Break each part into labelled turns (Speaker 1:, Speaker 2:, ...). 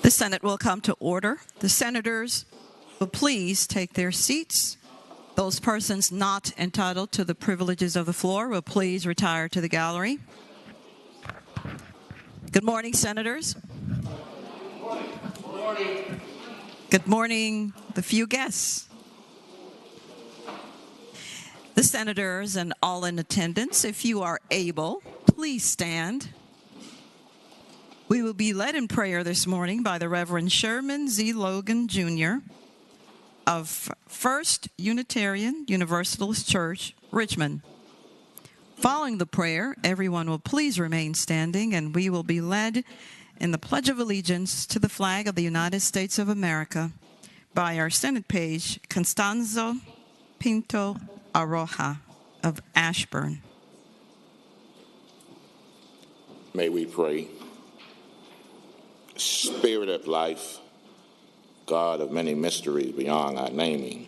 Speaker 1: The Senate will come to order. The senators will please take their seats. Those persons not entitled to the privileges of the floor will please retire to the gallery. Good morning, senators.
Speaker 2: Good morning.
Speaker 1: Good morning, the few guests. The senators and all in attendance, if you are able, please stand. We will be led in prayer this morning by the Reverend Sherman Z. Logan, Jr. of First Unitarian Universalist Church, Richmond. Following the prayer, everyone will please remain standing, and we will be led in the Pledge of Allegiance to the flag of the United States of America by our Senate page, Constanzo Pinto Aroja of Ashburn.
Speaker 2: May we pray. Spirit of life, God of many mysteries beyond our naming,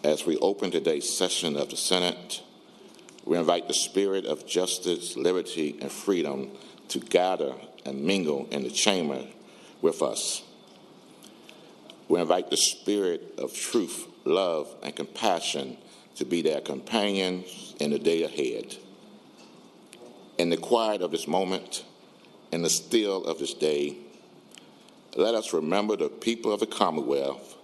Speaker 2: as we open today's session of the Senate, we invite the spirit of justice, liberty, and freedom to gather and mingle in the chamber with us. We invite the spirit of truth, love, and compassion to be their companions in the day ahead. In the quiet of this moment, in the still of this day, let us remember the people of the Commonwealth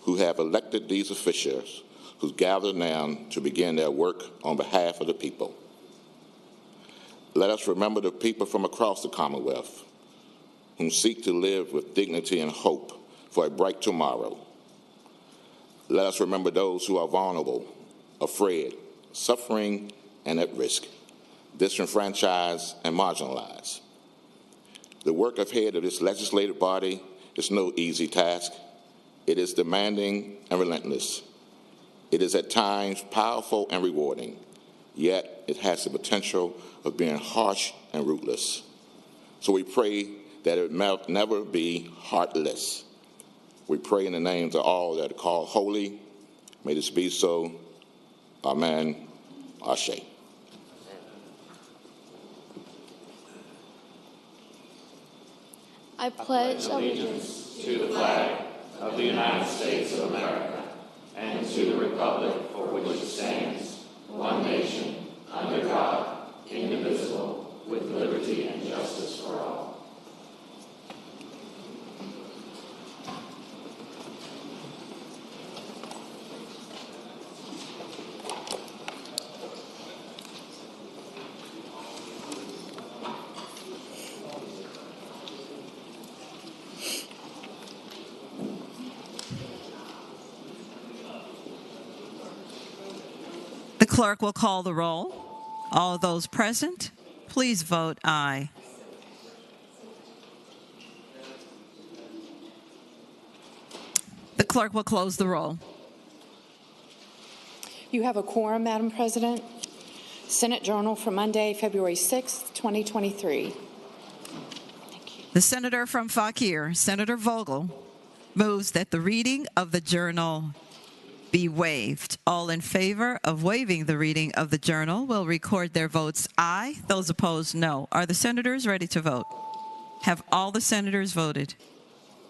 Speaker 2: who have elected these officials who gather now to begin their work on behalf of the people. Let us remember the people from across the Commonwealth who seek to live with dignity and hope for a bright tomorrow. Let us remember those who are vulnerable, afraid, suffering, and at risk, disenfranchised and marginalized. The work ahead of this legislative body is no easy task. It is demanding and relentless. It is at times powerful and rewarding, yet it has the potential of being harsh and ruthless. So we pray that it may never be heartless. We pray in the names of all that are called holy. May this be so. Amen. Ashe.
Speaker 3: I pledge allegiance to the flag of the United States of America and to the republic for which it stands, one nation, under God, indivisible, with liberty and justice for all.
Speaker 1: The clerk will call the roll. All those present, please vote aye. The clerk will close the roll.
Speaker 4: You have a quorum, Madam President. Senate Journal for Monday, February 6th, 2023. Thank you.
Speaker 1: The senator from Fauquier, Senator Vogel, moves that the reading of the journal be waived. All in favor of waiving the reading of the journal will record their votes aye. Those opposed, no. Are the senators ready to vote? Have all the senators voted?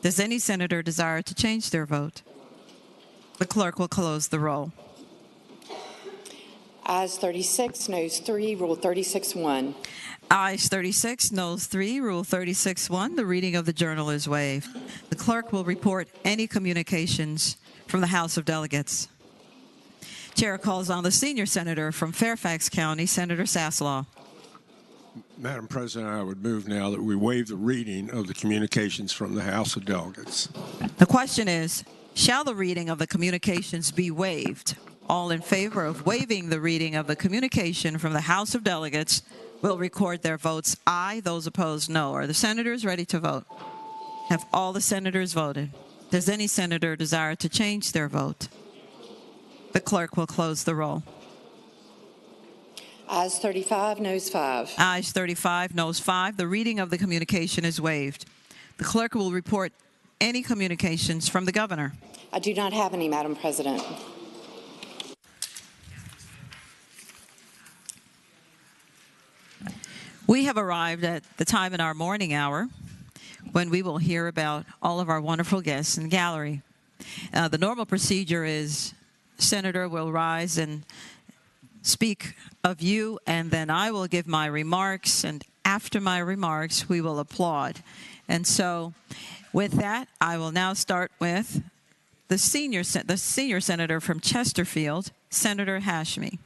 Speaker 1: Does any senator desire to change their vote? The clerk will close the roll.
Speaker 4: Ayes 36, noes 3, Rule 36-1.
Speaker 1: Ayes 36, noes 3, Rule 36-1. The reading of the journal is waived. The clerk will report any communications from the House of Delegates. Chair calls on the senior senator from Fairfax County, Senator Saslaw.
Speaker 5: Madam President, I would move now that we waive the reading of the communications from the House of Delegates.
Speaker 1: The question is, shall the reading of the communications be waived? All in favor of waiving the reading of the communication from the House of Delegates will record their votes aye. Those opposed, no. Are the senators ready to vote? Have all the senators voted? Does any senator desire to change their vote? The clerk will close the roll.
Speaker 4: Ayes 35, noes 5.
Speaker 1: Ayes 35, noes 5. The reading of the communication is waived. The clerk will report any communications from the governor.
Speaker 4: I do not have any, Madam President.
Speaker 1: We have arrived at the time in our morning hour when we will hear about all of our wonderful guests in the gallery. The normal procedure is Senator will rise and speak of you, and then I will give my remarks, and after my remarks, we will applaud. And so with that, I will now start with the senior senator from Chesterfield, Senator Hashmi.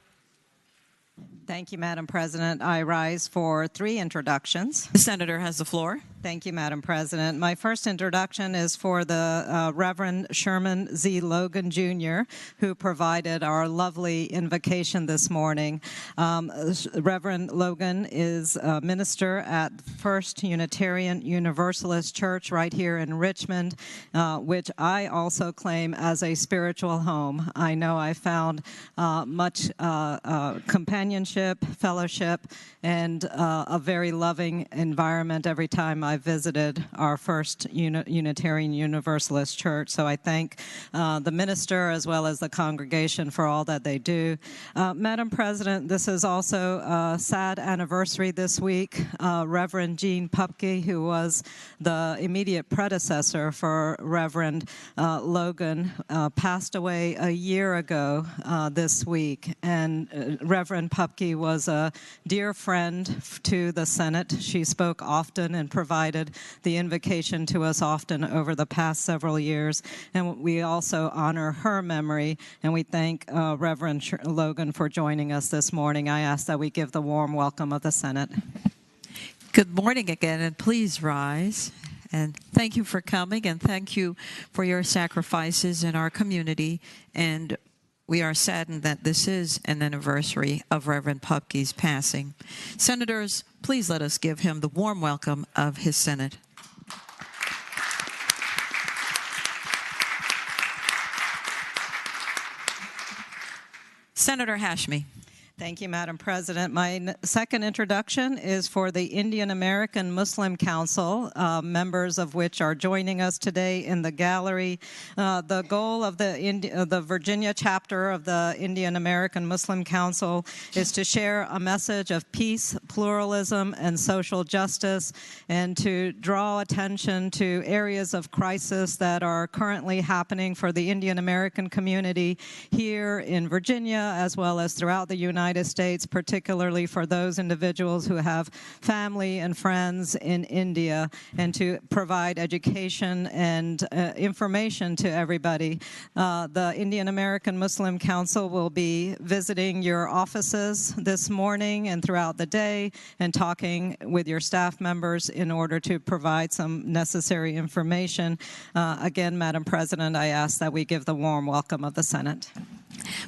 Speaker 6: Thank you, Madam President. I rise for 3 introductions.
Speaker 1: The senator has the floor.
Speaker 6: Thank you, Madam President. My first introduction is for the Reverend Sherman Z. Logan, Jr., who provided our lovely invocation this morning. Reverend Logan is a minister at First Unitarian Universalist Church right here in Richmond, which I also claim as a spiritual home. I know I found much companionship, fellowship, and a very loving environment every time I visited our First Unitarian Universalist Church. So I thank the minister as well as the congregation for all that they do. Madam President, this is also a sad anniversary this week. Reverend Gene Pupke, who was the immediate predecessor for Reverend Logan, passed away a year ago this week. And Reverend Pupke was a dear friend to the Senate. She spoke often and provided the invocation to us often over the past several years. And we also honor her memory, and we thank Reverend Logan for joining us this morning. I ask that we give the warm welcome of the Senate.
Speaker 1: Good morning again, and please rise. And thank you for coming, and thank you for your sacrifices in our community. And we are saddened that this is an anniversary of Reverend Pupke's passing. Senators, please let us give him the warm welcome of his Senate. Senator Hashmi.
Speaker 6: Thank you, Madam President. My second introduction is for the Indian American Muslim Council, members of which are joining us today in the gallery. The goal of the Virginia chapter of the Indian American Muslim Council is to share a message of peace, pluralism, and social justice, and to draw attention to areas of crisis that are currently happening for the Indian American community here in Virginia, as well as throughout the United States, particularly for those individuals who have family and friends in India, and to provide education and information to everybody. The Indian American Muslim Council will be visiting your offices this morning and throughout the day and talking with your staff members in order to provide some necessary information. Again, Madam President, I ask that we give the warm welcome of the Senate.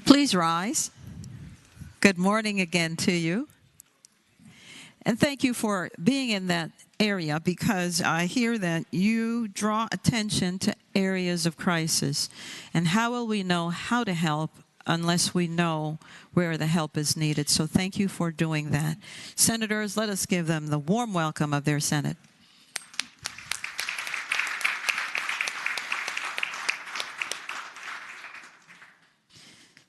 Speaker 1: Please rise. Good morning again to you. And thank you for being in that area, because I hear that you draw attention to areas of crisis. And how will we know how to help unless we know where the help is needed? So thank you for doing that. Senators, let us give them the warm welcome of their Senate.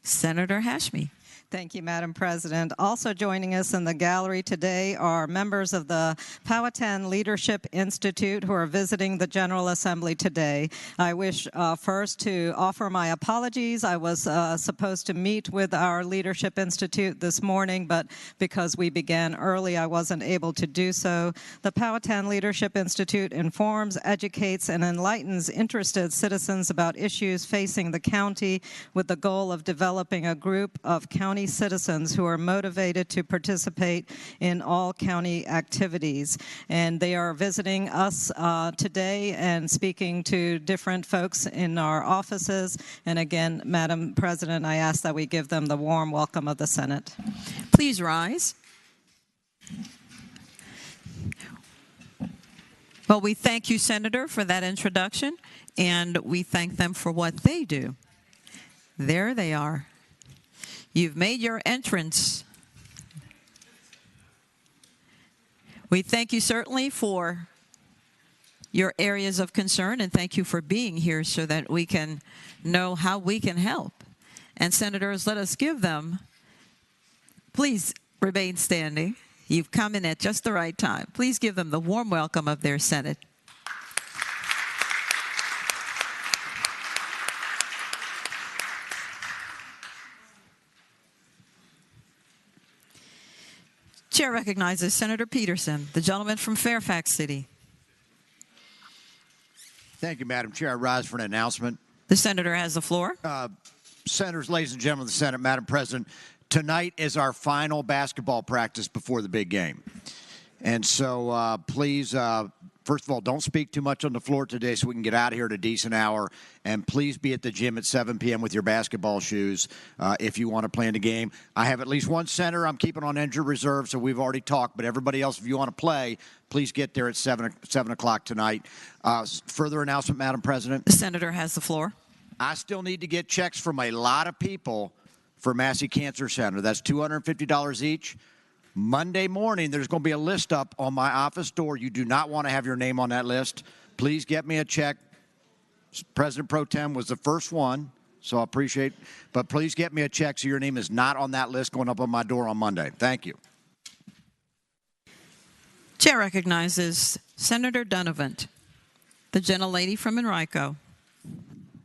Speaker 1: Senator Hashmi.
Speaker 6: Thank you, Madam President. Also joining us in the gallery today are members of the Powhatan Leadership Institute who are visiting the General Assembly today. I wish first to offer my apologies. I was supposed to meet with our Leadership Institute this morning, but because we began early, I wasn't able to do so. The Powhatan Leadership Institute informs, educates, and enlightens interested citizens about issues facing the county with the goal of developing a group of county citizens who are motivated to participate in all county activities. And they are visiting us today and speaking to different folks in our offices. And again, Madam President, I ask that we give them the warm welcome of the Senate.
Speaker 1: Please rise. Well, we thank you, Senator, for that introduction, and we thank them for what they do. There they are. You've made your entrance. We thank you certainly for your areas of concern, and thank you for being here so that we can know how we can help. And senators, let us give them, please remain standing. You've come in at just the right time. Please give them the warm welcome of their Senate. Chair recognizes Senator Peterson, the gentleman from Fairfax City.
Speaker 7: Thank you, Madam Chair. I rise for an announcement.
Speaker 1: The senator has the floor.
Speaker 7: Senators, ladies and gentlemen of the Senate, Madam President, tonight is our final basketball practice before the big game. And so please, first of all, don't speak too much on the floor today so we can get out of here at a decent hour. And please be at the gym at 7 p.m. with your basketball shoes if you want to play in the game. I have at least one senator I'm keeping on injured reserve, so we've already talked. But everybody else, if you want to play, please get there at 7 o'clock tonight. Further announcement, Madam President.
Speaker 1: The senator has the floor.
Speaker 7: I still need to get checks from a lot of people for Massey Cancer Center. That's $250 each. Monday morning, there's going to be a list up on my office door. You do not want to have your name on that list. Please get me a check. President Pro Tem was the first one, so I appreciate it. But please get me a check so your name is not on that list going up on my door on Monday. Thank you.
Speaker 1: Chair recognizes Senator Donovan, the gentlelady from Enrico.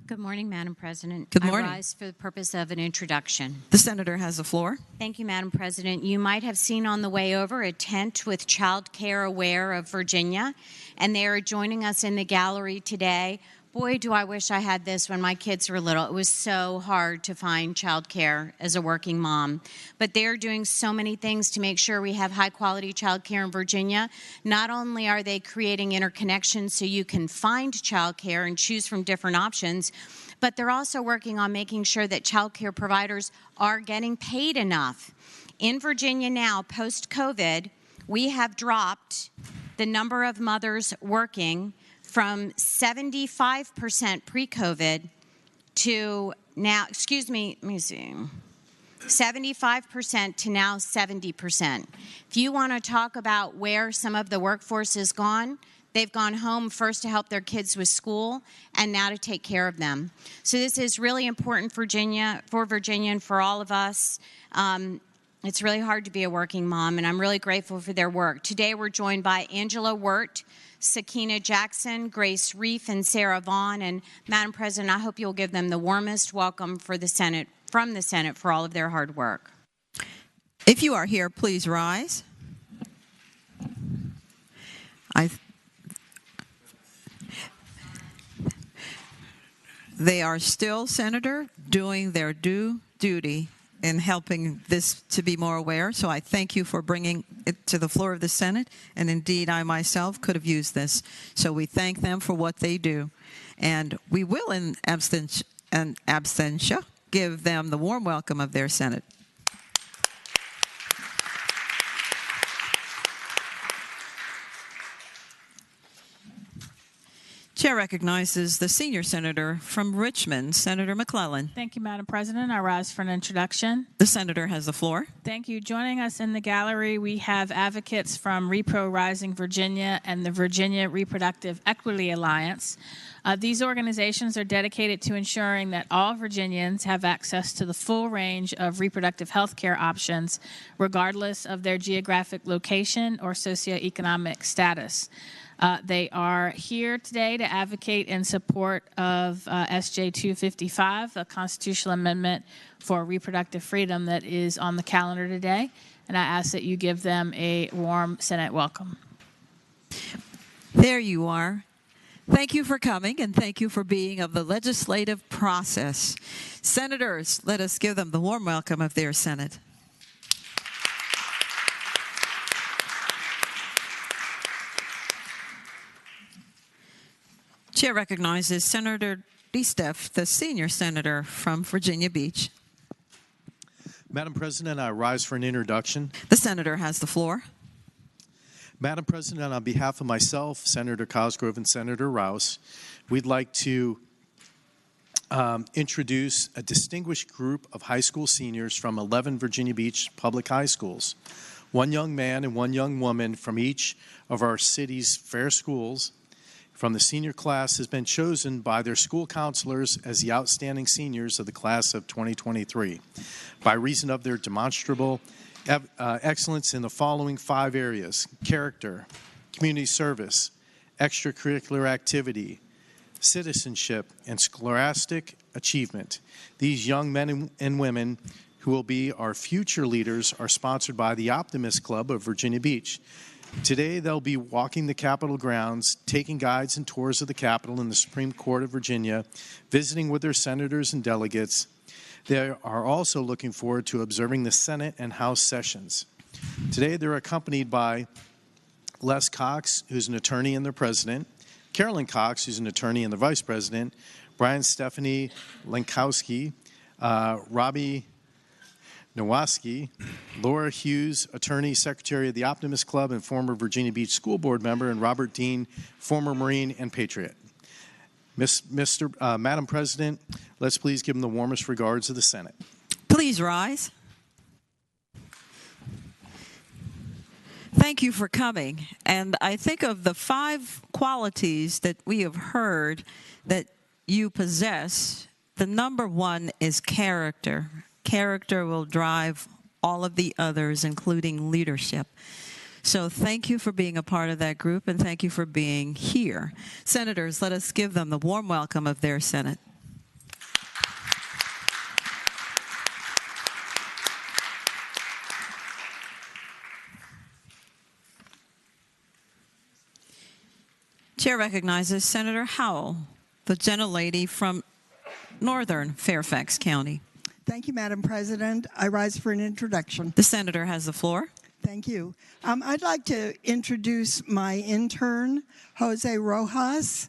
Speaker 8: Good morning, Madam President.
Speaker 1: Good morning.
Speaker 8: I rise for the purpose of an introduction.
Speaker 1: The senator has the floor.
Speaker 8: Thank you, Madam President. You might have seen on the way over a tent with Child Care Aware of Virginia, and they are joining us in the gallery today. Boy, do I wish I had this when my kids were little. It was so hard to find child care as a working mom. But they're doing so many things to make sure we have high-quality child care in Virginia. Not only are they creating interconnections so you can find child care and choose from different options, but they're also working on making sure that child care providers are getting paid enough. In Virginia now, post-COVID, we have dropped the number of mothers working from 75% pre-COVID to now, 75% to now 70%. If you want to talk about where some of the workforce has gone, they've gone home first to help their kids with school and now to take care of them. So this is really important for Virginia and for all of us. It's really hard to be a working mom, and I'm really grateful for their work. Today we're joined by Angela Wirt, Sakina Jackson, Grace Reef, and Sarah Vaughn. And Madam President, I hope you'll give them the warmest welcome from the Senate for all of their hard work.
Speaker 1: If you are here, please rise. They are still, Senator, doing their due duty in helping this to be more aware. So I thank you for bringing it to the floor of the Senate. And indeed, I myself could have used this. So we thank them for what they do. And we will, in absentia, give them the warm welcome of their Senate. Chair recognizes the senior senator from Richmond, Senator McClellan.
Speaker 9: Thank you, Madam President. I rise for an introduction.
Speaker 1: The senator has the floor.
Speaker 9: Thank you. Joining us in the gallery, we have advocates from Repro Rising Virginia and the Virginia Reproductive Equity Alliance. These organizations are dedicated to ensuring that all Virginians have access to the full range of reproductive health care options, regardless of their geographic location or socioeconomic status. They are here today to advocate in support of SJ 255, a constitutional amendment for reproductive freedom that is on the calendar today. And I ask that you give them a warm Senate welcome.
Speaker 1: There you are. Thank you for coming, and thank you for being of the legislative process. Senators, let us give them the warm welcome of their Senate. Chair recognizes Senator DeSteff, the senior senator from Virginia Beach.
Speaker 10: Madam President, I rise for an introduction.
Speaker 1: The senator has the floor.
Speaker 10: Madam President, on behalf of myself, Senator Cosgrove, and Senator Rouse, we'd like to introduce a distinguished group of high school seniors from 11 Virginia Beach public high schools. One young man and one young woman from each of our city's fair schools from the senior class has been chosen by their school counselors as the outstanding seniors of the class of 2023 by reason of their demonstrable excellence in the following 5 areas: character, community service, extracurricular activity, citizenship, and scholastic achievement. These young men and women who will be our future leaders, are sponsored by the Optimist Club of Virginia Beach. Today, they'll be walking the Capitol grounds, taking guides and tours of the Capitol and the Supreme Court of Virginia, visiting with their senators and delegates. They are also looking forward to observing the Senate and House sessions. Today, they're accompanied by Les Cox, who's an attorney and the president, Carolyn Cox, who's an attorney and the vice president, Brian Stephanie Lenkowski, Robbie Nowaski, Laura Hughes, attorney, secretary of the Optimist Club and former Virginia Beach School Board member, and Robert Dean, former Marine and Patriot. Madam President, let's please give them the warmest regards of the Senate.
Speaker 1: Please rise. Thank you for coming. And I think of the 5 qualities that we have heard that you possess, the number 1 is character. Character will drive all of the others, including leadership. So thank you for being a part of that group, and thank you for being here. Senators, let us give them the warm welcome of their Senate. Chair recognizes Senator Howell, the gentlelady from northern Fairfax County.
Speaker 11: Thank you, Madam President. I rise for an introduction.
Speaker 1: The senator has the floor.
Speaker 11: Thank you. I'd like to introduce my intern, Jose Rojas.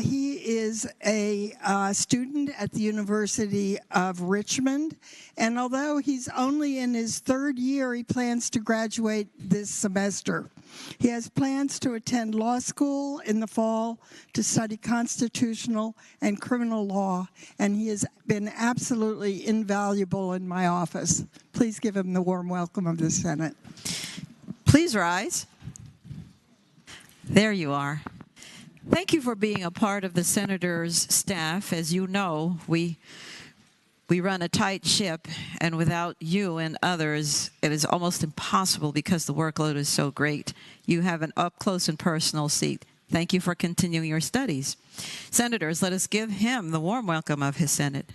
Speaker 11: He is a student at the University of Richmond, and although he's only in his 3rd year, he plans to graduate this semester. He has plans to attend law school in the fall to study constitutional and criminal law, and he has been absolutely invaluable in my office. Please give him the warm welcome of the Senate.
Speaker 1: Please rise. There you are. Thank you for being a part of the Senator's staff. As you know, we run a tight ship, and without you and others, it is almost impossible because the workload is so great. You have an up-close and personal seat. Thank you for continuing your studies. Senators, let us give him the warm welcome of his Senate.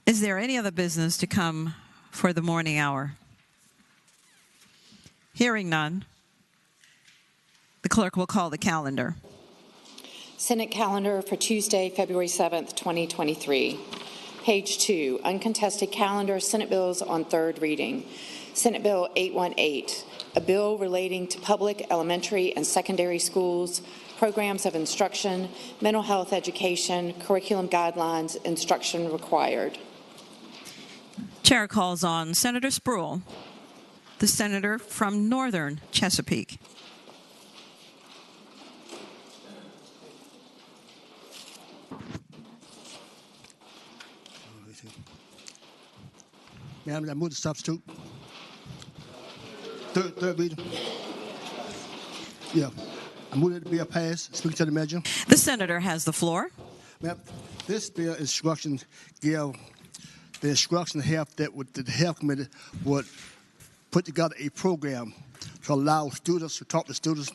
Speaker 1: Is there any other business to come for the morning hour? Hearing none, the clerk will call the calendar.
Speaker 4: Senate calendar for Tuesday, February 7th, 2023. Page 2, uncontested calendar, Senate bills on 3rd reading. Senate Bill 818, a bill relating to public elementary and secondary schools, programs of instruction, mental health education, curriculum guidelines, instruction required.
Speaker 1: Chair calls on Senator Spruill, the senator from northern Chesapeake.
Speaker 12: Madam, I move the substitute. Third reading. Yeah. I move that the bill pass. Speak to the measure.
Speaker 1: The senator has the floor.
Speaker 12: Ma'am, this bill instructions give the instruction that the health committee would put together a program to allow students, to talk to students,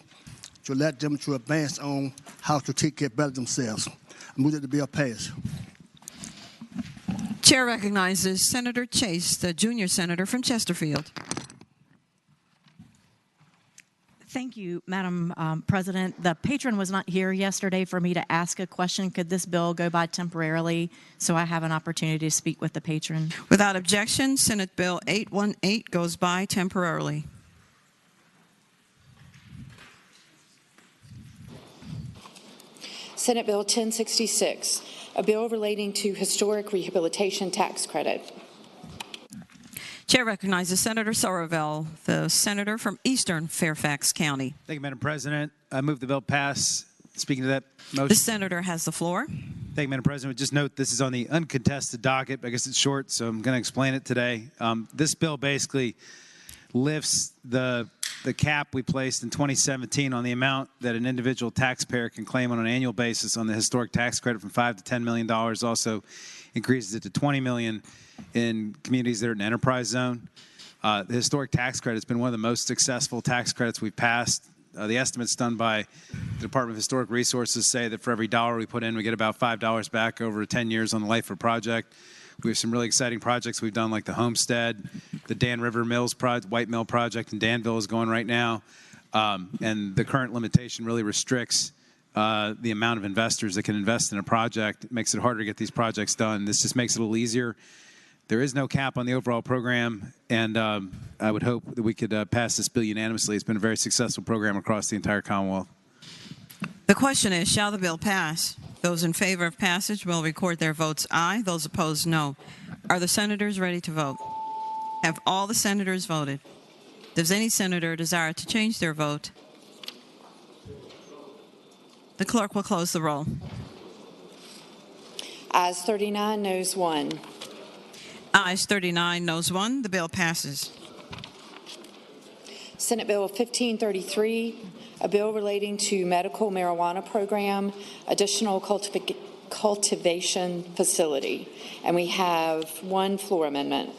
Speaker 12: to let them to advance on how to take care better themselves. I move that the bill pass.
Speaker 1: Chair recognizes Senator Chase, the junior senator from Chesterfield.
Speaker 13: Thank you, Madam President. The patron was not here yesterday for me to ask a question. Could this bill go by temporarily so I have an opportunity to speak with the patron?
Speaker 1: Without objection, Senate Bill 818 goes by temporarily.
Speaker 4: Senate Bill 1066, a bill relating to historic rehabilitation tax credit.
Speaker 1: Chair recognizes Senator Somerville, the senator from eastern Fairfax County.
Speaker 14: Thank you, Madam President. I move the bill pass. Speaking to that motion.
Speaker 1: The senator has the floor.
Speaker 14: Thank you, Madam President. Just note this is on the uncontested docket. I guess it's short, so I'm going to explain it today. This bill basically lifts the cap we placed in 2017 on the amount that an individual taxpayer can claim on an annual basis on the historic tax credit from $5 to $10 million. Also increases it to $20 million in communities that are in enterprise zone. The historic tax credit has been one of the most successful tax credits we've passed. The estimates done by the Department of Historic Resources say that for every dollar we put in, we get about $5 back over 10 years on the life of a project. We have some really exciting projects we've done, like the Homestead, the Dan River Mills White Mill project in Danville is going right now. And the current limitation really restricts the amount of investors that can invest in a project. It makes it harder to get these projects done. This just makes it a little easier. There is no cap on the overall program, and I would hope that we could pass this bill unanimously. It's been a very successful program across the entire Commonwealth.
Speaker 1: The question is, shall the bill pass? Those in favor of passage will record their votes aye. Those opposed, no. Are the senators ready to vote? Have all the senators voted? Does any senator desire to change their vote? The clerk will close the roll.
Speaker 4: Ayes 39, noes 1.
Speaker 1: Ayes 39, noes 1. The bill passes.
Speaker 4: Senate Bill 1533, a bill relating to medical marijuana program, additional cultivation facility. And we have one floor amendment.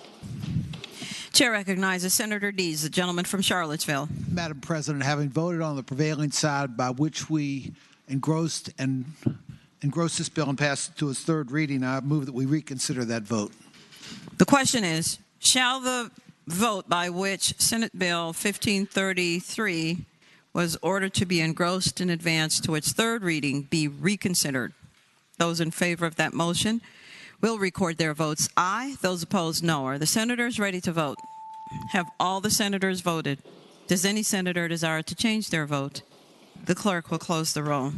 Speaker 1: Chair recognizes Senator Dees, the gentleman from Charlottesville.
Speaker 15: Madam President, having voted on the prevailing side by which we engrossed this bill and passed it to its third reading, I move that we reconsider that vote.
Speaker 1: The question is, shall the vote by which Senate Bill 1533 was ordered to be engrossed in advance to its third reading be reconsidered? Those in favor of that motion will record their votes aye. Those opposed, no. Are the senators ready to vote? Have all the senators voted? Does any senator desire to change their vote? The clerk will close the roll.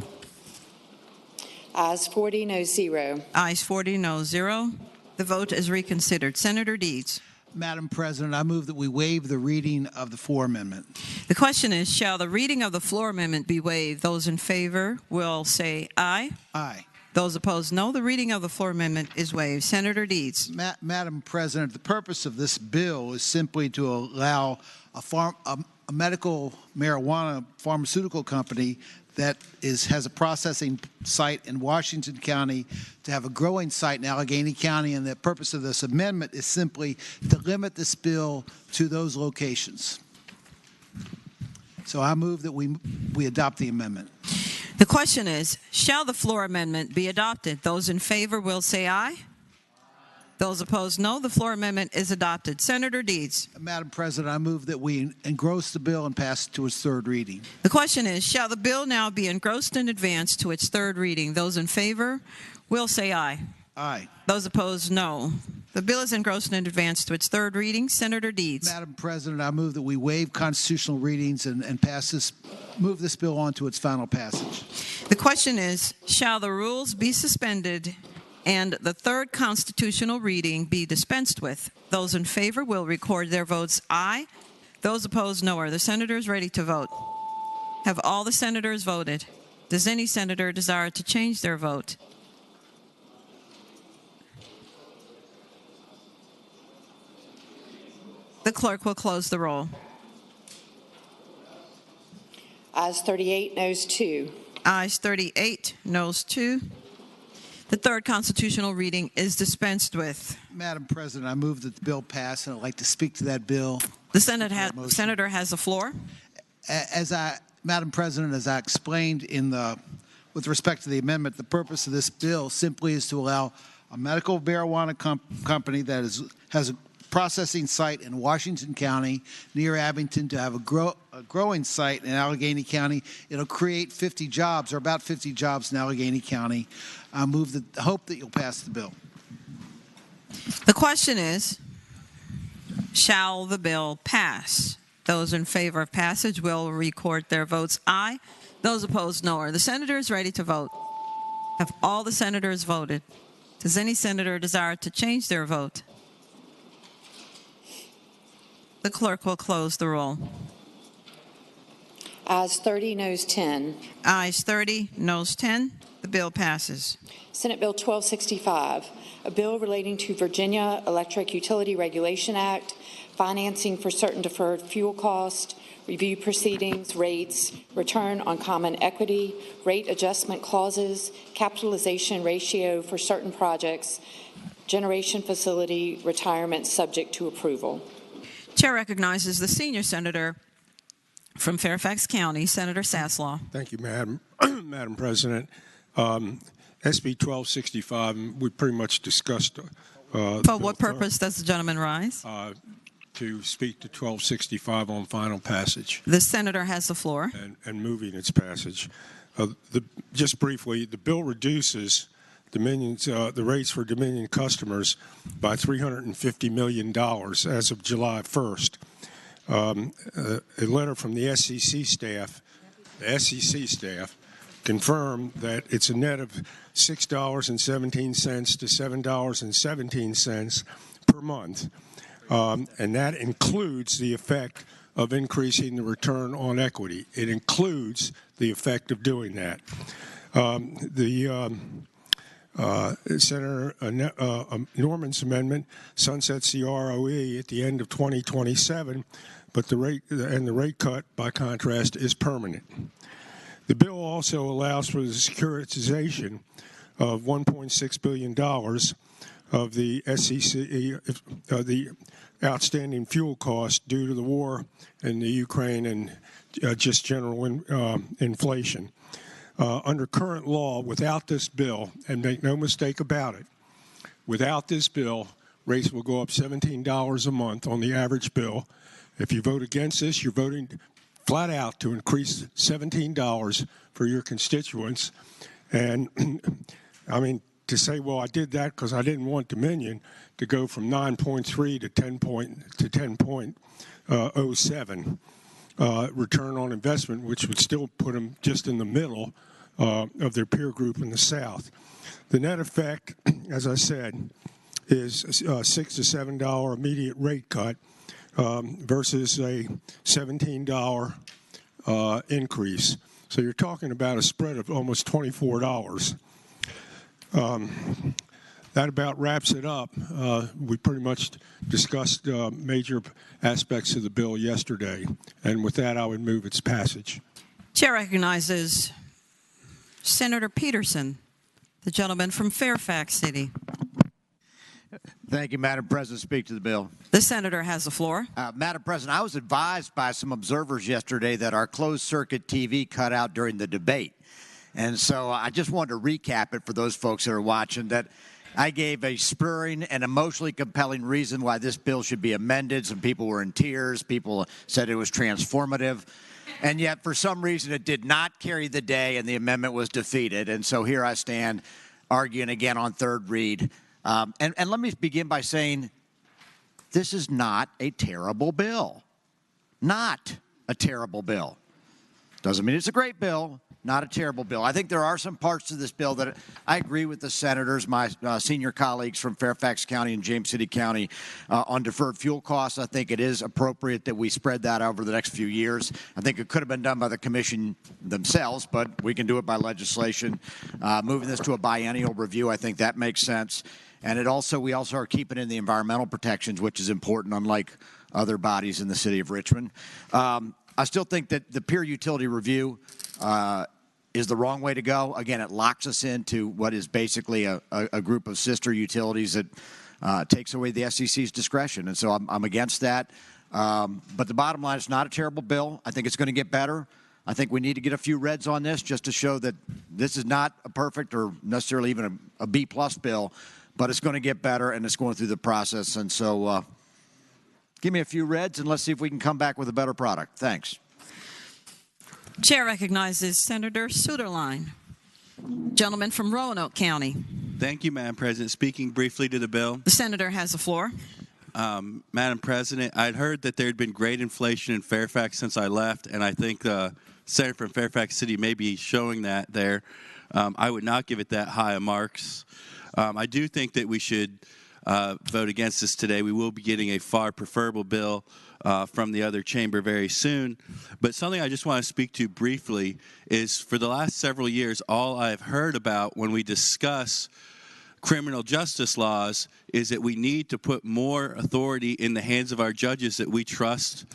Speaker 4: Ayes 40, noes 0.
Speaker 1: Ayes 40, noes 0. The vote is reconsidered. Senator Deeds.
Speaker 15: Madam President, I move that we waive the reading of the floor amendment.
Speaker 1: The question is, shall the reading of the floor amendment be waived? Those in favor will say aye.
Speaker 15: Aye.
Speaker 1: Those opposed, no. The reading of the floor amendment is waived. Senator Deeds.
Speaker 15: Madam President, the purpose of this bill is simply to allow a medical marijuana pharmaceutical company that has a processing site in Washington County to have a growing site in Allegheny County, and the purpose of this amendment is simply to limit this bill to those locations. So I move that we adopt the amendment.
Speaker 1: The question is, shall the floor amendment be adopted? Those in favor will say aye. Those opposed, no. The floor amendment is adopted. Senator Deeds.
Speaker 15: Madam President, I move that we engross the bill and pass it to its third reading.
Speaker 1: The question is, shall the bill now be engrossed in advance to its third reading? Those in favor will say aye.
Speaker 15: Aye.
Speaker 1: Those opposed, no. The bill is engrossed in advance to its third reading. Senator Deeds.
Speaker 15: Madam President, I move that we waive constitutional readings and move this bill on to its final passage.
Speaker 1: The question is, shall the rules be suspended and the third constitutional reading be dispensed with? Those in favor will record their votes aye. Those opposed, no. Are the senators ready to vote? Have all the senators voted? Does any senator desire to change their vote? The clerk will close the roll.
Speaker 4: Ayes 38, noes 2.
Speaker 1: Ayes 38, noes 2. The third constitutional reading is dispensed with.
Speaker 15: Madam President, I move that the bill pass, and I'd like to speak to that bill.
Speaker 1: The senator has the floor.
Speaker 15: Madam President, as I explained with respect to the amendment, the purpose of this bill simply is to allow a medical marijuana company that has a processing site in Washington County near Abington to have a growing site in Allegheny County. It'll create 50 jobs, or about 50 jobs in Allegheny County. I hope that you'll pass the bill.
Speaker 1: The question is, shall the bill pass? Those in favor of passage will record their votes aye. Those opposed, no. Are the senators ready to vote? Have all the senators voted? Does any senator desire to change their vote? The clerk will close the roll.
Speaker 4: Ayes 30, noes 10.
Speaker 1: Ayes 30, noes 10. The bill passes.
Speaker 4: Senate Bill 1265, a bill relating to Virginia Electric Utility Regulation Act, financing for certain deferred fuel cost, review proceedings, rates, return on common equity, rate adjustment clauses, capitalization ratio for certain projects, generation facility retirement subject to approval.
Speaker 1: Chair recognizes the senior senator from Fairfax County, Senator Saslaw.
Speaker 5: Thank you, Madam President. SB 1265, we pretty much discussed.
Speaker 1: For what purpose does the gentleman rise?
Speaker 5: To speak to 1265 on final passage.
Speaker 1: The senator has the floor.
Speaker 5: And moving its passage. Just briefly, the bill reduces Dominion's, the rates for Dominion customers by $350 million as of July 1st. A letter from the SEC staff, confirmed that it's a net of $6.17 to $7.17 per month. And that includes the effect of increasing the return on equity. It includes the effect of doing that. Senator Norman's amendment sunsets the ROE at the end of 2027, but the rate cut, by contrast, is permanent. The bill also allows for the securitization of $1.6 billion of the SEC, the outstanding fuel costs due to the war in the Ukraine and just general inflation. Under current law, without this bill, and make no mistake about it, without this bill, rates will go up $17 a month on the average bill. If you vote against this, you're voting flat out to increase $17 for your constituents. And I mean, to say, well, I did that because I didn't want Dominion to go from 9.3 to 10.07 return on investment, which would still put them just in the middle of their peer group in the South. The net effect, as I said, is a $6 to $7 immediate rate cut versus a $17 increase. So you're talking about a spread of almost $24. That about wraps it up. We pretty much discussed major aspects of the bill yesterday. And with that, I would move its passage.
Speaker 1: Chair recognizes Senator Peterson, the gentleman from Fairfax City.
Speaker 7: Thank you, Madam President. Speak to the bill.
Speaker 1: The senator has the floor.
Speaker 7: Madam President, I was advised by some observers yesterday that our closed-circuit TV cut out during the debate. And so I just wanted to recap it for those folks that are watching, that I gave a spurring and emotionally compelling reason why this bill should be amended. Some people were in tears. People said it was transformative. And yet, for some reason, it did not carry the day, and the amendment was defeated. And so here I stand arguing again on third read. And let me begin by saying this is not a terrible bill. Not a terrible bill. Doesn't mean it's a great bill. Not a terrible bill. I think there are some parts to this bill that I agree with the senators, my senior colleagues from Fairfax County and James City County on deferred fuel costs. I think it is appropriate that we spread that over the next few years. I think it could have been done by the commission themselves, but we can do it by legislation. Moving this to a biennial review, I think that makes sense. And we also are keeping in the environmental protections, which is important, unlike other bodies in the city of Richmond. I still think that the peer utility review is the wrong way to go. Again, it locks us into what is basically a group of sister utilities that takes away the SEC's discretion. And so I'm against that. But the bottom line, it's not a terrible bill. I think it's going to get better. I think we need to get a few reds on this just to show that this is not a perfect or necessarily even a B-plus bill, but it's going to get better, and it's going through the process. And so give me a few reds, and let's see if we can come back with a better product. Thanks.
Speaker 1: Chair recognizes Senator Suderline, gentleman from Roanoke County.
Speaker 16: Thank you, Madam President. Speaking briefly to the bill.
Speaker 1: The senator has the floor.
Speaker 16: Madam President, I'd heard that there had been great inflation in Fairfax since I left, and I think the senator from Fairfax City may be showing that there. I would not give it that high of marks. I do think that we should vote against this today. We will be getting a far preferable bill from the other chamber very soon. But something I just want to speak to briefly is for the last several years, all I've heard about when we discuss criminal justice laws is that we need to put more authority in the hands of our judges that we trust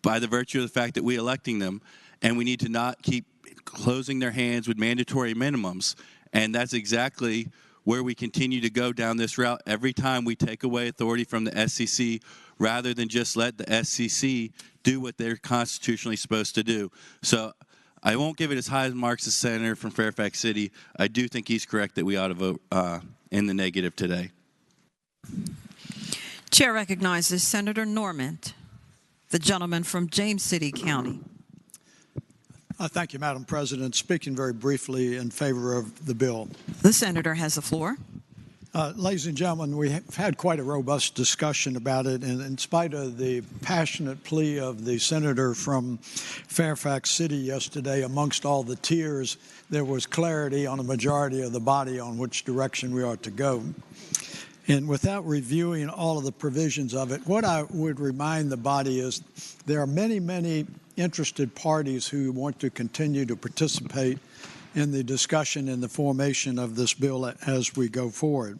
Speaker 16: by the virtue of the fact that we're electing them, and we need to not keep closing their hands with mandatory minimums. And that's exactly where we continue to go down this route every time we take away authority from the SEC rather than just let the SEC do what they're constitutionally supposed to do. So I won't give it as high as marks as Senator from Fairfax City. I do think he's correct that we ought to vote in the negative today.
Speaker 1: Chair recognizes Senator Normand, the gentleman from James City County.
Speaker 17: Thank you, Madam President. Speaking very briefly in favor of the bill.
Speaker 1: The senator has the floor.
Speaker 17: Ladies and gentlemen, we have had quite a robust discussion about it, and in spite of the passionate plea of the senator from Fairfax City yesterday, amongst all the tears, there was clarity on a majority of the body on which direction we ought to go. And without reviewing all of the provisions of it, what I would remind the body is there are many, many interested parties who want to continue to participate in the discussion and the formation of this bill as we go forward.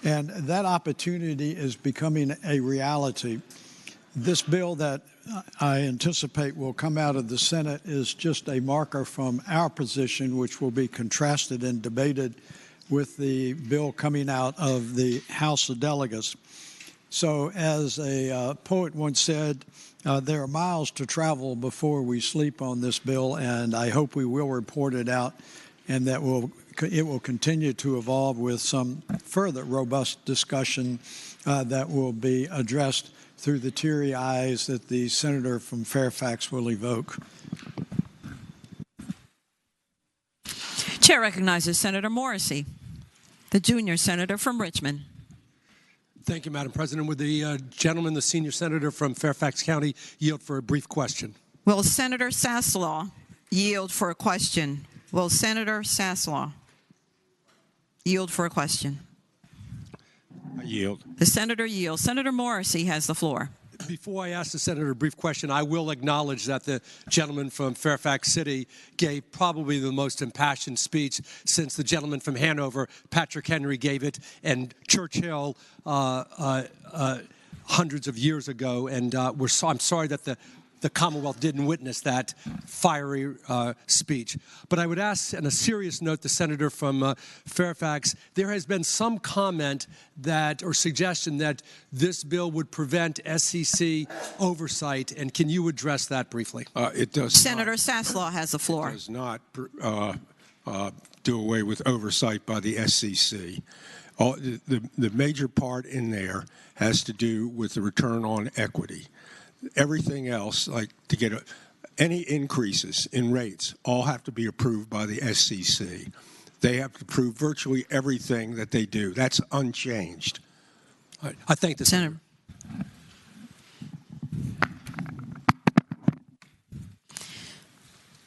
Speaker 17: And that opportunity is becoming a reality. This bill that I anticipate will come out of the Senate is just a marker from our position, which will be contrasted and debated with the bill coming out of the House of Delegates. So as a poet once said, there are miles to travel before we sleep on this bill, and I hope we will report it out and that it will continue to evolve with some further robust discussion that will be addressed through the teary eyes that the senator from Fairfax will evoke.
Speaker 1: Chair recognizes Senator Morrissey, the junior senator from Richmond.
Speaker 18: Thank you, Madam President. Would the gentleman, the senior senator from Fairfax County, yield for a brief question?
Speaker 1: Will Senator Saslaw yield for a question? Will Senator Saslaw yield for a question?
Speaker 5: I yield.
Speaker 1: The senator yields. Senator Morrissey has the floor.
Speaker 18: Before I ask the senator a brief question, I will acknowledge that the gentleman from Fairfax City gave probably the most impassioned speech since the gentleman from Hanover, Patrick Henry, gave it, and Churchill hundreds of years ago. And I'm sorry that the Commonwealth didn't witness that fiery speech. But I would ask, on a serious note, the senator from Fairfax, there has been some comment that, or suggestion that this bill would prevent SEC oversight, and can you address that briefly?
Speaker 5: It does.
Speaker 1: Senator Saslaw has the floor.
Speaker 5: It does not do away with oversight by the SEC. The major part in there has to do with the return on equity. Everything else, like to get any increases in rates, all have to be approved by the SEC. They have to approve virtually everything that they do. That's unchanged.
Speaker 18: I thank the senator.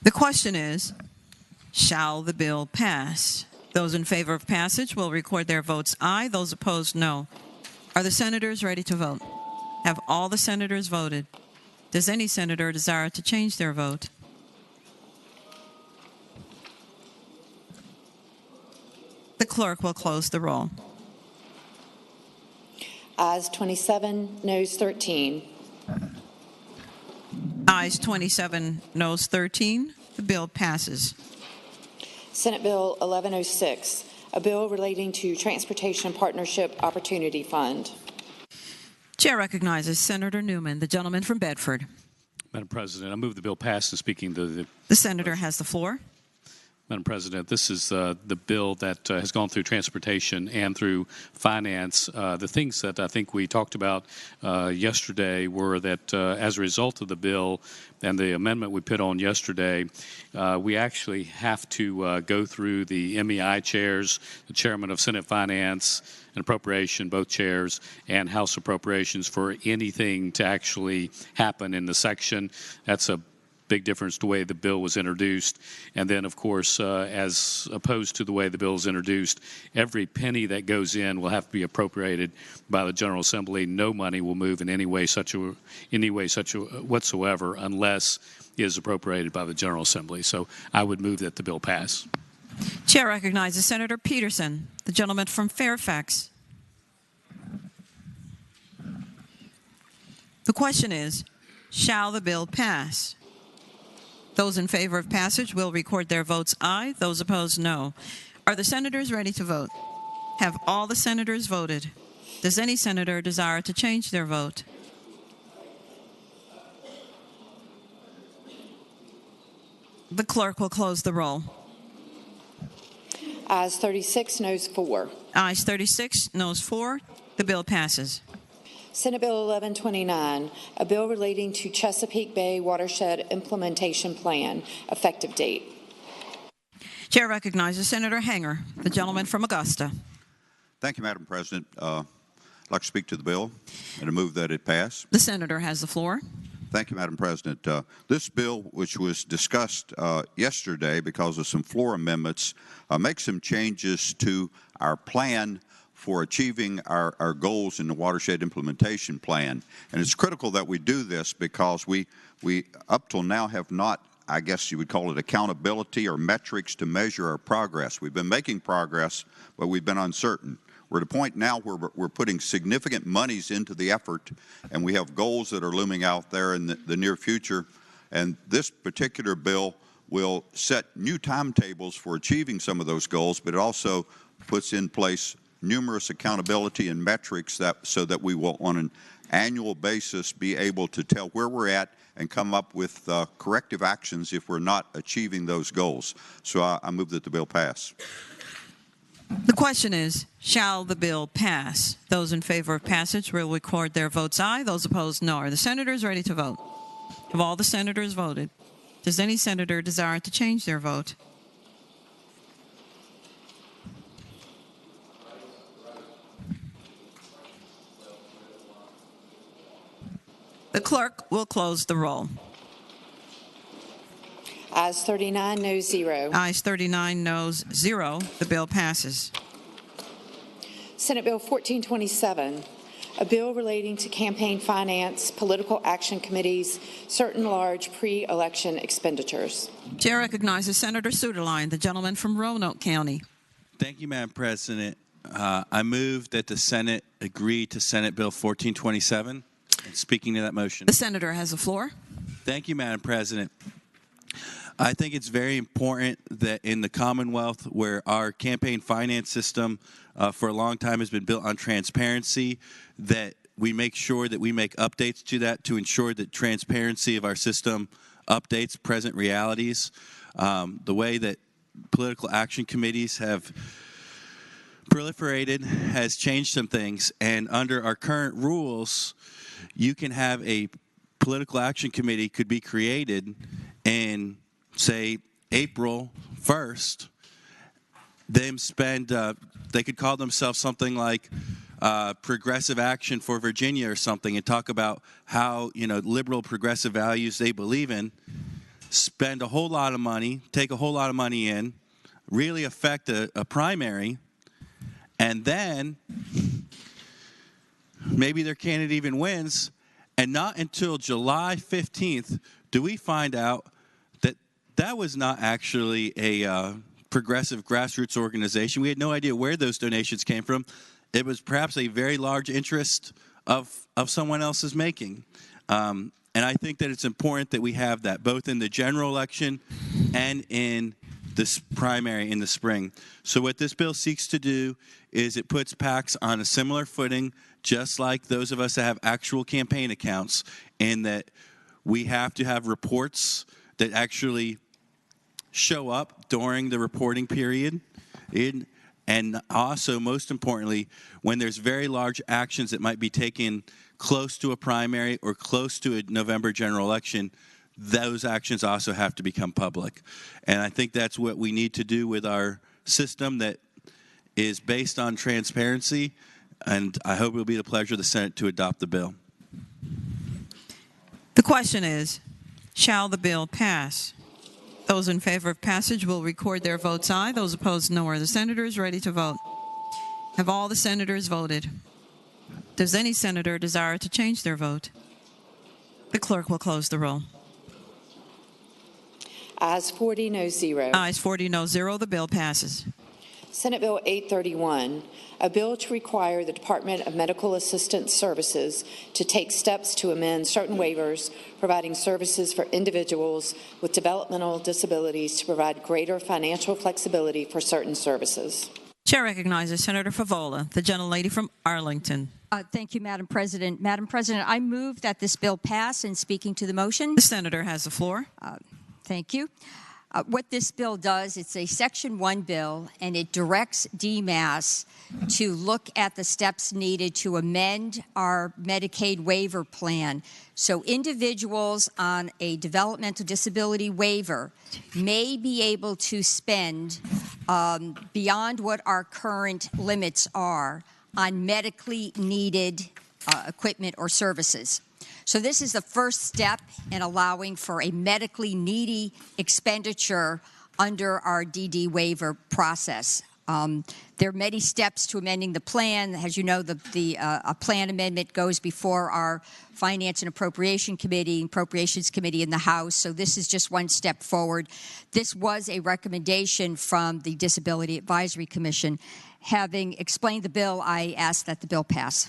Speaker 1: The question is, shall the bill pass? Those in favor of passage will record their votes aye. Those opposed, no. Are the senators ready to vote? Have all the senators voted? Does any senator desire to change their vote? The clerk will close the roll.
Speaker 4: Ayes 27, noes 13.
Speaker 1: Ayes 27, noes 13. The bill passes.
Speaker 4: Senate Bill 1106, a bill relating to Transportation Partnership Opportunity Fund.
Speaker 1: Chair recognizes Senator Newman, the gentleman from Bedford.
Speaker 19: Madam President, I move the bill pass and speaking to
Speaker 1: the senator has the floor.
Speaker 19: Madam President, this is the bill that has gone through transportation and through finance. The things that I think we talked about yesterday were that as a result of the bill and the amendment we put on yesterday, we actually have to go through the MEI chairs, the chairman of Senate Finance and Appropriation, both chairs, and House Appropriations for anything to actually happen in the section. That's a big difference to the way the bill was introduced. And then, of course, as opposed to the way the bill is introduced, every penny that goes in will have to be appropriated by the General Assembly. No money will move in any way whatsoever unless it is appropriated by the General Assembly. So I would move that the bill pass.
Speaker 1: Chair recognizes Senator Peterson, the gentleman from Fairfax. The question is, shall the bill pass? Those in favor of passage will record their votes aye. Those opposed, no. Are the senators ready to vote? Have all the senators voted? Does any senator desire to change their vote? The clerk will close the roll.
Speaker 4: Ayes 36, noes 4.
Speaker 1: Ayes 36, noes 4. The bill passes.
Speaker 4: Senate Bill 1129, a bill relating to Chesapeake Bay Watershed Implementation Plan, effective date.
Speaker 1: Chair recognizes Senator Hanger, the gentleman from Augusta.
Speaker 20: Thank you, Madam President. I'd like to speak to the bill and to move that it pass.
Speaker 1: The senator has the floor.
Speaker 20: Thank you, Madam President. This bill, which was discussed yesterday because of some floor amendments, makes some changes to our plan for achieving our goals in the Watershed Implementation Plan. And it's critical that we do this because we up till now have not, I guess you would call it, accountability or metrics to measure our progress. We've been making progress, but we've been uncertain. We're at a point now where we're putting significant monies into the effort, and we have goals that are looming out there in the near future. And this particular bill will set new timetables for achieving some of those goals, but it also puts in place numerous accountability and metrics so that we will, on an annual basis, be able to tell where we're at and come up with corrective actions if we're not achieving those goals. So I move that the bill pass.
Speaker 1: The question is, shall the bill pass? Those in favor of passage will record their votes aye. Those opposed, no. Are the senators ready to vote? Have all the senators voted? Does any senator desire to change their vote? The clerk will close the roll.
Speaker 4: Ayes 39, noes 0.
Speaker 1: Ayes 39, noes 0. The bill passes.
Speaker 4: Senate Bill 1427, a bill relating to campaign finance, political action committees, certain large pre-election expenditures.
Speaker 1: Chair recognizes Senator Suderline, the gentleman from Roanoke County.
Speaker 16: Thank you, Madam President. I move that the Senate agree to Senate Bill 1427. And speaking to that motion.
Speaker 1: The senator has the floor.
Speaker 16: Thank you, Madam President. I think it's very important that in the Commonwealth, where our campaign finance system for a long time has been built on transparency, that we make sure that we make updates to that to ensure that transparency of our system updates present realities. The way that political action committees have proliferated has changed some things, and under our current rules, you can have a political action committee could be created in, say, April 1st. They could call themselves something like Progressive Action for Virginia or something, and talk about how, liberal progressive values they believe in, spend a whole lot of money, take a whole lot of money in, really affect a primary, and then maybe their candidate even wins, and not until July 15th do we find out that that was not actually a progressive grassroots organization. We had no idea where those donations came from. It was perhaps a very large interest of someone else's making. And I think that it's important that we have that both in the general election and in this primary in the spring. So what this bill seeks to do is it puts PACs on a similar footing, just like those of us that have actual campaign accounts, in that we have to have reports that actually show up during the reporting period. And also, most importantly, when there's very large actions that might be taken close to a primary or close to a November general election, those actions also have to become public. And I think that's what we need to do with our system that is based on transparency, and I hope it will be the pleasure of the Senate to adopt the bill.
Speaker 1: The question is, shall the bill pass? Those in favor of passage will record their votes aye. Those opposed, no. Are the senators ready to vote? Have all the senators voted? Does any senator desire to change their vote? The clerk will close the roll.
Speaker 4: Ayes 40, no 0.
Speaker 1: Ayes 40, no 0. The bill passes.
Speaker 4: Senate Bill 831, a bill to require the Department of Medical Assistance Services to take steps to amend certain waivers providing services for individuals with developmental disabilities to provide greater financial flexibility for certain services.
Speaker 1: Chair recognizes Senator Favola, the gentlelady from Arlington.
Speaker 21: Thank you, Madam President. Madam President, I move that this bill pass. And speaking to the motion.
Speaker 1: The senator has the floor.
Speaker 21: Thank you. What this bill does, it's a Section 1 bill, and it directs DMAS to look at the steps needed to amend our Medicaid waiver plan. So individuals on a developmental disability waiver may be able to spend beyond what our current limits are on medically needed equipment or services. So this is the first step in allowing for a medically needy expenditure under our DD waiver process. There are many steps to amending the plan. As you know, a plan amendment goes before our Finance and Appropriations Committee in the House. So this is just one step forward. This was a recommendation from the Disability Advisory Commission. Having explained the bill, I ask that the bill pass.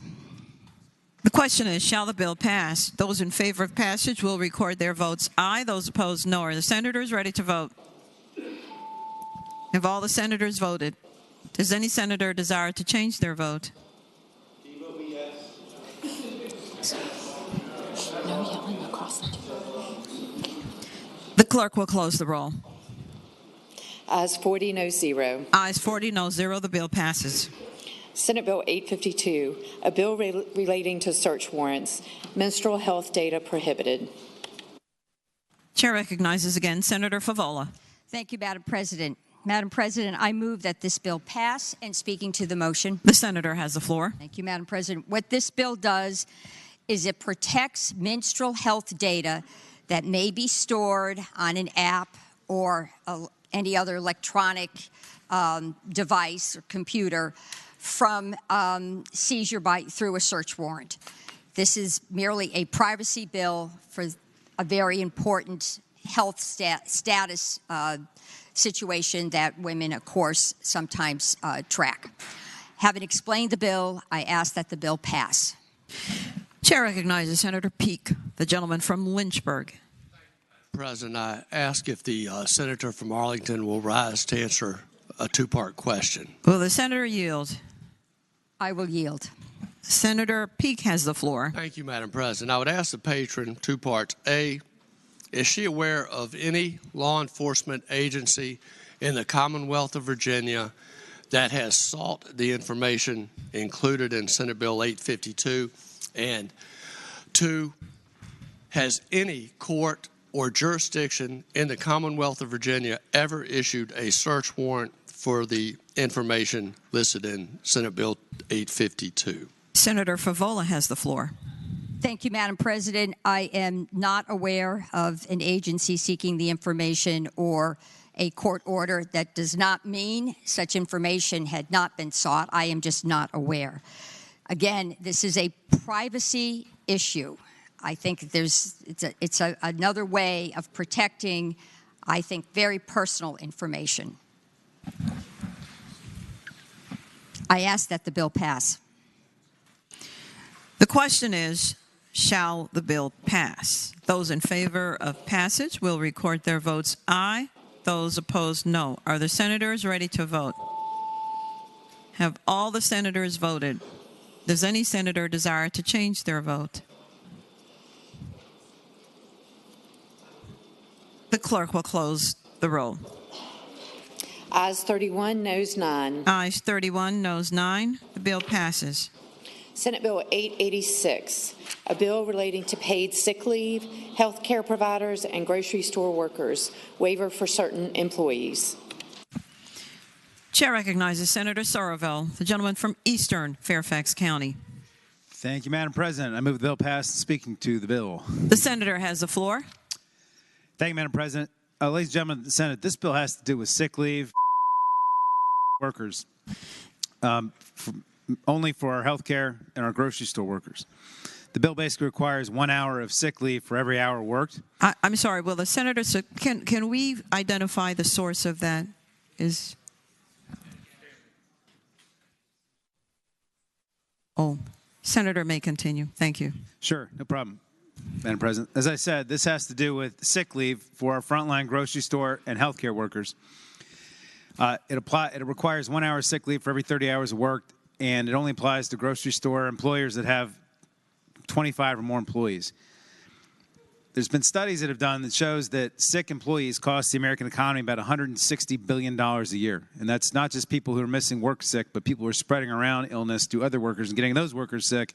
Speaker 1: The question is, shall the bill pass? Those in favor of passage will record their votes aye. Those opposed, no. Are the senators ready to vote? Have all the senators voted? Does any senator desire to change their vote?
Speaker 4: No yelling across the
Speaker 1: The clerk will close the roll.
Speaker 4: Ayes 40, no 0.
Speaker 1: Ayes 40, no 0. The bill passes.
Speaker 4: Senate Bill 852, a bill relating to search warrants, menstrual health data prohibited.
Speaker 1: Chair recognizes again Senator Favola.
Speaker 21: Thank you, Madam President. Madam President, I move that this bill pass. And speaking to the motion.
Speaker 1: The senator has the floor.
Speaker 21: Thank you, Madam President. What this bill does is it protects menstrual health data that may be stored on an app or any other electronic device or computer from seizure through a search warrant. This is merely a privacy bill for a very important health status situation that women, of course, sometimes track. Having explained the bill, I ask that the bill pass.
Speaker 1: Chair recognizes Senator Peake, the gentleman from Lynchburg.
Speaker 22: President, I ask if the senator from Arlington will rise to answer a two-part question.
Speaker 1: Will the senator yield?
Speaker 21: I will yield.
Speaker 1: Senator Peake has the floor.
Speaker 22: Thank you, Madam President. I would ask the patron two parts. A, is she aware of any law enforcement agency in the Commonwealth of Virginia that has sought the information included in Senate Bill 852? And two, has any court or jurisdiction in the Commonwealth of Virginia ever issued a search warrant for the information listed in Senate Bill 852?
Speaker 1: Senator Favola has the floor.
Speaker 21: Thank you, Madam President. I am not aware of an agency seeking the information or a court order. That does not mean such information had not been sought. I am just not aware. Again, this is a privacy issue. I think it's another way of protecting, I think, very personal information. I ask that the bill pass.
Speaker 1: The question is, shall the bill pass? Those in favor of passage will record their votes aye. Those opposed, no. Are the senators ready to vote? Have all the senators voted? Does any senator desire to change their vote? The clerk will close the roll.
Speaker 4: Ayes 31, noes 9.
Speaker 1: Ayes 31, noes 9. The bill passes.
Speaker 4: Senate Bill 886, a bill relating to paid sick leave, health care providers, and grocery store workers, waiver for certain employees.
Speaker 1: Chair recognizes Senator Sorovell, the gentleman from Eastern Fairfax County.
Speaker 14: Thank you, Madam President. I move the bill pass. Speaking to the bill.
Speaker 1: The senator has the floor.
Speaker 14: Thank you, Madam President. Ladies and gentlemen of the Senate, this bill has to do with sick leave workers, only for our health care and our grocery store workers. The bill basically requires 1 hour of sick leave for every hour worked.
Speaker 1: I'm sorry, will the senator, can we identify the source of that? Senator may continue. Thank you.
Speaker 14: Sure, no problem, Madam President. As I said, this has to do with sick leave for our frontline grocery store and healthcare workers. It requires 1 hour sick leave for every 30 hours worked, and it only applies to grocery store employers that have 25 or more employees. There's been studies that have done that shows that sick employees cost the American economy about $160 billion a year. And that's not just people who are missing work sick, but people who are spreading around illness to other workers and getting those workers sick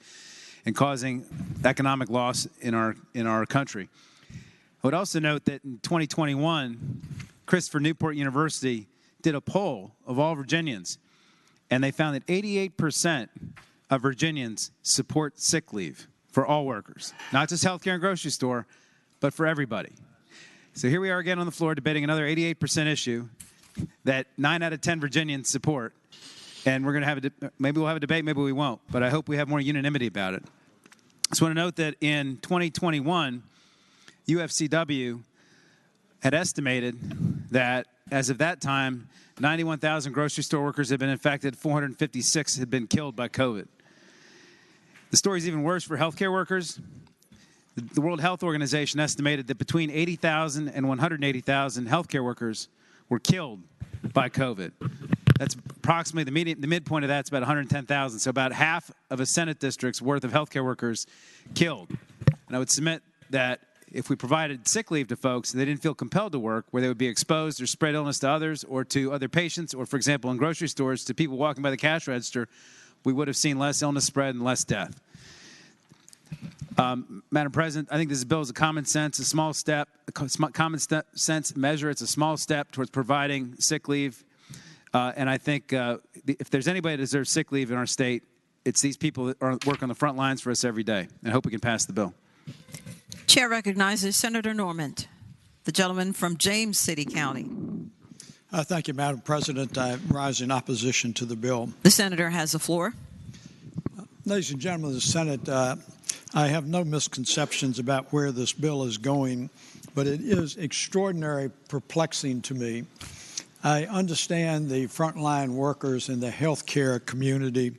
Speaker 14: and causing economic loss in our country. I would also note that in 2021, Christopher Newport University did a poll of all Virginians, and they found that 88% of Virginians support sick leave for all workers, not just healthcare and grocery store, but for everybody. So here we are again on the floor debating another 88% issue that 9 out of 10 Virginians support. And we're going to have maybe we'll have a debate, maybe we won't, but I hope we have more unanimity about it. I just want to note that in 2021, UFCW had estimated that as of that time, 91,000 grocery store workers had been infected, 456 had been killed by COVID. The story's even worse for healthcare workers. The World Health Organization estimated that between 80,000 and 180,000 healthcare workers were killed by COVID. That's approximately the midpoint of that's about 110,000. So about half of a Senate district's worth of healthcare workers killed. And I would submit that if we provided sick leave to folks and they didn't feel compelled to work, where they would be exposed or spread illness to others or to other patients, or, for example, in grocery stores to people walking by the cash register, we would have seen less illness spread and less death. Madam President, I think this bill is a common sense measure. It's a small step towards providing sick leave. And I think if there's anybody that deserves sick leave in our state, it's these people that work on the front lines for us every day. And I hope we can pass the bill.
Speaker 1: Chair recognizes Senator Normand, the gentleman from James City County.
Speaker 17: Thank you, Madam President. I rise in opposition to the bill.
Speaker 1: The senator has the floor.
Speaker 17: Ladies and gentlemen of the Senate, I have no misconceptions about where this bill is going, but it is extraordinarily perplexing to me. I understand the frontline workers in the healthcare community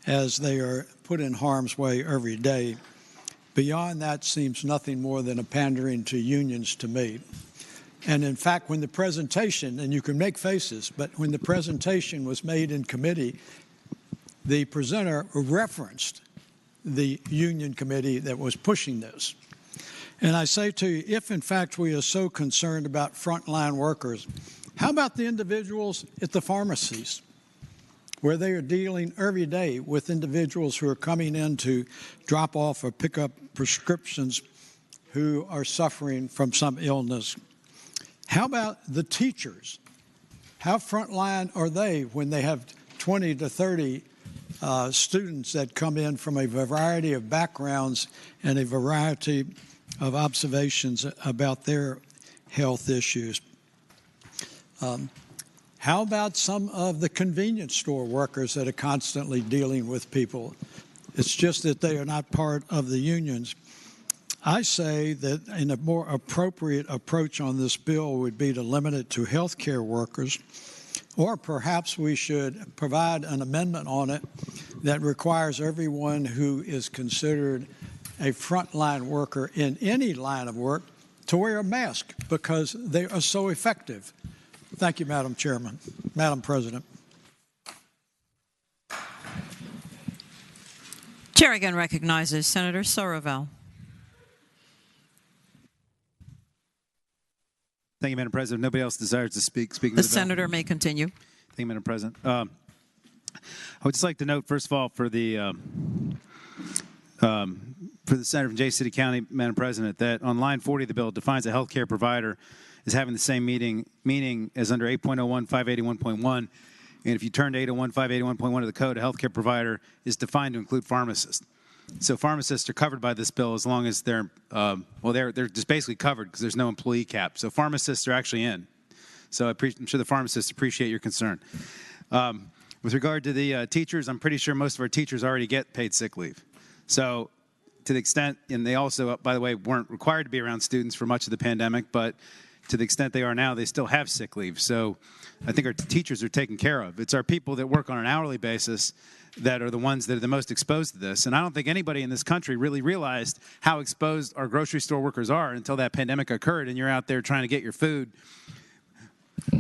Speaker 17: as they are put in harm's way every day. Beyond that seems nothing more than a pandering to unions to me. And in fact, when the presentation, and you can make faces, but when the presentation was made in committee, the presenter referenced the union committee that was pushing this. And I say to you, if in fact we are so concerned about frontline workers, how about the individuals at the pharmacies where they are dealing every day with individuals who are coming in to drop off or pick up prescriptions who are suffering from some illness? How about the teachers? How frontline are they when they have 20 to 30 students that come in from a variety of backgrounds and a variety of observations about their health issues? How about some of the convenience store workers that are constantly dealing with people? It's just that they are not part of the unions. I say that in a more appropriate approach on this bill would be to limit it to healthcare workers, or perhaps we should provide an amendment on it that requires everyone who is considered a frontline worker in any line of work to wear a mask because they are so effective. Thank you, Madam Chairman. Madam President.
Speaker 1: Chair again recognizes Senator Sorovel.
Speaker 14: Thank you, Madam President. If nobody else desires to speak to
Speaker 1: The senator may continue.
Speaker 14: Thank you, Madam President. I would just like to note, first of all, for the senator from J City County, Madam President, that on line 40 of the bill, it defines a health care provider as having the same meaning as under 8.01, 581.1. And if you turn to 801, 581.1 of the code, a health care provider is defined to include pharmacists. So pharmacists are covered by this bill as long as they're just basically covered because there's no employee cap. So pharmacists are actually in. So I'm sure the pharmacists appreciate your concern. With regard to the teachers, I'm pretty sure most of our teachers already get paid sick leave. So to the extent, and they also, by the way, weren't required to be around students for much of the pandemic, but to the extent they are now, they still have sick leave. So I think our teachers are taken care of. It's our people that work on an hourly basis that are the ones that are the most exposed to this. And I don't think anybody in this country really realized how exposed our grocery store workers are until that pandemic occurred and you're out there trying to get your food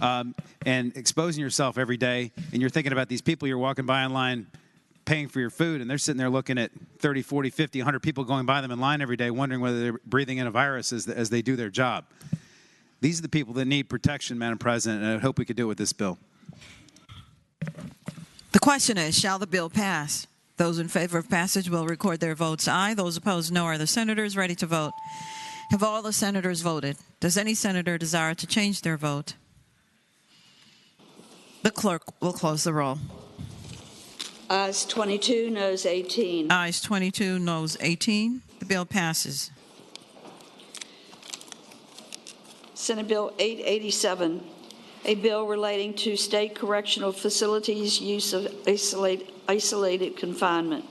Speaker 14: and exposing yourself every day, and you're thinking about these people you're walking by in line paying for your food, and they're sitting there looking at 30, 40, 50, 100 people going by them in line every day, wondering whether they're breathing in a virus as they do their job. These are the people that need protection, Madam President, and I hope we could do it with this bill.
Speaker 1: The question is, shall the bill pass? Those in favor of passage will record their votes aye. Those opposed, no. Are the senators ready to vote? Have all the senators voted? Does any senator desire to change their vote? The clerk will close the roll.
Speaker 2: Ayes 22, noes 18.
Speaker 1: Ayes 22, noes 18. The bill passes.
Speaker 2: Senate Bill 887, a bill relating to state correctional facilities' use of isolated confinement.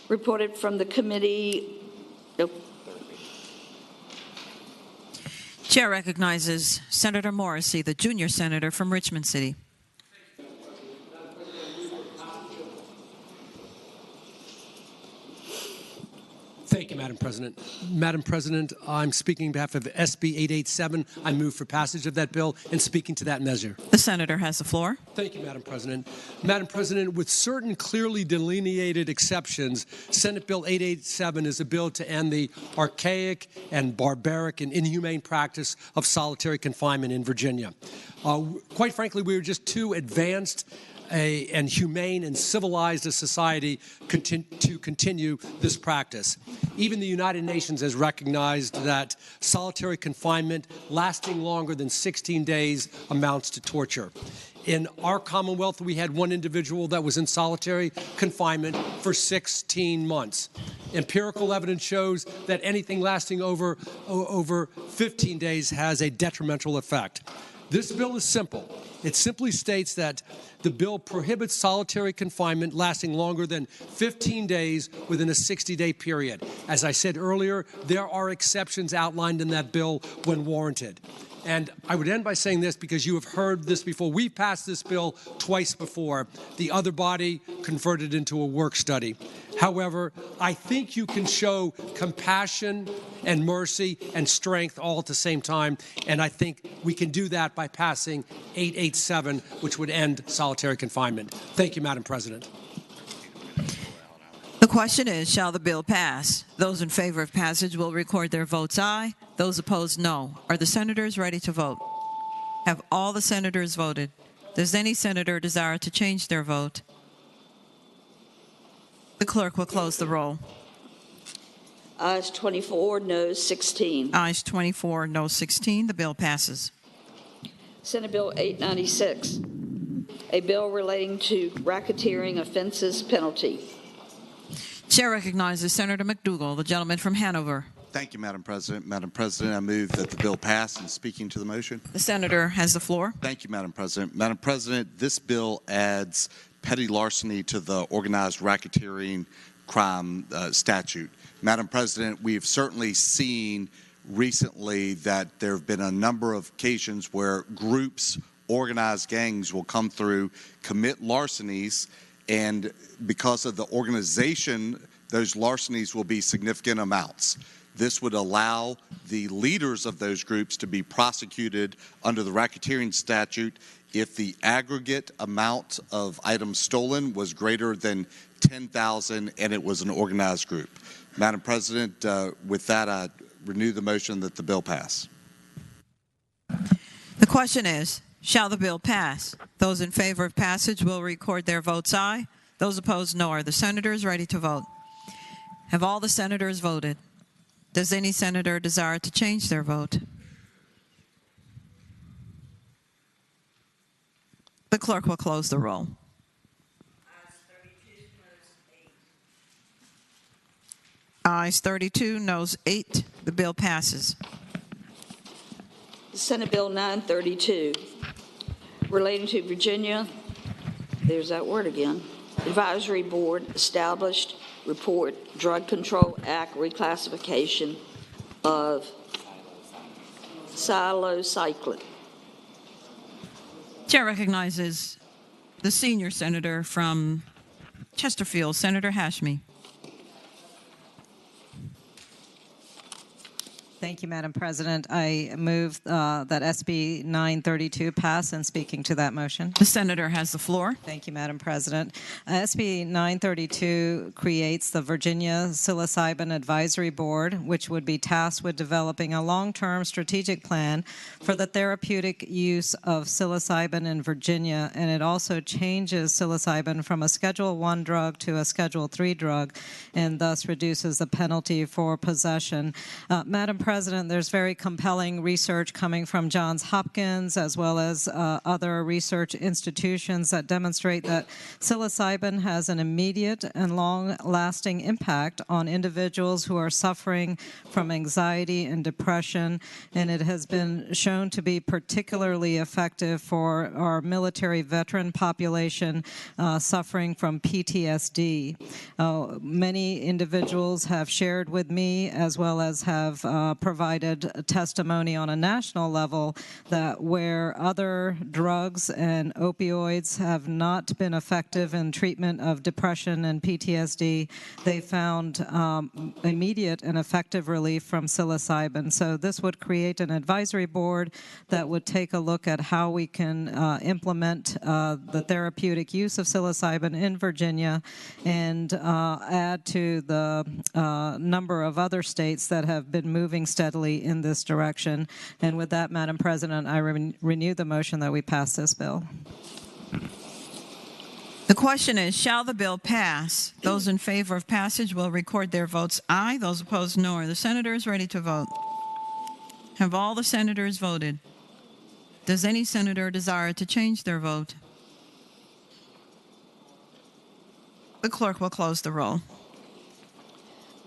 Speaker 2: Reported from the committee.
Speaker 1: Chair recognizes Senator Morrissey, the junior senator from Richmond City.
Speaker 18: Thank you, Madam President. Madam President, I'm speaking on behalf of SB 887. I move for passage of that bill and speaking to that measure.
Speaker 1: The senator has the floor.
Speaker 18: Thank you, Madam President. Madam President, with certain clearly delineated exceptions, Senate Bill 887 is a bill to end the archaic and barbaric and inhumane practice of solitary confinement in Virginia. Quite frankly, we are just too advanced and humane and civilized a society to continue this practice. Even the United Nations has recognized that solitary confinement lasting longer than 16 days amounts to torture. In our Commonwealth, we had one individual that was in solitary confinement for 16 months. Empirical evidence shows that anything lasting over 15 days has a detrimental effect. This bill is simple. It simply states that the bill prohibits solitary confinement lasting longer than 15 days within a 60-day period. As I said earlier, there are exceptions outlined in that bill when warranted. And I would end by saying this because you have heard this before. We passed this bill twice before. The other body converted it into a work study. However, I think you can show compassion and mercy and strength all at the same time, and I think we can do that by passing 887, which would end solitary confinement. Thank you, Madam President.
Speaker 1: The question is, shall the bill pass? Those in favor of passage will record their votes aye. Those opposed, no. Are the senators ready to vote? Have all the senators voted? Does any senator desire to change their vote? The clerk will close the roll.
Speaker 2: Ayes 24, noes 16.
Speaker 1: Ayes 24, no 16. The bill passes.
Speaker 2: Senate Bill 896, a bill relating to racketeering offenses penalty.
Speaker 1: Chair recognizes Senator McDougall, the gentleman from Hanover.
Speaker 3: Thank you, Madam President. Madam President, I move that the bill pass. And speaking to the motion.
Speaker 1: The senator has the floor.
Speaker 3: Thank you, Madam President. Madam President, this bill adds petty larceny to the organized racketeering crime statute. Madam President, we have certainly seen recently that there have been a number of occasions where groups, organized gangs will come through, commit larcenies, and because of the organization, those larcenies will be significant amounts. This would allow the leaders of those groups to be prosecuted under the racketeering statute if the aggregate amount of items stolen was greater than 10,000 and it was an organized group. Madam President, with that, I renew the motion that the bill pass.
Speaker 1: The question is, shall the bill pass? Those in favor of passage will record their votes aye. Those opposed, no. Are the senators ready to vote? Have all the senators voted? Does any senator desire to change their vote? The clerk will close the roll. Ayes 32, noes 8. The bill passes.
Speaker 2: Senate Bill 932, relating to Virginia, there's that word again, Advisory Board established report Drug Control Act reclassification of psilocycline.
Speaker 1: Chair recognizes the senior senator from Chesterfield, Senator Hashmi.
Speaker 6: Thank you, Madam President. I move that SB 932 pass, and speaking to that motion.
Speaker 1: The senator has the floor.
Speaker 6: Thank you, Madam President. SB 932 creates the Virginia Psilocybin Advisory Board, which would be tasked with developing a long-term strategic plan for the therapeutic use of psilocybin in Virginia, and it also changes psilocybin from a Schedule I drug to a Schedule III drug, and thus reduces the penalty for possession. Madam President, there's very compelling research coming from Johns Hopkins as well as other research institutions that demonstrate that psilocybin has an immediate and long-lasting impact on individuals who are suffering from anxiety and depression, and it has been shown to be particularly effective for our military veteran population suffering from PTSD. Many individuals have shared with me, as well as have provided testimony on a national level, that where other drugs and opioids have not been effective in treatment of depression and PTSD, they found immediate and effective relief from psilocybin. So this would create an advisory board that would take a look at how we can implement the therapeutic use of psilocybin in Virginia, and add to the number of other states that have been moving steadily in this direction. And with that, Madam President, I renew the motion that we pass this bill.
Speaker 1: The question is, shall the bill pass? Those in favor of passage will record their votes aye. Those opposed, no. Are the senators ready to vote? Have all the senators voted? Does any senator desire to change their vote? The clerk will close the roll.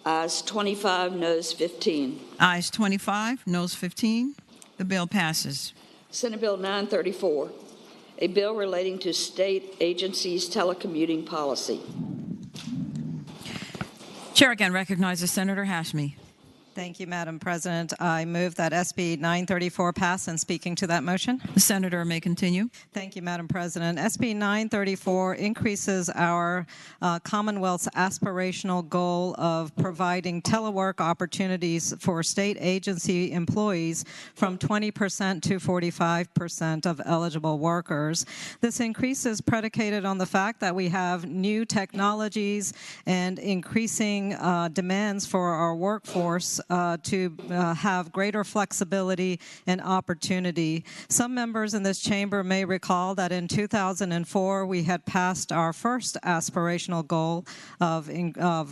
Speaker 2: Ayes 25, noes 15.
Speaker 1: Ayes 25, noes 15. The bill passes.
Speaker 2: Senate Bill 934, a bill relating to state agencies' telecommuting policy.
Speaker 1: Chair again recognizes Senator Hashmi.
Speaker 6: Thank you, Madam President. I move that SB 934 pass, and speaking to that motion.
Speaker 1: The senator may continue.
Speaker 6: Thank you, Madam President. SB 934 increases our Commonwealth's aspirational goal of providing telework opportunities for state agency employees from 20% to 45% of eligible workers. This increase is predicated on the fact that we have new technologies and increasing demands for our workforce to have greater flexibility and opportunity. Some members in this chamber may recall that in 2004 we had passed our first aspirational goal of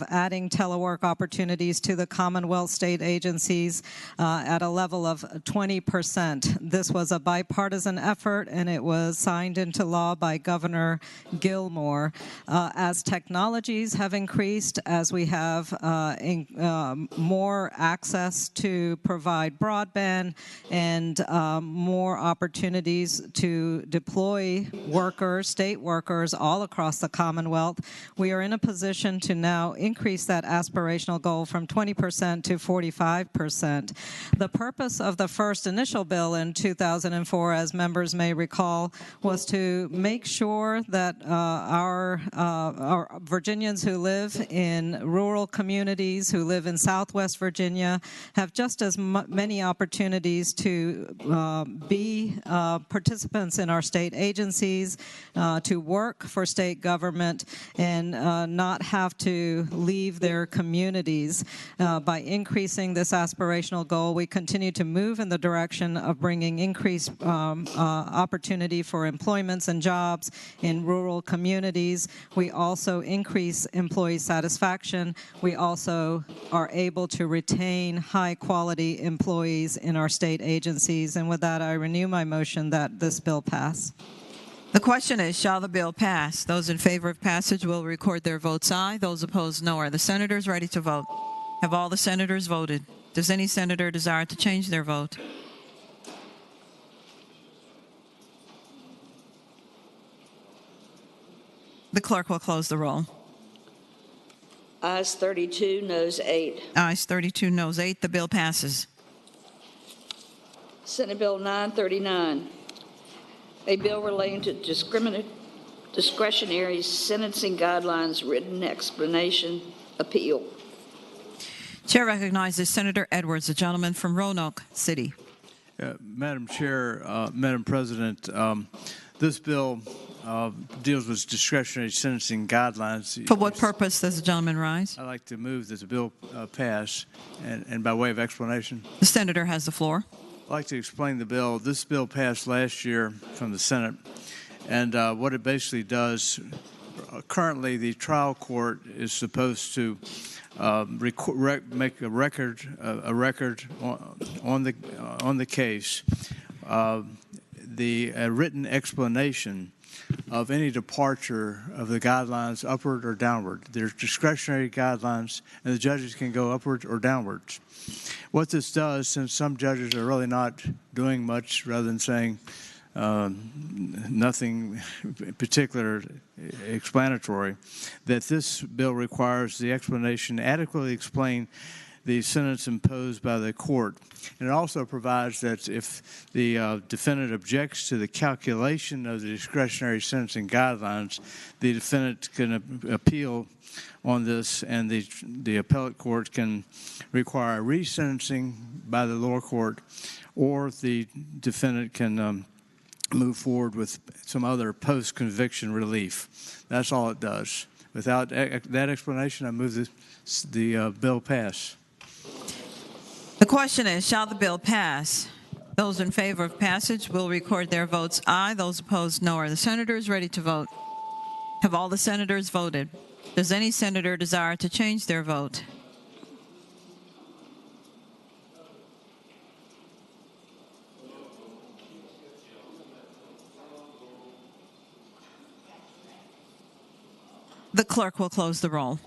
Speaker 6: adding telework opportunities to the Commonwealth state agencies at a level of 20%. This was a bipartisan effort, and it was signed into law by Governor Gilmore. As technologies have increased, as we have more access to provide broadband and more opportunities to deploy workers, state workers, all across the Commonwealth, we are in a position to now increase that aspirational goal from 20% to 45%. The purpose of the first initial bill in 2004, as members may recall, was to make sure that our Virginians who live in rural communities, who live in Southwest Virginia, have just as many opportunities to be participants in our state agencies, to work for state government, and not have to leave their communities. By increasing this aspirational goal, we continue to move in the direction of bringing increased opportunity for employments and jobs in rural communities. We also increase employee satisfaction. We also are able to retain high-quality employees in our state agencies. And with that, I renew my motion that this bill pass.
Speaker 1: The question is, shall the bill pass? Those in favor of passage will record their votes aye. Those opposed, no. Are the senators ready to vote? Have all the senators voted? Does any senator desire to change their vote? The clerk will close the roll.
Speaker 2: Ayes 32, noes 8.
Speaker 1: Ayes 32, noes 8. The bill passes.
Speaker 2: Senate Bill 939, a bill relating to discretionary sentencing guidelines written explanation appeal.
Speaker 1: Chair recognizes Senator Edwards, the gentleman from Roanoke City.
Speaker 8: Madam Chair, Madam President, this bill deals with discretionary sentencing guidelines.
Speaker 1: For what purpose does the gentleman rise?
Speaker 8: I'd like to move that the bill pass, and by way of explanation.
Speaker 1: The senator has the floor.
Speaker 8: I'd like to explain the bill. This bill passed last year from the Senate, and what it basically does, currently the trial court is supposed to make a record on the case, the written explanation of any departure of the guidelines upward or downward. There's discretionary guidelines, and the judges can go upward or downwards. What this does, since some judges are really not doing much rather than saying nothing particular explanatory, that this bill requires the explanation adequately explain the sentence imposed by the court. And it also provides that if the defendant objects to the calculation of the discretionary sentencing guidelines, the defendant can appeal on this, and the appellate court can require resentencing by the lower court, or the defendant can move forward with some other post-conviction relief. That's all it does. Without that explanation, I move the bill pass.
Speaker 1: The question is, shall the bill pass? Those in favor of passage will record their votes aye. Those opposed, no. Are the senators ready to vote? Have all the senators voted? Does any senator desire to change their vote? The clerk will close the roll.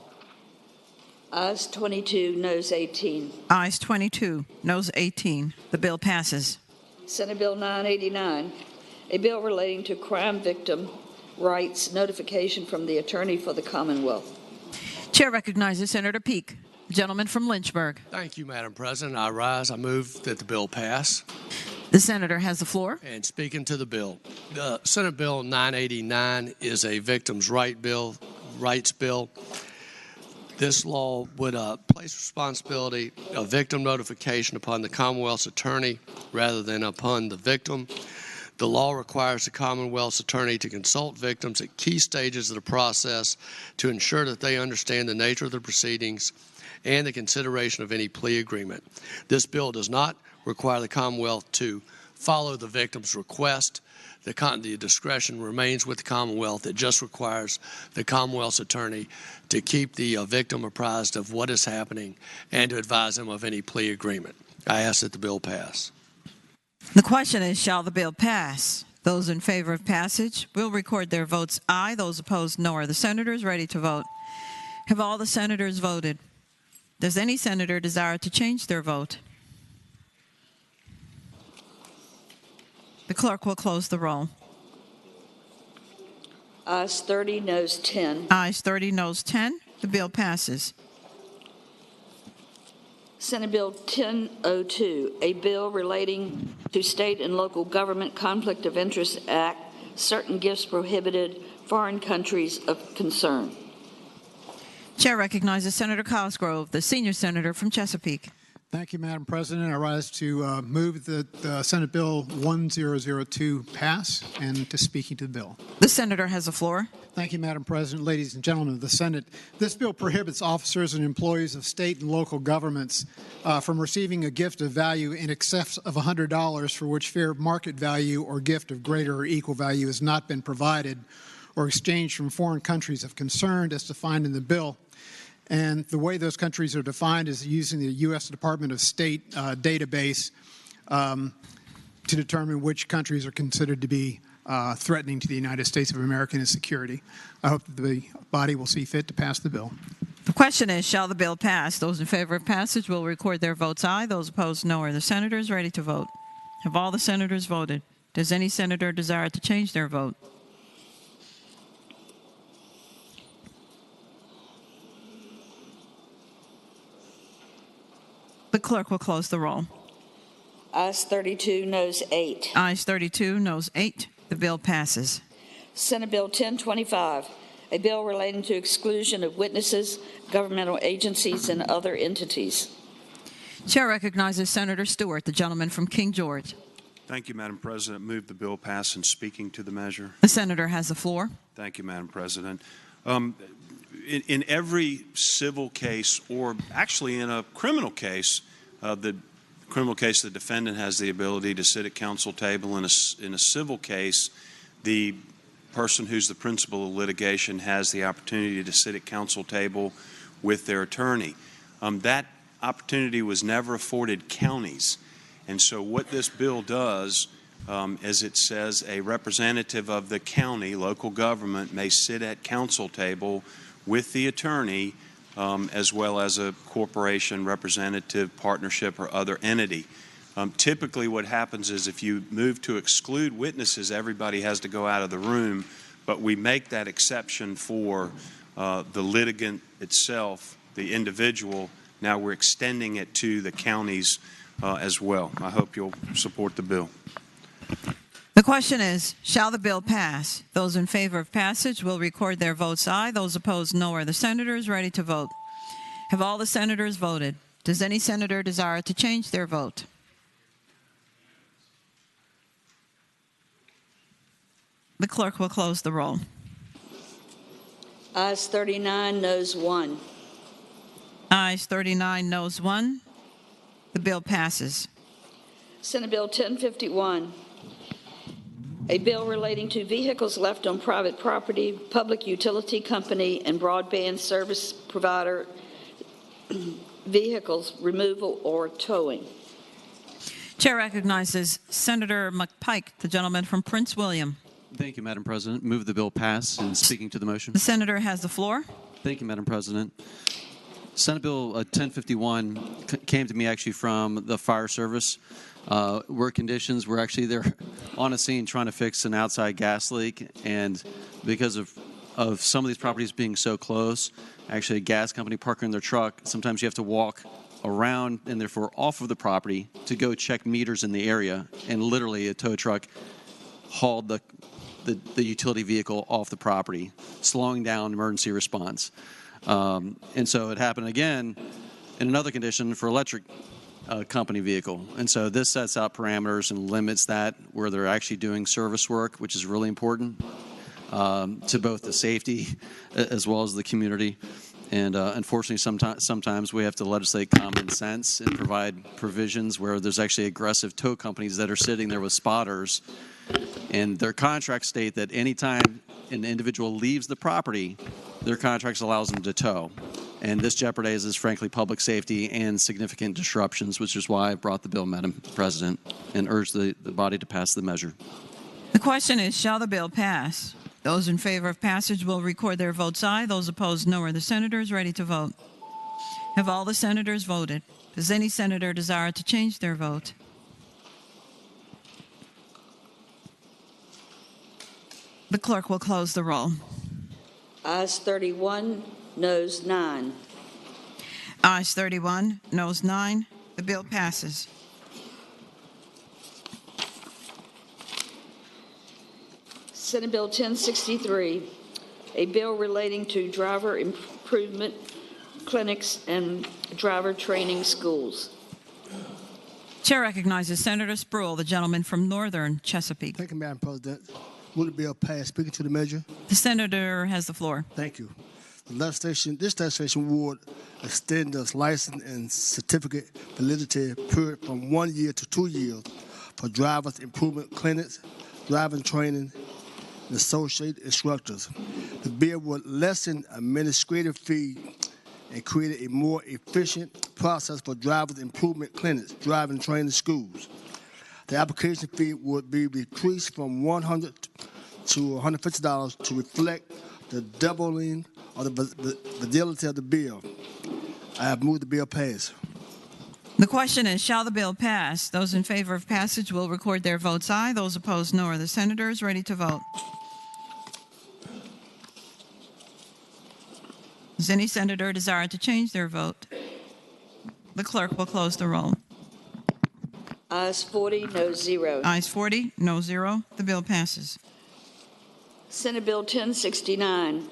Speaker 2: Ayes 22, noes 18.
Speaker 1: Ayes 22, noes 18. The bill passes.
Speaker 2: Senate Bill 989, a bill relating to crime victim rights notification from the Attorney for the Commonwealth.
Speaker 1: Chair recognizes Senator Peake, gentleman from Lynchburg.
Speaker 22: Thank you, Madam President. I rise. I move that the bill pass.
Speaker 1: The senator has the floor.
Speaker 22: And speaking to the bill, Senate Bill 989 is a victims' rights bill. This law would place responsibility of victim notification upon the Commonwealth's attorney rather than upon the victim. The law requires the Commonwealth's attorney to consult victims at key stages of the process to ensure that they understand the nature of the proceedings and the consideration of any plea agreement. This bill does not require the Commonwealth to follow the victim's request. The discretion remains with the Commonwealth. It just requires the Commonwealth's attorney to keep the victim apprised of what is happening and to advise them of any plea agreement. I ask that the bill pass.
Speaker 1: The question is, shall the bill pass? Those in favor of passage will record their votes aye. Those opposed, no. Are the senators ready to vote? Have all the senators voted? Does any senator desire to change their vote? The clerk will close the roll.
Speaker 2: Ayes 30, noes 10.
Speaker 1: Ayes 30, noes 10. The bill passes.
Speaker 2: Senate Bill 1002, a bill relating to State and Local Government Conflict of Interest Act, certain gifts prohibited, foreign countries of concern.
Speaker 1: Chair recognizes Senator Cosgrove, the senior senator from Chesapeake.
Speaker 9: Thank you, Madam President. I rise to move that Senate Bill 1002 pass and to speaking to the bill.
Speaker 1: The senator has the floor.
Speaker 9: Thank you, Madam President. Ladies and gentlemen of the Senate, this bill prohibits officers and employees of state and local governments from receiving a gift of value in excess of $100 for which fair market value or gift of greater or equal value has not been provided or exchanged from foreign countries of concern as defined in the bill. And the way those countries are defined is using the U.S. Department of State database to determine which countries are considered to be threatening to the United States of America and its security. I hope that the body will see fit to pass the bill.
Speaker 1: The question is, shall the bill pass? Those in favor of passage will record their votes aye. Those opposed, no. Are the senators ready to vote? Have all the senators voted? Does any senator desire to change their vote? The clerk will close the roll.
Speaker 2: Ayes 32, noes 8.
Speaker 1: Ayes 32, noes 8. The bill passes.
Speaker 2: Senate Bill 1025, a bill relating to exclusion of witnesses, governmental agencies, and other entities.
Speaker 1: Chair recognizes Senator Stewart, the gentleman from King George.
Speaker 10: Thank you, Madam President. Move the bill pass and speaking to the measure.
Speaker 1: The senator has the floor.
Speaker 10: Thank you, Madam President. In every civil case, or actually in a criminal case, the defendant has the ability to sit at counsel table. In a civil case, the person who's the principal of litigation has the opportunity to sit at counsel table with their attorney. That opportunity was never afforded counties. And so what this bill does, as it says, a representative of the county, local government, may sit at counsel table with the attorney, as well as a corporation, representative, partnership, or other entity. Typically what happens is if you move to exclude witnesses, everybody has to go out of the room, but we make that exception for the litigant itself, the individual. Now we're extending it to the counties as well. I hope you'll support the bill.
Speaker 1: The question is, shall the bill pass? Those in favor of passage will record their votes aye. Those opposed, no. Are the senators ready to vote? Have all the senators voted? Does any senator desire to change their vote? The clerk will close the roll.
Speaker 2: Ayes 39, noes 1.
Speaker 1: Ayes 39, noes 1. The bill passes.
Speaker 2: Senate Bill 1051, a bill relating to vehicles left on private property, public utility company, and broadband service provider vehicles removal or towing.
Speaker 1: Chair recognizes Senator McPike, the gentleman from Prince William.
Speaker 11: Thank you, Madam President. Move the bill pass and speaking to the motion.
Speaker 1: The senator has the floor.
Speaker 11: Thank you, Madam President. Senate Bill 1051 came to me actually from the fire service. Work conditions, we're actually there on a scene trying to fix an outside gas leak, and because of some of these properties being so close, actually a gas company parking their truck, sometimes you have to walk around and therefore off of the property to go check meters in the area, and literally a tow truck hauled the utility vehicle off the property, slowing down emergency response. And so it happened again in another condition for electric company vehicle. And so this sets out parameters and limits that where they're actually doing service work, which is really important to both the safety as well as the community. And unfortunately, sometimes we have to legislate common sense and provide provisions where there's actually aggressive tow companies that are sitting there with spotters, and their contracts state that anytime an individual leaves the property, their contracts allows them to tow. And this jeopardizes, frankly, public safety and significant disruptions, which is why I brought the bill, Madam President, and urge the body to pass the measure.
Speaker 1: The question is, shall the bill pass? Those in favor of passage will record their votes aye. Those opposed, no. Are the senators ready to vote? Have all the senators voted? Does any senator desire to change their vote? The clerk will close the roll.
Speaker 2: Ayes 31, noes 9.
Speaker 1: Ayes 31, noes 9. The bill passes.
Speaker 2: Senate Bill 1063, a bill relating to driver improvement clinics and driver training schools.
Speaker 1: Chair recognizes Senator Spruill, the gentleman from northern Chesapeake.
Speaker 12: Thank you, Madam President. Will the bill pass? Speaking to the measure.
Speaker 1: The senator has the floor.
Speaker 12: Thank you. This legislation would extend the license and certificate validity period from 1 year to 2 years for drivers improvement clinics, driving training, and associated instructors. The bill would lessen administrative fee and create a more efficient process for drivers improvement clinics, driving training schools. The application fee would be decreased from $100 to $150 to reflect the doubling of the validity of the bill. I have moved the bill pass.
Speaker 1: The question is, shall the bill pass? Those in favor of passage will record their votes aye. Those opposed, no. Are the senators ready to vote? Does any senator desire to change their vote? The clerk will close the roll.
Speaker 2: Ayes 40, no 0.
Speaker 1: Ayes 40, no 0. The bill passes.
Speaker 2: Senate Bill 1069,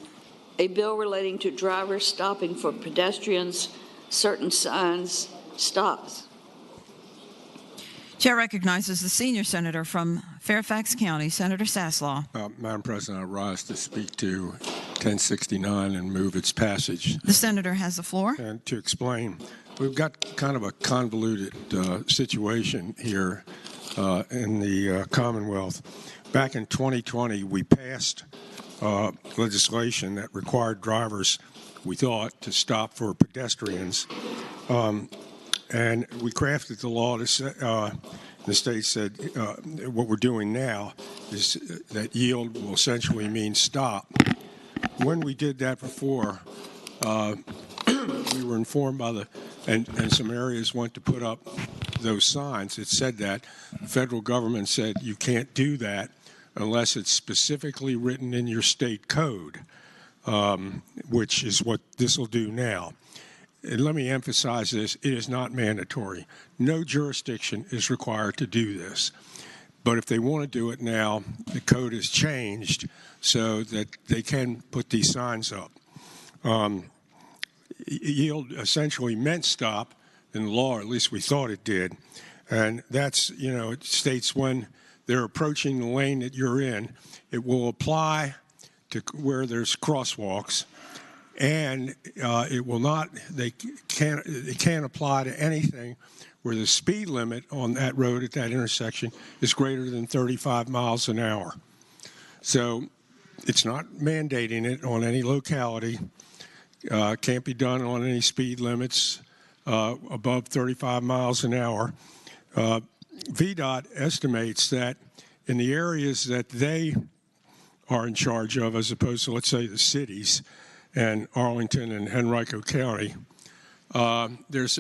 Speaker 2: a bill relating to drivers stopping for pedestrians, certain signs, stops.
Speaker 1: Chair recognizes the senior senator from Fairfax County, Senator Saslaw.
Speaker 5: Madam President, I rise to speak to 1069 and move its passage.
Speaker 1: The senator has the floor.
Speaker 5: And to explain, we've got kind of a convoluted situation here in the Commonwealth. Back in 2020, we passed legislation that required drivers, we thought, to stop for pedestrians. And we crafted the law to say, the state said what we're doing now is that yield will essentially mean stop. When we did that before, we were informed by and some areas went to put up those signs. It said that the federal government said you can't do that unless it's specifically written in your state code, which is what this will do now. And let me emphasize this, it is not mandatory. No jurisdiction is required to do this. But if they want to do it now, the code has changed so that they can put these signs up. Yield essentially meant stop in the law, or at least we thought it did. And that's, it states when they're approaching the lane that you're in, it will apply to where there's crosswalks. And it will not, it can't apply to anything where the speed limit on that road at that intersection is greater than 35 miles an hour. So it's not mandating it on any locality. Can't be done on any speed limits above 35 miles an hour. VDOT estimates that in the areas that they are in charge of, as opposed to, let's say, the cities, and Arlington and Henrico County, there's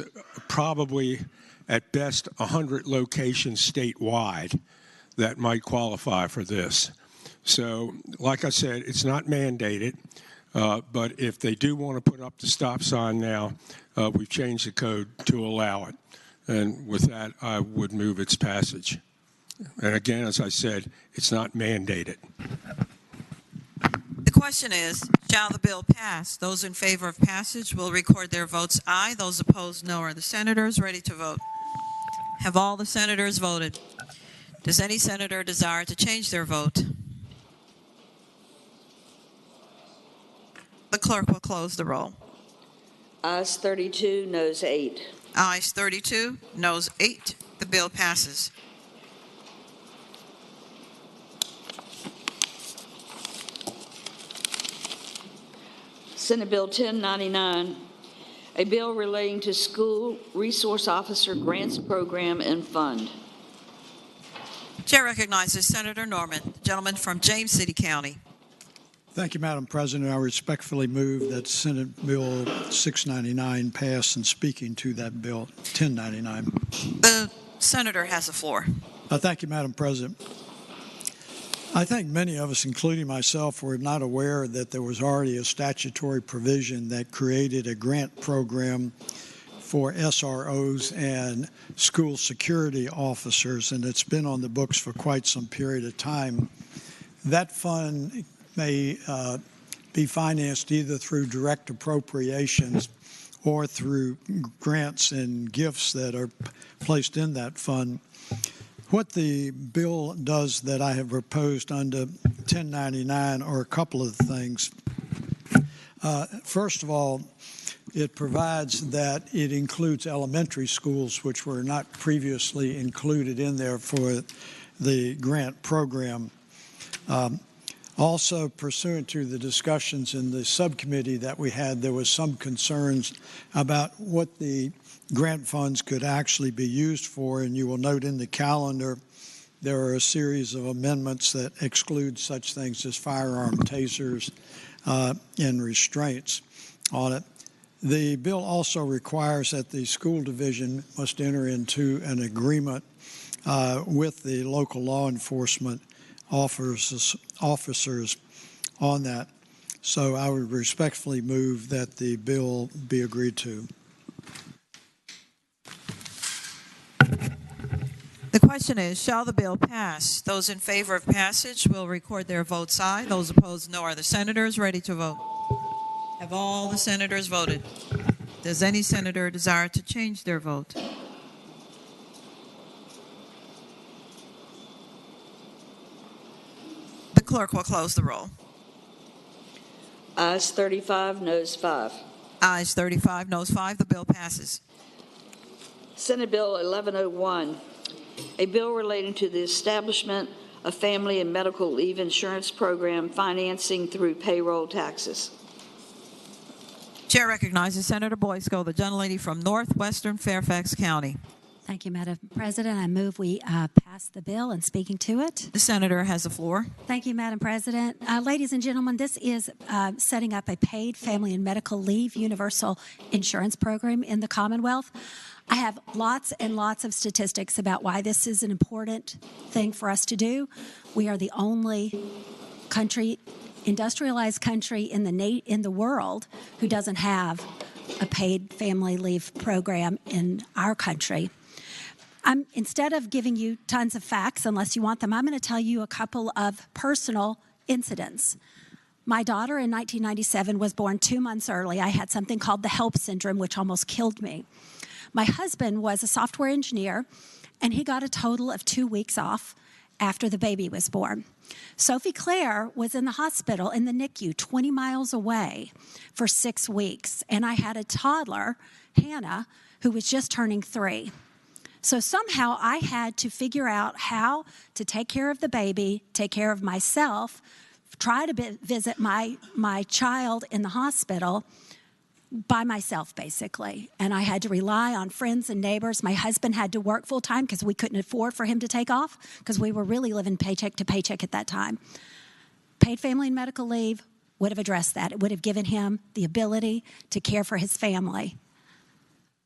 Speaker 5: probably at best 100 locations statewide that might qualify for this. So, like I said, it's not mandated, but if they do want to put up the stop sign now, we've changed the code to allow it. And with that, I would move its passage. And again, as I said, it's not mandated.
Speaker 1: The question is, shall the bill pass? Those in favor of passage will record their votes aye. Those opposed, no. Are the senators ready to vote? Have all the senators voted? Does any senator desire to change their vote? The clerk will close the roll.
Speaker 2: Ayes 32, noes 8.
Speaker 1: Ayes 32, noes 8. The bill passes.
Speaker 2: Senate Bill 1099, a bill relating to School Resource Officer Grants Program and Fund.
Speaker 1: Chair recognizes Senator Norman, the gentleman from James City County.
Speaker 17: Thank you, Madam President. I respectfully move that Senate Bill 699 pass, and speaking to that bill, 1099.
Speaker 1: The senator has the floor.
Speaker 17: Thank you, Madam President. I think many of us, including myself, were not aware that there was already a statutory provision that created a grant program for SROs and school security officers, and it's been on the books for quite some period of time. That fund may be financed either through direct appropriations or through grants and gifts that are placed in that fund. What the bill does that I have proposed under 1099 are a couple of things. First of all, it provides that it includes elementary schools, which were not previously included in there for the grant program. Also, pursuant to the discussions in the subcommittee that we had, there was some concerns about what the grant funds could actually be used for, and you will note in the calendar there are a series of amendments that exclude such things as firearm tasers and restraints on it. The bill also requires that the school division must enter into an agreement with the local law enforcement officers on that. So I would respectfully move that the bill be agreed to.
Speaker 1: The question is, shall the bill pass? Those in favor of passage will record their votes aye. Those opposed, no. Are the senators ready to vote? Have all the senators voted? Does any senator desire to change their vote? The clerk will close the roll.
Speaker 2: Ayes 35, noes 5.
Speaker 1: Ayes 35, noes 5. The bill passes.
Speaker 2: Senate Bill 1101, a bill relating to the establishment of family and medical leave insurance program financing through payroll taxes.
Speaker 1: Chair recognizes Senator Boysko, the gentlelady from northwestern Fairfax County.
Speaker 13: Thank you, Madam President. I move we pass the bill and speaking to it.
Speaker 1: The senator has the floor.
Speaker 13: Thank you, Madam President. Ladies and gentlemen, this is setting up a paid family and medical leave universal insurance program in the Commonwealth. I have lots and lots of statistics about why this is an important thing for us to do. We are the only country, industrialized country in the world who doesn't have a paid family leave program in our country. Instead of giving you tons of facts, unless you want them, I'm going to tell you a couple of personal incidents. My daughter in 1997 was born 2 months early. I had something called the HELP syndrome, which almost killed me. My husband was a software engineer, and he got a total of 2 weeks off after the baby was born. Sophie Claire was in the hospital in the NICU 20 miles away for 6 weeks, and I had a toddler, Hannah, who was just turning 3. So somehow I had to figure out how to take care of the baby, take care of myself, try to visit my child in the hospital by myself, basically. And I had to rely on friends and neighbors. My husband had to work full time because we couldn't afford for him to take off because we were really living paycheck to paycheck at that time. Paid family and medical leave would have addressed that. It would have given him the ability to care for his family.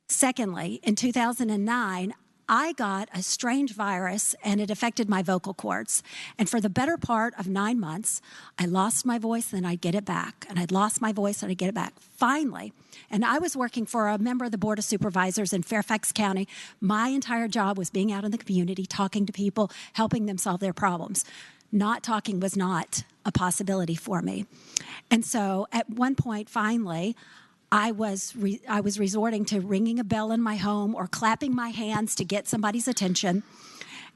Speaker 13: Secondly, in 2009, I got a strange virus and it affected my vocal cords. And for the better part of 9 months, I lost my voice, then I'd get it back. And I'd lost my voice and I'd get it back. Finally, and I was working for a member of the Board of Supervisors in Fairfax County. My entire job was being out in the community, talking to people, helping them solve their problems. Not talking was not a possibility for me. And so at one point, finally, I was resorting to ringing a bell in my home or clapping my hands to get somebody's attention.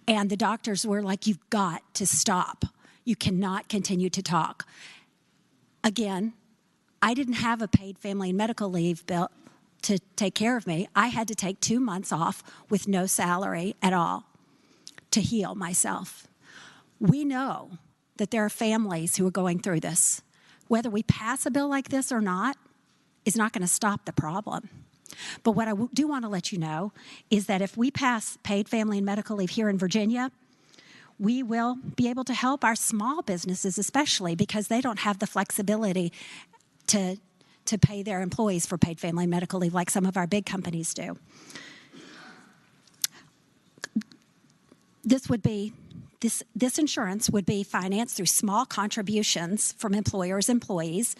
Speaker 13: And the doctors were like, you've got to stop. You cannot continue to talk. Again, I didn't have a paid family and medical leave bill to take care of me. I had to take 2 months off with no salary at all to heal myself. We know that there are families who are going through this. Whether we pass a bill like this or not, is not going to stop the problem. But what I do want to let you know is that if we pass paid family and medical leave here in Virginia, we will be able to help our small businesses, especially because they don't have the flexibility to pay their employees for paid family and medical leave like some of our big companies do. This insurance would be financed through small contributions from employers' employees.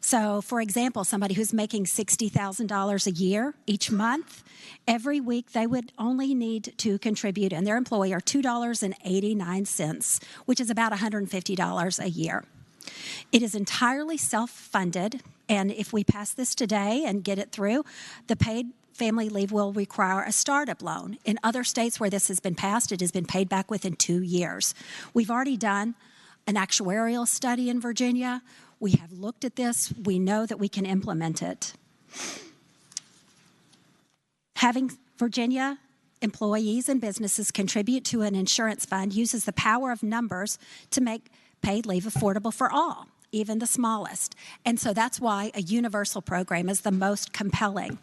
Speaker 13: So, for example, somebody who's making $60,000 a year each month, every week they would only need to contribute, and their employer, $2.89, which is about $150 a year. It is entirely self-funded, and if we pass this today and get it through, the paid family leave will require a startup loan. In other states where this has been passed, it has been paid back within 2 years. We've already done an actuarial study in Virginia. We have looked at this. We know that we can implement it. Having Virginia employees and businesses contribute to an insurance fund uses the power of numbers to make paid leave affordable for all, even the smallest. And so that's why a universal program is the most compelling.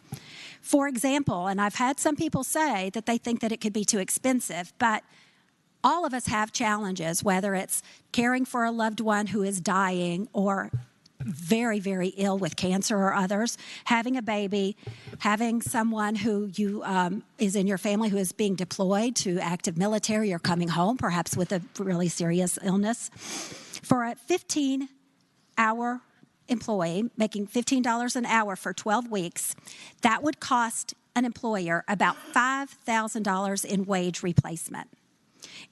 Speaker 13: For example, and I've had some people say that they think that it could be too expensive, but all of us have challenges, whether it's caring for a loved one who is dying or very, very ill with cancer or others, having a baby, having someone who is in your family who is being deployed to active military or coming home, perhaps with a really serious illness. For a 15-hour employee making $15 an hour for 12 weeks, that would cost an employer about $5,000 in wage replacement.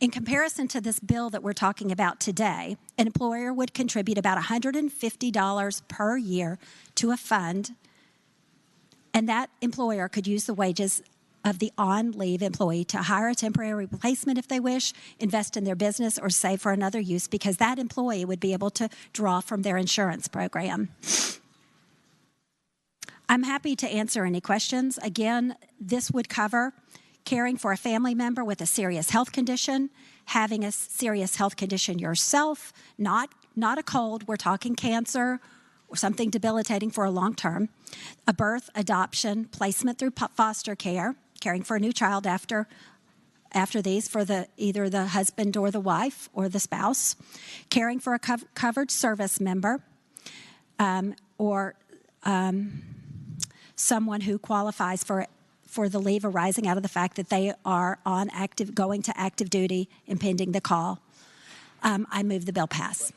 Speaker 13: In comparison to this bill that we're talking about today, an employer would contribute about $150 per year to a fund, and that employer could use the wages of the on-leave employee to hire a temporary replacement if they wish, invest in their business, or save for another use, because that employee would be able to draw from their insurance program. I'm happy to answer any questions. Again, this would cover caring for a family member with a serious health condition, having a serious health condition yourself, not a cold, we're talking cancer or something debilitating for a long term, a birth, adoption, placement through foster care, caring for a new child after these for either the husband or the wife or the spouse, caring for a covered service member, or someone who qualifies for the leave arising out of the fact that they are going to active duty impending the call. I move the bill pass.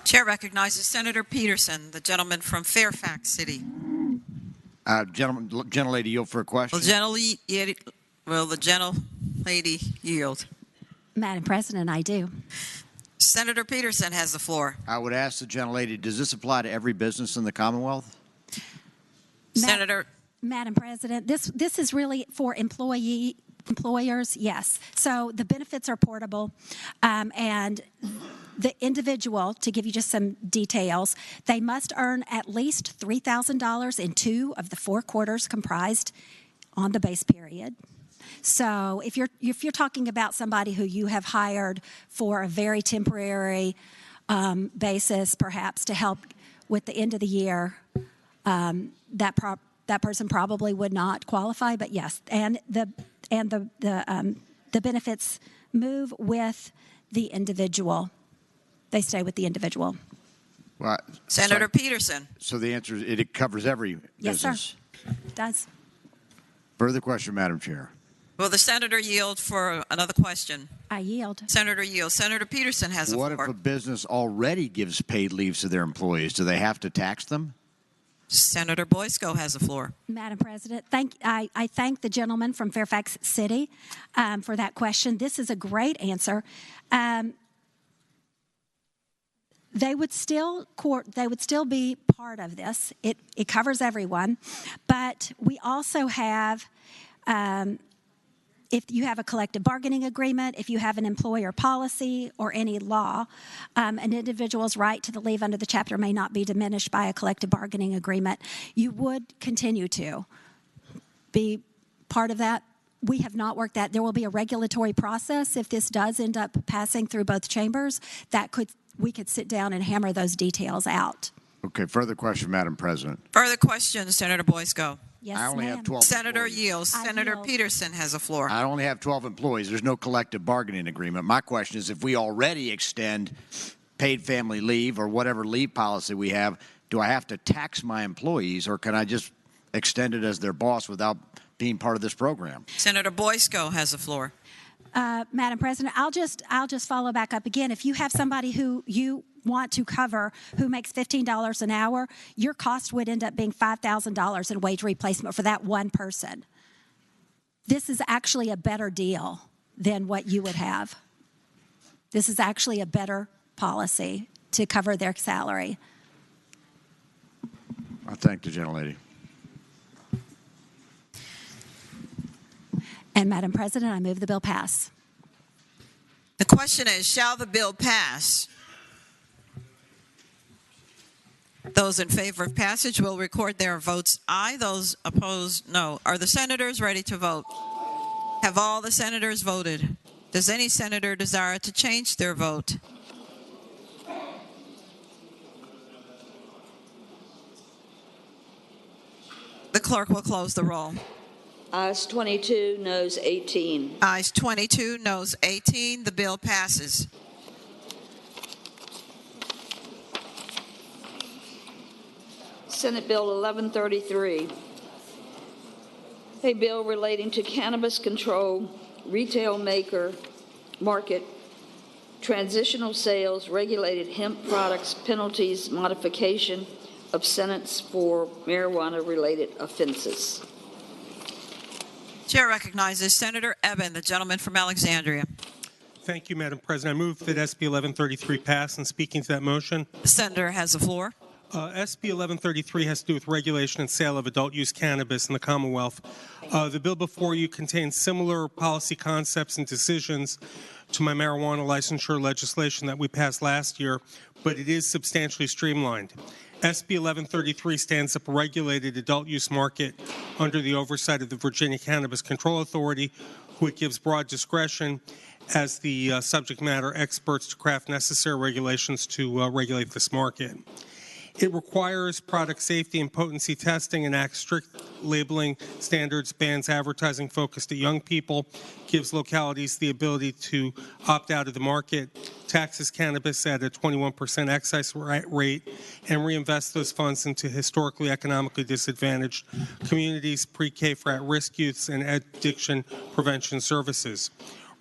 Speaker 1: Chair recognizes Senator Peterson, the gentleman from Fairfax City.
Speaker 7: Gentlelady yield for a question.
Speaker 1: Will the gentlelady yield?
Speaker 13: Madam President, I do.
Speaker 1: Senator Peterson has the floor.
Speaker 7: I would ask the gentlelady, does this apply to every business in the Commonwealth?
Speaker 13: Madam President, this is really for employers, yes. So the benefits are portable, and the individual, to give you just some details, they must earn at least $3,000 in 2 of the 4 quarters comprised on the base period. So if you're talking about somebody who you have hired for a very temporary basis, perhaps to help with the end of the year, that person probably would not qualify. But yes, and the benefits move with the individual. They stay with the individual.
Speaker 7: Well,
Speaker 1: Senator Peterson.
Speaker 7: So the answer is it covers every business.
Speaker 13: Yes, sir. It does.
Speaker 7: Further question, Madam Chair.
Speaker 1: Will the senator yield for another question?
Speaker 13: I yield.
Speaker 1: Senator yields. Senator Peterson has the floor.
Speaker 7: What if a business already gives paid leaves to their employees? Do they have to tax them?
Speaker 1: Senator Boysko has the floor.
Speaker 13: Madam President, I thank the gentleman from Fairfax City for that question. This is a great answer. They would still be part of this. It covers everyone, but we also have. If you have a collective bargaining agreement, if you have an employer policy or any law, an individual's right to the leave under the chapter may not be diminished by a collective bargaining agreement. You would continue to be part of that. We have not worked that. There will be a regulatory process if this does end up passing through both chambers. We could sit down and hammer those details out.
Speaker 7: Okay, further question, Madam President.
Speaker 1: Further questions, Senator Boysko.
Speaker 13: Yes,
Speaker 7: I only have 12
Speaker 1: Senator
Speaker 7: employees.
Speaker 1: yields. Senator Peterson has the floor.
Speaker 7: I only have 12 employees. There's no collective bargaining agreement. My question is, if we already extend paid family leave or whatever leave policy we have, do I have to tax my employees, or can I just extend it as their boss without being part of this program?
Speaker 1: Senator Boysko has the floor.
Speaker 13: Madam President, I'll just follow back up again. If you have somebody who you want to cover who makes $15 an hour, your cost would end up being $5,000 in wage replacement for that one person. This is actually a better deal than what you would have. This is actually a better policy to cover their salary.
Speaker 7: I thank the gentlelady.
Speaker 13: And Madam President, I move the bill pass.
Speaker 1: The question is, shall the bill pass? Those in favor of passage will record their votes aye. Those opposed, no. Are the senators ready to vote? Have all the senators voted? Does any senator desire to change their vote? The clerk will close the roll.
Speaker 2: Ayes 22, noes 18.
Speaker 1: Ayes 22, noes 18. The bill passes.
Speaker 2: Senate Bill 1133, a bill relating to cannabis control, retail market, transitional sales, regulated hemp products, penalties, modification of sentence for marijuana-related offenses.
Speaker 1: Chair recognizes Senator Eben, the gentleman from Alexandria.
Speaker 15: Thank you, Madam President. I move that SB 1133 pass, and speaking to that motion.
Speaker 1: The senator has the floor.
Speaker 15: SB 1133 has to do with regulation and sale of adult use cannabis in the Commonwealth. The bill before you contains similar policy concepts and decisions to my marijuana licensure legislation that we passed last year, but it is substantially streamlined. SB 1133 stands up a regulated adult use market under the oversight of the Virginia Cannabis Control Authority, who it gives broad discretion as the subject matter experts to craft necessary regulations to regulate this market. It requires product safety and potency testing, enacts strict labeling standards, bans advertising focused at young people, gives localities the ability to opt out of the market, taxes cannabis at a 21% excise rate, and reinvests those funds into historically economically disadvantaged communities, pre-K for at-risk youths, and addiction prevention services.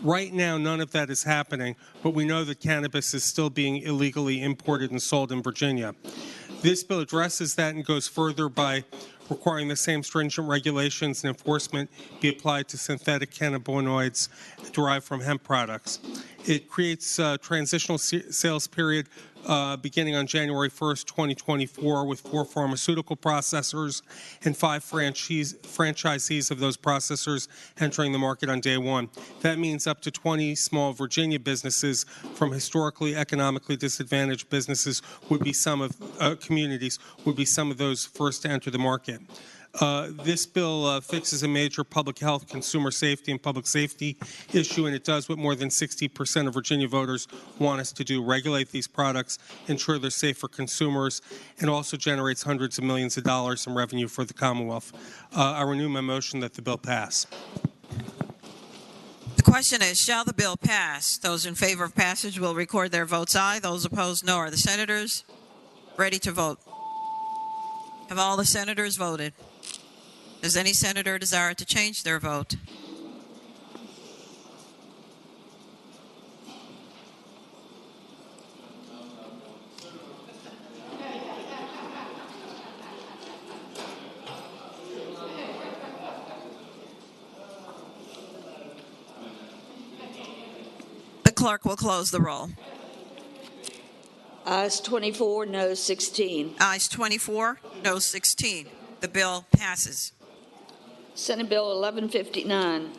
Speaker 15: Right now, none of that is happening, but we know that cannabis is still being illegally imported and sold in Virginia. This bill addresses that and goes further by requiring the same stringent regulations and enforcement be applied to synthetic cannabinoids derived from hemp products. It creates a transitional sales period beginning on January 1st, 2024, with 4 pharmaceutical processors and 5 franchisees of those processors entering the market on day one. That means up to 20 small Virginia businesses from historically economically disadvantaged businesses would be some of communities would be some of those first to enter the market. This bill fixes a major public health, consumer safety, and public safety issue, and it does what more than 60% of Virginia voters want us to do: regulate these products, ensure they're safe for consumers, and also generates hundreds of millions of dollars in revenue for the Commonwealth. I renew my motion that the bill pass.
Speaker 1: The question is, shall the bill pass? Those in favor of passage will record their votes aye. Those opposed, no. Are the senators ready to vote? Have all the senators voted? Does any senator desire to change their vote? The clerk will close the roll.
Speaker 2: Ayes 24, noes 16.
Speaker 1: Ayes 24, no 16. The bill passes.
Speaker 2: Senate Bill 1159,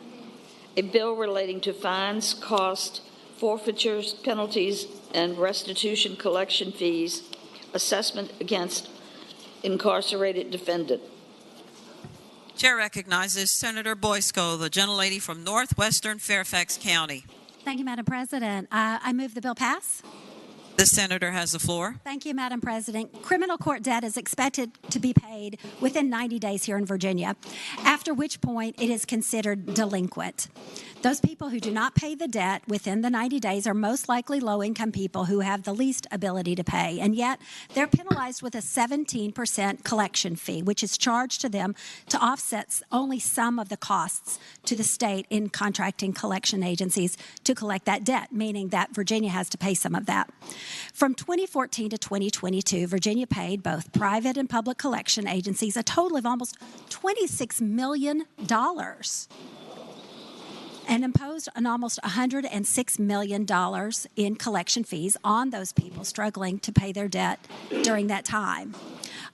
Speaker 2: a bill relating to fines, costs, forfeitures, penalties, and restitution collection fees, assessment against incarcerated defendant.
Speaker 1: Chair recognizes Senator Boysko, the gentlelady from northwestern Fairfax County.
Speaker 13: Thank you, Madam President. I move the bill pass.
Speaker 1: The senator has the floor.
Speaker 13: Thank you, Madam President. Criminal court debt is expected to be paid within 90 days here in Virginia, after which point it is considered delinquent. Those people who do not pay the debt within the 90 days are most likely low-income people who have the least ability to pay, and yet they're penalized with a 17% collection fee, which is charged to them to offset only some of the costs to the state in contracting collection agencies to collect that debt, meaning that Virginia has to pay some of that. From 2014 to 2022, Virginia paid both private and public collection agencies a total of almost $26 million and imposed an almost $106 million in collection fees on those people struggling to pay their debt during that time.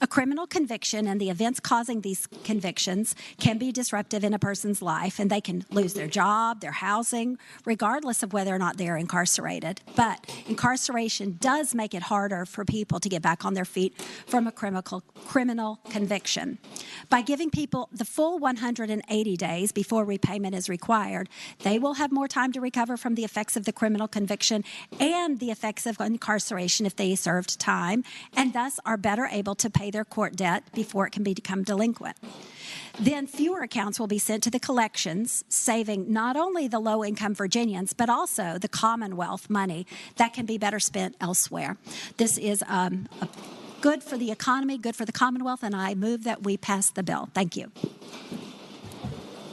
Speaker 13: A criminal conviction and the events causing these convictions can be disruptive in a person's life, and they can lose their job, their housing, regardless of whether or not they're incarcerated. But incarceration does make it harder for people to get back on their feet from a criminal conviction. By giving people the full 180 days before repayment is required, they will have more time to recover from the effects of the criminal conviction and the effects of incarceration if they served time, and thus are better able to pay their court debt before it can become delinquent. Then fewer accounts will be sent to the collections, saving not only the low-income Virginians, but also the Commonwealth money that can be better spent elsewhere. This is good for the economy, good for the Commonwealth, and I move that we pass the bill. Thank you.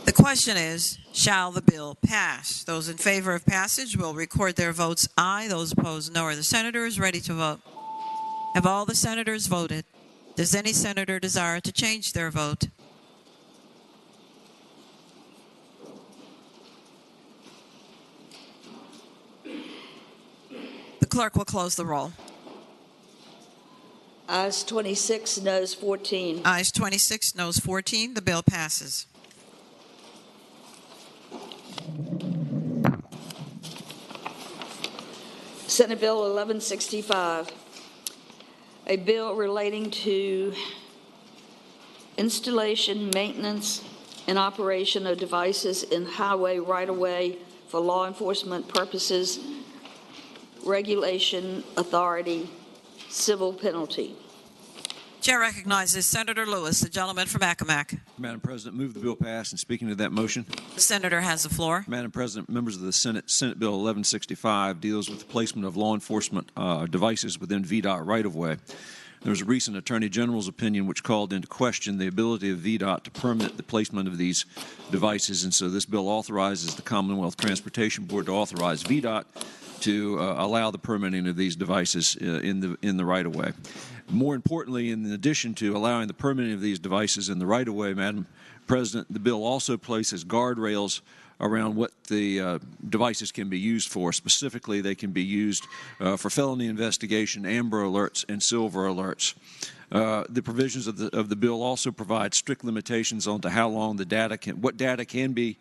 Speaker 1: The question is, shall the bill pass? Those in favor of passage will record their votes aye. Those opposed, no. Are the senators ready to vote? Have all the senators voted? Does any senator desire to change their vote? clerk will close the roll.
Speaker 2: Ayes 26, noes 14.
Speaker 1: Ayes 26, noes 14. The bill passes.
Speaker 2: Senate Bill 1165, a bill relating to installation, maintenance, and operation of devices in highway right-of-way for law enforcement purposes, regulation, authority, civil penalty.
Speaker 1: Chair recognizes Senator Lewis, the gentleman from Accomack.
Speaker 19: Madam President, move the bill pass. And speaking to that motion,
Speaker 1: The senator has the floor.
Speaker 19: Madam President, members of the Senate, Senate Bill 1165 deals with the placement of law enforcement devices within VDOT right-of-way. There was a recent Attorney General's opinion which called into question the ability of VDOT to permit the placement of these devices, and so this bill authorizes the Commonwealth Transportation Board to authorize VDOT to allow the permitting of these devices in the right-of-way. More importantly, in addition to allowing the permitting of these devices in the right-of-way, Madam President, the bill also places guardrails around what the devices can be used for. Specifically, they can be used for felony investigation, Amber Alerts, and Silver Alerts. The provisions of the bill also provide strict limitations on to how long what data can be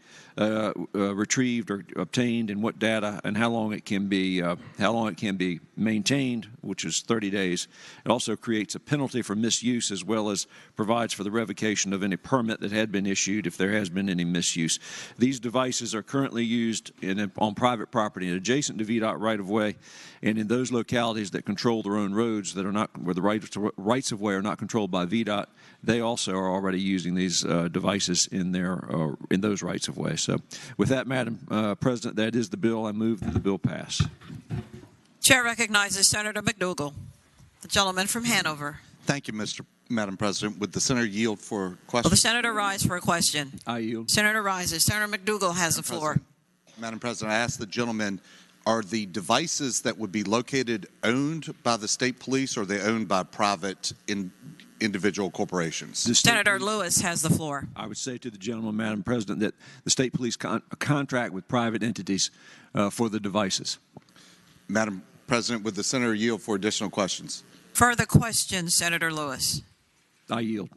Speaker 19: retrieved or obtained, and what data and how long it can be maintained, which is 30 days. It also creates a penalty for misuse, as well as provides for the revocation of any permit that had been issued if there has been any misuse. These devices are currently used on private property and adjacent to VDOT right-of-way, and in those localities that control their own roads that are not where the rights of way are not controlled by VDOT. They also are already using these devices in those rights of way. So, with that, Madam President, that is the bill. I move that the bill pass.
Speaker 1: Chair recognizes Senator McDougall, the gentleman from Hanover.
Speaker 3: Thank you, Madam President. Would the senator yield for question?
Speaker 1: Will the senator rise for a question?
Speaker 19: I yield.
Speaker 1: Senator rises. Senator McDougall has the floor.
Speaker 3: Madam President, I ask the gentleman, are the devices that would be located owned by the state police, or are they owned by private individual corporations?
Speaker 1: Senator Lewis has the floor.
Speaker 19: I would say to the gentleman, Madam President, that the state police contract with private entities for the devices.
Speaker 3: Madam President, would the senator yield for additional questions?
Speaker 1: Further questions, Senator Lewis.
Speaker 19: I yield.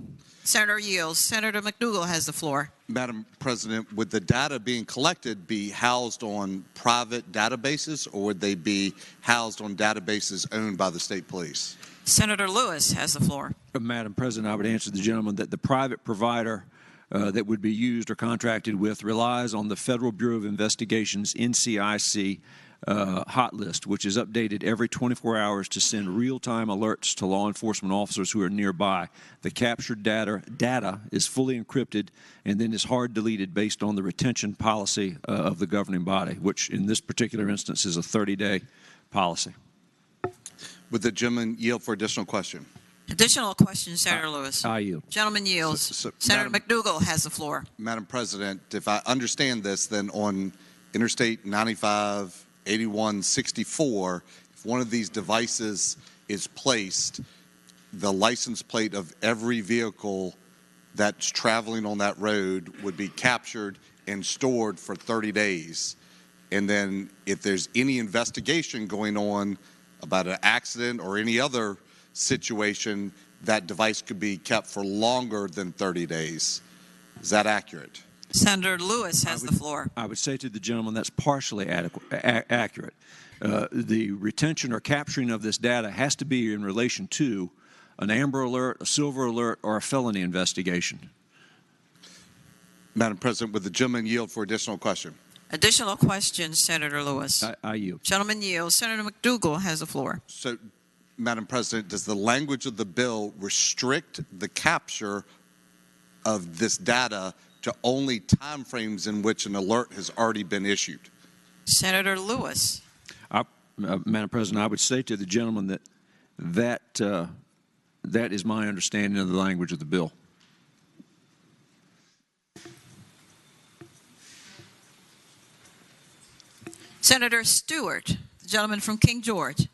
Speaker 1: Senator yields. Senator McDougall has the floor.
Speaker 3: Madam President, would the data being collected be housed on private databases, or would they be housed on databases owned by the state police?
Speaker 1: Senator Lewis has the floor.
Speaker 19: Madam President, I would answer the gentleman that the private provider that would be used or contracted with relies on the Federal Bureau of Investigation's NCIC hot list, which is updated every 24 hours to send real-time alerts to law enforcement officers who are nearby. The captured data is fully encrypted and then is hard deleted based on the retention policy of the governing body, which in this particular instance is a 30-day policy.
Speaker 3: Would the gentleman yield for additional question?
Speaker 1: Additional questions, Senator Lewis.
Speaker 19: I yield.
Speaker 1: Gentleman yields. Senator McDougall has the floor.
Speaker 3: Madam President, if I understand this, then on Interstate 95, 81, 64, if one of these devices is placed, the license plate of every vehicle that's traveling on that road would be captured and stored for 30 days. And then if there's any investigation going on about an accident or any other situation, that device could be kept for longer than 30 days. Is that accurate?
Speaker 1: Senator Lewis has the floor.
Speaker 19: I would say to the gentleman that's partially accurate. The retention or capturing of this data has to be in relation to an Amber Alert, a Silver Alert, or a felony investigation.
Speaker 3: Madam President, would the gentleman yield for additional question?
Speaker 1: Additional questions, Senator Lewis.
Speaker 19: I yield.
Speaker 1: Gentleman yields. Senator McDougall has the floor.
Speaker 3: So, Madam President, does the language of the bill restrict the capture of this data to only timeframes in which an alert has already been issued?
Speaker 1: Senator Lewis.
Speaker 19: Madam President, I would say to the gentleman that is my understanding of the language of the bill.
Speaker 1: Senator Stewart, the gentleman from King George.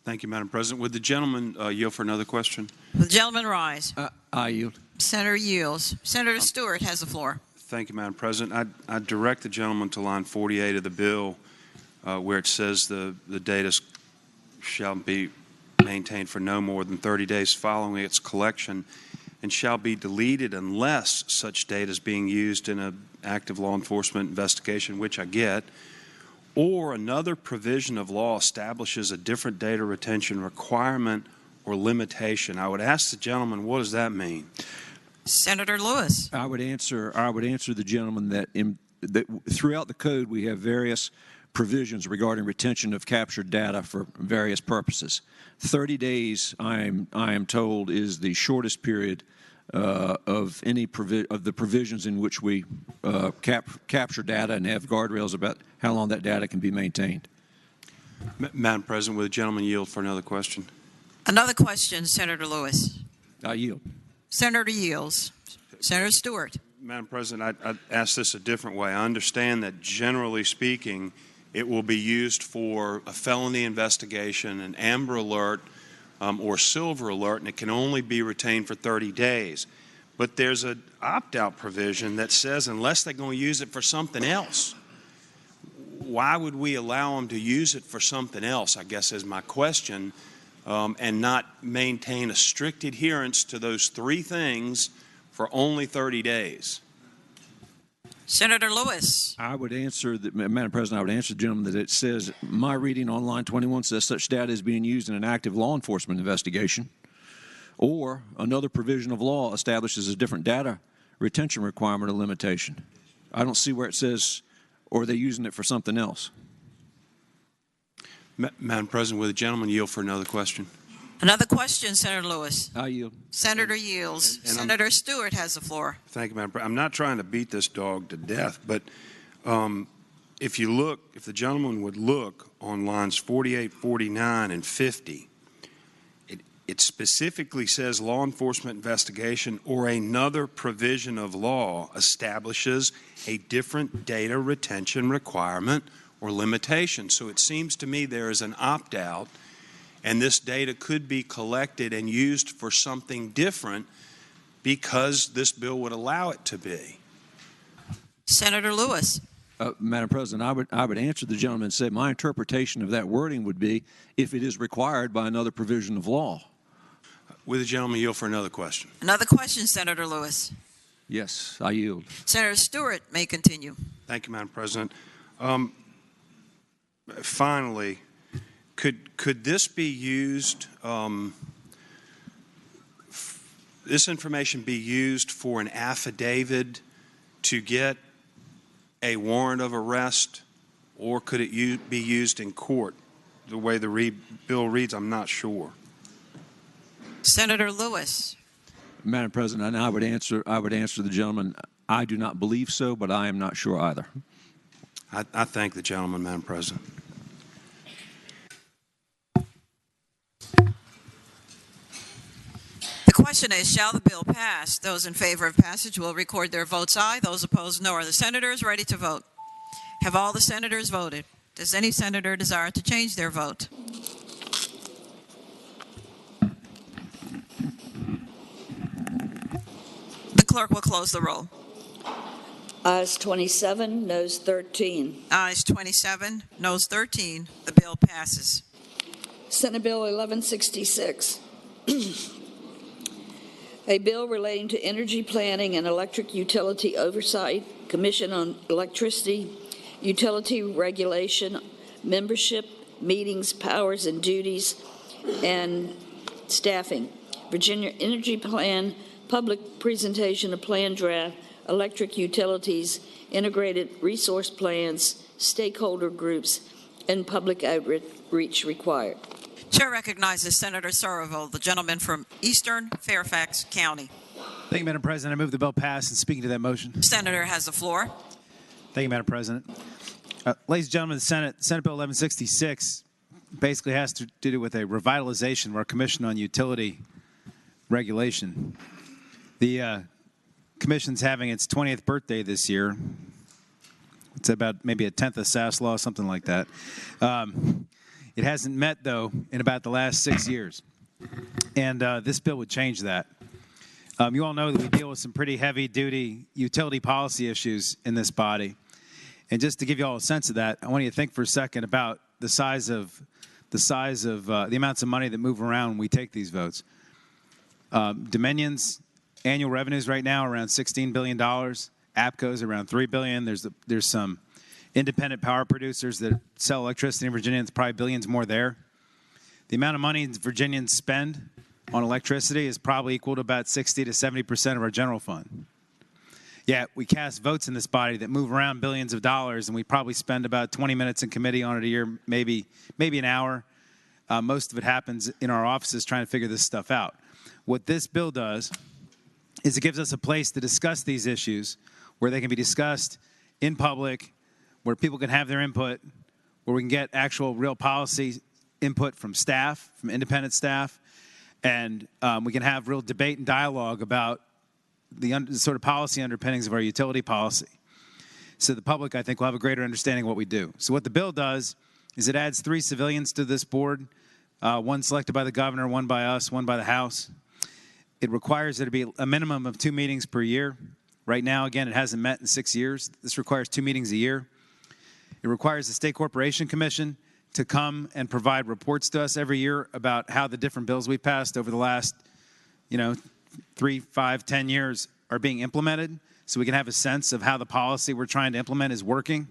Speaker 10: Thank you, Madam President. Would the gentleman yield for another question?
Speaker 1: Will the gentleman rise?
Speaker 19: I yield.
Speaker 1: Senator yields. Senator Stewart has the floor.
Speaker 10: Thank you, Madam President. I direct the gentleman to line 48 of the bill, where it says the data shall be maintained for no more than 30 days following its collection and shall be deleted unless such data is being used in an active law enforcement investigation, which I get, or another provision of law establishes a different data retention requirement or limitation. I would ask the gentleman, what does that mean?
Speaker 1: Senator Lewis.
Speaker 19: I would answer the gentleman that throughout the code we have various provisions regarding retention of captured data for various purposes. 30 days, I am told, is the shortest period of any of the provisions in which we capture data and have guardrails about how long that data can be maintained.
Speaker 10: Madam President, will the gentleman yield for another question?
Speaker 1: Another question, Senator Lewis.
Speaker 19: I yield.
Speaker 1: Senator yields. Senator Stewart.
Speaker 10: Madam President, I'd ask this a different way. I understand that generally speaking, it will be used for a felony investigation, an Amber Alert, or Silver Alert, and it can only be retained for 30 days. But there's an opt-out provision that says unless they're going to use it for something else, why would we allow them to use it for something else, I guess is my question, and not maintain a strict adherence to those three things for only 30 days?
Speaker 1: Senator Lewis.
Speaker 19: I would answer, Madam President, I would answer the gentleman that it says, my reading on line 21 says such data is being used in an active law enforcement investigation, or another provision of law establishes a different data retention requirement or limitation. I don't see where it says, or are they using it for something else?
Speaker 10: Madam President, will the gentleman yield for another question?
Speaker 1: Another question, Senator Lewis.
Speaker 19: I yield.
Speaker 1: Senator yields. Senator Stewart has the floor.
Speaker 10: Thank you, Madam President. I'm not trying to beat this dog to death, but if the gentleman would look on lines 48, 49, and 50, it specifically says law enforcement investigation or another provision of law establishes a different data retention requirement or limitation. So it seems to me there is an opt-out, and this data could be collected and used for something different because this bill would allow it to be.
Speaker 1: Senator Lewis.
Speaker 19: Madam President, I would answer the gentleman and say my interpretation of that wording would be if it is required by another provision of law.
Speaker 10: Will the gentleman yield for another question?
Speaker 1: Another question, Senator Lewis.
Speaker 19: Yes, I yield.
Speaker 1: Senator Stewart may continue.
Speaker 10: Thank you, Madam President. Finally, could this be used, this information be used for an affidavit to get a warrant of arrest, or could it be used in court? The way the bill reads, I'm not sure.
Speaker 1: Senator Lewis.
Speaker 19: Madam President, I would answer the gentleman, I do not believe so, but I am not sure either.
Speaker 10: I thank the gentleman, Madam President.
Speaker 1: The question is, shall the bill pass? Those in favor of passage will record their votes aye. Those opposed, no. Are the senators ready to vote? Have all the senators voted? Does any senator desire to change their vote? The clerk will close the roll.
Speaker 2: Ayes 27, noes 13.
Speaker 1: Ayes 27, noes 13. The bill passes.
Speaker 2: Senate Bill 1166. A bill relating to energy planning and electric utility oversight, Commission on Electricity, Utility Regulation, Membership, Meetings, Powers and Duties, and Staffing. Virginia Energy Plan, Public Presentation of Plan Draft, Electric Utilities, Integrated Resource Plans, Stakeholder Groups, and Public Outreach required.
Speaker 1: Chair recognizes Senator Sorovo, the gentleman from Eastern Fairfax County.
Speaker 14: Thank you, Madam President. I move the bill pass, and speaking to that motion.
Speaker 1: Senator has the floor.
Speaker 14: Thank you, Madam President. Ladies and gentlemen of the Senate Bill 1166 basically has to do with a revitalization of our Commission on Utility Regulation. The Commission's having its 20th birthday this year. It's about maybe a 10th of SAS law, something like that. It hasn't met, though, in about the last 6 years. And this bill would change that. You all know that we deal with some pretty heavy-duty utility policy issues in this body. And just to give you all a sense of that, I want you to think for a second about the size of the amounts of money that move around when we take these votes. Dominion's annual revenues right now are around $16 billion. APCO's around $3 billion. There's some independent power producers that sell electricity in Virginia. It's probably billions more there. The amount of money Virginians spend on electricity is probably equal to about 60 to 70% of our general fund. Yet we cast votes in this body that move around billions of dollars, and we probably spend about 20 minutes in committee on it a year, maybe an hour. Most of it happens in our offices trying to figure this stuff out. What this bill does is it gives us a place to discuss these issues where they can be discussed in public, where people can have their input, where we can get actual real policy input from staff, from independent staff, and we can have real debate and dialogue about the sort of policy underpinnings of our utility policy. So the public, I think, will have a greater understanding of what we do. So what the bill does is it adds 3 civilians to this board, one selected by the governor, one by us, one by the House. It requires there to be a minimum of 2 meetings per year. Right now, again, it hasn't met in 6 years. This requires 2 meetings a year. It requires the State Corporation Commission to come and provide reports to us every year about how the different bills we've passed over the last, 3, 5, 10 years are being implemented, so we can have a sense of how the policy we're trying to implement is working.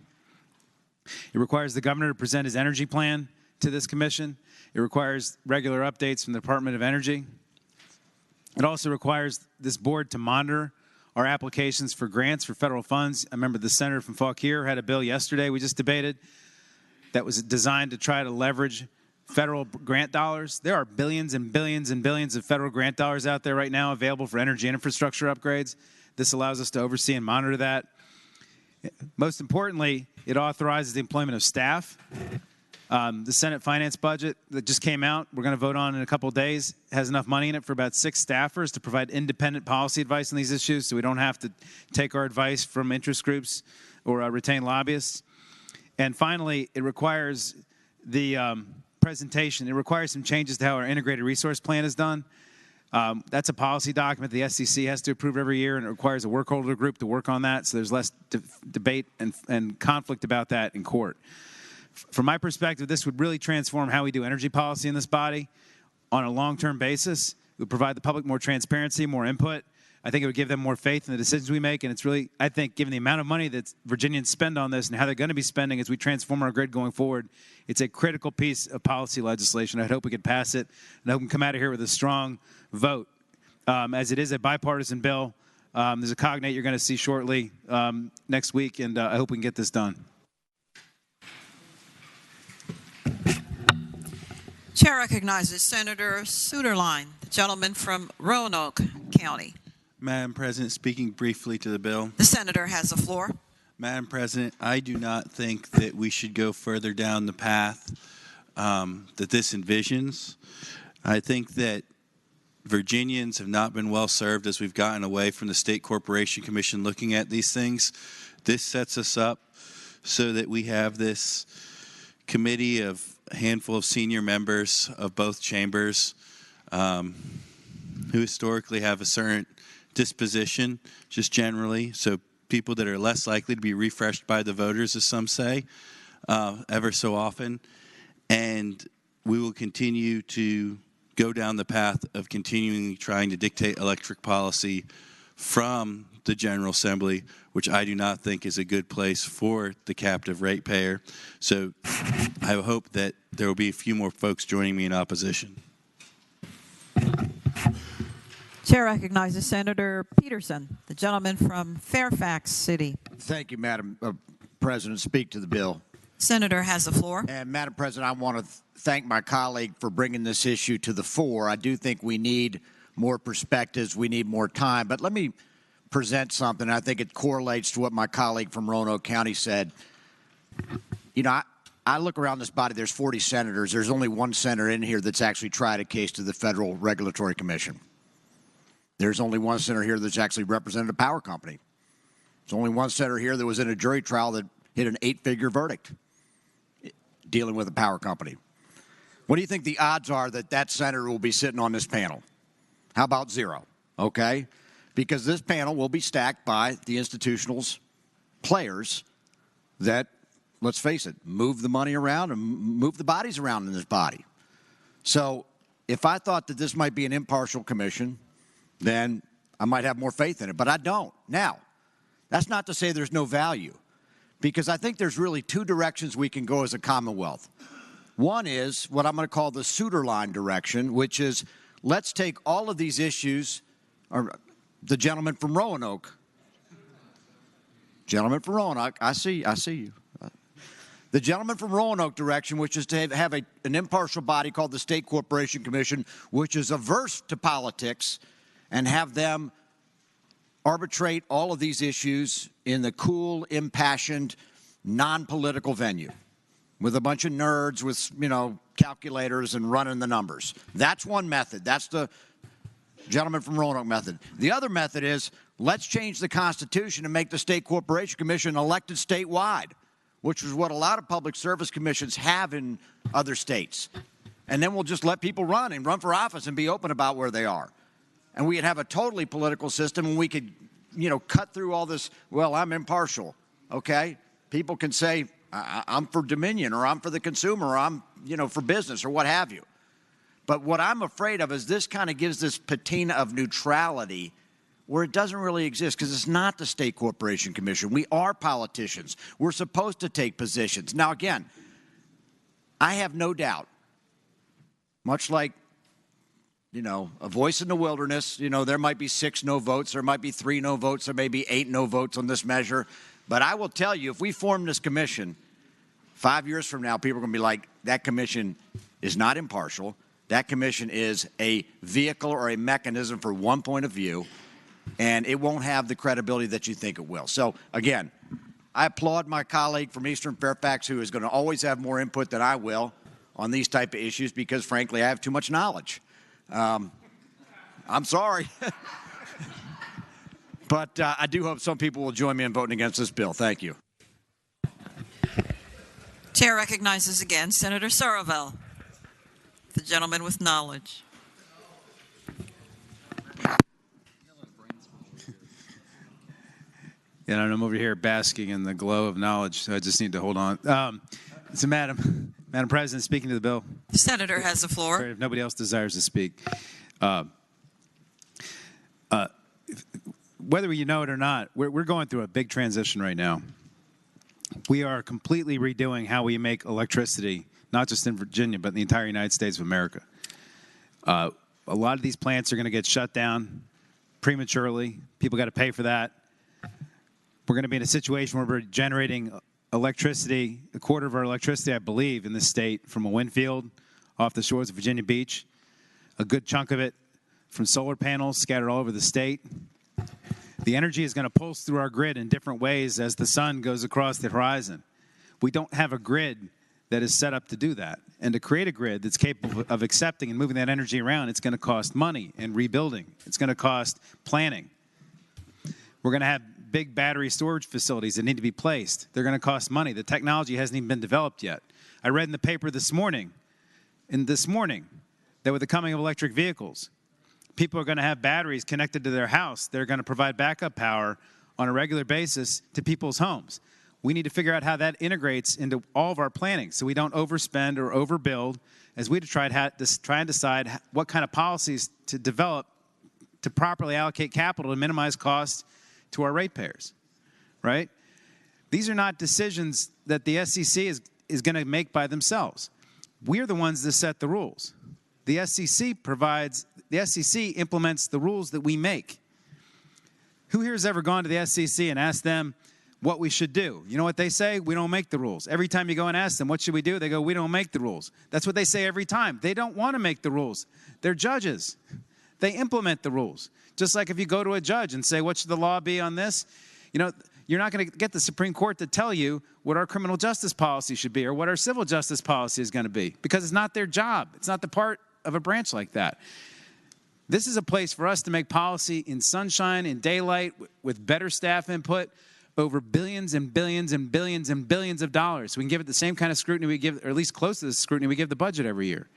Speaker 14: It requires the governor to present his energy plan to this commission. It requires regular updates from the Department of Energy. It also requires this board to monitor our applications for grants for federal funds. I remember the senator from Fauquier had a bill yesterday we just debated that was designed to try to leverage federal grant dollars. There are billions and billions and billions of federal grant dollars out there right now available for energy and infrastructure upgrades. This allows us to oversee and monitor that. Most importantly, it authorizes the employment of staff. The Senate finance budget that just came out, we're going to vote on in a couple of days, has enough money in it for about 6 staffers to provide independent policy advice on these issues, so we don't have to take our advice from interest groups or retain lobbyists. And finally, it requires the presentation. It requires some changes to how our integrated resource plan is done. That's a policy document the SEC has to approve every year, and it requires a workholder group to work on that, so there's less debate and conflict about that in court. From my perspective, this would really transform how we do energy policy in this body on a long-term basis. It would provide the public more transparency, more input. I think it would give them more faith in the decisions we make, and it's really, I think, given the amount of money that Virginians spend on this and how they're going to be spending as we transform our grid going forward, it's a critical piece of policy legislation. I hope we could pass it, and I hope we can come out of here with a strong vote. As it is a bipartisan bill, there's a cognate you're going to see shortly next week, and I hope we can get this done.
Speaker 1: Chair recognizes Senator Suderline, the gentleman from Roanoke County.
Speaker 16: Madam President, speaking briefly to the bill.
Speaker 1: The senator has the floor.
Speaker 16: Madam President, I do not think that we should go further down the path that this envisions. I think that Virginians have not been well served as we've gotten away from the State Corporation Commission looking at these things. This sets us up so that we have this committee of a handful of senior members of both chambers who historically have a certain disposition, just generally, so people that are less likely to be refreshed by the voters, as some say, ever so often. And we will continue to go down the path of continuing trying to dictate electric policy from the General Assembly, which I do not think is a good place for the captive ratepayer. So I hope that there will be a few more folks joining me in opposition.
Speaker 1: Chair recognizes Senator Peterson, the gentleman from Fairfax City.
Speaker 7: Thank you, Madam President. Speak to the bill.
Speaker 1: Senator has the floor.
Speaker 7: And Madam President, I want to thank my colleague for bringing this issue to the fore. I do think we need more perspectives. We need more time. But let me present something. I think it correlates to what my colleague from Roanoke County said. You know, I look around this body, there's 40 senators. There's only one senator in here that's actually tried a case to the Federal Regulatory Commission. There's only one senator here that's actually represented a power company. There's only one senator here that was in a jury trial that hit an 8-figure verdict dealing with a power company. What do you think the odds are that that senator will be sitting on this panel? How about 0? Okay? Because this panel will be stacked by the institutional players that, let's face it, move the money around and move the bodies around in this body. So if I thought that this might be an impartial commission, then I might have more faith in it, but I don't. Now, that's not to say there's no value, because I think there's really two directions we can go as a Commonwealth. One is what I'm going to call the Suitor-line direction, which is let's take all of these issues, or the gentleman from Roanoke. Gentleman from Roanoke, I see you. The gentleman from Roanoke direction, which is to have an impartial body called the State Corporation Commission, which is averse to politics, and have them arbitrate all of these issues in the cool, impassioned, non-political venue with a bunch of nerds with, calculators and running the numbers. That's one method. That's the gentleman from Roanoke method. The other method is let's change the Constitution and make the State Corporation Commission elected statewide, which is what a lot of public service commissions have in other states. And then we'll just let people run for office and be open about where they are. And we'd have a totally political system, and we could, cut through all this, well, I'm impartial, okay? People can say, I'm for Dominion, or I'm for the consumer, or I'm, for business, or what have you. But what I'm afraid of is this kind of gives this patina of neutrality where it doesn't really exist, because it's not the State Corporation Commission. We are politicians. We're supposed to take positions. Now, again, I have no doubt, much like a voice in the wilderness, there might be 6 no votes, there might be 3 no votes, there may be 8 no votes on this measure. But I will tell you, if we form this commission, 5 years from now, people are going to be like, that commission is not impartial. That commission is a vehicle or a mechanism for one point of view, and it won't have the credibility that you think it will. So, again, I applaud my colleague from Eastern Fairfax, who is going to always have more input than I will on these type of issues because, frankly, I have too much knowledge. I'm sorry. But I do hope some people will join me in voting against this bill. Thank you.
Speaker 1: Chair recognizes again Senator Saravel, the gentleman with knowledge.
Speaker 14: Yeah, I'm over here basking in the glow of knowledge, so I just need to hold on. So, Madam President, speaking to the bill.
Speaker 1: The senator has the floor.
Speaker 14: Sorry, if nobody else desires to speak. Whether you know it or not, we're going through a big transition right now. We are completely redoing how we make electricity, not just in Virginia, but in the entire United States of America. A lot of these plants are going to get shut down prematurely. People got to pay for that. We're going to be in a situation where we're generating electricity, a quarter of our electricity, I believe, in this state from a wind field off the shores of Virginia Beach. A good chunk of it from solar panels scattered all over the state. The energy is going to pulse through our grid in different ways as the sun goes across the horizon. We don't have a grid that is set up to do that. And to create a grid that's capable of accepting and moving that energy around, it's going to cost money and rebuilding. It's going to cost planning. We're going to have big battery storage facilities that need to be placed. They're going to cost money. The technology hasn't even been developed yet. I read in the paper this morning, that with the coming of electric vehicles, people are going to have batteries connected to their house. They're going to provide backup power on a regular basis to people's homes. We need to figure out how that integrates into all of our planning so we don't overspend or overbuild as we try and decide what kind of policies to develop to properly allocate capital to minimize costs to our ratepayers, right? These are not decisions that the SEC is going to make by themselves. We're the ones that set the rules. The SEC implements the rules that we make. Who here has ever gone to the SEC and asked them what we should do? You know what they say? We don't make the rules. Every time you go and ask them, what should we do? They go, we don't make the rules. That's what they say every time. They don't want to make the rules. They're judges. They implement the rules. Just like if you go to a judge and say, what should the law be on this? You're not going to get the Supreme Court to tell you what our criminal justice policy should be or what our civil justice policy is going to be because it's not their job. It's not the part of a branch like that. This is a place for us to make policy in sunshine, in daylight, with better staff input over billions and billions and billions and billions of dollars. We can give it the same kind of scrutiny we give, or at least close to the scrutiny we give the budget every year.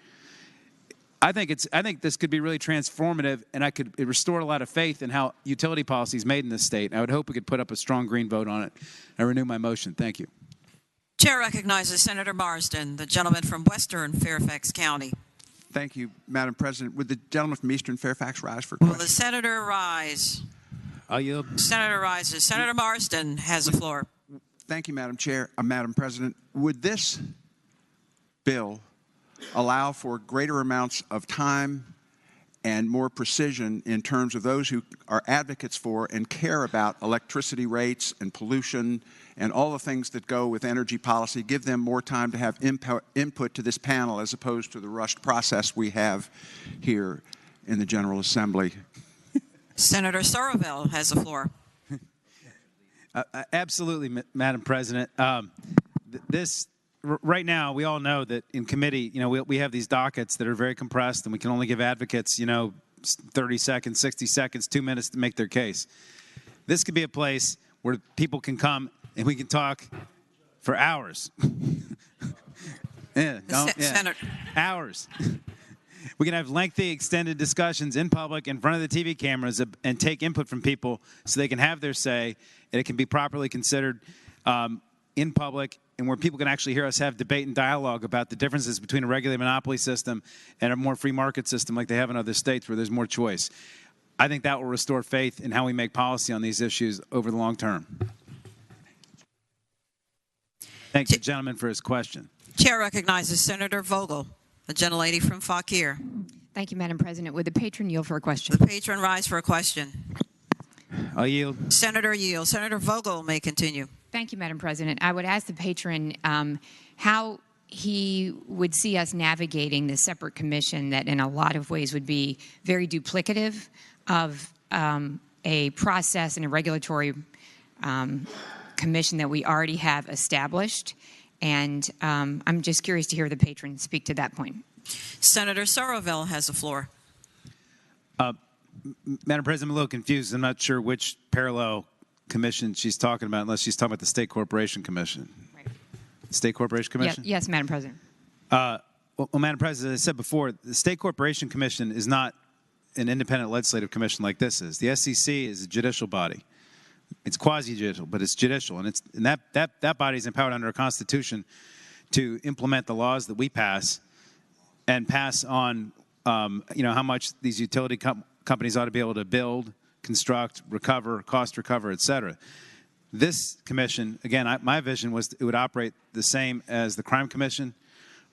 Speaker 14: I think this could be really transformative, and it restore a lot of faith in how utility policy is made in this state. I would hope we could put up a strong green vote on it. I renew my motion. Thank you.
Speaker 1: Chair recognizes Senator Marsden, the gentleman from Western Fairfax County.
Speaker 20: Thank you, Madam President. Would the gentleman from Eastern Fairfax rise for a
Speaker 1: Will
Speaker 20: question?
Speaker 1: the senator rise?
Speaker 20: I yield.
Speaker 1: Senator rises. Senator Marsden has the floor.
Speaker 20: Thank you, Madam Chair. Madam President, would this bill allow for greater amounts of time and more precision in terms of those who are advocates for and care about electricity rates and pollution and all the things that go with energy policy, give them more time to have input to this panel as opposed to the rushed process we have here in the General Assembly?
Speaker 1: Senator Sorovell has the floor.
Speaker 14: Absolutely, Madam President. Right now, we all know that in committee, we have these dockets that are very compressed, and we can only give advocates, 30 seconds, 60 seconds, 2 minutes to make their case. This could be a place where people can come and we can talk for hours.
Speaker 1: Senator.
Speaker 14: Hours. We can have lengthy, extended discussions in public in front of the TV cameras and take input from people so they can have their say, and it can be properly considered in public, and where people can actually hear us have debate and dialogue about the differences between a regulated monopoly system and a more free market system like they have in other states where there's more choice. I think that will restore faith in how we make policy on these issues over the long term. Thank the gentleman for his question.
Speaker 1: Chair recognizes Senator Vogel, the gentlelady from Fauquier.
Speaker 21: Thank you, Madam President. Would the patron yield for a question?
Speaker 1: The patron rise for a question.
Speaker 14: I'll yield.
Speaker 1: Senator yield. Senator Vogel may continue.
Speaker 21: Thank you, Madam President. I would ask the patron how he would see us navigating the separate commission that in a lot of ways would be very duplicative of a process and a regulatory commission that we already have established. And I'm just curious to hear the patron speak to that point.
Speaker 1: Senator Sorovell has the floor.
Speaker 14: Madam President, I'm a little confused. I'm not sure which parallel commission she's talking about, unless she's talking about the State Corporation Commission. Right. State Corporation Commission?
Speaker 21: Yes, Madam President.
Speaker 14: Well, Madam President, as I said before, the State Corporation Commission is not an independent legislative commission like this is. The SEC is a judicial body. It's quasi-judicial, but it's judicial, and that body is empowered under a Constitution to implement the laws that we pass and pass on, how much these utility companies ought to be able to build, construct, recover, cost recover, et cetera. This commission, again, my vision was it would operate the same as the Crime Commission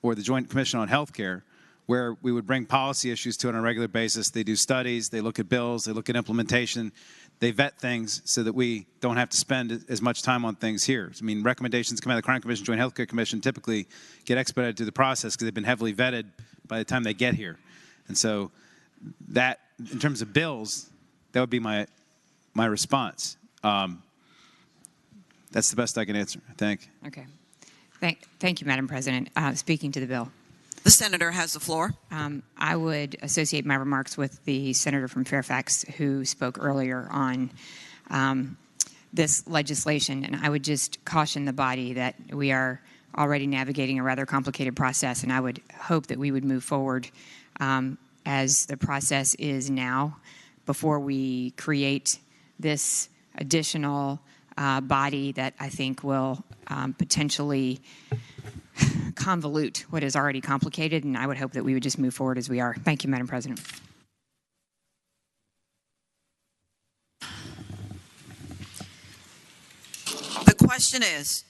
Speaker 14: or the Joint Commission on Health Care, where we would bring policy issues to it on a regular basis. They do studies, they look at bills, they look at implementation, they vet things so that we don't have to spend as much time on things here. I mean, recommendations come out of the Crime Commission, Joint Health Care Commission typically get expedited through the process because they've been heavily vetted by the time they get here. And so that, in terms of bills, that would be my response. That's the best I can answer. Thank you.
Speaker 21: Okay. Thank you, Madam President. Speaking to the bill.
Speaker 1: The senator has the floor.
Speaker 21: I would associate my remarks with the senator from Fairfax who spoke earlier on this legislation, and I would just caution the body that we are already navigating a rather complicated process, and I would hope that we would move forward as the process is now before we create this additional body that I think will potentially convolute what is already complicated, and I would hope that we would just move forward as we are. Thank you, Madam President.
Speaker 1: The question is,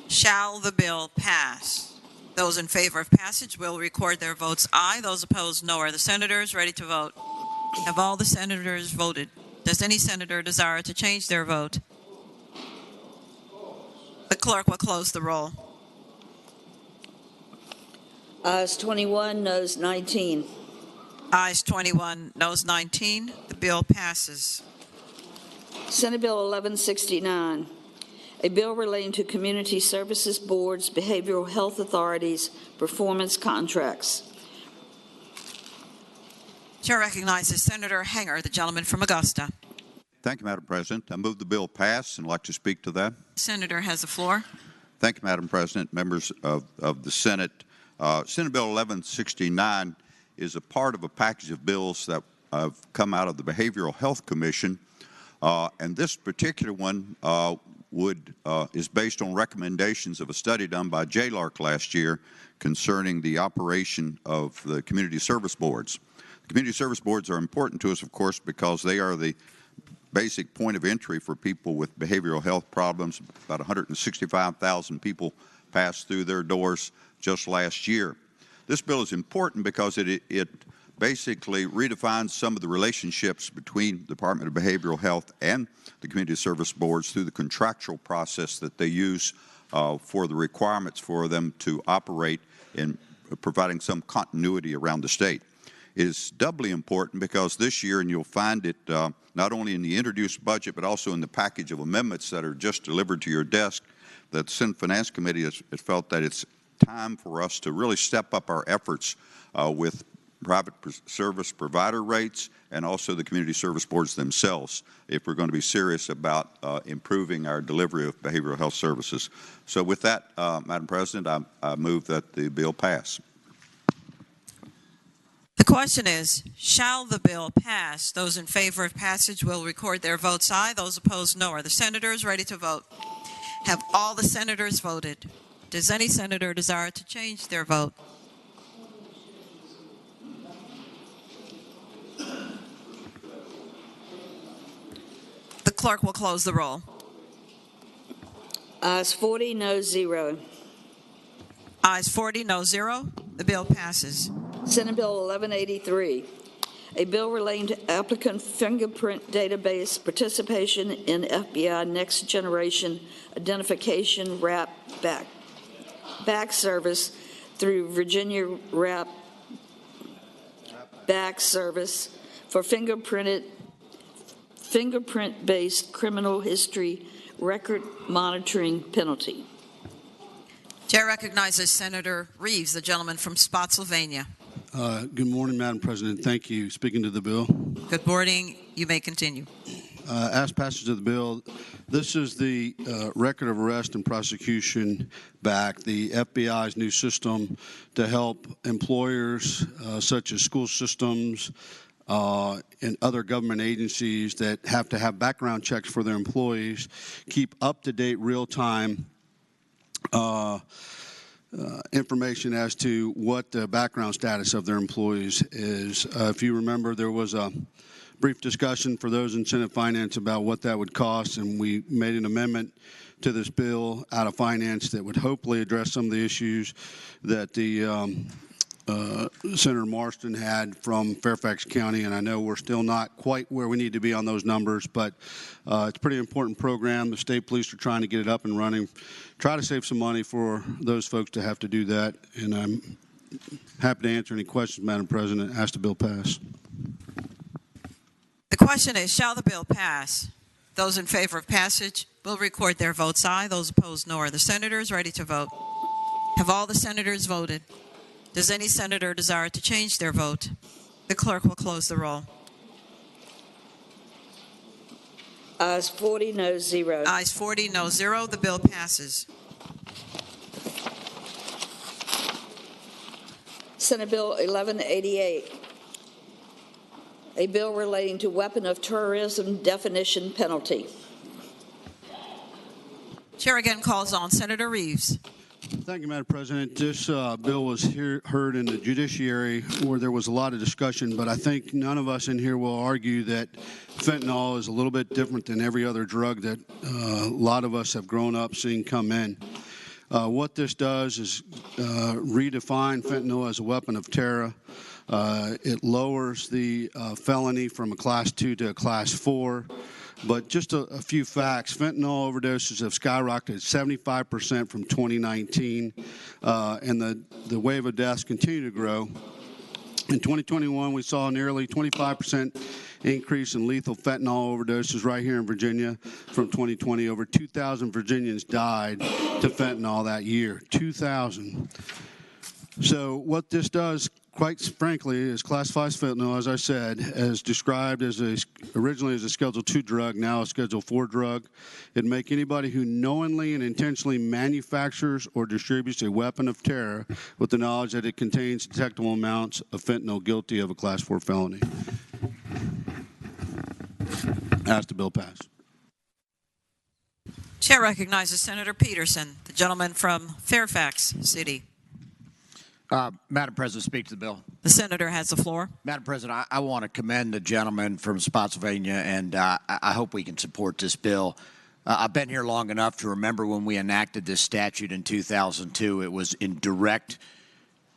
Speaker 1: shall the bill pass? Those in favor of passage will record their votes aye. Those opposed, no. Are the senators ready to vote? Have all the senators voted? Does any senator desire to change their vote? The clerk will close the roll.
Speaker 2: Ayes 21, noes 19.
Speaker 1: Ayes 21, noes 19. The bill passes.
Speaker 2: Senate Bill 1169, a bill relating to community services boards, behavioral health authorities, performance contracts.
Speaker 1: Chair recognizes Senator Hanger, the gentleman from Augusta.
Speaker 23: Thank you, Madam President. I move the bill pass and I'd like to speak to that.
Speaker 1: Senator has the floor.
Speaker 23: Thank you, Madam President, members of the Senate. Senate Bill 1169 is a part of a package of bills that have come out of the Behavioral Health Commission. And this particular one is based on recommendations of a study done by JLARC last year concerning the operation of the community service boards. The community service boards are important to us, of course, because they are the basic point of entry for people with behavioral health problems. About 165,000 people passed through their doors just last year. This bill is important because it basically redefines some of the relationships between the Department of Behavioral Health and the community service boards through the contractual process that they use for the requirements for them to operate in providing some continuity around the state. It is doubly important because this year, and you'll find it not only in the introduced budget, but also in the package of amendments that are just delivered to your desk, that the Senate Finance Committee has felt that it's time for us to really step up our efforts with private service provider rates and also the community service boards themselves if we're going to be serious about improving our delivery of behavioral health services. So with that, Madam President, I move that the bill pass.
Speaker 1: The question is, shall the bill pass? Those in favor of passage will record their votes aye. Those opposed, no. Are the senators ready to vote? Have all the senators voted? Does any senator desire to change their vote? The clerk will close the roll.
Speaker 2: Ayes 40, no 0.
Speaker 1: Ayes 40, no 0. The bill passes.
Speaker 2: Senate Bill 1183, a bill relating to applicant fingerprint database participation in FBI Next Generation Identification RAP back service through Virginia RAP back service for fingerprint-based criminal history record monitoring penalty.
Speaker 1: Chair recognizes Senator Reeves, the gentleman from Spotsylvania.
Speaker 4: Good morning, Madam President. Thank you. Speaking to the bill.
Speaker 1: Good morning. You may continue.
Speaker 4: As passage of the bill, this is the record of arrest and prosecution back, the FBI's new system to help employers such as school systems and other government agencies that have to have background checks for their employees keep up-to-date real-time information as to what the background status of their employees is. If you remember, there was a brief discussion for those in Senate Finance about what that would cost, and we made an amendment to this bill out of Finance that would hopefully address some of the issues that the Senator Marston had from Fairfax County, and I know we're still not quite where we need to be on those numbers, but it's a pretty important program. The state police are trying to get it up and running, try to save some money for those folks to have to do that, and I'm happy to answer any questions, Madam President. Ask the bill pass.
Speaker 1: The question is, shall the bill pass? Those in favor of passage will record their votes aye. Those opposed, no. Are the senators ready to vote? Have all the senators voted? Does any senator desire to change their vote? The clerk will close the roll.
Speaker 2: Ayes 40, no 0.
Speaker 1: Ayes 40, no 0. The bill passes.
Speaker 2: Senate Bill 1188, a bill relating to weapon of terrorism definition penalty.
Speaker 1: Chair again calls on Senator Reeves.
Speaker 4: Thank you, Madam President. This bill was heard in the judiciary where there was a lot of discussion, but I think none of us in here will argue that fentanyl is a little bit different than every other drug that a lot of us have grown up seeing come in. What this does is redefine fentanyl as a weapon of terror. It lowers the felony from a Class 2 to a Class 4. But just a few facts. Fentanyl overdoses have skyrocketed 75% from 2019, and the wave of deaths continue to grow. In 2021, we saw nearly 25% increase in lethal fentanyl overdoses right here in Virginia from 2020. Over 2,000 Virginians died to fentanyl that year, 2,000. So what this does, quite frankly, is classifies fentanyl, as I said, as described as originally as a Schedule II drug, now a Schedule IV drug. It'd make anybody who knowingly and intentionally manufactures or distributes a weapon of terror with the knowledge that it contains detectable amounts of fentanyl guilty of a Class 4 felony. Ask the bill pass.
Speaker 1: Chair recognizes Senator Peterson, the gentleman from Fairfax City.
Speaker 7: Madam President, speak to the bill.
Speaker 1: The senator has the floor.
Speaker 7: Madam President, I want to commend the gentleman from Spotsylvania, and I hope we can support this bill. I've been here long enough to remember when we enacted this statute in 2002. It was in direct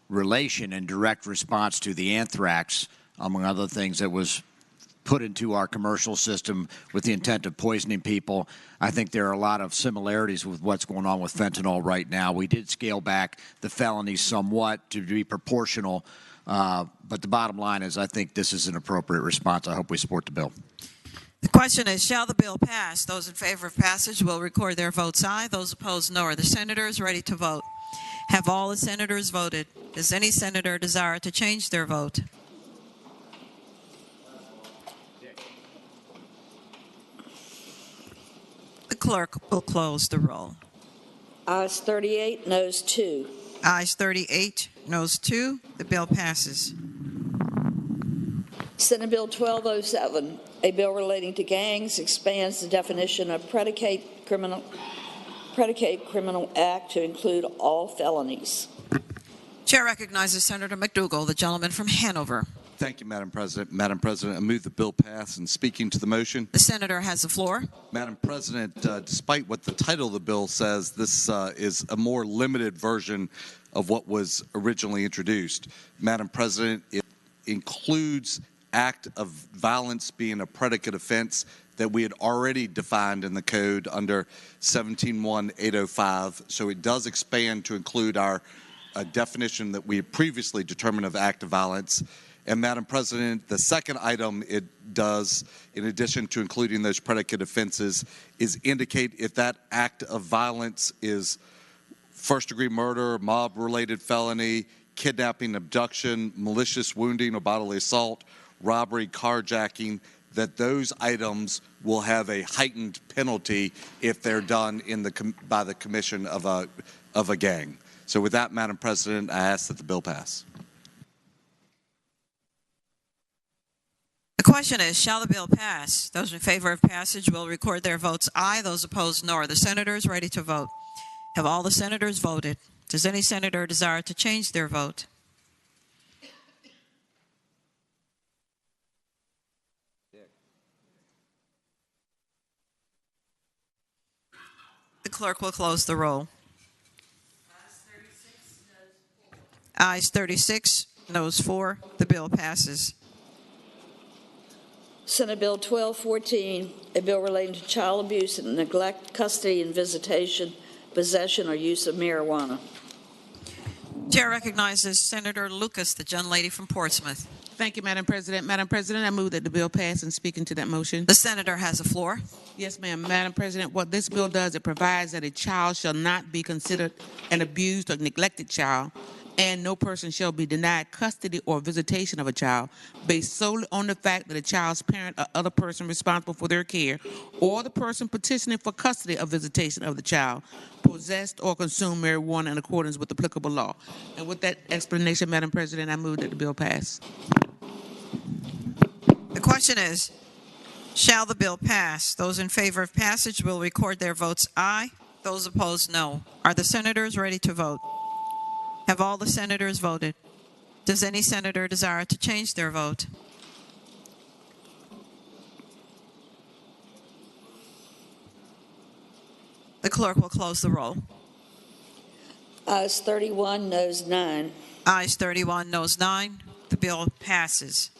Speaker 7: relation and direct response to the anthrax, among other things, that was put into our commercial system with the intent of poisoning people. I think there are a lot of similarities with what's going on with fentanyl right now. We did scale back the felonies somewhat to be proportional, but the bottom line is I think this is an appropriate response. I hope we support the bill.
Speaker 1: The question is, shall the bill pass? Those in favor of passage will record their votes aye. Those opposed, no. Are the senators ready to vote? Have all the senators voted? Does any senator desire to change their vote? The clerk will close the roll.
Speaker 2: Ayes 38, noes 2.
Speaker 1: Ayes 38, noes 2. The bill passes.
Speaker 2: Senate Bill 1207, a bill relating to gangs, expands the definition of predicate criminal act to include all felonies.
Speaker 1: Chair recognizes Senator McDougall, the gentleman from Hanover.
Speaker 3: Thank you, Madam President. Madam President, I move the bill pass. And speaking to the motion,
Speaker 1: the senator has the floor.
Speaker 3: Madam President, despite what the title of the bill says, this is a more limited version of what was originally introduced. Madam President, it includes act of violence being a predicate offense that we had already defined in the code under 17-1-805. So it does expand to include our definition that we had previously determined of act of violence. And Madam President, the second item it does, in addition to including those predicate offenses, is indicate if that act of violence is first-degree murder, mob-related felony, kidnapping, abduction, malicious wounding or bodily assault, robbery, carjacking, that those items will have a heightened penalty if they're done by the commission of a gang. So with that, Madam President, I ask that the bill pass.
Speaker 1: The question is, shall the bill pass? Those in favor of passage will record their votes aye. Those opposed, no. Are the senators ready to vote? Have all the senators voted? Does any senator desire to change their vote? The clerk will close the roll. Ayes 36, noes 4. The bill passes.
Speaker 2: Senate Bill 1214, a bill relating to child abuse and neglect, custody, and visitation, possession, or use of marijuana.
Speaker 1: Chair recognizes Senator Lucas, the gentlelady from Portsmouth.
Speaker 6: Thank you, Madam President. Madam President, I move that the bill pass. And speaking to that motion.
Speaker 1: The senator has the floor.
Speaker 6: Yes, ma'am. Madam President, what this bill does, it provides that a child shall not be considered an abused or neglected child, and no person shall be denied custody or visitation of a child based solely on the fact that a child's parent or other person responsible for their care or the person petitioning for custody or visitation of the child possessed or consumed marijuana in accordance with applicable law. And with that explanation, Madam President, I move that the bill pass.
Speaker 1: The question is, shall the bill pass? Those in favor of passage will record their votes aye. Those opposed, no. Are the senators ready to vote? Have all the senators voted? Does any senator desire to change their vote? The clerk will close the roll.
Speaker 2: Ayes 31, noes 9.
Speaker 1: Ayes 31, noes 9. The bill passes.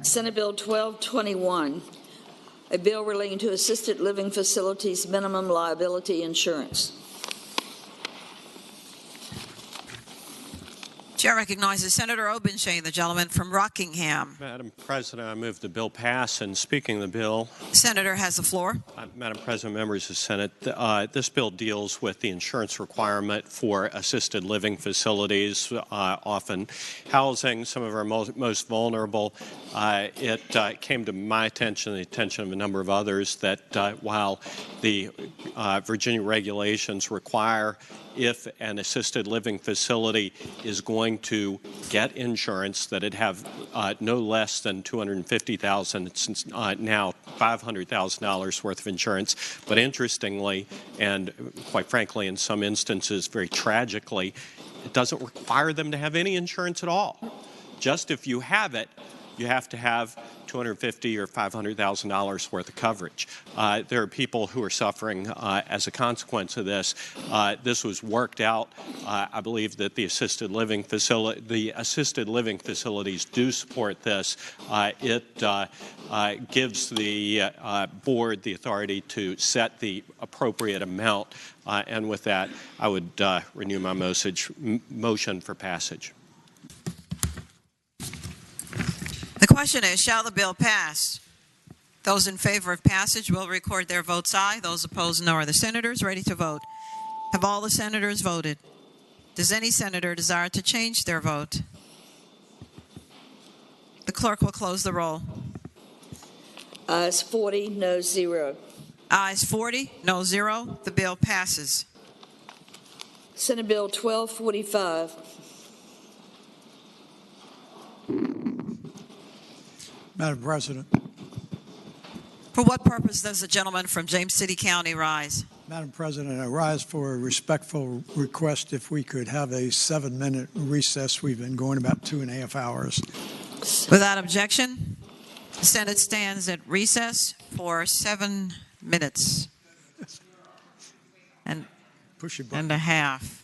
Speaker 2: Senate Bill 1221, a bill relating to assisted living facilities minimum liability insurance.
Speaker 1: Chair recognizes Senator Obenshain, the gentleman from Rockingham.
Speaker 8: Madam President, I move the bill pass. And speaking of the bill,
Speaker 1: the senator has the floor.
Speaker 8: Madam President, members of the Senate, this bill deals with the insurance requirement for assisted living facilities, often housing some of our most vulnerable. It came to my attention, the attention of a number of others, that while the Virginia regulations require if an assisted living facility is going to get insurance, that it have no less than $250,000, since now $500,000 worth of insurance. But interestingly, and quite frankly, in some instances, very tragically, it doesn't require them to have any insurance at all. Just if you have it, you have to have $250,000 or $500,000 worth of coverage. There are people who are suffering as a consequence of this. This was worked out. I believe that the assisted living facilities do support this. It gives the board the authority to set the appropriate amount. And with that, I would renew my motion for passage.
Speaker 1: The question is, shall the bill pass? Those in favor of passage will record their votes aye. Those opposed, no. Are the senators ready to vote? Have all the senators voted? Does any senator desire to change their vote? The clerk will close the roll.
Speaker 2: Ayes 40, no 0.
Speaker 1: Ayes 40, no 0. The bill passes.
Speaker 2: Senate Bill 1245.
Speaker 17: Madam President.
Speaker 1: For what purpose does the gentleman from James City County rise?
Speaker 17: Madam President, I rise for a respectful request if we could have a 7-minute recess. We've been going about 2.5 hours.
Speaker 1: Without objection, the Senate stands at recess for 7 minutes and a half.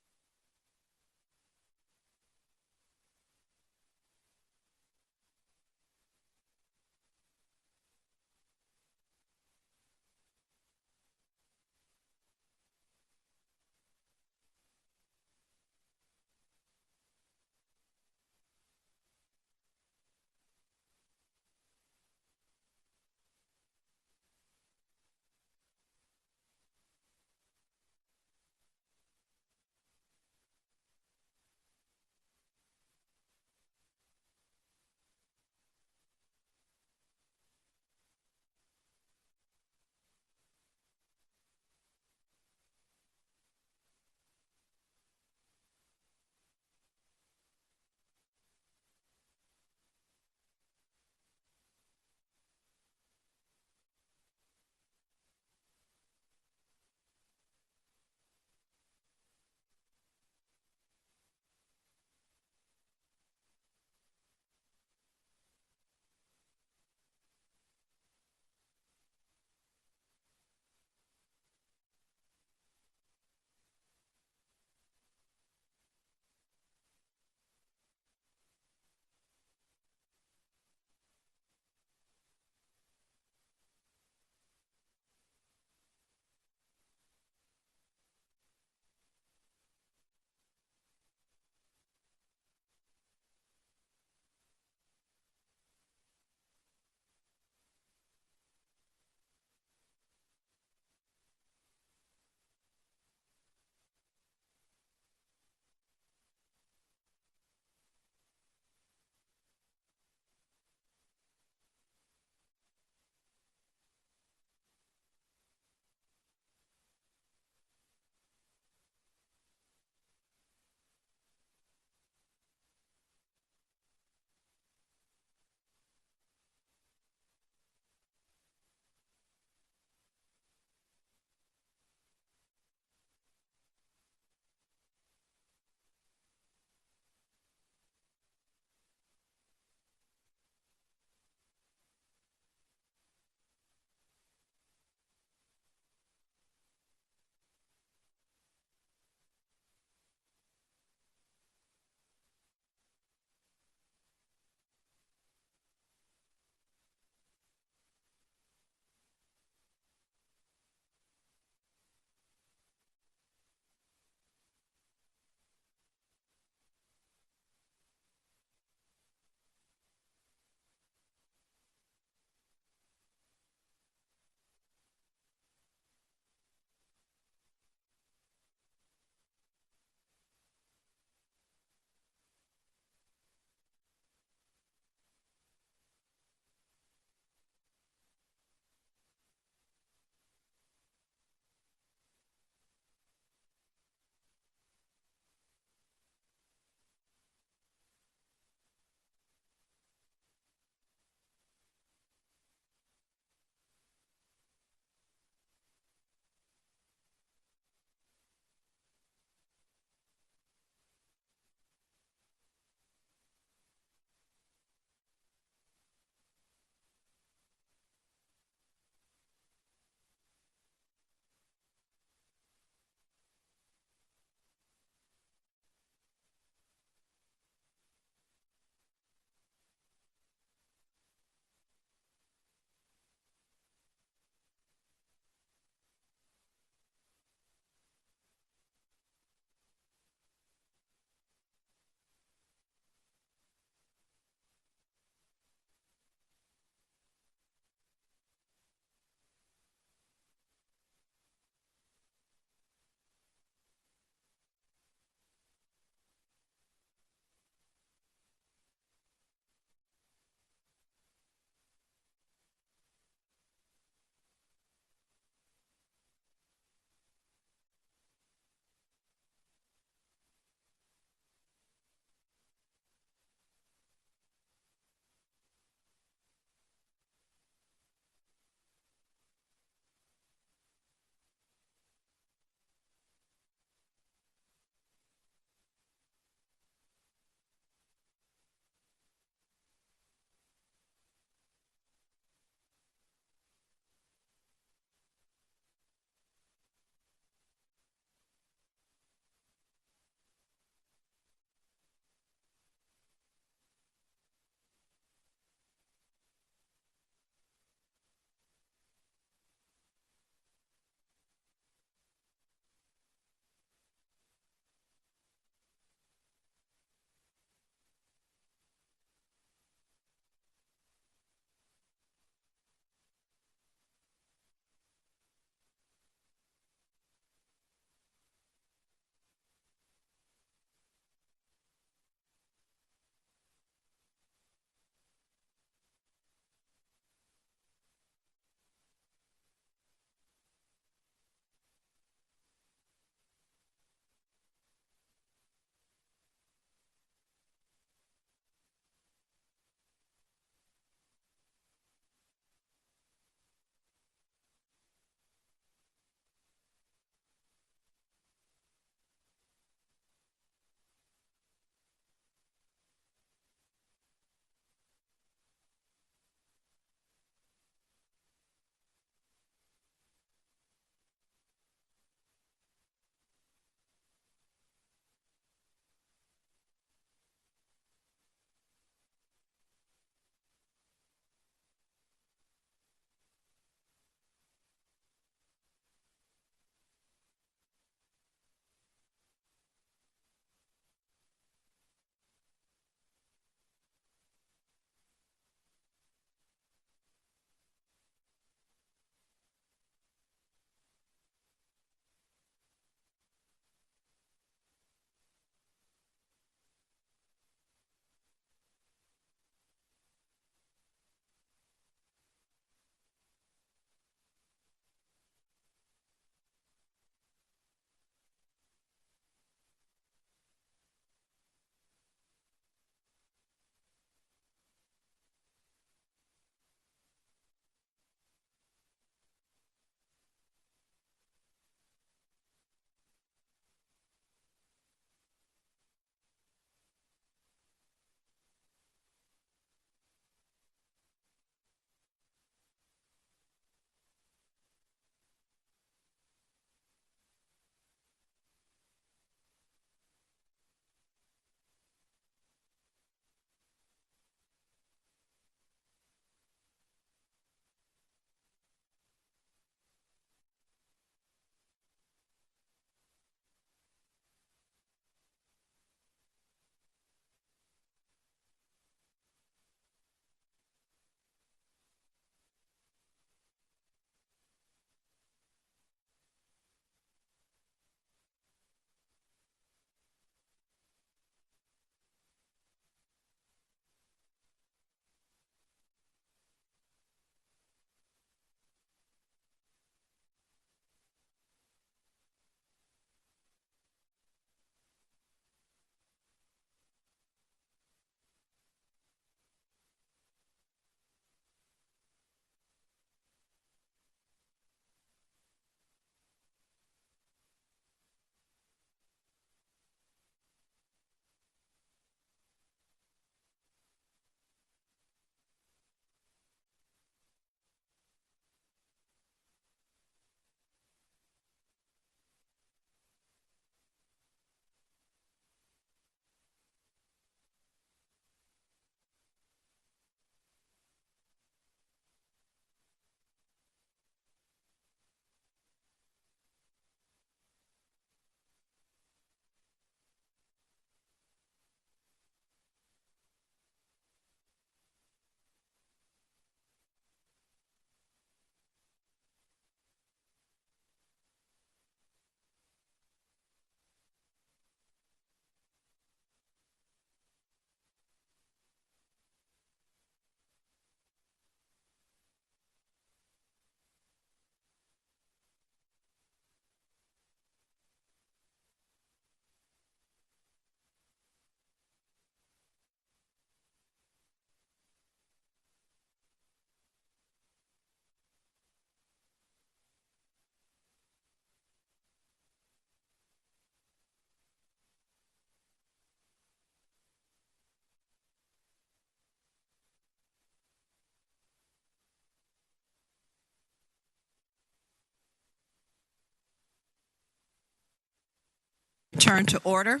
Speaker 1: Return to order.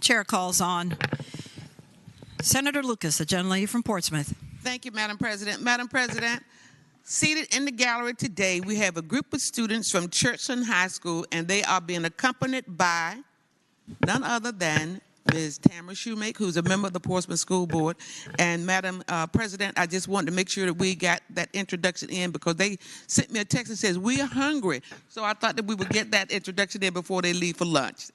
Speaker 1: Chair calls on Senator Lucas, the gentlelady from Portsmouth.
Speaker 6: Thank you, Madam President. Madam President, seated in the gallery today, we have a group of students from Churchland High School, and they are being accompanied by none other than Ms. Tamara Shoemake, who's a member of the Portsmouth School Board. And Madam President, I just wanted to make sure that we got that introduction in because they sent me a text that says, we are hungry. So I thought that we would get that introduction in before they leave for lunch.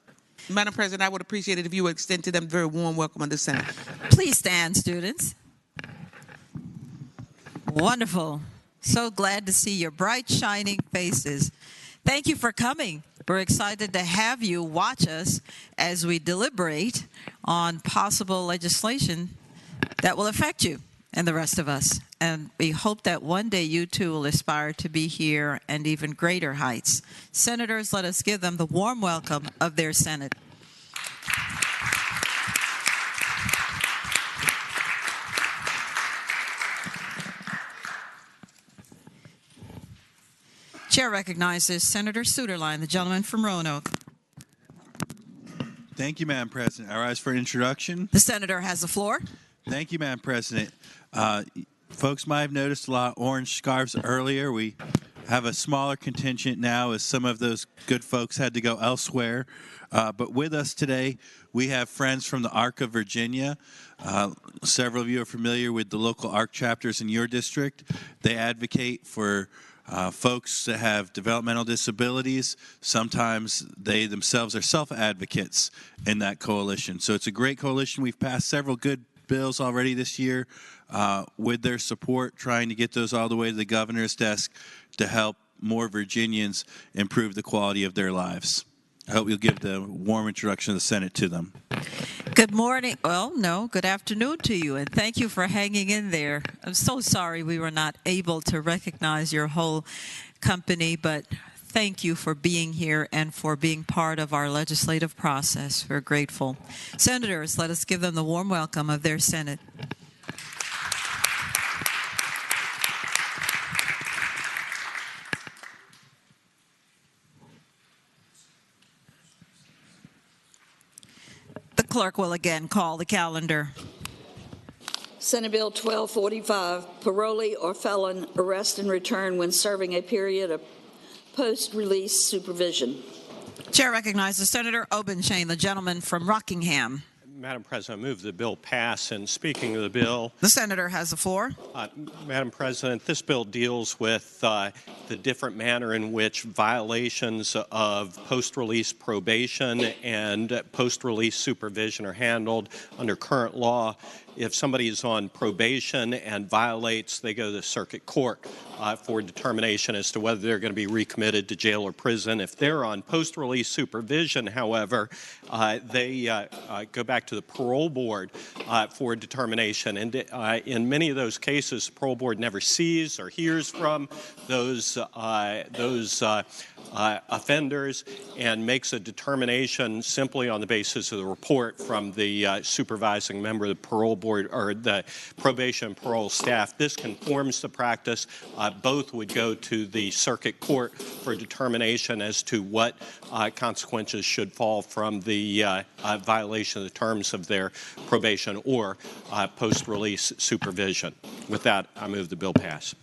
Speaker 6: Madam President, I would appreciate it if you would extend to them a very warm welcome in the Senate.
Speaker 1: Please stand, students. Wonderful. So glad to see your bright, shining faces. Thank you for coming. We're excited to have you watch us as we deliberate on possible legislation that will affect you and the rest of us. And we hope that one day you too will aspire to be here and even greater heights. Senators, let us give them the warm welcome of their Senate. Chair recognizes Senator Suderline, the gentleman from Roanoke.
Speaker 16: Thank you, Madam President. I rise for an introduction.
Speaker 1: The senator has the floor.
Speaker 16: Thank you, Madam President. Folks might have noticed a lot of orange scarves earlier. We have a smaller contingent now as some of those good folks had to go elsewhere. But with us today, we have friends from the ARC of Virginia. Several of you are familiar with the local ARC chapters in your district. They advocate for folks that have developmental disabilities. Sometimes they themselves are self-advocates in that coalition. So it's a great coalition. We've passed several good bills already this year with their support, trying to get those all the way to the governor's desk to help more Virginians improve the quality of their lives. I hope you'll give the warm introduction of the Senate to them.
Speaker 1: Good morning. Well, no, good afternoon to you, and thank you for hanging in there. I'm so sorry we were not able to recognize your whole company, but thank you for being here and for being part of our legislative process. We're grateful. Senators, let us give them the warm welcome of their Senate. The clerk will again call the calendar.
Speaker 2: Senate Bill 1245, parolee or felon arrest and return when serving a period of post-release supervision.
Speaker 1: Chair recognizes Senator Obenshain, the gentleman from Rockingham.
Speaker 8: Madam President, I move the bill pass. And speaking of the bill,
Speaker 1: the senator has the floor.
Speaker 8: Madam President, this bill deals with the different manner in which violations of post-release probation and post-release supervision are handled under current law. If somebody is on probation and violates, they go to the circuit court for determination as to whether they're going to be recommitted to jail or prison. If they're on post-release supervision, however, they go back to the parole board for determination. And in many of those cases, the parole board never sees or hears from those offenders and makes a determination simply on the basis of the report from the supervising member of the parole board or the probation and parole staff. This conforms to practice. Both would go to the circuit court for determination as to what consequences should fall from the violation of the terms of their probation or post-release supervision. With that, I move the bill pass.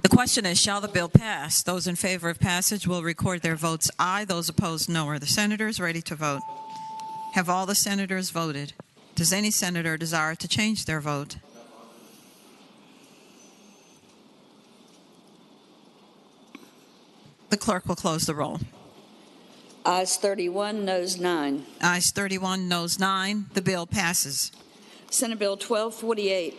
Speaker 1: The question is, shall the bill pass? Those in favor of passage will record their votes aye. Those opposed, no. Are the senators ready to vote? Have all the senators voted? Does any senator desire to change their vote? The clerk will close the roll.
Speaker 2: Ayes 31, noes 9.
Speaker 1: Ayes 31, noes 9. The bill passes.
Speaker 2: Senate Bill 1248,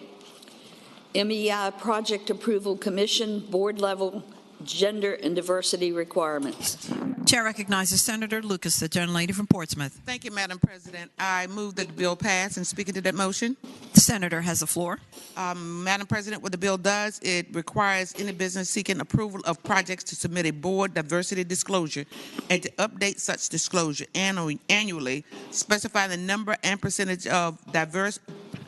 Speaker 2: MEI Project Approval Commission, Board Level Gender and Diversity Requirements.
Speaker 1: Chair recognizes Senator Lucas, the gentlelady from Portsmouth.
Speaker 6: Thank you, Madam President. I move that the bill pass, and speaking to that motion.
Speaker 1: The senator has the floor.
Speaker 6: Madam President, what the bill does, it requires any business seeking approval of projects to submit a board diversity disclosure and to update such disclosure annually, specify the number and percentage of diverse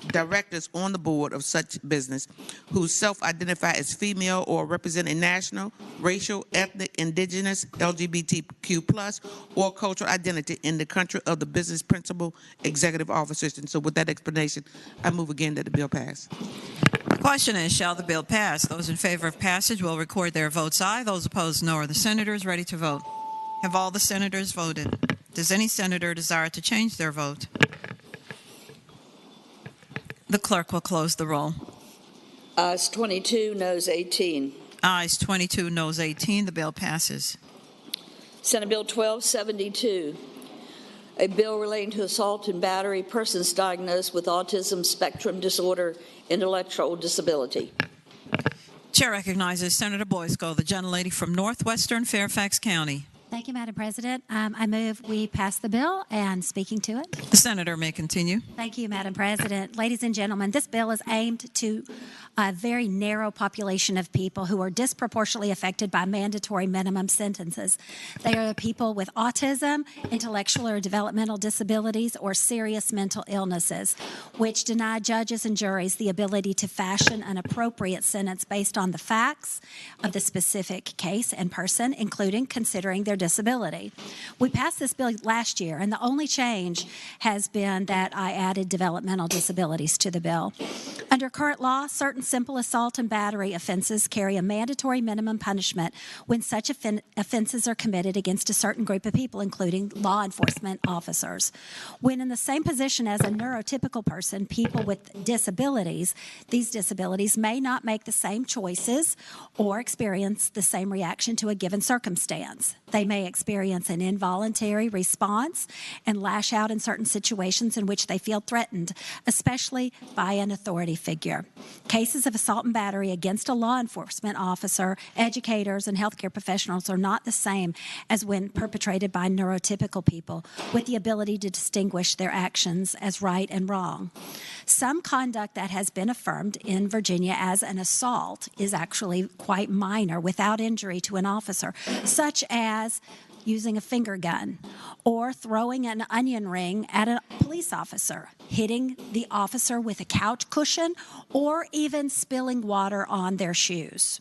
Speaker 6: directors on the board of such business who self-identify as female or represent a national, racial, ethnic, indigenous, LGBTQ+, or cultural identity in the country of the business principal executive officers. And so with that explanation, I move again that the bill pass.
Speaker 1: The question is, shall the bill pass? Those in favor of passage will record their votes aye. Those opposed, no. Are the senators ready to vote? Have all the senators voted? Does any senator desire to change their vote? The clerk will close the roll.
Speaker 2: Ayes 22, noes 18.
Speaker 1: Ayes 22, noes 18. The bill passes.
Speaker 2: Senate Bill 1272, a bill relating to assault and battery, persons diagnosed with autism spectrum disorder, intellectual disability.
Speaker 1: Chair recognizes Senator Boysko, the gentlelady from northwestern Fairfax County.
Speaker 13: Thank you, Madam President. I move we pass the bill, and speaking to it.
Speaker 1: The senator may continue.
Speaker 13: Thank you, Madam President. Ladies and gentlemen, this bill is aimed to a very narrow population of people who are disproportionately affected by mandatory minimum sentences. They are the people with autism, intellectual or developmental disabilities, or serious mental illnesses, which deny judges and juries the ability to fashion an appropriate sentence based on the facts of the specific case and person, including considering their disability. We passed this bill last year, and the only change has been that I added developmental disabilities to the bill. Under current law, certain simple assault and battery offenses carry a mandatory minimum punishment when such offenses are committed against a certain group of people, including law enforcement officers. When in the same position as a neurotypical person, people with disabilities, these disabilities may not make the same choices or experience the same reaction to a given circumstance. They may experience an involuntary response and lash out in certain situations in which they feel threatened, especially by an authority figure. Cases of assault and battery against a law enforcement officer, educators, and healthcare professionals are not the same as when perpetrated by neurotypical people with the ability to distinguish their actions as right and wrong. Some conduct that has been affirmed in Virginia as an assault is actually quite minor without injury to an officer, such as using a finger gun or throwing an onion ring at a police officer, hitting the officer with a couch cushion, or even spilling water on their shoes.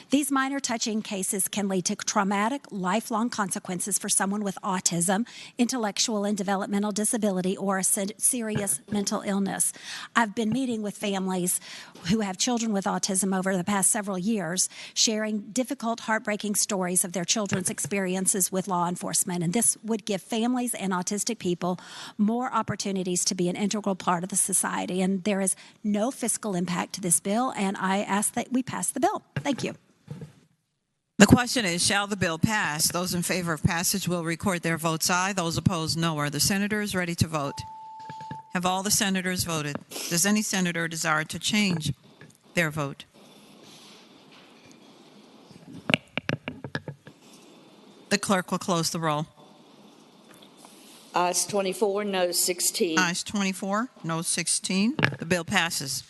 Speaker 13: These minor touching cases can lead to traumatic, lifelong consequences for someone with autism, intellectual and developmental disability, or a serious mental illness. I've been meeting with families who have children with autism over the past several years, sharing difficult, heartbreaking stories of their children's experiences with law enforcement. And this would give families and autistic people more opportunities to be an integral part of the society. And there is no fiscal impact to this bill, and I ask that we pass the bill. Thank you.
Speaker 1: The question is, shall the bill pass? Those in favor of passage will record their votes aye. Those opposed, no. Are the senators ready to vote? Have all the senators voted? Does any senator desire to change their vote? The clerk will close the roll.
Speaker 2: Ayes 24, noes 16.
Speaker 1: Ayes 24, noes 16. The bill passes.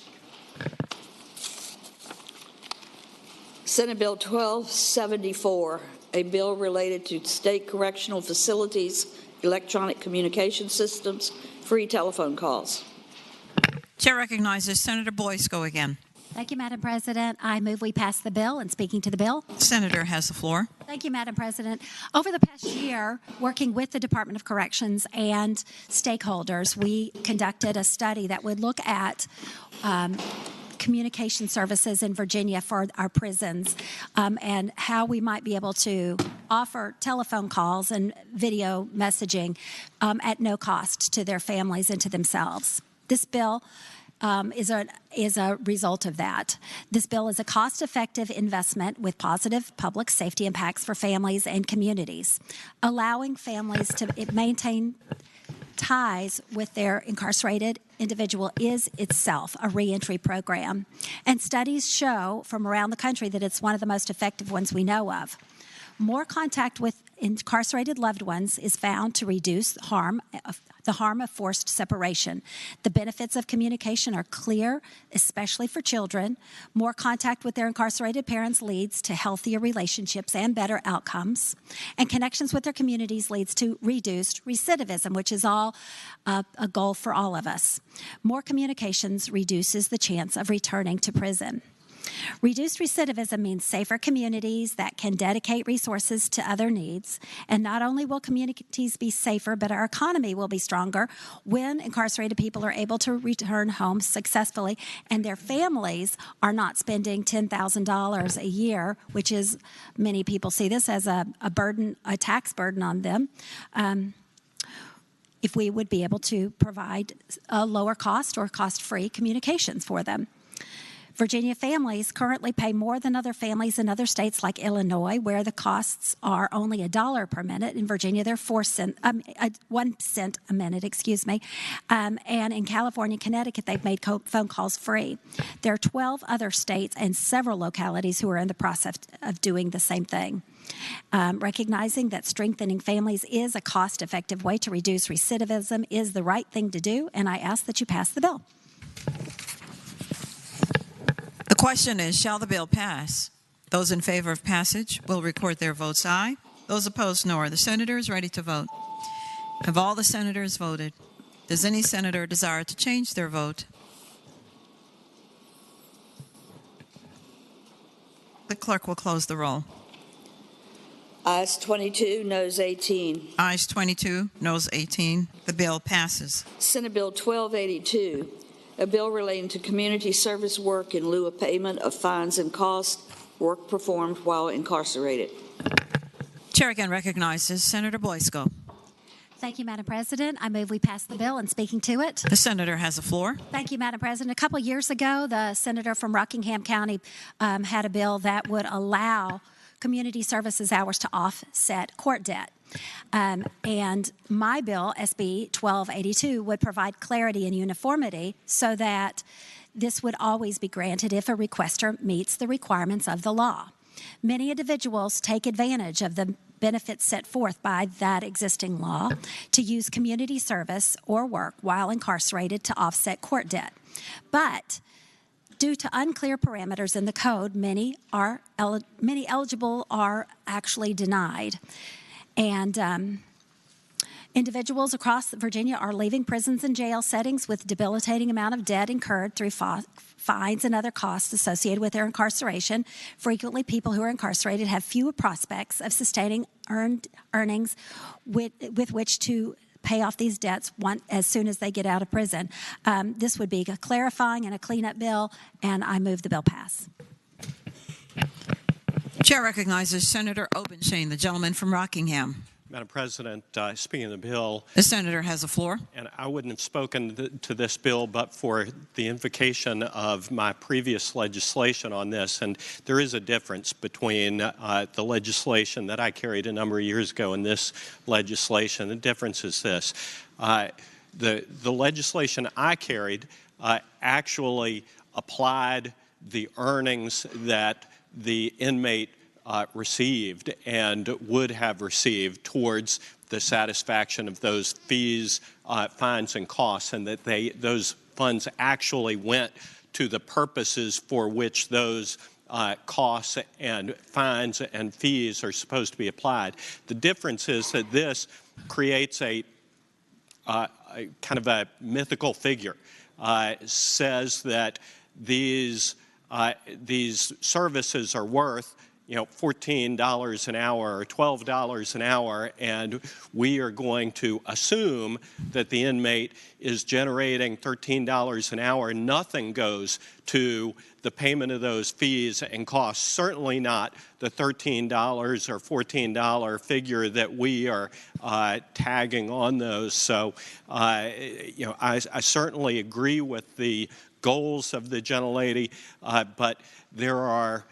Speaker 2: Senate Bill 1274, a bill related to state correctional facilities, electronic communication systems, free telephone calls.
Speaker 1: Chair recognizes Senator Boysko again.
Speaker 13: Thank you, Madam President. I move we pass the bill, and speaking to the bill.
Speaker 1: Senator has the floor.
Speaker 13: Thank you, Madam President. Over the past year, working with the Department of Corrections and stakeholders, we conducted a study that would look at communication services in Virginia for our prisons, and how we might be able to offer telephone calls and video messaging at no cost to their families and to themselves. This bill is a result of that. This bill is a cost-effective investment with positive public safety impacts for families and communities, allowing families to maintain ties with their incarcerated individual is itself a reentry program. And studies show from around the country that it's one of the most effective ones we know of. More contact with incarcerated loved ones is found to reduce the harm of forced separation. The benefits of communication are clear, especially for children. More contact with their incarcerated parents leads to healthier relationships and better outcomes. And connections with their communities leads to reduced recidivism, which is all a goal for all of us. More communications reduces the chance of returning to prison. Reduced recidivism means safer communities that can dedicate resources to other needs. And not only will communities be safer, but our economy will be stronger when incarcerated people are able to return home successfully and their families are not spending $10,000 a year, which is, many people see this as a burden, a tax burden on them. If we would be able to provide a lower cost or cost-free communications for them. Virginia families currently pay more than other families in other states like Illinois, where the costs are only $1 per minute. In Virginia, they're 1 cent a minute, and in California and Connecticut, they've made phone calls free. There are 12 other states and several localities who are in the process of doing the same thing. Recognizing that strengthening families is a cost-effective way to reduce recidivism is the right thing to do, and I ask that you pass the bill.
Speaker 1: The question is, shall the bill pass? Those in favor of passage will record their votes aye. Those opposed, no. Are the senators ready to vote? Have all the senators voted? Does any senator desire to change their vote? The clerk will close the roll.
Speaker 2: Ayes 22, noes 18.
Speaker 1: Ayes 22, noes 18. The bill passes.
Speaker 2: Senate Bill 1282, a bill relating to community service work in lieu of payment of fines and costs, work performed while incarcerated.
Speaker 1: Chair again recognizes Senator Boysko.
Speaker 13: Thank you, Madam President. I move we pass the bill, and speaking to it.
Speaker 1: The senator has the floor.
Speaker 13: Thank you, Madam President. A couple of years ago, the senator from Rockingham County had a bill that would allow community services hours to offset court debt. And my bill, SB 1282, would provide clarity and uniformity so that this would always be granted if a requester meets the requirements of the law. Many individuals take advantage of the benefits set forth by that existing law to use community service or work while incarcerated to offset court debt. But due to unclear parameters in the code, many eligible are actually denied. And individuals across Virginia are leaving prisons and jail settings with debilitating amount of debt incurred through fines and other costs associated with their incarceration. Frequently, people who are incarcerated have fewer prospects of sustaining earnings with which to pay off these debts as soon as they get out of prison. This would be a clarifying and a cleanup bill, and I move the bill pass.
Speaker 1: Chair recognizes Senator Obenshain, the gentleman from Rockingham.
Speaker 8: Madam President, speaking of the bill,
Speaker 1: the senator has the floor.
Speaker 8: And I wouldn't have spoken to this bill but for the invocation of my previous legislation on this. And there is a difference between the legislation that I carried a number of years ago and this legislation. The difference is this. The legislation I carried actually applied the earnings that the inmate received and would have received towards the satisfaction of those fees, fines, and costs, and that those funds actually went to the purposes for which those costs and fines and fees are supposed to be applied. The difference is that this creates a kind of a mythical figure. Says that these services are worth $14 an hour or $12 an hour, and we are going to assume that the inmate is generating $13 an hour. Nothing goes to the payment of those fees and costs, certainly not the $13 or $14 figure that we are tagging on those. So, I certainly agree with the goals of the gentlelady, but there are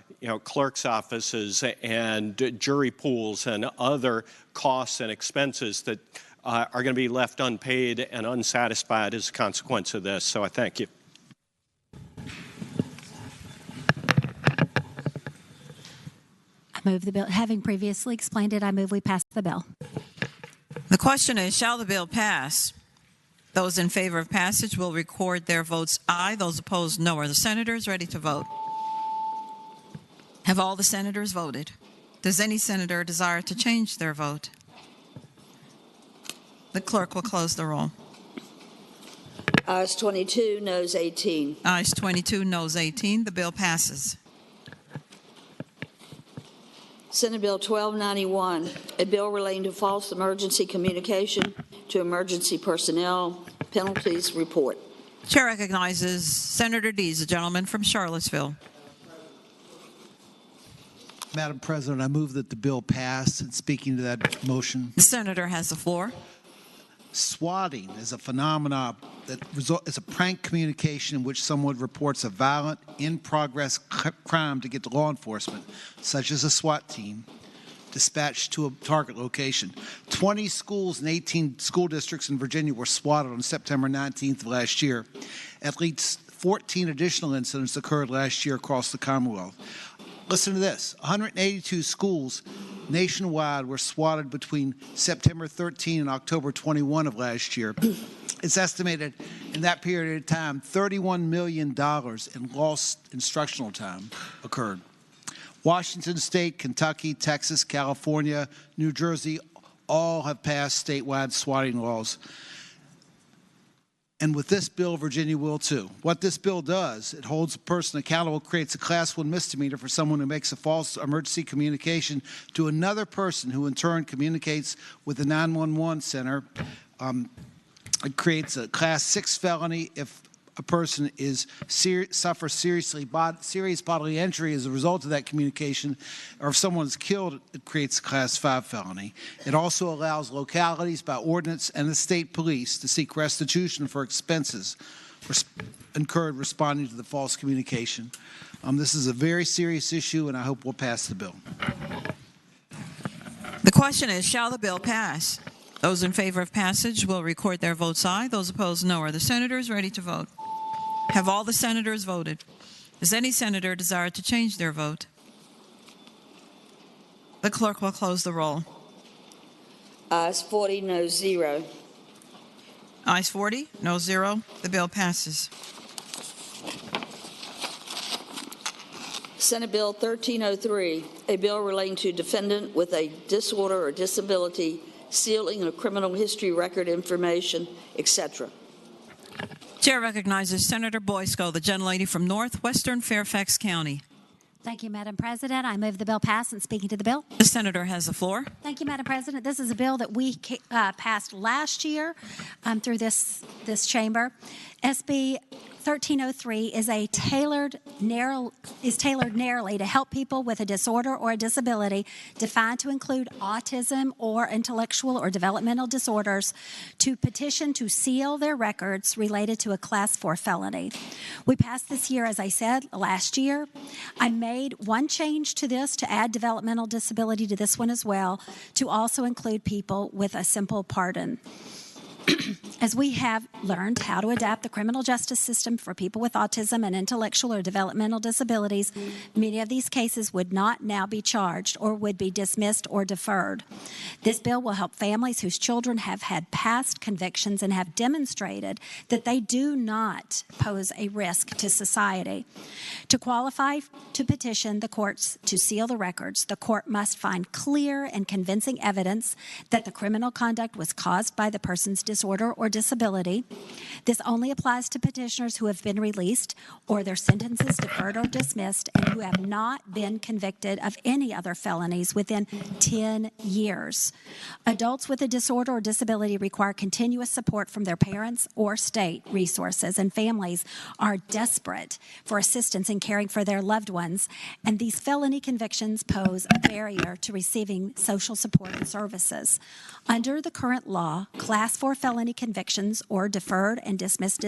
Speaker 8: clerk's offices and jury pools and other costs and expenses that are going to be left unpaid and unsatisfied as a consequence of this. So I thank you.
Speaker 13: I move the bill. Having previously explained it, I move we pass the bill.
Speaker 1: The question is, shall the bill pass? Those in favor of passage will record their votes aye. Those opposed, no. Are the senators ready to vote? Have all the senators voted? Does any senator desire to change their vote? The clerk will close the roll.
Speaker 2: Ayes 22, noes 18.
Speaker 1: Ayes 22, noes 18. The bill passes.
Speaker 2: Senate Bill 1291, a bill relating to false emergency communication to emergency personnel, penalties, report.
Speaker 1: Chair recognizes Senator Dees, a gentleman from Charlottesville.
Speaker 9: Madam President, I move that the bill pass. And speaking to that motion,
Speaker 1: The senator has the floor.
Speaker 9: swatting is a phenomenon that is a prank communication in which someone reports a violent, in-progress crime to get to law enforcement, such as a SWAT team, dispatched to a target location. 20 schools and 18 school districts in Virginia were swatted on September 19th of last year. At least 14 additional incidents occurred last year across the Commonwealth. Listen to this. 182 schools nationwide were swatted between September 13 and October 21 of last year. It's estimated in that period of time, $31 million in lost instructional time occurred. Washington State, Kentucky, Texas, California, New Jersey all have passed statewide swatting laws. And with this bill, Virginia will too. What this bill does, it holds a person accountable, creates a Class 1 misdemeanor for someone who makes a false emergency communication to another person who in turn communicates with the 911 center. It creates a Class 6 felony if a person suffers serious bodily injury as a result of that communication, or if someone is killed, it creates a Class 5 felony. It also allows localities by ordinance and the state police to seek restitution for expenses incurred responding to the false communication. This is a very serious issue, and I hope we'll pass the bill.
Speaker 1: The question is, shall the bill pass? Those in favor of passage will record their votes aye. Those opposed, no. Are the senators ready to vote? Have all the senators voted? Does any senator desire to change their vote? The clerk will close the roll.
Speaker 2: Ayes 40, noes 0.
Speaker 1: Ayes 40, no 0. The bill passes.
Speaker 2: Senate Bill 1303, a bill relating to defendant with a disorder or disability, sealing of criminal history record information, etc.
Speaker 1: Chair recognizes Senator Boysko, the gentlelady from northwestern Fairfax County.
Speaker 13: Thank you, Madam President. I move the bill pass. And speaking to the bill.
Speaker 1: The senator has the floor.
Speaker 13: Thank you, Madam President. This is a bill that we passed last year through this chamber. SB 1303 is tailored narrowly to help people with a disorder or a disability defined to include autism or intellectual or developmental disorders to petition to seal their records related to a Class 4 felony. We passed this year, as I said, last year. I made one change to this to add developmental disability to this one as well, to also include people with a simple pardon. As we have learned how to adapt the criminal justice system for people with autism and intellectual or developmental disabilities, many of these cases would not now be charged or would be dismissed or deferred. This bill will help families whose children have had past convictions and have demonstrated that they do not pose a risk to society. To qualify to petition the courts to seal the records, the court must find clear and convincing evidence that the criminal conduct was caused by the person's disorder or disability. This only applies to petitioners who have been released or their sentences deferred or dismissed and who have not been convicted of any other felonies within 10 years. Adults with a disorder or disability require continuous support from their parents or state resources, and families are desperate for assistance in caring for their loved ones, and these felony convictions pose a barrier to receiving social support and services. Under the current law, Class 4 felony convictions convictions or deferred and dismissed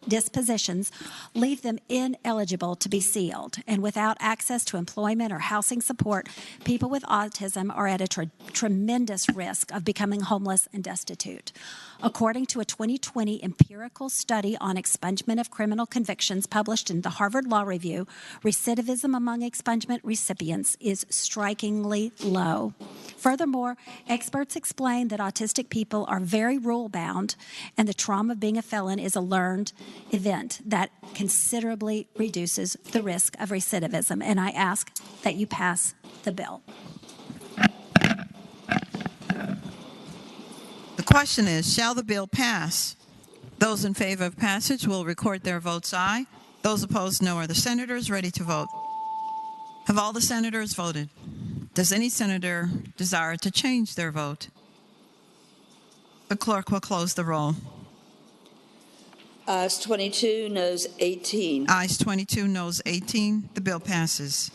Speaker 13: dispositions leave them ineligible to be sealed. And without access to employment or housing support, people with autism are at a tremendous risk of becoming homeless and destitute. According to a 2020 empirical study on expungement of criminal convictions published in the Harvard Law Review, recidivism among expungement recipients is strikingly low. Furthermore, experts explain that autistic people are very rule-bound, and the trauma of being a felon is a learned event that considerably reduces the risk of recidivism. And I ask that you pass the bill.
Speaker 1: The question is, shall the bill pass? Those in favor of passage will record their votes aye. Those opposed, no. Are the senators ready to vote? Have all the senators voted? Does any senator desire to change their vote? The clerk will close the roll.
Speaker 2: Ayes 22, noes 18.
Speaker 1: Ayes 22, noes 18. The bill passes.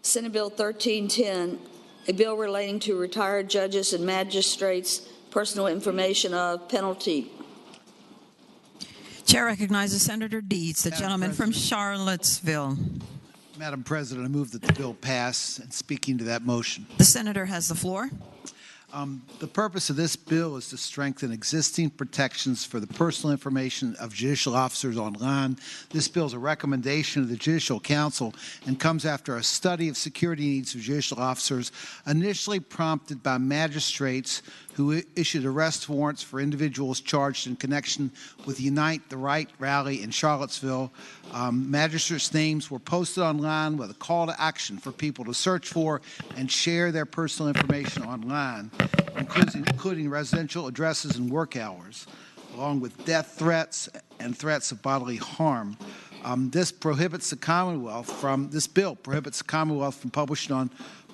Speaker 2: Senate Bill 1310, a bill relating to retired judges and magistrates' personal information of penalty.
Speaker 1: Chair recognizes Senator Deeds, the gentleman from Charlottesville.
Speaker 9: Madam President, I move that the bill pass, and speaking to that motion.
Speaker 1: The senator has the floor.
Speaker 9: The purpose of this bill is to strengthen existing protections for the personal information of judicial officers online. This bill is a recommendation of the Judicial Council and comes after a study of security needs of judicial officers initially prompted by magistrates who issued arrest warrants for individuals charged in connection with the Unite the Right rally in Charlottesville. Magistrates' names were posted online with a call to action for people to search for and share their personal information online, including residential addresses and work hours, along with death threats and threats of bodily harm. This bill prohibits the Commonwealth from publishing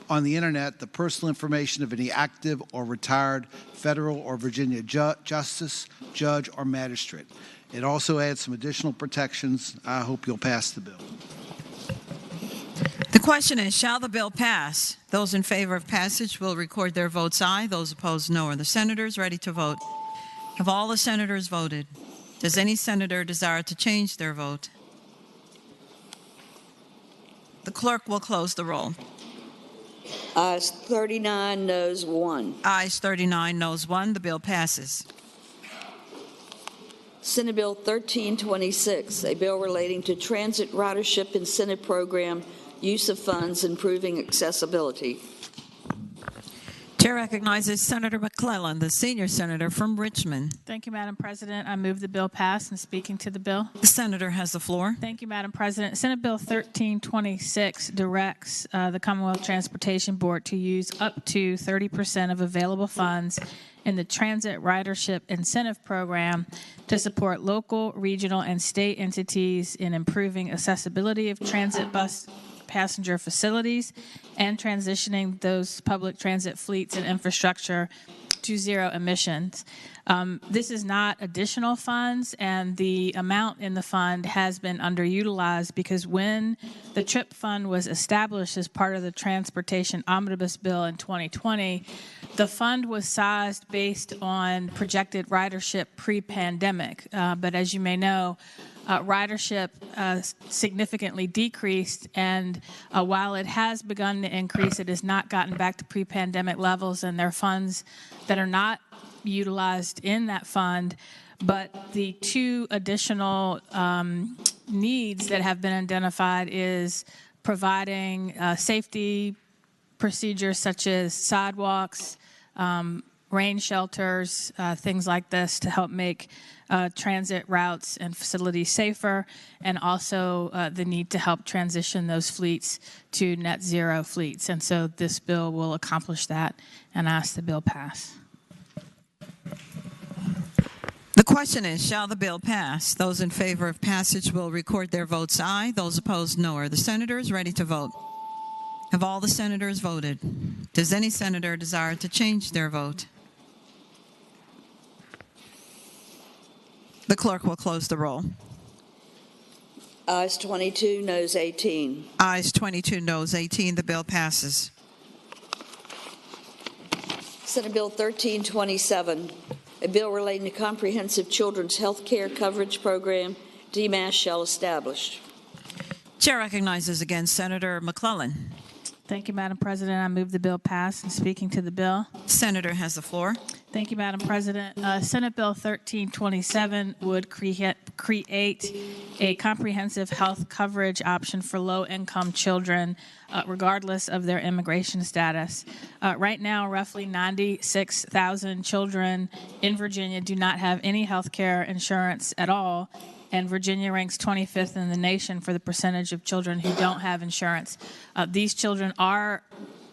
Speaker 9: on the internet the personal information of any active or retired federal or Virginia justice, judge, or magistrate. It also adds some additional protections. I hope you'll pass the bill.
Speaker 1: The question is, shall the bill pass? Those in favor of passage will record their votes aye. Those opposed, no. Are the senators ready to vote? Have all the senators voted? Does any senator desire to change their vote? The clerk will close the roll.
Speaker 2: Ayes 39, noes 1.
Speaker 1: Ayes 39, noes 1. The bill passes.
Speaker 2: Senate Bill 1326, a bill relating to transit ridership incentive program, use of funds, improving accessibility.
Speaker 1: Chair recognizes Senator McClellan, the senior senator from Richmond.
Speaker 11: Thank you, Madam President. I move the bill pass, and speaking to the bill.
Speaker 1: The senator has the floor.
Speaker 11: Thank you, Madam President. Senate Bill 1326 directs the Commonwealth Transportation Board to use up to 30% of available funds in the Transit Ridership Incentive Program to support local, regional, and state entities in improving accessibility of transit bus passenger facilities and transitioning those public transit fleets and infrastructure to zero emissions. This is not additional funds, and the amount in the fund has been underutilized because when the TRIP fund was established as part of the Transportation Omnibus Bill in 2020, the fund was sized based on projected ridership pre-pandemic. But as you may know, ridership significantly decreased, and while it has begun to increase, it has not gotten back to pre-pandemic levels, and there are funds that are not utilized in that fund. But the two additional needs that have been identified is providing safety procedures such as sidewalks, rain shelters, things like this to help make transit routes and facilities safer, and also the need to help transition those fleets to net zero fleets. And so this bill will accomplish that, and I ask the bill pass.
Speaker 1: The question is, shall the bill pass? Those in favor of passage will record their votes aye. Those opposed, no. Are the senators ready to vote? Have all the senators voted? Does any senator desire to change their vote? The clerk will close the roll.
Speaker 2: Ayes 22, noes 18.
Speaker 1: Ayes 22, noes 18. The bill passes.
Speaker 2: Senate Bill 1327, A bill relating to comprehensive children's health care coverage program, DMAS, shall establish.
Speaker 1: Chair recognizes again Senator McClellan.
Speaker 11: Thank you, Madam President. I move the bill pass. And speaking to the bill.
Speaker 1: Senator has the floor.
Speaker 11: Thank you, Madam President. Senate Bill 1327 would create a comprehensive health coverage option for low-income children, regardless of their immigration status. Right now, roughly 96,000 children in Virginia do not have any health care insurance at all, and Virginia ranks 25th in the nation for the percentage of children who don't have insurance. These children are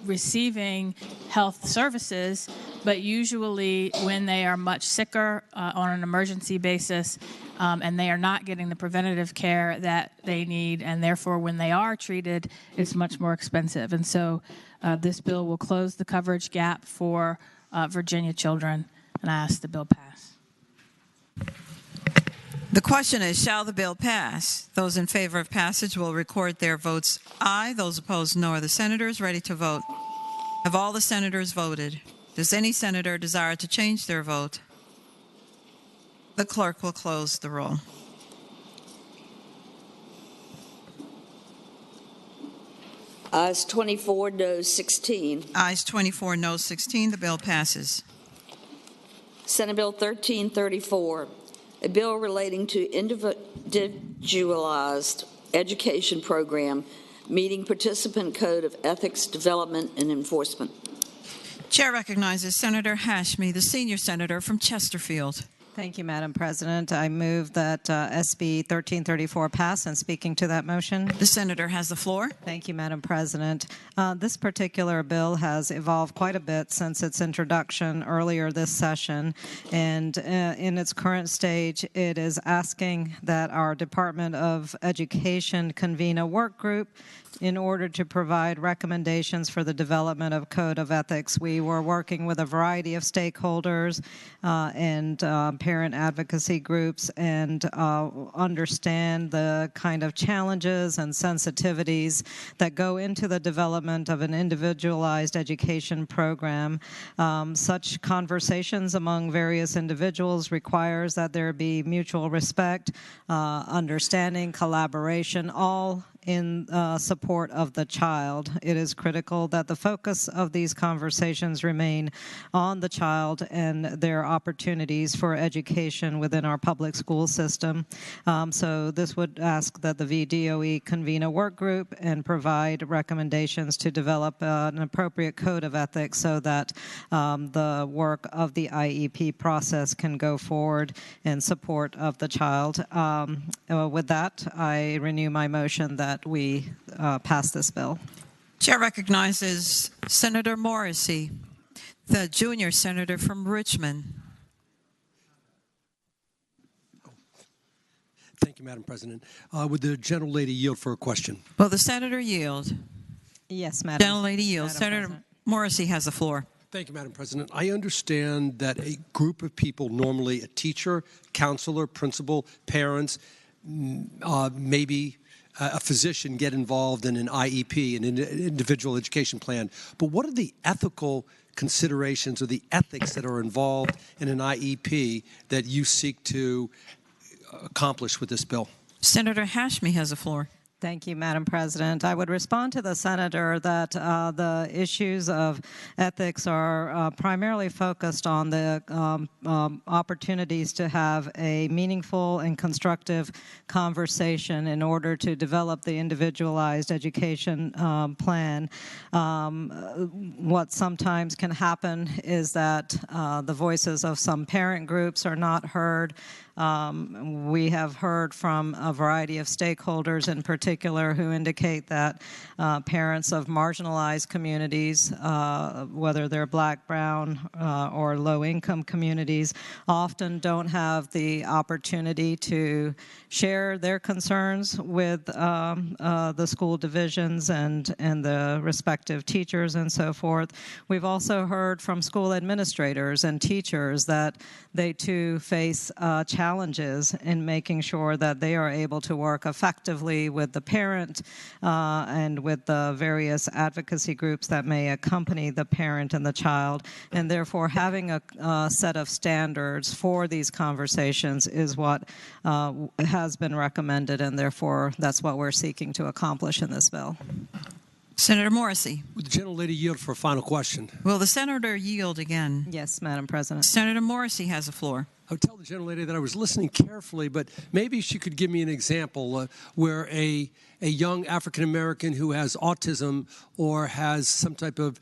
Speaker 11: receiving health services, but usually when they are much sicker on an emergency basis, and they are not getting the preventative care that they need, and therefore when they are treated, it's much more expensive. And so this bill will close the coverage gap for Virginia children, and I ask the bill pass.
Speaker 1: The question is, shall the bill pass? Those in favor of passage will record their votes aye. Those opposed, no. Are the senators ready to vote? Have all the senators voted? Does any senator desire to change their vote? The clerk will close the roll.
Speaker 2: Ayes 24, noes 16.
Speaker 1: Ayes 24, no 16. The bill passes.
Speaker 2: Senate Bill 1334, a bill relating to individualized education program, meeting participant code of ethics, development, and enforcement.
Speaker 1: Chair recognizes Senator Hashmi, the senior senator from Chesterfield.
Speaker 12: Thank you, Madam President. I move that SB 1334 pass, and speaking to that motion.
Speaker 1: The senator has the floor.
Speaker 12: Thank you, Madam President. This particular bill has evolved quite a bit since its introduction earlier this session, and in its current stage, it is asking that our Department of Education convene a work group in order to provide recommendations for the development of code of ethics. We were working with a variety of stakeholders and parent advocacy groups, and understand the kind of challenges and sensitivities that go into the development of an individualized education program. Such conversations among various individuals requires that there be mutual respect, understanding, collaboration, all in support of the child. It is critical that the focus of these conversations remain on the child and their opportunities for education within our public school system. So this would ask that the VDOE convene a work group and provide recommendations to develop an appropriate code of ethics so that the work of the IEP process can go forward in support of the child. With that, I renew my motion that we pass this bill.
Speaker 1: Chair recognizes Senator Morrissey, the junior senator from Richmond.
Speaker 18: Thank you, Madam President. Would the gentlelady yield for a question?
Speaker 1: Will the senator yield?
Speaker 12: Yes, Madam.
Speaker 1: Gentlelady yields. Senator Morrissey has the floor.
Speaker 18: Thank you, Madam President. I understand that a group of people, normally a teacher, counselor, principal, parents, maybe a physician, get involved in an IEP, an individual education plan. But what are the ethical considerations or the ethics that are involved in an IEP that you seek to accomplish with this bill?
Speaker 1: Senator Hashmi has the floor.
Speaker 12: Thank you, Madam President. I would respond to the senator that the issues of ethics are primarily focused on the opportunities to have a meaningful and constructive conversation in order to develop the individualized education plan. What sometimes can happen is that the voices of some parent groups are not heard. We have heard from a variety of stakeholders in particular who indicate that parents of marginalized communities, whether they're black, brown, or low-income communities, often don't have the opportunity to share their concerns with the school divisions and the respective teachers and so forth. We've also heard from school administrators and teachers that they too face challenges in making sure that they are able to work effectively with the parent and with the various advocacy groups that may accompany the parent and the child. And therefore, having a set of standards for these conversations is what has been recommended, and therefore that's what we're seeking to accomplish in this bill.
Speaker 1: Senator Morrissey.
Speaker 18: Would the gentlelady yield for a final question?
Speaker 1: Will the senator yield again?
Speaker 12: Yes, Madam President.
Speaker 1: Senator Morrissey has the floor.
Speaker 18: I would tell the gentlelady that I was listening carefully, but maybe she could give me an example where a young African-American who has autism or has some type of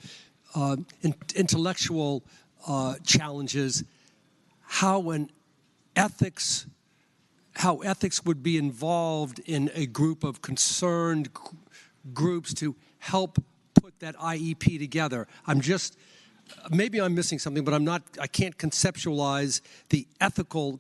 Speaker 18: intellectual challenges, how ethics would be involved in a group of concerned groups to help put that IEP together. Maybe I'm missing something, but I can't conceptualize the ethical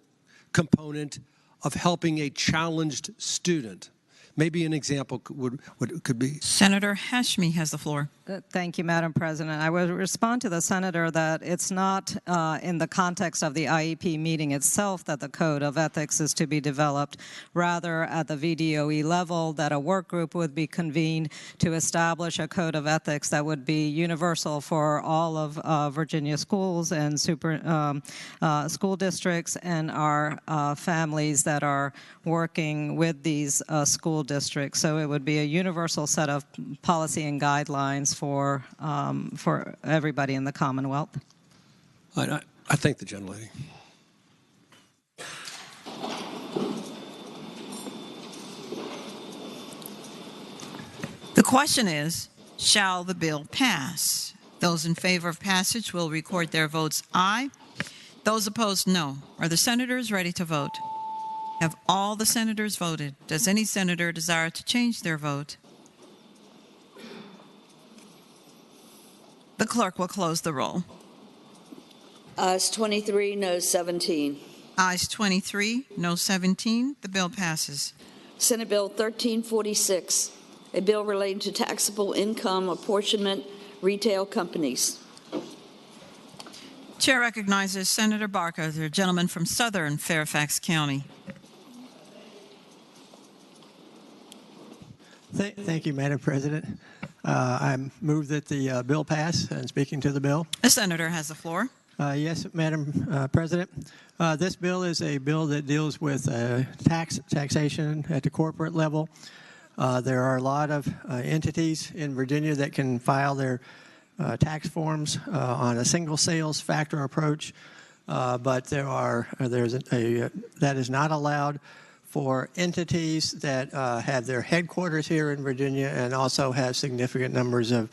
Speaker 18: component of helping a challenged student. Maybe an example could be.
Speaker 1: Senator Hashmi has the floor.
Speaker 12: Thank you, Madam President. I would respond to the senator that it's not in the context of the IEP meeting itself that the code of ethics is to be developed. Rather, at the VDOE level, that a work group would be convened to establish a code of ethics that would be universal for all of Virginia schools and school districts and our families that are working with these school districts. So it would be a universal set of policy and guidelines for everybody in the Commonwealth.
Speaker 18: I thank the gentlelady.
Speaker 1: The question is, shall the bill pass? Those in favor of passage will record their votes aye. Those opposed, no. Are the senators ready to vote? Have all the senators voted? Does any senator desire to change their vote? The clerk will close the roll.
Speaker 2: Ayes 23, noes 17.
Speaker 1: Ayes 23, no 17. The bill passes.
Speaker 2: Senate Bill 1346, a bill relating to taxable income apportionment retail companies.
Speaker 1: Chair recognizes Senator Barker, the gentleman from Southern Fairfax County.
Speaker 5: Thank you, Madam President. I move that the bill pass, and speaking to the bill.
Speaker 1: The senator has the floor.
Speaker 5: Yes, Madam President. This bill is a bill that deals with taxation at the corporate level. There are a lot of entities in Virginia that can file their tax forms on a single sales factor approach, but that is not allowed for entities that have their headquarters here in Virginia and also have significant numbers of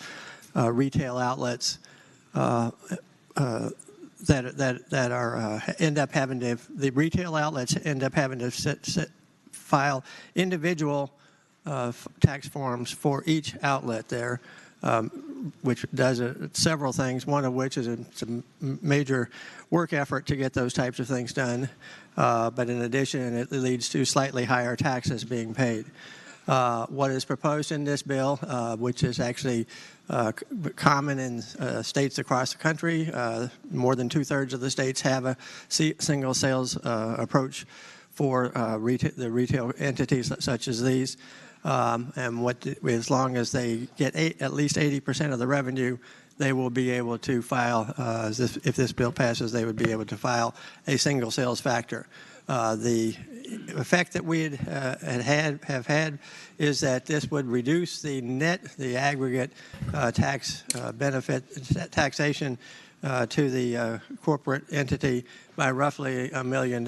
Speaker 5: retail outlets that are end up having to. The retail outlets end up having to file individual tax forms for each outlet there, which does several things, one of which is a major work effort to get those types of things done. But in addition, it leads to slightly higher taxes being paid. What is proposed in this bill, which is actually common in states across the country, more than 2/3 of the states have a single sales approach for the retail entities such as these. And as long as they get at least 80% of the revenue, they will be able to file, if this bill passes, they would be able to file a single sales factor. The effect that we have had is that this would reduce the aggregate tax benefit, taxation to the corporate entity by roughly $1 million.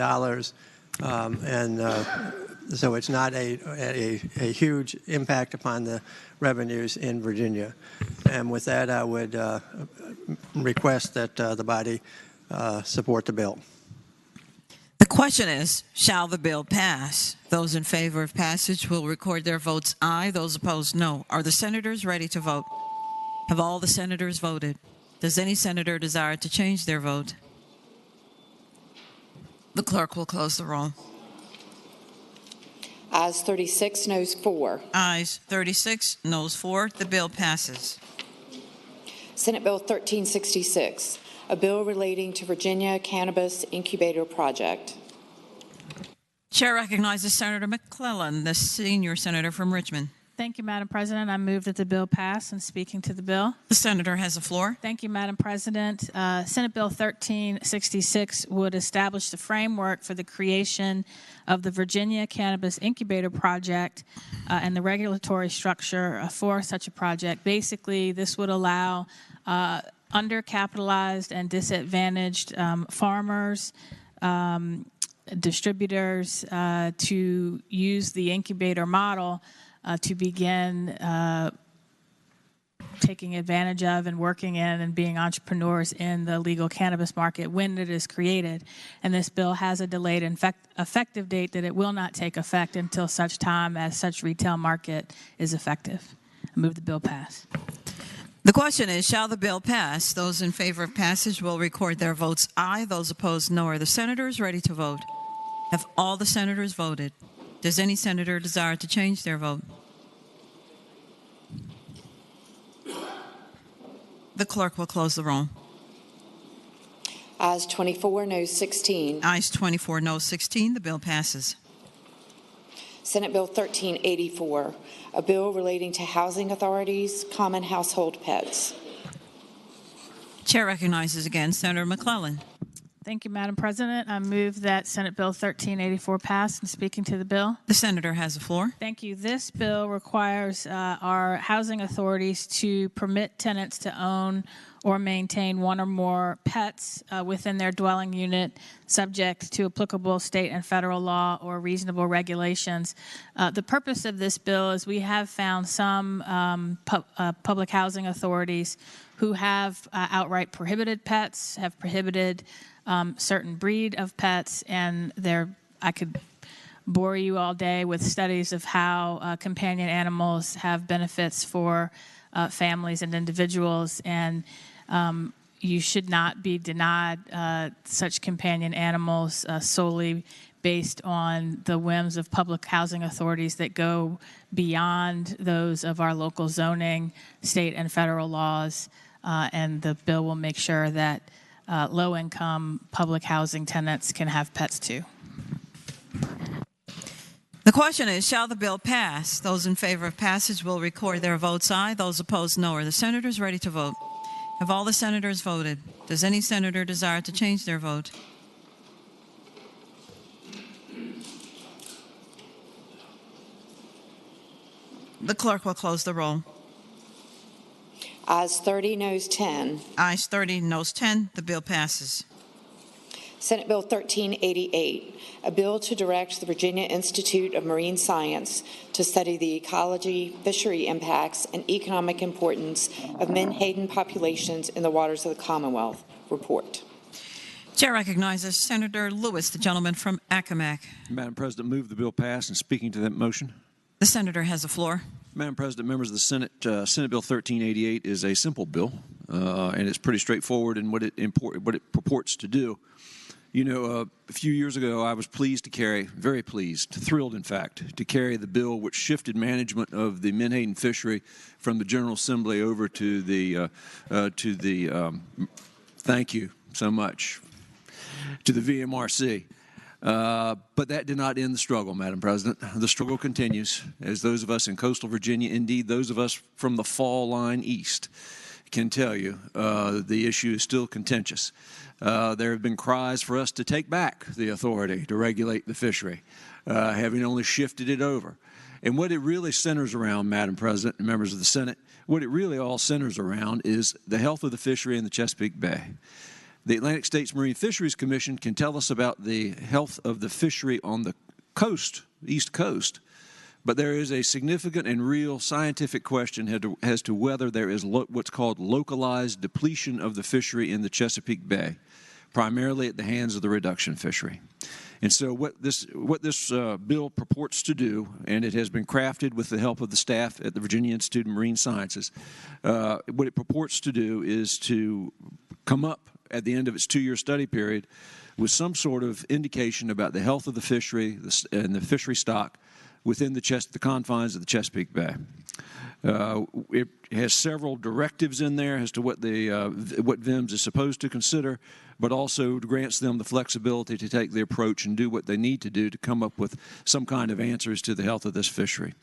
Speaker 5: So it's not a huge impact upon the revenues in Virginia. And with that, I would request that the body support the bill.
Speaker 1: The question is, shall the bill pass? Those in favor of passage will record their votes aye. Those opposed, no. Are the senators ready to vote? Have all the senators voted? Does any senator desire to change their vote? The clerk will close the roll.
Speaker 15: Ayes 36, noes 4.
Speaker 1: Ayes 36, noes 4. The bill passes.
Speaker 15: Senate Bill 1366, a bill relating to Virginia Cannabis Incubator Project.
Speaker 1: Chair recognizes Senator McClellan, the senior senator from Richmond.
Speaker 11: Thank you, Madam President. I move that the bill pass. And speaking to the bill.
Speaker 1: The senator has the floor.
Speaker 11: Thank you, Madam President. Senate Bill 1366 would establish the framework for the creation of the Virginia Cannabis Incubator Project and the regulatory structure for such a project. Basically, this would allow undercapitalized and disadvantaged farmers, distributors to use the incubator model to begin taking advantage of and working in and being entrepreneurs in the legal cannabis market when it is created. And this bill has a delayed effective date that it will not take effect until such time as such retail market is effective. I move the bill pass.
Speaker 1: The question is, shall the bill pass? Those in favor of passage will record their votes aye. Those opposed, no. Are the senators ready to vote? Have all the senators voted? Does any senator desire to change their vote? The clerk will close the roll.
Speaker 15: Ayes 24, noes 16.
Speaker 1: Ayes 24, no 16. The bill passes.
Speaker 15: Senate Bill 1384, a bill relating to housing authorities, common household pets.
Speaker 1: Chair recognizes again Senator McClellan.
Speaker 11: Thank you, Madam President. I move that Senate Bill 1384 pass. And speaking to the bill.
Speaker 1: The senator has the floor.
Speaker 11: Thank you. This bill requires our housing authorities to permit tenants to own or maintain one or more pets within their dwelling unit, subject to applicable state and federal law or reasonable regulations. The purpose of this bill is we have found some public housing authorities who have outright prohibited pets, have prohibited certain breed of pets, and I could bore you all day with studies of how companion animals have benefits for families and individuals, and you should not be denied such companion animals solely based on the whims of public housing authorities that go beyond those of our local zoning, state and federal laws, and the bill will make sure that low-income public housing tenants can have pets too.
Speaker 1: The question is, shall the bill pass? Those in favor of passage will record their votes aye. Those opposed, no. Are the senators ready to vote? Have all the senators voted? Does any senator desire to change their vote? The clerk will close the roll.
Speaker 15: Ayes 30, noes 10.
Speaker 1: Ayes 30, noes 10. The bill passes.
Speaker 15: Senate Bill 1388, a bill to direct the Virginia Institute of Marine Science to study the ecology, fishery impacts, and economic importance of menhaden populations in the waters of the Commonwealth. Report.
Speaker 1: Chair recognizes Senator Lewis, the gentleman from Accomack.
Speaker 10: Madam President, move the bill pass. And speaking to that motion.
Speaker 1: The senator has the floor.
Speaker 10: Madam President, members of the Senate, Senate Bill 1388 is a simple bill, and it's pretty straightforward in what it purports to do. You know, a few years ago, I was very pleased, thrilled, in fact, to carry the bill which shifted management of the menhaden fishery from the General Assembly over to the thank you so much, to the VMRC. But that did not end the struggle, Madam President. The struggle continues, as those of us in coastal Virginia, indeed those of us from the fall line east, can tell you the issue is still contentious. There have been cries for us to take back the authority to regulate the fishery, having only shifted it over. And what it really centers around, Madam President and members of the Senate, what it really all centers around is the health of the fishery in the Chesapeake Bay. The Atlantic States Marine Fisheries Commission can tell us about the health of the fishery on the coast, East Coast, but there is a significant and real scientific question as to whether there is what's called localized depletion of the fishery in the Chesapeake Bay, primarily at the hands of the reduction fishery. And so what this bill purports to do, and it has been crafted with the help of the staff at the Virginia Institute of Marine Sciences, what it purports to do is to come up at the end of its 2-year study period with some sort of indication about the health of the fishery and the fishery stock within the confines of the Chesapeake Bay. It has several directives in there as to what what VIMS is supposed to consider, but also grants them the flexibility to take the approach and do what they need to do to come up with some kind of answers to the health of this fishery.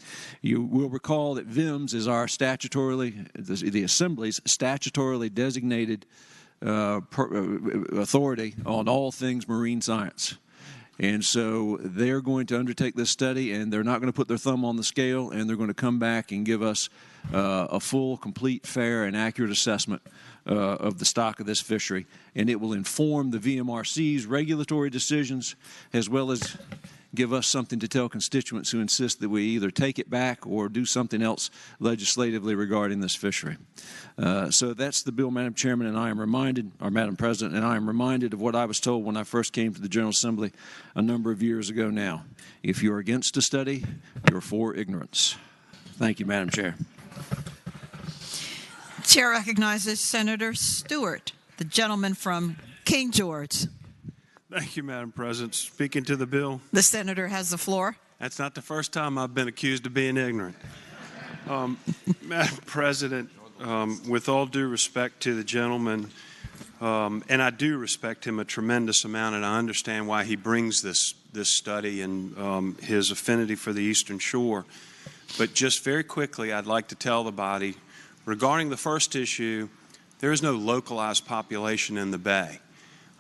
Speaker 10: You will recall that VIMS is our the Assembly's statutorily designated authority on all things marine science. And so they're going to undertake this study, and they're not going to put their thumb on the scale, and they're going to come back and give us a full, complete, fair, and accurate assessment of the stock of this fishery. And it will inform the VMRC's regulatory decisions, as well as give us something to tell constituents who insist that we either take it back or do something else legislatively regarding this fishery. So that's the bill, Madam Chairman, and I am reminded, or Madam President, and I am reminded of what I was told when I first came to the General Assembly a number of years ago now. If you're against a study, you're for ignorance. Thank you, Madam Chair.
Speaker 1: Chair recognizes Senator Stewart, the gentleman from King George.
Speaker 19: Thank you, Madam President. Speaking to the bill.
Speaker 1: The senator has the floor.
Speaker 19: That's not the first time I've been accused of being ignorant. Madam President, with all due respect to the gentleman, and I do respect him a tremendous amount, and I understand why he brings this study and his affinity for the Eastern Shore. But just very quickly, I'd like to tell the body, regarding the first issue, there is no localized population in the bay.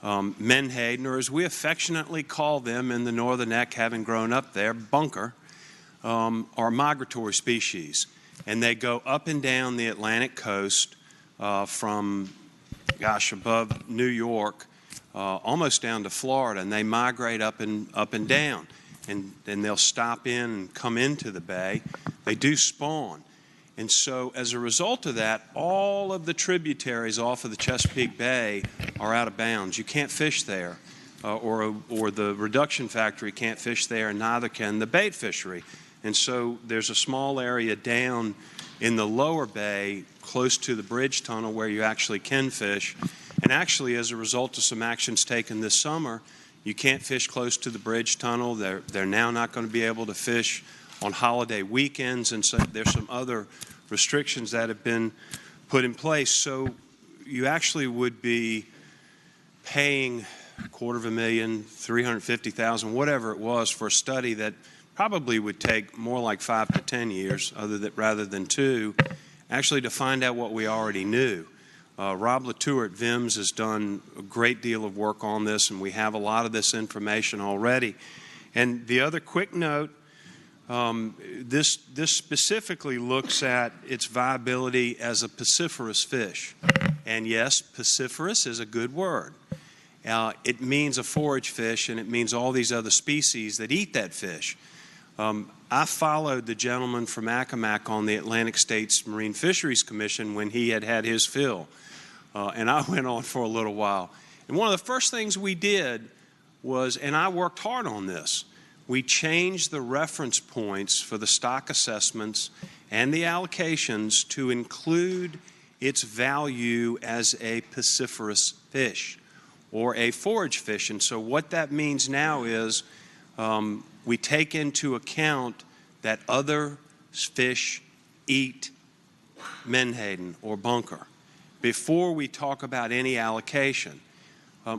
Speaker 19: Menhaden, or as we affectionately call them in the Northern Neck, having grown up there, bunker, are migratory species. And they go up and down the Atlantic coast from, above New York, almost down to Florida, and they migrate up and down. And then they'll stop in and come into the bay. They do spawn. And so as a result of that, all of the tributaries off of the Chesapeake Bay are out of bounds. You can't fish there, or the reduction factory can't fish there, and neither can the bait fishery. And so there's a small area down in the lower bay close to the bridge tunnel where you actually can fish. And actually, as a result of some actions taken this summer, you can't fish close to the bridge tunnel. They're now not going to be able to fish on holiday weekends, and so there's some other restrictions that have been put in place. So you actually would be paying $250,000, $350,000, whatever it was, for a study that probably would take more like 5 to 10 years, rather than 2, actually to find out what we already knew. Rob Latour at VIMS has done a great deal of work on this, and we have a lot of this information already. And the other quick note, this specifically looks at its viability as a pisciferous fish. And yes, pisciferous is a good word. It means a forage fish, and it means all these other species that eat that fish. I followed the gentleman from Accomack on the Atlantic States Marine Fisheries Commission when he had his fill. And I went on for a little while. And one of the first things we did was, and I worked hard on this, we changed the reference points for the stock assessments and the allocations to include its value as a pisciferous fish or a forage fish. And so what that means now is we take into account that other fish eat menhaden or bunker before we talk about any allocation.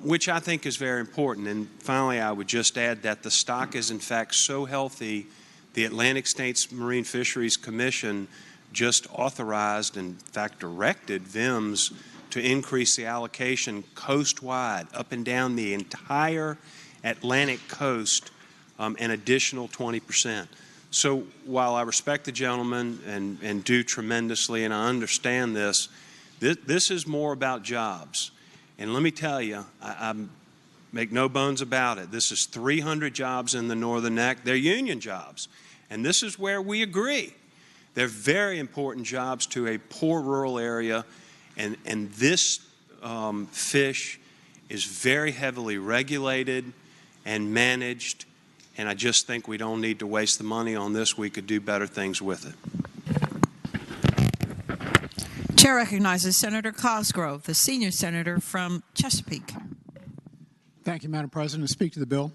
Speaker 19: Which I think is very important. And finally, I would just add that the stock is in fact so healthy, the Atlantic States Marine Fisheries Commission just authorized, in fact directed, VIMS to increase the allocation coast-wide, up and down the entire Atlantic coast, an additional 20%. So while I respect the gentleman and do tremendously, and I understand this is more about jobs. And let me tell you, I make no bones about it. This is 300 jobs in the Northern Neck. They're union jobs. And this is where we agree. They're very important jobs to a poor rural area. And this fish is very heavily regulated and managed. And I just think we don't need to waste the money on this. We could do better things with it.
Speaker 1: Chair recognizes Senator Cosgrove, the senior senator from Chesapeake.
Speaker 20: Thank you, Madam President. To speak to the bill.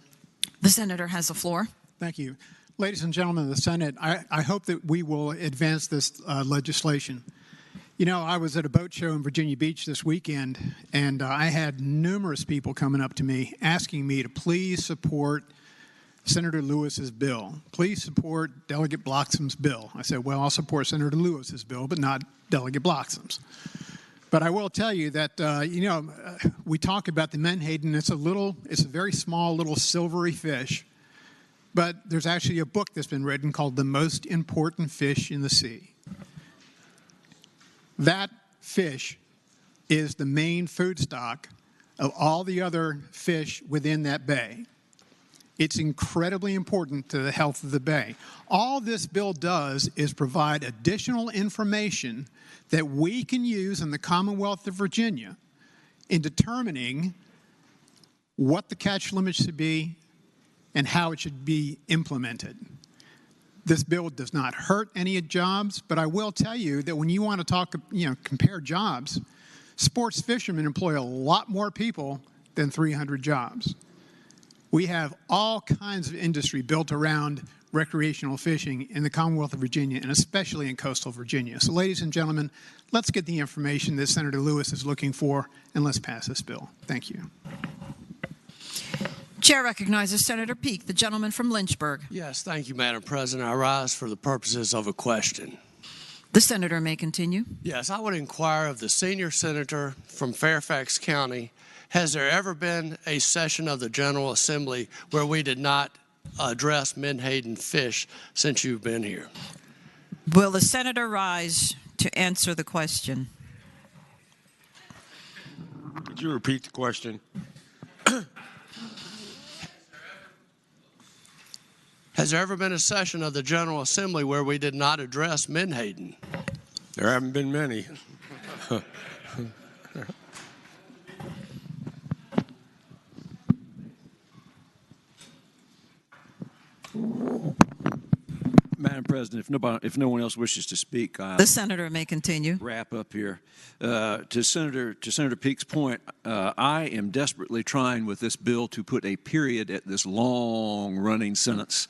Speaker 1: The senator has the floor.
Speaker 20: Thank you.
Speaker 14: Ladies and gentlemen of the Senate, I hope that we will advance this legislation. You know, I was at a boat show in Virginia Beach this weekend, and I had numerous people coming up to me asking me to please support Senator Lewis's bill. Please support Delegate Bloxham's bill. I said, well, I'll support Senator Lewis's bill, but not Delegate Bloxham's. But I will tell you that, we talk about the menhaden. It's a very small little silvery fish. But there's actually a book that's been written called The Most Important Fish in the Sea. That fish is the main food stock of all the other fish within that bay. It's incredibly important to the health of the bay. All this bill does is provide additional information that we can use in the Commonwealth of Virginia in determining what the catch limit should be and how it should be implemented. This bill does not hurt any jobs, but I will tell you that when you want to compare jobs, sports fishermen employ a lot more people than 300 jobs. We have all kinds of industry built around recreational fishing in the Commonwealth of Virginia, and especially in coastal Virginia. So, ladies and gentlemen, let's get the information that Senator Lewis is looking for, and let's pass this bill. Thank you.
Speaker 1: Chair recognizes Senator Peake, the gentleman from Lynchburg.
Speaker 20: Yes, thank you, Madam President. I rise for the purposes of a question.
Speaker 1: The senator may continue.
Speaker 20: Yes, I would inquire of the senior senator from Fairfax County, has there ever been a session of the General Assembly where we did not address menhaden fish since you've been here?
Speaker 1: Will the senator rise to answer the question?
Speaker 20: Could you repeat the question? Has there ever been a session of the General Assembly where we did not address menhaden? There haven't been many.
Speaker 10: Madam President, if no one else wishes to speak,
Speaker 1: the senator may continue.
Speaker 10: Wrap up here. To Senator Peake's point, I am desperately trying with this bill to put a period at this long-running sentence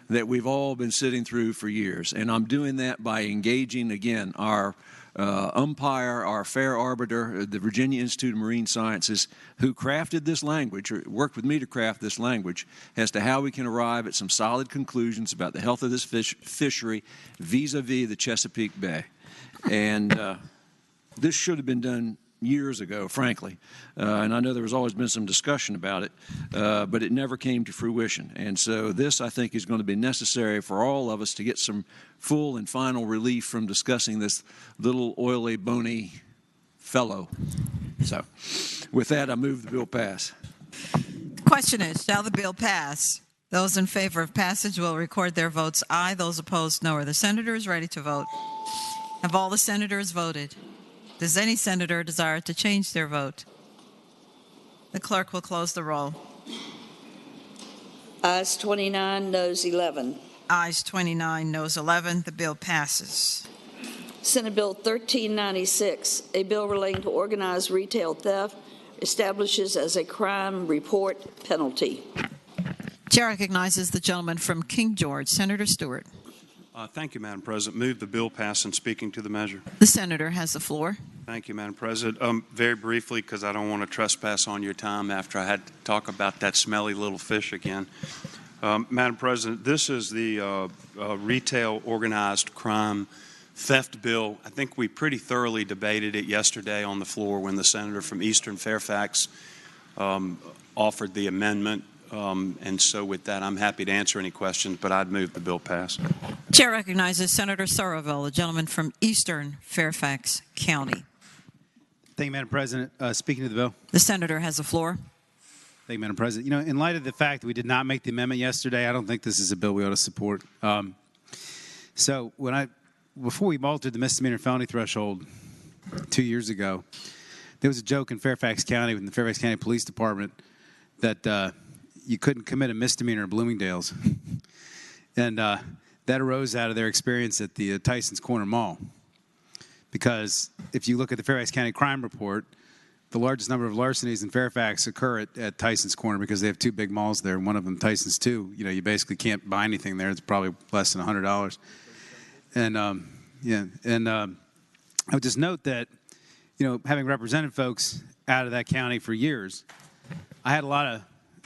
Speaker 10: that we've all been sitting through for years, and I'm doing that by engaging again our umpire, our fair arbiter, the Virginia Institute of Marine Sciences, who crafted this language, or worked with me to craft this language, as to how we can arrive at some solid conclusions about the health of this fishery vis-a-vis the Chesapeake Bay. And this should have been done years ago, frankly. And I know there has always been some discussion about it, but it never came to fruition. And so this, I think, is going to be necessary for all of us to get some full and final relief from discussing this little oily, bony fellow. So with that, I move the bill pass.
Speaker 1: Question is, shall the bill pass? Those in favor of passage will record their votes aye. Those opposed, no. Are the senators ready to vote? Have all the senators voted? Does any senator desire to change their vote? The clerk will close the roll.
Speaker 2: Ayes 29, noes 11.
Speaker 1: Ayes 29, noes 11. The bill passes.
Speaker 2: Senate Bill 1396, a bill relating to organized retail theft, establishes as a crime report penalty.
Speaker 1: Chair recognizes the gentleman from King George, Senator Stewart.
Speaker 19: Thank you, Madam President. Move the bill pass and speaking to the measure.
Speaker 1: The senator has the floor.
Speaker 19: Thank you, Madam President. Very briefly, because I don't want to trespass on your time after I had to talk about that smelly little fish again. Madam President, this is the retail organized crime theft bill. I think we pretty thoroughly debated it yesterday on the floor when the senator from Eastern Fairfax offered the amendment. And so with that, I'm happy to answer any questions, but I'd move the bill pass.
Speaker 1: Chair recognizes Senator Soroville, the gentleman from Eastern Fairfax County.
Speaker 22: Thank you, Madam President. Speaking to the bill.
Speaker 1: The senator has the floor.
Speaker 22: Thank you, Madam President. You know, in light of the fact that we did not make the amendment yesterday, I don't think this is a bill we ought to support. So before we altered the misdemeanor felony threshold 2 years ago, there was a joke in Fairfax County with the Fairfax County Police Department that you couldn't commit a misdemeanor in Bloomingdale's. And that arose out of their experience at the Tyson's Corner Mall. Because if you look at the Fairfax County Crime Report, the largest number of larcenies in Fairfax occur at Tyson's Corner because they have two big malls there, and one of them, Tyson's 2, you basically can't buy anything there. It's probably less than $100. And, I would just note that, having represented folks out of that county for years, I had a lot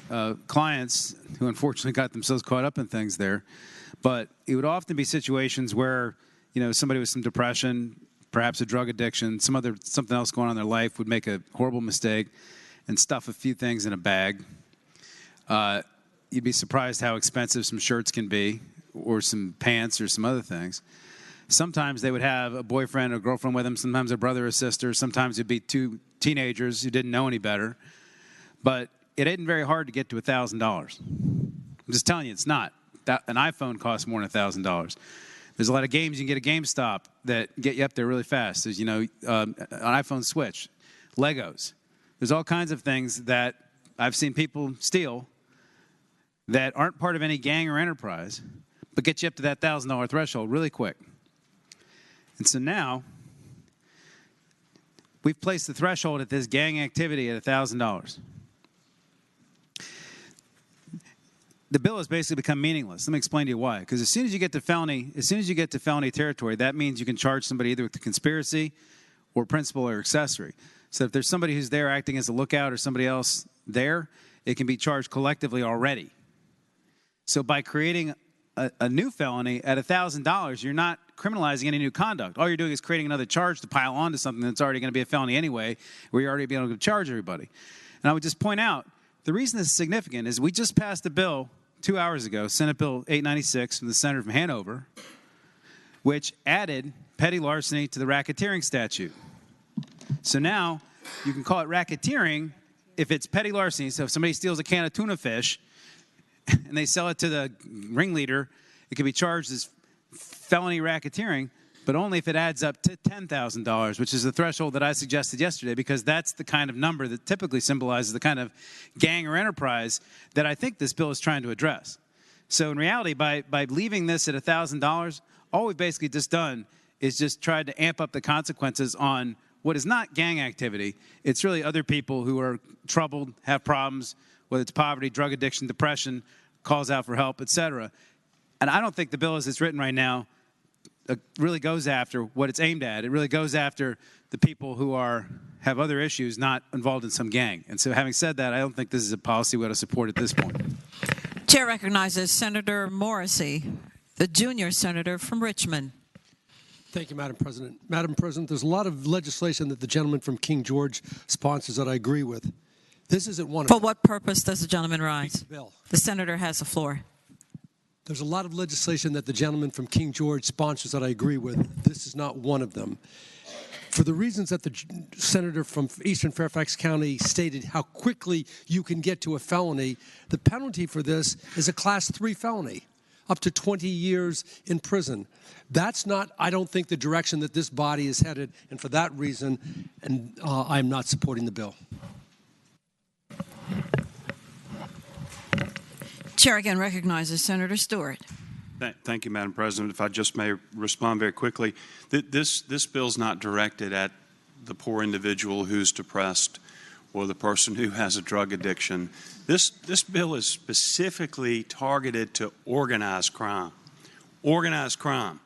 Speaker 22: of clients who unfortunately got themselves caught up in things there. But it would often be situations where, somebody with some depression, perhaps a drug addiction, something else going on in their life would make a horrible mistake and stuff a few things in a bag. You'd be surprised how expensive some shirts can be, or some pants, or some other things. Sometimes they would have a boyfriend or girlfriend with them, sometimes a brother or sister, sometimes it'd be two teenagers who didn't know any better. But it isn't very hard to get to $1,000. I'm just telling you, it's not. An iPhone costs more than $1,000. There's a lot of games you can get at GameStop that get you up there really fast. There's, an iPhone Switch, Legos. There's all kinds of things that I've seen people steal that aren't part of any gang or enterprise, but get you up to that $1,000 threshold really quick. And so now, we've placed the threshold at this gang activity at $1,000. The bill has basically become meaningless. Let me explain to you why. Because as soon as you get to felony territory, that means you can charge somebody either with the conspiracy or principal or accessory. So if there's somebody who's there acting as a lookout or somebody else there, it can be charged collectively already. So by creating a new felony at $1,000, you're not criminalizing any new conduct. All you're doing is creating another charge to pile onto something that's already going to be a felony anyway, where you're already being able to charge everybody. And I would just point out, the reason this is significant is we just passed a bill 2 hours ago, Senate Bill 896 from the senator from Hanover, which added petty larceny to the racketeering statute. So now you can call it racketeering if it's petty larceny. So if somebody steals a can of tuna fish and they sell it to the ringleader, it can be charged as felony racketeering, but only if it adds up to $10,000, which is the threshold that I suggested yesterday, because that's the kind of number that typically symbolizes the kind of gang or enterprise that I think this bill is trying to address. So in reality, by leaving this at $1,000, all we've basically just done is just tried to amp up the consequences on what is not gang activity. It's really other people who are troubled, have problems, whether it's poverty, drug addiction, depression, calls out for help, etc. And I don't think the bill as it's written right now really goes after what it's aimed at. It really goes after the people who have other issues, not involved in some gang. And so having said that, I don't think this is a policy we ought to support at this point.
Speaker 1: Chair recognizes Senator Morrissey, the junior senator from Richmond.
Speaker 18: Thank you, Madam President. Madam President, there's a lot of legislation that the gentleman from King George sponsors that I agree with. This isn't one of them.
Speaker 1: For what purpose does the gentleman rise?
Speaker 18: Bill.
Speaker 1: The senator has the floor.
Speaker 18: There's a lot of legislation that the gentleman from King George sponsors that I agree with. This is not one of them. For the reasons that the senator from Eastern Fairfax County stated how quickly you can get to a felony, the penalty for this is a Class 3 felony, up to 20 years in prison. That's not, I don't think, the direction that this body is headed, and for that reason, I'm not supporting the bill.
Speaker 1: Chair again recognizes Senator Stewart.
Speaker 19: Thank you, Madam President. If I just may respond very quickly, this bill is not directed at the poor individual who's depressed or the person who has a drug addiction. This bill is specifically targeted to organized crime. Organized crime.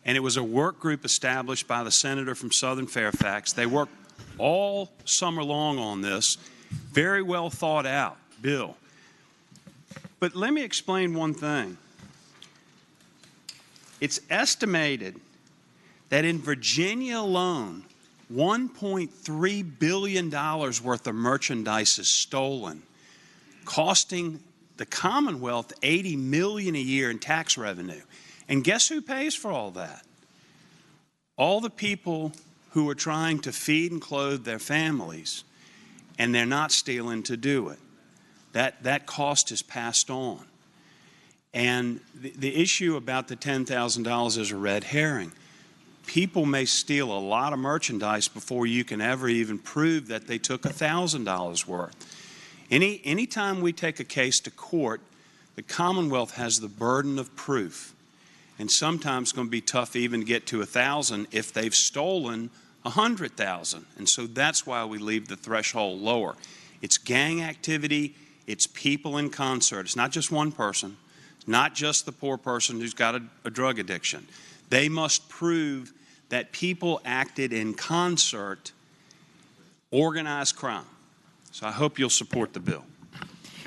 Speaker 19: And it was a work group established by the senator from Southern Fairfax. They worked all summer long on this. Very well thought out bill. But let me explain one thing. It's estimated that in Virginia alone, $1.3 billion worth of merchandise is stolen, costing the Commonwealth $80 million a year in tax revenue. And guess who pays for all that? All the people who are trying to feed and clothe their families, and they're not stealing to do it. That cost is passed on. And the issue about the $10,000 is a red herring. People may steal a lot of merchandise before you can ever even prove that they took $1,000 worth. Anytime we take a case to court, the Commonwealth has the burden of proof. And sometimes it's going to be tough even to get to $1,000 if they've stolen $100,000. And so that's why we leave the threshold lower. It's gang activity. It's people in concert. It's not just one person. It's not just the poor person who's got a drug addiction. They must prove that people acted in concert, organized crime. So I hope you'll support the bill.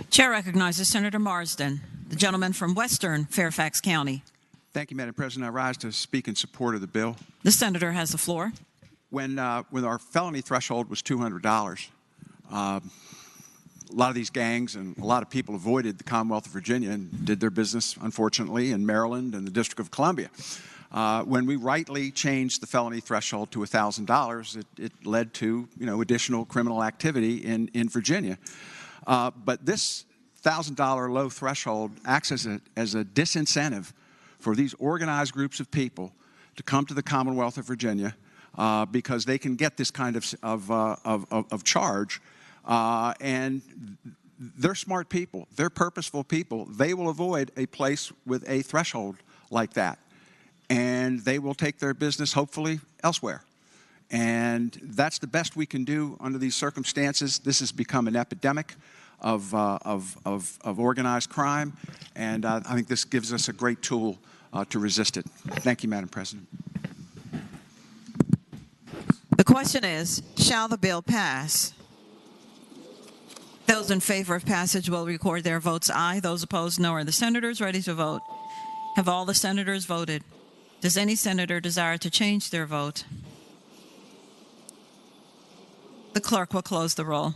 Speaker 1: Chair recognizes Senator Marsden, the gentleman from Western Fairfax County.
Speaker 4: Thank you, Madam President. I rise to speak in support of the bill.
Speaker 1: The senator has the floor.
Speaker 4: When our felony threshold was $200, a lot of these gangs and a lot of people avoided the Commonwealth of Virginia and did their business, unfortunately, in Maryland and the District of Columbia. When we rightly changed the felony threshold to $1,000, it led to additional criminal activity in Virginia. But this $1,000 low threshold acts as a disincentive for these organized groups of people to come to the Commonwealth of Virginia because they can get this kind of charge, and they're smart people, they're purposeful people. They will avoid a place with a threshold like that, and they will take their business hopefully elsewhere. And that's the best we can do under these circumstances. This has become an epidemic of organized crime, and I think this gives us a great tool to resist it. Thank you, Madam President.
Speaker 1: The question is, shall the bill pass? Those in favor of passage will record their votes aye. Those opposed, no. Are the senators ready to vote? Have all the senators voted? Does any senator desire to change their vote? The clerk will close the roll.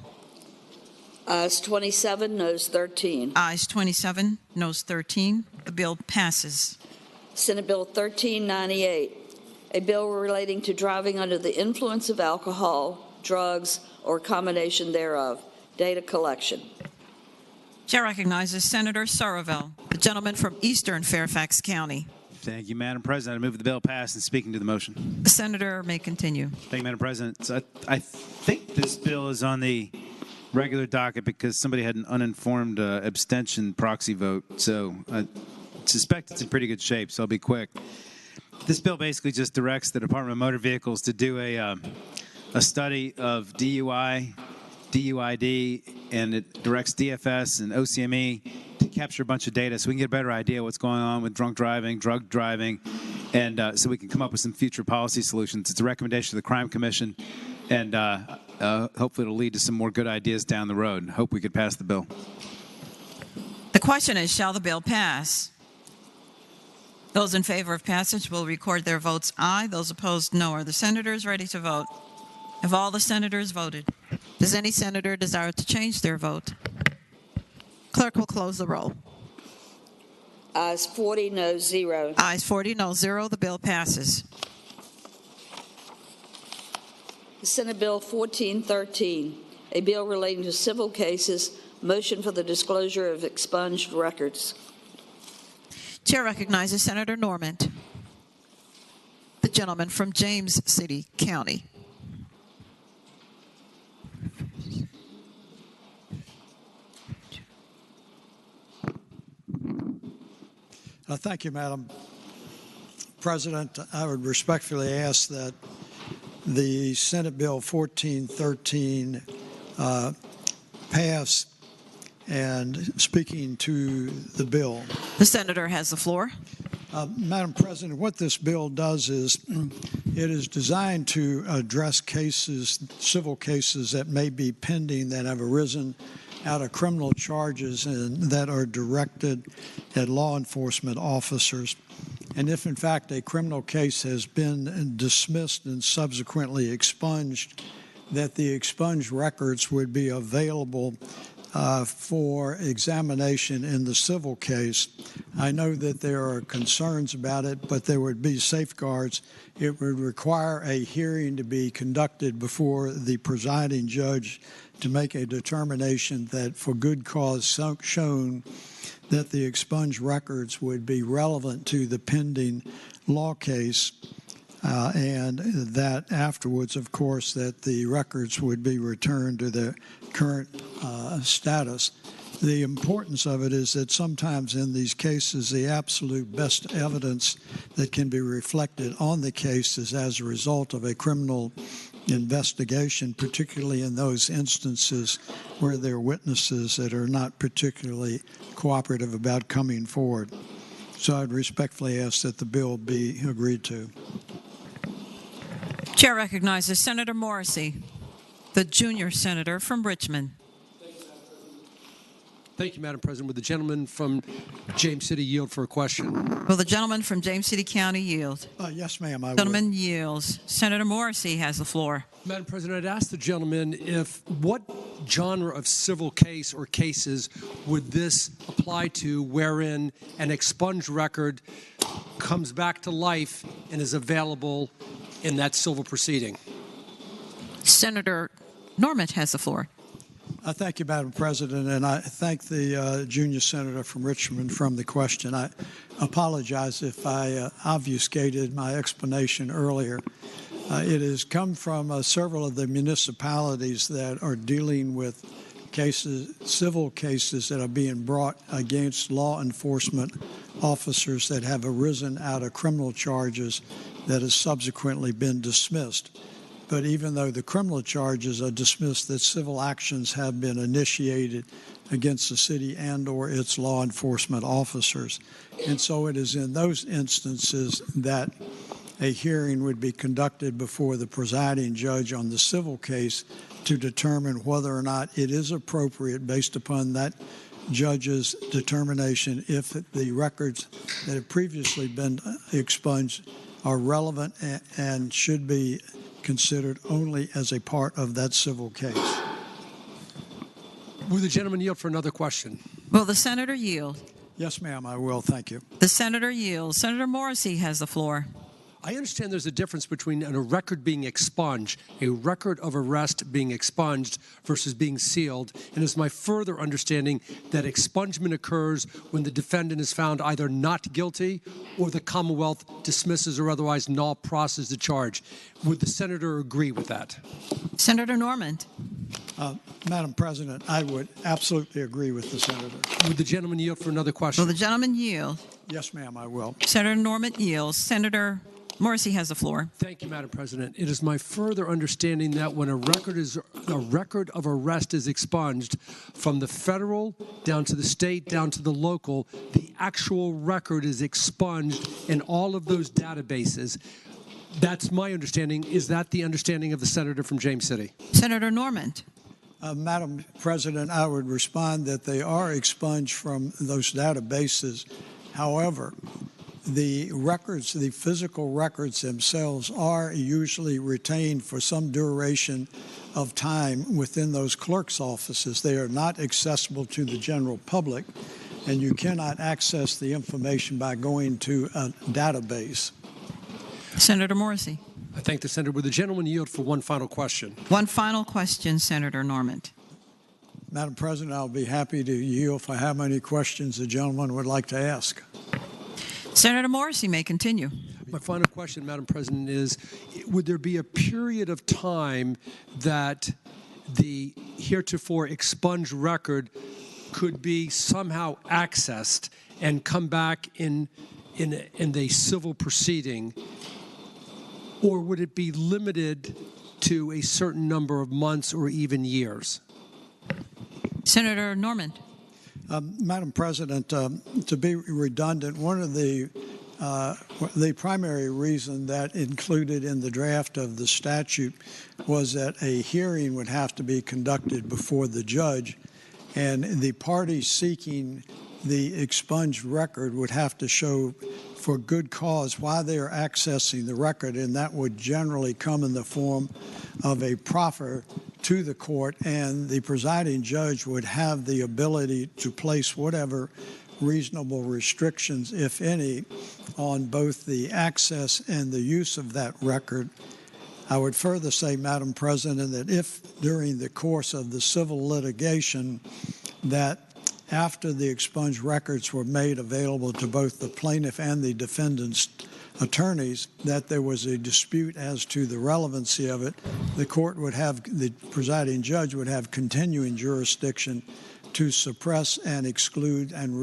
Speaker 2: Ayes 27, noes 13.
Speaker 1: Ayes 27, noes 13. The bill passes.
Speaker 2: Senate Bill 1398, a bill relating to driving under the influence of alcohol, drugs, or a combination thereof. Data collection.
Speaker 1: Chair recognizes Senator Somerville, the gentleman from Eastern Fairfax County.
Speaker 22: Thank you, Madam President. I move the bill pass and speaking to the motion.
Speaker 1: The senator may continue.
Speaker 22: Thank you, Madam President. So I think this bill is on the regular docket because somebody had an uninformed abstention proxy vote. So I suspect it's in pretty good shape, so I'll be quick. This bill basically just directs the Department of Motor Vehicles to do a study of DUI, DUID, and it directs DFS and OCME to capture a bunch of data so we can get a better idea what's going on with drunk driving, drug driving, and so we can come up with some future policy solutions. It's a recommendation to the Crime Commission, and hopefully it'll lead to some more good ideas down the road. Hope we could pass the bill.
Speaker 1: The question is, shall the bill pass? Those in favor of passage will record their votes aye. Those opposed, no. Are the senators ready to vote? Have all the senators voted? Does any senator desire to change their vote? Clerk will close the roll.
Speaker 2: Ayes 40, noes 0.
Speaker 1: Ayes 40, no 0. The bill passes.
Speaker 2: Senate Bill 1413, a bill relating to civil cases, motion for the disclosure of expunged records.
Speaker 1: Chair recognizes Senator Normand, the gentleman from James City County.
Speaker 17: Thank you, Madam President. I would respectfully ask that the Senate Bill 1413 pass. And speaking to the bill.
Speaker 1: The senator has the floor.
Speaker 17: Madam President, what this bill does is it is designed to address cases, civil cases that may be pending that have arisen out of criminal charges and that are directed at law enforcement officers. And if, in fact, a criminal case has been dismissed and subsequently expunged, that the expunged records would be available for examination in the civil case. I know that there are concerns about it, but there would be safeguards. It would require a hearing to be conducted before the presiding judge to make a determination that for good cause shown that the expunged records would be relevant to the pending law case, and that afterwards, of course, that the records would be returned to their current status. The importance of it is that sometimes in these cases, the absolute best evidence that can be reflected on the case is as a result of a criminal investigation, particularly in those instances where there are witnesses that are not particularly cooperative about coming forward. So I'd respectfully ask that the bill be agreed to.
Speaker 1: Chair recognizes Senator Morrissey, the junior senator from Richmond.
Speaker 18: Thank you, Madam President. Would the gentleman from James City yield for a question?
Speaker 1: Will the gentleman from James City County yield?
Speaker 17: Yes, ma'am, I will.
Speaker 1: Gentleman yields. Senator Morrissey has the floor.
Speaker 18: Madam President, I'd ask the gentleman what genre of civil case or cases would this apply to wherein an expunged record comes back to life and is available in that civil proceeding?
Speaker 1: Senator Norman has the floor.
Speaker 17: Thank you, Madam President, and I thank the junior senator from Richmond from the question. I apologize if I obfuscated my explanation earlier. It has come from several of the municipalities that are dealing with cases, civil cases that are being brought against law enforcement officers that have arisen out of criminal charges that has subsequently been dismissed. But even though the criminal charges are dismissed, that civil actions have been initiated against the city and or its law enforcement officers. And so it is in those instances that a hearing would be conducted before the presiding judge on the civil case to determine whether or not it is appropriate based upon that judge's determination if the records that have previously been expunged are relevant and should be considered only as a part of that civil case.
Speaker 18: Will the gentleman yield for another question?
Speaker 1: Will the senator yield?
Speaker 17: Yes, ma'am, I will. Thank you.
Speaker 1: The senator yields. Senator Morrissey has the floor.
Speaker 18: I understand there's a difference between a record being expunged, a record of arrest being expunged versus being sealed. And it's my further understanding that expungement occurs when the defendant is found either not guilty or the Commonwealth dismisses or otherwise null process the charge. Would the senator agree with that?
Speaker 1: Senator Norman.
Speaker 17: Madam President, I would absolutely agree with the senator.
Speaker 18: Would the gentleman yield for another question?
Speaker 1: Will the gentleman yield?
Speaker 17: Yes, ma'am, I will.
Speaker 1: Senator Norman yields. Senator Morrissey has the floor.
Speaker 18: Thank you, Madam President. It is my further understanding that when a record of arrest is expunged from the federal down to the state down to the local, the actual record is expunged in all of those databases. That's my understanding. Is that the understanding of the senator from James City?
Speaker 1: Senator Norman.
Speaker 17: Madam President, I would respond that they are expunged from those databases. However, the records, the physical records themselves are usually retained for some duration of time within those clerk's offices. They are not accessible to the general public, and you cannot access the information by going to a database.
Speaker 1: Senator Morrissey.
Speaker 18: I thank the senator. Would the gentleman yield for one final question?
Speaker 1: One final question, Senator Norman.
Speaker 17: Madam President, I'll be happy to yield for how many questions the gentleman would like to ask.
Speaker 1: Senator Morrissey may continue.
Speaker 18: My final question, Madam President, is would there be a period of time that the heretofore expunged record could be somehow accessed and come back in the civil proceeding, or would it be limited to a certain number of months or even years?
Speaker 1: Senator Norman.
Speaker 17: Madam President, to be redundant, one of the primary reason that included in the draft of the statute was that a hearing would have to be conducted before the judge, and the party seeking the expunged record would have to show for good cause why they are accessing the record, and that would generally come in the form of a proffer to the court, and the presiding judge would have the ability to place whatever reasonable restrictions, if any, on both the access and the use of that record. I would further say, Madam President, that if during the course of the civil litigation that after the expunged records were made available to both the plaintiff and the defendants attorneys that there was a dispute as to the relevancy of it, the presiding judge would have continuing jurisdiction to suppress and exclude and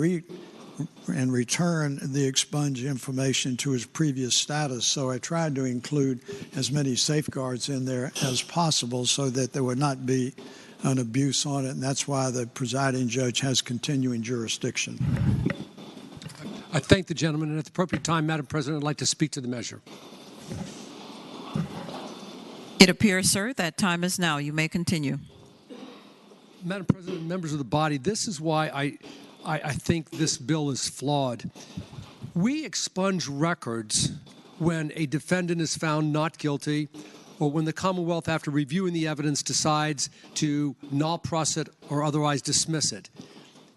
Speaker 17: return the expunged information to its previous status. So I tried to include as many safeguards in there as possible so that there would not be an abuse on it, and that's why the presiding judge has continuing jurisdiction.
Speaker 18: I thank the gentleman, and at the appropriate time, Madam President, I'd like to speak to the measure.
Speaker 1: It appears, sir, that time is now. You may continue.
Speaker 18: Madam President, members of the body, this is why I think this bill is flawed. We expunge records when a defendant is found not guilty or when the Commonwealth, after reviewing the evidence, decides to null process or otherwise dismiss it.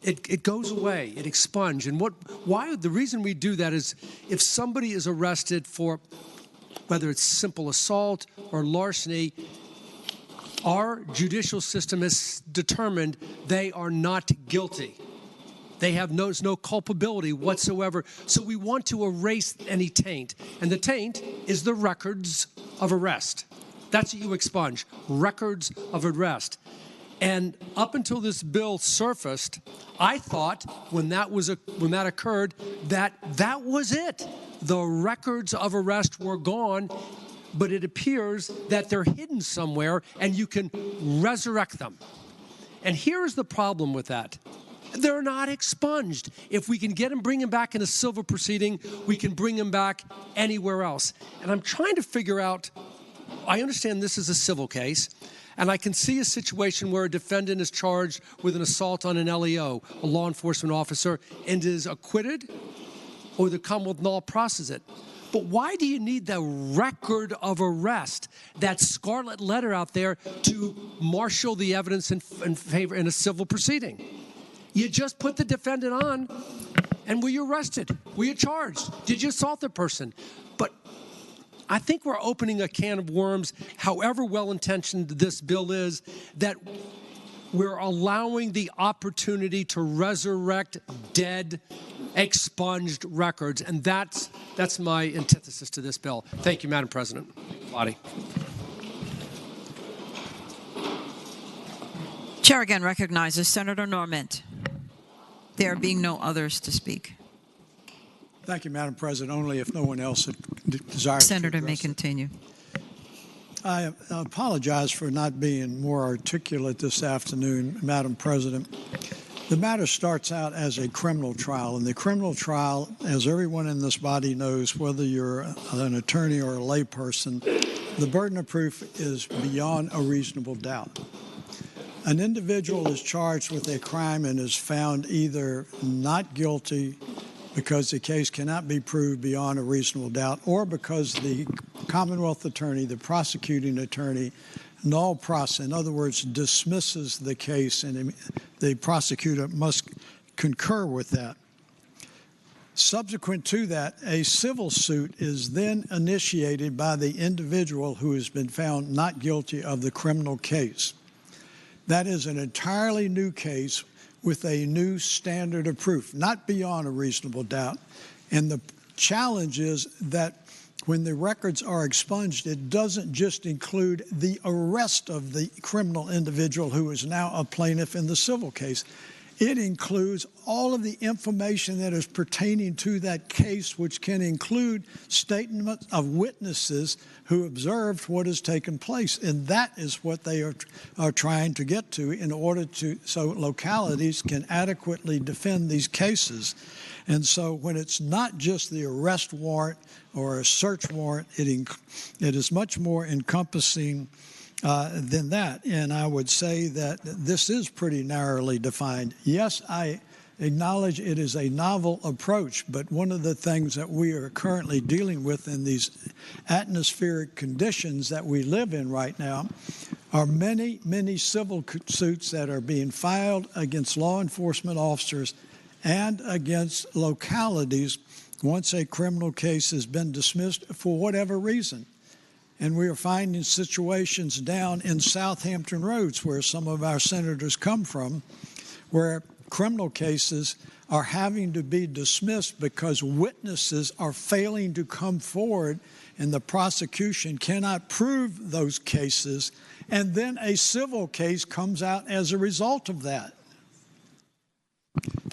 Speaker 18: It goes away, it expunges. And the reason we do that is if somebody is arrested for whether it's simple assault or larceny, our judicial system has determined they are not guilty. They have no culpability whatsoever. So we want to erase any taint. And the taint is the records of arrest. That's what you expunge, records of arrest. And up until this bill surfaced, I thought when that occurred that was it. The records of arrest were gone, but it appears that they're hidden somewhere and you can resurrect them. And here's the problem with that. They're not expunged. If we can bring them back in a civil proceeding, we can bring them back anywhere else. And I'm trying to figure out, I understand this is a civil case, and I can see a situation where a defendant is charged with an assault on an LEO, a law enforcement officer, and is acquitted, or the Commonwealth null process it. But why do you need the record of arrest, that scarlet letter out there, to marshal the evidence in favor in a civil proceeding? You just put the defendant on, and were you arrested? Were you charged? Did you assault the person? But I think we're opening a can of worms, however well-intentioned this bill is, that we're allowing the opportunity to resurrect dead, expunged records. And that's my antithesis to this bill. Thank you, Madam President. Body.
Speaker 1: Chair again recognizes Senator Norment. There being no others to speak.
Speaker 17: Thank you, Madam President. Only if no one else desires
Speaker 1: Senator
Speaker 17: to
Speaker 1: may continue.
Speaker 17: I apologize for not being more articulate this afternoon, Madam President. The matter starts out as a criminal trial, and the criminal trial, as everyone in this body knows, whether you're an attorney or a layperson, the burden of proof is beyond a reasonable doubt. An individual is charged with a crime and is found either not guilty because the case cannot be proved beyond a reasonable doubt, or because the Commonwealth attorney, the prosecuting attorney, null process, in other words, dismisses the case, and the prosecutor must concur with that. Subsequent to that, a civil suit is then initiated by the individual who has been found not guilty of the criminal case. That is an entirely new case with a new standard of proof, not beyond a reasonable doubt. And the challenge is that when the records are expunged, it doesn't just include the arrest of the criminal individual who is now a plaintiff in the civil case. It includes all of the information that is pertaining to that case, which can include statements of witnesses who observed what has taken place. And that is what they are trying to get to in order so localities can adequately defend these cases. And so when it's not just the arrest warrant or a search warrant, it is much more encompassing than that. And I would say that this is pretty narrowly defined. Yes, I acknowledge it is a novel approach, but one of the things that we are currently dealing with in these atmospheric conditions that we live in right now are many, many civil suits that are being filed against law enforcement officers and against localities once a criminal case has been dismissed for whatever reason. And we are finding situations down in Southampton Roads, where some of our senators come from, where criminal cases are having to be dismissed because witnesses are failing to come forward and the prosecution cannot prove those cases, and then a civil case comes out as a result of that.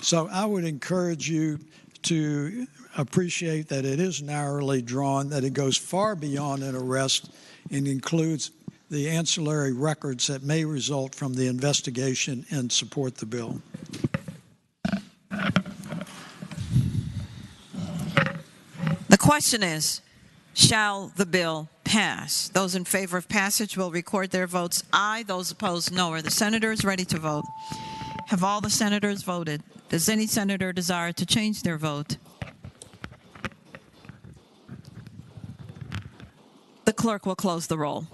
Speaker 17: So I would encourage you to appreciate that it is narrowly drawn, that it goes far beyond an arrest and includes the ancillary records that may result from the investigation and support the bill.
Speaker 1: The question is, shall the bill pass? Those in favor of passage will record their votes aye. Those opposed, no. Are the senators ready to vote? Have all the senators voted? Does any senator desire to change their vote? The clerk will close the roll.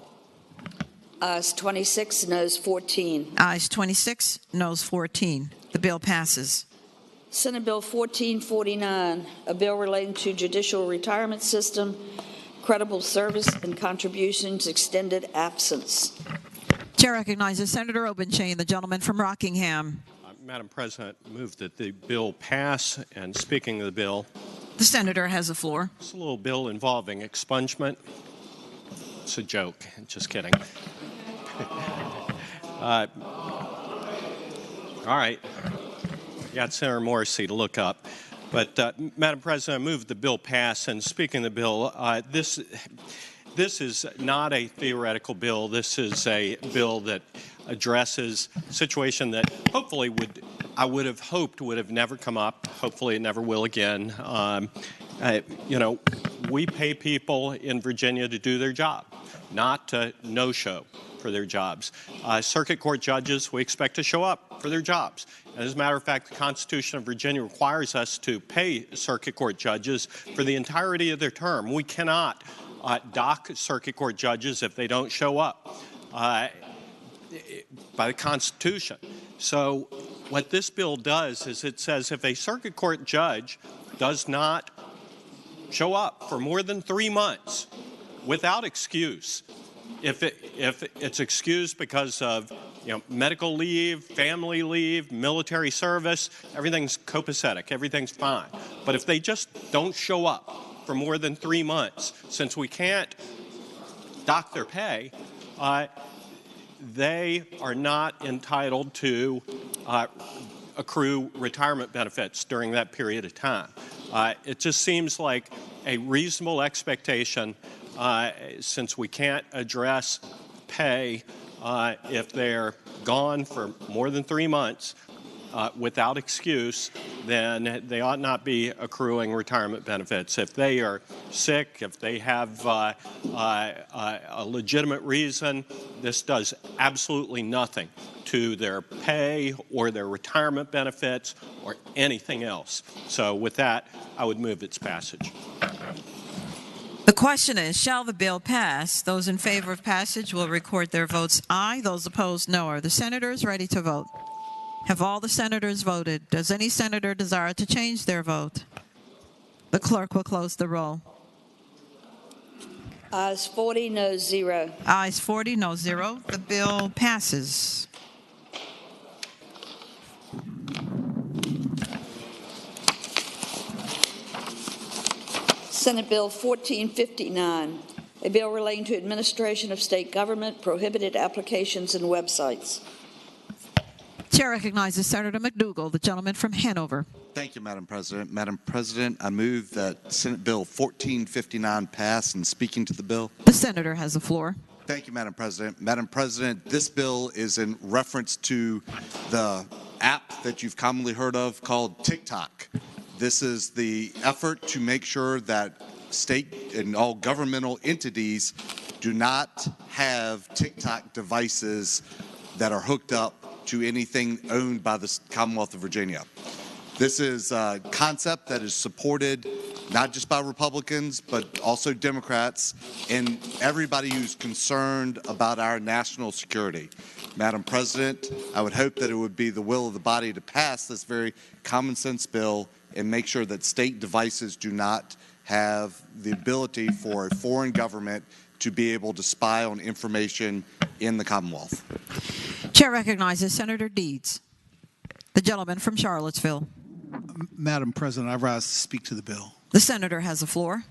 Speaker 2: Ayes 26, noes 14.
Speaker 1: Ayes 26, noes 14. The bill passes.
Speaker 2: Senate Bill 1449, a bill relating to judicial retirement system, credible service and contributions, extended absence.
Speaker 1: Chair recognizes Senator Obenchain, the gentleman from Rockingham.
Speaker 8: Madam President, move that the bill pass. And speaking of the bill,
Speaker 1: the senator has the floor.
Speaker 8: It's a little bill involving expungement. It's a joke. Just kidding. All right. Got Senator Morrissey to look up. But, Madam President, I move the bill pass. And speaking of the bill, this is not a theoretical bill. This is a bill that addresses a situation that hopefully I would have hoped would have never come up. Hopefully it never will again. We pay people in Virginia to do their job, not to no-show for their jobs. Circuit court judges, we expect to show up for their jobs. And as a matter of fact, the Constitution of Virginia requires us to pay circuit court judges for the entirety of their term. We cannot dock circuit court judges if they don't show up by the Constitution. So what this bill does is it says if a circuit court judge does not show up for more than 3 months without excuse, if it's excused because of medical leave, family leave, military service, everything's copacetic, everything's fine. But if they just don't show up for more than 3 months, since we can't dock their pay, they are not entitled to accrue retirement benefits during that period of time. It just seems like a reasonable expectation, since we can't address pay if they're gone for more than 3 months without excuse, then they ought not be accruing retirement benefits. If they are sick, if they have a legitimate reason, this does absolutely nothing to their pay or their retirement benefits or anything else. So with that, I would move its passage.
Speaker 1: The question is, shall the bill pass? Those in favor of passage will record their votes aye. Those opposed, no. Are the senators ready to vote? Have all the senators voted? Does any senator desire to change their vote? The clerk will close the roll.
Speaker 2: Ayes 40, noes 0.
Speaker 1: Ayes 40, no 0. The bill passes.
Speaker 2: Senate Bill 1459, a bill relating to administration of state government, prohibited applications and websites.
Speaker 1: Chair recognizes Senator McDougall, the gentleman from Hanover.
Speaker 3: Thank you, Madam President. Madam President, I move that Senate Bill 1459 pass. And speaking to the bill,
Speaker 1: the senator has the floor.
Speaker 3: Thank you, Madam President. Madam President, this bill is in reference to the app that you've commonly heard of called TikTok. This is the effort to make sure that state and all governmental entities do not have TikTok devices that are hooked up to anything owned by the Commonwealth of Virginia. This is a concept that is supported not just by Republicans, but also Democrats and everybody who's concerned about our national security. Madam President, I would hope that it would be the will of the body to pass this very common sense bill and make sure that state devices do not have the ability for a foreign government to be able to spy on information in the Commonwealth.
Speaker 1: Chair recognizes Senator Deeds. The gentleman from Charlottesville.
Speaker 9: Madam President, I rise to speak to the bill.
Speaker 1: The senator has the floor.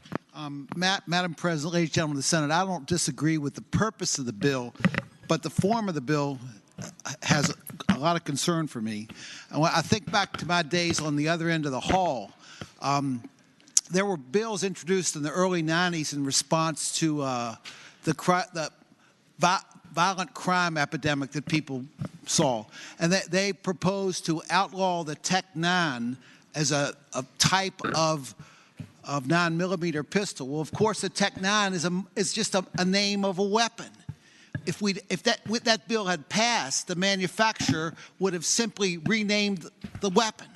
Speaker 9: Madam President, ladies and gentlemen of the Senate, I don't disagree with the purpose of the bill, but the form of the bill has a lot of concern for me. And when I think back to my days on the other end of the hall, there were bills introduced in the early 90s in response to the violent crime epidemic that people saw. And they proposed to outlaw the Tech-9 as a type of 9mm pistol. Well, of course, the Tech-9 is just a name of a weapon. If that bill had passed, the manufacturer would have simply renamed the weapon,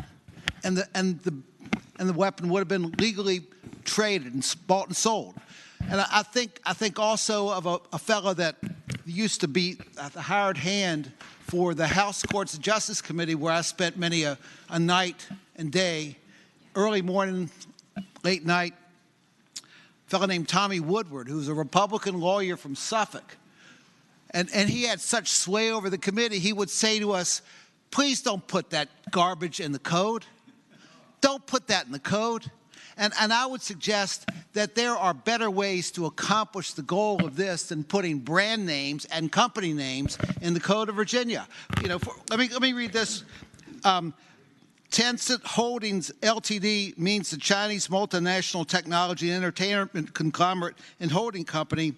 Speaker 9: and the weapon would have been legally traded and bought and sold. And I think also of a fellow that used to be the hired hand for the House Courts of Justice Committee, where I spent many a night and day, early morning, late night, a fellow named Tommy Woodward, who's a Republican lawyer from Suffolk. And he had such sway over the committee, he would say to us, please don't put that garbage in the code. Don't put that in the code. And I would suggest that there are better ways to accomplish the goal of this than putting brand names and company names in the Code of Virginia. You know, let me read this. Tencent Holdings Ltd. means the Chinese multinational technology and entertainment conglomerate and holding company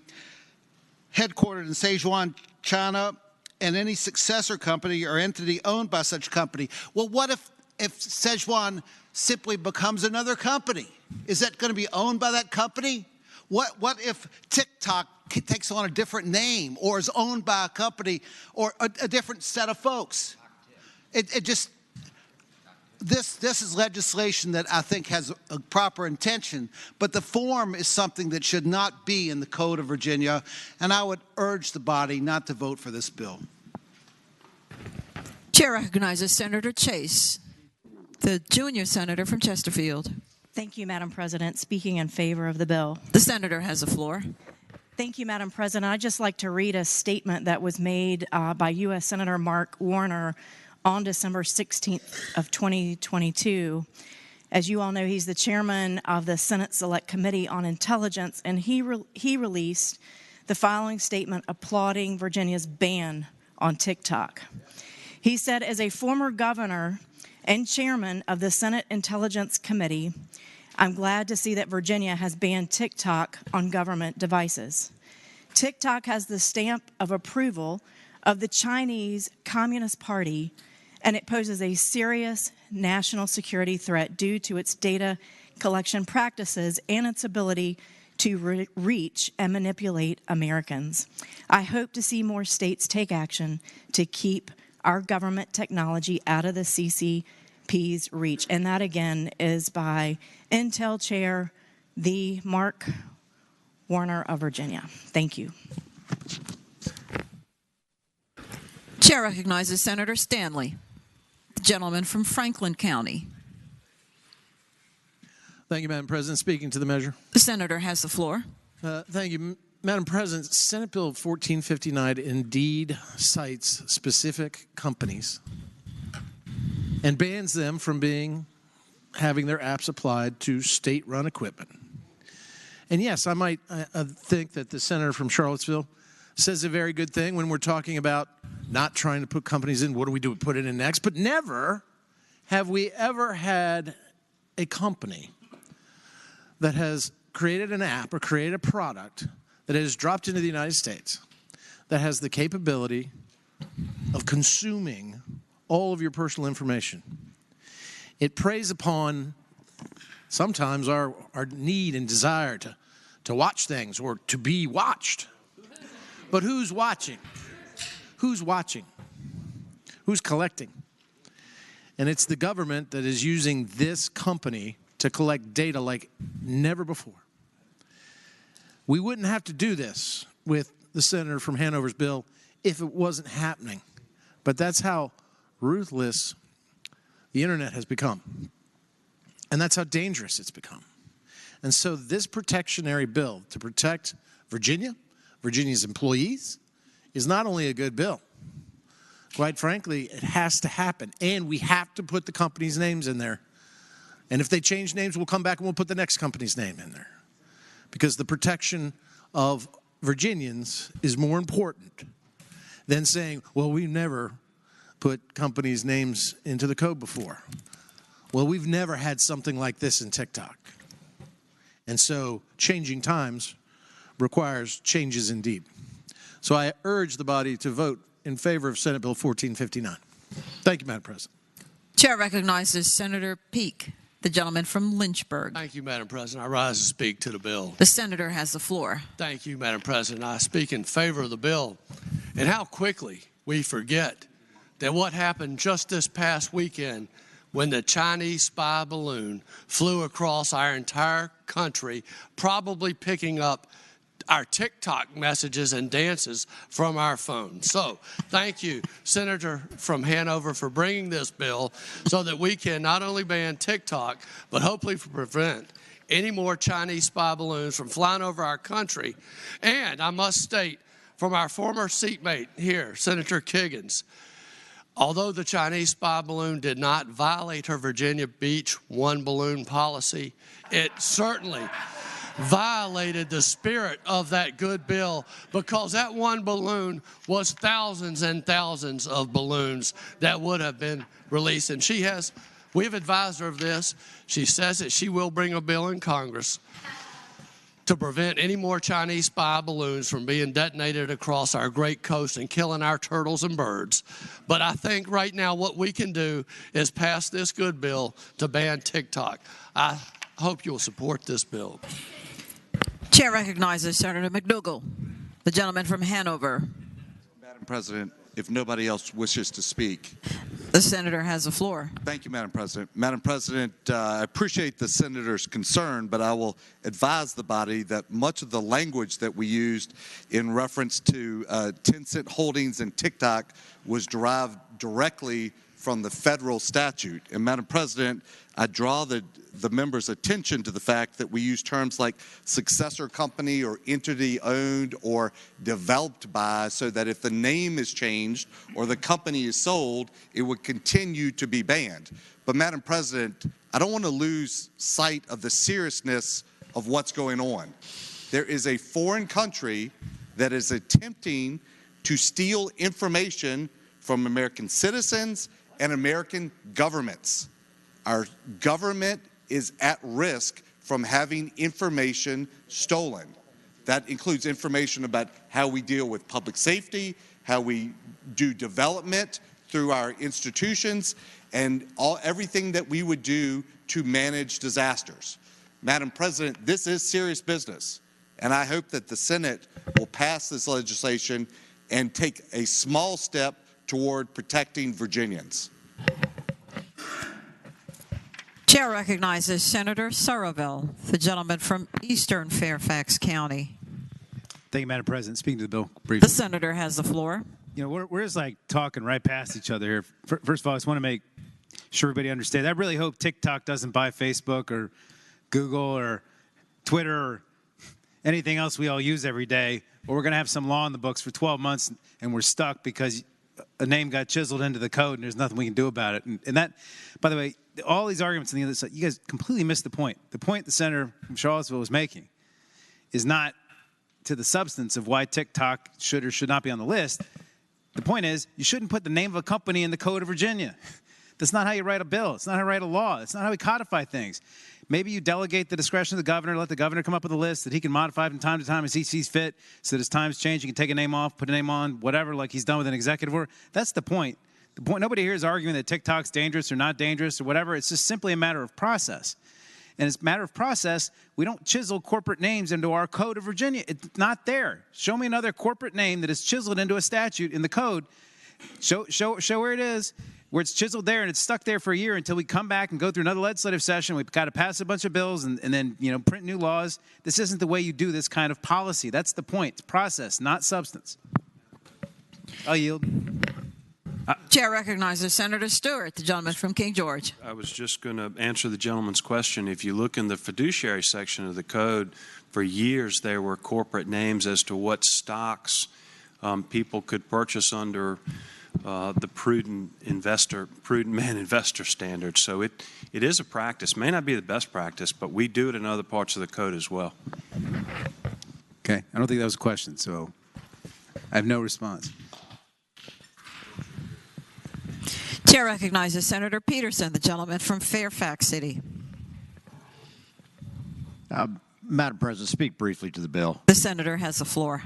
Speaker 9: headquartered in Sichuan, China, and any successor company or entity owned by such company. Well, what if Sichuan simply becomes another company? Is that going to be owned by that company? What if TikTok takes on a different name or is owned by a company or a different set of folks? This is legislation that I think has a proper intention, but the form is something that should not be in the Code of Virginia, and I would urge the body not to vote for this bill.
Speaker 1: Chair recognizes Senator Chase, the junior senator from Chesterfield.
Speaker 7: Thank you, Madam President. Speaking in favor of the bill.
Speaker 1: The senator has the floor.
Speaker 7: Thank you, Madam President. I'd just like to read a statement that was made by U.S. Senator Mark Warner on December 16th of 2022. As you all know, he's the chairman of the Senate Select Committee on Intelligence, and he released the following statement applauding Virginia's ban on TikTok. He said, as a former governor and chairman of the Senate Intelligence Committee, I'm glad to see that Virginia has banned TikTok on government devices. TikTok has the stamp of approval of the Chinese Communist Party, and it poses a serious national security threat due to its data collection practices and its ability to reach and manipulate Americans. I hope to see more states take action to keep our government technology out of the CCP's reach. And that, again, is by Intel Chair, the Mark Warner of Virginia. Thank you.
Speaker 1: Chair recognizes Senator Stanley, the gentleman from Franklin County.
Speaker 21: Thank you, Madam President. Speaking to the measure.
Speaker 1: The senator has the floor.
Speaker 21: Thank you, Madam President. Senate Bill 1459 indeed cites specific companies and bans them from having their apps applied to state-run equipment. And yes, I might think that the senator from Charlottesville says a very good thing when we're talking about not trying to put companies in. What do we do? We put it in next. But never have we ever had a company that has created an app or created a product that has dropped into the United States that has the capability of consuming all of your personal information. It preys upon sometimes our need and desire to watch things or to be watched. But who's watching? Who's watching? Who's collecting? And it's the government that is using this company to collect data like never before. We wouldn't have to do this with the senator from Hanover's bill if it wasn't happening. But that's how ruthless the internet has become. And that's how dangerous it's become. And so this protectionary bill to protect Virginia's employees, is not only a good bill, Quite frankly, it has to happen. And we have to put the company's names in there. And if they change names, we'll come back and we'll put the next company's name in there. Because the protection of Virginians is more important than saying, well, we've never put companies' names into the code before. Well, we've never had something like this in TikTok. And so changing times requires changes indeed. So I urge the body to vote in favor of Senate Bill 1459. Thank you, Madam President.
Speaker 1: Chair recognizes Senator Peake, the gentleman from Lynchburg.
Speaker 20: Thank you, Madam President. I rise to speak to the bill.
Speaker 1: The senator has the floor.
Speaker 20: Thank you, Madam President. I speak in favor of the bill. And how quickly we forget that what happened just this past weekend when the Chinese spy balloon flew across our entire country, probably picking up our TikTok messages and dances from our phones. So thank you, Senator from Hanover, for bringing this bill so that we can not only ban TikTok, but hopefully prevent any more Chinese spy balloons from flying over our country. And I must state from our former seatmate here, Senator Kiggins, although the Chinese spy balloon did not violate her Virginia Beach one balloon policy, it certainly violated the spirit of that good bill, because that one balloon was thousands and thousands of balloons that would have been released. And we've advised her of this. She says that she will bring a bill in Congress to prevent any more Chinese spy balloons from being detonated across our great coast and killing our turtles and birds. But I think right now what we can do is pass this good bill to ban TikTok. I hope you'll support this bill.
Speaker 1: Chair recognizes Senator McDougall, the gentleman from Hanover.
Speaker 3: Madam President, if nobody else wishes to speak.
Speaker 1: The senator has the floor.
Speaker 3: Thank you, Madam President. Madam President, I appreciate the senator's concern, but I will advise the body that much of the language that we used in reference to 10-cent holdings and TikTok was derived directly from the federal statute. And Madam President, I draw the members' attention to the fact that we use terms like successor company or entity owned or developed by, so that if the name is changed or the company is sold, it would continue to be banned. But Madam President, I don't want to lose sight of the seriousness of what's going on. There is a foreign country that is attempting to steal information from American citizens and American governments. Our government is at risk from having information stolen. That includes information about how we deal with public safety, how we do development through our institutions, and everything that we would do to manage disasters. Madam President, this is serious business, and I hope that the Senate will pass this legislation and take a small step toward protecting Virginians.
Speaker 1: Chair recognizes Senator Surraville, the gentleman from Eastern Fairfax County.
Speaker 22: Thank you, Madam President. Speaking to the bill briefly.
Speaker 1: The senator has the floor.
Speaker 22: You know, we're just like talking right past each other here. First of all, I just want to make sure everybody understands. I really hope TikTok doesn't buy Facebook or Google or Twitter or anything else we all use every day, or we're going to have some law in the books for 12 months and we're stuck because a name got chiseled into the code and there's nothing we can do about it. And that, by the way, all these arguments on the other side, you guys completely missed the point. The point the senator from Charlottesville was making is not to the substance of why TikTok should or should not be on the list. The point is, you shouldn't put the name of a company in the Code of Virginia. That's not how you write a bill. It's not how you write a law. It's not how we codify things. Maybe you delegate the discretion of the governor, let the governor come up with a list that he can modify from time to time as he sees fit, so that as times change, he can take a name off, put a name on, whatever, like he's done with an executive order. That's the point. The point, nobody here is arguing that TikTok's dangerous or not dangerous or whatever. It's just simply a matter of process. And as a matter of process, we don't chisel corporate names into our Code of Virginia. It's not there. Show me another corporate name that is chiseled into a statute in the code. Show where it is, where it's chiseled there and it's stuck there for a year until we come back and go through another legislative session. We've got to pass a bunch of bills and then, print new laws. This isn't the way you do this kind of policy. That's the point. It's process, not substance. I'll yield.
Speaker 1: Chair recognizes Senator Stewart, the gentleman from King George.
Speaker 19: I was just going to answer the gentleman's question. If you look in the fiduciary section of the code, for years there were corporate names as to what stocks people could purchase under the prudent man investor standard. So it is a practice. May not be the best practice, but we do it in other parts of the code as well.
Speaker 22: Okay, I don't think that was a question, so I have no response.
Speaker 1: Chair recognizes Senator Peterson, the gentleman from Fairfax City.
Speaker 6: Madam President, speak briefly to the bill.
Speaker 1: The senator has the floor.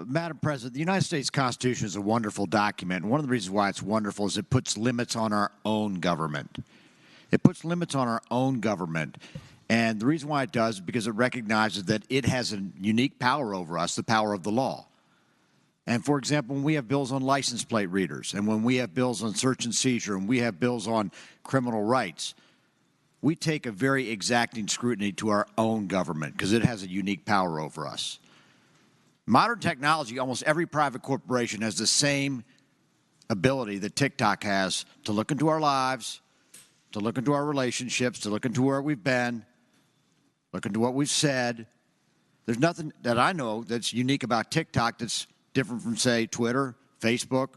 Speaker 6: Madam President, the United States Constitution is a wonderful document, and one of the reasons why it's wonderful is it puts limits on our own government. It puts limits on our own government, and the reason why it does is because it recognizes that it has a unique power over us, the power of the law. And, for example, when we have bills on license plate readers, and when we have bills on search and seizure, and we have bills on criminal rights, we take a very exacting scrutiny to our own government because it has a unique power over us. Modern technology, almost every private corporation has the same ability that TikTok has to look into our lives, to look into our relationships, to look into where we've been, look into what we've said. There's nothing that I know that's unique about TikTok that's different from, say, Twitter, Facebook,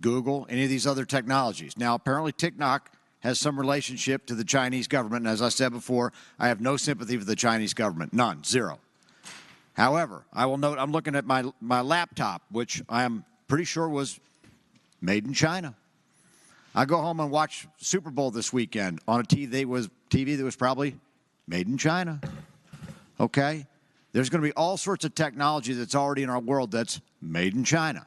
Speaker 6: Google, any of these other technologies. Now, apparently TikTok has some relationship to the Chinese government, and as I said before, I have no sympathy for the Chinese government. None. Zero. However, I will note I'm looking at my laptop, which I am pretty sure was made in China. I go home and watch Super Bowl this weekend on a TV that was probably made in China. Okay? There's going to be all sorts of technology that's already in our world that's made in China.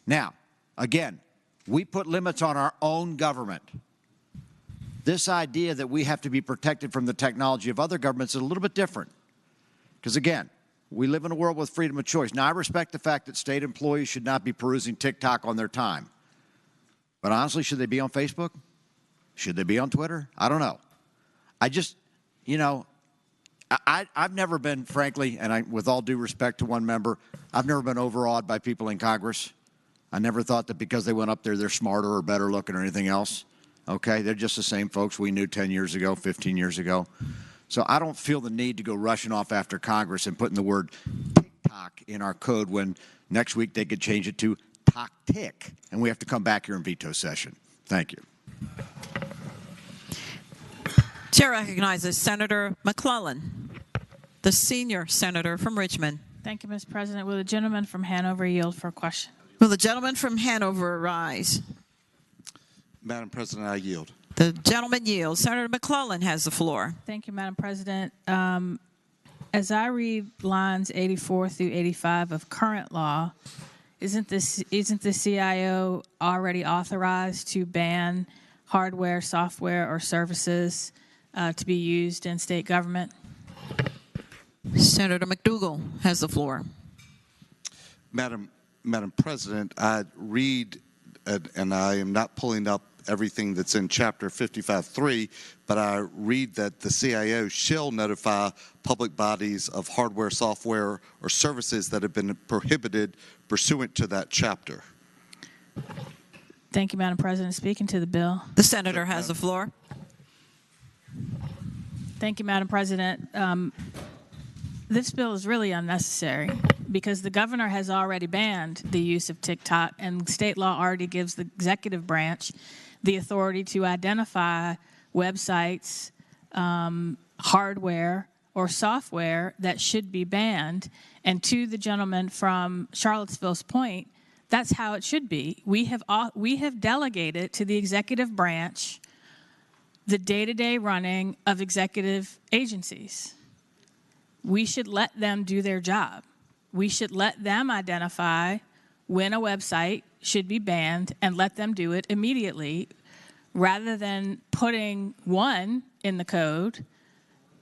Speaker 6: Now, again, we put limits on our own government. This idea that we have to be protected from the technology of other governments is a little bit different. Because, again, we live in a world with freedom of choice. Now, I respect the fact that state employees should not be perusing TikTok on their time. But honestly, should they be on Facebook? Should they be on Twitter? I don't know. I just, I've never been, frankly, and with all due respect to one member, I've never been overawed by people in Congress. I never thought that because they went up there, they're smarter or better looking or anything else. Okay? They're just the same folks we knew 10 years ago, 15 years ago. So I don't feel the need to go rushing off after Congress and putting the word TikTok in our code when next week they could change it to TokTik, and we have to come back here in veto session. Thank you.
Speaker 1: Chair recognizes Senator McClellan, the senior senator from Richmond.
Speaker 11: Thank you, Mr. President. Will the gentleman from Hanover yield for a question?
Speaker 1: Will the gentleman from Hanover rise?
Speaker 3: Madam President, I yield.
Speaker 1: The gentleman yields. Senator McClellan has the floor.
Speaker 11: Thank you, Madam President. As I read lines 84 through 85 of current law, isn't the CIO already authorized to ban hardware, software, or services to be used in state government?
Speaker 1: Senator McDougall has the floor.
Speaker 3: Madam President, I read, and I am not pulling up everything that's in Chapter 55.3, but I read that the CIO shall notify public bodies of hardware, software, or services that have been prohibited pursuant to that chapter.
Speaker 11: Thank you, Madam President. Speaking to the bill.
Speaker 1: The senator has the floor.
Speaker 11: Thank you, Madam President. This bill is really unnecessary because the governor has already banned the use of TikTok, and state law already gives the executive branch the authority to identify websites, hardware, or software that should be banned. And to the gentleman from Charlottesville's point, that's how it should be. We have delegated to the executive branch the day-to-day running of executive agencies. We should let them do their job. We should let them identify when a website should be banned and let them do it immediately rather than putting one in the code.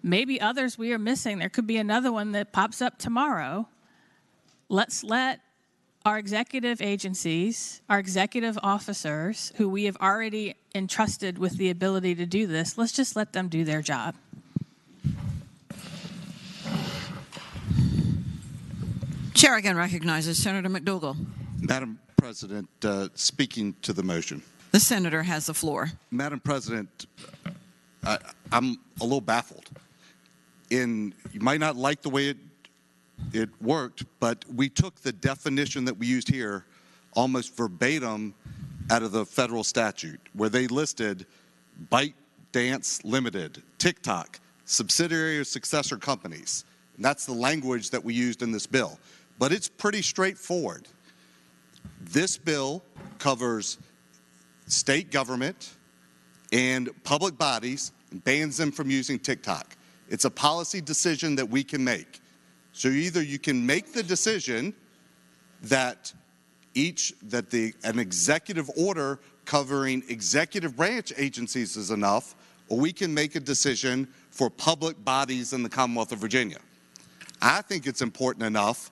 Speaker 11: Maybe others we are missing. There could be another one that pops up tomorrow. Let's let our executive agencies, our executive officers, who we have already entrusted with the ability to do this, let's just let them do their job.
Speaker 1: Chair again recognizes Senator McDougall.
Speaker 3: Madam President, speaking to the motion.
Speaker 1: The senator has the floor.
Speaker 3: Madam President, I'm a little baffled. You might not like the way it worked, but we took the definition that we used here almost verbatim out of the federal statute, where they listed ByteDance Limited, TikTok, subsidiary or successor companies. And that's the language that we used in this bill. But it's pretty straightforward. This bill covers state government and public bodies and bans them from using TikTok. It's a policy decision that we can make. So either you can make the decision that an executive order covering executive branch agencies is enough, or we can make a decision for public bodies in the Commonwealth of Virginia. I think it's important enough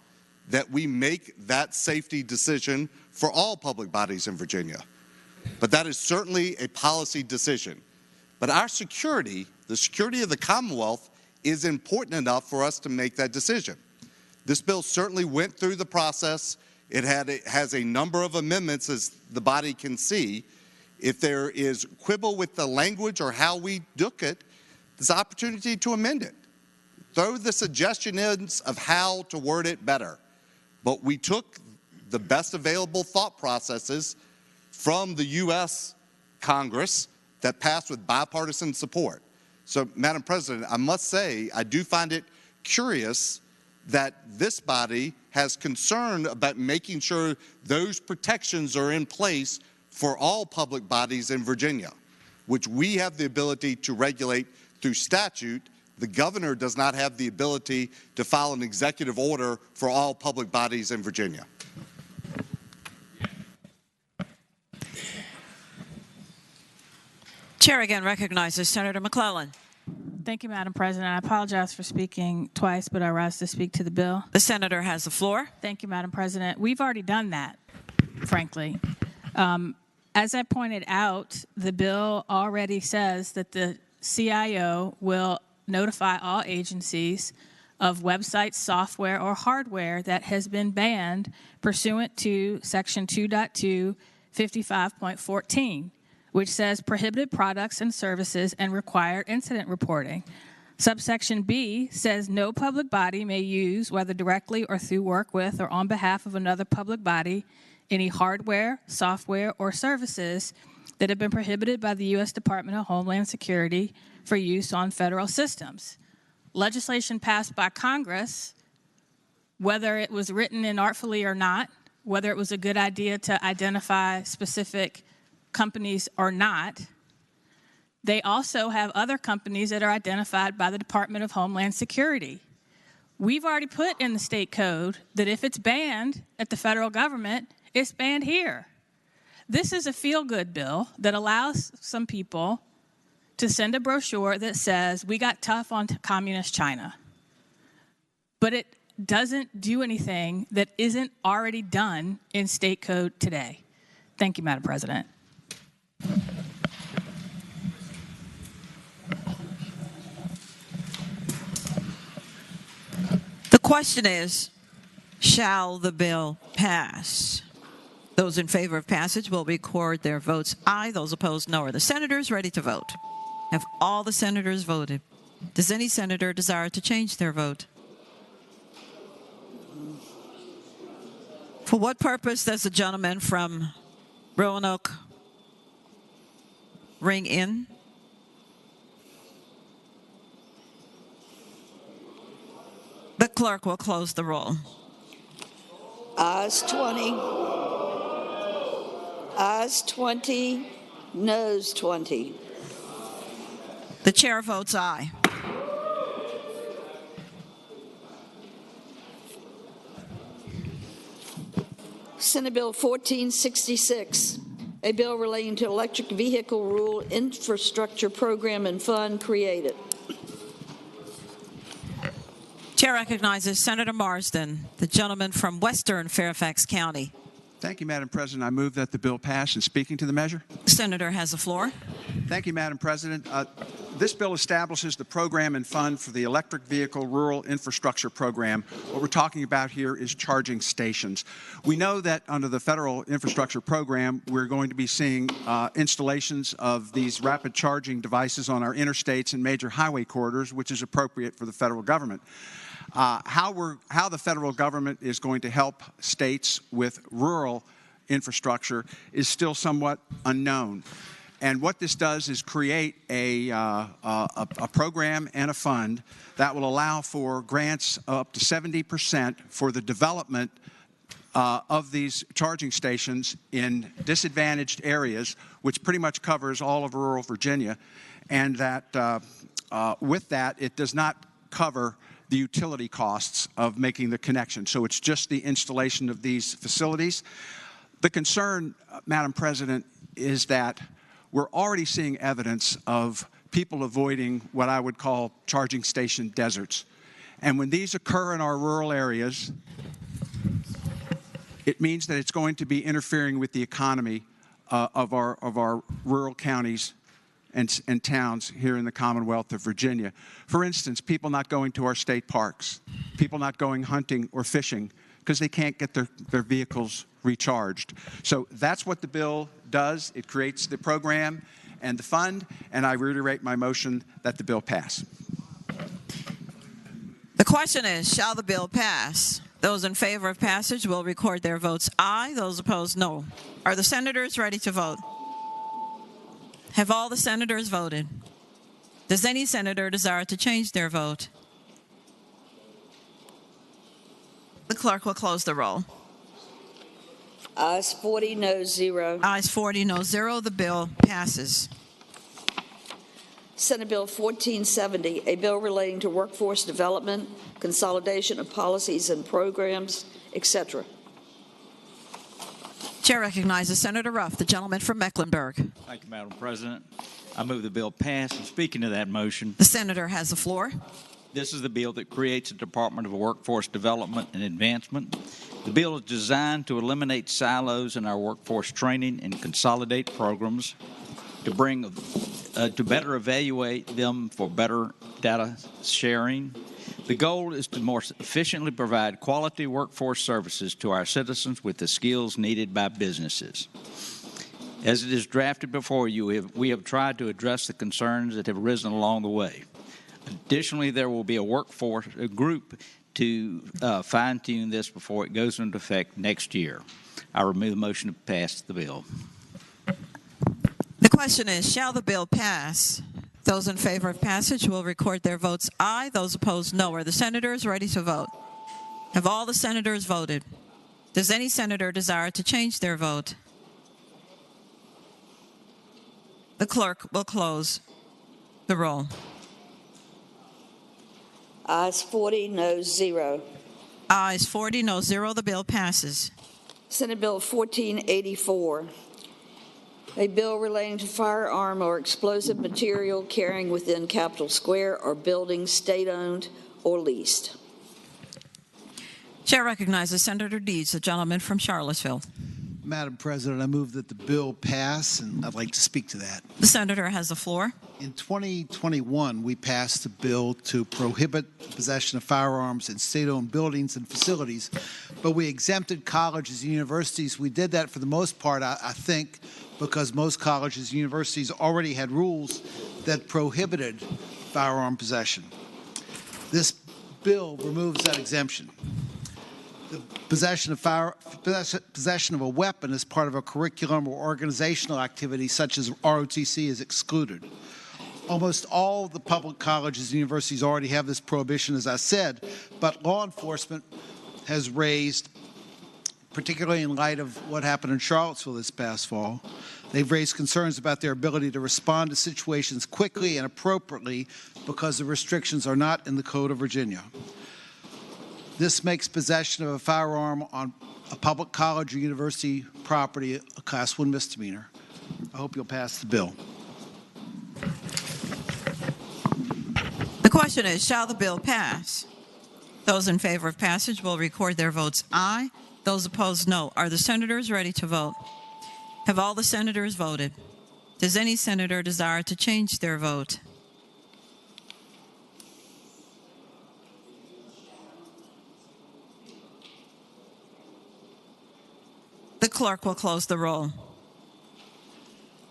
Speaker 3: that we make that safety decision for all public bodies in Virginia. But that is certainly a policy decision. But our security, the security of the Commonwealth, is important enough for us to make that decision. This bill certainly went through the process. It has a number of amendments, as the body can see. If there is quibble with the language or how we look it, there's opportunity to amend it. Throw the suggestion in of how to word it better. But we took the best available thought processes from the U.S. Congress that passed with bipartisan support. So, Madam President, I must say I do find it curious that this body has concern about making sure those protections are in place for all public bodies in Virginia, which we have the ability to regulate through statute. The governor does not have the ability to file an executive order for all public bodies in Virginia.
Speaker 1: Chair again recognizes Senator McClellan.
Speaker 11: Thank you, Madam President. I apologize for speaking twice, but I rise to speak to the bill.
Speaker 1: The senator has the floor.
Speaker 11: Thank you, Madam President. We've already done that, frankly. As I pointed out, the bill already says that the CIO will notify all agencies of websites, software, or hardware that has been banned pursuant to Section 2.2, 55.14. which says prohibited products and services and required incident reporting. Subsection B says no public body may use, whether directly or through work with or on behalf of another public body, any hardware, software, or services that have been prohibited by the U.S. Department of Homeland Security for use on federal systems. Legislation passed by Congress, whether it was written inartfully or not, whether it was a good idea to identify specific companies or not, they also have other companies that are identified by the Department of Homeland Security. We've already put in the state code that if it's banned at the federal government, it's banned here. This is a feel-good bill that allows some people to send a brochure that says, we got tough on communist China. But it doesn't do anything that isn't already done in state code today. Thank you, Madam President.
Speaker 1: The question is, shall the bill pass? Those in favor of passage will record their votes aye. Those opposed, no. Are the senators ready to vote? Have all the senators voted? Does any senator desire to change their vote? For what purpose does the gentleman from Roanoke ring in? The clerk will close the roll.
Speaker 2: Ayes 20. Ayes 20. Noes 20.
Speaker 1: The chair votes aye.
Speaker 2: Senate Bill 1466, a bill relating to electric vehicle rule infrastructure program and fund created.
Speaker 1: Chair recognizes Senator Marsden, the gentleman from Western Fairfax County.
Speaker 4: Thank you, Madam President. I move that the bill pass. And speaking to the measure.
Speaker 1: The senator has the floor.
Speaker 4: Thank you, Madam President. This bill establishes the program and fund for the Electric Vehicle Rural Infrastructure Program. What we're talking about here is charging stations. We know that under the Federal Infrastructure Program, we're going to be seeing installations of these rapid charging devices on our interstates and major highway corridors, which is appropriate for the federal government. How the federal government is going to help states with rural infrastructure is still somewhat unknown. And what this does is create a program and a fund that will allow for grants up to 70% for the development of these charging stations in disadvantaged areas, which pretty much covers all of rural Virginia. And that with that, it does not cover the utility costs of making the connection. So it's just the installation of these facilities. The concern, Madam President, is that we're already seeing evidence of people avoiding what I would call charging station deserts. And when these occur in our rural areas, it means that it's going to be interfering with the economy of our rural counties and towns here in the Commonwealth of Virginia. For instance, people not going to our state parks, people not going hunting or fishing because they can't get their vehicles recharged. So that's what the bill does. It creates the program and the fund, and I reiterate my motion that the bill pass.
Speaker 1: The question is, shall the bill pass? Those in favor of passage will record their votes aye. Those opposed, no. Are the senators ready to vote? Have all the senators voted? Does any senator desire to change their vote? The clerk will close the roll.
Speaker 2: Ayes 40, no 0.
Speaker 1: Ayes 40, no 0. The bill passes.
Speaker 2: Senate Bill 1470, a bill relating to workforce development, consolidation of policies and programs, etc.
Speaker 1: Chair recognizes Senator Ruff, the gentleman from Mecklenburg.
Speaker 13: Thank you, Madam President. I move the bill pass. And speaking to that motion,
Speaker 1: the senator has the floor.
Speaker 13: This is the bill that creates a Department of Workforce Development and Advancement. The bill is designed to eliminate silos in our workforce training and consolidate programs to better evaluate them for better data sharing. The goal is to more efficiently provide quality workforce services to our citizens with the skills needed by businesses. As it is drafted before you, we have tried to address the concerns that have arisen along the way. Additionally, there will be a group to fine-tune this before it goes into effect next year. I remove the motion to pass the bill.
Speaker 1: The question is, shall the bill pass? Those in favor of passage will record their votes aye. Those opposed, no. Are the senators ready to vote? Have all the senators voted? Does any senator desire to change their vote? The clerk will close the roll.
Speaker 2: Ayes 40, no 0.
Speaker 1: Ayes 40, no 0. The bill passes.
Speaker 2: Senate Bill 1484, a bill relating to firearm or explosive material carrying within Capitol Square or buildings state-owned or leased.
Speaker 1: Chair recognizes Senator Deeds, the gentleman from Charlottesville.
Speaker 9: Madam President, I move that the bill pass, and I'd like to speak to that.
Speaker 1: The senator has the floor.
Speaker 9: In 2021, we passed a bill to prohibit possession of firearms in state-owned buildings and facilities, but we exempted colleges and universities. We did that for the most part, I think, because most colleges and universities already had rules that prohibited firearm possession. This bill removes that exemption. The possession of a weapon as part of a curriculum or organizational activity such as ROTC is excluded. Almost all the public colleges and universities already have this prohibition, as I said, but law enforcement has raised, particularly in light of what happened in Charlottesville this past fall, they've raised concerns about their ability to respond to situations quickly and appropriately because the restrictions are not in the Code of Virginia. This makes possession of a firearm on a public college or university property a Class 1 misdemeanor. I hope you'll pass the bill.
Speaker 1: The question is, shall the bill pass? Those in favor of passage will record their votes aye. Those opposed, no. Are the senators ready to vote? Have all the senators voted? Does any senator desire to change their vote? The clerk will close the roll.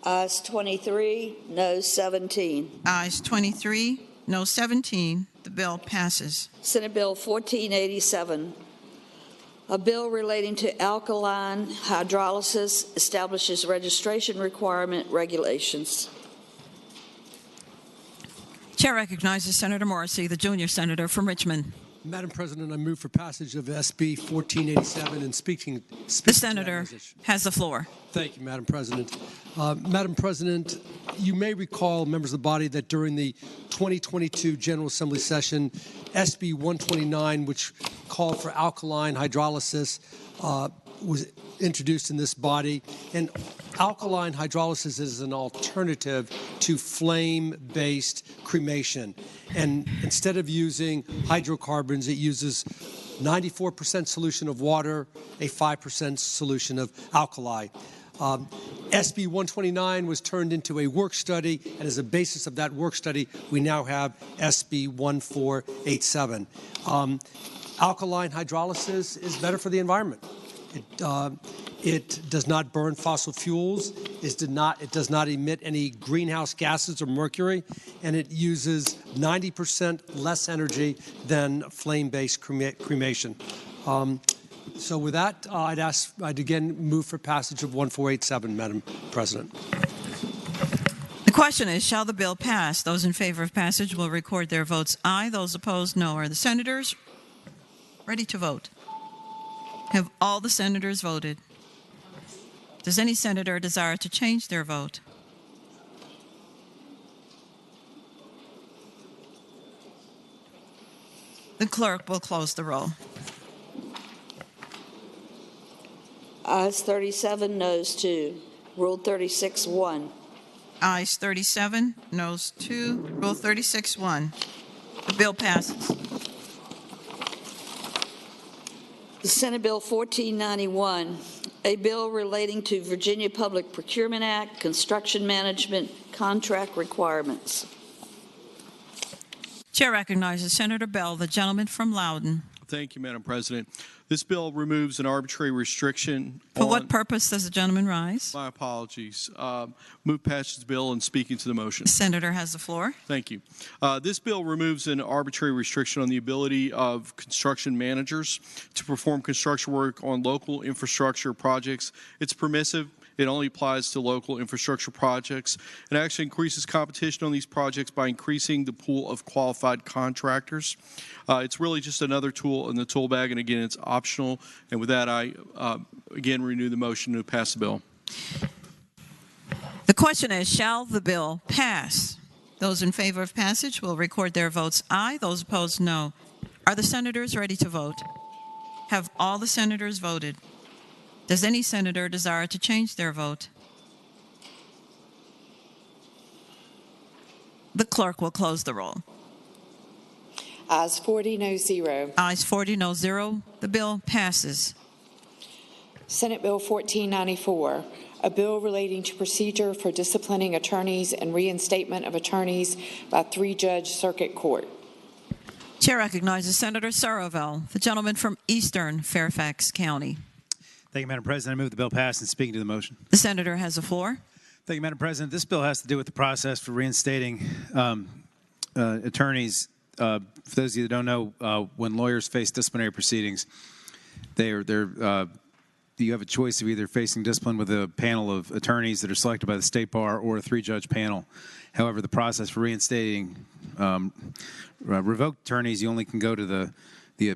Speaker 2: Ayes 23, no 17.
Speaker 1: Ayes 23, no 17. The bill passes.
Speaker 2: Senate Bill 1487, A bill relating to alkaline hydrolysis establishes registration requirement regulations.
Speaker 1: Chair recognizes Senator Morrissey, the junior senator from Richmond.
Speaker 18: Madam President, I move for passage of SB 1487 and speaking
Speaker 1: the senator has the floor.
Speaker 18: Thank you, Madam President. Madam President, you may recall, members of the body, that during the 2022 General Assembly session, SB 129, which called for alkaline hydrolysis, was introduced in this body. And alkaline hydrolysis is an alternative to flame-based cremation. And instead of using hydrocarbons, it uses 94% solution of water, a 5% solution of alkali. SB 129 was turned into a work study, and as a basis of that work study, we now have SB 1487. Alkaline hydrolysis is better for the environment. It does not burn fossil fuels. It does not emit any greenhouse gases or mercury, and it uses 90% less energy than flame-based cremation. So with that, I'd again move for passage of 1487, Madam President.
Speaker 1: The question is, shall the bill pass? Those in favor of passage will record their votes aye. Those opposed, no. Are the senators ready to vote? Have all the senators voted? Does any senator desire to change their vote? The clerk will close the roll.
Speaker 2: Ayes 37, noes 2. Rule 36-1.
Speaker 1: Ayes 37, noes 2. Rule 36-1. The bill passes.
Speaker 2: The Senate Bill 1491, a bill relating to Virginia Public Procurement Act, construction management, contract requirements.
Speaker 1: Chair recognizes Senator Bell, the gentleman from Loudoun.
Speaker 12: Thank you, Madam President. This bill removes an arbitrary restriction.
Speaker 1: For what purpose does the gentleman rise?
Speaker 12: My apologies. Move passage of the bill and speaking to the motion.
Speaker 1: The senator has the floor.
Speaker 12: Thank you. This bill removes an arbitrary restriction on the ability of construction managers to perform construction work on local infrastructure projects. It's permissive. It only applies to local infrastructure projects. It actually increases competition on these projects by increasing the pool of qualified contractors. It's really just another tool in the tool bag, and again, it's optional. And with that, I again renew the motion to pass the bill.
Speaker 1: The question is, shall the bill pass? Those in favor of passage will record their votes aye. Those opposed, no. Are the senators ready to vote? Have all the senators voted? Does any senator desire to change their vote? The clerk will close the roll.
Speaker 15: Ayes 40, no 0.
Speaker 1: Ayes 40, no 0. The bill passes.
Speaker 15: Senate Bill 1494, a bill relating to procedure for disciplining attorneys and reinstatement of attorneys by 3-judge circuit court.
Speaker 1: Chair recognizes Senator Saravell, the gentleman from Eastern Fairfax County.
Speaker 22: Thank you, Madam President. I move the bill pass and speaking to the motion.
Speaker 1: The senator has the floor.
Speaker 22: Thank you, Madam President. This bill has to do with the process for reinstating attorneys. For those of you that don't know, when lawyers face disciplinary proceedings, you have a choice of either facing discipline with a panel of attorneys that are selected by the State Bar or a 3-judge panel. However, the process for reinstating revoked attorneys, you only can go to the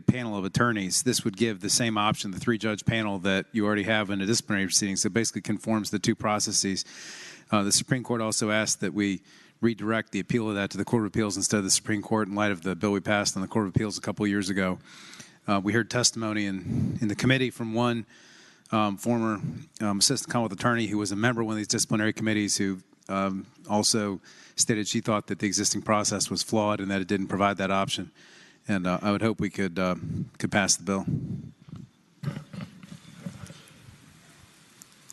Speaker 22: panel of attorneys. This would give the same option, the 3-judge panel that you already have in a disciplinary proceeding. So it basically conforms the two processes. The Supreme Court also asked that we redirect the appeal of that to the Court of Appeals instead of the Supreme Court in light of the bill we passed on the Court of Appeals a couple of years ago. We heard testimony in the committee from one former assistant Commonwealth attorney who was a member of one of these disciplinary committees who also stated she thought that the existing process was flawed and that it didn't provide that option. And I would hope we could pass the bill.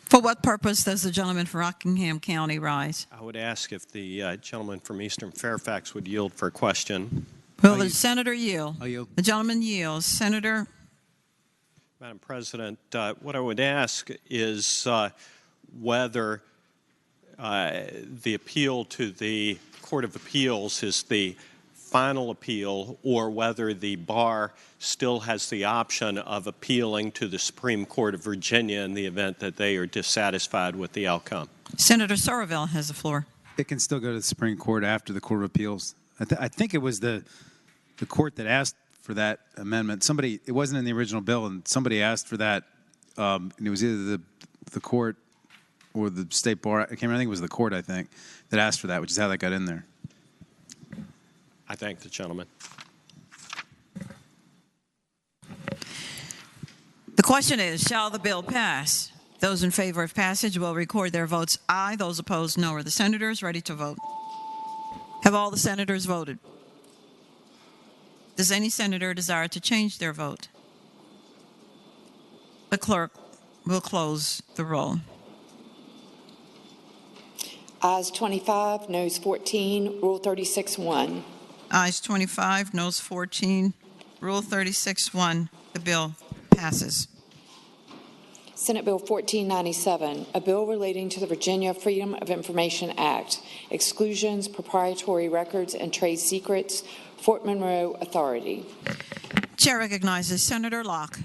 Speaker 1: For what purpose does the gentleman from Rockingham County rise?
Speaker 8: I would ask if the gentleman from Eastern Fairfax would yield for a question.
Speaker 1: Will the senator yield?
Speaker 22: I'll yield.
Speaker 1: The gentleman yields. Senator.
Speaker 8: Madam President, what I would ask is whether the appeal to the Court of Appeals is the final appeal or whether the bar still has the option of appealing to the Supreme Court of Virginia in the event that they are dissatisfied with the outcome. Senator Soroville has the floor.
Speaker 22: It can still go to the Supreme Court after the Court of Appeals. I think it was the court that asked for that amendment. It wasn't in the original bill, and somebody asked for that, and it was either the court or the state bar. I can't remember. I think it was the court, I think, that asked for that, which is how that got in there.
Speaker 8: I thank the gentleman.
Speaker 1: The question is, shall the bill pass? Those in favor of passage will record their votes aye. Those opposed, no. Are the senators ready to vote? Have all the senators voted? Does any senator desire to change their vote? The clerk will close the roll.
Speaker 15: Ayes 25, noes 14, Rule 36-1.
Speaker 1: Ayes 25, noes 14, Rule 36-1. The bill passes.
Speaker 15: Senate Bill 1497, a bill relating to the Virginia Freedom of Information Act, exclusions, proprietary records, and trade secrets, Fort Monroe Authority.
Speaker 1: Chair recognizes Senator Locke,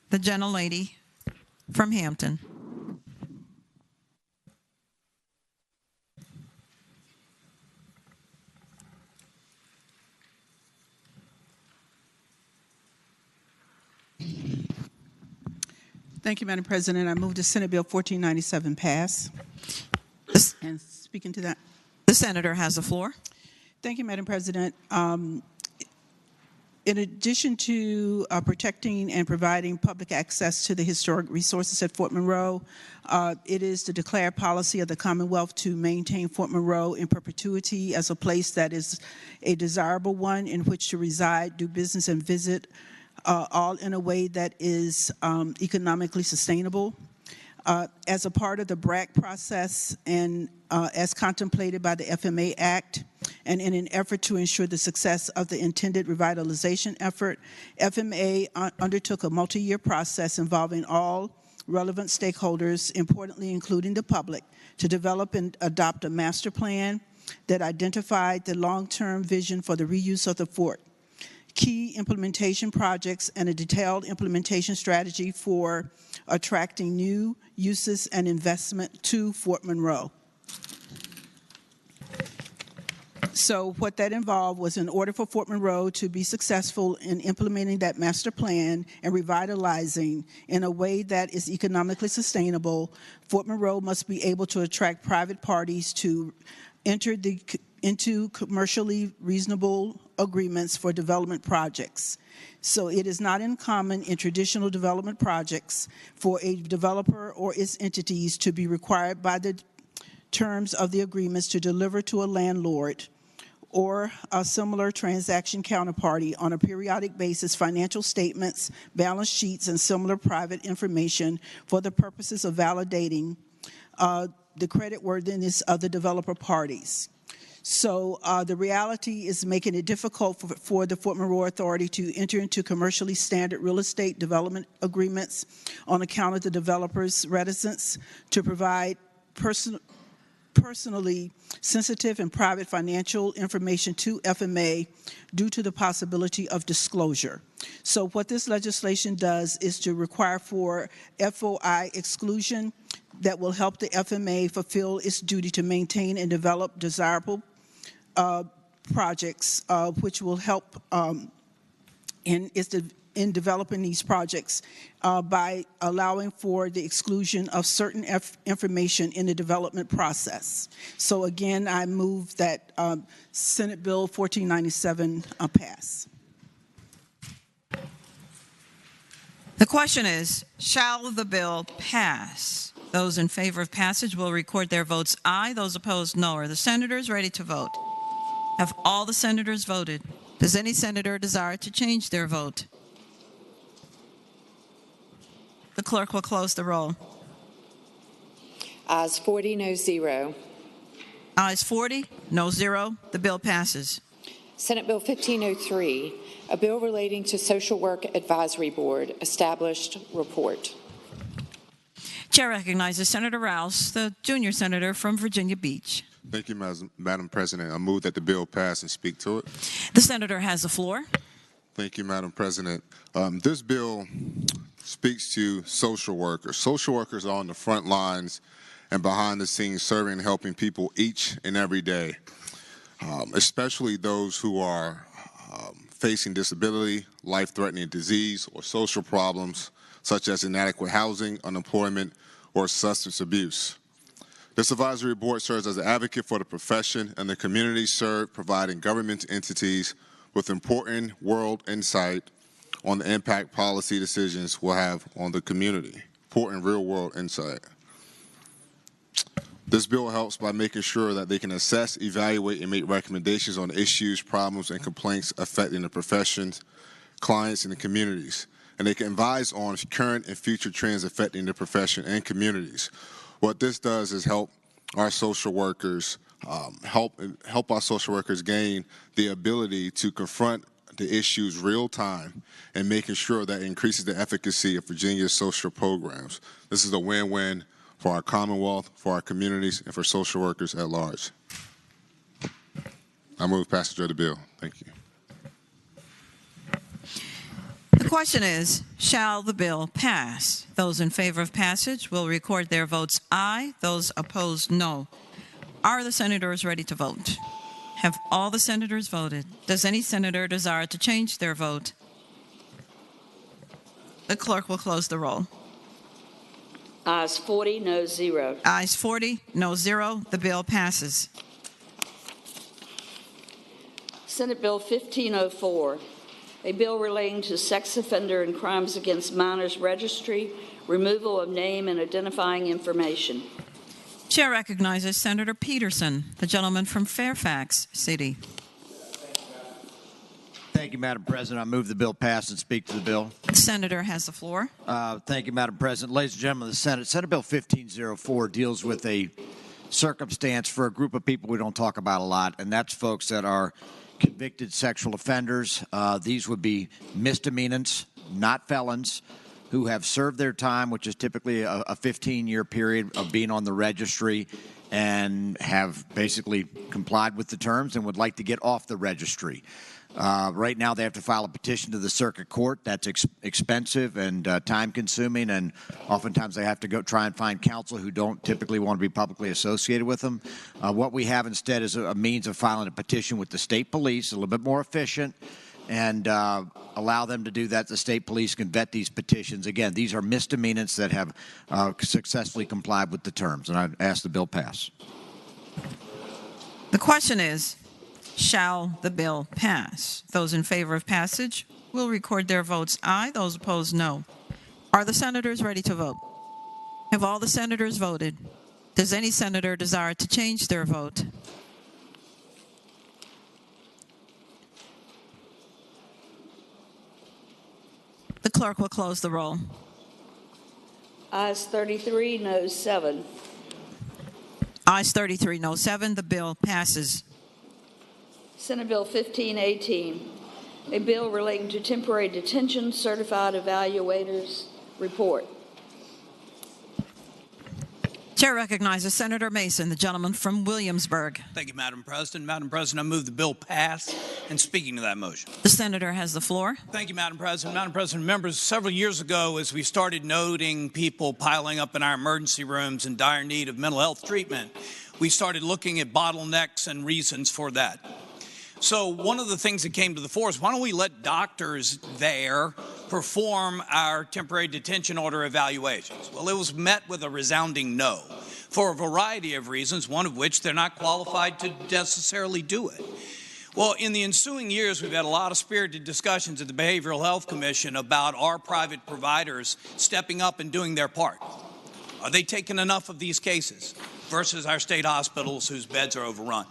Speaker 1: the gentlelady from Hampton.
Speaker 5: Thank you, Madam President. I move to Senate Bill 1497 pass. And speaking to that.
Speaker 1: The senator has the floor.
Speaker 5: Thank you, Madam President. In addition to protecting and providing public access to the historic resources at Fort Monroe, it is the declared policy of the Commonwealth to maintain Fort Monroe in perpetuity as a place that is a desirable one in which to reside, do business, and visit, all in a way that is economically sustainable. As a part of the BRAC process and as contemplated by the FMA Act, and in an effort to ensure the success of the intended revitalization effort, FMA undertook a multi-year process involving all relevant stakeholders, importantly including the public, to develop and adopt a master plan that identified the long-term vision for the reuse of the fort, key implementation projects, and a detailed implementation strategy for attracting new uses and investment to Fort Monroe. So what that involved was, in order for Fort Monroe to be successful in implementing that master plan and revitalizing in a way that is economically sustainable, Fort Monroe must be able to attract private parties to enter into commercially reasonable agreements for development projects. So it is not uncommon in traditional development projects for a developer or its entities to be required by the terms of the agreements to deliver to a landlord or a similar transaction counterparty on a periodic basis financial statements, balance sheets, and similar private information for the purposes of validating the creditworthiness of the developer parties. So the reality is making it difficult for the Fort Monroe Authority to enter into commercially standard real estate development agreements on account of the developer's reticence to provide personally sensitive and private financial information to FMA due to the possibility of disclosure. So what this legislation does is to require for FOI exclusion that will help the FMA fulfill its duty to maintain and develop desirable projects, which will help in developing these projects by allowing for the exclusion of certain information in the development process. So again, I move that Senate Bill 1497 pass.
Speaker 1: The question is, shall the bill pass? Those in favor of passage will record their votes aye. Those opposed, no. Are the senators ready to vote? Have all the senators voted? Does any senator desire to change their vote? The clerk will close the roll.
Speaker 15: Ayes 40, no 0.
Speaker 1: Ayes 40, no 0. The bill passes.
Speaker 15: Senate Bill 1503, a bill relating to Social Work Advisory Board, established report.
Speaker 1: Chair recognizes Senator Rouse, the junior senator from Virginia Beach.
Speaker 14: Thank you, Madam President. I move that the bill pass and speak to it.
Speaker 1: The senator has the floor.
Speaker 14: Thank you, Madam President. This bill speaks to social workers. Social workers are on the front lines and behind the scenes serving and helping people each and every day, especially those who are facing disability, life-threatening disease, or social problems such as inadequate housing, unemployment, or substance abuse. This advisory board serves as an advocate for the profession and the community served, providing government entities with important world insight on the impact policy decisions will have on the community. Important real-world insight. This bill helps by making sure that they can assess, evaluate, and make recommendations on issues, problems, and complaints affecting the professions, clients, and the communities. And they can advise on current and future trends affecting the profession and communities. What this does is help our social workers help our social workers gain the ability to confront the issues real time and making sure that it increases the efficacy of Virginia's social programs. This is a win-win for our Commonwealth, for our communities, and for social workers at large. I move passage of the bill. Thank you.
Speaker 1: The question is, shall the bill pass? Those in favor of passage will record their votes aye. Those opposed, no. Are the senators ready to vote? Have all the senators voted? Does any senator desire to change their vote? The clerk will close the roll.
Speaker 2: Ayes 40, no 0.
Speaker 1: Ayes 40, no 0. The bill passes.
Speaker 2: Senate Bill 1504, a bill relating to sex offender and crimes against minors registry, removal of name and identifying information.
Speaker 1: Chair recognizes Senator Peterson, the gentleman from Fairfax City.
Speaker 6: Thank you, Madam President. I move the bill pass and speak to the bill.
Speaker 1: The senator has the floor.
Speaker 6: Thank you, Madam President. Ladies and gentlemen of the Senate, Senate Bill 1504 deals with a circumstance for a group of people we don't talk about a lot, and that's folks that are convicted sexual offenders. These would be misdemeanants, not felons, who have served their time, which is typically a 15-year period of being on the registry, and have basically complied with the terms and would like to get off the registry. Right now, they have to file a petition to the circuit court. That's expensive and time-consuming, and oftentimes they have to go try and find counsel who don't typically want to be publicly associated with them. What we have instead is a means of filing a petition with the state police, a little bit more efficient, and allow them to do that. The state police can vet these petitions. Again, these are misdemeanants that have successfully complied with the terms, and I ask the bill pass.
Speaker 1: The question is, shall the bill pass? Those in favor of passage will record their votes aye. Those opposed, no. Are the senators ready to vote? Have all the senators voted? Does any senator desire to change their vote? The clerk will close the roll.
Speaker 2: Ayes 33, no 7.
Speaker 1: Ayes 33, no 7. The bill passes.
Speaker 2: Senate Bill 1518, a bill relating to temporary detention, certified evaluators report.
Speaker 1: Chair recognizes Senator Mason, the gentleman from Williamsburg.
Speaker 16: Thank you, Madam President. Madam President, I move the bill pass and speaking to that motion.
Speaker 1: The senator has the floor.
Speaker 16: Thank you, Madam President. Madam President, members, several years ago, as we started noting people piling up in our emergency rooms in dire need of mental health treatment, we started looking at bottlenecks and reasons for that. So one of the things that came to the fore is, why don't we let doctors there perform our temporary detention order evaluations? Well, it was met with a resounding no for a variety of reasons, one of which they're not qualified to necessarily do it. Well, in the ensuing years, we've had a lot of spirited discussions at the Behavioral Health Commission about our private providers stepping up and doing their part. Are they taking enough of these cases versus our state hospitals whose beds are overrun?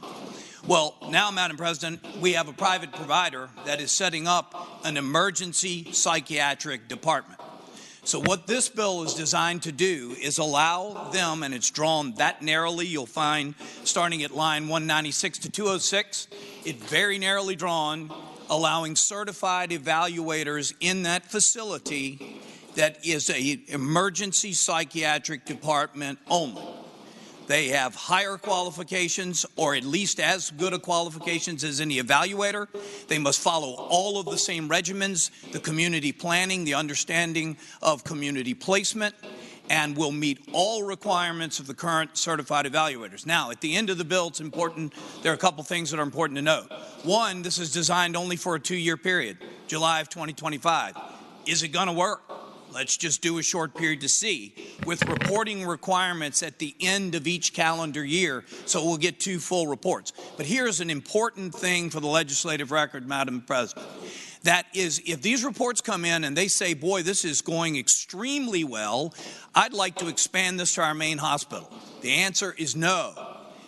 Speaker 16: Well, now, Madam President, we have a private provider that is setting up an emergency psychiatric department. So what this bill is designed to do is allow them, and it's drawn that narrowly, you'll find starting at line 196 to 206, it's very narrowly drawn, allowing certified evaluators in that facility that is an emergency psychiatric department only. They have higher qualifications, or at least as good a qualifications as any evaluator. They must follow all of the same regimens, the community planning, the understanding of community placement, and will meet all requirements of the current certified evaluators. Now, at the end of the bill, it's important, there are a couple things that are important to note. One, this is designed only for a 2-year period, July of 2025. Is it going to work? Let's just do a short period to see, with reporting requirements at the end of each calendar year, so we'll get 2 full reports. But here's an important thing for the legislative record, Madam President. That is, if these reports come in and they say, boy, this is going extremely well, I'd like to expand this to our main hospital. The answer is no.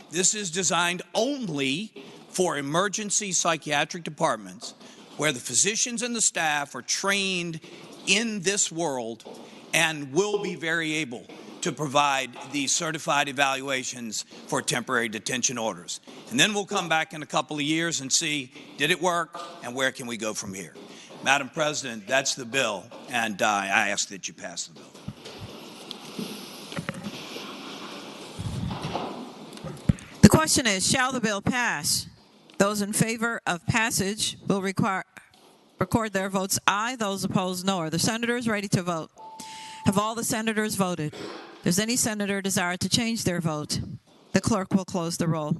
Speaker 16: This is designed only for emergency psychiatric departments where the physicians and the staff are trained in this world and will be very able to provide these certified evaluations for temporary detention orders. And then we'll come back in a couple of years and see, did it work and where can we go from here? Madam President, that's the bill, and I ask that you pass the bill.
Speaker 1: The question is, shall the bill pass? Those in favor of passage will record their votes aye. Those opposed, no. Are the senators ready to vote? Have all the senators voted? Does any senator desire to change their vote? The clerk will close the roll.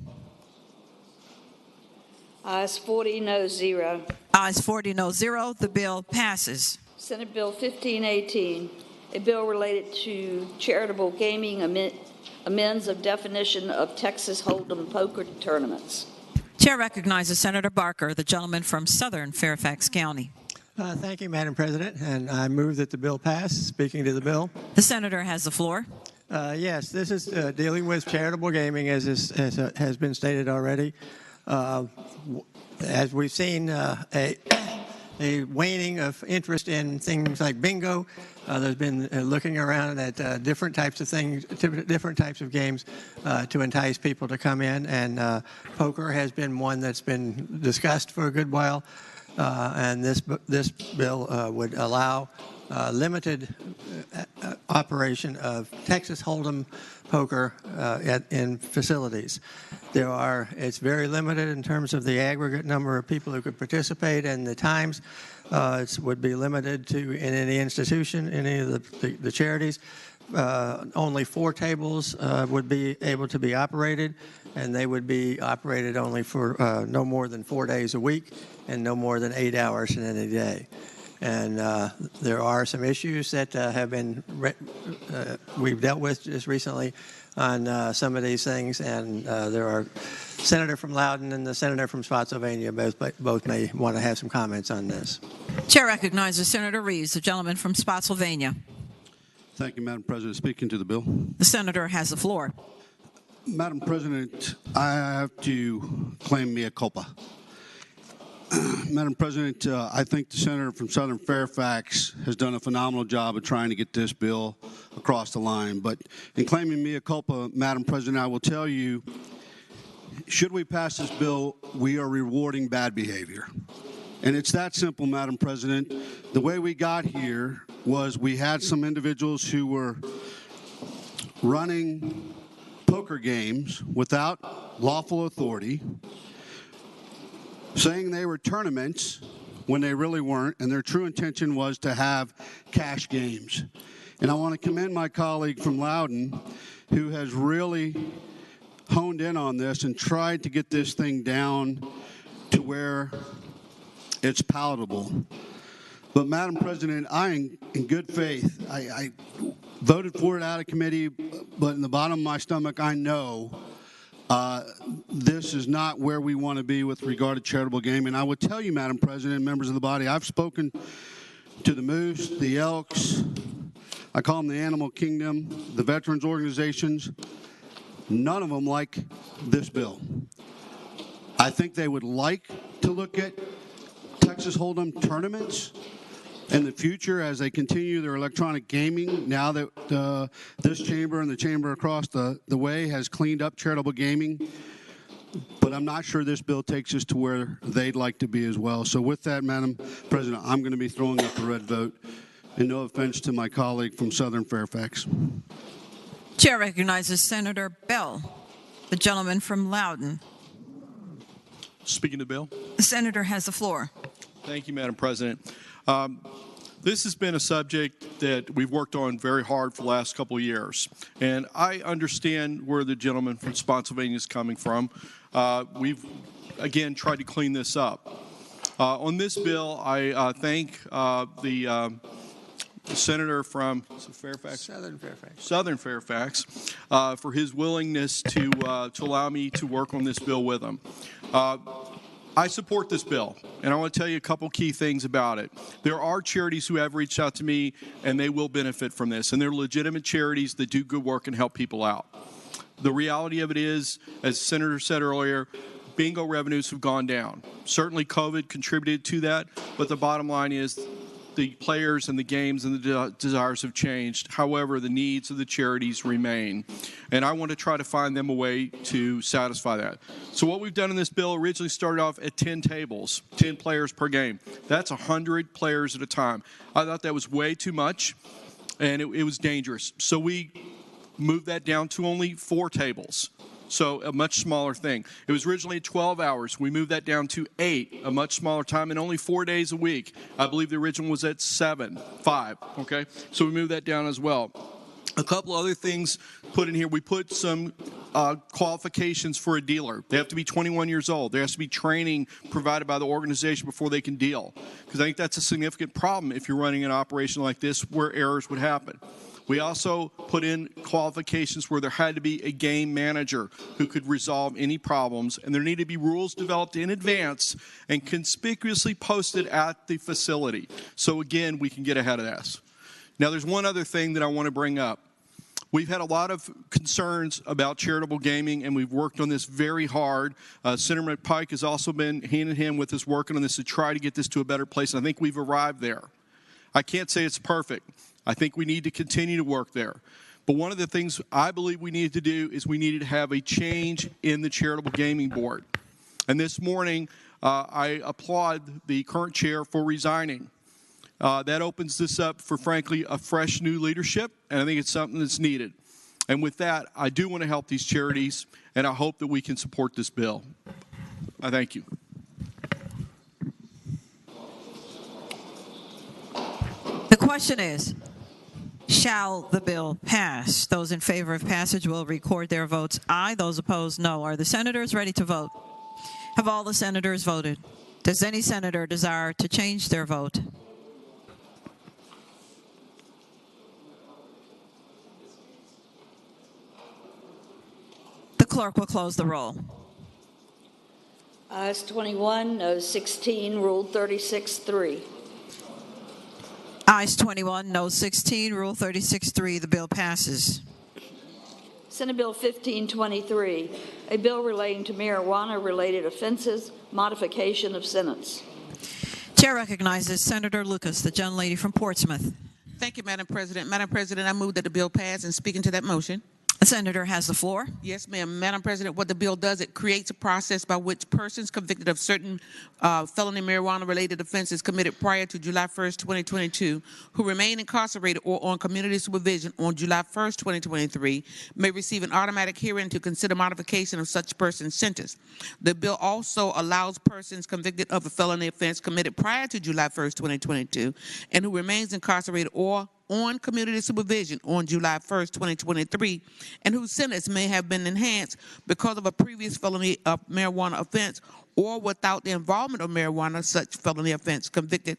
Speaker 2: Ayes 40, no 0.
Speaker 1: Ayes 40, no 0. The bill passes.
Speaker 2: Senate Bill 1518, a bill related to charitable gaming amends of definition of Texas Hold'em poker tournaments.
Speaker 1: Chair recognizes Senator Barker, the gentleman from Southern Fairfax County.
Speaker 10: Thank you, Madam President, and I move that the bill pass. Speaking to the bill.
Speaker 1: The senator has the floor.
Speaker 10: Yes, this is dealing with charitable gaming, as has been stated already. As we've seen, a waning of interest in things like bingo. There's been looking around at different types of things, different types of games to entice people to come in, and poker has been one that's been discussed for a good while. And this bill would allow limited operation of Texas Hold'em poker in facilities. It's very limited in terms of the aggregate number of people who could participate, and the times it would be limited to in any institution, any of the charities. Only 4 tables would be able to be operated, and they would be operated only for no more than 4 days a week and no more than 8 hours in any day. And there are some issues that have been we've dealt with just recently on some of these things, and there are Senator from Loudoun and the Senator from Spotsylvania both may want to have some comments on this.
Speaker 1: Chair recognizes Senator Reeves, the gentleman from Spotsylvania.
Speaker 17: Thank you, Madam President. Speaking to the bill.
Speaker 1: The senator has the floor.
Speaker 17: Madam President, I have to claim mea culpa. Madam President, I think the senator from Southern Fairfax has done a phenomenal job of trying to get this bill across the line. But in claiming mea culpa, Madam President, I will tell you, should we pass this bill, we are rewarding bad behavior. And it's that simple, Madam President. The way we got here was we had some individuals who were running poker games without lawful authority, saying they were tournaments when they really weren't, and their true intention was to have cash games. And I want to commend my colleague from Loudoun, who has really honed in on this and tried to get this thing down to where it's palatable. But, Madam President, in good faith, I voted for it out of committee, but in the bottom of my stomach, I know this is not where we want to be with regard to charitable gaming. And I would tell you, Madam President, members of the body, I've spoken to the Moose, the Elks, I call them the Animal Kingdom, the veterans organizations. None of them like this bill. I think they would like to look at Texas Hold'em tournaments in the future as they continue their electronic gaming, now that this chamber and the chamber across the way has cleaned up charitable gaming. But I'm not sure this bill takes us to where they'd like to be as well. So with that, Madam President, I'm going to be throwing up a red vote, and no offense to my colleague from Southern Fairfax.
Speaker 1: Chair recognizes Senator Bell, the gentleman from Loudoun.
Speaker 12: Speaking to the bill.
Speaker 1: The senator has the floor.
Speaker 12: Thank you, Madam President. This has been a subject that we've worked on very hard for the last couple of years, and I understand where the gentleman from Spotsylvania is coming from. We've, again, tried to clean this up. On this bill, I thank the senator from Fairfax? Southern Fairfax, for his willingness to allow me to work on this bill with him. I support this bill, and I want to tell you a couple key things about it. There are charities who have reached out to me, and they will benefit from this, and they're legitimate charities that do good work and help people out. The reality of it is, as the Senator said earlier, bingo revenues have gone down. Certainly COVID contributed to that, but the bottom line is the players and the games and the desires have changed. However, the needs of the charities remain. And I want to try to find them a way to satisfy that. So what we've done in this bill originally started off at 10 tables, 10 players per game. That's 100 players at a time. I thought that was way too much, and it was dangerous. So we moved that down to only 4 tables. So a much smaller thing. It was originally 12 hours. We moved that down to 8, a much smaller time, and only 4 days a week. I believe the original was at 5, okay? So we moved that down as well. A couple other things put in here. We put some qualifications for a dealer. They have to be 21 years old. There has to be training provided by the organization before they can deal. Because I think that's a significant problem if you're running an operation like this where errors would happen. We also put in qualifications where there had to be a game manager who could resolve any problems, and there need to be rules developed in advance and conspicuously posted at the facility. So again, we can get ahead of this. Now, there's one other thing that I want to bring up. We've had a lot of concerns about charitable gaming, and we've worked on this very hard. Senator McPike has also been hand in hand with us working on this to try to get this to a better place, and I think we've arrived there. I can't say it's perfect. I think we need to continue to work there. But one of the things I believe we needed to do is we needed to have a change in the Charitable Gaming Board. And this morning, I applaud the current chair for resigning. That opens this up for, frankly, a fresh new leadership, and I think it's something that's needed. And with that, I do want to help these charities, and I hope that we can support this bill. I thank you.
Speaker 1: The question is, shall the bill pass? Those in favor of passage will record their votes aye. Those opposed, no. Are the senators ready to vote? Have all the senators voted? Does any senator desire to change their vote? The clerk will close the roll.
Speaker 2: Ayes 21, noes 16, ruled 36-3.
Speaker 1: Ayes 21, no 16, Rule 36-3. The bill passes.
Speaker 2: Senate Bill 1523, a bill relating to marijuana-related offenses, modification of sentence.
Speaker 1: Chair recognizes Senator Lucas, the gentlelady from Portsmouth.
Speaker 7: Thank you, Madam President. Madam President, I move that the bill pass, and speaking to that motion.
Speaker 1: The senator has the floor.
Speaker 7: Yes, ma'am. Madam President, what the bill does, it creates a process by which persons convicted of certain felony marijuana-related offenses committed prior to July 1st, 2022, who remain incarcerated or on community supervision on July 1st, 2023, may receive an automatic hearing to consider modification of such person's sentence. The bill also allows persons convicted of a felony offense committed prior to July 1st, 2022, and who remains incarcerated or on community supervision on July 1st, 2023, and whose sentence may have been enhanced because of a previous felony of marijuana offense or without the involvement of marijuana, such felony offense convicted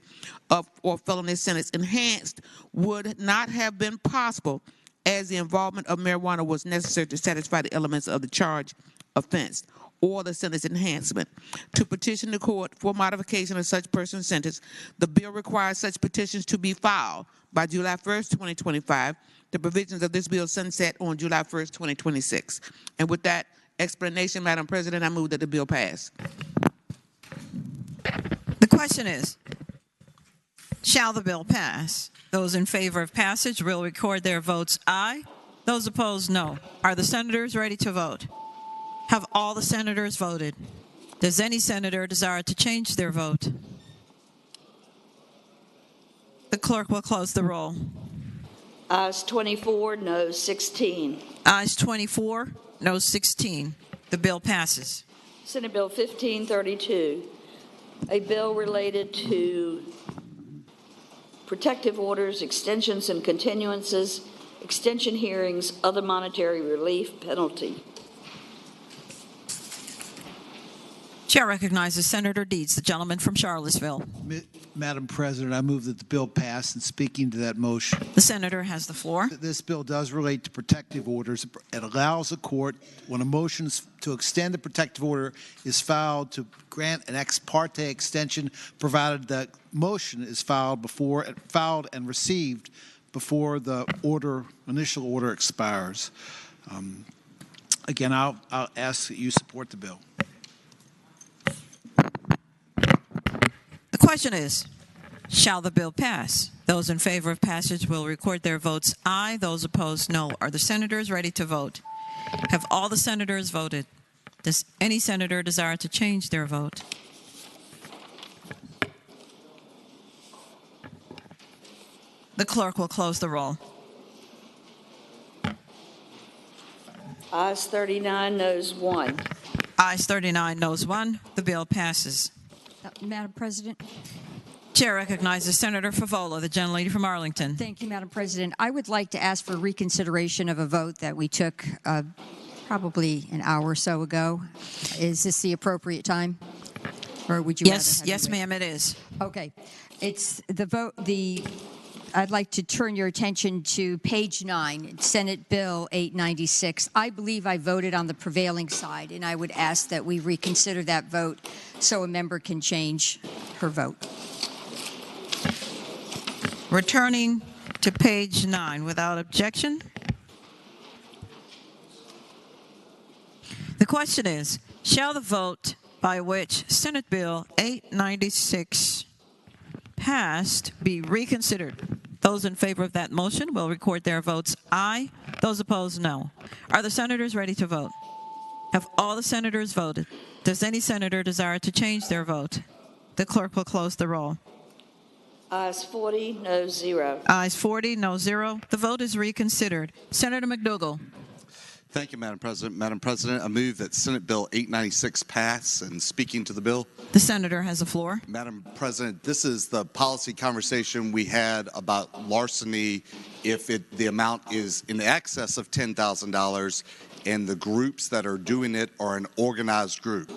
Speaker 7: of or felony sentence enhanced would not have been possible as the involvement of marijuana was necessary to satisfy the elements of the charge offense or the sentence enhancement. To petition the court for modification of such person's sentence, the bill requires such petitions to be filed by July 1st, 2025. The provisions of this bill sunset on July 1st, 2026. And with that explanation, Madam President, I move that the bill pass.
Speaker 1: The question is, shall the bill pass? Those in favor of passage will record their votes aye. Those opposed, no. Are the senators ready to vote? Have all the senators voted? Does any senator desire to change their vote? The clerk will close the roll.
Speaker 2: Ayes 24, noes 16.
Speaker 1: Ayes 24, no 16. The bill passes.
Speaker 2: Senate Bill 1532, a bill related to protective orders, extensions and continuances, extension hearings, other monetary relief, penalty.
Speaker 1: Chair recognizes Senator Deeds, the gentleman from Charlottesville.
Speaker 9: Madam President, I move that the bill pass, and speaking to that motion.
Speaker 1: The senator has the floor.
Speaker 9: This bill does relate to protective orders. It allows the court, when a motion to extend the protective order is filed, to grant an ex parte extension, provided that motion is filed and received before the initial order expires. Again, I'll ask that you support the bill.
Speaker 1: The question is, shall the bill pass? Those in favor of passage will record their votes aye. Those opposed, no. Are the senators ready to vote? Have all the senators voted? Does any senator desire to change their vote? The clerk will close the roll.
Speaker 2: Ayes 39, noes 1.
Speaker 1: Ayes 39, noes 1. The bill passes.
Speaker 20: Madam President.
Speaker 1: Chair recognizes Senator Favola, the gentlelady from Arlington.
Speaker 20: Thank you, Madam President. I would like to ask for reconsideration of a vote that we took probably an hour or so ago. Is this the appropriate time? Or would you
Speaker 1: Yes, ma'am, it is.
Speaker 20: Okay. It's the vote, I'd like to turn your attention to page 9, Senate Bill 896. I believe I voted on the prevailing side, and I would ask that we reconsider that vote so a member can change her vote.
Speaker 1: Returning to page 9 without objection. The question is, shall the vote by which Senate Bill 896 passed be reconsidered? Those in favor of that motion will record their votes aye. Those opposed, no. Are the senators ready to vote? Have all the senators voted? Does any senator desire to change their vote? The clerk will close the roll.
Speaker 2: Ayes 40, noes 0.
Speaker 1: Ayes 40, no 0. The vote is reconsidered. Senator McDougall.
Speaker 3: Thank you, Madam President. Madam President, I move that Senate Bill 896 pass. And speaking to the bill,
Speaker 1: the senator has the floor.
Speaker 3: Madam President, this is the policy conversation we had about larceny if the amount is in excess of $10,000 and the groups that are doing it are an organized group.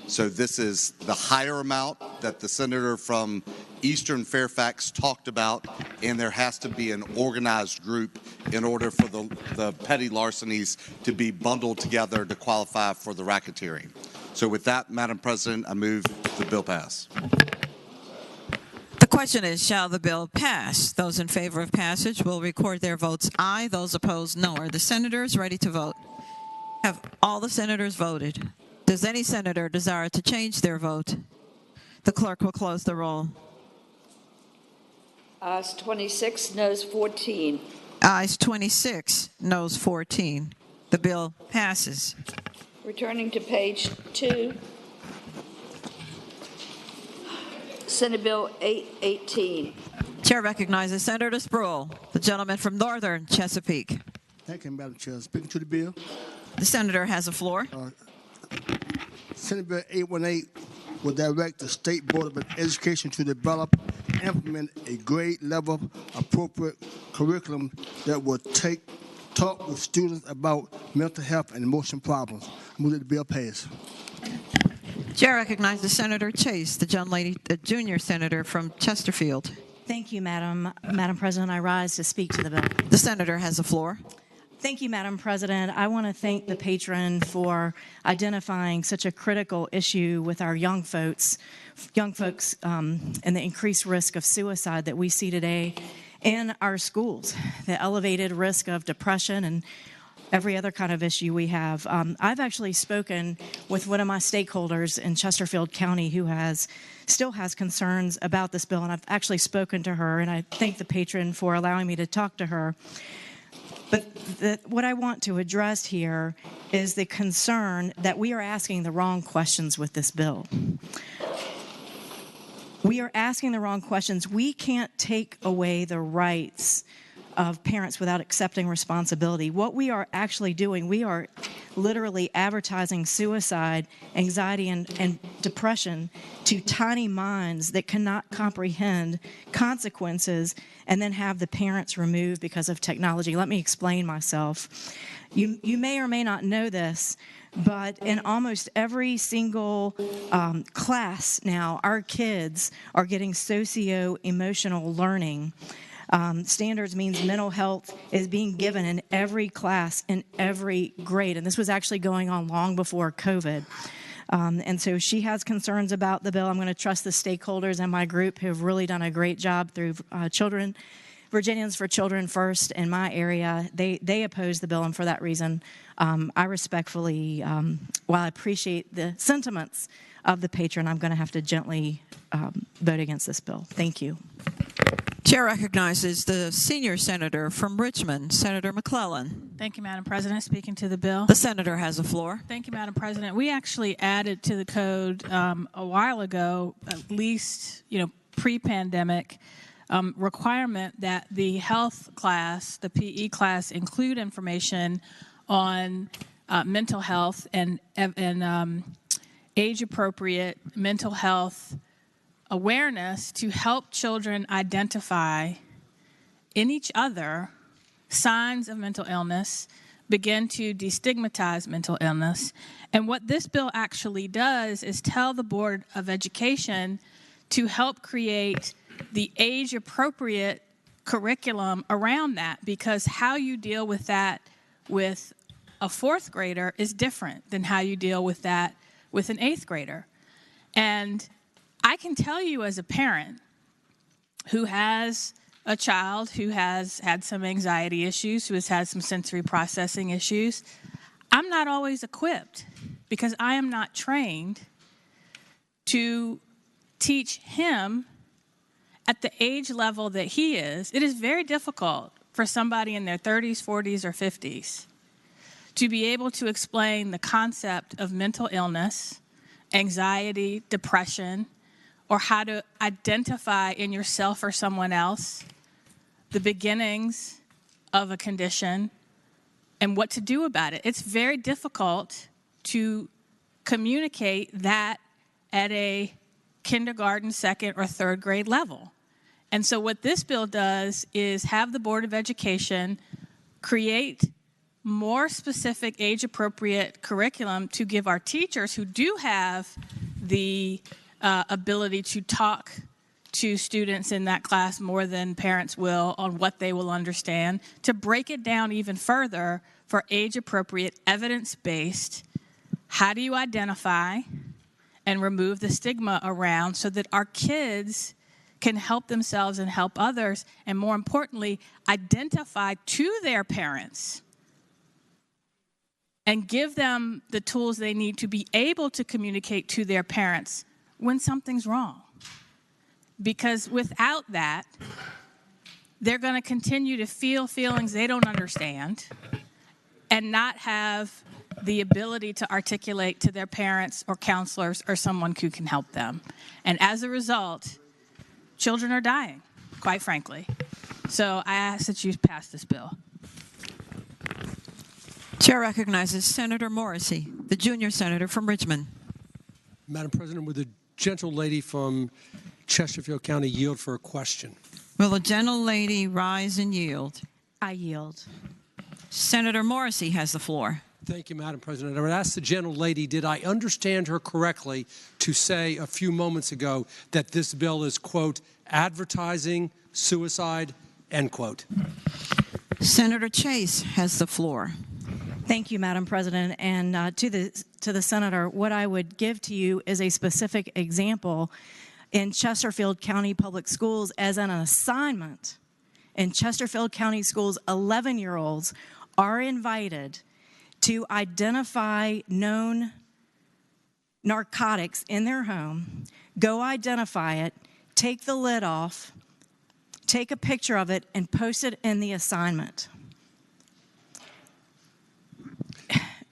Speaker 3: So this is the higher amount that the senator from Eastern Fairfax talked about, and there has to be an organized group in order for the petty larcenies to be bundled together to qualify for the racketeering. So with that, Madam President, I move the bill pass.
Speaker 1: The question is, shall the bill pass? Those in favor of passage will record their votes aye. Those opposed, no. Are the senators ready to vote? Have all the senators voted? Does any senator desire to change their vote? The clerk will close the roll.
Speaker 2: Ayes 26, noes 14.
Speaker 1: Ayes 26, noes 14. The bill passes.
Speaker 2: Returning to page 2, Senate Bill 818.
Speaker 1: Chair recognizes Senator Sproul, the gentleman from Northern Chesapeake.
Speaker 17: Thank you, Madam Chair. Speaking to the bill.
Speaker 1: The senator has the floor.
Speaker 17: Senate Bill 818 will direct the State Board of Education to develop and implement a grade-level appropriate curriculum that will talk with students about mental health and emotion problems. Move that the bill pass.
Speaker 1: Chair recognizes Senator Chase, the junior senator from Chesterfield.
Speaker 21: Thank you, Madam President. I rise to speak to the bill.
Speaker 1: The senator has the floor.
Speaker 21: Thank you, Madam President. I want to thank the patron for identifying such a critical issue with our young folks, and the increased risk of suicide that we see today in our schools, the elevated risk of depression and every other kind of issue we have. I've actually spoken with one of my stakeholders in Chesterfield County who still has concerns about this bill, and I've actually spoken to her, and I thank the patron for allowing me to talk to her. But what I want to address here is the concern that we are asking the wrong questions with this bill. We are asking the wrong questions. We can't take away the rights of parents without accepting responsibility. What we are actually doing, we are literally advertising suicide, anxiety, and depression to tiny minds that cannot comprehend consequences and then have the parents removed because of technology. Let me explain myself. You may or may not know this, but in almost every single class now, our kids are getting socio-emotional learning. Standards means mental health is being given in every class, in every grade. And this was actually going on long before COVID. And so she has concerns about the bill. I'm going to trust the stakeholders and my group who have really done a great job through Virginians for Children First in my area. They oppose the bill, and for that reason, I respectfully, while I appreciate the sentiments of the patron, I'm going to have to gently vote against this bill. Thank you.
Speaker 1: Chair recognizes the senior senator from Richmond, Senator McClellan.
Speaker 11: Thank you, Madam President. Speaking to the bill.
Speaker 1: The senator has the floor.
Speaker 11: Thank you, Madam President. We actually added to the code a while ago, at least pre-pandemic, requirement that the health class, the PE class, include information on mental health and age-appropriate mental health awareness to help children identify in each other signs of mental illness, begin to destigmatize mental illness. And what this bill actually does is tell the Board of Education to help create the age-appropriate curriculum around that, because how you deal with that with a fourth grader is different than how you deal with that with an eighth grader. And I can tell you as a parent who has a child who has had some anxiety issues, who has had some sensory processing issues, I'm not always equipped because I am not trained to teach him at the age level that he is. It is very difficult for somebody in their 30s, 40s, or 50s to be able to explain the concept of mental illness, anxiety, depression, or how to identify in yourself or someone else the beginnings of a condition and what to do about it. It's very difficult to communicate that at a kindergarten, second, or third grade level. And so what this bill does is have the Board of Education create more specific age-appropriate curriculum to give our teachers who do have the ability to talk to students in that class more than parents will on what they will understand, to break it down even further for age-appropriate, evidence-based, how do you identify and remove the stigma around so that our kids can help themselves and help others, and more importantly, identify to their parents and give them the tools they need to be able to communicate to their parents when something's wrong. Because without that, they're going to continue to feel feelings they don't understand and not have the ability to articulate to their parents or counselors or someone who can help them. And as a result, children are dying, quite frankly. So I ask that you pass this bill.
Speaker 1: Chair recognizes Senator Morrissey, the junior senator from Richmond.
Speaker 18: Madam President, would the gentle lady from Chesterfield County yield for a question?
Speaker 1: Will the gentlelady rise and yield?
Speaker 21: I yield.
Speaker 1: Senator Morrissey has the floor.
Speaker 18: Thank you, Madam President. I would ask the gentlelady, did I understand her correctly to say a few moments ago that this bill is, quote, advertising suicide, end quote?
Speaker 1: Senator Chase has the floor.
Speaker 21: Thank you, Madam President. And to the senator, what I would give to you is a specific example in Chesterfield County Public Schools as an assignment. In Chesterfield County Schools, 11-year-olds are invited to identify known narcotics in their home, go identify it, take the lid off, take a picture of it, and post it in the assignment.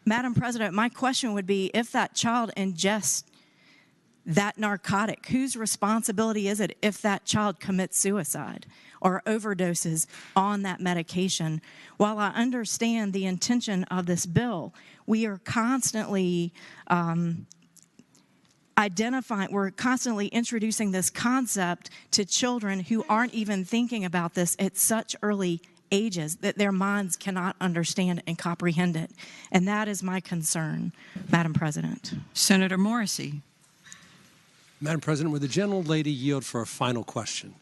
Speaker 21: Madam President, my question would be, if that child ingests that narcotic? Whose responsibility is it if that child commits suicide or overdoses on that medication? While I understand the intention of this bill, we are constantly we're constantly introducing this concept to children who aren't even thinking about this at such early ages that their minds cannot understand and comprehend it. And that is my concern, Madam President.
Speaker 1: Senator Morrissey.
Speaker 18: Madam President, would the gentlelady yield for a final question?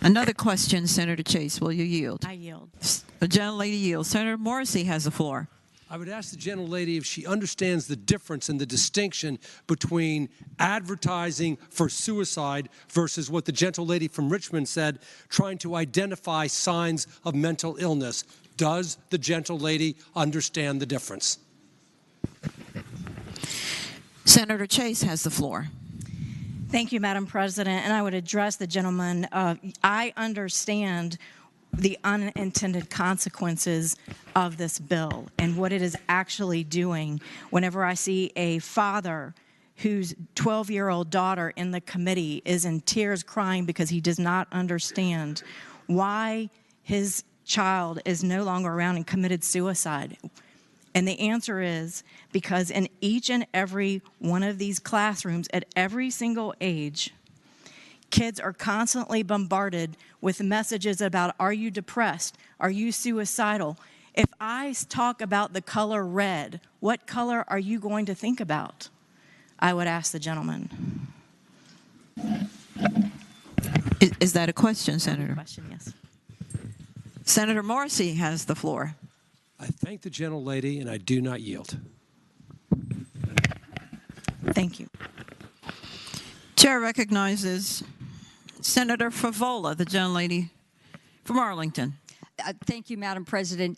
Speaker 1: Another question, Senator Chase. Will you yield?
Speaker 21: I yield.
Speaker 1: The gentlelady yields. Senator Morrissey has the floor.
Speaker 18: I would ask the gentlelady if she understands the difference and the distinction between advertising for suicide versus what the gentlelady from Richmond said, trying to identify signs of mental illness. Does the gentlelady understand the difference?
Speaker 1: Senator Chase has the floor.
Speaker 21: Thank you, Madam President. And I would address the gentleman. I understand the unintended consequences of this bill and what it is actually doing. Whenever I see a father whose 12-year-old daughter in the committee is in tears crying because he does not understand why his child is no longer around and committed suicide. And the answer is because in each and every one of these classrooms at every single age, kids are constantly bombarded with messages about, are you depressed? Are you suicidal? If I talk about the color red, what color are you going to think about? I would ask the gentleman.
Speaker 1: Is that a question, Senator?
Speaker 21: Question, yes.
Speaker 1: Senator Morrissey has the floor.
Speaker 18: I thank the gentlelady, and I do not yield.
Speaker 21: Thank you.
Speaker 1: Chair recognizes Senator Favola, the gentlelady from Arlington.
Speaker 20: Thank you, Madam President.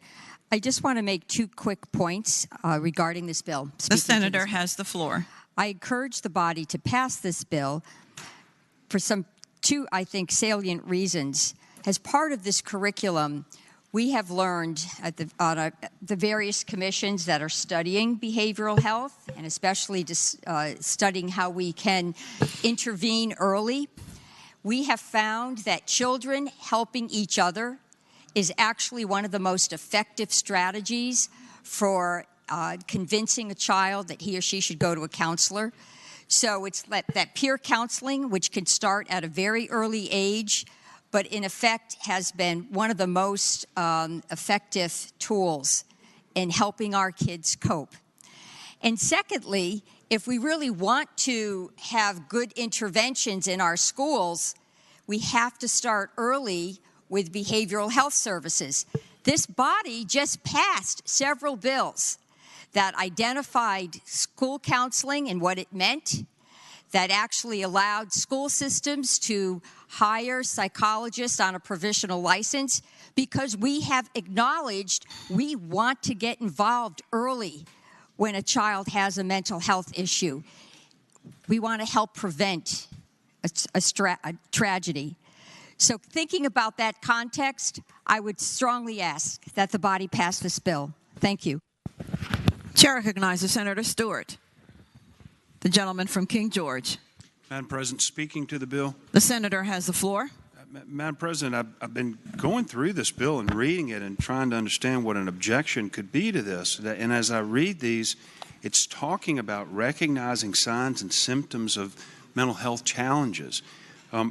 Speaker 20: I just want to make two quick points regarding this bill.
Speaker 1: The senator has the floor.
Speaker 20: I encourage the body to pass this bill for two, I think, salient reasons. As part of this curriculum, we have learned at the various commissions that are studying behavioral health and especially studying how we can intervene early. We have found that children helping each other is actually one of the most effective strategies for convincing a child that he or she should go to a counselor. So it's that peer counseling, which can start at a very early age, but in effect has been one of the most effective tools in helping our kids cope. And secondly, if we really want to have good interventions in our schools, we have to start early with behavioral health services. This body just passed several bills that identified school counseling and what it meant, that actually allowed school systems to hire psychologists on a provisional license, because we have acknowledged we want to get involved early when a child has a mental health issue. We want to help prevent a tragedy. So thinking about that context, I would strongly ask that the body pass this bill. Thank you.
Speaker 1: Chair recognizes Senator Stewart, the gentleman from King George.
Speaker 4: Madam President, speaking to the bill.
Speaker 1: The senator has the floor.
Speaker 4: Madam President, I've been going through this bill and reading it and trying to understand what an objection could be to this. And as I read these, it's talking about recognizing signs and symptoms of mental health challenges,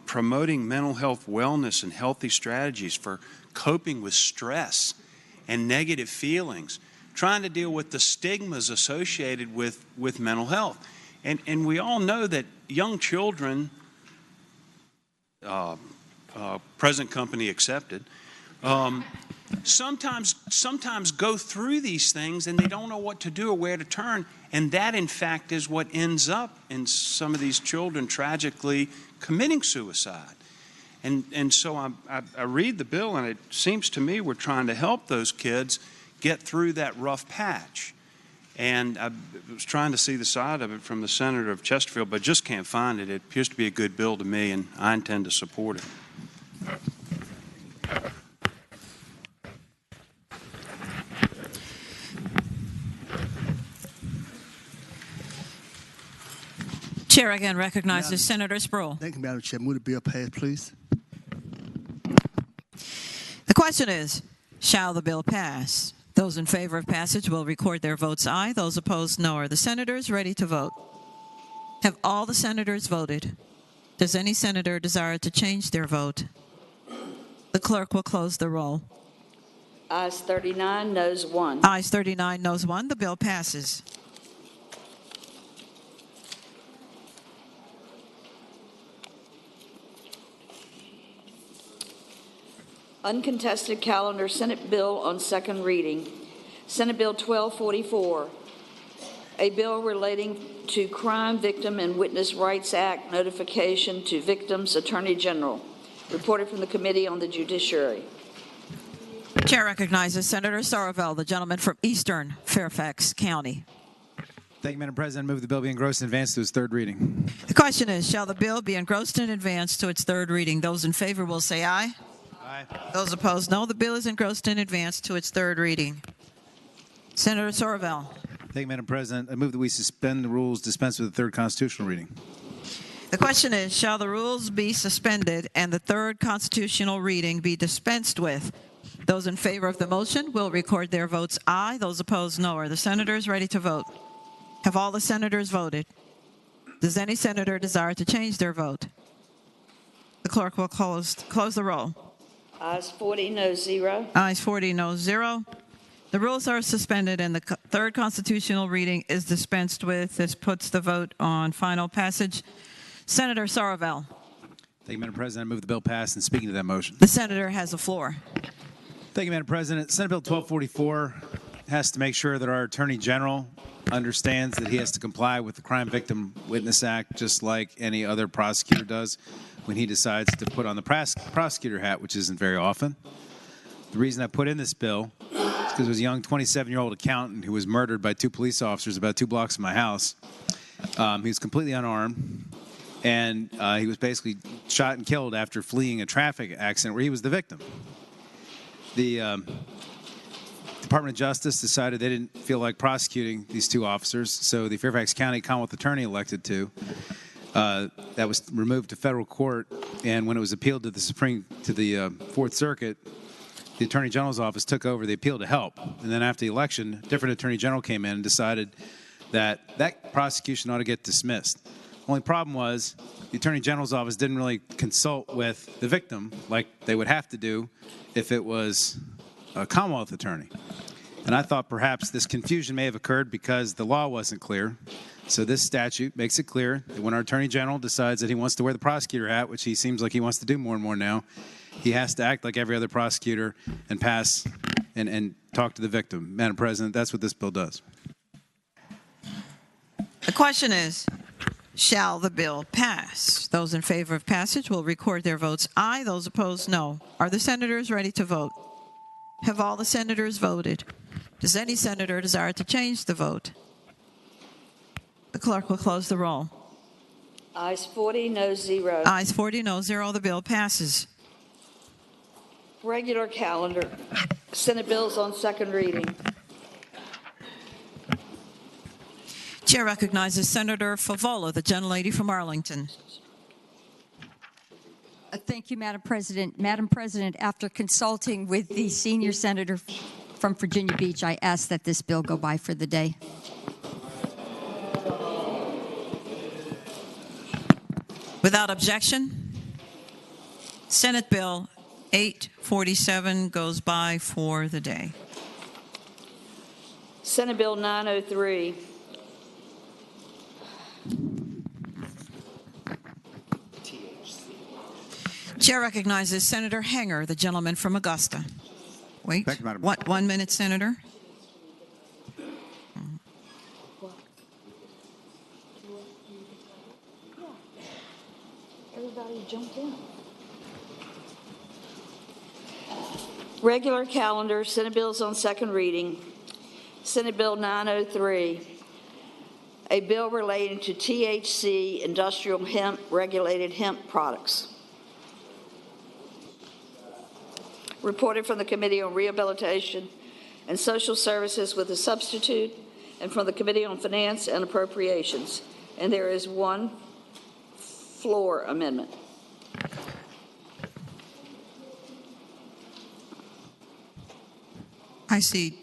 Speaker 4: promoting mental health wellness and healthy strategies for coping with stress and negative feelings, trying to deal with the stigmas associated with mental health. And we all know that young children, present company accepted, sometimes go through these things and they don't know what to do or where to turn. And that, in fact, is what ends up in some of these children tragically committing suicide. And so I read the bill, and it seems to me we're trying to help those kids get through that rough patch. And I was trying to see the side of it from the senator of Chesterfield, but just can't find it. It appears to be a good bill to me, and I intend to support it.
Speaker 1: Chair again recognizes Senator Sproul.
Speaker 17: Thank you, Madam Chair. Move the bill pass, please.
Speaker 1: The question is, shall the bill pass? Those in favor of passage will record their votes aye. Those opposed, no. Are the senators ready to vote? Have all the senators voted? Does any senator desire to change their vote? The clerk will close the roll.
Speaker 2: Ayes 39, noes 1.
Speaker 1: Ayes 39, noes 1. The bill passes.
Speaker 2: Uncontested calendar, Senate bill on second reading. Senate Bill 1244, a bill relating to Crime Victim and Witness Rights Act notification to victims' Attorney General. Reported from the Committee on the Judiciary.
Speaker 1: Chair recognizes Senator Sorovel, the gentleman from Eastern Fairfax County.
Speaker 22: Thank you, Madam President. I move the bill be engrossed and advanced to its third reading.
Speaker 1: The question is, shall the bill be engrossed and advanced to its third reading? Those in favor will say aye.
Speaker 22: Aye.
Speaker 1: Those opposed, no. The bill is engrossed and advanced to its third reading. Senator Sorovel.
Speaker 22: Thank you, Madam President. I move that we suspend the rules, dispense with the third constitutional reading.
Speaker 1: The question is, shall the rules be suspended and the third constitutional reading be dispensed with? Those in favor of the motion will record their votes aye. Those opposed, no. Are the senators ready to vote? Have all the senators voted? Does any senator desire to change their vote? The clerk will close the roll.
Speaker 2: Ayes 40, noes 0.
Speaker 1: Ayes 40, noes 0. The rules are suspended and the third constitutional reading is dispensed with. This puts the vote on final passage. Senator Sorovel.
Speaker 22: Thank you, Madam President. I move the bill pass, and speaking to that motion.
Speaker 1: The senator has the floor.
Speaker 22: Thank you, Madam President. Senate Bill 1244 has to make sure that our Attorney General understands that he has to comply with the Crime Victim Witness Act, just like any other prosecutor does when he decides to put on the prosecutor hat, which isn't very often. The reason I put in this bill is because there was a young 27-year-old accountant who was murdered by 2 police officers about 2 blocks from my house. He was completely unarmed, and he was basically shot and killed after fleeing a traffic accident where he was the victim. The Department of Justice decided they didn't feel like prosecuting these 2 officers, so the Fairfax County Commonwealth Attorney elected to. That was removed to federal court, and when it was appealed to the Fourth Circuit, the Attorney General's office took over the appeal to help. And then after the election, a different Attorney General came in and decided that prosecution ought to get dismissed. Only problem was the Attorney General's office didn't really consult with the victim like they would have to do if it was a Commonwealth attorney. And I thought perhaps this confusion may have occurred because the law wasn't clear. So this statute makes it clear that when our Attorney General decides that he wants to wear the prosecutor hat, which he seems like he wants to do more and more now, he has to act like every other prosecutor and pass and talk to the victim. Madam President, that's what this bill does.
Speaker 1: The question is, shall the bill pass? Those in favor of passage will record their votes aye. Those opposed, no. Are the senators ready to vote? Have all the senators voted? Does any senator desire to change the vote? The clerk will close the roll.
Speaker 2: Ayes 40, noes 0.
Speaker 1: Ayes 40, no 0. The bill passes.
Speaker 2: Regular calendar, Senate bills on second reading.
Speaker 1: Chair recognizes Senator Favola, the gentlelady from Arlington.
Speaker 20: Thank you, Madam President. Madam President, after consulting with the senior senator from Virginia Beach, I ask that this bill go by for the day.
Speaker 1: Without objection, Senate Bill 847 goes by for the day.
Speaker 2: Senate Bill 903.
Speaker 1: Chair recognizes Senator Hanger, the gentleman from Augusta. Wait,
Speaker 6: Thank you, Madam.
Speaker 1: 1 minute, Senator.
Speaker 2: Everybody jumped in. Regular calendar, Senate bills on second reading. Senate Bill 903, a bill relating to THC industrial hemp regulated hemp products. Reported from the Committee on Rehabilitation and Social Services with a substitute, and from the Committee on Finance and Appropriations. And there is one floor amendment.
Speaker 1: I see.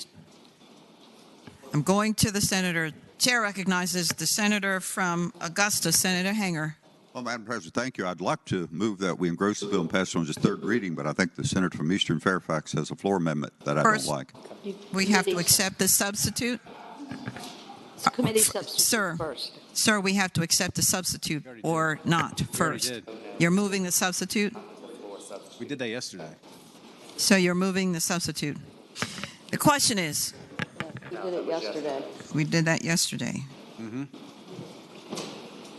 Speaker 1: I'm going to the senator. Chair recognizes the senator from Augusta, Senator Hanger.
Speaker 13: Well, Madam President, thank you. I'd like to move that we engross the bill and pass it on just third reading, but I think the senator from Eastern Fairfax has a floor amendment that I don't like.
Speaker 1: We have to accept the substitute.
Speaker 2: Committee substitute
Speaker 1: Sir,
Speaker 2: first.
Speaker 1: Sir, we have to accept the substitute or not first.
Speaker 22: did.
Speaker 1: You're moving the substitute?
Speaker 22: We did that yesterday.
Speaker 1: So you're moving the substitute. The question is,
Speaker 2: We did it yesterday.
Speaker 1: we did that yesterday,
Speaker 22: Mm-hmm.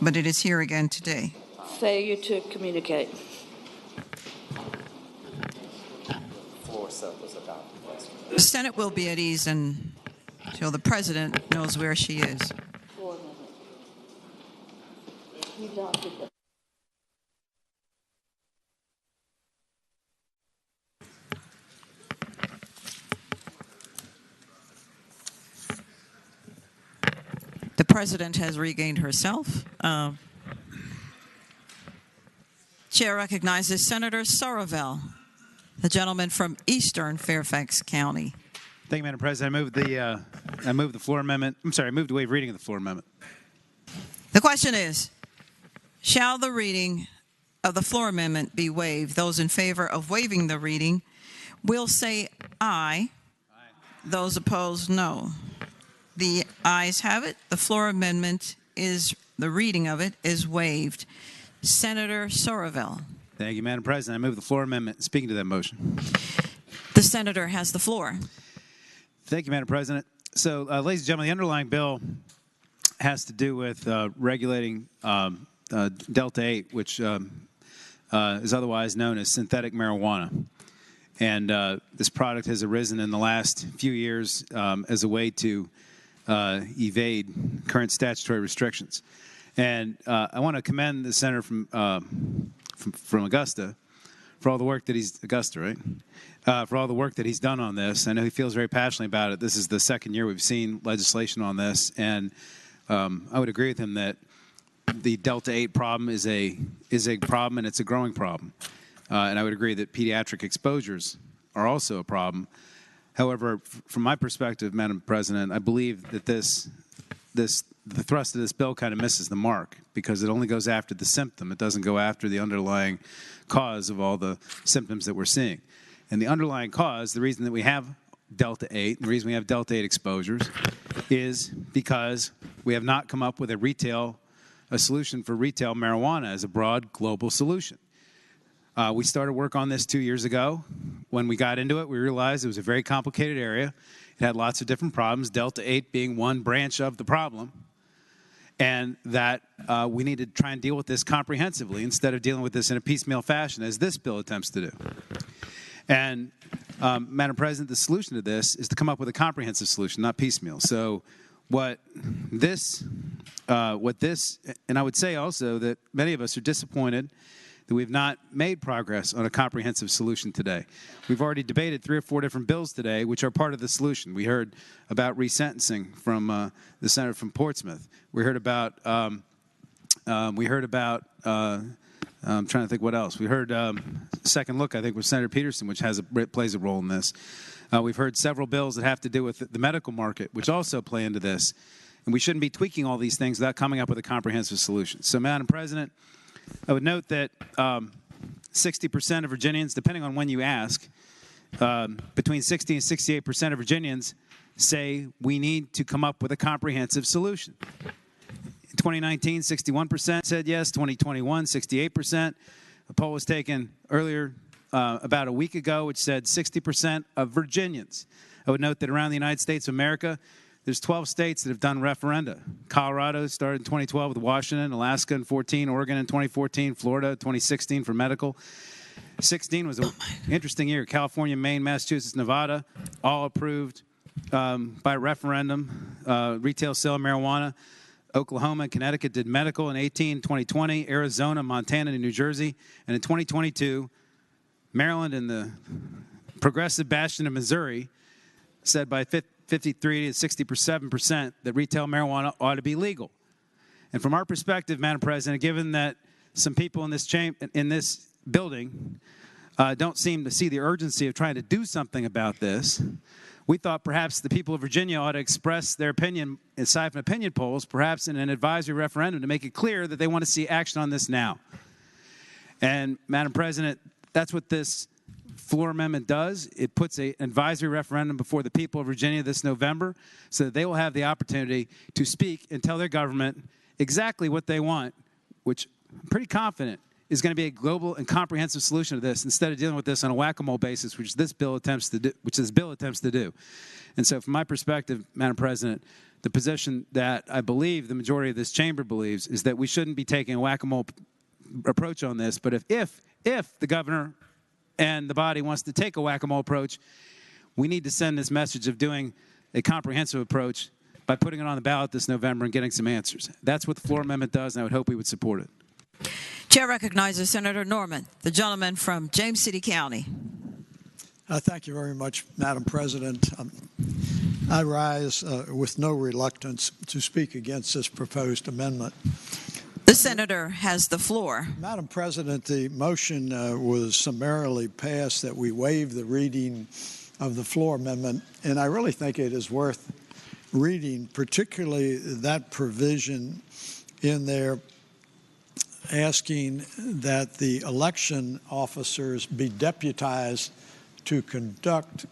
Speaker 1: but it is here again today.
Speaker 2: Failure to communicate.
Speaker 1: The Senate will be at ease until the president knows where she is.
Speaker 2: Floor amendment. You adopted the
Speaker 1: The president has regained herself. Chair recognizes Senator Sorovell, the gentleman from Eastern Fairfax County.
Speaker 22: Thank you, Madam President. I move the floor amendment. I'm sorry, I moved to waive reading of the floor amendment.
Speaker 1: The question is, shall the reading of the floor amendment be waived? Those in favor of waiving the reading will say aye. Those opposed, no. The ayes have it. The floor amendment the reading of it is waived. Senator Sorovell.
Speaker 22: Thank you, Madam President. I move the floor amendment. Speaking to that motion.
Speaker 1: The senator has the floor.
Speaker 22: Thank you, Madam President. So, ladies and gentlemen, the underlying bill has to do with regulating Delta 8, which is otherwise known as synthetic marijuana. And this product has arisen in the last few years as a way to evade current statutory restrictions. And I want to commend the senator from Augusta for all the work that Augusta, right? For all the work that he's done on this. I know he feels very passionately about it. This is the second year we've seen legislation on this, and I would agree with him that the Delta 8 problem is a problem, and it's a growing problem. And I would agree that pediatric exposures are also a problem. However, from my perspective, Madam President, I believe that the thrust of this bill kind of misses the mark because it only goes after the symptom. It doesn't go after the underlying cause of all the symptoms that we're seeing. And the underlying cause, the reason that we have Delta 8, the reason we have Delta 8 exposures is because we have not come up with a solution for retail marijuana as a broad global solution. We started work on this 2 years ago. When we got into it, we realized it was a very complicated area. It had lots of different problems, Delta 8 being one branch of the problem, and that we need to try and deal with this comprehensively instead of dealing with this in a piecemeal fashion, as this bill attempts to do. And, Madam President, the solution to this is to come up with a comprehensive solution, not piecemeal. So what this, and I would say also that many of us are disappointed that we've not made progress on a comprehensive solution today. We've already debated 3 or 4 different bills today, which are part of the solution. We heard about resentencing from the senator from Portsmouth. We heard about, I'm trying to think what else. We heard Second Look, I think, with Senator Peterson, which plays a role in this. We've heard several bills that have to do with the medical market, which also play into this. And we shouldn't be tweaking all these things without coming up with a comprehensive solution. So, Madam President, I would note that 60% of Virginians, depending on when you ask, between 60 and 68% of Virginians say we need to come up with a comprehensive solution. In 2019, 61% said yes. 2021, 68%. A poll was taken earlier about a week ago, which said 60% of Virginians. I would note that around the United States of America, there's 12 states that have done referenda. Colorado started in 2012 with Washington, Alaska in 2014, Oregon in 2014, Florida 2016 for medical. 16 was an interesting year. California, Maine, Massachusetts, Nevada, all approved by referendum, retail sale of marijuana. Oklahoma and Connecticut did medical in 2020, Arizona, Montana, and New Jersey. And in 2022, Maryland and the progressive bastion of Missouri said by 53 to 67% that retail marijuana ought to be legal. And from our perspective, Madam President, given that some people in this building don't seem to see the urgency of trying to do something about this, we thought perhaps the people of Virginia ought to express their opinion, aside from opinion polls, perhaps in an advisory referendum to make it clear that they want to see action on this now. And, Madam President, that's what this floor amendment does. It puts an advisory referendum before the people of Virginia this November so that they will have the opportunity to speak and tell their government exactly what they want, which I'm pretty confident is going to be a global and comprehensive solution to this instead of dealing with this on a whack-a-mole basis, which this bill attempts to do. And so from my perspective, Madam President, the position that I believe the majority of this chamber believes is that we shouldn't be taking a whack-a-mole approach on this, but if the governor and the body wants to take a whack-a-mole approach, we need to send this message of doing a comprehensive approach by putting it on the ballot this November and getting some answers. That's what the floor amendment does, and I would hope we would support it.
Speaker 1: Chair recognizes Senator Norman, the gentleman from James City County.
Speaker 8: Thank you very much, Madam President. I rise with no reluctance to speak against this proposed amendment.
Speaker 1: The senator has the floor.
Speaker 8: Madam President, the motion was summarily passed that we waive the reading of the floor amendment, and I really think it is worth reading, particularly that provision in there asking that the election officers be deputized to conduct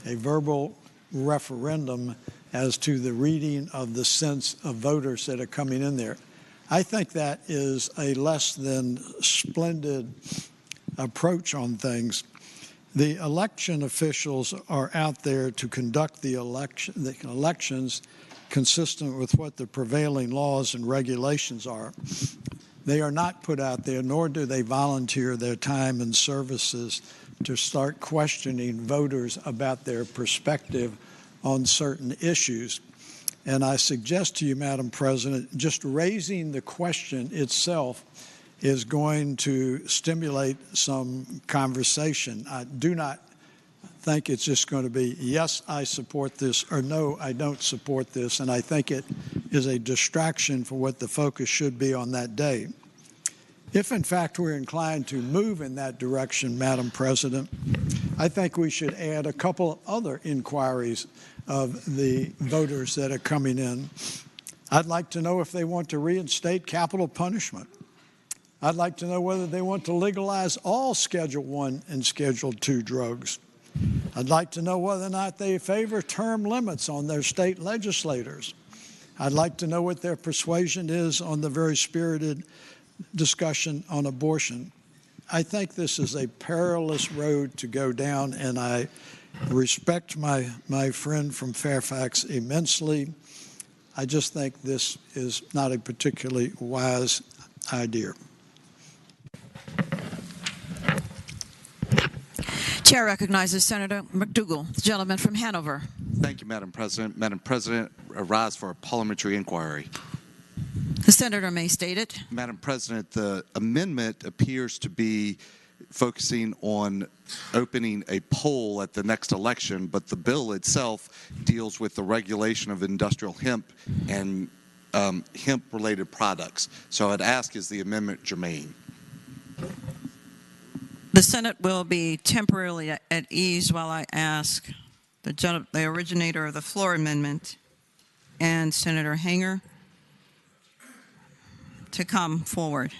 Speaker 8: a verbal referendum as to the reading of the census of voters that are coming in there. I think that is a less than splendid approach on things. The election officials are out there to conduct the elections consistent with what the prevailing laws and regulations are. They are not put out there, nor do they volunteer their time and services to start questioning voters about their perspective on certain issues. And I suggest to you, Madam President, just raising the question itself is going to stimulate some conversation. I do not think it's just going to be, yes, I support this, or no, I don't support this. And I think it is a distraction for what the focus should be on that day. If, in fact, we're inclined to move in that direction, Madam President, I think we should add a couple of other inquiries of the voters that are coming in. I'd like to know if they want to reinstate capital punishment. I'd like to know whether they want to legalize all Schedule I and Schedule II drugs. I'd like to know whether or not they favor term limits on their state legislators. I'd like to know what their persuasion is on the very spirited discussion on abortion. I think this is a perilous road to go down, and I respect my friend from Fairfax immensely. I just think this is not a particularly wise idea.
Speaker 1: Chair recognizes Senator McDougall, the gentleman from Hanover.
Speaker 3: Thank you, Madam President. Madam President, I rise for a parliamentary inquiry.
Speaker 1: The senator may state it.
Speaker 3: Madam President, the amendment appears to be focusing on opening a poll at the next election, but the bill itself deals with the regulation of industrial hemp and hemp-related products. So I'd ask, is the amendment germane?
Speaker 1: The Senate will be temporarily at ease while I ask the originator of the floor amendment and Senator Hanger to come forward.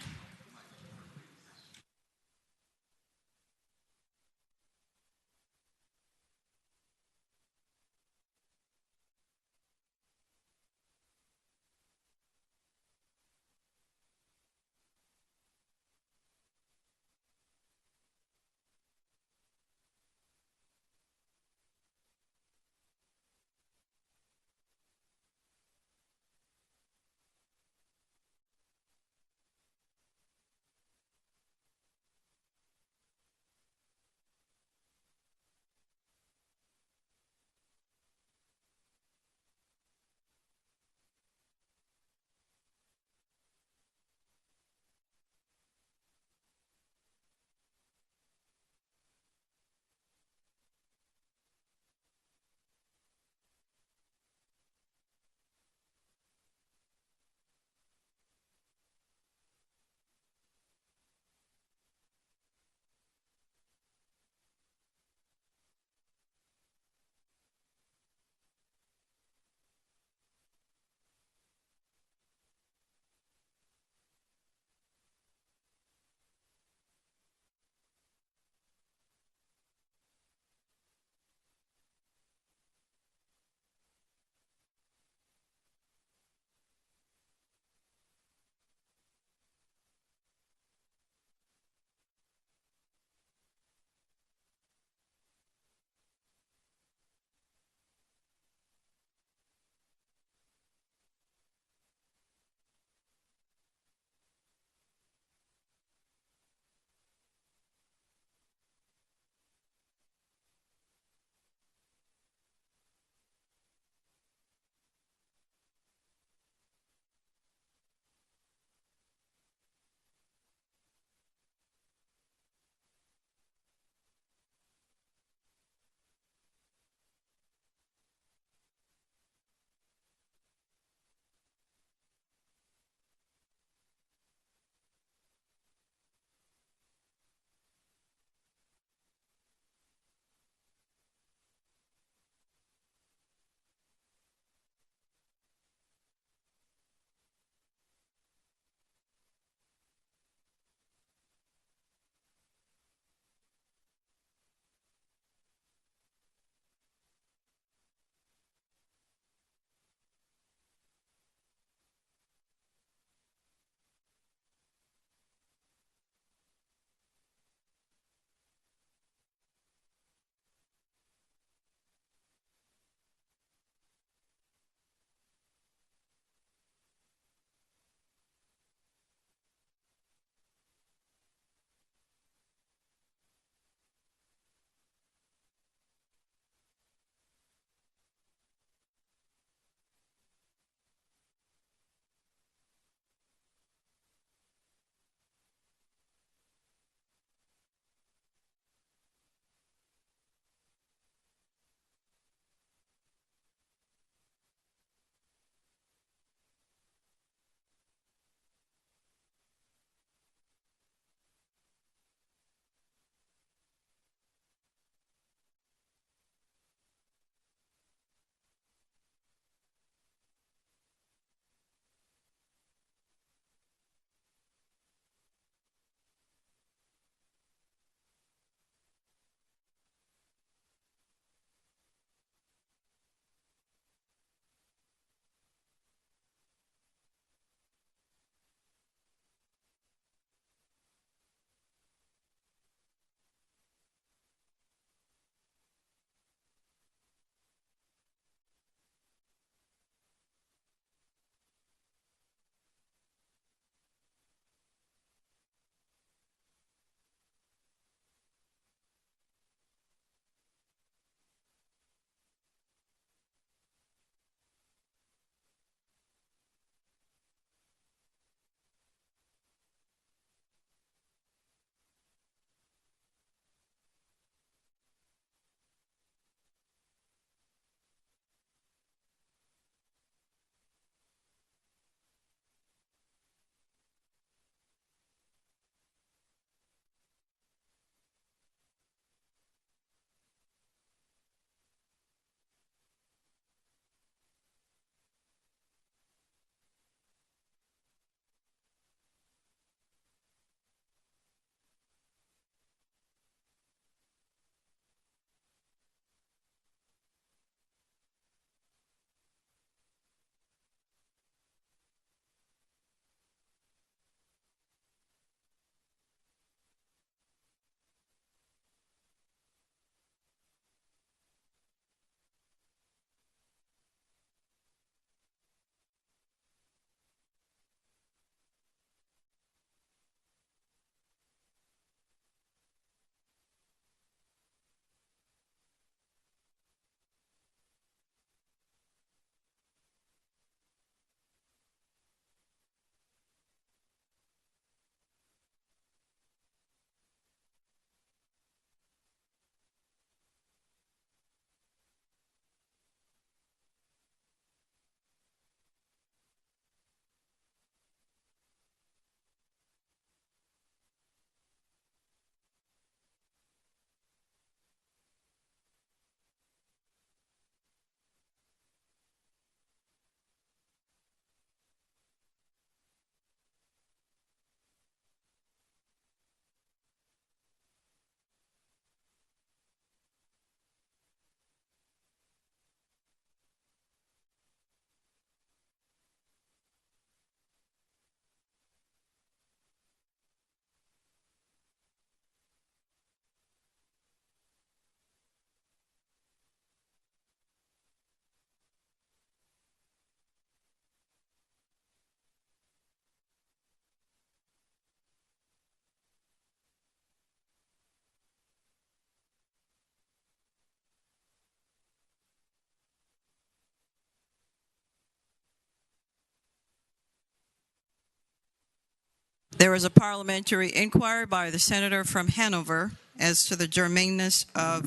Speaker 1: There is a parliamentary inquiry by the senator from Hanover as to the germaneness of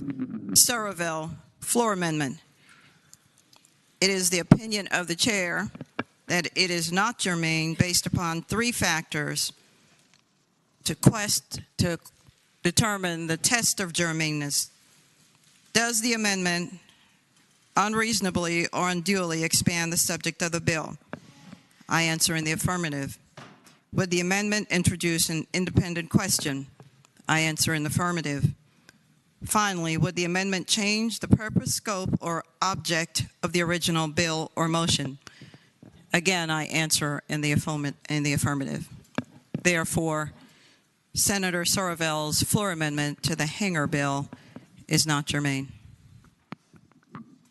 Speaker 1: Soroville floor amendment. It is the opinion of the chair that it is not germane based upon three factors to determine the test of germaneness. Does the amendment unreasonably or unduly expand the subject of the bill? I answer in the affirmative. Would the amendment introduce an independent question? I answer in the affirmative. Finally, would the amendment change the purpose, scope, or object of the original bill or motion? Again, I answer in the affirmative. Therefore, Senator Soroville's floor amendment to the Hanger bill is not germane.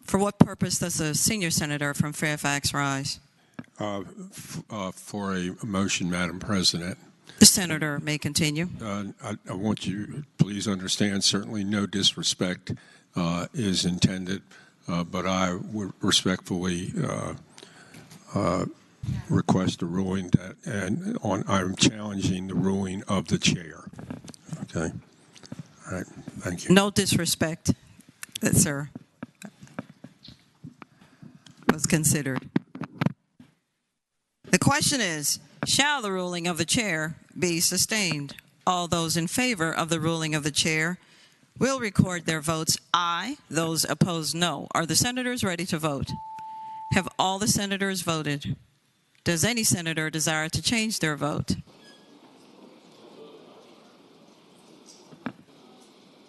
Speaker 1: For what purpose does the senior senator from Fairfax rise?
Speaker 5: For a motion, Madam President.
Speaker 1: The senator may continue.
Speaker 5: I want you to please understand, certainly no disrespect is intended, but I would respectfully request a ruling that, I'm challenging the ruling of the chair. Okay. All right. Thank you.
Speaker 1: No disrespect, sir, was considered. The question is, shall the ruling of the chair be sustained? All those in favor of the ruling of the chair will record their votes aye. Those opposed, no. Are the senators ready to vote? Have all the senators voted? Does any senator desire to change their vote?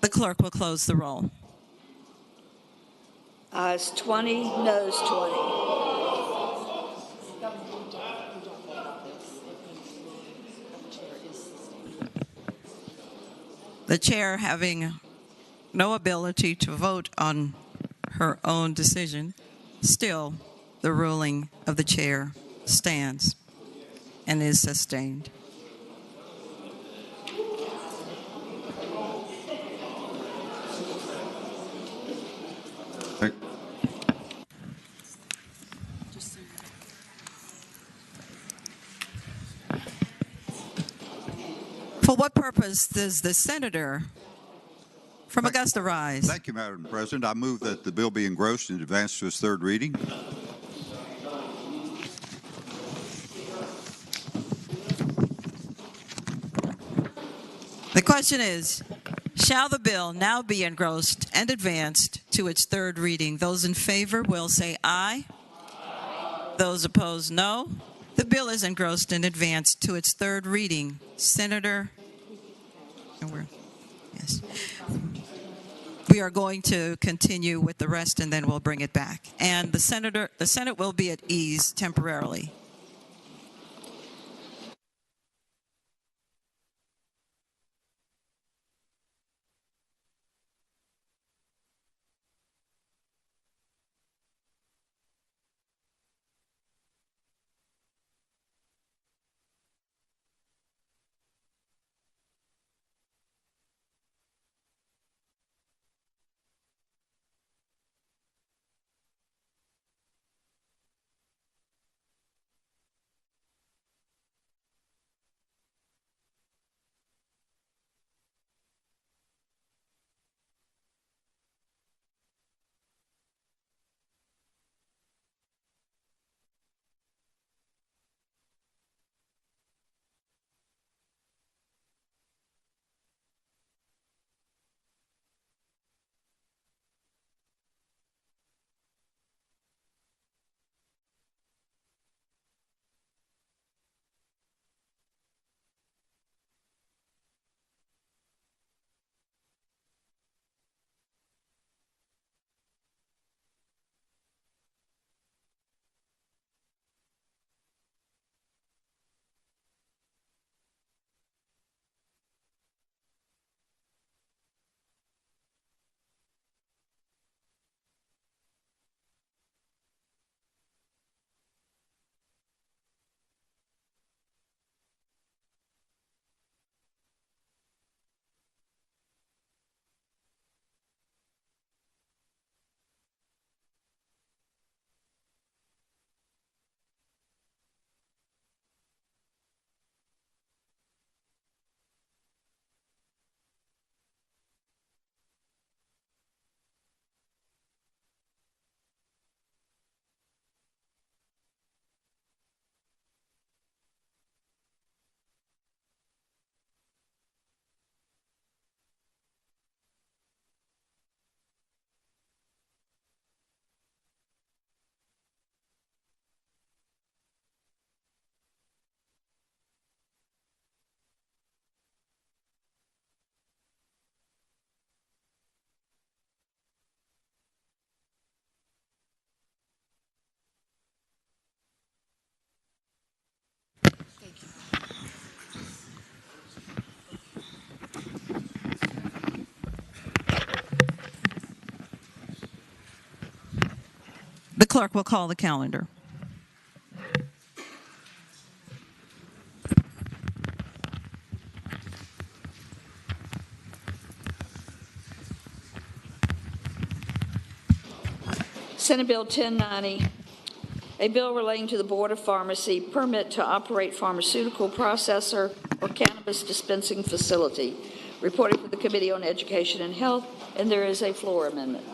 Speaker 1: The clerk will close the roll.
Speaker 2: Ayes 20, noes 20.
Speaker 1: The chair, having no ability to vote on her own decision, still the ruling of the chair stands and is sustained. For what purpose does the senator from Augusta rise?
Speaker 13: Thank you, Madam President. I move that the bill be engrossed and advanced to its third reading.
Speaker 1: The question is, shall the bill now be engrossed and advanced to its third reading? Those in favor will say aye. Those opposed, no. The bill is engrossed and advanced to its third reading. Senator, yes. We are going to continue with the rest and then we'll bring it back. And the Senate will be at ease temporarily. clerk will call the calendar.
Speaker 2: Senate Bill 1090, a bill relating to the Board of Pharmacy permit to operate pharmaceutical processor or cannabis dispensing facility, reported for the Committee on Education and Health, and there is a floor amendment.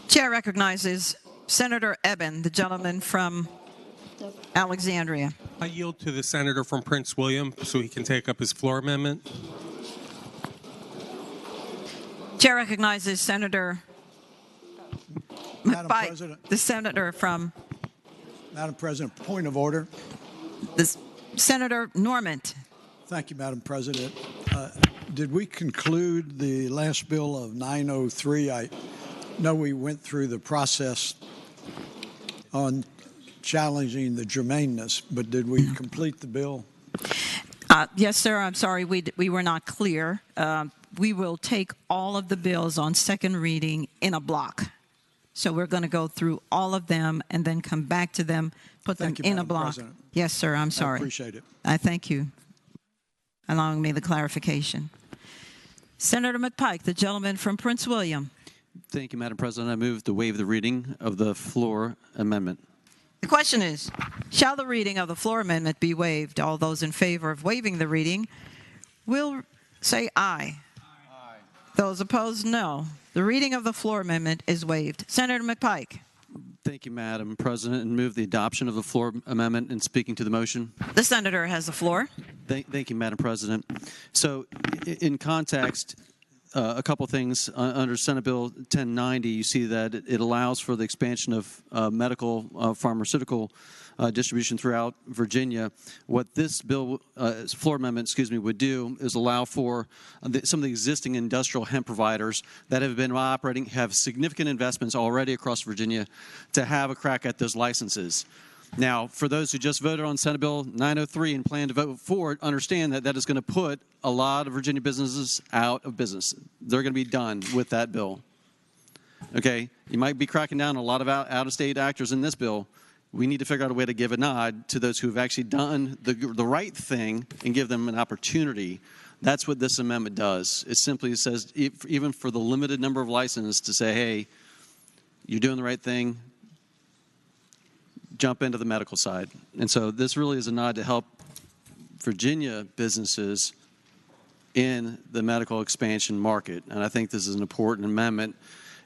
Speaker 1: Chair recognizes Senator Eben, the gentleman from Alexandria.
Speaker 15: I yield to the senator from Prince William so he can take up his floor amendment.
Speaker 1: Chair recognizes Senator
Speaker 8: Madam President.
Speaker 1: The senator from...
Speaker 8: Madam President, point of order.
Speaker 1: Senator Normand.
Speaker 8: Thank you, Madam President. Did we conclude the last bill of 903? I know we went through the process on challenging the germaneness, but did we complete the bill?
Speaker 1: Yes, sir. I'm sorry we were not clear. We will take all of the bills on second reading in a block. So we're going to go through all of them and then come back to them, put them in a block.
Speaker 8: President.
Speaker 1: Yes, sir. I'm sorry.
Speaker 8: I appreciate it.
Speaker 1: I thank you allowing me the clarification. Senator McPike, the gentleman from Prince William.
Speaker 19: Thank you, Madam President. I move to waive the reading of the floor amendment.
Speaker 1: The question is, shall the reading of the floor amendment be waived? All those in favor of waiving the reading will say aye. Aye. Those opposed, no. The reading of the floor amendment is waived. Senator McPike.
Speaker 19: Thank you, Madam President, and move the adoption of the floor amendment and speaking to the motion.
Speaker 1: The senator has the floor.
Speaker 19: Thank you, Madam President. So in context, a couple things. Under Senate Bill 1090, you see that it allows for the expansion of medical pharmaceutical distribution throughout Virginia. What this bill, floor amendment, would do is allow for some of the existing industrial hemp providers that have been operating, have significant investments already across Virginia, to have a crack at those licenses. Now, for those who just voted on Senate Bill 903 and plan to vote for it, understand that that is going to put a lot of Virginia businesses out of business. They're going to be done with that bill. Okay? You might be cracking down on a lot of out-of-state actors in this bill. We need to figure out a way to give a nod to those who have actually done the right thing and give them an opportunity. That's what this amendment does. It simply says, even for the limited number of licenses, to say, hey, you're doing the right thing, jump into the medical side. And so this really is a nod to help Virginia businesses in the medical expansion market. And I think this is an important amendment.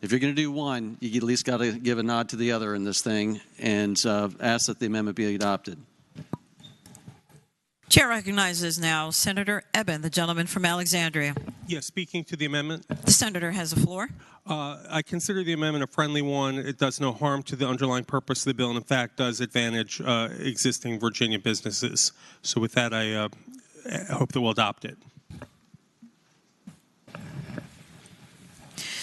Speaker 19: If you're going to do one, you at least got to give a nod to the other in this thing and ask that the amendment be adopted.
Speaker 1: Chair recognizes now Senator Eben, the gentleman from Alexandria.
Speaker 15: Yes, speaking to the amendment.
Speaker 1: The senator has the floor.
Speaker 15: I consider the amendment a friendly one. It does no harm to the underlying purpose of the bill and, in fact, does advantage existing Virginia businesses. So with that, I hope that we'll adopt it.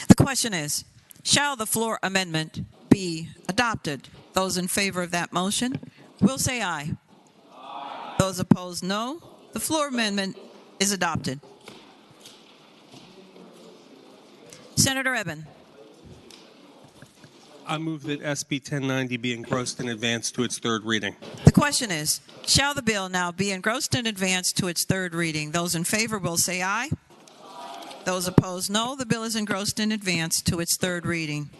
Speaker 1: The question is, shall the floor amendment be adopted? Those in favor of that motion will say aye. Aye. Those opposed, no. The floor amendment is adopted. Senator Eben.
Speaker 15: I move that SB 1090 be engrossed in advance to its third reading.
Speaker 1: The question is, shall the bill now be engrossed in advance to its third reading? Those in favor will say aye. Those opposed, no. The bill is engrossed in advance to its third reading.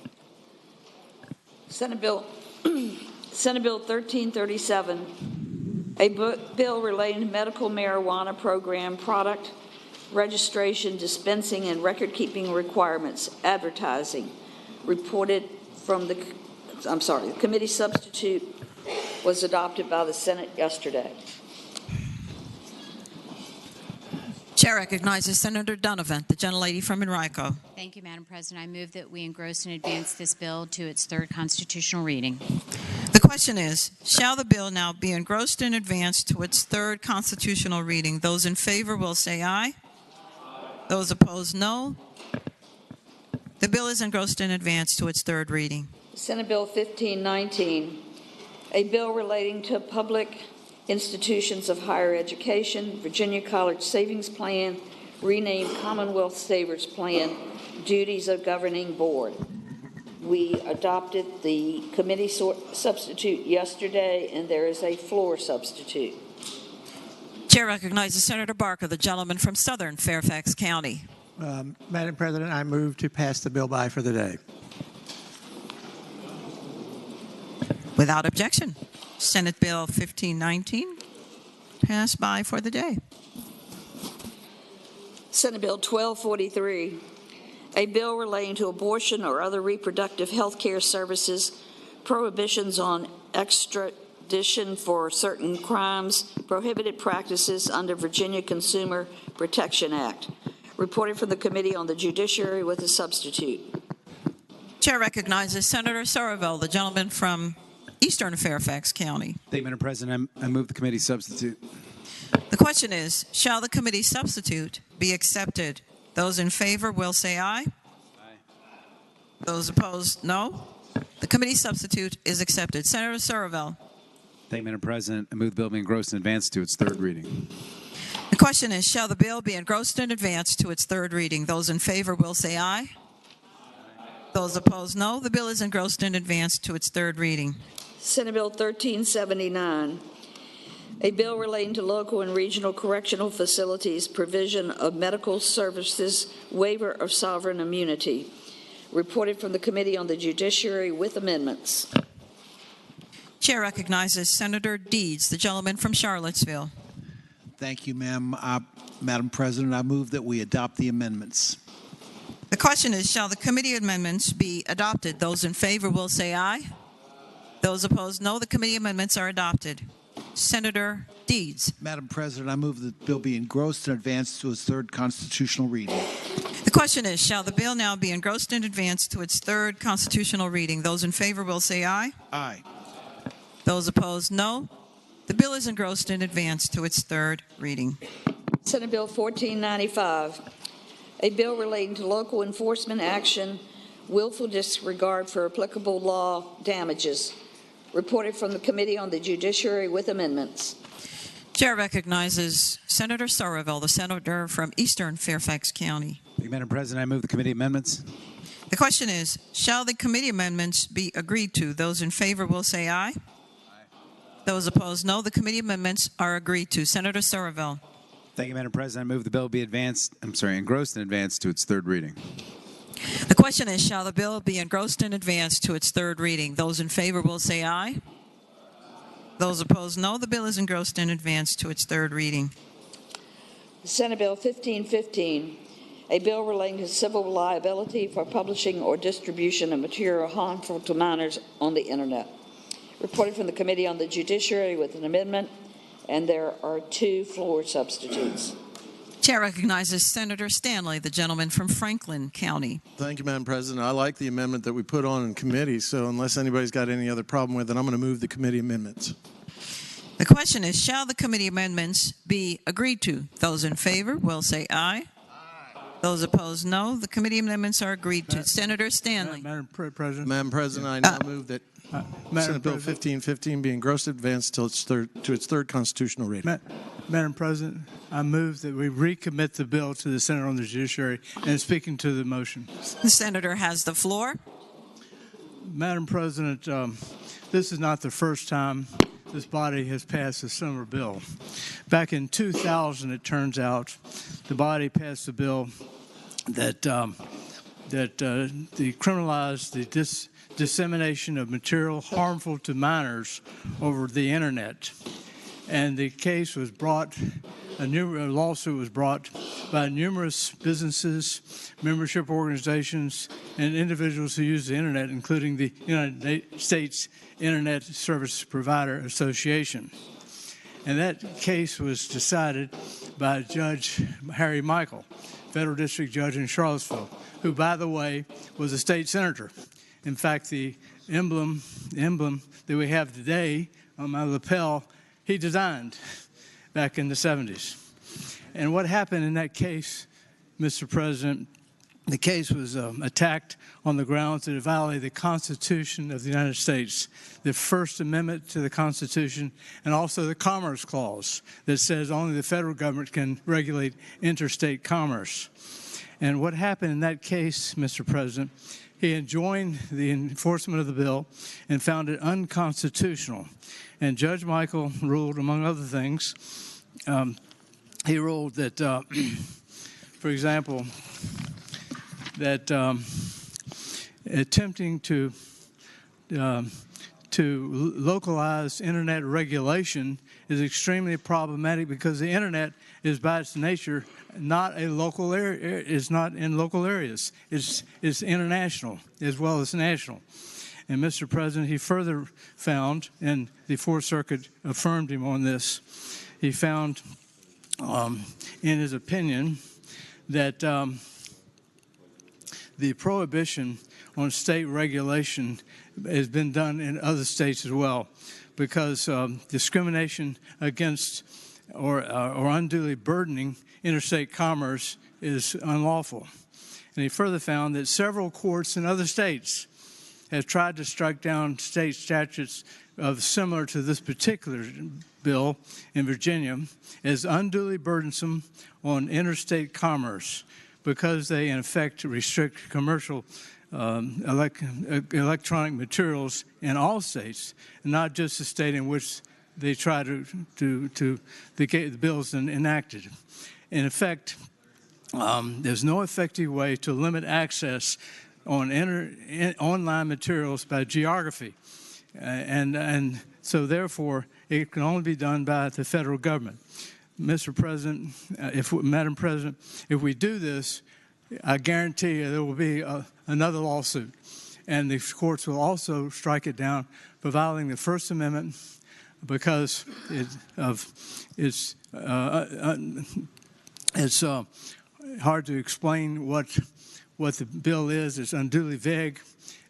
Speaker 2: Senate Bill 1337, a bill relating to medical marijuana program product registration, dispensing, and record-keeping requirements, advertising, reported from the committee substitute was adopted by the Senate yesterday.
Speaker 1: Chair recognizes Senator Donovan, the gentlelady from Enrico.
Speaker 23: Thank you, Madam President. I move that we engross and advance this bill to its third constitutional reading.
Speaker 1: The question is, shall the bill now be engrossed in advance to its third constitutional reading? Those in favor will say aye. Those opposed, no. The bill is engrossed in advance to its third reading.
Speaker 2: Senate Bill 1519, a bill relating to public institutions of higher education, Virginia College Savings Plan, renamed Commonwealth Savers Plan, duties of governing board. We adopted the committee substitute yesterday, and there is a floor substitute.
Speaker 1: Chair recognizes Senator Barker, the gentleman from Southern Fairfax County.
Speaker 8: Madam President, I move to pass the bill by for the day.
Speaker 1: Without objection, Senate Bill 1519 passed by for the day.
Speaker 2: Senate Bill 1243, a bill relating to abortion or other reproductive health care services, prohibitions on extradition for certain crimes, prohibited practices under Virginia Consumer Protection Act. Reported from the Committee on the Judiciary with a substitute.
Speaker 1: Chair recognizes Senator Somerville, the gentleman from Eastern Fairfax County.
Speaker 22: Thank you, Madam President. I move the committee substitute.
Speaker 1: The question is, shall the committee substitute be accepted? Those in favor will say aye. Aye. Those opposed, no. The committee substitute is accepted. Senator Somerville.
Speaker 22: Thank you, Madam President. I move the bill be engrossed and advanced to its third reading.
Speaker 1: The question is, shall the bill be engrossed and advanced to its third reading? Those in favor will say aye. Those opposed, no. The bill is engrossed and advanced to its third reading.
Speaker 2: Senate Bill 1379, a bill relating to local and regional correctional facilities, provision of medical services, waiver of sovereign immunity. Reported from the Committee on the Judiciary with amendments.
Speaker 1: Chair recognizes Senator Deeds, the gentleman from Charlottesville.
Speaker 9: Thank you, ma'am. Madam President, I move that we adopt the amendments.
Speaker 1: The question is, shall the committee amendments be adopted? Those in favor will say aye. Those opposed, no. The committee amendments are adopted. Senator Deeds.
Speaker 9: Madam President, I move that the bill be engrossed and advanced to its third constitutional reading.
Speaker 1: The question is, shall the bill now be engrossed and advanced to its third constitutional reading? Those in favor will say aye.
Speaker 9: Aye.
Speaker 1: Those opposed, no. The bill is engrossed and advanced to its third reading.
Speaker 2: Senate Bill 1495, a bill relating to local enforcement action, willful disregard for applicable law damages. Reported from the Committee on the Judiciary with amendments.
Speaker 1: Chair recognizes Senator Somerville, the senator from Eastern Fairfax County.
Speaker 22: Thank you, Madam President. I move the committee amendments.
Speaker 1: The question is, shall the committee amendments be agreed to? Those in favor will say aye. Those opposed, no. The committee amendments are agreed to. Senator Somerville.
Speaker 22: Thank you, Madam President. I move the bill be engrossed and advanced to its third reading.
Speaker 1: The question is, shall the bill be engrossed and advanced to its third reading? Those in favor will say aye. Those opposed, no. The bill is engrossed and advanced to its third reading.
Speaker 2: Senate Bill 1515, a bill relating to civil liability for publishing or distribution of material harmful to minors on the Internet. Reported from the Committee on the Judiciary with an amendment, and there are two floor substitutes.
Speaker 1: Chair recognizes Senator Stanley, the gentleman from Franklin County.
Speaker 10: Thank you, Madam President. I like the amendment that we put on in committee, so unless anybody's got any other problem with it, I'm going to move the committee amendments.
Speaker 1: The question is, shall the committee amendments be agreed to? Those in favor will say aye. Those opposed, no. The committee amendments are agreed to. Senator Stanley.
Speaker 8: Madam President.
Speaker 10: Madam President, I now move that Senate Bill 1515 be engrossed and advanced to its third constitutional reading.
Speaker 8: Madam President, I move that we recommit the bill to the Senator on the Judiciary. And speaking to the motion.
Speaker 1: The senator has the floor.
Speaker 8: Madam President, this is not the first time this body has passed a similar bill. Back in 2000, it turns out, the body passed a bill that decriminalized the dissemination of material harmful to minors over the Internet. And the case was brought, a lawsuit was brought by numerous businesses, membership organizations, and individuals who use the Internet, including the United States Internet Service Provider Association. And that case was decided by Judge Harry Michael, federal district judge in Charlottesville, who, by the way, was a state senator. In fact, the emblem that we have today on my lapel, he designed back in the 70s. And what happened in that case, Mr. President, the case was attacked on the grounds that it violated the Constitution of the United States, the First Amendment to the Constitution, and also the Commerce Clause that says only the federal government can regulate interstate commerce. And what happened in that case, Mr. President, he enjoined the enforcement of the bill and found it unconstitutional. And Judge Michael ruled, among other things, he ruled that, for example, that attempting to localize internet regulation is extremely problematic because the internet is by its nature not a local area. It's not in local areas. It's international as well as national. And Mr. President, he further found, and the Fourth Circuit affirmed him on this, he found in his opinion that the prohibition on state regulation has been done in other states as well, because discrimination against or unduly burdening interstate commerce is unlawful. And he further found that several courts in other states have tried to strike down state statutes similar to this particular bill in Virginia as unduly burdensome on interstate commerce because they, in effect, restrict commercial electronic materials in all states, not just the state in which they try to the bills enacted. In effect, there's no effective way to limit access on online materials by geography, and so therefore it can only be done by the federal government. Mr. President, Madam President, if we do this, I guarantee you there will be another lawsuit, and the courts will also strike it down for violating the First Amendment because it's hard to explain what the bill is. It's unduly vague.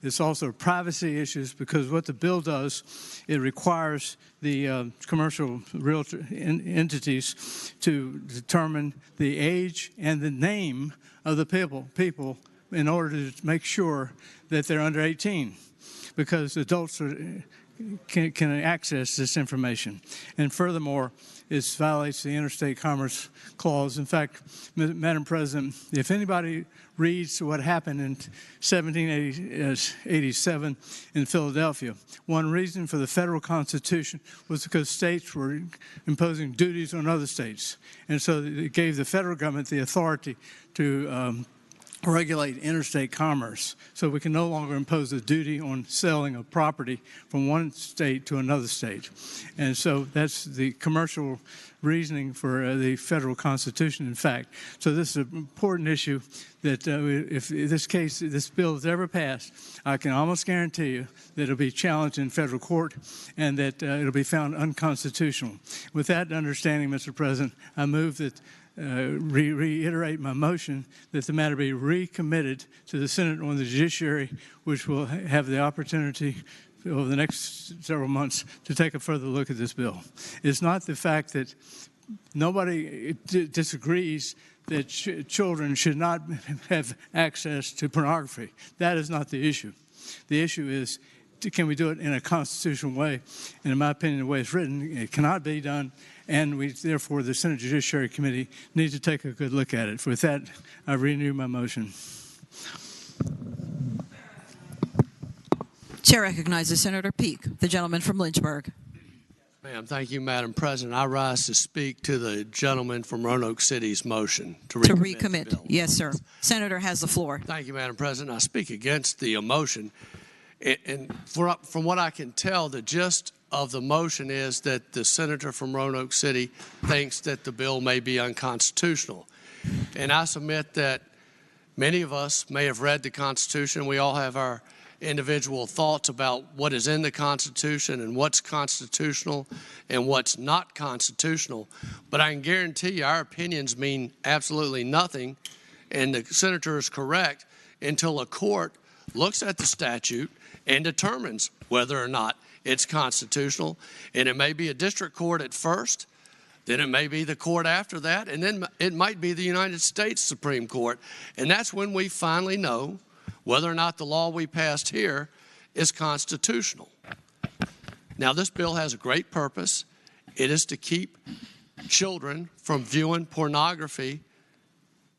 Speaker 8: It's also privacy issues because what the bill does, it requires the commercial realtor entities to determine the age and the name of the people in order to make sure that they're under 18, because adults can access this information. And furthermore, it violates the Interstate Commerce Clause. In fact, Madam President, if anybody reads what happened in 1787 in Philadelphia, one reason for the federal Constitution was because states were imposing duties on other states. And so it gave the federal government the authority to regulate interstate commerce, so we can no longer impose a duty on selling a property from one state to another state. And so that's the commercial reasoning for the federal Constitution, in fact. So this is an important issue that if this bill is ever passed, I can almost guarantee you that it'll be challenged in federal court and that it'll be found unconstitutional. With that understanding, Mr. President, I move that reiterate my motion that the matter be recommitted to the Senate on the Judiciary, which will have the opportunity over the next several months to take a further look at this bill. It's not the fact that nobody disagrees that children should not have access to pornography. That is not the issue. The issue is, can we do it in a constitutional way? And in my opinion, the way it's written, it cannot be done. And therefore, the Senate Judiciary Committee needs to take a good look at it. With that, I renew my motion.
Speaker 1: Chair recognizes Senator Peake, the gentleman from Lynchburg.
Speaker 12: Ma'am, thank you, Madam President. I rise to speak to the gentleman from Roanoke City's motion to recommit.
Speaker 1: Yes, sir. Senator has the floor.
Speaker 12: Thank you, Madam President. I speak against the motion. And from what I can tell, the gist of the motion is that the senator from Roanoke City thinks that the bill may be unconstitutional. And I submit that many of us may have read the Constitution. We all have our individual thoughts about what is in the Constitution and what's constitutional and what's not constitutional. But I can guarantee you our opinions mean absolutely nothing, and the senator is correct, until a court looks at the statute and determines whether or not it's constitutional. And it may be a district court at first, then it may be the court after that, and then it might be the United States Supreme Court. And that's when we finally know whether or not the law we passed here is constitutional. Now, this bill has a great purpose. It is to keep children from viewing pornography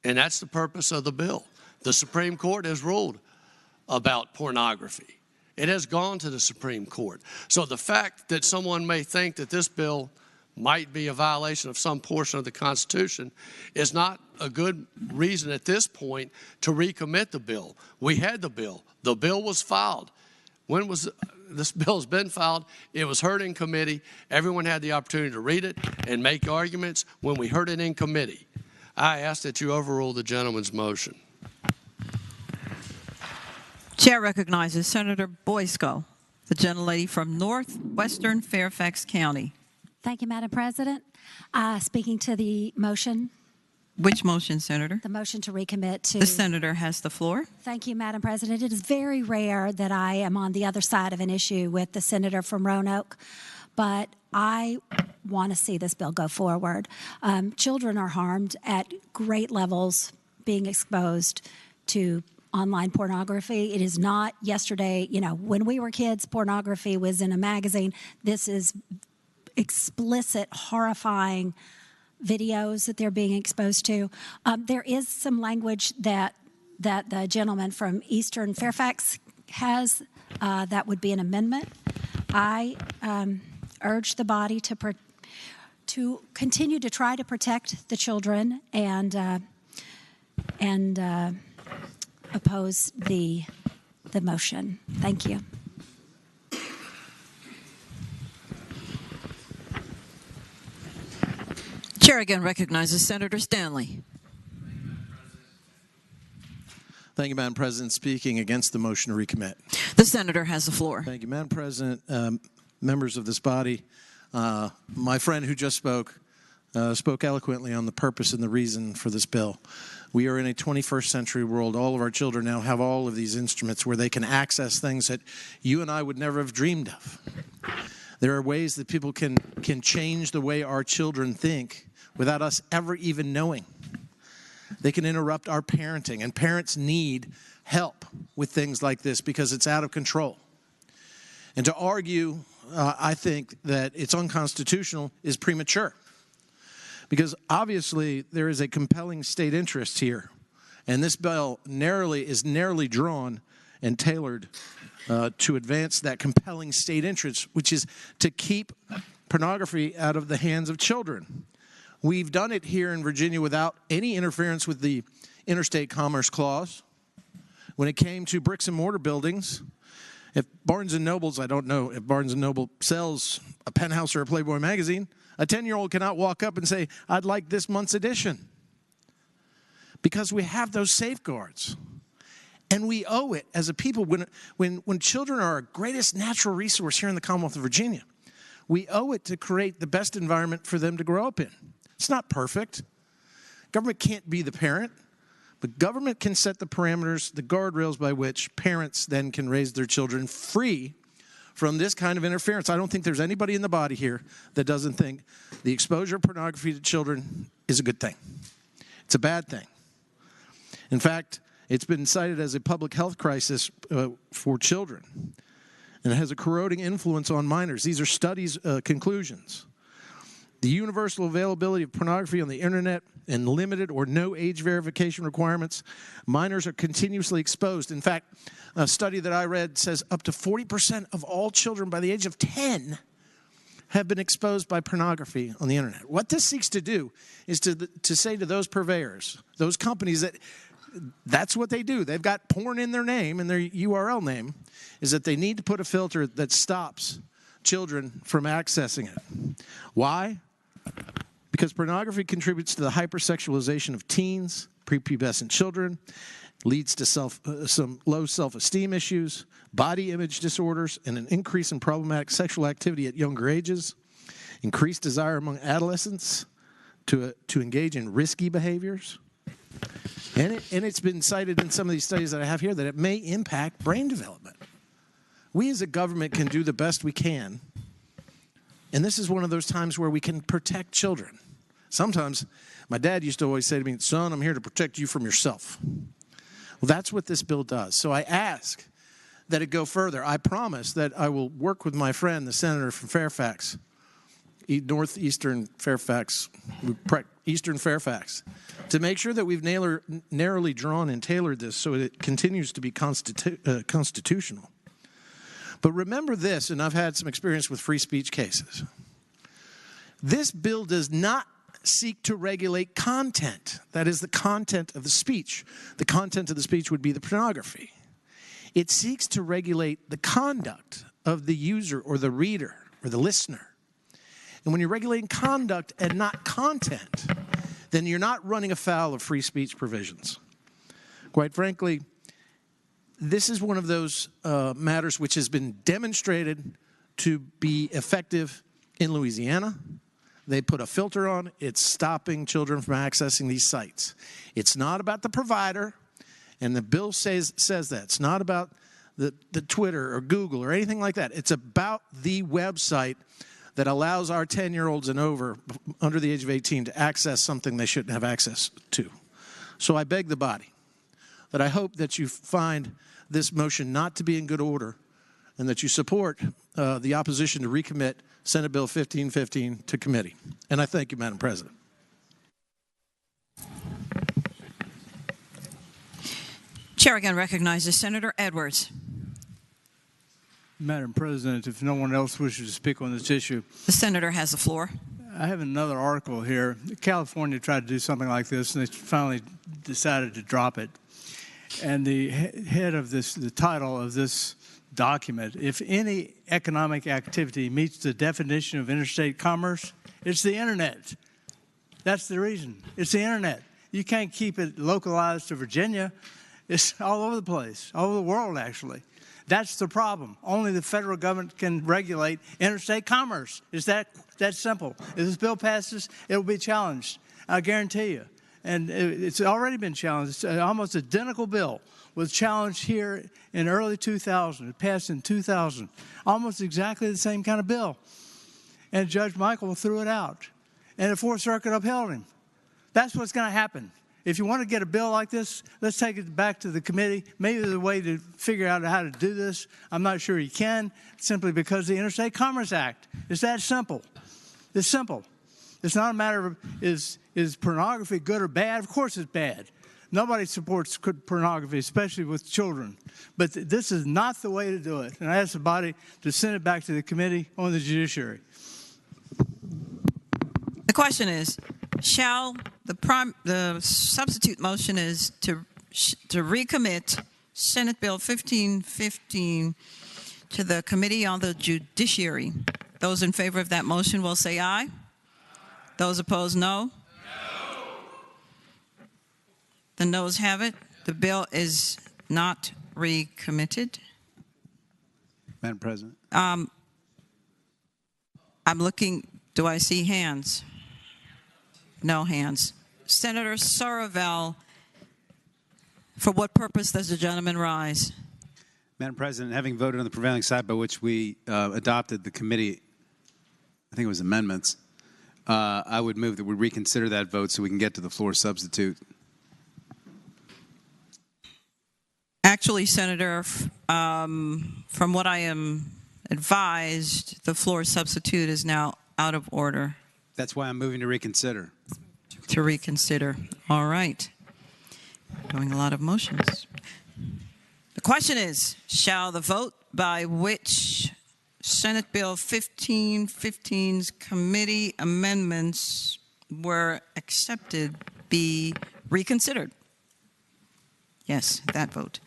Speaker 12: And that's the purpose of the bill. The Supreme Court has ruled about pornography. It has gone to the Supreme Court. So the fact that someone may think that this bill might be a violation of some portion of the Constitution is not a good reason at this point to recommit the bill. We had the bill. The bill was filed. When was this bill has been filed? It was heard in committee. Everyone had the opportunity to read it and make arguments. When we heard it in committee, I ask that you overrule the gentleman's motion.
Speaker 1: Chair recognizes Senator Boysko, the gentlelady from northwestern Fairfax County.
Speaker 7: Thank you, Madam President. Speaking to the motion.
Speaker 1: Which motion, Senator?
Speaker 7: The motion to recommit to.
Speaker 1: The senator has the floor.
Speaker 7: Thank you, Madam President. It is very rare that I am on the other side of an issue with the senator from Roanoke, but I want to see this bill go forward. Children are harmed at great levels being exposed to online pornography. It is not yesterday, when we were kids, pornography was in a magazine. This is explicit, horrifying videos that they're being exposed to. There is some language that the gentleman from Eastern Fairfax has. That would be an amendment. I urge the body to continue to try to protect the children and oppose the motion. Thank you.
Speaker 1: Chair again recognizes Senator Stanley.
Speaker 10: Thank you, Madam President. Speaking against the motion to recommit.
Speaker 1: The senator has the floor.
Speaker 10: Thank you, Madam President. Members of this body, my friend who just spoke eloquently on the purpose and the reason for this bill. We are in a 21st century world. All of our children now have all of these instruments where they can access things that you and I would never have dreamed of. There are ways that people can change the way our children think without us ever even knowing. They can interrupt our parenting, and parents need help with things like this because it's out of control. And to argue, I think, that it's unconstitutional is premature. Because obviously there is a compelling state interest here. And this bill is narrowly drawn and tailored to advance that compelling state interest, which is to keep pornography out of the hands of children. We've done it here in Virginia without any interference with the Interstate Commerce Clause. When it came to bricks and mortar buildings, if Barnes & Noble's, I don't know if Barnes & Noble sells a Penthouse or a Playboy magazine, a 10-year-old cannot walk up and say, I'd like this month's edition. Because we have those safeguards. And we owe it as a people, when children are our greatest natural resource here in the Commonwealth of Virginia, we owe it to create the best environment for them to grow up in. It's not perfect. Government can't be the parent, but government can set the parameters, the guardrails by which parents then can raise their children free from this kind of interference. I don't think there's anybody in the body here that doesn't think the exposure of pornography to children is a good thing. It's a bad thing. In fact, it's been cited as a public health crisis for children, and it has a corroding influence on minors. These are studies' conclusions. The universal availability of pornography on the internet and limited or no age verification requirements, minors are continuously exposed. In fact, a study that I read says up to 40% of all children by the age of 10 have been exposed by pornography on the internet. What this seeks to do is to say to those purveyors, those companies that that's what they do. They've got porn in their name, in their URL name, is that they need to put a filter that stops children from accessing it. Why? Because pornography contributes to the hypersexualization of teens, prepubescent children, leads to some low self-esteem issues, body image disorders, and an increase in problematic sexual activity at younger ages, increased desire among adolescents to engage in risky behaviors. And it's been cited in some of these studies that I have here that it may impact brain development. We as a government can do the best we can. And this is one of those times where we can protect children. Sometimes my dad used to always say to me, son, I'm here to protect you from yourself. Well, that's what this bill does. So I ask that it go further. I promise that I will work with my friend, the senator from Fairfax, northeastern Fairfax, Eastern Fairfax, to make sure that we've narrowly drawn and tailored this so it continues to be constitutional. But remember this, and I've had some experience with free speech cases. This bill does not seek to regulate content. That is the content of the speech. The content of the speech would be the pornography. It seeks to regulate the conduct of the user or the reader or the listener. And when you're regulating conduct and not content, then you're not running afoul of free speech provisions. Quite frankly, this is one of those matters which has been demonstrated to be effective in Louisiana. They put a filter on. It's stopping children from accessing these sites. It's not about the provider, and the bill says that. It's not about the Twitter or Google or anything like that. It's about the website that allows our 10-year-olds and over, under the age of 18, to access something they shouldn't have access to. So I beg the body that I hope that you find this motion not to be in good order and that you support the opposition to recommit Senate Bill 1515 to committee. And I thank you, Madam President.
Speaker 1: Chair again recognizes Senator Edwards.
Speaker 11: Madam President, if no one else wishes to speak on this issue.
Speaker 1: The senator has the floor.
Speaker 11: I have another article here. California tried to do something like this, and they finally decided to drop it. And the head of this, the title of this document, if any economic activity meets the definition of interstate commerce, it's the internet. That's the reason. It's the internet. You can't keep it localized to Virginia. It's all over the place, all over the world, actually. That's the problem. Only the federal government can regulate interstate commerce. It's that simple. If this bill passes, it will be challenged. I guarantee you. And it's already been challenged. It's an almost identical bill was challenged here in early 2000. It passed in 2000. Almost exactly the same kind of bill. And Judge Michael threw it out. And the Fourth Circuit upheld him. That's what's going to happen. If you want to get a bill like this, let's take it back to the committee. Maybe there's a way to figure out how to do this. I'm not sure you can, simply because the Interstate Commerce Act is that simple. It's simple. It's not a matter of is pornography good or bad? Of course it's bad. Nobody supports pornography, especially with children. But this is not the way to do it. And I ask the body to send it back to the Committee on the Judiciary.
Speaker 1: The question is, shall the substitute motion is to recommit Senate Bill 1515 to the Committee on the Judiciary. Those in favor of that motion will say aye. Those opposed, no. No. The noes have it. The bill is not recommitted.
Speaker 22: Madam President.
Speaker 1: I'm looking. Do I see hands? No hands. Senator Sorovel, for what purpose does the gentleman rise?
Speaker 22: Madam President, having voted on the prevailing side by which we adopted the committee, I think it was amendments, I would move that we reconsider that vote so we can get to the floor substitute.
Speaker 1: Actually, Senator, from what I am advised, the floor substitute is now out of order.
Speaker 22: That's why I'm moving to reconsider.
Speaker 1: To reconsider. All right. Doing a lot of motions. The question is, shall the vote by which Senate Bill 1515's committee amendments were accepted be reconsidered? Yes, that vote.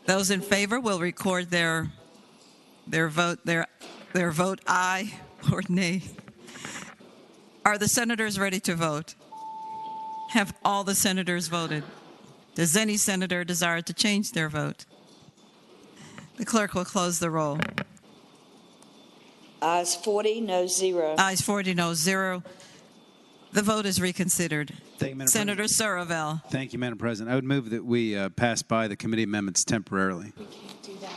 Speaker 1: Those in favor will record their vote aye or nay. Are the senators ready to vote? Have all the senators voted? Does any senator desire to change their vote? The clerk will close the roll.
Speaker 2: Ayes 40, no 0.
Speaker 1: Ayes 40, no 0. The vote is reconsidered.
Speaker 22: Thank you, Madam
Speaker 1: Senator
Speaker 22: President.
Speaker 1: Sorovel.
Speaker 22: Thank you, Madam President. I would move that we pass by the committee amendments temporarily.
Speaker 23: We can't do that.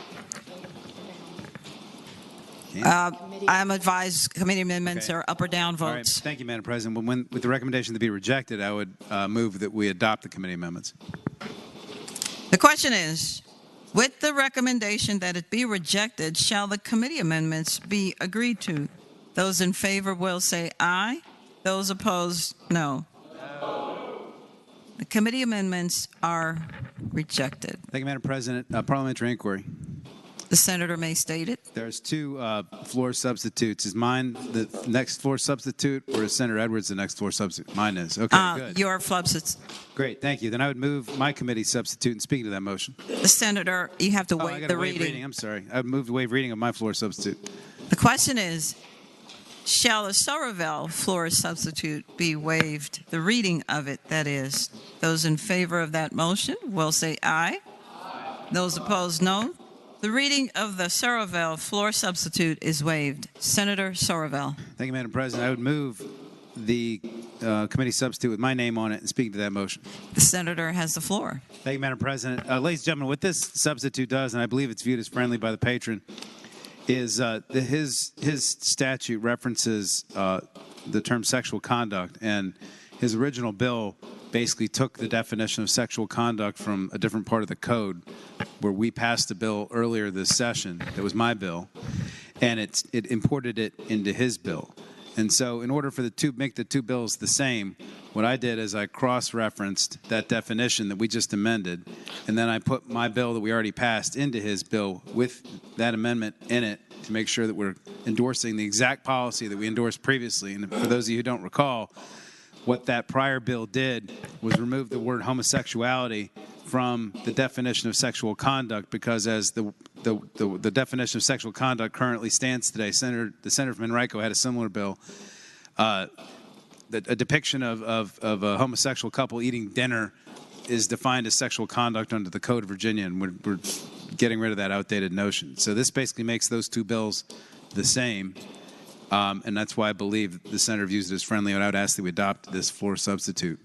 Speaker 1: I'm advised committee amendments are up or down votes.
Speaker 22: All right. Thank you, Madam President. With the recommendation to be rejected, I would move that we adopt the committee amendments.
Speaker 1: The question is, with the recommendation that it be rejected, shall the committee amendments be agreed to? Those in favor will say aye. Those opposed, no. The committee amendments are rejected.
Speaker 22: Thank you, Madam President. Parliamentary inquiry.
Speaker 1: The senator may state it.
Speaker 22: There's two floor substitutes. Is mine the next floor substitute, or is Senator Edwards the next floor substitute? Mine is. Okay, good.
Speaker 1: Your substitute.
Speaker 22: Great, thank you. Then I would move my committee substitute and speak to that motion.
Speaker 1: The senator, you have to
Speaker 22: I
Speaker 1: waive
Speaker 22: gotta
Speaker 1: the
Speaker 22: waive
Speaker 1: reading.
Speaker 22: I'm sorry. I would move to waive reading of my floor substitute.
Speaker 1: The question is, shall the Somerville floor substitute be waived? The reading of it, that is. Those in favor of that motion will say aye. Those opposed, no. The reading of the Somerville floor substitute is waived. Senator Somerville.
Speaker 22: Thank you, Madam President. I would move the committee substitute with my name on it and speak to that motion.
Speaker 1: The senator has the floor.
Speaker 22: Thank you, Madam President. Ladies and gentlemen, what this substitute does, and I believe it's viewed as friendly by the patron, is his statute references the term sexual conduct, and his original bill basically took the definition of sexual conduct from a different part of the code, where we passed a bill earlier this session that was my bill, and it imported it into his bill. And so in order for make the two bills the same, what I did is I cross-referenced that definition that we just amended, and then I put my bill that we already passed into his bill with that amendment in it to make sure that we're endorsing the exact policy that we endorsed previously. And for those of you who don't recall, what that prior bill did was remove the word homosexuality from the definition of sexual conduct, because as the definition of sexual conduct currently stands today, the Senator from Enrico had a similar bill. A depiction of a homosexual couple eating dinner is defined as sexual conduct under the Code of Virginia, and we're getting rid of that outdated notion. So this basically makes those two bills the same, and that's why I believe the Senator views it as friendly, and I would ask that we adopt this floor substitute.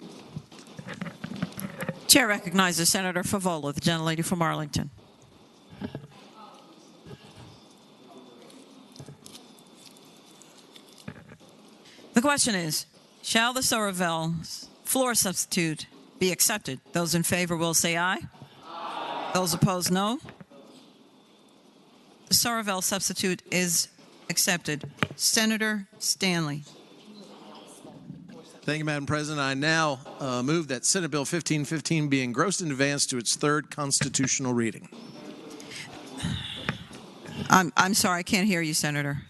Speaker 1: Chair recognizes Senator Favola, the gentlelady from Arlington. The question is, shall the Somerville floor substitute be accepted? Those in favor will say aye. Those opposed, no. The Somerville substitute is accepted. Senator Stanley.
Speaker 10: Thank you, Madam President. I now move that Senate Bill 1515 be engrossed in advance to its third constitutional reading.
Speaker 1: I'm sorry, I can't hear you, Senator.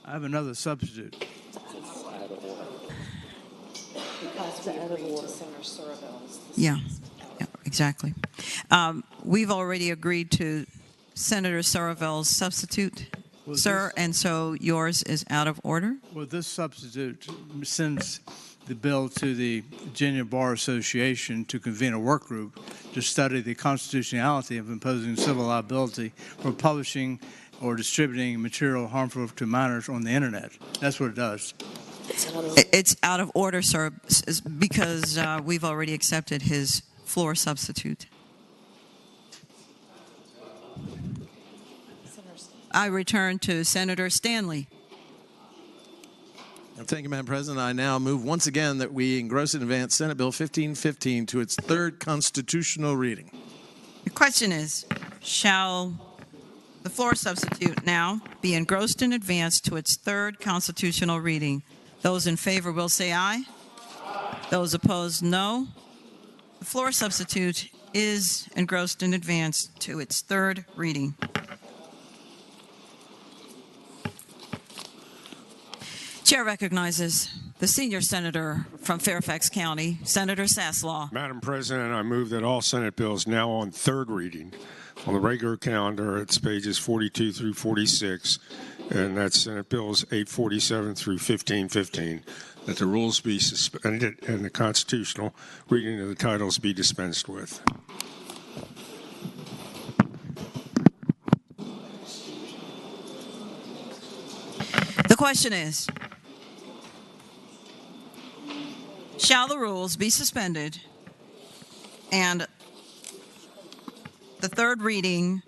Speaker 11: I have another substitute.
Speaker 1: Yeah, exactly. We've already agreed to Senator Somerville's substitute, sir, and so yours is out of order.
Speaker 11: Well, this substitute sends the bill to the Virginia Bar Association to convene a work group to study the constitutionality of imposing civil liability for publishing or distributing material harmful to minors on the internet. That's what it does.
Speaker 1: It's out of order, sir, because we've already accepted his floor substitute. I return to Senator Stanley.
Speaker 10: Thank you, Madam President. I now move once again that we engross in advance Senate Bill 1515 to its third constitutional reading.
Speaker 1: The question is, shall the floor substitute now be engrossed in advance to its third constitutional reading? Those in favor will say aye. Those opposed, no. The floor substitute is engrossed in advance to its third reading. Chair recognizes the senior senator from Fairfax County, Senator Saslaw.
Speaker 14: Madam President, I move that all Senate bills now on third reading on the regular calendar, it's pages 42 through 46, and that's Senate Bills 847 through 1515, that the rules be suspended and the constitutional reading of the titles be dispensed with.
Speaker 1: The question is, shall the rules be suspended and the third reading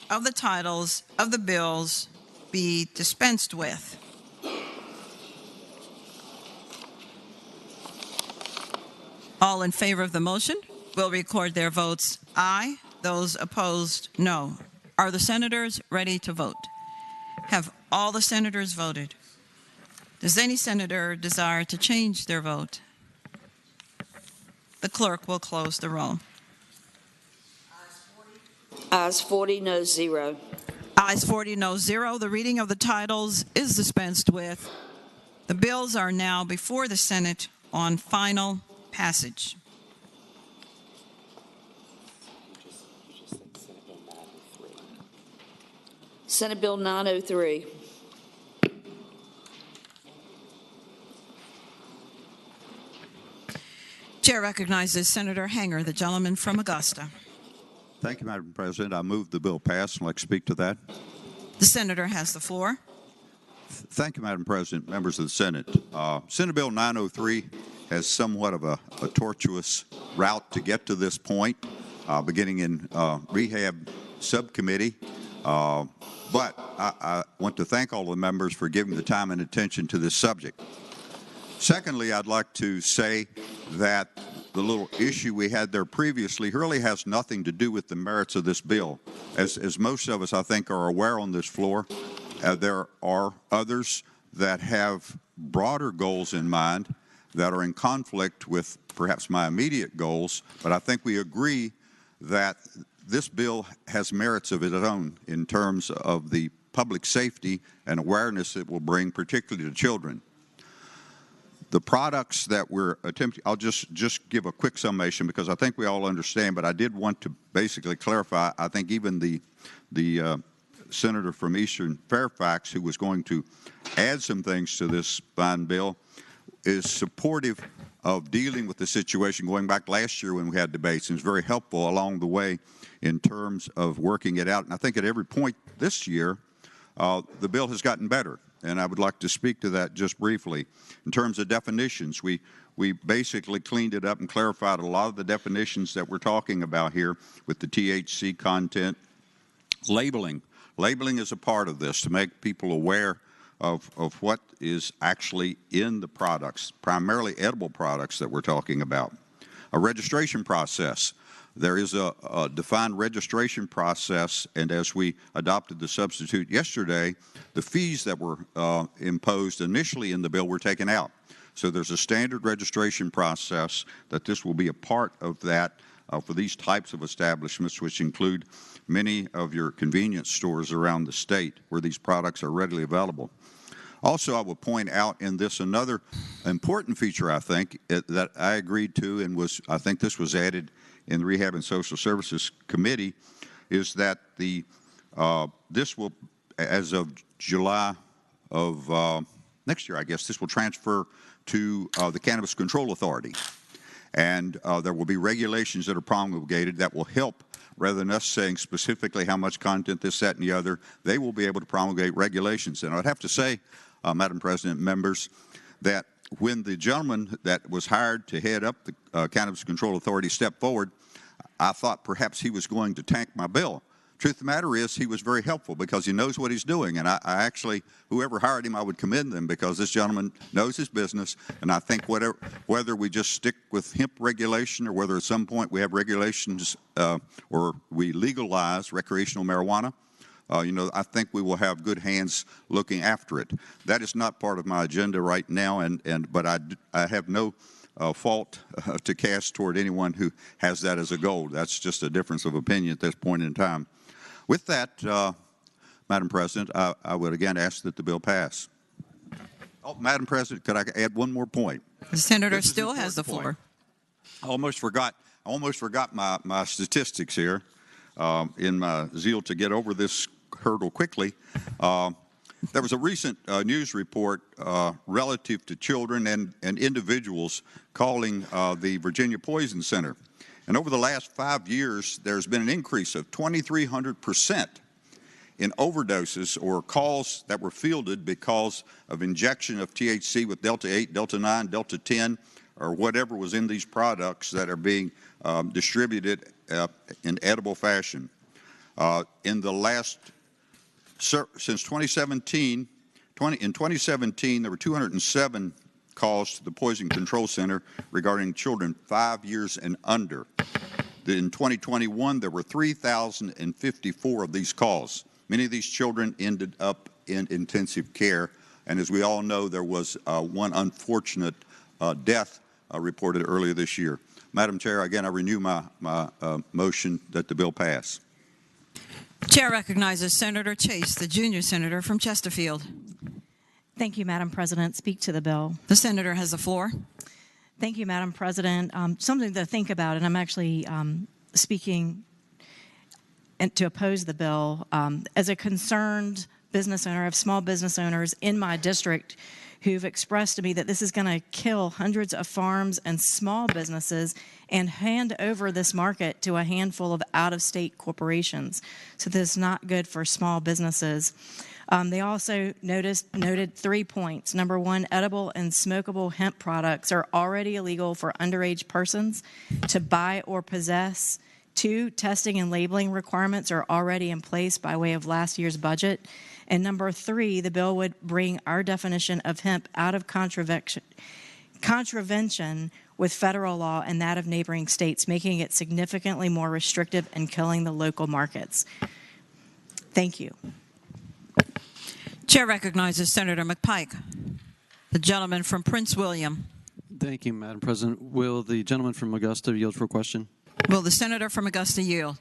Speaker 1: of the titles of the bills be dispensed with? All in favor of the motion will record their votes aye. Those opposed, no. Are the senators ready to vote? Have all the senators voted? Does any senator desire to change their vote? The clerk will close the roll.
Speaker 2: Ayes 40, no 0.
Speaker 1: Ayes 40, no 0. The reading of the titles is dispensed with. The bills are now before the Senate on final passage.
Speaker 2: Senate Bill 903.
Speaker 1: Chair recognizes Senator Hanger, the gentleman from Augusta.
Speaker 13: Thank you, Madam President. I move the bill pass, and I'd like to speak to that.
Speaker 1: The senator has the floor.
Speaker 13: Thank you, Madam President, members of the Senate. Senate Bill 903 has somewhat of a tortuous route to get to this point, beginning in Rehab Subcommittee. But I want to thank all the members for giving the time and attention to this subject. Secondly, I'd like to say that the little issue we had there previously really has nothing to do with the merits of this bill. As most of us, I think, are aware on this floor, there are others that have broader goals in mind that are in conflict with perhaps my immediate goals, but I think we agree that this bill has merits of its own in terms of the public safety and awareness it will bring, particularly to children. The products that we're attempting, I'll just give a quick summation because I think we all understand, but I did want to basically clarify. I think even the senator from Eastern Fairfax, who was going to add some things to this fine bill, is supportive of dealing with the situation going back last year when we had debates, and was very helpful along the way in terms of working it out. And I think at every point this year, the bill has gotten better. And I would like to speak to that just briefly. In terms of definitions, we basically cleaned it up and clarified a lot of the definitions that we're talking about here with the THC content. Labeling. Labeling is a part of this to make people aware of what is actually in the products, primarily edible products that we're talking about. A registration process. There is a defined registration process, and as we adopted the substitute yesterday, the fees that were imposed initially in the bill were taken out. So there's a standard registration process that this will be a part of that for these types of establishments, which include many of your convenience stores around the state where these products are readily available. Also, I will point out in this another important feature, I think, that I agreed to, and I think this was added in the Rehab and Social Services Committee, is that this will, as of July of next year, I guess, this will transfer to the Cannabis Control Authority. And there will be regulations that are promulgated that will help, rather than us saying specifically how much content this, that, and the other, they will be able to promulgate regulations. And I'd have to say, Madam President, members, that when the gentleman that was hired to head up the Cannabis Control Authority stepped forward, I thought perhaps he was going to tank my bill. Truth of the matter is, he was very helpful because he knows what he's doing. And I actually, whoever hired him, I would commend them because this gentleman knows his business. And I think whether we just stick with hemp regulation or whether at some point we have regulations or we legalize recreational marijuana, I think we will have good hands looking after it. That is not part of my agenda right now, but I have no fault to cast toward anyone who has that as a goal. That's just a difference of opinion at this point in time. With that, Madam President, I would again ask that the bill pass. Oh, Madam President, could I add one more point?
Speaker 1: The senator still has the floor.
Speaker 13: I almost forgot my statistics here in my zeal to get over this hurdle quickly. There was a recent news report relative to children and individuals calling the Virginia Poison Center. And over the last 5 years, there's been an increase of 2,300% in overdoses or calls that were fielded because of injection of THC with Delta 8, Delta 9, Delta 10, or whatever was in these products that are being distributed in edible fashion. In the last, since 2017, in 2017, there were 207 calls to the Poison Control Center regarding children 5 years and under. In 2021, there were 3,054 of these calls. Many of these children ended up in intensive care, And as we all know, there was one unfortunate death reported earlier this year. Madam Chair, again, I renew my motion that the bill pass.
Speaker 1: Chair recognizes Senator Chase, the junior senator from Chesterfield.
Speaker 16: Thank you, Madam President. Speak to the bill.
Speaker 1: The senator has the floor.
Speaker 16: Thank you, Madam President. Something to think about, and I'm actually speaking to oppose the bill. As a concerned business owner, I have small business owners in my district who've expressed to me that this is going to kill hundreds of farms and small businesses and hand over this market to a handful of out-of-state corporations. So this is not good for small businesses. They also noted 3 points. Number one, edible and smokable hemp products are already illegal for underage persons to buy or possess. 2, testing and labeling requirements are already in place by way of last year's budget. And number 3, the bill would bring our definition of hemp out of contravention with federal law and that of neighboring states, making it significantly more restrictive and killing the local markets. Thank you.
Speaker 1: Chair recognizes Senator McPike, the gentleman from Prince William.
Speaker 19: Thank you, Madam President. Will the gentleman from Augusta yield for a question?
Speaker 1: Will the senator from Augusta yield?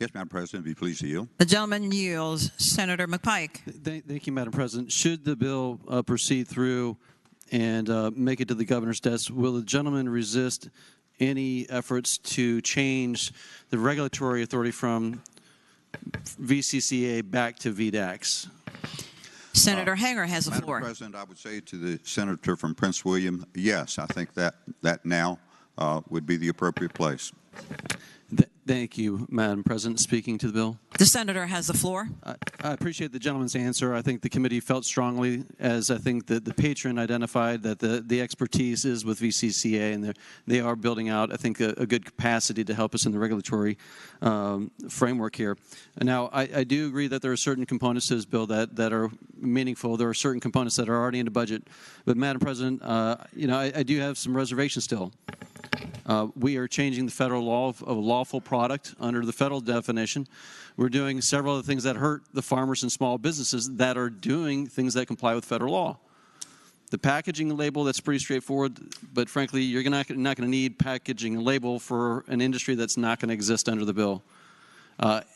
Speaker 13: Yes, Madam President, be pleased to yield.
Speaker 1: The gentleman yields. Senator McPike.
Speaker 19: Thank you, Madam President. Should the bill proceed through and make it to the governor's desk, will the gentleman resist any efforts to change the regulatory authority from VCCA back to VDAX?
Speaker 1: Senator Hanger has the floor.
Speaker 13: Madam President, I would say to the senator from Prince William, yes, I think that now would be the appropriate place.
Speaker 19: Thank you, Madam President. Speaking to the bill.
Speaker 1: The senator has the floor.
Speaker 19: I appreciate the gentleman's answer. I think the committee felt strongly, as I think that the patron identified, that the expertise is with VCCA, and they are building out, I think, a good capacity to help us in the regulatory framework here. Now, I do agree that there are certain components to this bill that are meaningful. There are certain components that are already in the budget. But, Madam President, I do have some reservations still. We are changing the federal law of a lawful product under the federal definition. We're doing several of the things that hurt the farmers and small businesses that are doing things that comply with federal law. The packaging label, that's pretty straightforward, but frankly, you're not going to need packaging and label for an industry that's not going to exist under the bill.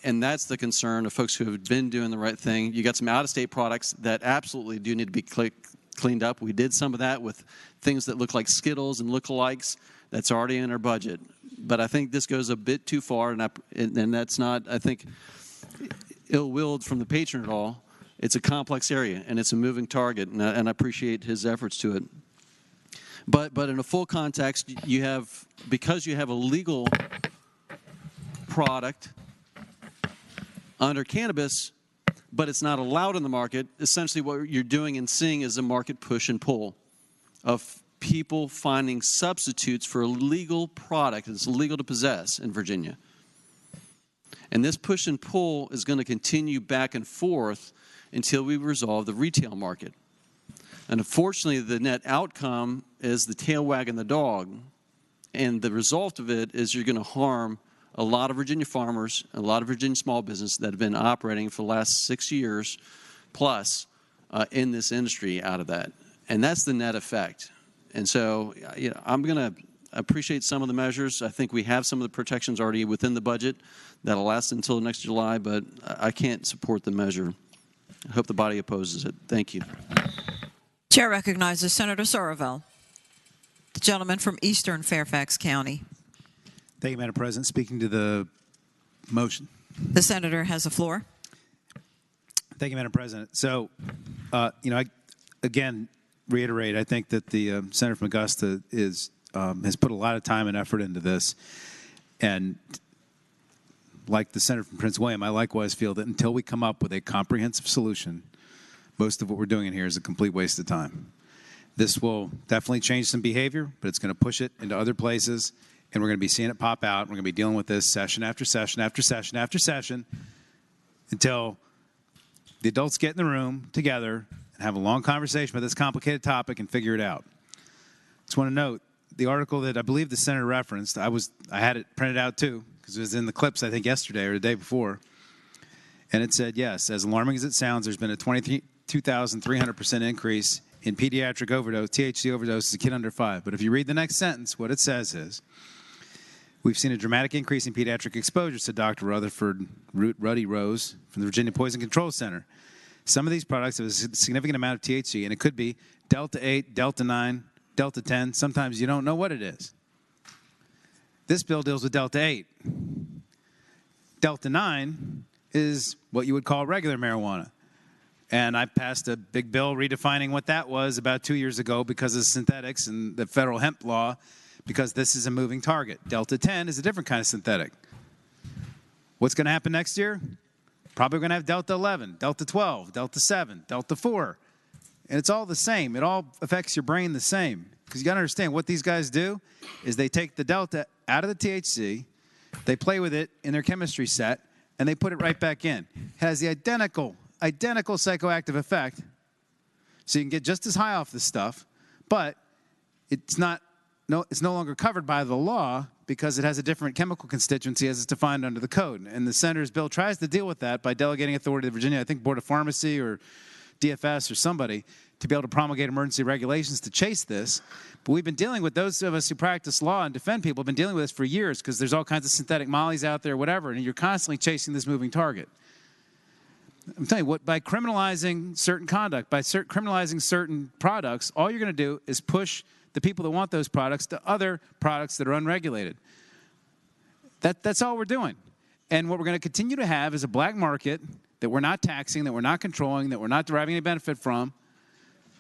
Speaker 19: And that's the concern of folks who have been doing the right thing. You got some out-of-state products that absolutely do need to be cleaned up. We did some of that with things that look like Skittles and lookalikes. That's already in our budget. But I think this goes a bit too far, and that's not, I think, ill-willed from the patron at all. It's a complex area, and it's a moving target, and I appreciate his efforts to it. But in a full context, because you have a legal product under cannabis, but it's not allowed in the market, essentially what you're doing and seeing is a market push and pull of people finding substitutes for a legal product that's illegal to possess in Virginia. And this push and pull is going to continue back and forth until we resolve the retail market. And unfortunately, the net outcome is the tail wagging the dog. And the result of it is you're going to harm a lot of Virginia farmers, a lot of Virginia small business that have been operating for the last 6 years plus in this industry out of that. And that's the net effect. And so, I'm going to appreciate some of the measures. I think we have some of the protections already within the budget that'll last until next July, but I can't support the measure. I hope the body opposes it. Thank you.
Speaker 1: Chair recognizes Senator Sorovell, the gentleman from Eastern Fairfax County.
Speaker 22: Thank you, Madam President. Speaking to the motion.
Speaker 1: The senator has the floor.
Speaker 22: Thank you, Madam President. So, I again reiterate, I think that the Senator from Augusta has put a lot of time and effort into this. And like the Senator from Prince William, I likewise feel that until we come up with a comprehensive solution, most of what we're doing in here is a complete waste of time. This will definitely change some behavior, but it's going to push it into other places, and we're going to be seeing it pop out. We're going to be dealing with this session after session after session after session until the adults get in the room together and have a long conversation about this complicated topic and figure it out. Just want to note, the article that I believe the Senator referenced, I had it printed out too, because it was in the clips, I think, yesterday or the day before. And it said, yes, as alarming as it sounds, there's been a 23% 2,300% increase in pediatric overdose, THC overdose, in a kid under 5. But if you read the next sentence, what it says is, we've seen a dramatic increase in pediatric exposures to Dr. Ruddy Rose from the Virginia Poison Control Center. Some of these products have a significant amount of THC, and it could be Delta 8, Delta 9, Delta 10. Sometimes you don't know what it is. This bill deals with Delta 8. Delta 9 is what you would call regular marijuana. And I passed a big bill redefining what that was about 2 years ago because of synthetics and the federal hemp law, because this is a moving target. Delta 10 is a different kind of synthetic. What's going to happen next year? Probably going to have Delta 11, Delta 12, Delta 7, Delta 4. And it's all the same. It all affects your brain the same. Because you got to understand, what these guys do is they take the Delta out of the THC, they play with it in their chemistry set, and they put it right back in. It has the identical psychoactive effect, so you can get just as high off this stuff, but it's no longer covered by the law because it has a different chemical constituency as it's defined under the code. And the senator's bill tries to deal with that by delegating authority to Virginia, I think Board of Pharmacy or DFS or somebody, to be able to promulgate emergency regulations to chase this. But we've been dealing with, those of us who practice law and defend people have been dealing with this for years because there's all kinds of synthetic mollies out there, whatever, and you're constantly chasing this moving target. I'm telling you, by criminalizing certain conduct, by criminalizing certain products, all you're going to do is push the people that want those products to other products that are unregulated. That's all we're doing. And what we're going to continue to have is a black market that we're not taxing, that we're not controlling, that we're not deriving any benefit from,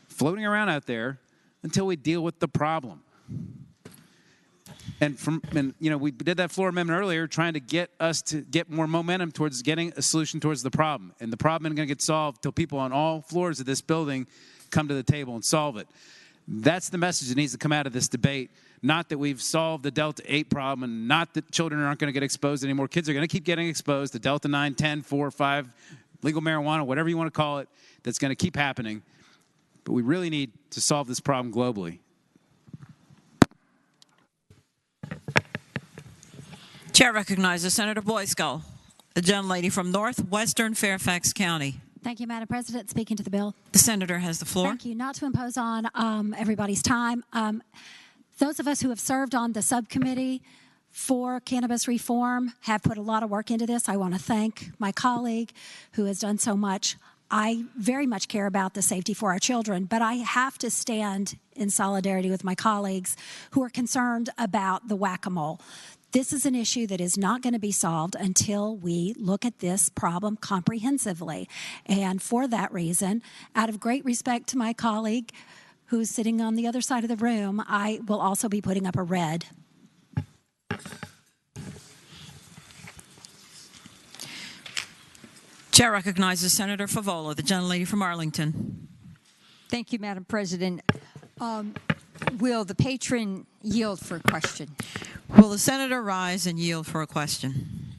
Speaker 22: floating around out there until we deal with the problem. And we did that floor amendment earlier, trying to get us to get more momentum towards getting a solution towards the problem. And the problem isn't going to get solved until people on all floors of this building come to the table and solve it. That's the message that needs to come out of this debate. Not that we've solved the Delta 8 problem, and not that children aren't going to get exposed anymore. Kids are going to keep getting exposed to Delta 9, 10, 4, 5, legal marijuana, whatever you want to call it. That's going to keep happening. But we really need to solve this problem globally.
Speaker 1: Chair recognizes Senator Boysko, the gentlelady from northwestern Fairfax County.
Speaker 7: Thank you, Madam President. Speaking to the bill.
Speaker 1: The senator has the floor.
Speaker 7: Thank you. Not to impose on everybody's time. Those of us who have served on the subcommittee for cannabis reform have put a lot of work into this. I want to thank my colleague who has done so much. I very much care about the safety for our children, but I have to stand in solidarity with my colleagues who are concerned about the whack-a-mole. This is an issue that is not going to be solved until we look at this problem comprehensively. And for that reason, out of great respect to my colleague who's sitting on the other side of the room, I will also be putting up a red.
Speaker 1: Chair recognizes Senator Favola, the gentlelady from Arlington.
Speaker 20: Thank you, Madam President. Will the patron yield for a question?
Speaker 1: Will the senator rise and yield for a question?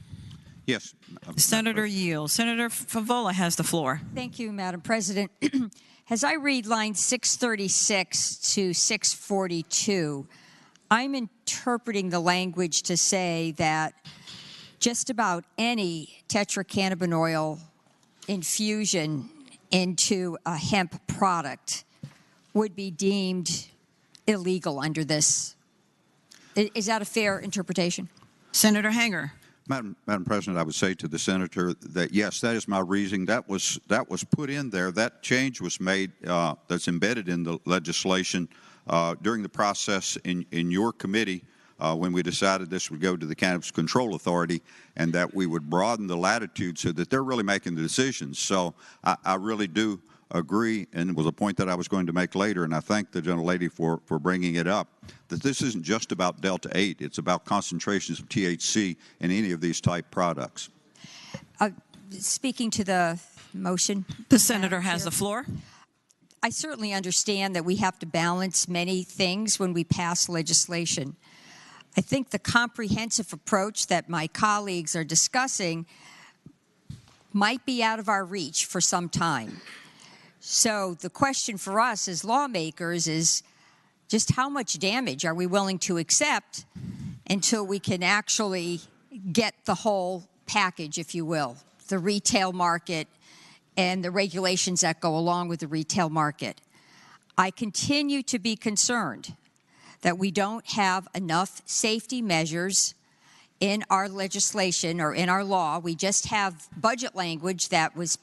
Speaker 13: Yes.
Speaker 1: The senator yields. Senator Favola has the floor.
Speaker 20: Thank you, Madam President. As I read lines 636 to 642, I'm interpreting the language to say that just about any tetracannabinol infusion into a hemp product would be deemed illegal under this. Is that a fair interpretation?
Speaker 1: Senator Hanger.
Speaker 13: Madam President, I would say to the senator that yes, that is my reasoning. That was put in there. That change was made. That's embedded in the legislation during the process in your committee when we decided this would go to the Cannabis Control Authority, and that we would broaden the latitude so that they're really making the decisions. So I really do agree, and it was a point that I was going to make later, and I thank the gentlelady for bringing it up, that this isn't just about Delta 8. It's about concentrations of THC in any of these type products.
Speaker 20: Speaking to the motion.
Speaker 1: The senator has the floor.
Speaker 20: I certainly understand that we have to balance many things when we pass legislation. I think the comprehensive approach that my colleagues are discussing might be out of our reach for some time. So the question for us as lawmakers is just how much damage are we willing to accept until we can actually get the whole package, if you will, the retail market and the regulations that go along with the retail market. I continue to be concerned that we don't have enough safety measures in our legislation or in our law. We just have budget language that was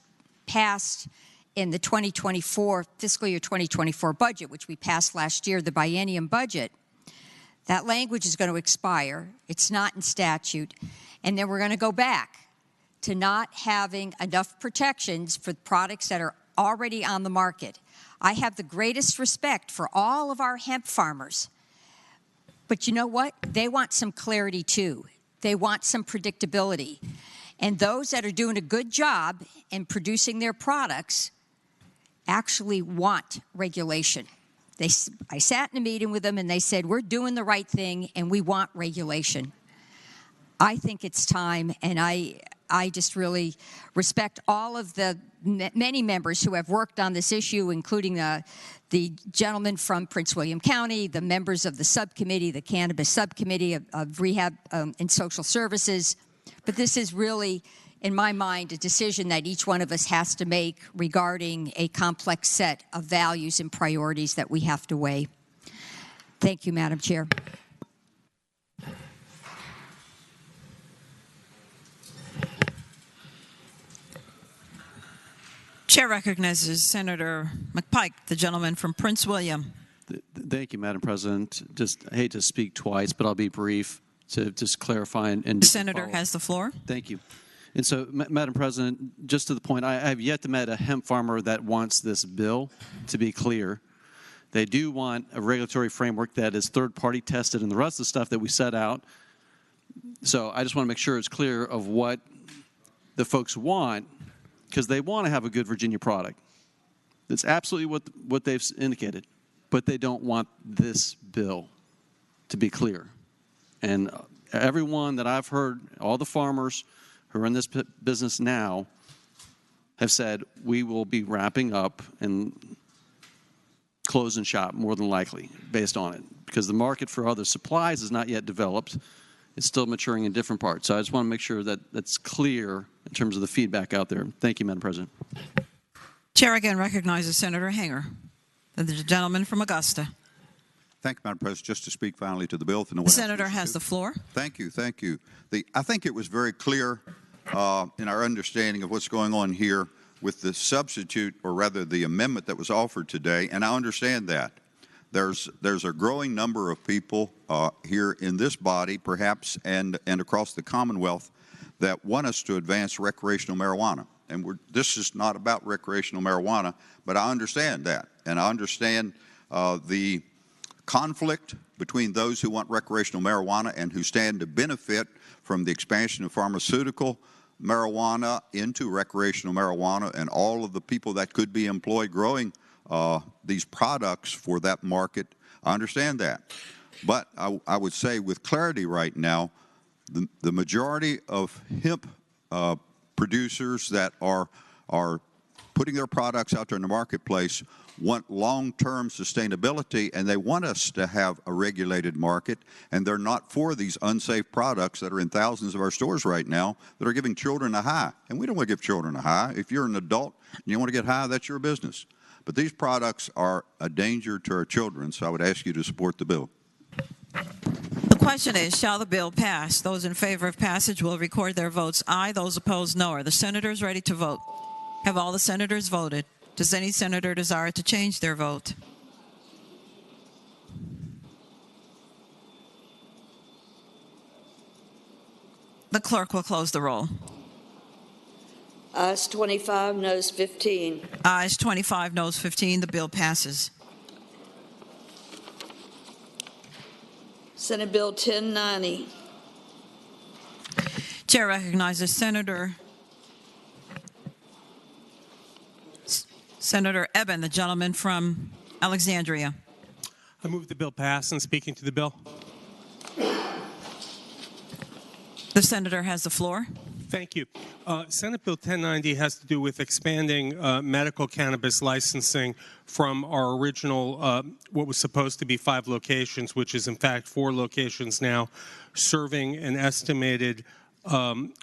Speaker 20: passed in the 2024, fiscal year 2024 budget, which we passed last year, the biennium budget. That language is going to expire. It's not in statute. And then we're going to go back to not having enough protections for products that are already on the market. I have the greatest respect for all of our hemp farmers. But you know what? They want some clarity too. They want some predictability. And those that are doing a good job in producing their products actually want regulation. I sat in a meeting with them and they said, we're doing the right thing and we want regulation. I think it's time, and I just really respect all of the many members who have worked on this issue, including the gentleman from Prince William County, the members of the subcommittee, the Cannabis Subcommittee of Rehab and Social Services. But this is really, in my mind, a decision that each one of us has to make regarding a complex set of values and priorities that we have to weigh. Thank you, Madam Chair.
Speaker 1: Chair recognizes Senator McPike, the gentleman from Prince William.
Speaker 19: Thank you, Madam President. I hate to speak twice, but I'll be brief to just clarify. And
Speaker 1: the Senator has the floor.
Speaker 19: Thank you. And so, Madam President, just to the point, I have yet to meet a hemp farmer that wants this bill, to be clear. They do want a regulatory framework that is third-party tested and the rest of the stuff that we set out. So I just want to make sure it's clear of what the folks want, because they want to have a good Virginia product. That's absolutely what they've indicated. But they don't want this bill, to be clear. And everyone that I've heard, all the farmers who are in this business now, have said we will be wrapping up and closing shop more than likely based on it, because the market for other supplies is not yet developed. It's still maturing in different parts. So I just want to make sure that that's clear in terms of the feedback out there. Thank you, Madam President.
Speaker 1: Chair again recognizes Senator Hanger, the gentleman from Augusta.
Speaker 13: Thank you, Madam President. Just to speak finally to the bill. If no one
Speaker 1: The Senator has the floor.
Speaker 13: Thank you. Thank you. I think it was very clear in our understanding of what's going on here with the substitute, or rather the amendment that was offered today, and I understand that. There's a growing number of people here in this body, perhaps, and across the Commonwealth that want us to advance recreational marijuana. And this is not about recreational marijuana, but I understand that. And I understand the conflict between those who want recreational marijuana and who stand to benefit from the expansion of pharmaceutical marijuana into recreational marijuana, and all of the people that could be employed growing these products for that market. I understand that. But I would say with clarity right now, the majority of hemp producers that are putting their products out there in the marketplace want long-term sustainability, and they want us to have a regulated market, and they're not for these unsafe products that are in thousands of our stores right now that are giving children a high. And we don't want to give children a high. If you're an adult and you want to get high, that's your business. But these products are a danger to our children, so I would ask you to support the bill.
Speaker 1: The question is, shall the bill pass? Those in favor of passage will record their votes aye. Those opposed, no. Are the senators ready to vote? Have all the senators voted? Does any senator desire to change their vote? The clerk will close the roll.
Speaker 2: Ayes 25, noes 15.
Speaker 1: Ayes 25, noes 15. The bill passes.
Speaker 2: Senate Bill 1090.
Speaker 1: Chair recognizes Senator Eben, the gentleman from Alexandria.
Speaker 15: I move the bill pass. And speaking to the bill.
Speaker 1: The senator has the floor.
Speaker 15: Thank you. Senate Bill 1090 has to do with expanding medical cannabis licensing from our original, what was supposed to be 5 locations, which is in fact 4 locations now, serving an estimated 100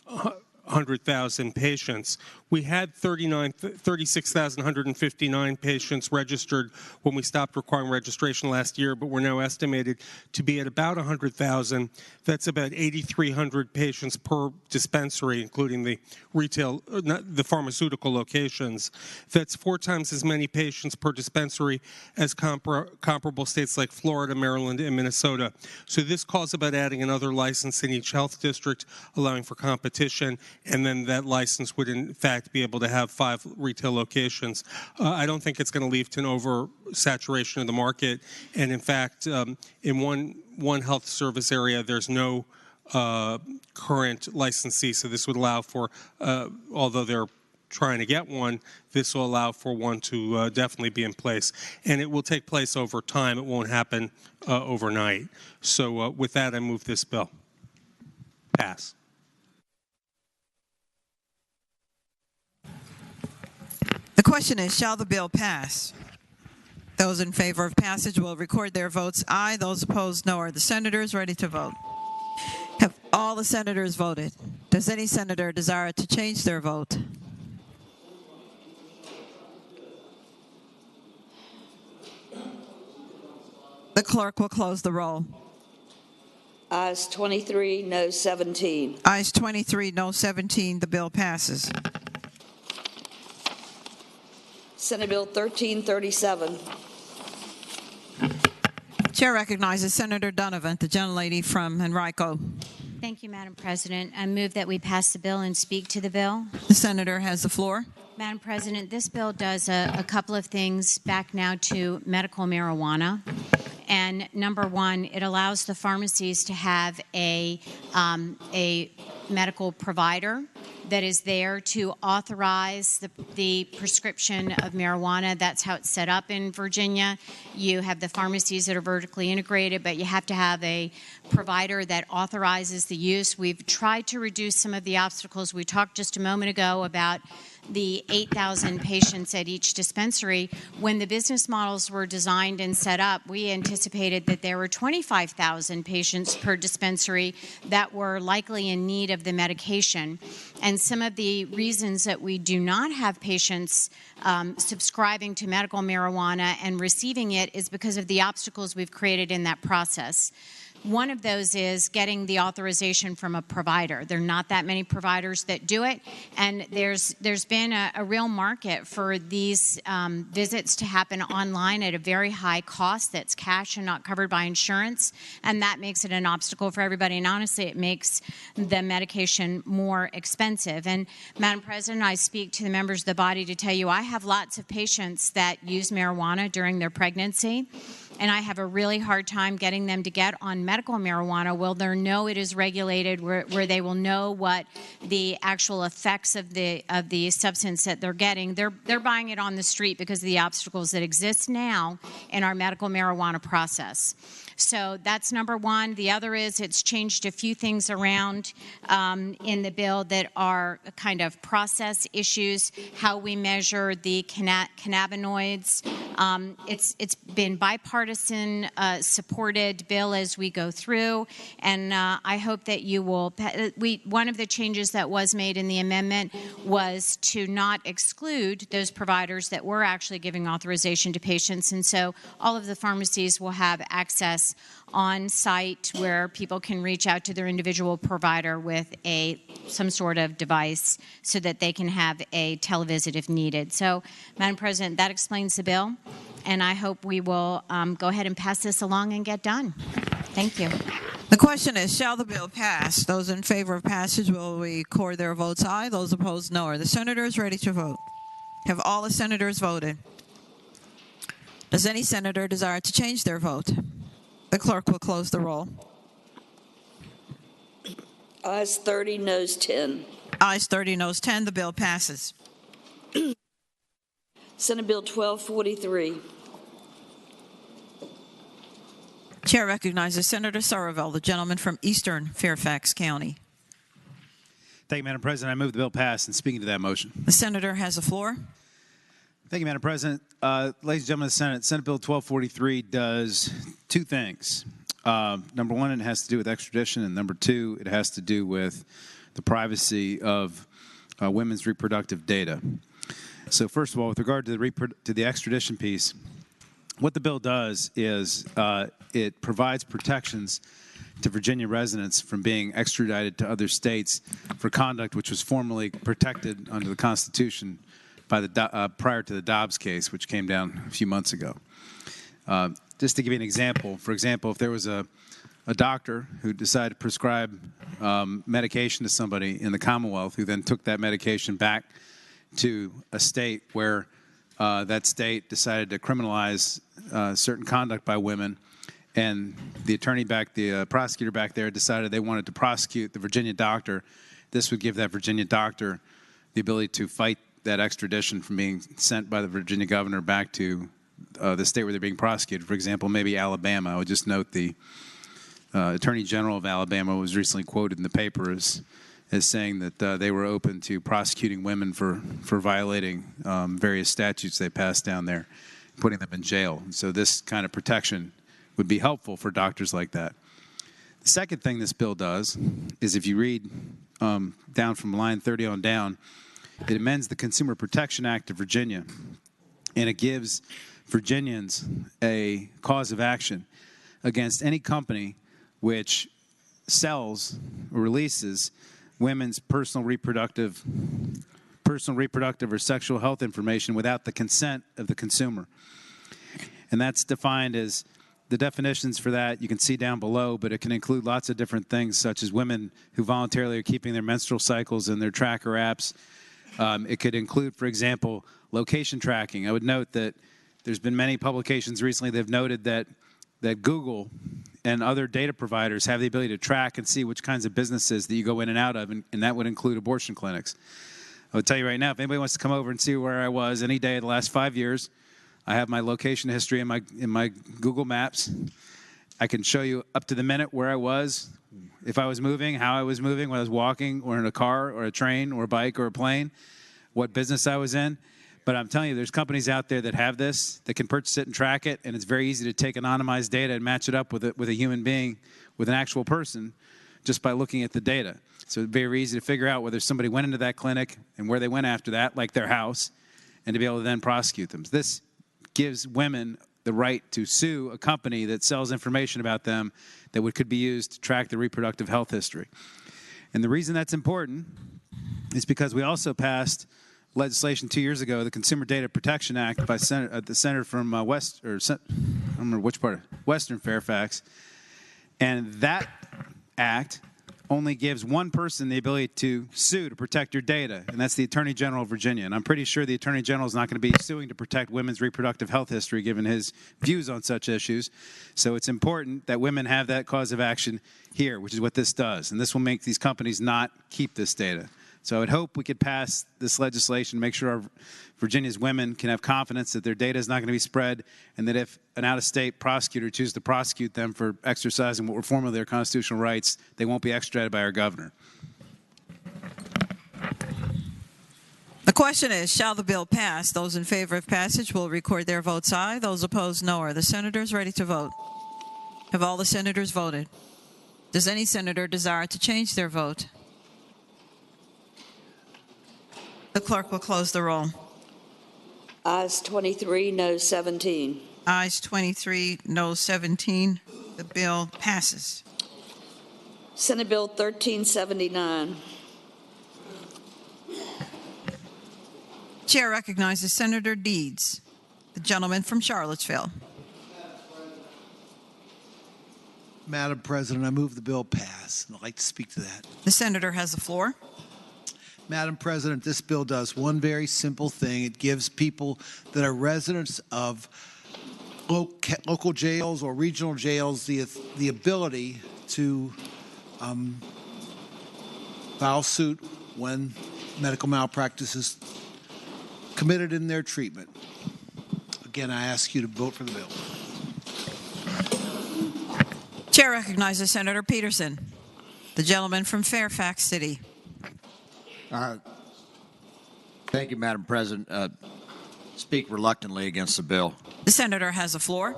Speaker 15: 100,000 patients. We had 36,159 patients registered when we stopped requiring registration last year, but we're now estimated to be at about 100,000. That's about 8,300 patients per dispensary, including the retail, the pharmaceutical locations. That's 4 times as many patients per dispensary as comparable states like Florida, Maryland, and Minnesota. So this calls about adding another license in each health district, allowing for competition, and then that license would in fact be able to have 5 retail locations. I don't think it's going to lead to an oversaturation of the market, and in fact, in one health service area, there's no current licensee, so this would allow for, although they're trying to get one, this will allow for one to definitely be in place. And it will take place over time. It won't happen overnight. So with that, I move this bill. Pass.
Speaker 1: The question is, shall the bill pass? Those in favor of passage will record their votes aye. Those opposed, no. Are the senators ready to vote? Have all the senators voted? Does any senator desire to change their vote? The clerk will close the roll.
Speaker 2: Ayes 23, no 17.
Speaker 1: Ayes 23, no 17. The bill passes.
Speaker 2: Senate Bill 1337.
Speaker 1: Chair recognizes Senator Donovan, the gentlelady from Henrico.
Speaker 23: Thank you, Madam President. I move that we pass the bill and speak to the bill.
Speaker 1: The senator has the floor.
Speaker 23: Madam President, this bill does a couple of things back now to medical marijuana. And number one, it allows the pharmacies to have a medical provider that is there to authorize the prescription of marijuana. That's how it's set up in Virginia. You have the pharmacies that are vertically integrated, but you have to have a provider that authorizes the use. We've tried to reduce some of the obstacles. We talked just a moment ago about the 8,000 patients at each dispensary. When the business models were designed and set up, we anticipated that there were 25,000 patients per dispensary that were likely in need of the medication. And some of the reasons that we do not have patients subscribing to medical marijuana and receiving it is because of the obstacles we've created in that process. One of those is getting the authorization from a provider. There are not that many providers that do it, and there's been a real market for these visits to happen online at a very high cost that's cash and not covered by insurance, and that makes it an obstacle for everybody, and honestly, it makes the medication more expensive. And Madam President, I speak to the members of the body to tell you I have lots of patients that use marijuana during their pregnancy, and I have a really hard time getting them to get on medical marijuana where they'll know it is regulated, where they will know what the actual effects of the substance that they're getting. They're buying it on the street because of the obstacles that exist now in our medical marijuana process. So that's number one. The other is it's changed a few things around in the bill that are kind of process issues, how we measure the cannabinoids. It's been bipartisan supported bill as we go through, and I hope that you will. One of the changes that was made in the amendment was to not exclude those providers that were actually giving authorization to patients, and so all of the pharmacies will have access on site where people can reach out to their individual provider with some sort of device so that they can have a televisit if needed. So, Madam President, that explains the bill, and I hope we will go ahead and pass this along and get done. Thank you.
Speaker 1: The question is, shall the bill pass? Those in favor of passage will record their votes aye. Those opposed, no. Are the senators ready to vote? Have all the senators voted? Does any senator desire to change their vote? The clerk will close the roll.
Speaker 2: Ayes 30, noes 10.
Speaker 1: Ayes 30, noes 10. The bill passes.
Speaker 2: Senate Bill 1243.
Speaker 1: Chair recognizes Senator Somerville, the gentleman from Eastern Fairfax County.
Speaker 22: Thank you, Madam President. I move the bill pass. And speaking to that motion.
Speaker 1: The senator has the floor.
Speaker 22: Thank you, Madam President. Ladies and gentlemen of the Senate, Senate Bill 1243 does two things. Number one, it has to do with extradition, and number two, it has to do with the privacy of women's reproductive data. So first of all, with regard to the extradition piece, what the bill does is it provides protections to Virginia residents from being extradited to other states for conduct which was formerly protected under the Constitution by the prior to the Dobbs case, which came down a few months ago. Just to give you an example, for example, if there was a doctor who decided to prescribe medication to somebody in the Commonwealth who then took that medication back to a state where that state decided to criminalize certain conduct by women, and the prosecutor back there decided they wanted to prosecute the Virginia doctor, this would give that Virginia doctor the ability to fight that extradition from being sent by the Virginia governor back to the state where they're being prosecuted. For example, maybe Alabama. I would just note the Attorney General of Alabama was recently quoted in the paper as saying that they were open to prosecuting women for violating various statutes they passed down there, putting them in jail. So this kind of protection would be helpful for doctors like that. The second thing this bill does is, if you read down from line 30 on down, it amends the Consumer Protection Act of Virginia, and it gives Virginians a cause of action against any company which sells or releases women's personal reproductive or sexual health information without the consent of the consumer. And that's defined as, the definitions for that you can see down below, but it can include lots of different things, such as women who voluntarily are keeping their menstrual cycles in their tracker apps. It could include, for example, location tracking. I would note that there's been many publications recently that have noted that Google and other data providers have the ability to track and see which kinds of businesses that you go in and out of, and that would include abortion clinics. I would tell you right now, if anybody wants to come over and see where I was any day of the last 5 years, I have my location history in my Google Maps. I can show you up to the minute where I was, if I was moving, how I was moving, whether I was walking or in a car or a train or a bike or a plane, what business I was in. But I'm telling you, there's companies out there that have this, that can purchase it and track it, and it's very easy to take anonymized data and match it up with a human being, with an actual person, just by looking at the data. So it's very easy to figure out whether somebody went into that clinic and where they went after that, like their house, and to be able to then prosecute them. This gives women the right to sue a company that sells information about them that could be used to track their reproductive health history. And the reason that's important is because we also passed legislation 2 years ago, the Consumer Data Protection Act by the senator from I don't remember which part, Western Fairfax, and that act only gives one person the ability to sue to protect your data, and that's the Attorney General of Virginia. And I'm pretty sure the Attorney General is not going to be suing to protect women's reproductive health history, given his views on such issues. So it's important that women have that cause of action here, which is what this does. And this will make these companies not keep this data. So I would hope we could pass this legislation, make sure our Virginia's women can have confidence that their data is not going to be spread, and that if an out-of-state prosecutor chooses to prosecute them for exercising what were formerly their constitutional rights, they won't be extradited by our governor.
Speaker 1: The question is, shall the bill pass? Those in favor of passage will record their votes aye. Those opposed, no. Are the senators ready to vote? Have all the senators voted? Does any senator desire to change their vote? The clerk will close the roll.
Speaker 2: Ayes 23, no 17.
Speaker 1: Ayes 23, no 17. The bill passes.
Speaker 2: Senate Bill 1379.
Speaker 1: Chair recognizes Senator Deeds, the gentleman from Charlottesville.
Speaker 9: Madam President, I move the bill pass, and I'd like to speak to that.
Speaker 1: The senator has the floor.
Speaker 9: Madam President, this bill does one very simple thing. It gives people that are residents of local jails or regional jails the ability to file suit when medical malpractice is committed in their treatment. Again, I ask you to vote for the bill.
Speaker 1: Chair recognizes Senator Peterson, the gentleman from Fairfax City.
Speaker 6: Thank you, Madam President. Speak reluctantly against the bill.
Speaker 1: The senator has the floor.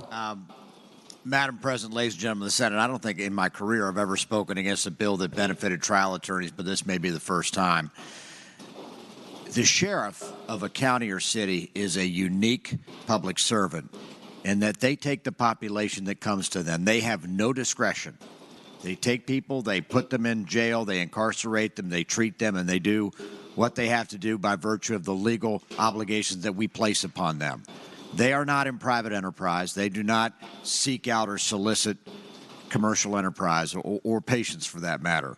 Speaker 6: Madam President, ladies and gentlemen of the Senate, I don't think in my career I've ever spoken against a bill that benefited trial attorneys, but this may be the first time. The sheriff of a county or city is a unique public servant in that they take the population that comes to them. They have no discretion. They take people, they put them in jail, they incarcerate them, they treat them, and they do what they have to do by virtue of the legal obligations that we place upon them. They are not in private enterprise. They do not seek out or solicit commercial enterprise or patients for that matter.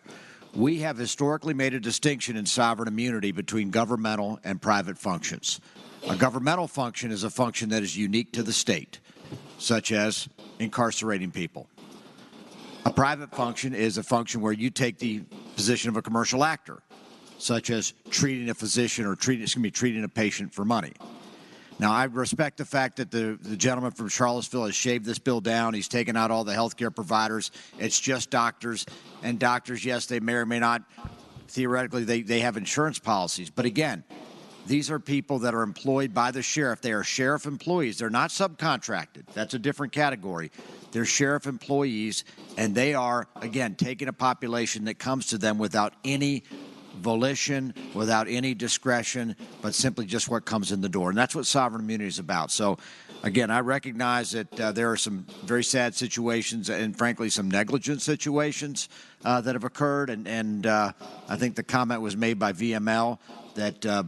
Speaker 6: We have historically made a distinction in sovereign immunity between governmental and private functions. A governmental function is a function that is unique to the state, such as incarcerating people. A private function is a function where you take the position of a commercial actor, such as treating a physician or treating a patient for money. Now, I respect the fact that the gentleman from Charlottesville has shaved this bill down. He's taken out all the health care providers. It's just doctors. And doctors, yes, they may or may not, theoretically, they have insurance policies. But again, these are people that are employed by the sheriff. They are sheriff employees. They're not subcontracted. That's a different category. They're sheriff employees, and they are, again, taking a population that comes to them without any volition, without any discretion, but simply just what comes in the door. And that's what sovereign immunity is about. So, again, I recognize that there are some very sad situations and, frankly, some negligent situations that have occurred. And I think the comment was made by VML that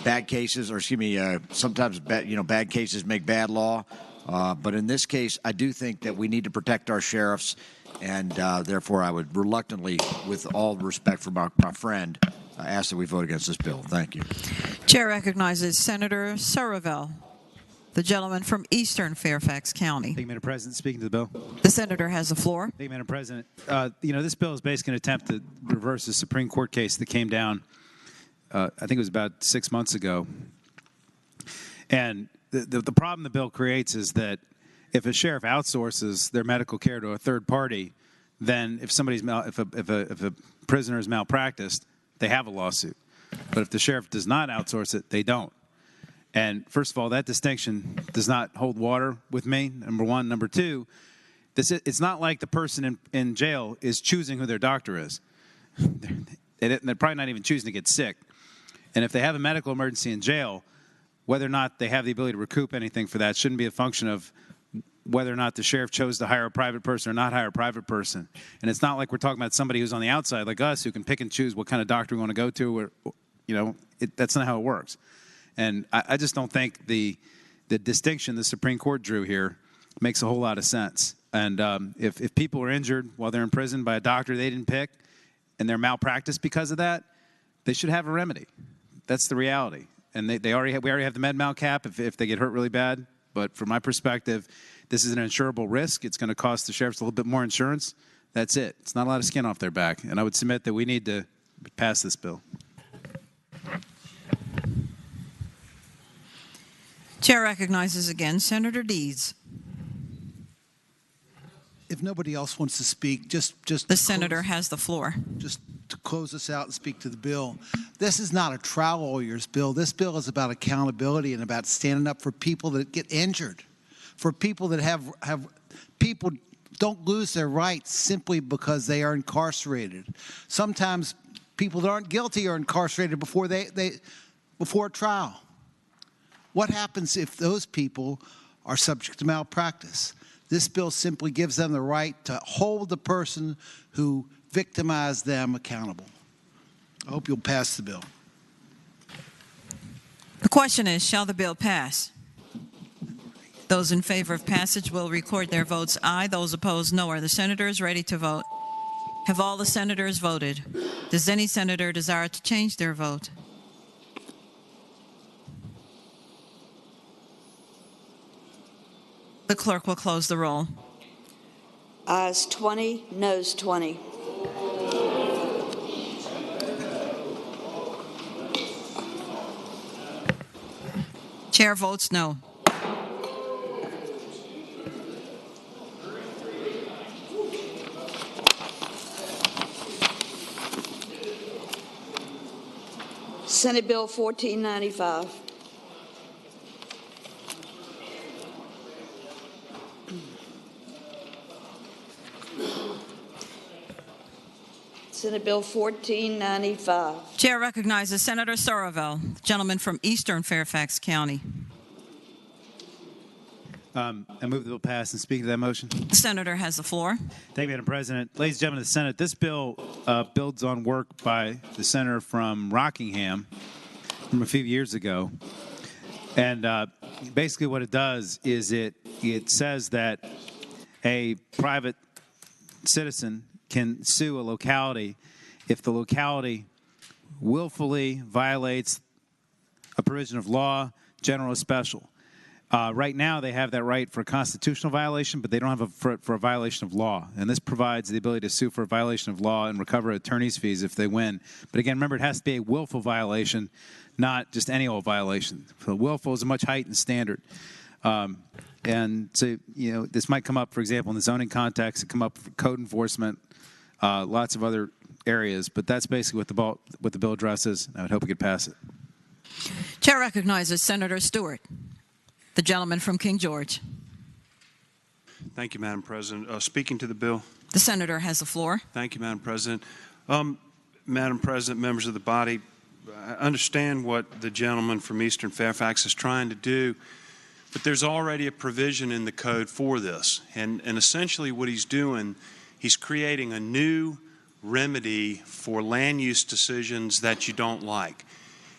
Speaker 6: bad cases, or excuse me, sometimes bad cases make bad law. But in this case, I do think that we need to protect our sheriffs. And therefore, I would reluctantly, with all respect for my friend, ask that we vote against this bill. Thank you.
Speaker 1: Chair recognizes Senator Surville, the gentleman from Eastern Fairfax County.
Speaker 22: Thank you, Madam President. Speaking to the bill.
Speaker 1: The senator has the floor.
Speaker 22: Thank you, Madam President. This bill is basically an attempt to reverse the Supreme Court case that came down, I think it was about 6 months ago. And the problem the bill creates is that if a sheriff outsources their medical care to a third party, then if a prisoner is malpracticed, they have a lawsuit. But if the sheriff does not outsource it, they don't. And first of all, that distinction does not hold water with me, number one. Number two, it's not like the person in jail is choosing who their doctor is. They're probably not even choosing to get sick. And if they have a medical emergency in jail, whether or not they have the ability to recoup anything for that shouldn't be a function of whether or not the sheriff chose to hire a private person or not hire a private person. And it's not like we're talking about somebody who's on the outside like us who can pick and choose what kind of doctor we want to go to. That's not how it works. And I just don't think the distinction the Supreme Court drew here makes a whole lot of sense. And if people are injured while they're in prison by a doctor they didn't pick and they're malpracticed because of that, they should have a remedy. That's the reality. And we already have the med mal cap if they get hurt really bad. But from my perspective, this is an insurable risk. It's going to cost the sheriffs a little bit more insurance. That's it. It's not a lot of skin off their back. And I would submit that we need to pass this bill.
Speaker 1: Chair recognizes again Senator Deeds.
Speaker 9: If nobody else wants to speak, just
Speaker 1: the senator has the floor.
Speaker 9: Just to close us out and speak to the bill. This is not a trial lawyer's bill. This bill is about accountability and about standing up for people that get injured, for people that have people don't lose their rights simply because they are incarcerated. Sometimes people that aren't guilty are incarcerated before before a trial. What happens if those people are subject to malpractice? This bill simply gives them the right to hold the person who victimized them accountable. I hope you'll pass the bill.
Speaker 1: The question is, shall the bill pass? Those in favor of passage will record their votes aye. Those opposed, no. Are the senators ready to vote? Have all the senators voted? Does any senator desire to change their vote? The clerk will close the roll.
Speaker 2: Ayes 20, noes 20.
Speaker 1: Chair votes no.
Speaker 2: Senate Bill 1495. Senate Bill 1495.
Speaker 1: Chair recognizes Senator Sorovell, the gentleman from Eastern Fairfax County.
Speaker 22: I move the bill pass and speak to that motion.
Speaker 1: The senator has the floor.
Speaker 22: Thank you, Madam President. Ladies and gentlemen of the Senate, this bill builds on work by the senator from Rockingham from a few years ago. And basically what it does is it says that a private citizen can sue a locality if the locality willfully violates a provision of law, general or special. Right now, they have that right for a constitutional violation, but they don't have for a violation of law. And this provides the ability to sue for a violation of law and recover attorney's fees if they win. But again, remember, it has to be a willful violation, not just any old violation. So willful is a much heightened standard. And so, this might come up, for example, in the zoning context. It come up for code enforcement, lots of other areas. But that's basically what the bill addresses. I would hope we could pass it.
Speaker 1: Chair recognizes Senator Stewart, the gentleman from King George.
Speaker 4: Thank you, Madam President. Speaking to the bill.
Speaker 1: The senator has the floor.
Speaker 4: Thank you, Madam President. Madam President, members of the body, I understand what the gentleman from Eastern Fairfax is trying to do, but there's already a provision in the code for this. And essentially what he's doing, he's creating a new remedy for land use decisions that you don't like.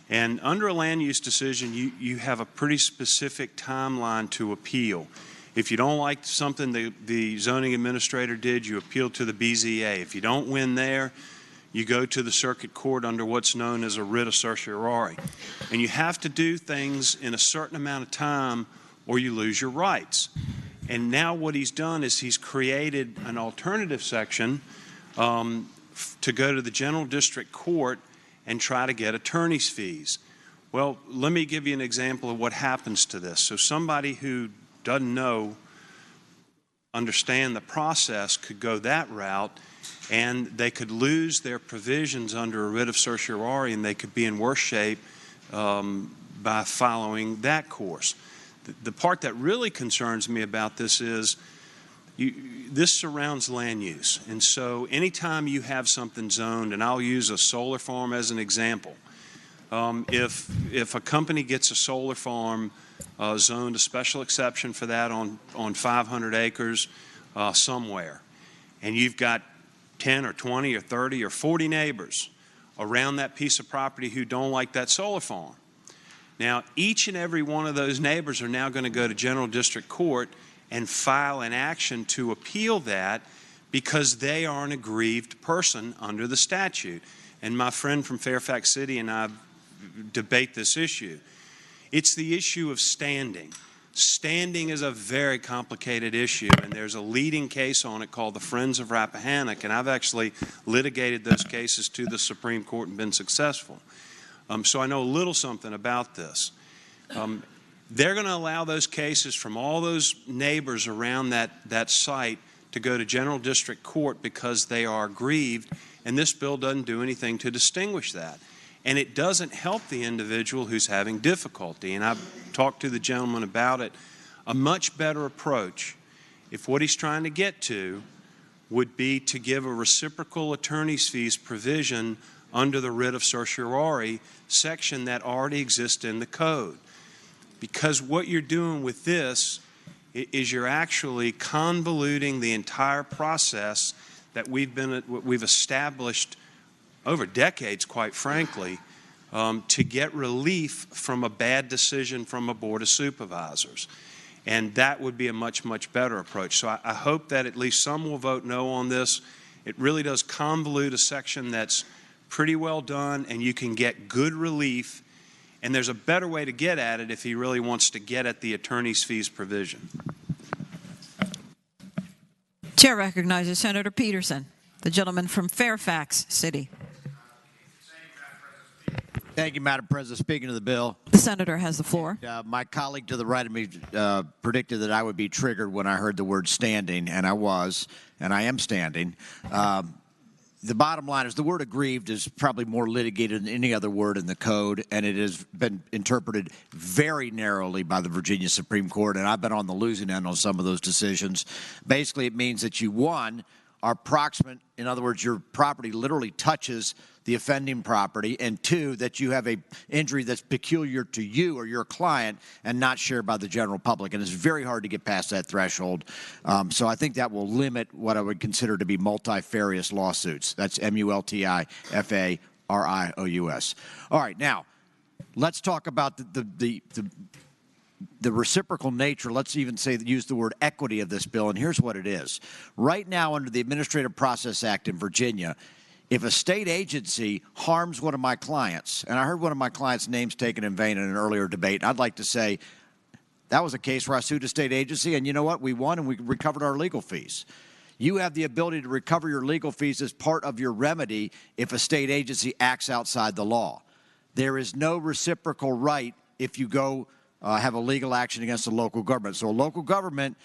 Speaker 4: And under a land use decision, you have a pretty specific timeline to appeal. If you don't like something the zoning administrator did, you appeal to the BZA. If you don't win there, you go to the circuit court under what's known as a writ of certiorari. And you have to do things in a certain amount of time or you lose your rights. And now what he's done is he's created an alternative section to go to the general district court and try to get attorney's fees. Well, let me give you an example of what happens to this. So somebody who doesn't understand the process could go that route, and they could lose their provisions under a writ of certiorari, and they could be in worse shape by following that course. The part that really concerns me about this is this surrounds land use. And so anytime you have something zoned, and I'll use a solar farm as an example, if a company gets a solar farm zoned, a special exception for that on 500 acres somewhere, and you've got 10 or 20 or 30 or 40 neighbors around that piece of property who don't like that solar farm. Now, each and every one of those neighbors are now going to go to general district court and file an action to appeal that because they are an aggrieved person under the statute. And my friend from Fairfax City and I debate this issue. It's the issue of standing. Standing is a very complicated issue, and there's a leading case on it called the Friends of Rappahannock, and I've actually litigated those cases to the Supreme Court and been successful. So I know a little something about this. They're going to allow those cases from all those neighbors around that site to go to general district court because they are aggrieved, and this bill doesn't do anything to distinguish that. And it doesn't help the individual who's having difficulty. And I've talked to the gentleman about it. A much better approach, if what he's trying to get to, would be to give a reciprocal attorney's fees provision under the writ of certiorari section that already exists in the code. Because what you're doing with this is you're actually convoluting the entire process that we've established over decades, quite frankly, to get relief from a bad decision from a board of supervisors. And that would be a much, much better approach. So I hope that at least some will vote no on this. It really does convolute a section that's pretty well done, and you can get good relief. And there's a better way to get at it if he really wants to get at the attorney's fees provision.
Speaker 1: Chair recognizes Senator Peterson, the gentleman from Fairfax City.
Speaker 6: Thank you, Madam President. Speaking of the bill,
Speaker 1: the senator has the floor.
Speaker 6: My colleague to the right of me predicted that I would be triggered when I heard the word standing, and I was, and I am standing. The bottom line is the word aggrieved is probably more litigated than any other word in the code, and it has been interpreted very narrowly by the Virginia Supreme Court, and I've been on the losing end on some of those decisions. Basically, it means that you, one, are proximate. In other words, your property literally touches the offending property, and 2, that you have a injury that's peculiar to you or your client and not shared by the general public. And it's very hard to get past that threshold. So I think that will limit what I would consider to be multifarious lawsuits. That's multifarious. All right, now let's talk about the reciprocal nature, let's even use the word equity of this bill, and here's what it is. Right now, under the Administrative Process Act in Virginia, if a state agency harms one of my clients, and I heard one of my clients' names taken in vain in an earlier debate, I'd like to say that was a case where I sued a state agency, and you know what? We won, and we recovered our legal fees. You have the ability to recover your legal fees as part of your remedy if a state agency acts outside the law. There is no reciprocal right if you go have a legal action against a local government. So a local government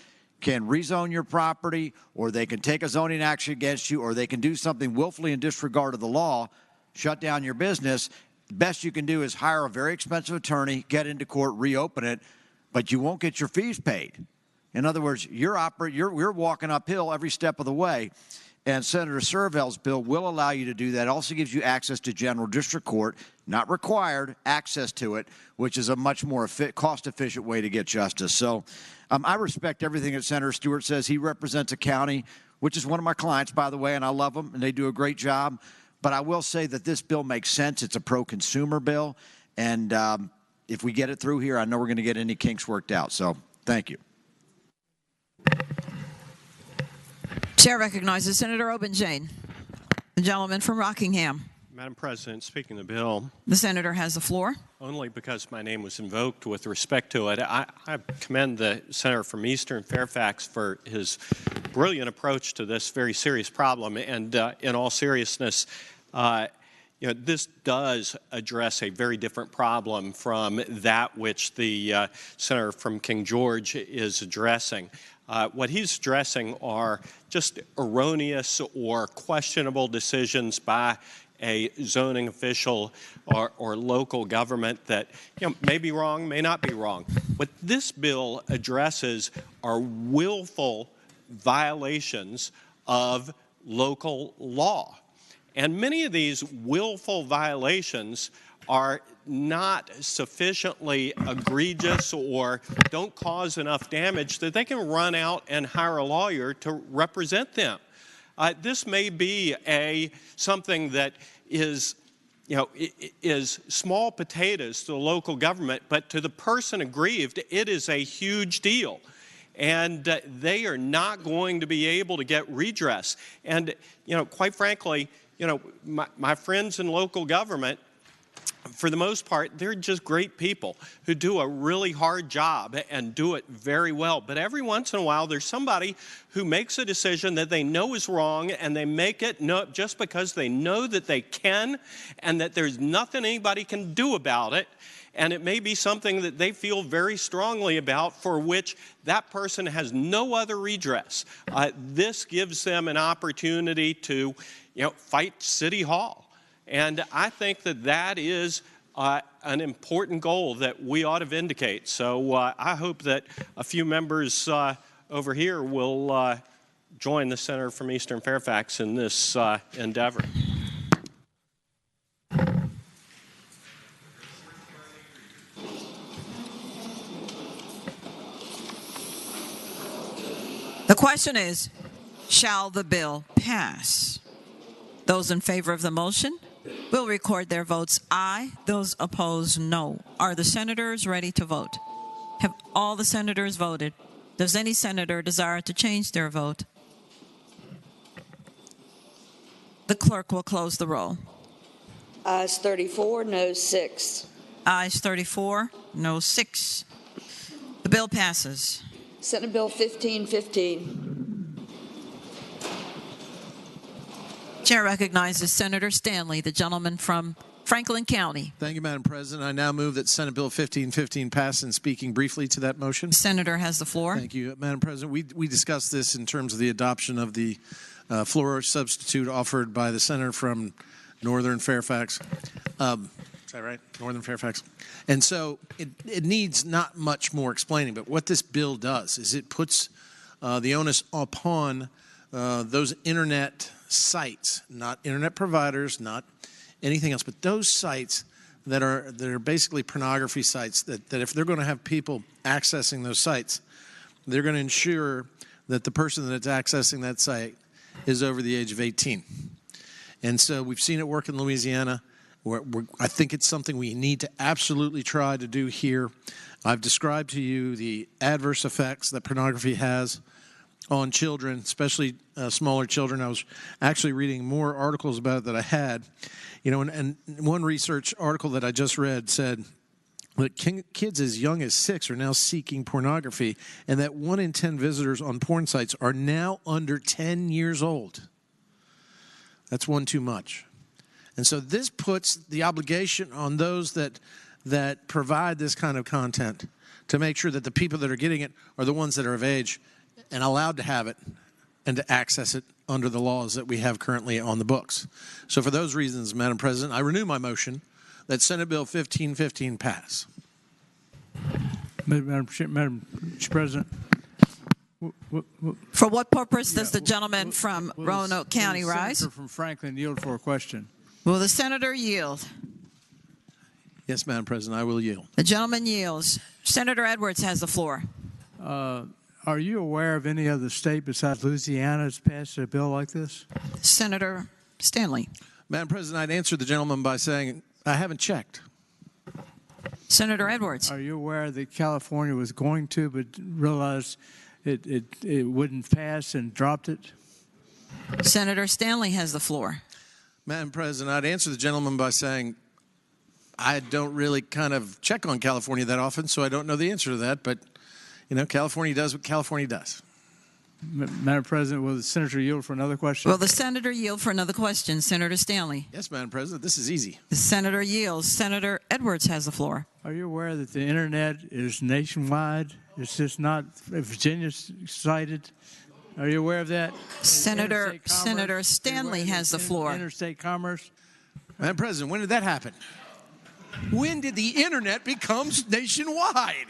Speaker 6: can rezone your property, or they can take a zoning action against you, or they can do something willfully in disregard of the law, shut down your business. The best you can do is hire a very expensive attorney, get into court, reopen it, but you won't get your fees paid. In other words, you're walking uphill every step of the way. And Senator Servel's bill will allow you to do that. It also gives you access to general district court, not required, access to it, which is a much more cost-efficient way to get justice. So I respect everything that Senator Stewart says. He represents a county, which is one of my clients, by the way, and I love them, and they do a great job. But I will say that this bill makes sense. It's a pro-consumer bill, and if we get it through here, I know we're going to get any kinks worked out. So thank you.
Speaker 1: Chair recognizes Senator Obenshain, the gentleman from Rockingham.
Speaker 17: Madam President, speaking of the bill,
Speaker 1: the senator has the floor.
Speaker 17: Only because my name was invoked with respect to it, I commend the senator from Eastern Fairfax for his brilliant approach to this very serious problem. And in all seriousness, this does address a very different problem from that which the senator from King George is addressing. What he's addressing are just erroneous or questionable decisions by a zoning official or local government that may be wrong, may not be wrong. What this bill addresses are willful violations of local law. And many of these willful violations are not sufficiently egregious or don't cause enough damage that they can run out and hire a lawyer to represent them. This may be something that is small potatoes to the local government, but to the person aggrieved, it is a huge deal. And they are not going to be able to get redress. And, quite frankly, my friends in local government, for the most part, they're just great people who do a really hard job and do it very well. But every once in a while, there's somebody who makes a decision that they know is wrong, and they make it just because they know that they can and that there's nothing anybody can do about it. And it may be something that they feel very strongly about, for which that person has no other redress. This gives them an opportunity to, fight City Hall. And I think that is an important goal that we ought to vindicate. So I hope that a few members over here will join the senator from Eastern Fairfax in this endeavor.
Speaker 1: The question is, shall the bill pass? Those in favor of the motion will record their votes aye. Those opposed, no. Are the senators ready to vote? Have all the senators voted? Does any senator desire to change their vote? The clerk will close the roll.
Speaker 2: Ayes 34, noes 6.
Speaker 1: Ayes 34, no 6. The bill passes.
Speaker 2: Senate Bill 1515.
Speaker 1: Chair recognizes Senator Stanley, the gentleman from Franklin County.
Speaker 10: Thank you, Madam President. I now move that Senate Bill 1515 pass. And speaking briefly to that motion.
Speaker 1: Senator has the floor.
Speaker 10: Thank you, Madam President. We discussed this in terms of the adoption of the floor substitute offered by the senator from Northern Fairfax. Is that right? Northern Fairfax. And so it needs not much more explaining, but what this bill does is it puts the onus upon those internet sites, not internet providers, not anything else, but those sites that are basically pornography sites, that if they're going to have people accessing those sites, they're going to ensure that the person that's accessing that site is over the age of 18. And so we've seen it work in Louisiana. I think it's something we need to absolutely try to do here. I've described to you the adverse effects that pornography has on children, especially smaller children. I was actually reading more articles about it that I had. You know, and one research article that I just read said that kids as young as 6 are now seeking pornography, and that 1 in 10 visitors on porn sites are now under 10 years old. That's one too much. And so this puts the obligation on those that provide this kind of content to make sure that the people that are getting it are the ones that are of age and allowed to have it and to access it under the laws that we have currently on the books. So for those reasons, Madam President, I renew my motion that Senate Bill 1515 pass.
Speaker 11: Madam President.
Speaker 1: For what purpose does the gentleman from Roanoke County rise?
Speaker 11: Senator from Franklin yield for a question.
Speaker 1: Will the senator yield?
Speaker 10: Yes, Madam President, I will yield.
Speaker 1: The gentleman yields. Senator Edwards has the floor.
Speaker 11: Are you aware of any other state besides Louisiana that's passed a bill like this?
Speaker 1: Senator Stanley.
Speaker 10: Madam President, I'd answer the gentleman by saying I haven't checked.
Speaker 1: Senator Edwards.
Speaker 11: Are you aware that California was going to, but realized it wouldn't pass and dropped it?
Speaker 1: Senator Stanley has the floor.
Speaker 10: Madam President, I'd answer the gentleman by saying I don't really kind of check on California that often, so I don't know the answer to that. But, you know, California does what California does.
Speaker 11: Madam President, will the senator yield for another question?
Speaker 1: Will the senator yield for another question? Senator Stanley.
Speaker 10: Yes, Madam President, this is easy.
Speaker 1: The senator yields. Senator Edwards has the floor.
Speaker 11: Are you aware that the internet is nationwide? It's just not Virginia cited. Are you aware of that?
Speaker 1: Senator Stanley has the floor.
Speaker 11: Interstate commerce.
Speaker 10: Madam President, when did that happen? When did the internet become nationwide?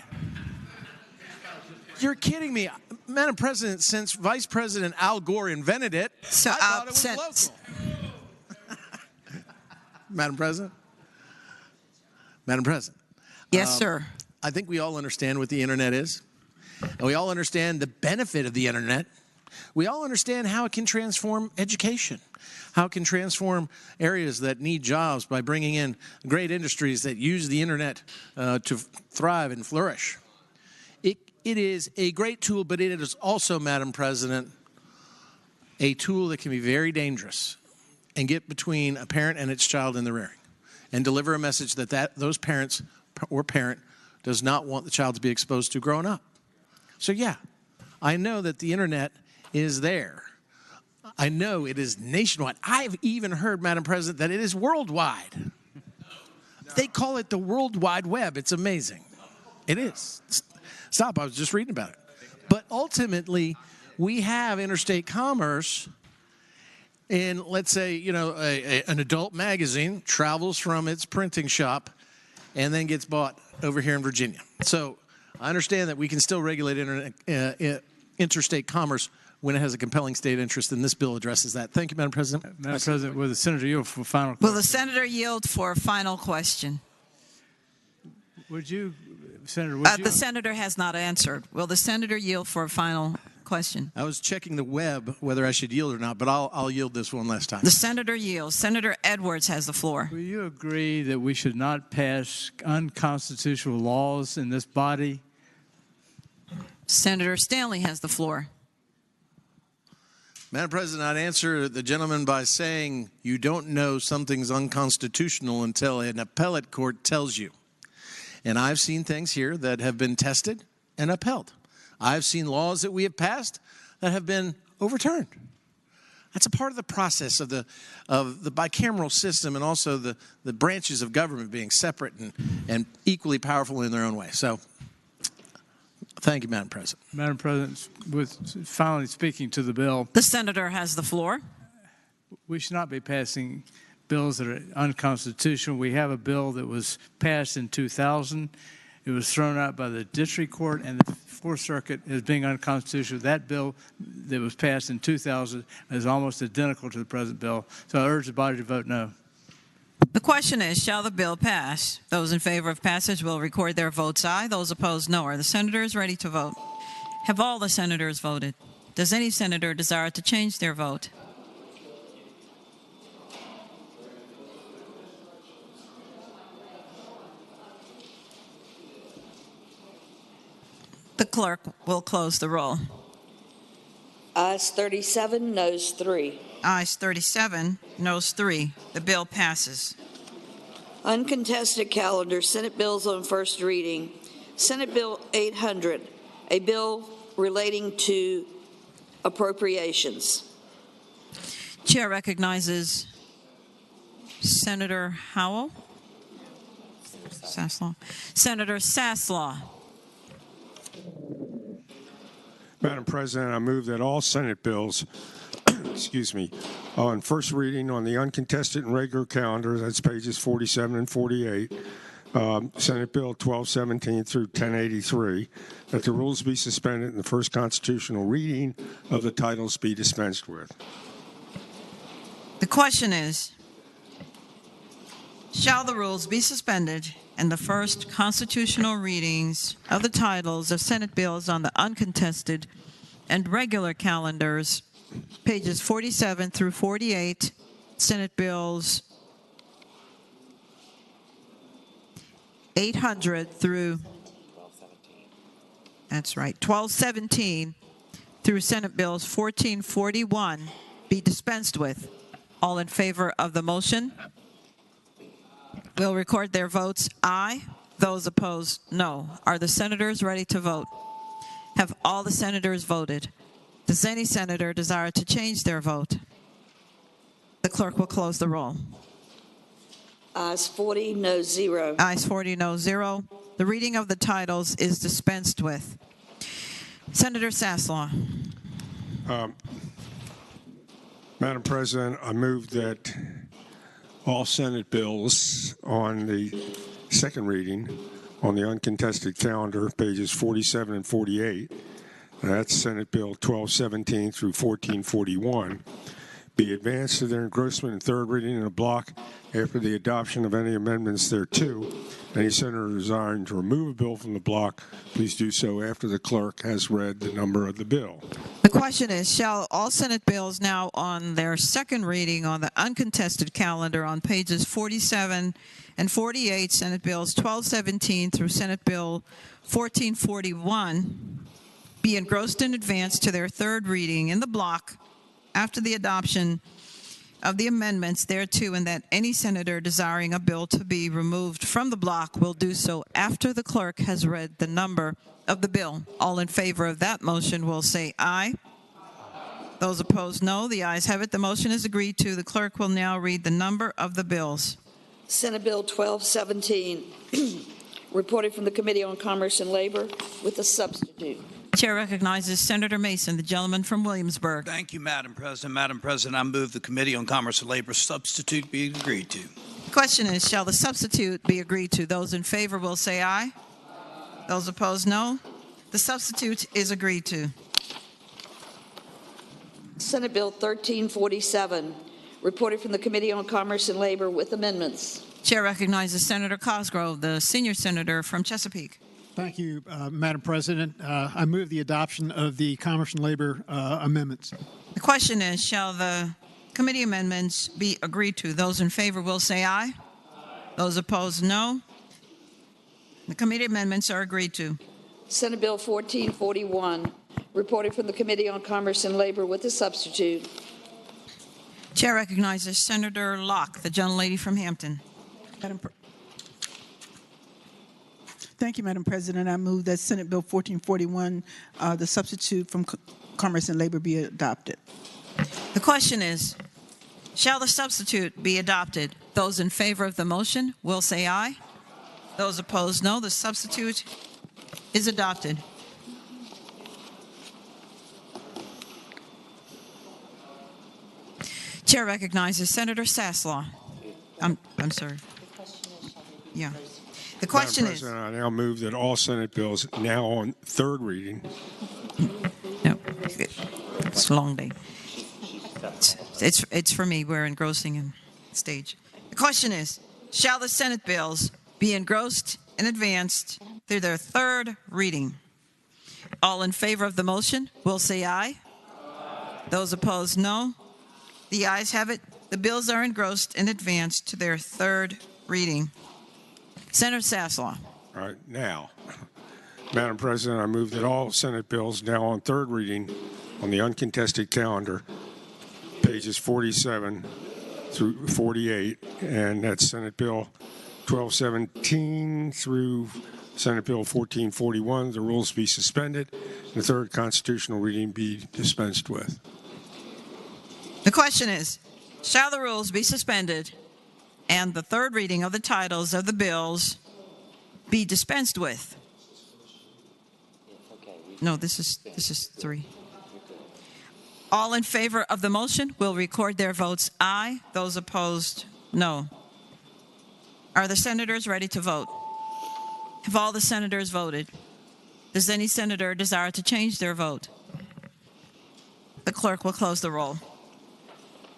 Speaker 10: You're kidding me. Madam President, since Vice President Al Gore invented it, I thought it was local. Madam President? Madam President.
Speaker 1: Yes, sir.
Speaker 10: I think we all understand what the internet is. And we all understand the benefit of the internet. We all understand how it can transform education, how it can transform areas that need jobs by bringing in great industries that use the internet to thrive and flourish. It is a great tool, but it is also, Madam President, a tool that can be very dangerous and get between a parent and its child in the rearing and deliver a message that those parents or parent does not want the child to be exposed to growing up. So, yeah, I know that the internet is there. I know it is nationwide. I've even heard, Madam President, that it is worldwide. They call it the World Wide Web. It's amazing. It is. Stop, I was just reading about it. But ultimately, we have interstate commerce, and let's say, you know, an adult magazine travels from its printing shop and then gets bought over here in Virginia. So I understand that we can still regulate interstate commerce when it has a compelling state interest, and this bill addresses that. Thank you, Madam President.
Speaker 11: Madam President, will the senator yield for a final question?
Speaker 1: Will the senator yield for a final question?
Speaker 11: Would you, Senator,
Speaker 1: the senator has not answered. Will the senator yield for a final question?
Speaker 10: I was checking the web whether I should yield or not, but I'll yield this one last time.
Speaker 1: The senator yields. Senator Edwards has the floor.
Speaker 11: Will you agree that we should not pass unconstitutional laws in this body?
Speaker 1: Senator Stanley has the floor.
Speaker 10: Madam President, I'd answer the gentleman by saying you don't know something's unconstitutional until an appellate court tells you. And I've seen things here that have been tested and upheld. I've seen laws that we have passed that have been overturned. That's a part of the process of the bicameral system and also the branches of government being separate and equally powerful in their own way. So thank you, Madam President.
Speaker 11: Madam President, with finally speaking to the bill.
Speaker 1: The senator has the floor.
Speaker 11: We should not be passing bills that are unconstitutional. We have a bill that was passed in 2000, It was thrown out by the district court and the Fourth Circuit as being unconstitutional. That bill that was passed in 2000 is almost identical to the present bill. So I urge the body to vote no.
Speaker 1: The question is, shall the bill pass? Those in favor of passage will record their votes aye. Those opposed, no. Are the senators ready to vote? Have all the senators voted? Does any senator desire to change their vote? The clerk will close the roll.
Speaker 2: Ayes 37, noes 3.
Speaker 1: Ayes 37, noes 3. The bill passes.
Speaker 2: Uncontested calendar, Senate bills on first reading. Senate Bill 800, a bill relating to appropriations.
Speaker 1: Chair recognizes Senator Howell. Saslaw. Senator Saslaw.
Speaker 14: Madam President, I move that all Senate bills, excuse me, on first reading on the uncontested and regular calendar, that's pages 47 and 48, Senate Bill 1217 through 1083, that the rules be suspended and the first constitutional reading of the titles be dispensed with.
Speaker 1: The question is, shall the rules be suspended and the first constitutional readings of the titles of Senate bills on the uncontested and regular calendars, pages 47 through 48, Senate bills 800 through, that's right, 1217 through Senate bills 1441 be dispensed with. All in favor of the motion will record their votes aye. Those opposed, no. Are the senators ready to vote? Have all the senators voted? Does any senator desire to change their vote? The clerk will close the roll.
Speaker 2: Ayes 40, noes 0.
Speaker 1: Ayes 40, no 0. The reading of the titles is dispensed with. Senator Saslaw.
Speaker 14: Madam President, I move that all Senate bills on the second reading on the uncontested calendar, pages 47 and 48, that's Senate Bill 1217 through 1441, be advanced to their engrossment in third reading in a block after the adoption of any amendments thereto. Any senator desiring to remove a bill from the block, please do so after the clerk has read the number of the bill.
Speaker 1: The question is, shall all Senate bills now on their second reading on the uncontested calendar on pages 47 and 48, Senate bills 1217 through Senate Bill 1441, be engrossed in advance to their third reading in the block after the adoption of the amendments thereto, and that any senator desiring a bill to be removed from the block will do so after the clerk has read the number of the bill. All in favor of that motion will say aye. Those opposed, no. The ayes have it. The motion is agreed to. The clerk will now read the number of the bills.
Speaker 2: Senate Bill 1217, reported from the Committee on Commerce and Labor with a substitute.
Speaker 1: Chair recognizes Senator Mason, the gentleman from Williamsburg.
Speaker 3: Thank you, Madam President. Madam President, I move the Committee on Commerce and Labor substitute be agreed to.
Speaker 1: The question is, shall the substitute be agreed to? Those in favor will say aye. Those opposed, no. The substitute is agreed to.
Speaker 2: Senate Bill 1347, reported from the Committee on Commerce and Labor with amendments.
Speaker 1: Chair recognizes Senator Cosgrove, the senior senator from Chesapeake.
Speaker 18: Thank you, Madam President. I move the adoption of the Commerce and Labor amendments.
Speaker 1: The question is, shall the committee amendments be agreed to? Those in favor will say aye. Those opposed, no. The committee amendments are agreed to.
Speaker 2: Senate Bill 1441, reported from the Committee on Commerce and Labor with a substitute.
Speaker 1: Chair recognizes Senator Locke, the gentlelady from Hampton.
Speaker 21: Thank you, Madam President. I move that Senate Bill 1441, the substitute from Commerce and Labor, be adopted.
Speaker 1: The question is, shall the substitute be adopted? Those in favor of the motion will say aye. Those opposed, no. The substitute is adopted. Chair recognizes Senator Saslaw. I'm sorry. Yeah. The question
Speaker 14: Madam President, I now move that all Senate bills now on third reading.
Speaker 1: No, it's a long day. It's for me. We're engrossing in stage. The question is, shall the Senate bills be engrossed and advanced through their third reading? All in favor of the motion will say aye. Those opposed, no. The ayes have it. The bills are engrossed and advanced to their third reading. Senator Sasslaw.
Speaker 14: All right, now, Madam President, I move that all Senate bills now on third reading on the uncontested calendar, pages 47 through 48, and that's Senate Bill 1217 through Senate Bill 1441, the rules be suspended, and the third constitutional reading be dispensed with.
Speaker 1: The question is, shall the rules be suspended and the third reading of the titles of the bills be dispensed with? No, this is 3. All in favor of the motion will record their votes aye. Those opposed, no. Are the senators ready to vote? Have all the senators voted? Does any senator desire to change their vote? The clerk will close the roll.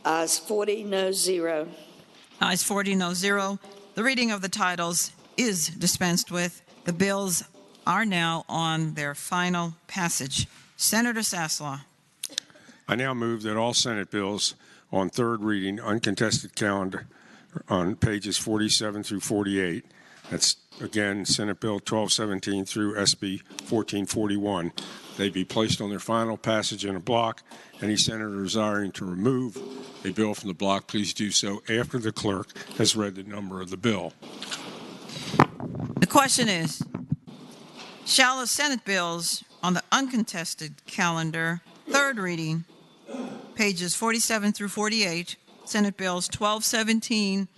Speaker 2: Ayes 40, no 0.
Speaker 1: Ayes 40, no 0. The reading of the titles is dispensed with. The bills are now on their final passage. Senator Sasslaw.
Speaker 14: I now move that all Senate bills on third reading, uncontested calendar, on pages 47 through 48, that's again Senate Bill 1217 through SB 1441, they be placed on their final passage in a block. Any senator desiring to remove a bill from the block, please do so after the clerk has read the number of the bill.
Speaker 1: The question is, shall the Senate bills on the uncontested calendar, third reading, pages 47 through 48, Senate Bills 1217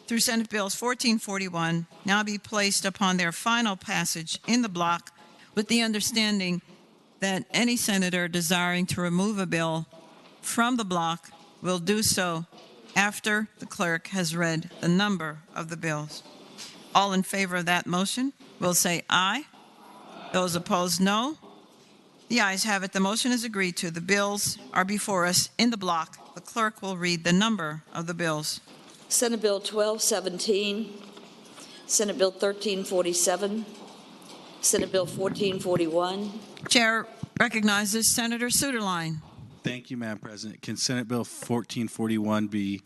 Speaker 1: through Senate Bills 1441, now be placed upon their final passage in the block with the understanding that any senator desiring to remove a bill from the block will do so after the clerk has read the number of the bills. All in favor of that motion will say aye. Those opposed, no. The ayes have it. The motion is agreed to. The bills are before us in the block. The clerk will read the number of the bills.
Speaker 2: Senate Bill 1217, Senate Bill 1347, Senate Bill 1441.
Speaker 1: Chair recognizes Senator Suderline.
Speaker 5: Thank you, Madam President. Can Senate Bill 1441 be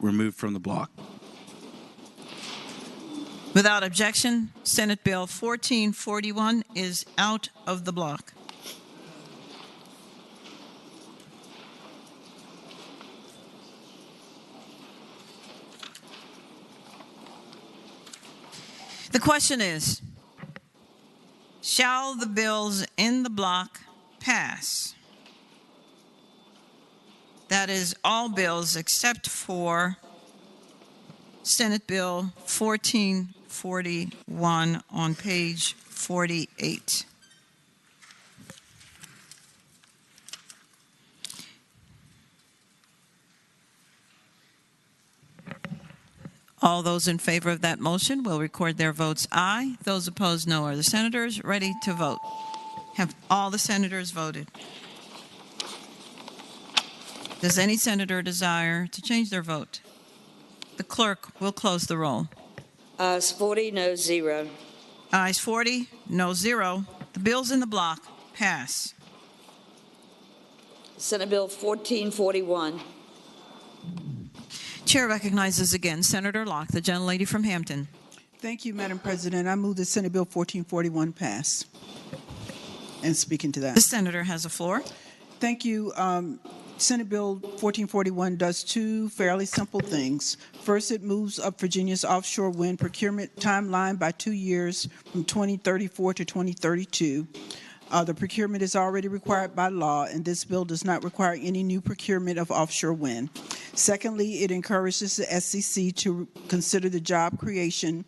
Speaker 5: removed from the block?
Speaker 1: Without objection, Senate Bill 1441 is out of the block. The question is, shall the bills in the block pass? That is all bills except for Senate Bill 1441 on page 48. All those in favor of that motion will record their votes aye. Those opposed, no. Are the senators ready to vote? Have all the senators voted? Does any senator desire to change their vote? The clerk will close the roll.
Speaker 2: Ayes 40, no 0.
Speaker 1: Ayes 40, no 0. The bills in the block pass.
Speaker 2: Senate Bill 1441.
Speaker 1: Chair recognizes again Senator Locke, the gentlelady from Hampton.
Speaker 21: Thank you, Madam President. I move that Senate Bill 1441 pass. And speaking to that.
Speaker 1: The senator has the floor.
Speaker 21: Thank you. Senate Bill 1441 does two fairly simple things. First, it moves up Virginia's offshore wind procurement timeline by 2 years from 2034 to 2032. The procurement is already required by law, and this bill does not require any new procurement of offshore wind. Secondly, it encourages the SEC to consider the job creation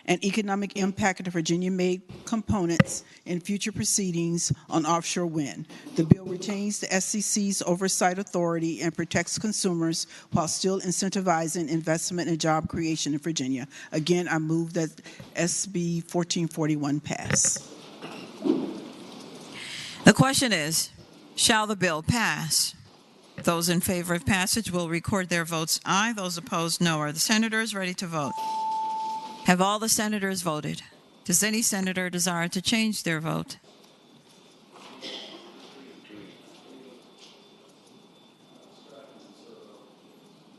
Speaker 21: and economic impact of the Virginia-made components in future proceedings on offshore wind. The bill retains the SEC's oversight authority and protects consumers while still incentivizing investment and job creation in Virginia. Again, I move that SB 1441 pass.
Speaker 1: The question is, shall the bill pass? Those in favor of passage will record their votes aye. Those opposed, no. Are the senators ready to vote? Have all the senators voted? Does any senator desire to change their vote?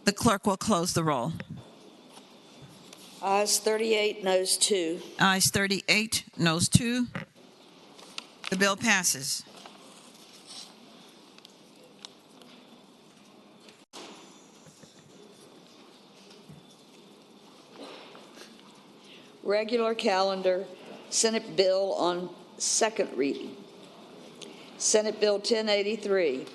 Speaker 1: The clerk will close the roll.
Speaker 2: Ayes 38, noes 2.
Speaker 1: Ayes 38, noes 2. The bill passes.
Speaker 2: Regular calendar, Senate bill on second reading. Senate Bill 1083,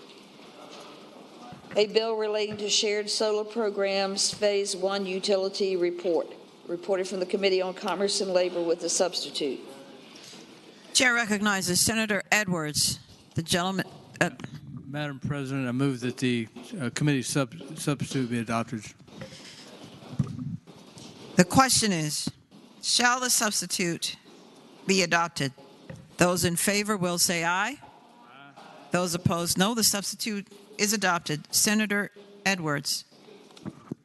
Speaker 2: a bill relating to shared solar programs, Phase 1 utility report, reported from the Committee on Commerce and Labor with a substitute.
Speaker 1: Chair recognizes Senator Edwards. The gentleman.
Speaker 11: Madam President, I move that the committee substitute be adopted.
Speaker 1: The question is, shall the substitute be adopted? Those in favor will say aye. Those opposed, no. The substitute is adopted. Senator Edwards.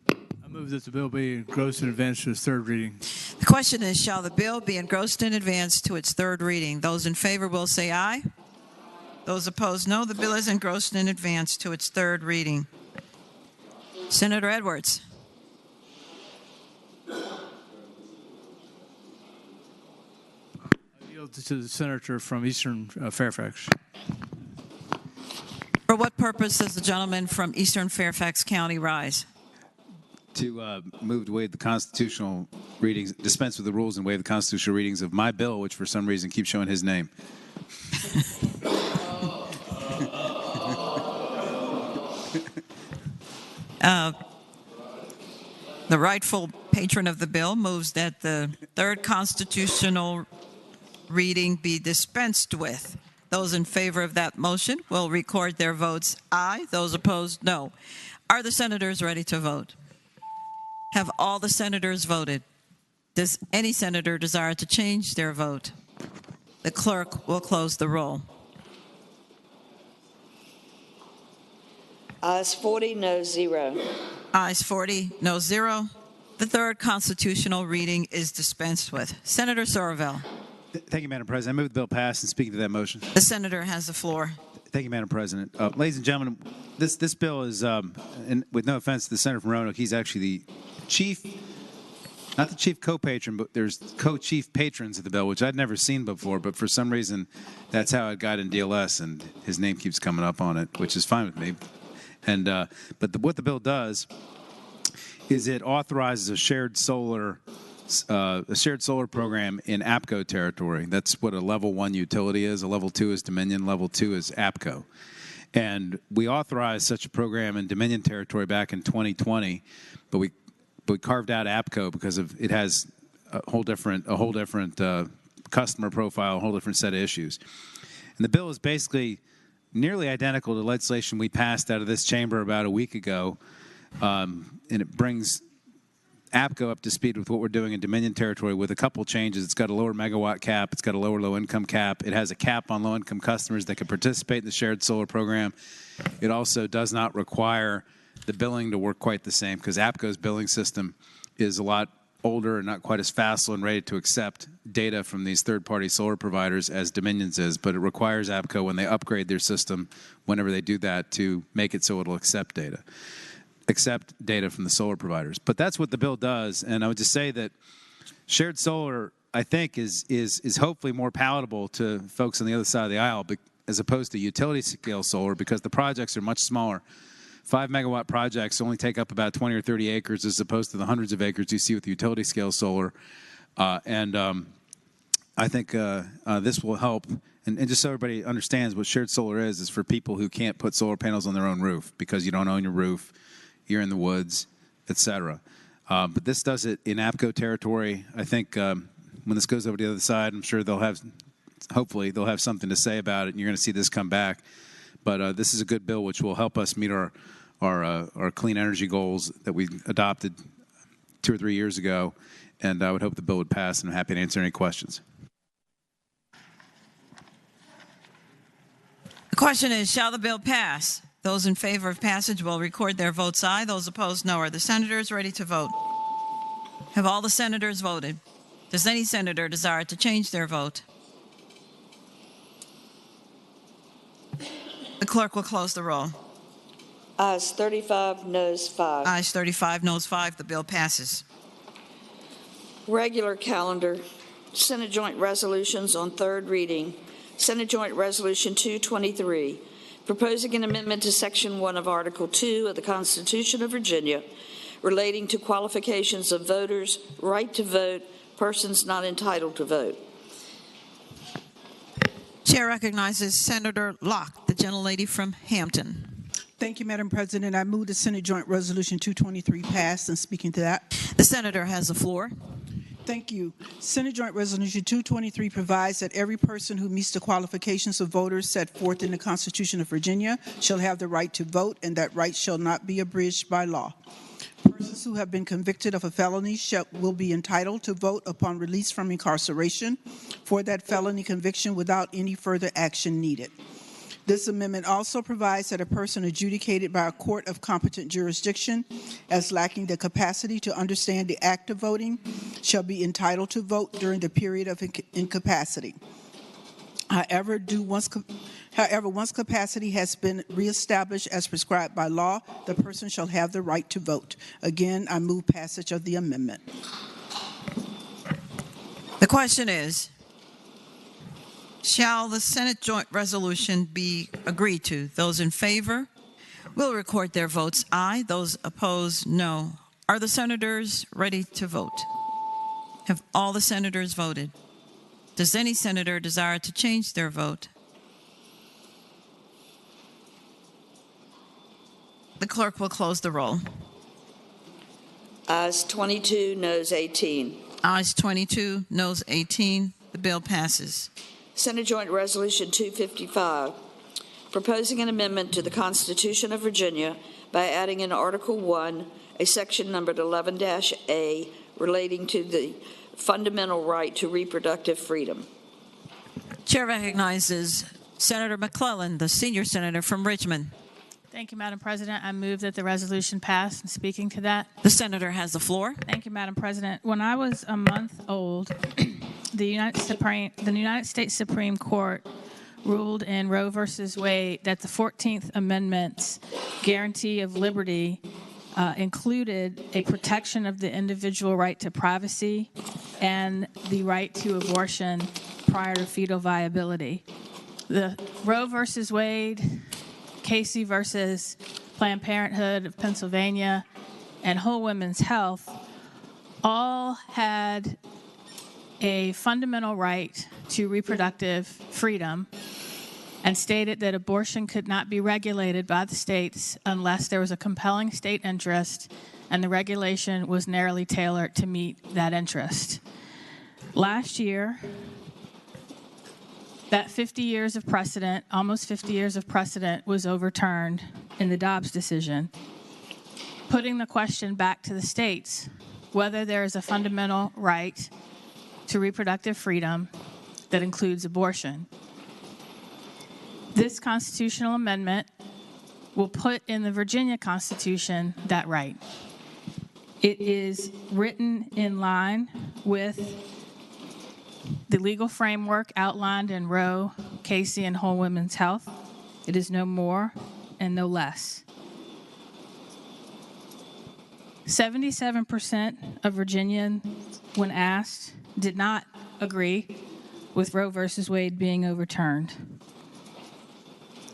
Speaker 11: I move that the bill be engrossed in advance to its third reading.
Speaker 1: The question is, shall the bill be engrossed in advance to its third reading? Those in favor will say aye. Those opposed, no. The bill is engrossed in advance to its third reading. Senator Edwards.
Speaker 11: I yield to the senator from Eastern Fairfax.
Speaker 1: For what purpose does the gentleman from Eastern Fairfax County rise?
Speaker 22: To move to waive the constitutional readings, dispense with the rules and waive the constitutional readings of my bill, which for some reason keeps showing his name.
Speaker 1: The rightful patron of the bill moves that the third constitutional reading be dispensed with. Those in favor of that motion will record their votes aye. Those opposed, no. Are the senators ready to vote? Have all the senators voted? Does any senator desire to change their vote? The clerk will close the roll.
Speaker 2: Ayes 40, noes 0.
Speaker 1: Ayes 40, no 0. The third constitutional reading is dispensed with. Senator Sorovell.
Speaker 22: Thank you, Madam President. I move the bill pass and speak to that motion.
Speaker 1: The senator has the floor.
Speaker 22: Thank you, Madam President. Ladies and gentlemen, this bill is, and with no offense to the senator from Roanoke, he's actually the chief, not the chief co-patron, but there's co-chief patrons of the bill, which I'd never seen before, but for some reason, that's how it got in DLS, and his name keeps coming up on it, which is fine with me. And what the bill does is it authorizes a shared solar program in APCO territory. That's what a level 1 utility is. A level 2 is Dominion. Level 2 is APCO. And we authorized such a program in Dominion territory back in 2020, but we carved out APCO because it has a whole different customer profile, a whole different set of issues. And the bill is basically nearly identical to legislation we passed out of this chamber about a week ago, and it brings APCO up to speed with what we're doing in Dominion territory with a couple changes. It's got a lower megawatt cap. It's got a lower low-income cap. It has a cap on low-income customers that can participate in the shared solar program. It also does not require the billing to work quite the same because APCO's billing system is a lot older and not quite as facile and ready to accept data from these third-party solar providers as Dominion's is, but it requires APCO when they upgrade their system, whenever they do that, to make it so it'll accept data from the solar providers. But that's what the bill does, and I would just say that shared solar, I think, is hopefully more palatable to folks on the other side of the aisle as opposed to utility-scale solar because the projects are much smaller. 5-megawatt projects only take up about 20 or 30 acres as opposed to the hundreds of acres you see with utility-scale solar. I think this will help. And just so everybody understands what shared solar is for people who can't put solar panels on their own roof because you don't own your roof, you're in the woods, et cetera. But this does it in APCO territory. I think when this goes over to the other side, I'm sure hopefully they'll have something to say about it, and you're going to see this come back. But this is a good bill which will help us meet our clean energy goals that we adopted 2 or 3 years ago. And I would hope the bill would pass, and I'm happy to answer any questions.
Speaker 1: The question is, shall the bill pass? Those in favor of passage will record their votes aye. Those opposed, no. Are the senators ready to vote? Have all the senators voted? Does any senator desire to change their vote? The clerk will close the roll.
Speaker 2: Ayes 35, noes 5.
Speaker 1: Ayes 35, noes 5. The bill passes.
Speaker 2: Regular calendar, Senate Joint Resolutions on third reading. Senate Joint Resolution 223, proposing an amendment to Section 1 of Article 2 of the Constitution of Virginia relating to qualifications of voters, right to vote, persons not entitled to vote.
Speaker 1: Chair recognizes Senator Locke, the gentlelady from Hampton.
Speaker 21: Thank you, Madam President. I move the Senate Joint Resolution 223 pass, and speaking to that.
Speaker 1: The senator has the floor.
Speaker 21: Thank you. Senate Joint Resolution 223 provides that every person who meets the qualifications of voters set forth in the Constitution of Virginia shall have the right to vote, and that right shall not be abridged by law. Persons who have been convicted of a felony will be entitled to vote upon release from incarceration for that felony conviction without any further action needed. This amendment also provides that a person adjudicated by a court of competent jurisdiction as lacking the capacity to understand the act of voting shall be entitled to vote during the period of incapacity. However, once capacity has been reestablished as prescribed by law, the person shall have the right to vote. Again, I move passage of the amendment.
Speaker 1: The question is, shall the Senate Joint Resolution be agreed to? Those in favor will record their votes aye. Those opposed, no. Are the senators ready to vote? Have all the senators voted? Does any senator desire to change their vote? The clerk will close the roll.
Speaker 2: Ayes 22, noes 18.
Speaker 1: Ayes 22, noes 18. The bill passes.
Speaker 2: Senate Joint Resolution 255, proposing an amendment to the Constitution of Virginia by adding in Article 1 a section numbered 11-A relating to the fundamental right to reproductive freedom.
Speaker 1: Chair recognizes Senator McClellan, the senior senator from Richmond.
Speaker 8: Thank you, Madam President. I move that the resolution pass. And speaking to that,
Speaker 1: the senator has the floor.
Speaker 8: Thank you, Madam President. When I was a month old, the United States Supreme Court ruled in Roe v. Wade that the 14th Amendment's guarantee of liberty included a protection of the individual right to privacy and the right to abortion prior to fetal viability. The Roe v. Wade, Casey versus Planned Parenthood of Pennsylvania, and Whole Women's Health all had a fundamental right to reproductive freedom and stated that abortion could not be regulated by the states unless there was a compelling state interest and the regulation was narrowly tailored to meet that interest. Last year, that 50 years of precedent, almost 50 years of precedent, was overturned in the Dobbs decision, putting the question back to the states whether there is a fundamental right to reproductive freedom that includes abortion. This constitutional amendment will put in the Virginia Constitution that right. It is written in line with the legal framework outlined in Roe, Casey, and Whole Women's Health. It is no more and no less. 77% of Virginians, when asked, did not agree with Roe v. Wade being overturned.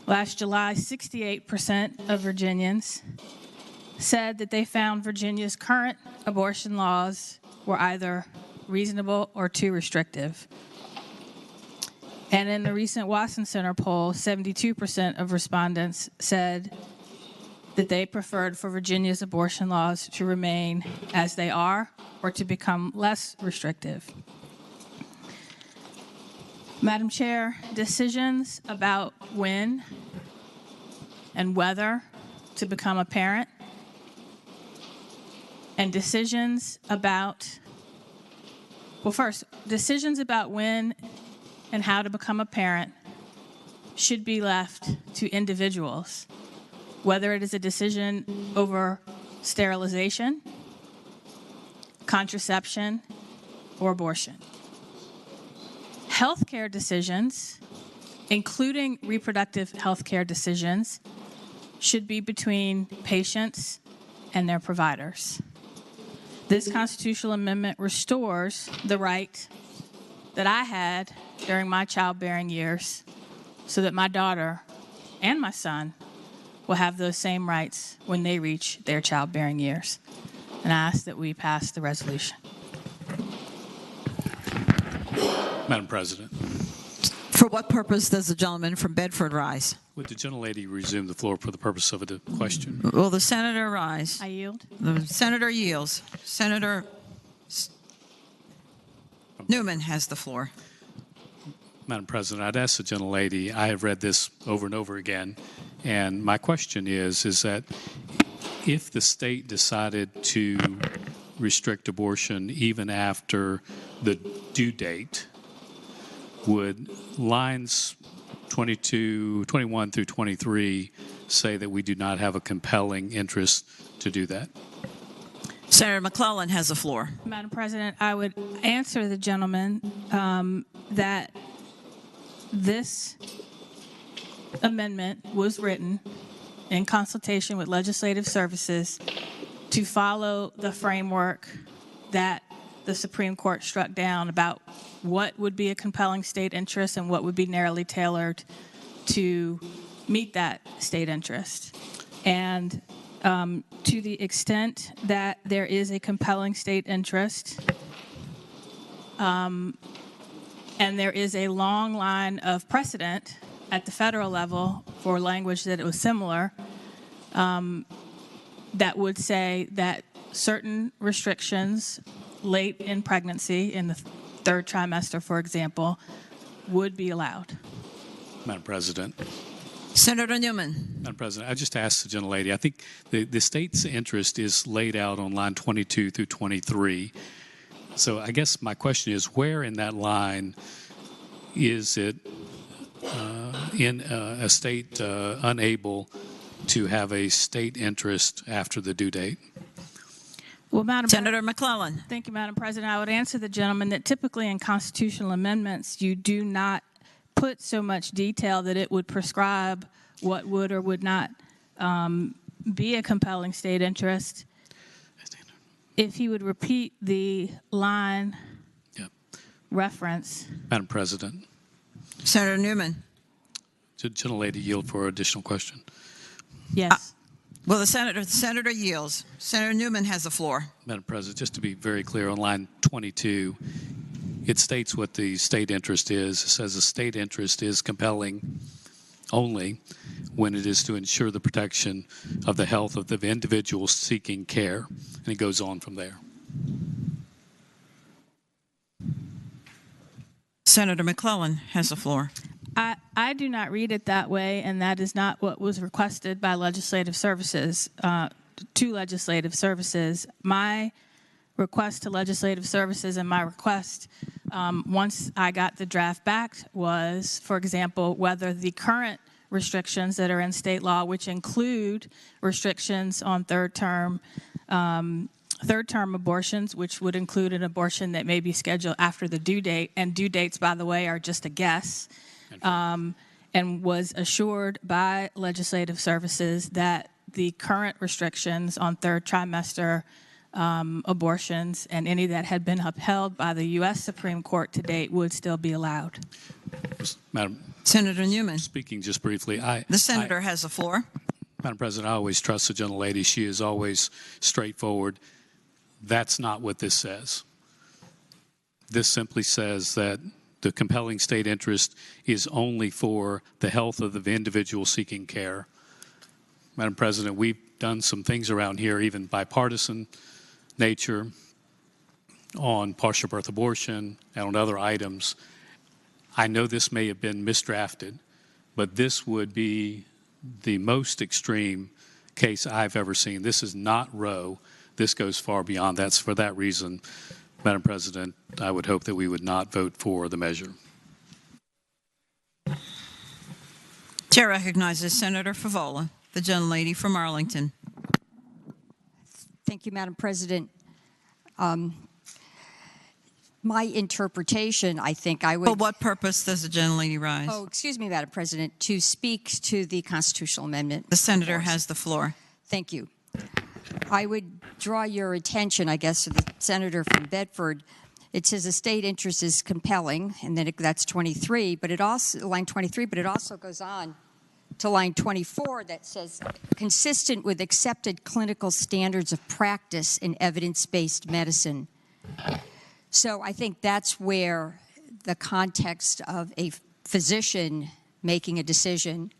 Speaker 8: Last July, 68% of Virginians said that they found Virginia's current abortion laws were either reasonable or too restrictive. And in the recent Watson Center poll, 72% of respondents said that they preferred for Virginia's abortion laws to remain as they are or to become less restrictive. Madam Chair, decisions about when and whether to become a parent and decisions about, well, first, decisions about when and how to become a parent should be left to individuals, whether it is a decision over sterilization, contraception, or abortion. Healthcare decisions, including reproductive healthcare decisions, should be between patients and their providers. This constitutional amendment restores the right that I had during my childbearing years so that my daughter and my son will have those same rights when they reach their childbearing years. And I ask that we pass the resolution.
Speaker 7: Madam President.
Speaker 1: For what purpose does the gentleman from Bedford rise?
Speaker 7: Would the gentlelady resume the floor for the purpose of the question?
Speaker 1: Will the senator rise?
Speaker 8: I yield.
Speaker 1: The senator yields. Senator Newman has the floor.
Speaker 7: Madam President, I'd ask the gentlelady, I have read this over and over again, and my question is that if the state decided to restrict abortion even after the due date, would lines 21 through 23 say that we do not have a compelling interest to do that?
Speaker 1: Senator McClellan has the floor.
Speaker 8: Madam President, I would answer the gentleman that this amendment was written in consultation with legislative services to follow the framework that the Supreme Court struck down about what would be a compelling state interest and what would be narrowly tailored to meet that state interest. And to the extent that there is a compelling state interest, and there is a long line of precedent at the federal level for language that it was similar, that would say that certain restrictions late in pregnancy, in the third trimester, for example, would be allowed.
Speaker 7: Madam President.
Speaker 1: Senator Newman.
Speaker 7: Madam President, I just asked the gentlelady, I think the state's interest is laid out on line 22 through 23. So I guess my question is, where in that line is it in a state unable to have a state interest after the due date?
Speaker 8: Well,
Speaker 1: Senator McClellan.
Speaker 8: Thank you, Madam President. I would answer the gentleman that typically in constitutional amendments, you do not put so much detail that it would prescribe what would or would not be a compelling state interest. If he would repeat the line reference.
Speaker 7: Madam President.
Speaker 1: Senator Newman.
Speaker 7: Gentlelady yield for additional question.
Speaker 8: Yes.
Speaker 1: Well, the senator yields. Senator Newman has the floor.
Speaker 7: Madam President, just to be very clear, on line 22, it states what the state interest is. It says the state interest is compelling only when it is to ensure the protection of the health of the individual seeking care. And it goes on from there.
Speaker 1: Senator McClellan has the floor.
Speaker 8: I do not read it that way, and that is not what was requested by legislative services, to legislative services. My request to legislative services and my request once I got the draft back was, for example, whether the current restrictions that are in state law, which include restrictions on third-term abortions, which would include an abortion that may be scheduled after the due date, and due dates, by the way, are just a guess, and was assured by legislative services that the current restrictions on third trimester abortions and any that had been upheld by the U.S. Supreme Court to date would still be allowed.
Speaker 7: Madam
Speaker 1: Senator Newman.
Speaker 7: Speaking just briefly,
Speaker 1: the senator has the floor.
Speaker 7: Madam President, I always trust the gentlelady. She is always straightforward. That's not what this says. This simply says that the compelling state interest is only for the health of the individual seeking care. Madam President, we've done some things around here, even bipartisan nature, on partial birth abortion and on other items. I know this may have been misdrafted, but this would be the most extreme case I've ever seen. This is not Roe. This goes far beyond that. For that reason, Madam President, I would hope that we would not vote for the measure.
Speaker 1: Chair recognizes Senator Favola, the gentlelady from Arlington.
Speaker 12: Thank you, Madam President. My interpretation, I think I would...
Speaker 1: For what purpose does the gentlelady rise?
Speaker 12: Oh, excuse me, Madam President, to speak to the constitutional amendment.
Speaker 1: The senator has the floor.
Speaker 12: Thank you. I would draw your attention, I guess, to the senator from Bedford. It says the state interest is compelling, and then that's 23, but it also, line 23, but it also goes on to line 24 that says, consistent with accepted clinical standards of practice in evidence-based medicine. So I think that's where the context of a physician making a decision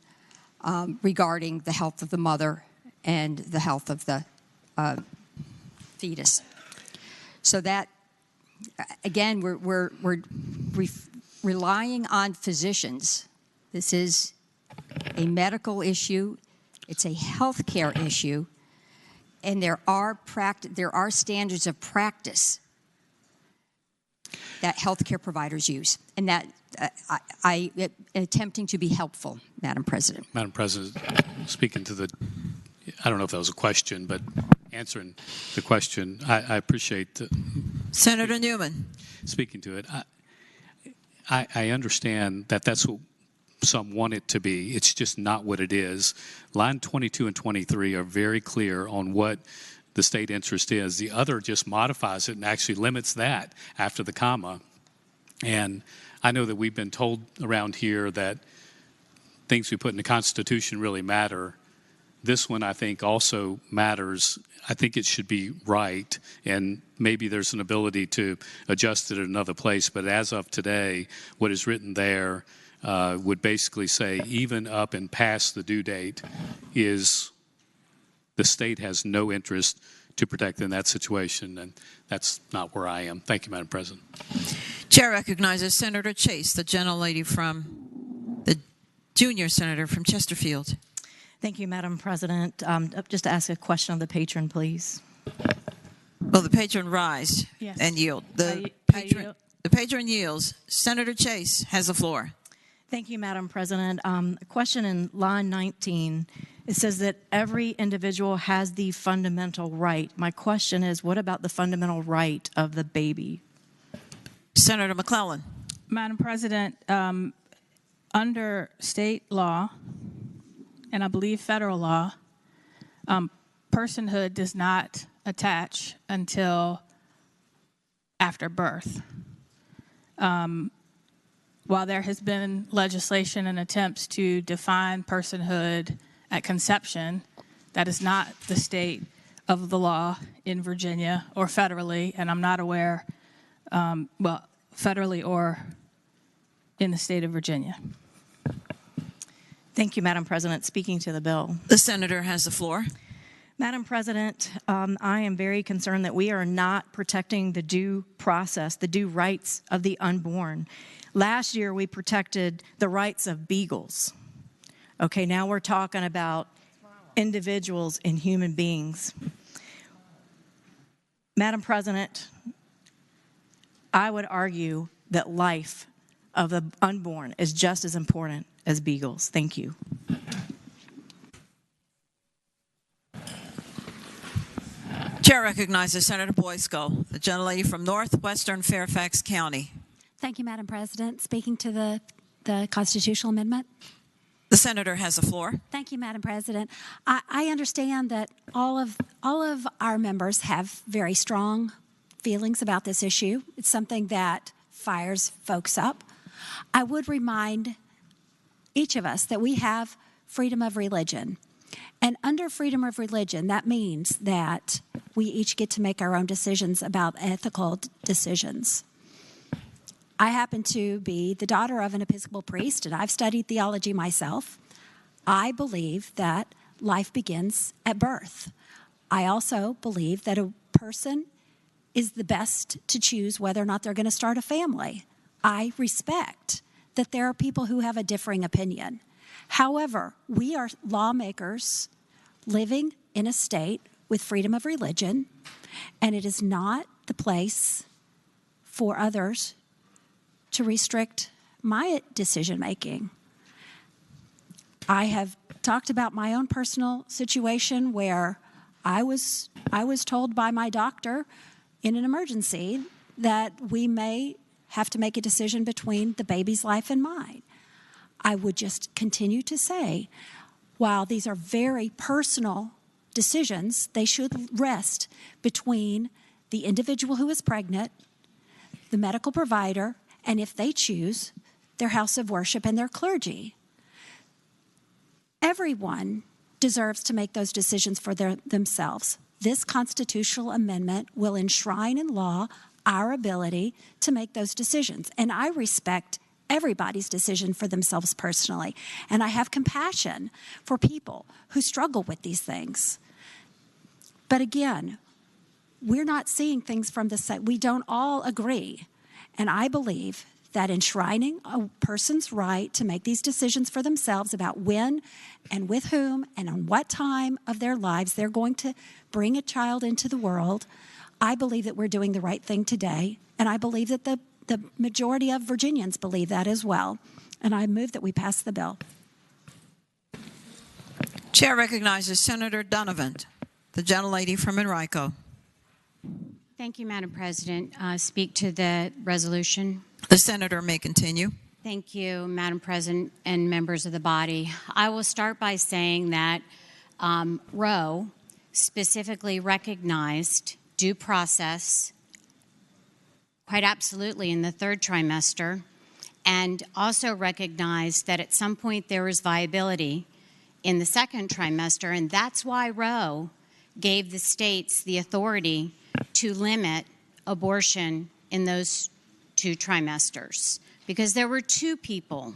Speaker 12: regarding the health of the mother and the health of the fetus. So that, again, we're relying on physicians. This is a medical issue. It's a health care issue. And there are standards of practice that healthcare providers use, and that I am attempting to be helpful, Madam President.
Speaker 7: Madam President, speaking to the, I don't know if that was a question, but answering the question, I appreciate
Speaker 1: Senator Newman.
Speaker 7: Speaking to it. I understand that that's what some want it to be. It's just not what it is. Line 22 and 23 are very clear on what the state interest is. The other just modifies it and actually limits that after the comma. And I know that we've been told around here that things we put in the Constitution really matter. This one, I think, also matters. I think it should be right, and maybe there's an ability to adjust it at another place. But as of today, what is written there would basically say even up and past the due date is the state has no interest to protect in that situation, and that's not where I am. Thank you, Madam President.
Speaker 1: Chair recognizes Senator Chase, the gentlelady from the junior senator from Chesterfield.
Speaker 16: Thank you, Madam President. Just to ask a question of the patron, please.
Speaker 1: Will the patron rise and yield? The patron yields. Senator Chase has the floor.
Speaker 16: Thank you, Madam President. A question in line 19. It says that every individual has the fundamental right. My question is, what about the fundamental right of the baby?
Speaker 1: Senator McClellan.
Speaker 8: Madam President, under state law, and I believe federal law, personhood does not attach until after birth. While there has been legislation and attempts to define personhood at conception, that is not the state of the law in Virginia or federally, and I'm not aware, federally or in the state of Virginia.
Speaker 16: Thank you, Madam President. Speaking to the bill.
Speaker 1: The senator has the floor.
Speaker 16: Madam President, I am very concerned that we are not protecting the due process, the due rights of the unborn. Last year, we protected the rights of beagles. Okay, now we're talking about individuals and human beings. Madam President, I would argue that life of the unborn is just as important as beagles. Thank you.
Speaker 1: Chair recognizes Senator Boysko, the gentlelady from northwestern Fairfax County.
Speaker 20: Thank you, Madam President. Speaking to the constitutional amendment.
Speaker 1: The senator has the floor.
Speaker 20: Thank you, Madam President. I understand that all of our members have very strong feelings about this issue. It's something that fires folks up. I would remind each of us that we have freedom of religion. And under freedom of religion, that means that we each get to make our own decisions about ethical decisions. I happen to be the daughter of an Episcopal priest, and I've studied theology myself. I believe that life begins at birth. I also believe that a person is the best to choose whether or not they're going to start a family. I respect that there are people who have a differing opinion. However, we are lawmakers living in a state with freedom of religion, and it is not the place for others to restrict my decision making. I have talked about my own personal situation where I was told by my doctor in an emergency that we may have to make a decision between the baby's life and mine. I would just continue to say, while these are very personal decisions, they should rest between the individual who is pregnant, the medical provider, and if they choose, their house of worship and their clergy. Everyone deserves to make those decisions for themselves. This constitutional amendment will enshrine in law our ability to make those decisions. And I respect everybody's decision for themselves personally. And I have compassion for people who struggle with these things. But again, we're not seeing things from the side. We don't all agree. And I believe that enshrining a person's right to make these decisions for themselves about when and with whom and on what time of their lives they're going to bring a child into the world, I believe that we're doing the right thing today. And I believe that the majority of Virginians believe that as well. And I move that we pass the bill.
Speaker 1: Chair recognizes Senator Donovan, the gentlelady from Enrico.
Speaker 23: Thank you, Madam President. Speak to the resolution.
Speaker 1: The senator may continue.
Speaker 23: Thank you, Madam President and members of the body. I will start by saying that Roe specifically recognized due process quite absolutely in the third trimester, and also recognized that at some point there was viability in the second trimester, and that's why Roe gave the states the authority to limit abortion in those 2 trimesters, because there were 2 people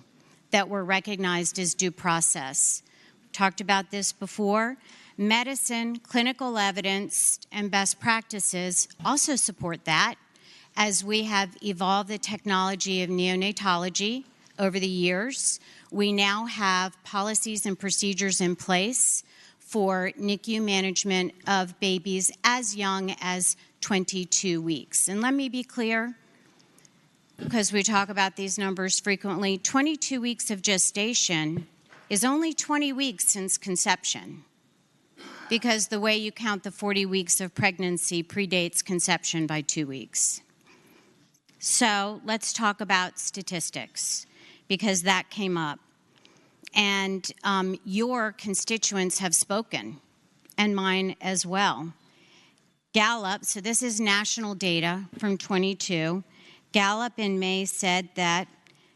Speaker 23: that were recognized as due process. Talked about this before. Medicine, clinical evidence, and best practices also support that, as we have evolved the technology of neonatology over the years. We now have policies and procedures in place for NICU management of babies as young as 22 weeks. And let me be clear, because we talk about these numbers frequently, 22 weeks of gestation is only 20 weeks since conception, because the way you count the 40 weeks of pregnancy predates conception by 2 weeks. So let's talk about statistics, because that came up. And your constituents have spoken, and mine as well. Gallup, so this is national data from 22. Gallup in May said that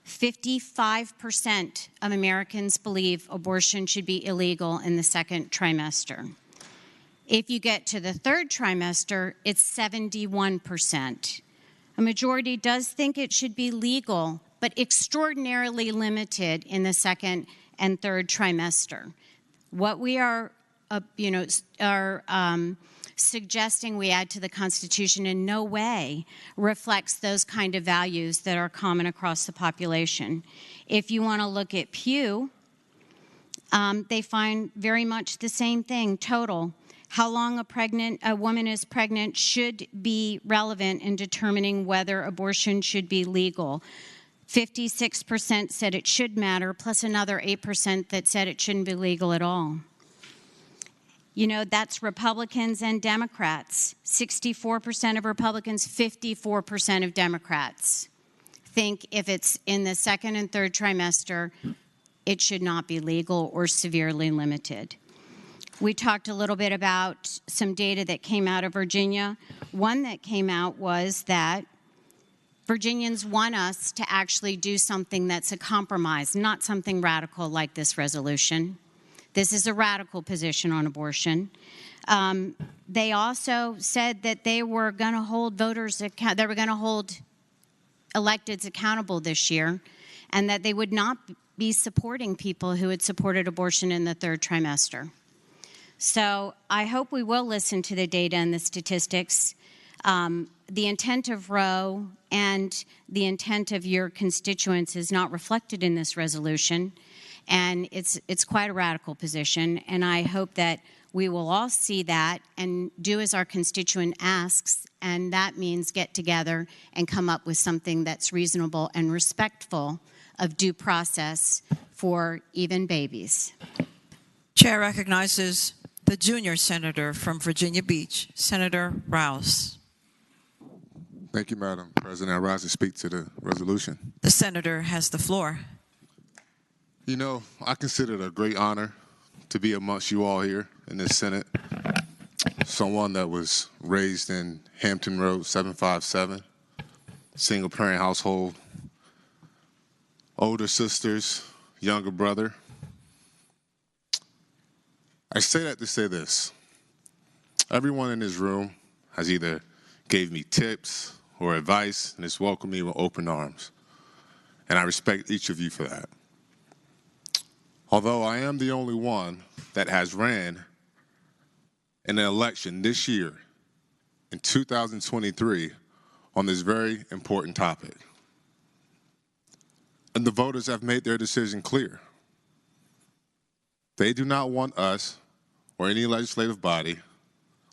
Speaker 23: 55% of Americans believe abortion should be illegal in the second trimester. If you get to the third trimester, it's 71%. A majority does think it should be legal, but extraordinarily limited in the second and third trimester. What we are suggesting we add to the Constitution in no way reflects those kind of values that are common across the population. If you want to look at Pew, they find very much the same thing, total. How long a woman is pregnant should be relevant in determining whether abortion should be legal. 56% said it should matter, plus another 8% that said it shouldn't be legal at all. You know, that's Republicans and Democrats. 64% of Republicans, 54% of Democrats think if it's in the second and third trimester, it should not be legal or severely limited. We talked a little bit about some data that came out of Virginia. One that came out was that Virginians want us to actually do something that's a compromise, not something radical like this resolution. This is a radical position on abortion. They also said that they were going to hold they were going to hold electeds accountable this year, and that they would not be supporting people who had supported abortion in the third trimester. So I hope we will listen to the data and the statistics. The intent of Roe and the intent of your constituents is not reflected in this resolution, and it's quite a radical position, and I hope that we will all see that and do as our constituent asks, and that means get together and come up with something that's reasonable and respectful of due process for even babies.
Speaker 1: Chair recognizes the junior senator from Virginia Beach, Senator Rouse.
Speaker 13: Thank you, Madam President. I rise to speak to the resolution.
Speaker 1: The senator has the floor.
Speaker 13: You know, I consider it a great honor to be amongst you all here in this Senate. Someone that was raised in Hampton Road 757, single parent household, older sisters, younger brother. I say that to say this. Everyone in this room has either gave me tips or advice and has welcomed me with open arms. And I respect each of you for that. Although I am the only one that has ran in an election this year, in 2023, on this very important topic. And the voters have made their decision clear. They do not want us or any legislative body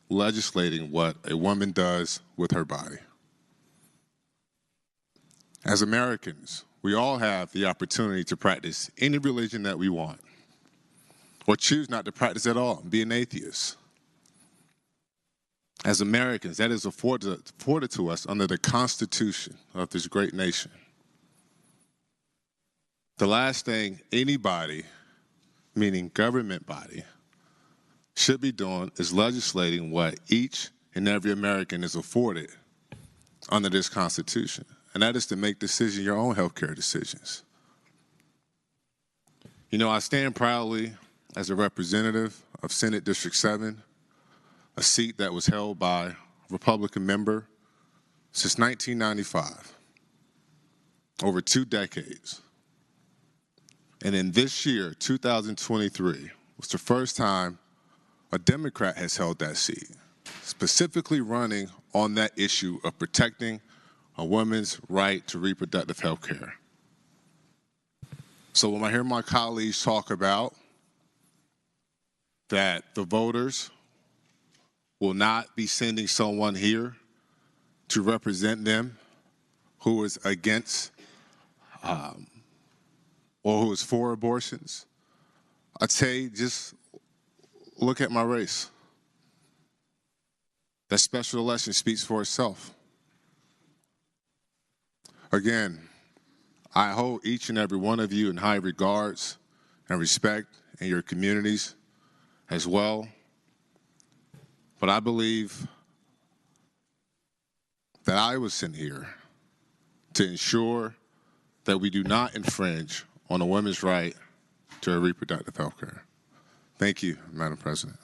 Speaker 13: legislating what a woman does with her body. As Americans, we all have the opportunity to practice any religion that we want, or choose not to practice at all and be an atheist. As Americans, that is afforded to us under the Constitution of this great nation. The last thing anybody, meaning government body, should be doing is legislating what each and every American is afforded under this Constitution. And that is to make decisions, your own health care decisions. You know, I stand proudly as a representative of Senate District 7, a seat that was held by a Republican member since 1995, over 2 decades. And in this year, 2023, was the first time a Democrat has held that seat, specifically running on that issue of protecting a woman's right to reproductive health care. So when I hear my colleagues talk about that the voters will not be sending someone here to represent them who is against or who is for abortions, I'd say just look at my race. That special election speaks for itself. Again, I hold each and every one of you in high regards and respect in your communities as well. But I believe that I was sent here to ensure that we do not infringe on a woman's right to reproductive health care. Thank you, Madam President.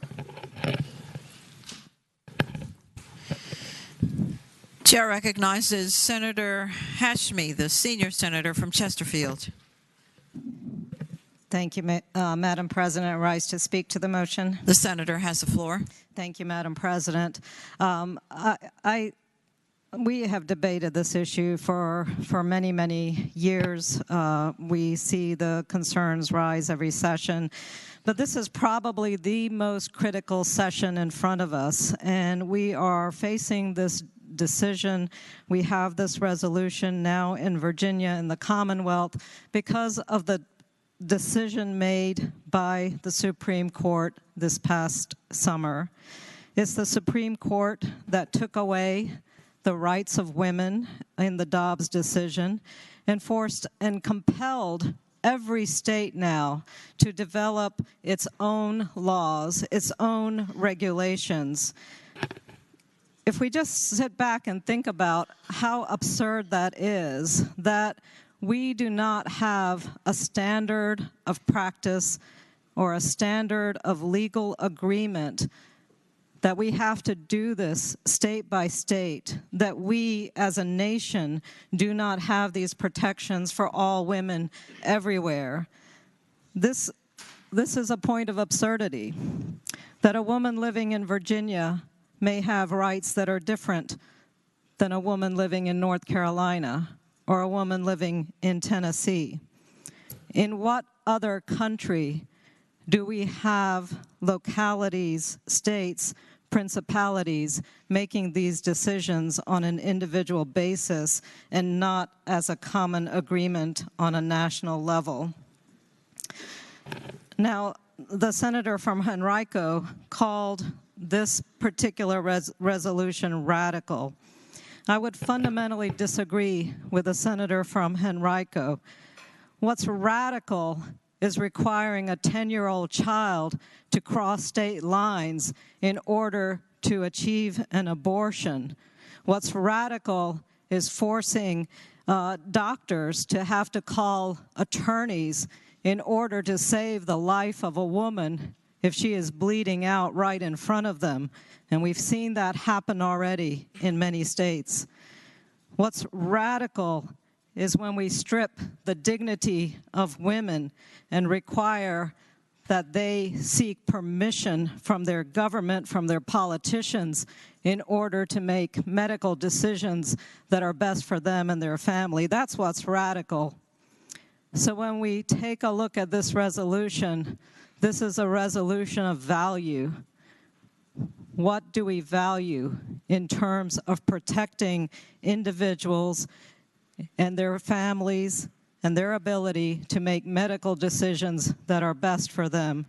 Speaker 1: Chair recognizes Senator Hashmi, the senior senator from Chesterfield.
Speaker 15: Thank you, Madam President. I rise to speak to the motion.
Speaker 1: The senator has the floor.
Speaker 15: Thank you, Madam President. We have debated this issue for many, many years. We see the concerns rise every session. But this is probably the most critical session in front of us, and we are facing this decision. We have this resolution now in Virginia in the Commonwealth because of the decision made by the Supreme Court this past summer. It's the Supreme Court that took away the rights of women in the Dobbs decision and forced and compelled every state now to develop its own laws, its own regulations. If we just sit back and think about how absurd that is, that we do not have a standard of practice or a standard of legal agreement, that we have to do this state by state, that we as a nation do not have these protections for all women everywhere. This is a point of absurdity. that a woman living in Virginia may have rights that are different than a woman living in North Carolina or a woman living in Tennessee? In what other country do we have localities, states, principalities making these decisions on an individual basis and not as a common agreement on a national level? Now, the senator from Henrico called this particular resolution radical. I would fundamentally disagree with the senator from Henrico. What's radical is requiring a 10-year-old child to cross state lines in order to achieve an abortion. What's radical is forcing doctors to have to call attorneys in order to save the life of a woman if she is bleeding out right in front of them. And we've seen that happen already in many states. What's radical is when we strip the dignity of women and require that they seek permission from their government, from their politicians, in order to make medical decisions that are best for them and their family. That's what's radical. So when we take a look at this resolution, this is a resolution of value. What do we value in terms of protecting individuals and their families and their ability to make medical decisions that are best for them?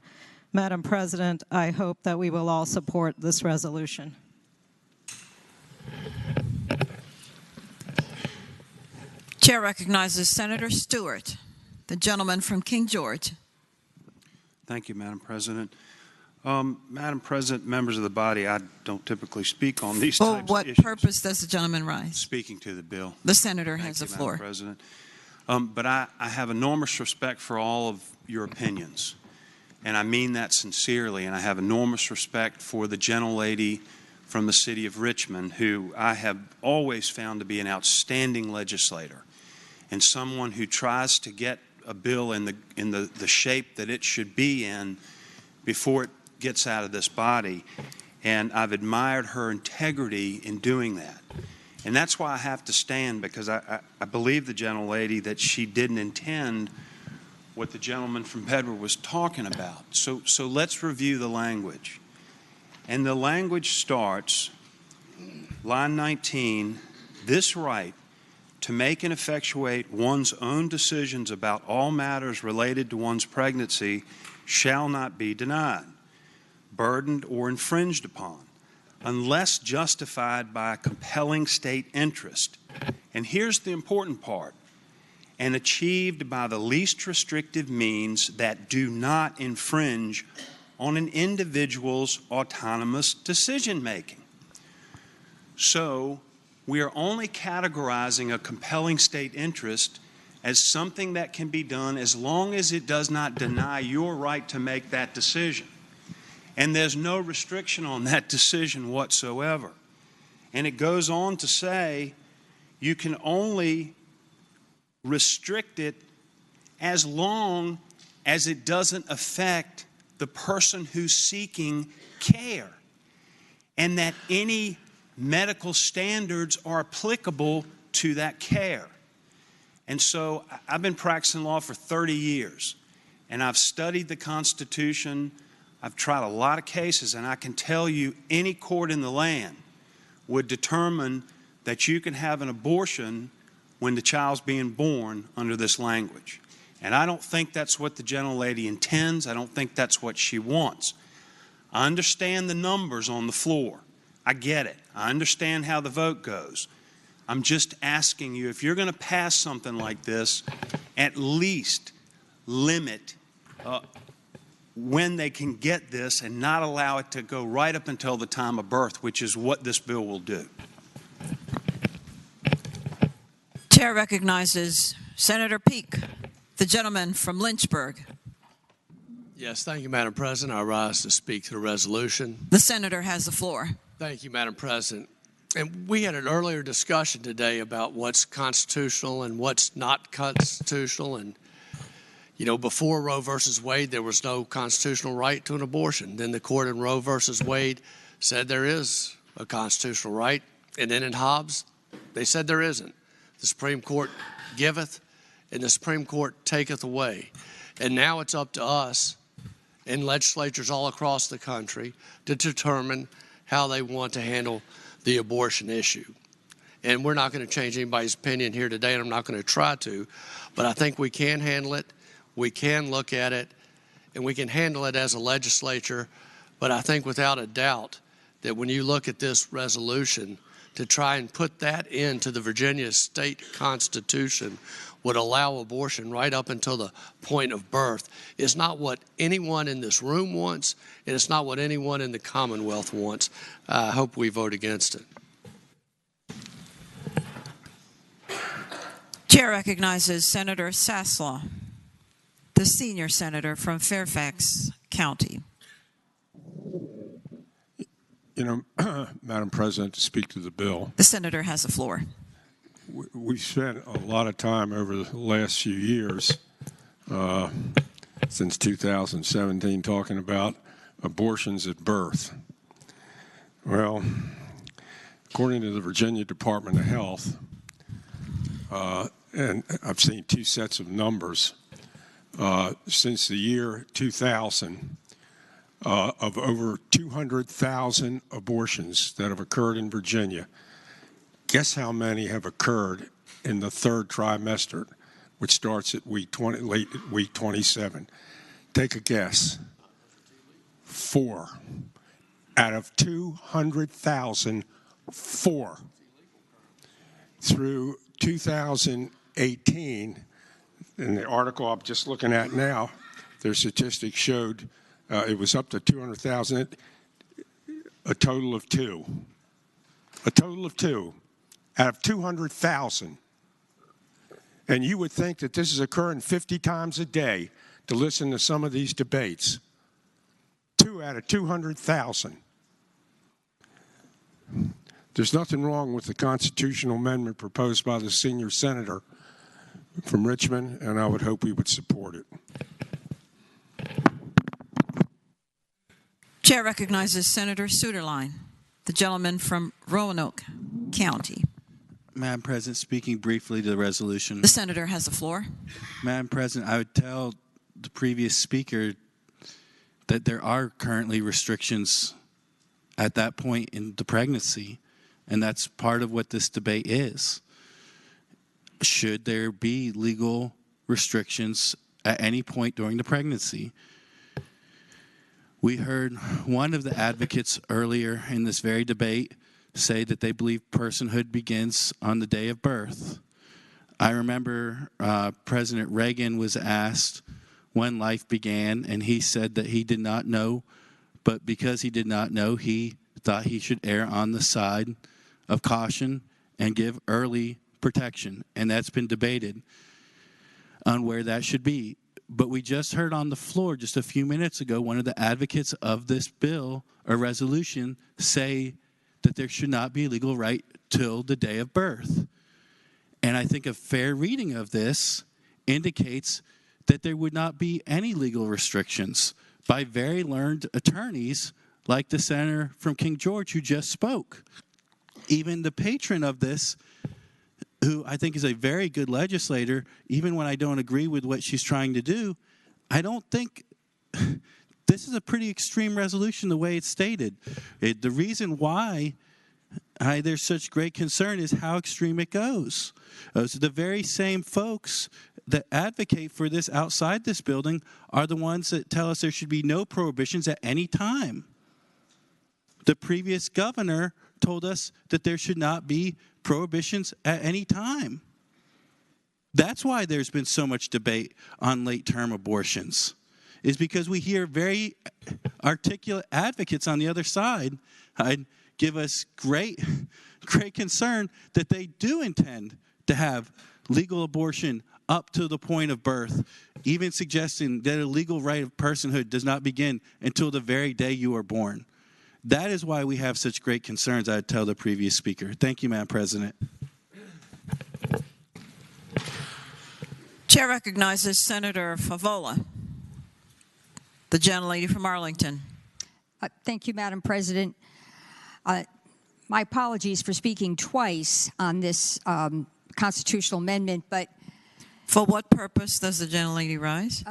Speaker 15: Madam President, I hope that we will all support this resolution.
Speaker 1: Chair recognizes Senator Stewart, the gentleman from King George.
Speaker 4: Thank you, Madam President. Madam President, members of the body, I don't typically speak on these types of
Speaker 1: what
Speaker 4: issues.
Speaker 1: purpose does the gentleman rise?
Speaker 4: Speaking to the bill.
Speaker 1: The senator has the floor.
Speaker 4: Madam President. But I have enormous respect for all of your opinions, and I mean that sincerely, and I have enormous respect for the gentlelady from the city of Richmond, who I have always found to be an outstanding legislator and someone who tries to get a bill in the shape that it should be in before it gets out of this body, and I've admired her integrity in doing that. And that's why I have to stand, because I believe the gentlelady that she didn't intend what the gentleman from Bedford was talking about. So let's review the language. And the language starts, line 19, this right to make and effectuate one's own decisions about all matters related to one's pregnancy shall not be denied, burdened, or infringed upon, unless justified by a compelling state interest. And here's the important part, and achieved by the least restrictive means that do not infringe on an individual's autonomous decision-making. So we are only categorizing a compelling state interest as something that can be done as long as it does not deny your right to make that decision. And there's no restriction on that decision whatsoever. And it goes on to say you can only restrict it as long as it doesn't affect the person who's seeking care, and that any medical standards are applicable to that care. And so I've been practicing law for 30 years, and I've studied the Constitution. I've tried a lot of cases, and I can tell you any court in the land would determine that you can have an abortion when the child's being born under this language. And I don't think that's what the gentlelady intends. I don't think that's what she wants. I understand the numbers on the floor. I get it. I understand how the vote goes. I'm just asking you, if you're going to pass something like this, at least limit when they can get this and not allow it to go right up until the time of birth, which is what this bill will do.
Speaker 1: Chair recognizes Senator Peake, the gentleman from Lynchburg.
Speaker 9: Yes, thank you, Madam President. I rise to speak to the resolution.
Speaker 1: The senator has the floor.
Speaker 9: Thank you, Madam President. And we had an earlier discussion today about what's constitutional and what's not constitutional. And, You know, before Roe versus Wade, there was no constitutional right to an abortion. Then the court in Roe versus Wade said there is a constitutional right. And then in Hobbs, they said there isn't. The Supreme Court giveth and the Supreme Court taketh away. And now it's up to us and legislatures all across the country to determine how they want to handle the abortion issue. And we're not going to change anybody's opinion here today, and I'm not going to try to, but I think we can handle it. We can look at it, and we can handle it as a legislature. But I think without a doubt that when you look at this resolution, to try and put that into the Virginia state constitution would allow abortion right up until the point of birth is not what anyone in this room wants, and it's not what anyone in the Commonwealth wants. I hope we vote against it.
Speaker 1: Chair recognizes Senator Saslaw, the senior senator from Fairfax County.
Speaker 14: You know, Madam President, to speak to the bill.
Speaker 1: The senator has the floor.
Speaker 14: We've spent a lot of time over the last few years, since 2017, talking about abortions at birth. Well, according to the Virginia Department of Health, and I've seen two sets of numbers, since the year 2000, of over 200,000 abortions that have occurred in Virginia. Guess how many have occurred in the third trimester, which starts at week 20, late week 27? Take a guess. 4 out of 200,000. 4. Through 2018, in the article I'm just looking at now, their statistics showed it was up to 200,000, a total of 2. A total of 2 out of 200,000. And you would think that this is occurring 50 times a day to listen to some of these debates. 2 out of 200,000. There's nothing wrong with the constitutional amendment proposed by the senior senator from Richmond, and I would hope we would support it.
Speaker 1: Chair recognizes Senator Suderline, the gentleman from Roanoke County.
Speaker 5: Madam President, speaking briefly to the resolution.
Speaker 1: The senator has the floor.
Speaker 5: Madam President, I would tell the previous speaker that there are currently restrictions at that point in the pregnancy, and that's part of what this debate is. Should there be legal restrictions at any point during the pregnancy? We heard one of the advocates earlier in this very debate say that they believe personhood begins on the day of birth. I remember President Reagan was asked when life began, and he said that he did not know, but because he did not know, he thought he should err on the side of caution and give early protection, and that's been debated on where that should be. But we just heard on the floor just a few minutes ago one of the advocates of this bill or resolution say that there should not be a legal right till the day of birth. And I think a fair reading of this indicates that there would not be any legal restrictions by very learned attorneys like the senator from King George who just spoke. Even the patron of this, who I think is a very good legislator, even when I don't agree with what she's trying to do, I don't think this is a pretty extreme resolution the way it's stated. The reason why there's such great concern is how extreme it goes. So the very same folks that advocate for this outside this building are the ones that tell us there should be no prohibitions at any time. The previous governor told us that there should not be prohibitions at any time. That's why there's been so much debate on late-term abortions, is because we hear very articulate advocates on the other side give us great concern that they do intend to have legal abortion up to the point of birth, even suggesting that a legal right of personhood does not begin until the very day you are born. That is why we have such great concerns, I would tell the previous speaker. Thank you, Madam President.
Speaker 1: Chair recognizes Senator Favola, the gentlelady from Arlington.
Speaker 12: Thank you, Madam President. My apologies for speaking twice on this constitutional amendment, but...
Speaker 1: For what purpose does the gentlelady rise?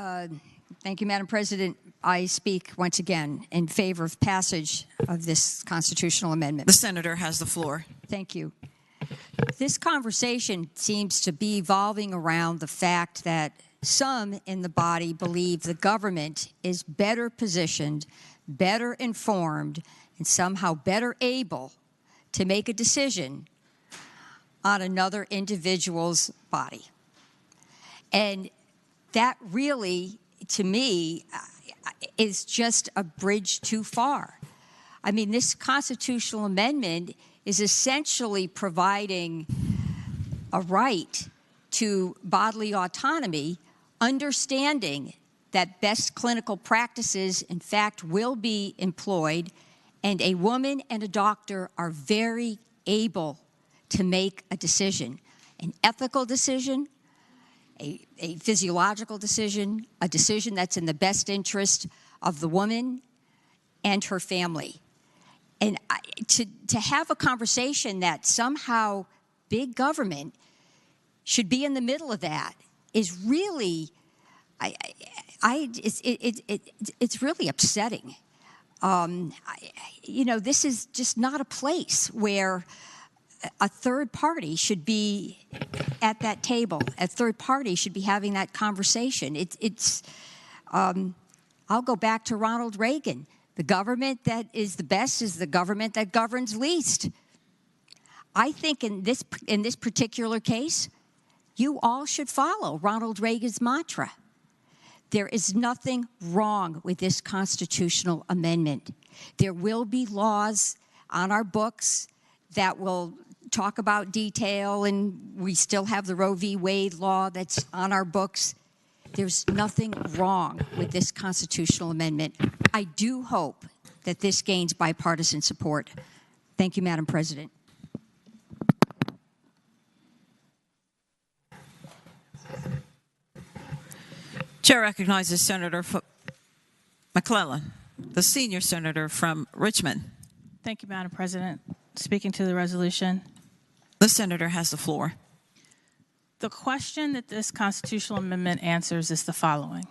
Speaker 12: Thank you, Madam President. I speak once again in favor of passage of this constitutional amendment.
Speaker 1: The senator has the floor.
Speaker 12: Thank you. This conversation seems to be evolving around the fact that some in the body believe the government is better positioned, better informed, and somehow better able to make a decision on another individual's body. And that really, to me, is just a bridge too far. I mean, this constitutional amendment is essentially providing a right to bodily autonomy, understanding that best clinical practices, in fact, will be employed, and a woman and a doctor are very able to make a decision, an ethical decision, a physiological decision, a decision that's in the best interest of the woman and her family. And to have a conversation that somehow big government should be in the middle of that is really, it's really upsetting. You know, this is just not a place where a third party should be at that table. A third party should be having that conversation. I'll go back to Ronald Reagan. The government that is the best is the government that governs least. I think in this particular case, you all should follow Ronald Reagan's mantra. There is nothing wrong with this constitutional amendment. There will be laws on our books that will talk about detail, and we still have the Roe v. Wade law that's on our books. There's nothing wrong with this constitutional amendment. I do hope that this gains bipartisan support. Thank you, Madam President.
Speaker 1: Chair recognizes Senator McClellan, the senior senator from Richmond.
Speaker 8: Thank you, Madam President. Speaking to the resolution.
Speaker 1: The senator has the floor.
Speaker 8: The question that this constitutional amendment answers is the following.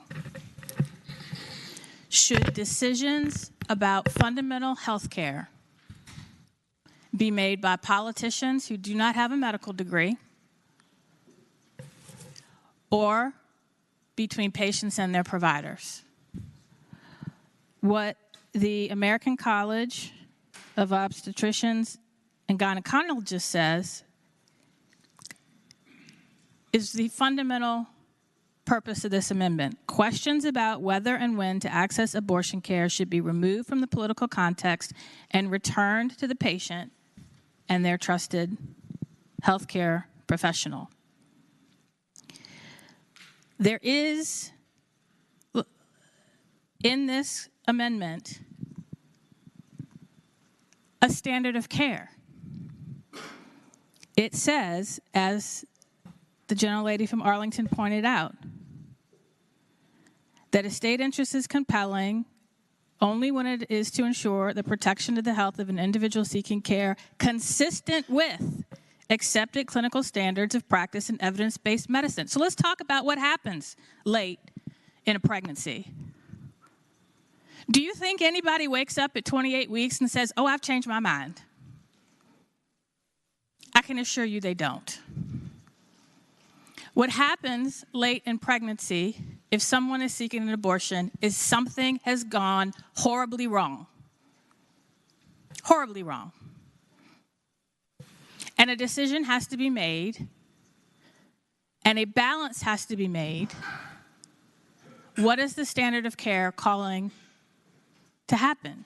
Speaker 8: Should decisions about fundamental health care be made by politicians who do not have a medical degree, or between patients and their providers? What the American College of Obstetricians and Gynecologists says is the fundamental purpose of this amendment. Questions about whether and when to access abortion care should be removed from the political context and returned to the patient and their trusted healthcare professional. There is, in this amendment, a standard of care. It says, as the gentlelady from Arlington pointed out, that a state interest is compelling only when it is to ensure the protection of the health of an individual seeking care consistent with accepted clinical standards of practice and evidence-based medicine. So let's talk about what happens late in a pregnancy. Do you think anybody wakes up at 28 weeks and says, oh, I've changed my mind? I can assure you they don't. What happens late in pregnancy, if someone is seeking an abortion, is something has gone horribly wrong. Horribly wrong. And a decision has to be made, and a balance has to be made. What is the standard of care calling to happen?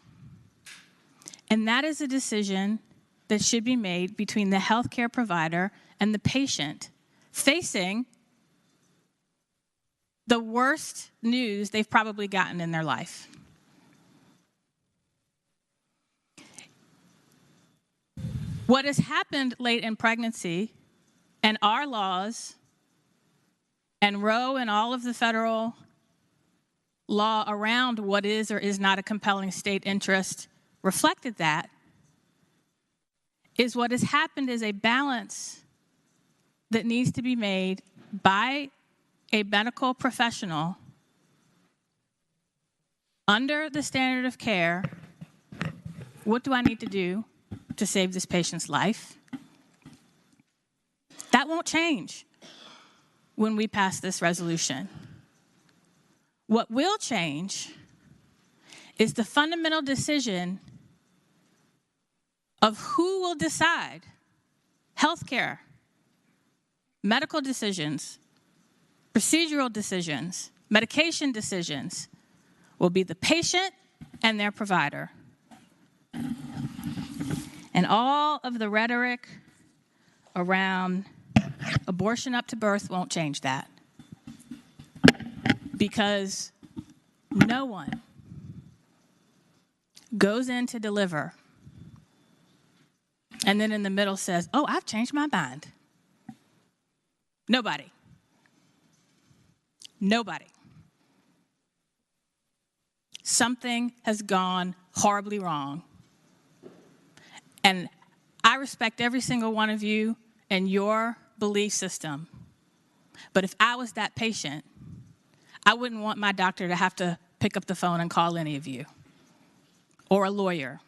Speaker 8: And that is a decision that should be made between the healthcare provider and the patient, facing the worst news they've probably gotten in their life. What has happened late in pregnancy, and our laws And Roe and all of the federal law around what is or is not a compelling state interest reflected that, is what has happened is a balance that needs to be made by a medical professional under the standard of care. What do I need to do to save this patient's life? That won't change when we pass this resolution. What will change is the fundamental decision of who will decide healthcare, medical decisions, procedural decisions, medication decisions will be the patient and their provider. And all of the rhetoric around abortion up to birth won't change that. Because no one goes in to deliver and then in the middle says, oh, I've changed my mind. Nobody. Nobody. Something has gone horribly wrong. And I respect every single one of you and your belief system. But if I was that patient, I wouldn't want my doctor to have to pick up the phone and call any of you or a lawyer.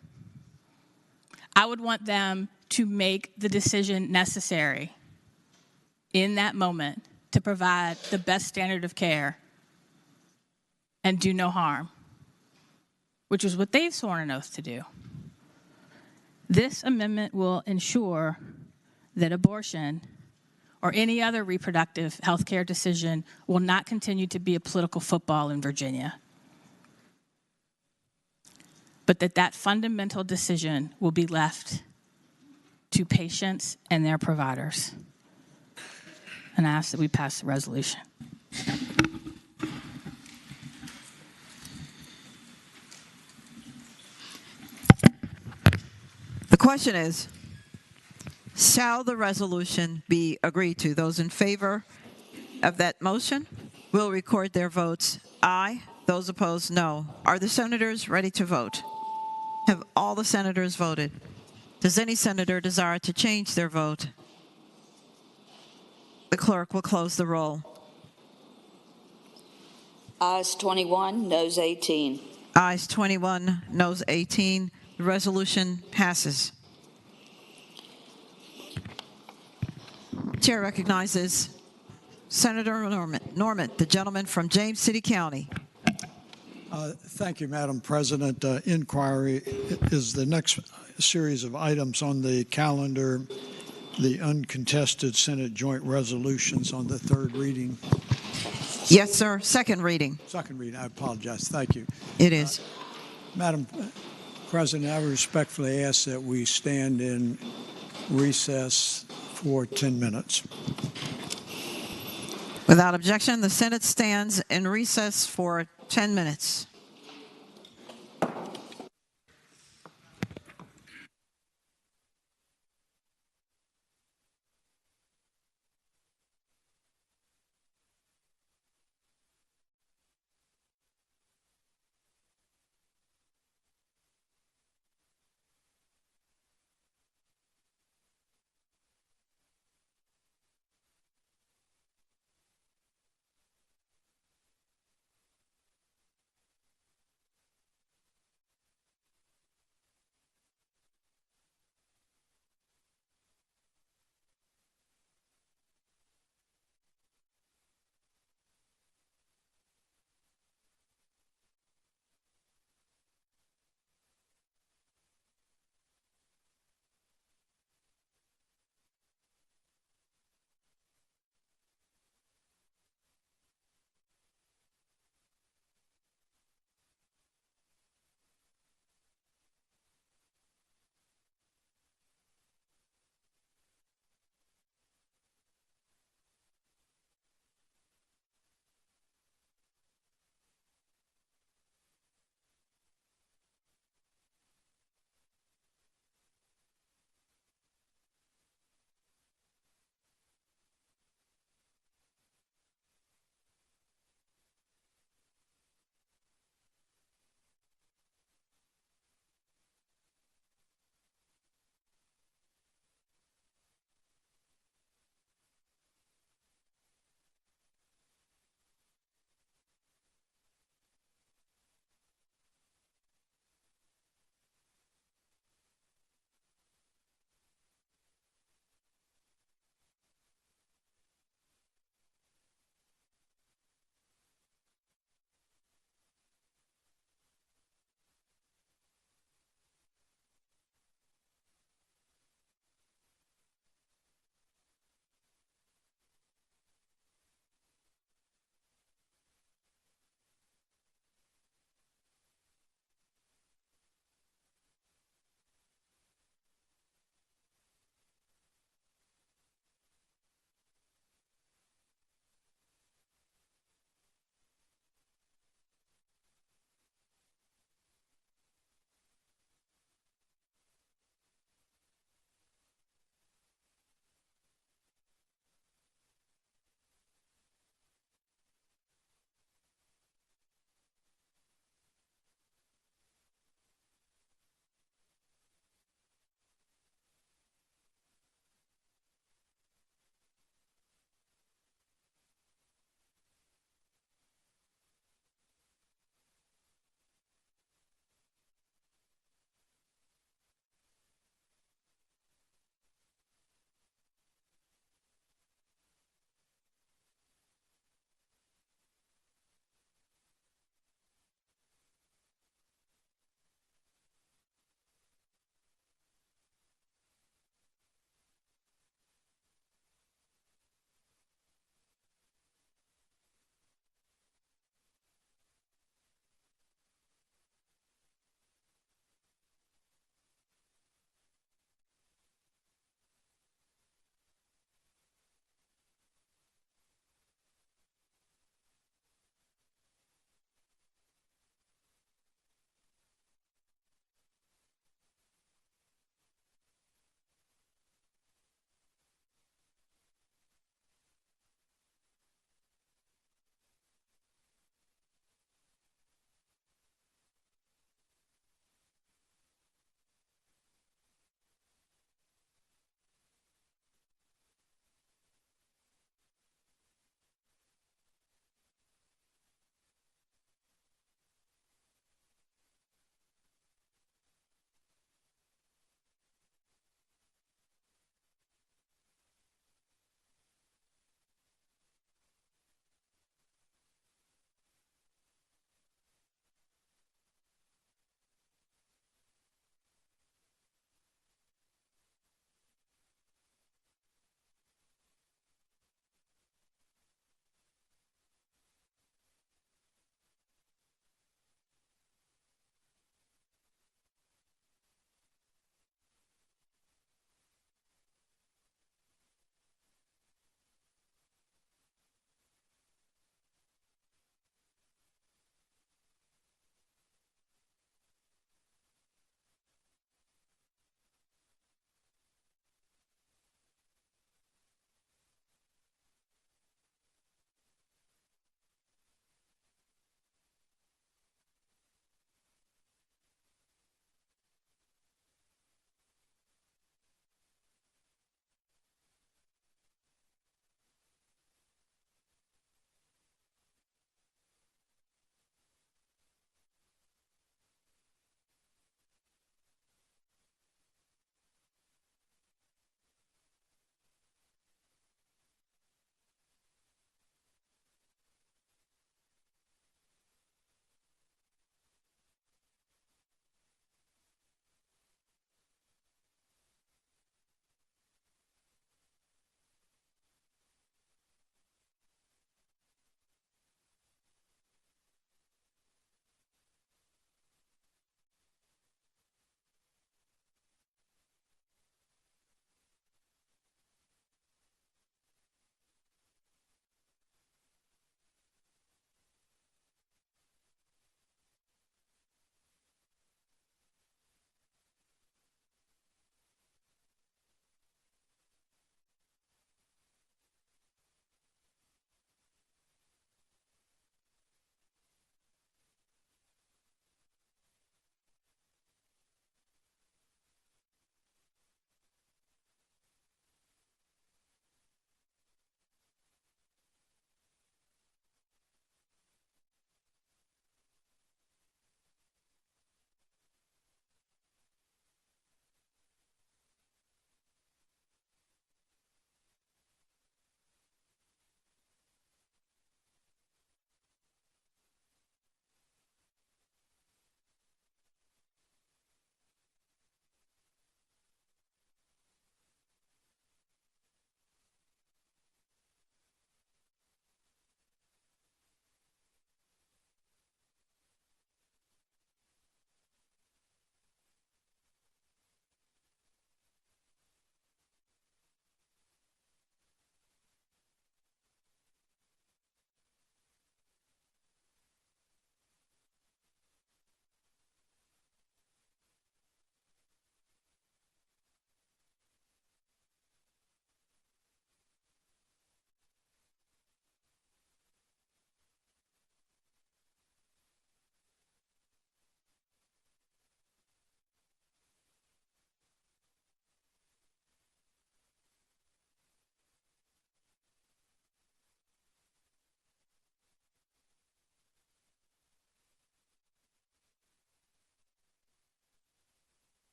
Speaker 8: I would want them to make the decision necessary in that moment to provide the best standard of care and do no harm, which is what they've sworn an oath to do. This amendment will ensure that abortion or any other reproductive health care decision will not continue to be a political football in Virginia, but that fundamental decision will be left to patients and their providers. And I ask that we pass the resolution.
Speaker 1: The question is, shall the resolution be agreed to? Those in favor of that motion will record their votes aye. Those opposed, no. Are the senators ready to vote? Have all the senators voted? Does any senator desire to change their vote? The clerk will close the roll.
Speaker 2: Ayes 21, noes 18.
Speaker 1: Ayes 21, noes 18. The resolution passes. Chair recognizes Senator Norman, the gentleman from James City County.
Speaker 6: Thank you, Madam President. Inquiry is the next series of items on the calendar, the uncontested Senate joint resolutions on the third reading.
Speaker 1: Yes, sir. Second reading.
Speaker 6: Second reading. I apologize. Thank you.
Speaker 1: It is.
Speaker 6: Madam President, I respectfully ask that we stand in recess for 10 minutes.
Speaker 1: Without objection, the Senate stands in recess for 10 minutes.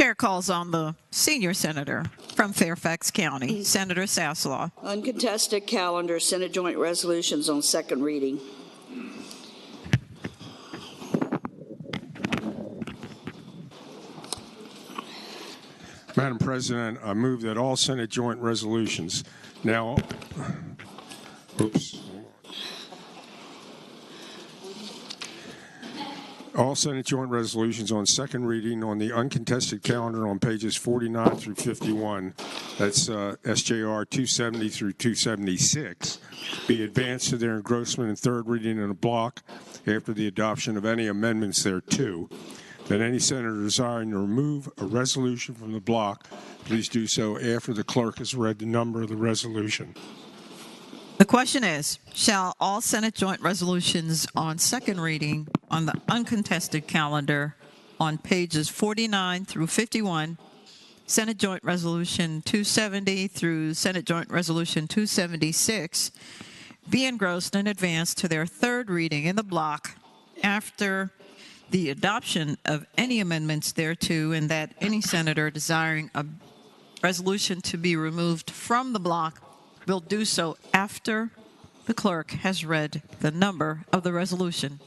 Speaker 1: Chair calls on the senior senator from Fairfax County, Senator Sasslaw.
Speaker 2: Uncontested calendar, Senate joint resolutions on second reading.
Speaker 14: Madam President, I move that all Senate joint resolutions now, all Senate joint resolutions on second reading on the uncontested calendar on pages 49 through 51, that's SJR 270 through 276, be advanced to their engrossment in third reading in a block after the adoption of any amendments thereto. That any senator desiring to remove a resolution from the block, please do so after the clerk has read the number of the resolution.
Speaker 1: The question is, shall all Senate joint resolutions on second reading on the uncontested calendar on pages 49 through 51, Senate Joint Resolution 270 through Senate Joint Resolution 276, be engrossed and advanced to their third reading in the block after the adoption of any amendments thereto, and that any senator desiring a resolution to be removed from the block will do so after the clerk has read the number of the resolution.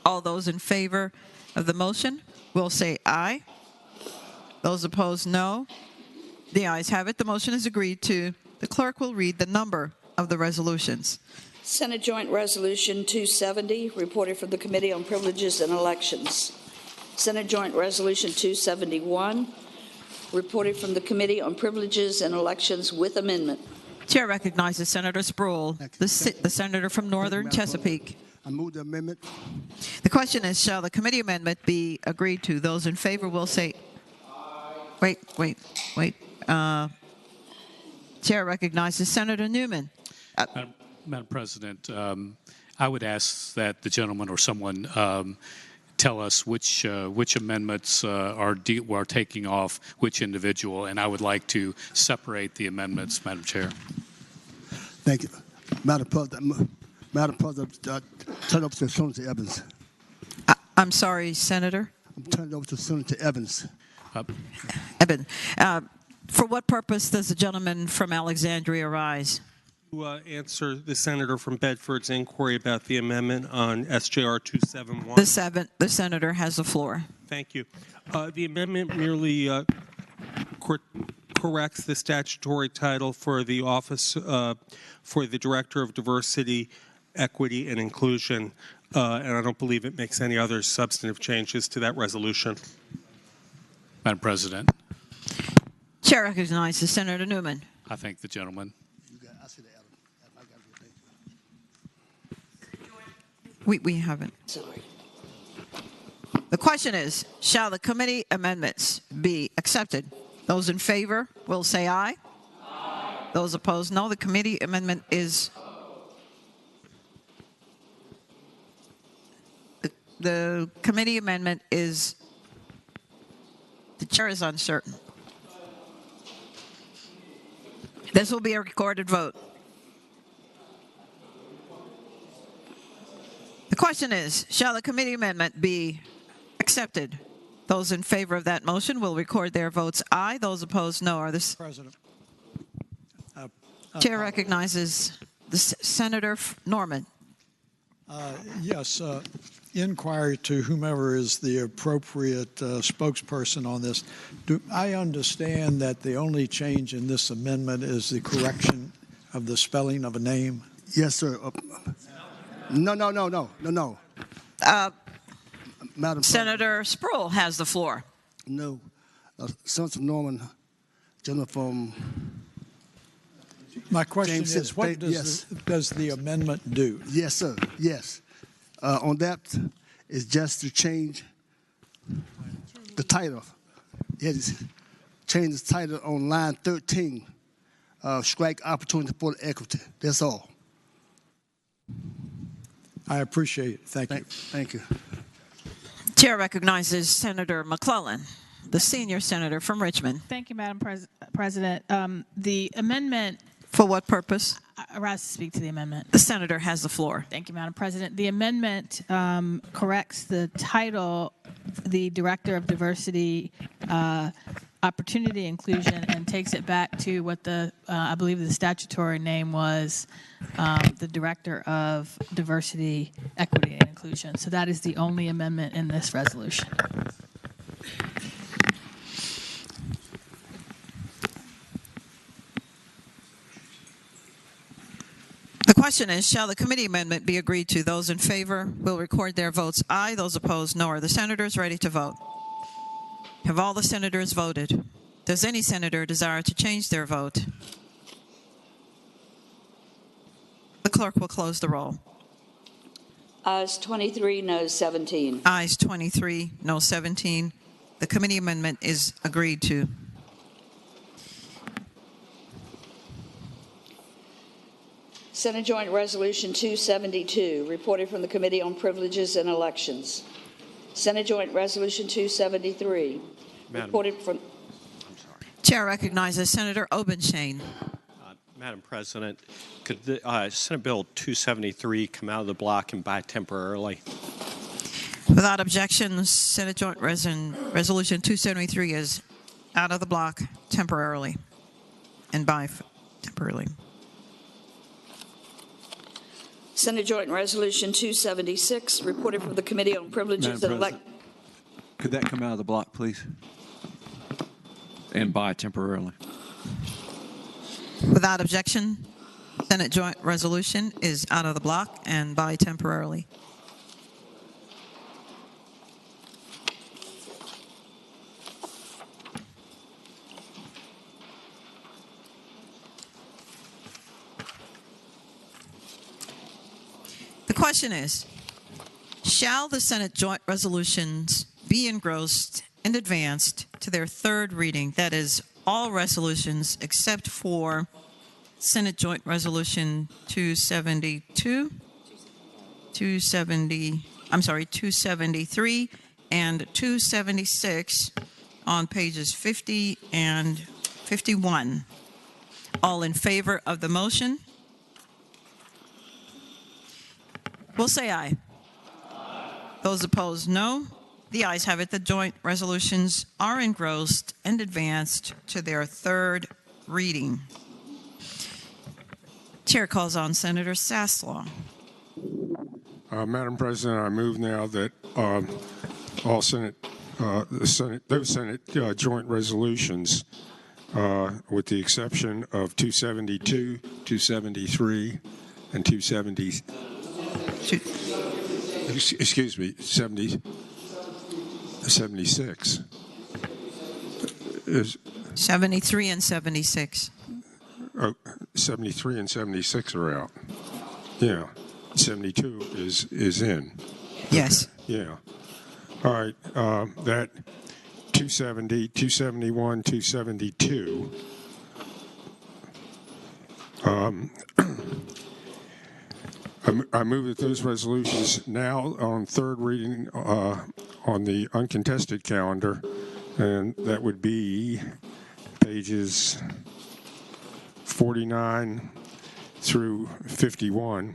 Speaker 1: All those in favor of the motion will say aye. Those opposed, no. The ayes have it. The motion is agreed to. The clerk will read the number of the resolutions.
Speaker 2: Senate Joint Resolution 270, reported from the Committee on Privileges and Elections. Senate Joint Resolution 271, reported from the Committee on Privileges and Elections with amendment.
Speaker 1: Chair recognizes Senator Sproul, the senator from Northern Chesapeake.
Speaker 10: I move the amendment.
Speaker 1: The question is, shall the committee amendment be agreed to? Those in favor will say, wait. Chair recognizes Senator Newman.
Speaker 7: Madam President, I would ask that the gentleman or someone tell us which amendments are taking off which individual, and I would like to separate the amendments, Madam Chair.
Speaker 10: Thank you. Madam President, turn it over to Senator Evans.
Speaker 1: I'm sorry, Senator?
Speaker 10: I'm turning it over to Senator Evans.
Speaker 1: Eben, for what purpose does the gentleman from Alexandria rise?
Speaker 17: To answer the senator from Bedford's inquiry about the amendment on SJR 271.
Speaker 1: The senator has the floor.
Speaker 17: Thank you. The amendment merely corrects the statutory title for the Office for the Director of Diversity, Equity, and Inclusion, and I don't believe it makes any other substantive changes to that resolution.
Speaker 7: Madam President.
Speaker 1: Chair recognizes Senator Newman.
Speaker 7: I thank the gentleman.
Speaker 1: We haven't.
Speaker 2: Sorry.
Speaker 1: The question is, shall the committee amendments be accepted? Those in favor will say aye. Aye. Those opposed, no. The committee amendment is... The committee amendment is... The chair is uncertain. This will be a recorded vote. The question is, shall the committee amendment be accepted? Those in favor of that motion will record their votes aye. Those opposed, no.
Speaker 6: President.
Speaker 1: Chair recognizes the Senator Norman.
Speaker 6: Yes, inquiry to whomever is the appropriate spokesperson on this. Do I understand that the only change in this amendment is the correction of the spelling of a name?
Speaker 10: Yes, sir. No. Madam
Speaker 1: Senator Sproul has the floor.
Speaker 10: No. Senator Norman, gentleman from...
Speaker 6: My question
Speaker 10: James
Speaker 6: is, what does the amendment do?
Speaker 10: Yes, sir. Yes. On that, it's just to change the title. Yes, change the title on line 13. Strike opportunity for equity. That's all.
Speaker 6: I appreciate it. Thank you.
Speaker 10: Thank you.
Speaker 1: Chair recognizes Senator McClellan, the senior senator from Richmond.
Speaker 8: Thank you, Madam President. The amendment...
Speaker 1: For what purpose?
Speaker 8: I rise to speak to the amendment.
Speaker 1: The senator has the floor.
Speaker 8: Thank you, Madam President. The amendment corrects the title, the Director of Diversity, opportunity inclusion and takes it back to what the I believe the statutory name was, the Director of Diversity, Equity, and Inclusion. So that is the only amendment in this resolution.
Speaker 1: The question is, shall the committee amendment be agreed to? Those in favor will record their votes aye. Those opposed, no. Are the senators ready to vote? Have all the senators voted? Does any senator desire to change their vote? The clerk will close the roll.
Speaker 2: Ayes 23, noes 17.
Speaker 1: Ayes 23, no 17. The committee amendment is agreed to.
Speaker 2: Senate Joint Resolution 272, reported from the Committee on Privileges and Elections. Senate Joint Resolution 273, reported from...
Speaker 1: Chair recognizes Senator Obenshain.
Speaker 3: Madam President, could the, Senate Bill 273 come out of the block and by temporarily?
Speaker 1: Without objection, Senate Joint Resolution 273 is out of the block temporarily and by temporarily.
Speaker 2: Senate Joint Resolution 276, reported from the Committee on Privileges and Elections.
Speaker 18: Could that come out of the block, please? And by temporarily.
Speaker 1: Without objection, Senate Joint Resolution is out of the block and by temporarily. The question is, shall the Senate Joint Resolutions be engrossed and advanced to their third reading? That is, all resolutions except for Senate Joint Resolution 273 and 276 on pages 50 and 51. All in favor of the motion will say aye. Those opposed, no. The ayes have it. The joint resolutions are engrossed and advanced to their third reading. Chair calls on Senator Saslaw.
Speaker 14: Madam President, I move now that all those Senate joint resolutions, with the exception of 272, 273, and 270. Excuse me, 76.
Speaker 1: 73 and 76.
Speaker 14: Oh, 73 and 76 are out. Yeah. 72 is in.
Speaker 1: Yes.
Speaker 14: Yeah. All right. That 270, 271, 272. I move that those resolutions now on third reading on the uncontested calendar, and that would be pages 49 through 51.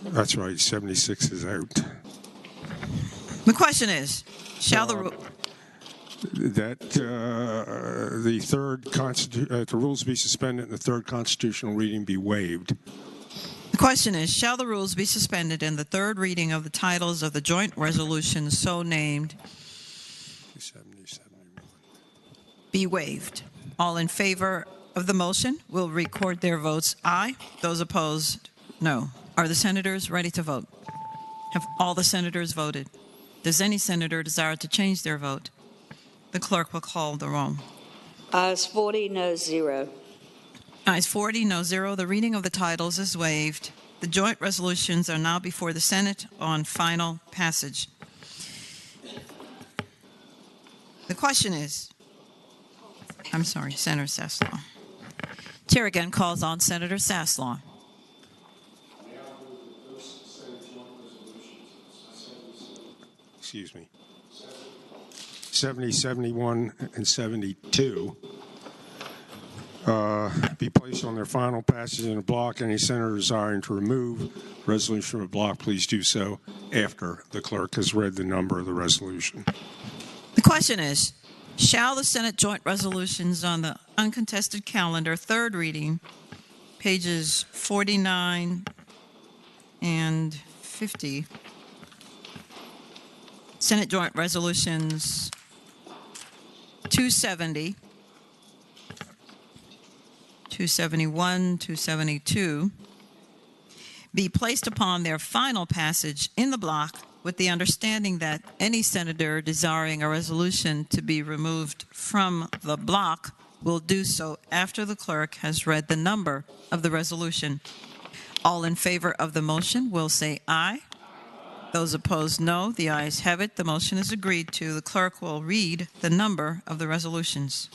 Speaker 14: That's right, 76 is out.
Speaker 1: The question is, shall the rules be suspended and the third constitutional reading be waived? The question is, shall the rules be suspended and the third reading of the titles of the joint resolutions so named be waived? All in favor of the motion will record their votes aye. Those opposed, no. Are the senators ready to vote? Have all the senators voted? Does any senator desire to change their vote? The clerk will call the roll.
Speaker 2: Ayes 40, no 0.
Speaker 1: Ayes 40, no 0. The reading of the titles is waived. The joint resolutions are now before the Senate on final passage. The question is, I'm sorry, Senator Saslaw. Chair again calls on Senator Saslaw.
Speaker 14: Excuse me. 70, 71, and 72 be placed on their final passage in a block. Any senator desiring to remove resolution from a block, please do so after the clerk has read the number of the resolution.
Speaker 1: The question is, Shall the Senate joint resolutions on the uncontested calendar, third reading, pages 49 and 50, Senate joint resolutions 270, 271, 272, be placed upon their final passage in the block with the understanding that any senator desiring a resolution to be removed from the block will do so after the clerk has read the number of the resolution. All in favor of the motion will say aye. Those opposed, no. The ayes have it. The motion is agreed to. The clerk will read the number of the resolutions.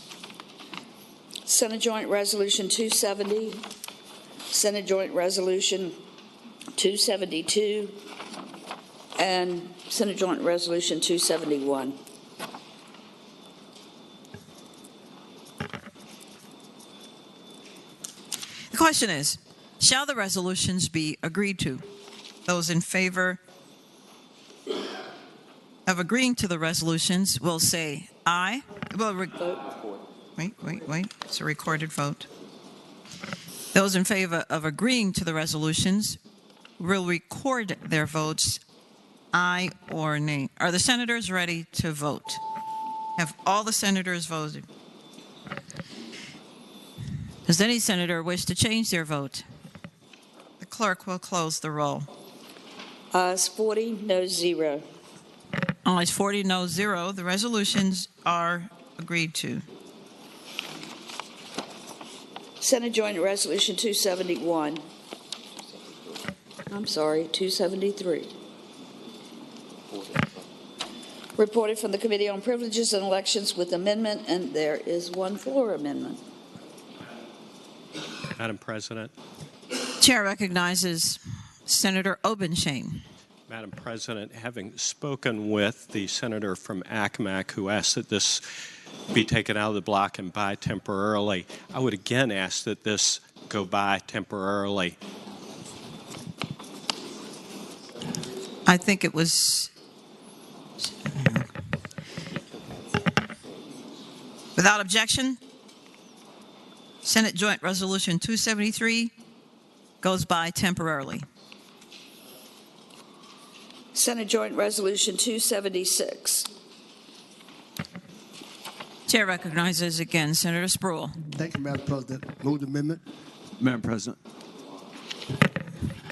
Speaker 2: Senate Joint Resolution 270, Senate Joint Resolution 272, and Senate Joint Resolution 271.
Speaker 1: The question is, shall the resolutions be agreed to? Those in favor of agreeing to the resolutions will say aye. Well, wait. It's a recorded vote. Those in favor of agreeing to the resolutions will record their votes aye or nay. Are the senators ready to vote? Have all the senators voted? Does any senator wish to change their vote? The clerk will close the roll.
Speaker 2: Ayes 40, no 0.
Speaker 1: Ayes 40, no 0. The resolutions are agreed to.
Speaker 2: Senate Joint Resolution 271. I'm sorry, 273. Reported from the Committee on Privileges and Elections with amendment, and there is one floor amendment.
Speaker 3: Madam President.
Speaker 1: Chair recognizes Senator Obenshain.
Speaker 3: Madam President, having spoken with the senator from Accomack who asked that this be taken out of the block and by temporarily, I would again ask that this go by temporarily.
Speaker 1: I think it was without objection. Senate Joint Resolution 273 goes by temporarily.
Speaker 2: Senate Joint Resolution 276.
Speaker 1: Chair recognizes again Senator Spruill.
Speaker 10: Thank you, Madam President. Move the amendment.
Speaker 18: Madam President.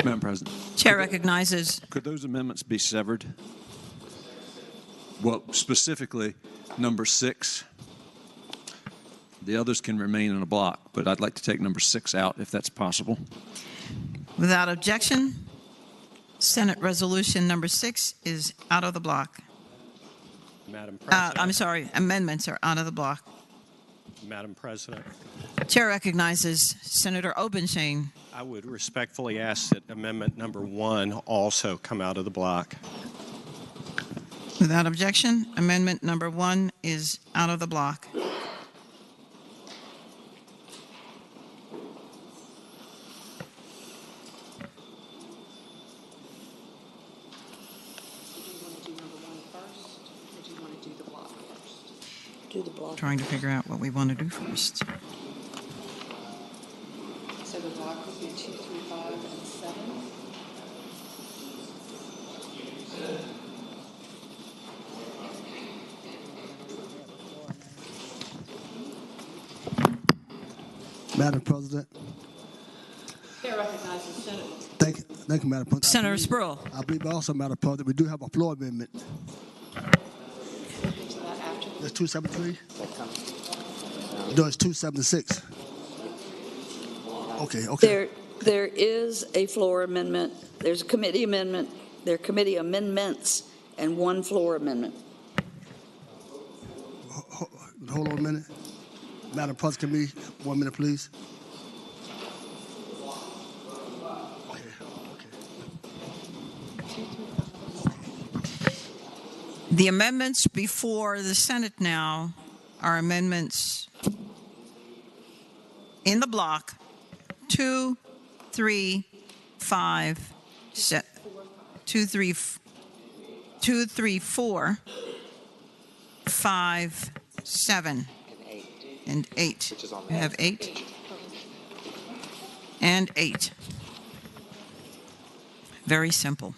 Speaker 18: Madam President.
Speaker 1: Chair recognizes.
Speaker 18: Could those amendments be severed? Well, specifically, number 6. The others can remain in a block, but I'd like to take number 6 out if that's possible.
Speaker 1: Without objection, Senate Resolution number 6 is out of the block.
Speaker 3: Madam President.
Speaker 1: I'm sorry, amendments are out of the block.
Speaker 3: Madam President.
Speaker 1: Chair recognizes Senator Obenshain.
Speaker 3: I would respectfully ask that amendment number 1 also come out of the block.
Speaker 1: Without objection, amendment number 1 is out of the block.
Speaker 2: Do the block.
Speaker 1: Trying to figure out what we want to do first.
Speaker 11: So the block would be 2, 3, 5, and 7.
Speaker 10: Madam President.
Speaker 1: Chair recognizes Senator.
Speaker 10: Thank you, Madam President.
Speaker 1: Senator Spruill.
Speaker 10: I believe also, Madam President, we do have a floor amendment. There's 273? No, it's 276. Okay.
Speaker 2: There is a floor amendment. There's a committee amendment. There are committee amendments and one floor amendment.
Speaker 10: Hold on a minute. Madam President, can we 1 minute, please?
Speaker 1: The amendments before the Senate now are amendments in the block 2, 3, 5, 2, 3, 4, 5, 7, and 8. You have 8 and 8. Very simple.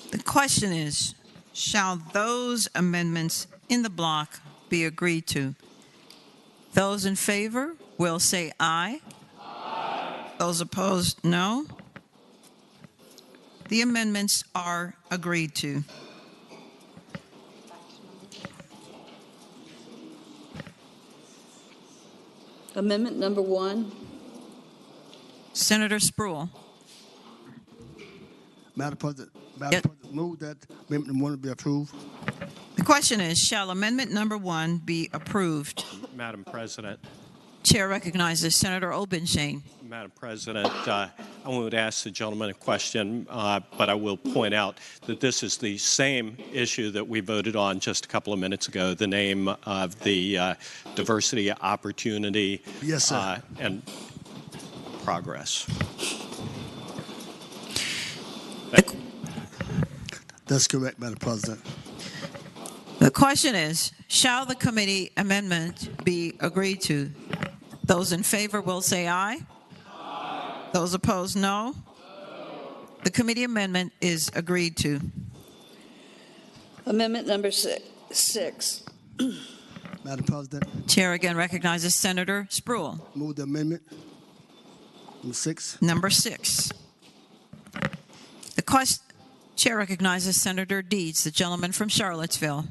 Speaker 1: The question is, shall those amendments in the block be agreed to? Those in favor will say aye. Those opposed, no. The amendments are agreed to.
Speaker 2: Amendment number 1.
Speaker 1: Senator Spruill.
Speaker 10: Madam President, move that amendment 1 be approved.
Speaker 1: The question is, shall amendment number 1 be approved?
Speaker 3: Madam President.
Speaker 1: Chair recognizes Senator Obenshain.
Speaker 3: Madam President, I won't ask the gentleman a question, but I will point out that this is the same issue that we voted on just a couple of minutes ago, the name of the diversity, opportunity,
Speaker 10: yes, sir.
Speaker 3: And progress.
Speaker 10: That's correct, Madam President.
Speaker 1: The question is, shall the committee amendment be agreed to? Those in favor will say aye. Aye. Those opposed, no. The committee amendment is agreed to.
Speaker 2: Amendment number 6.
Speaker 10: Madam President.
Speaker 1: Chair again recognizes Senator Spruill.
Speaker 10: Move the amendment. Number 6.
Speaker 1: Number 6. The Chair recognizes Senator Deeds, the gentleman from Charlottesville.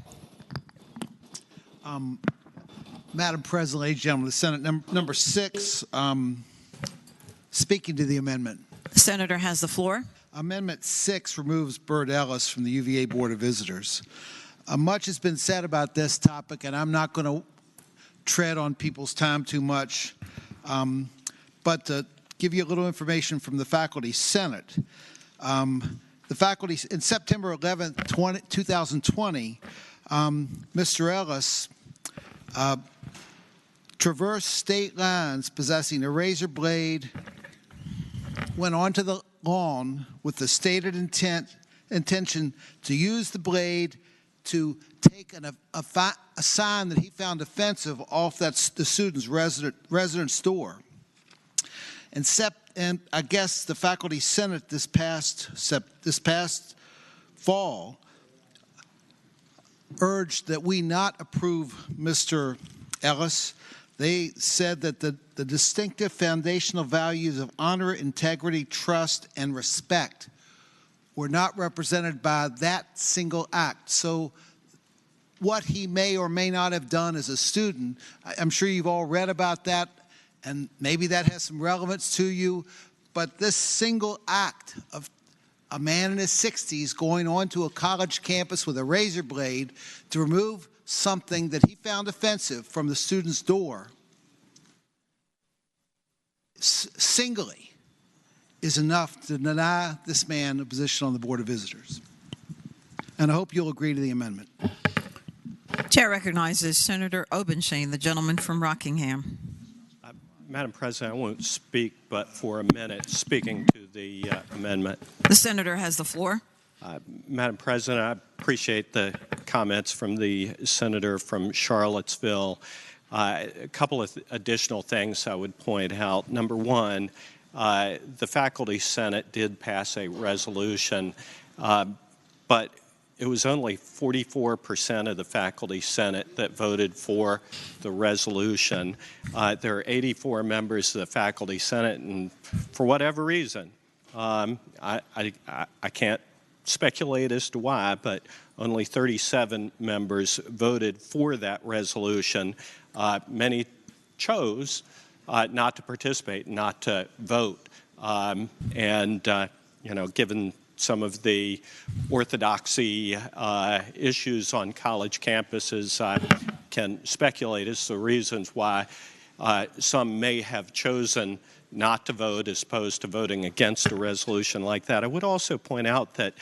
Speaker 19: Madam President, ladies and gentlemen, the Senate number 6, speaking to the amendment.
Speaker 1: The senator has the floor.
Speaker 19: Amendment 6 removes Bert Ellis from the UVA Board of Visitors. Much has been said about this topic, and I'm not going to tread on people's time too much. But to give you a little information from the Faculty Senate, the faculty, in September 11, 2020, Mr. Ellis traversed state lines possessing a razor blade, went onto the lawn with the stated intention to use the blade to take a sign that he found offensive off the student's residence door. And I guess the Faculty Senate this past fall urged that we not approve Mr. Ellis. They said that the distinctive foundational values of honor, integrity, trust, and respect were not represented by that single act. So what he may or may not have done as a student, I'm sure you've all read about that, and maybe that has some relevance to you, but this single act of a man in his 60s going onto a college campus with a razor blade to remove something that he found offensive from the student's door singly is enough to deny this man a position on the Board of Visitors. And I hope you'll agree to the amendment.
Speaker 1: Chair recognizes Senator Obenshain, the gentleman from Rockingham.
Speaker 3: Madam President, I won't speak but for a minute speaking to the amendment.
Speaker 1: The senator has the floor.
Speaker 3: Madam President, I appreciate the comments from the senator from Charlottesville. A couple of additional things I would point out. Number one, the Faculty Senate did pass a resolution, but it was only 44% of the Faculty Senate that voted for the resolution. There are 84 members of the Faculty Senate, and for whatever reason, I can't speculate as to why, but only 37 members voted for that resolution. Many chose not to participate, not to vote, given some of the orthodoxy issues on college campuses, I can speculate as to the reasons why some may have chosen not to vote as opposed to voting against a resolution like that. I would also point out that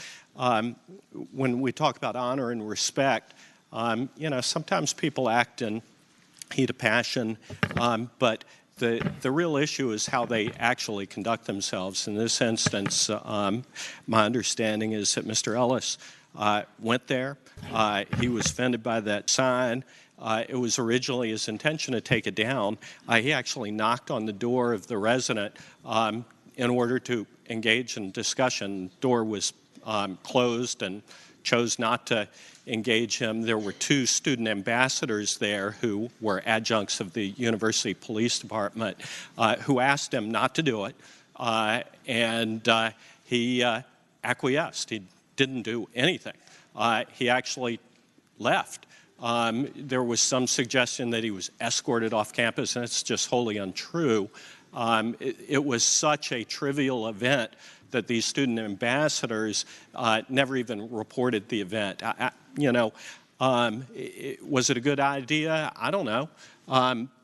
Speaker 3: when we talk about honor and respect, sometimes people act in heat of passion, but the real issue is how they actually conduct themselves. In this instance, my understanding is that Mr. Ellis went there. He was offended by that sign. It was originally his intention to take it down. He actually knocked on the door of the resident in order to engage in discussion. The door was closed and chose not to engage him. There were 2 student ambassadors there who were adjuncts of the University Police Department who asked him not to do it, and he acquiesced. He didn't do anything. He actually left. There was some suggestion that he was escorted off campus, and it's just wholly untrue. It was such a trivial event that these student ambassadors never even reported the event. Was it a good idea? I don't know.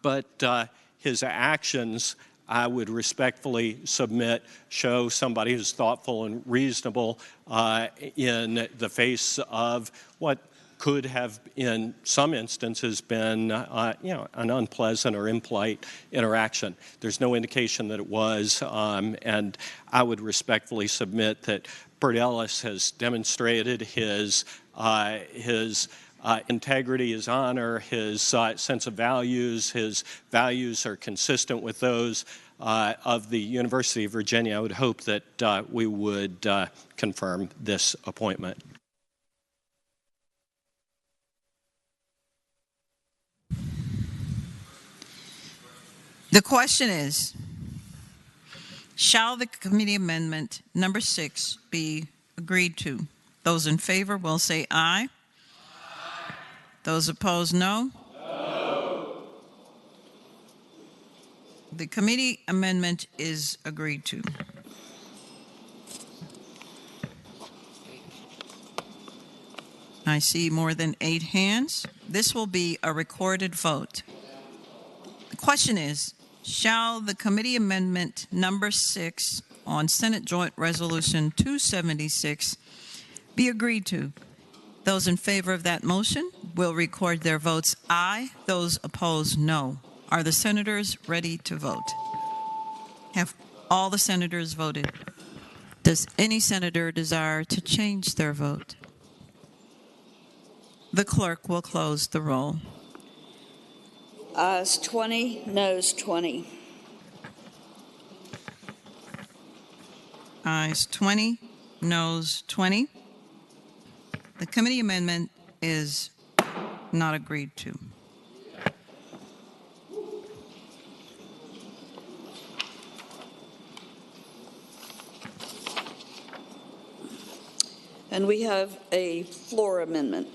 Speaker 3: But his actions, I would respectfully submit, show somebody who's thoughtful and reasonable in the face of what could have, in some instances, been an unpleasant or impolite interaction. There's no indication that it was, and I would respectfully submit that Bert Ellis has demonstrated his integrity, his honor, his sense of values. His values are consistent with those of the University of Virginia. I would hope that we would confirm this appointment.
Speaker 1: The question is, shall the committee amendment number 6 be agreed to? Those in favor will say aye. Aye. Those opposed, no. No. The committee amendment is agreed to. I see more than 8 hands. This will be a recorded vote. The question is, shall the committee amendment number 6 on Senate Joint Resolution 276 be agreed to? Those in favor of that motion will record their votes aye. Those opposed, no. Are the senators ready to vote? Have all the senators voted? Does any senator desire to change their vote? The clerk will close the roll.
Speaker 2: Ayes 20, noes 20.
Speaker 1: Ayes 20, noes 20. The committee amendment is not agreed to.
Speaker 2: And we have a floor amendment.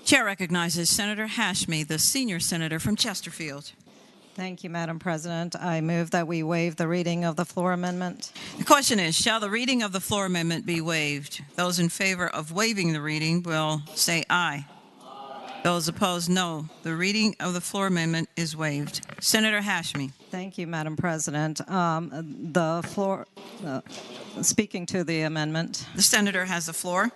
Speaker 1: Chair recognizes Senator Hashmi, the senior senator from Chesterfield.
Speaker 15: Thank you, Madam President. I move that we waive the reading of the floor amendment.
Speaker 1: The question is, shall the reading of the floor amendment be waived? Those in favor of waiving the reading will say aye. Aye. Those opposed, no. The reading of the floor amendment is waived. Senator Hashmi.
Speaker 15: Thank you, Madam President. Speaking to the amendment.
Speaker 1: The senator has the floor.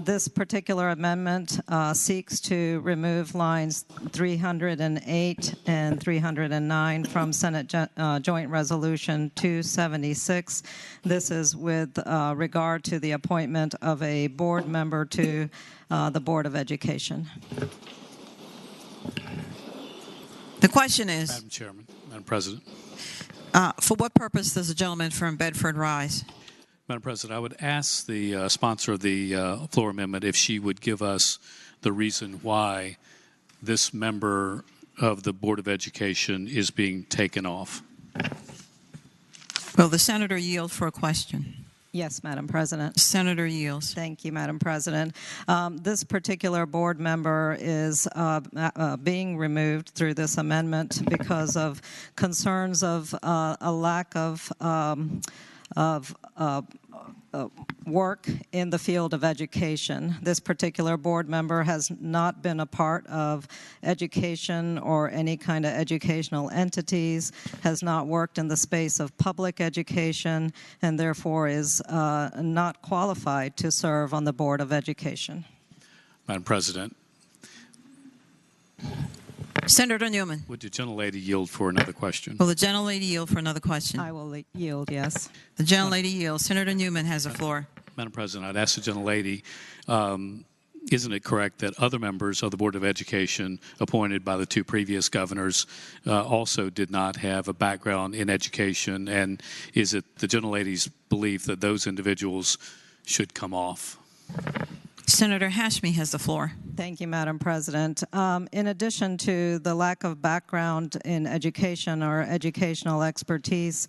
Speaker 15: This particular amendment seeks to remove lines 308 and 309 from Senate Joint Resolution 276. This is with regard to the appointment of a board member to the Board of Education.
Speaker 1: The question is,
Speaker 7: Madam Chairman, Madam President.
Speaker 1: For what purpose does the gentleman from Bedford rise?
Speaker 7: Madam President, I would ask the sponsor of the floor amendment if she would give us the reason why this member of the Board of Education is being taken off.
Speaker 1: Will the senator yield for a question?
Speaker 15: Yes, Madam President.
Speaker 1: Senator yields.
Speaker 15: Thank you, Madam President. This particular board member is being removed through this amendment because of concerns of a lack of work in the field of education. This particular board member has not been a part of education or any kind of educational entities, has not worked in the space of public education, and therefore is not qualified to serve on the Board of Education.
Speaker 7: Madam President,
Speaker 1: Senator Newman.
Speaker 7: Would the gentlelady yield for another question?
Speaker 1: Will the gentlelady yield for another question?
Speaker 15: I will yield, yes.
Speaker 1: The gentlelady yields. Senator Newman has the floor.
Speaker 7: Madam President, I'd ask the gentlelady, isn't it correct that other members of the Board of Education appointed by the two previous governors also did not have a background in education? And is it the gentlelady's belief that those individuals should come off?
Speaker 1: Senator Hashmi has the floor.
Speaker 15: Thank you, Madam President. In addition to the lack of background in education or educational expertise,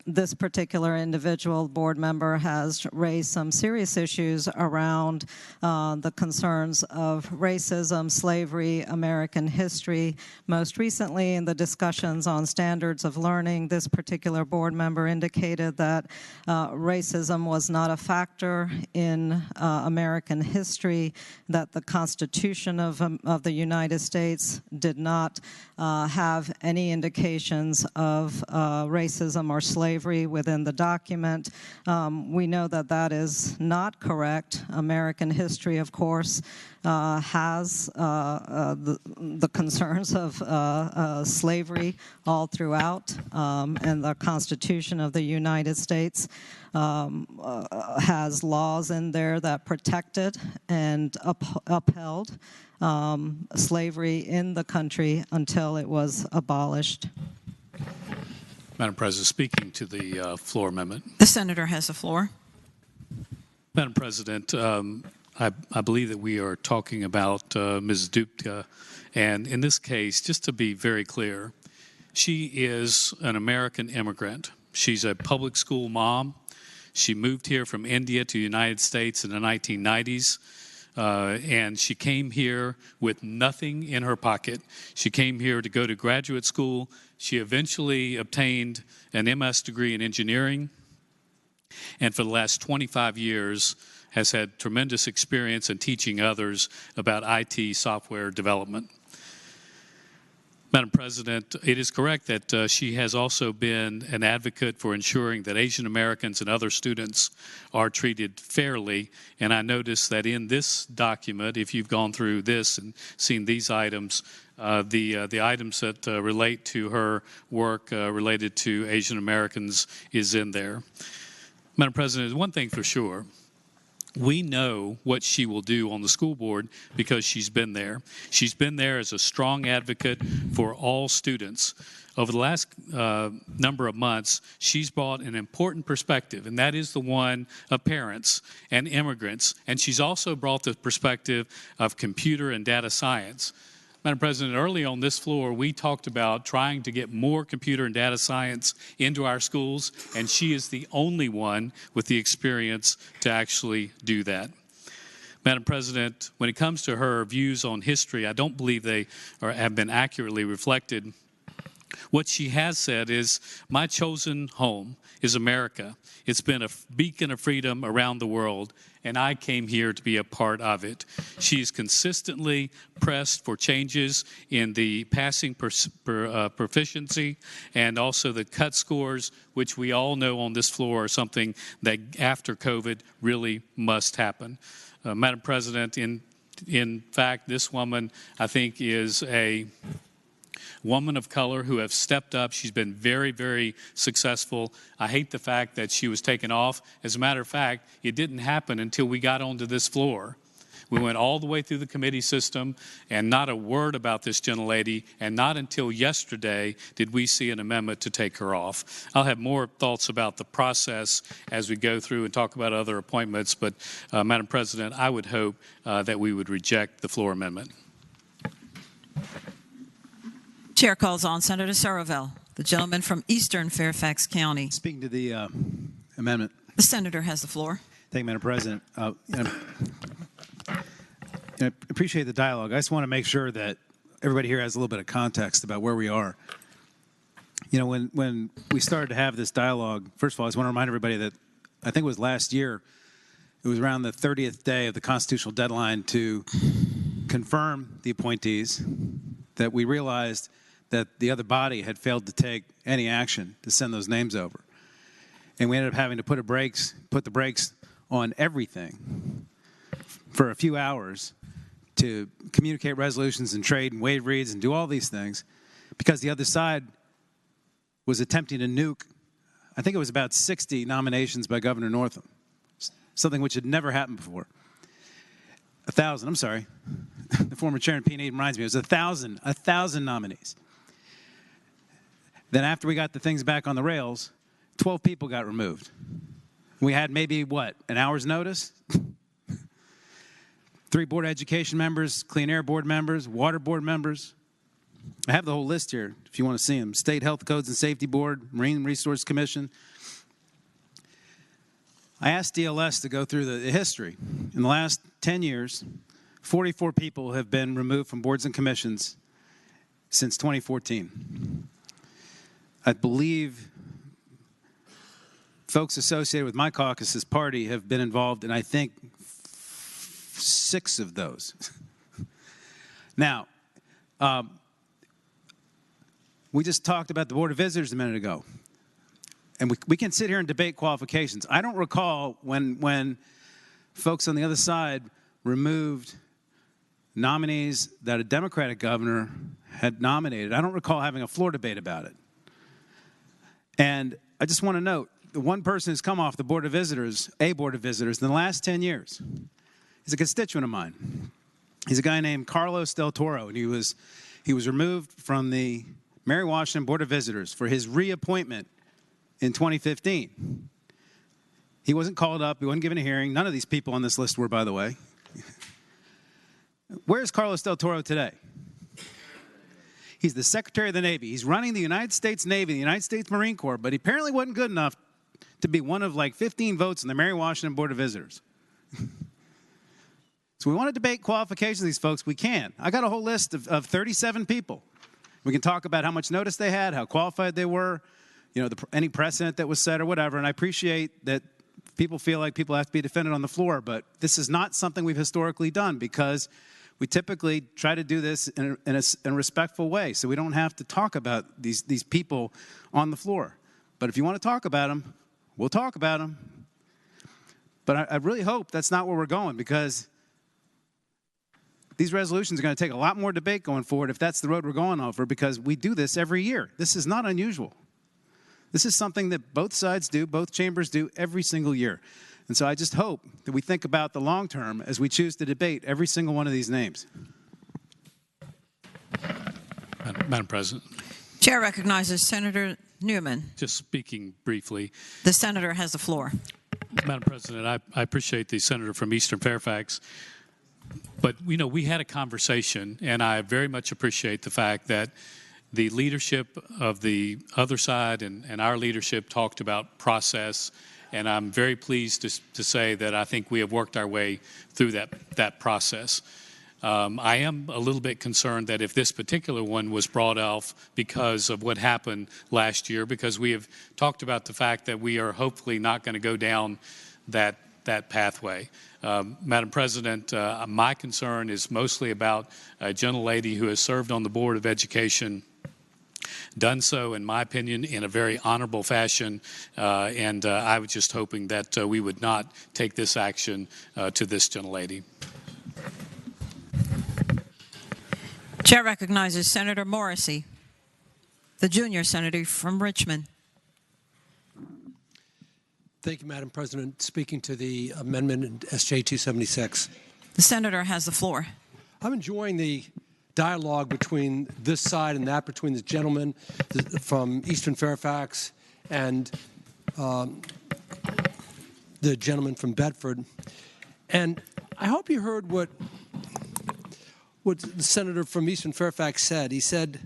Speaker 15: this particular individual board member has raised some serious issues around the concerns of racism, slavery, American history. Most recently, in the discussions on standards of learning, this particular board member indicated that racism was not a factor in American history, that the Constitution of the United States did not have any indications of racism or slavery within the document. We know that that is not correct. American history, of course, has the concerns of slavery all throughout, and the Constitution of the United States has laws in there that protected and upheld slavery in the country until it was abolished.
Speaker 7: Madam President, speaking to the floor amendment.
Speaker 1: The senator has the floor.
Speaker 7: Madam President, I believe that we are talking about Ms. Dupka, and in this case, just to be very clear, she is an American immigrant. She's a public school mom. She moved here from India to the United States in the 1990s, and she came here with nothing in her pocket. She came here to go to graduate school. She eventually obtained an MS degree in engineering, and for the last 25 years has had tremendous experience in teaching others about IT software development. Madam President, it is correct that she has also been an advocate for ensuring that Asian Americans and other students are treated fairly. And I noticed that in this document, if you've gone through this and seen these items, the items that relate to her work related to Asian Americans is in there. Madam President, one thing for sure. We know what she will do on the school board because she's been there. She's been there as a strong advocate for all students. Over the last number of months, she's brought an important perspective, and that is the one of parents and immigrants. And she's also brought the perspective of computer and data science. Madam President, early on this floor, we talked about trying to get more computer and data science into our schools, and she is the only one with the experience to actually do that. Madam President, when it comes to her views on history, I don't believe they have been accurately reflected. What she has said is, my chosen home is America. It's been a beacon of freedom around the world, and I came here to be a part of it. She's consistently pressed for changes in the passing proficiency and also the cut scores, which we all know on this floor are something that after COVID really must happen. Madam President, in fact, this woman, I think, is a woman of color who have stepped up. She's been very, very successful. I hate the fact that she was taken off. As a matter of fact, it didn't happen until we got onto this floor. We went all the way through the committee system, and not a word about this gentlelady, and not until yesterday did we see an amendment to take her off. I'll have more thoughts about the process as we go through and talk about other appointments, but Madam President, I would hope that we would reject the floor amendment.
Speaker 1: Chair calls on Senator Saravell, the gentleman from Eastern Fairfax County.
Speaker 16: Speaking to the amendment.
Speaker 1: The senator has the floor.
Speaker 16: Thank you, Madam President. I appreciate the dialogue. I just want to make sure that everybody here has a little bit of context about where we are. You know, when we started to have this dialogue, first of all, I just want to remind everybody that I think it was last year, it was around the 30th day of the constitutional deadline to confirm the appointees, that we realized that the other body had failed to take any action to send those names over. And we ended up having to put the brakes on everything for a few hours to communicate resolutions and trade and waive reads and do all these things because the other side was attempting to nuke, I think it was about 60 nominations by Governor Northam, something which had never happened before. 1,000, I'm sorry. The former chair in P&E reminds me, it was 1,000 nominees. Then after we got the things back on the rails, 12 people got removed. We had maybe, what, an hour's notice? 3 Board of Education members, Clean Air Board members, Water Board members. I have the whole list here if you want to see them. State Health Codes and Safety Board, Marine Resource Commission. I asked DLS to go through the history. In the last 10 years, 44 people have been removed from boards and commissions since 2014. I believe folks associated with my caucus's party have been involved in, I think, 6 of those. Now, we just talked about the Board of Visitors a minute ago. And we can sit here and debate qualifications. I don't recall when folks on the other side removed nominees that a Democratic governor had nominated. I don't recall having a floor debate about it. And I just want to note, the one person who's come off the Board of Visitors, a Board of Visitors, in the last 10 years, he's a constituent of mine. He's a guy named Carlos Del Toro, and he was removed from the Mary Washington Board of Visitors for his reappointment in 2015. He wasn't called up. He wasn't given a hearing. None of these people on this list were, by the way. Where's Carlos Del Toro today? He's the Secretary of the Navy. He's running the United States Navy, the United States Marine Corps, but he apparently wasn't good enough to be one of like 15 votes in the Mary Washington Board of Visitors. So we want to debate qualifications of these folks. We can. I got a whole list of 37 people. We can talk about how much notice they had, how qualified they were, you know, any precedent that was set or whatever. And I appreciate that people feel like people have to be defended on the floor, but this is not something we've historically done because we typically try to do this in a respectful way, so we don't have to talk about these people on the floor. But if you want to talk about them, we'll talk about them. But I really hope that's not where we're going, because these resolutions are going to take a lot more debate going forward if that's the road we're going over, because we do this every year. This is not unusual. This is something that both sides do, both chambers do every single year. And so I just hope that we think about the long term as we choose to debate every single one of these names.
Speaker 7: Madam President.
Speaker 1: Chair recognizes Senator Newman.
Speaker 7: Just speaking briefly.
Speaker 1: The senator has the floor.
Speaker 7: Madam President, I appreciate the senator from Eastern Fairfax. But, you know, we had a conversation, and I very much appreciate the fact that the leadership of the other side and our leadership talked about process, and I'm very pleased to say that I think we have worked our way through that process. I am a little bit concerned that if this particular one was brought off because of what happened last year, because we have talked about the fact that we are hopefully not going to go down that pathway. Madam President, my concern is mostly about a gentlelady who has served on the Board of Education, done so, in my opinion, in a very honorable fashion, and I was just hoping that we would not take this action to this gentlelady.
Speaker 1: Chair recognizes Senator Morrissey, the junior senator from Richmond.
Speaker 20: Thank you, Madam President. Speaking to the amendment in SJ 276.
Speaker 1: The senator has the floor.
Speaker 20: I'm enjoying the dialogue between this side and that, between the gentleman from Eastern Fairfax and the gentleman from Bedford. And I hope you heard what the senator from Eastern Fairfax said. He said,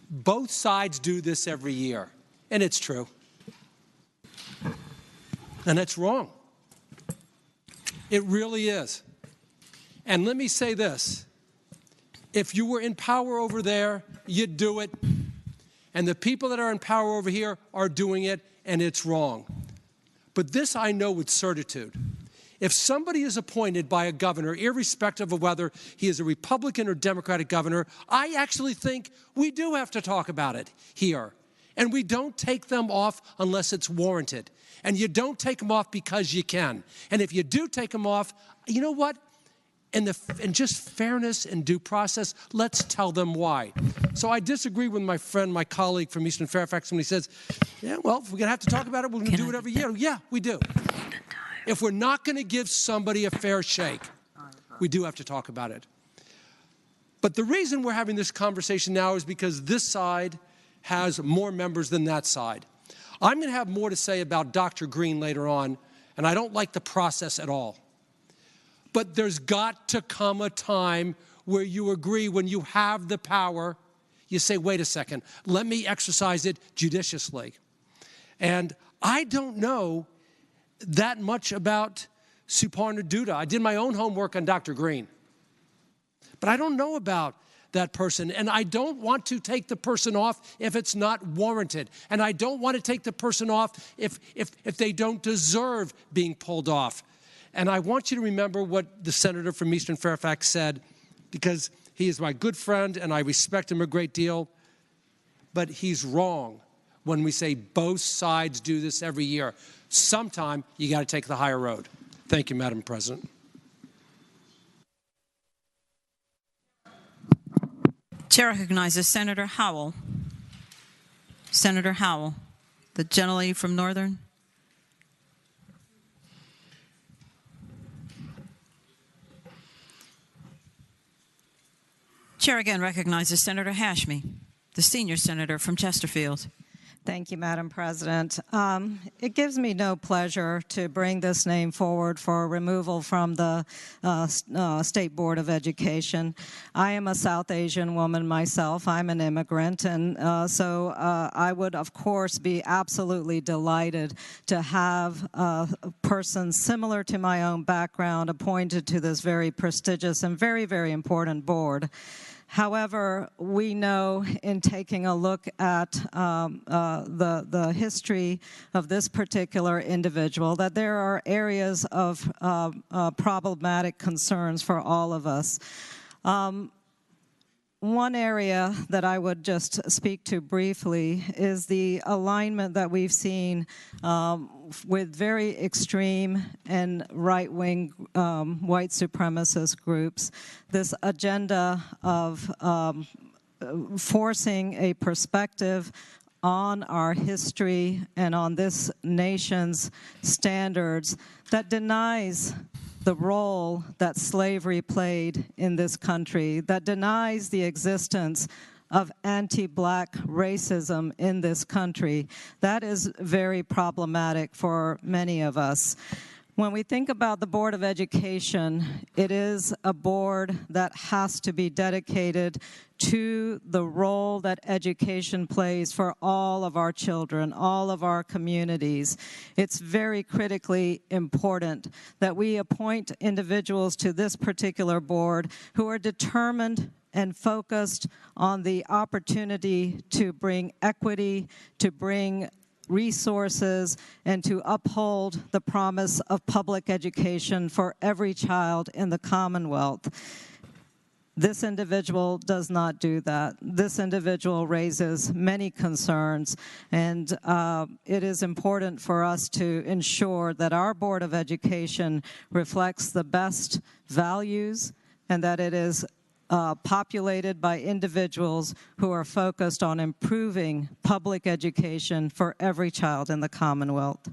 Speaker 20: both sides do this every year. And it's true. And that's wrong. It really is. And let me say this. If you were in power over there, you'd do it. And the people that are in power over here are doing it, and it's wrong. But this I know with certitude. If somebody is appointed by a governor, irrespective of whether he is a Republican or Democratic governor, I actually think we do have to talk about it here. And we don't take them off unless it's warranted. And you don't take them off because you can. And if you do take them off, you know what? in just fairness and due process, let's tell them why. So I disagree with my friend, my colleague from Eastern Fairfax when he says, yeah, well, if we're going to have to talk about it, we're going to do it every year. Yeah, we do. If we're not going to give somebody a fair shake, we do have to talk about it. But the reason we're having this conversation now is because this side has more members than that side. I'm going to have more to say about Dr. Green later on, and I don't like the process at all. But there's got to come a time where you agree when you have the power, you say, wait a second, let me exercise it judiciously. And I don't know that much about Suparna Duda. I did my own homework on Dr. Green. But I don't know about that person, and I don't want to take the person off if it's not warranted. And I don't want to take the person off if they don't deserve being pulled off. And I want you to remember what the senator from Eastern Fairfax said, because he is my good friend and I respect him a great deal. But he's wrong when we say both sides do this every year. Sometime you got to take the higher road. Thank you, Madam President.
Speaker 1: Chair recognizes Senator Howell. Senator Howell, the gentlelady from Northern. Chair again recognizes Senator Hashmi, the senior senator from Chesterfield.
Speaker 15: Thank you, Madam President. It gives me no pleasure to bring this name forward for removal from the State Board of Education. I am a South Asian woman myself. I'm an immigrant, and so I would, of course, be absolutely delighted to have a person similar to my own background appointed to this very prestigious and very, very important board. However, we know in taking a look at the history of this particular individual that there are areas of problematic concerns for all of us. One area that I would just speak to briefly is the alignment that we've seen with very extreme and right-wing white supremacist groups. This agenda of forcing a perspective on our history and on this nation's standards that denies the role that slavery played in this country, that denies the existence of anti-black racism in this country. That is very problematic for many of us. When we think about the Board of Education, it is a board that has to be dedicated to the role that education plays for all of our children, all of our communities. It's very critically important that we appoint individuals to this particular board who are determined and focused on the opportunity to bring equity, to bring resources, and to uphold the promise of public education for every child in the Commonwealth. This individual does not do that. This individual raises many concerns, and it is important for us to ensure that our Board of Education reflects the best values and that it is populated by individuals who are focused on improving public education for every child in the Commonwealth.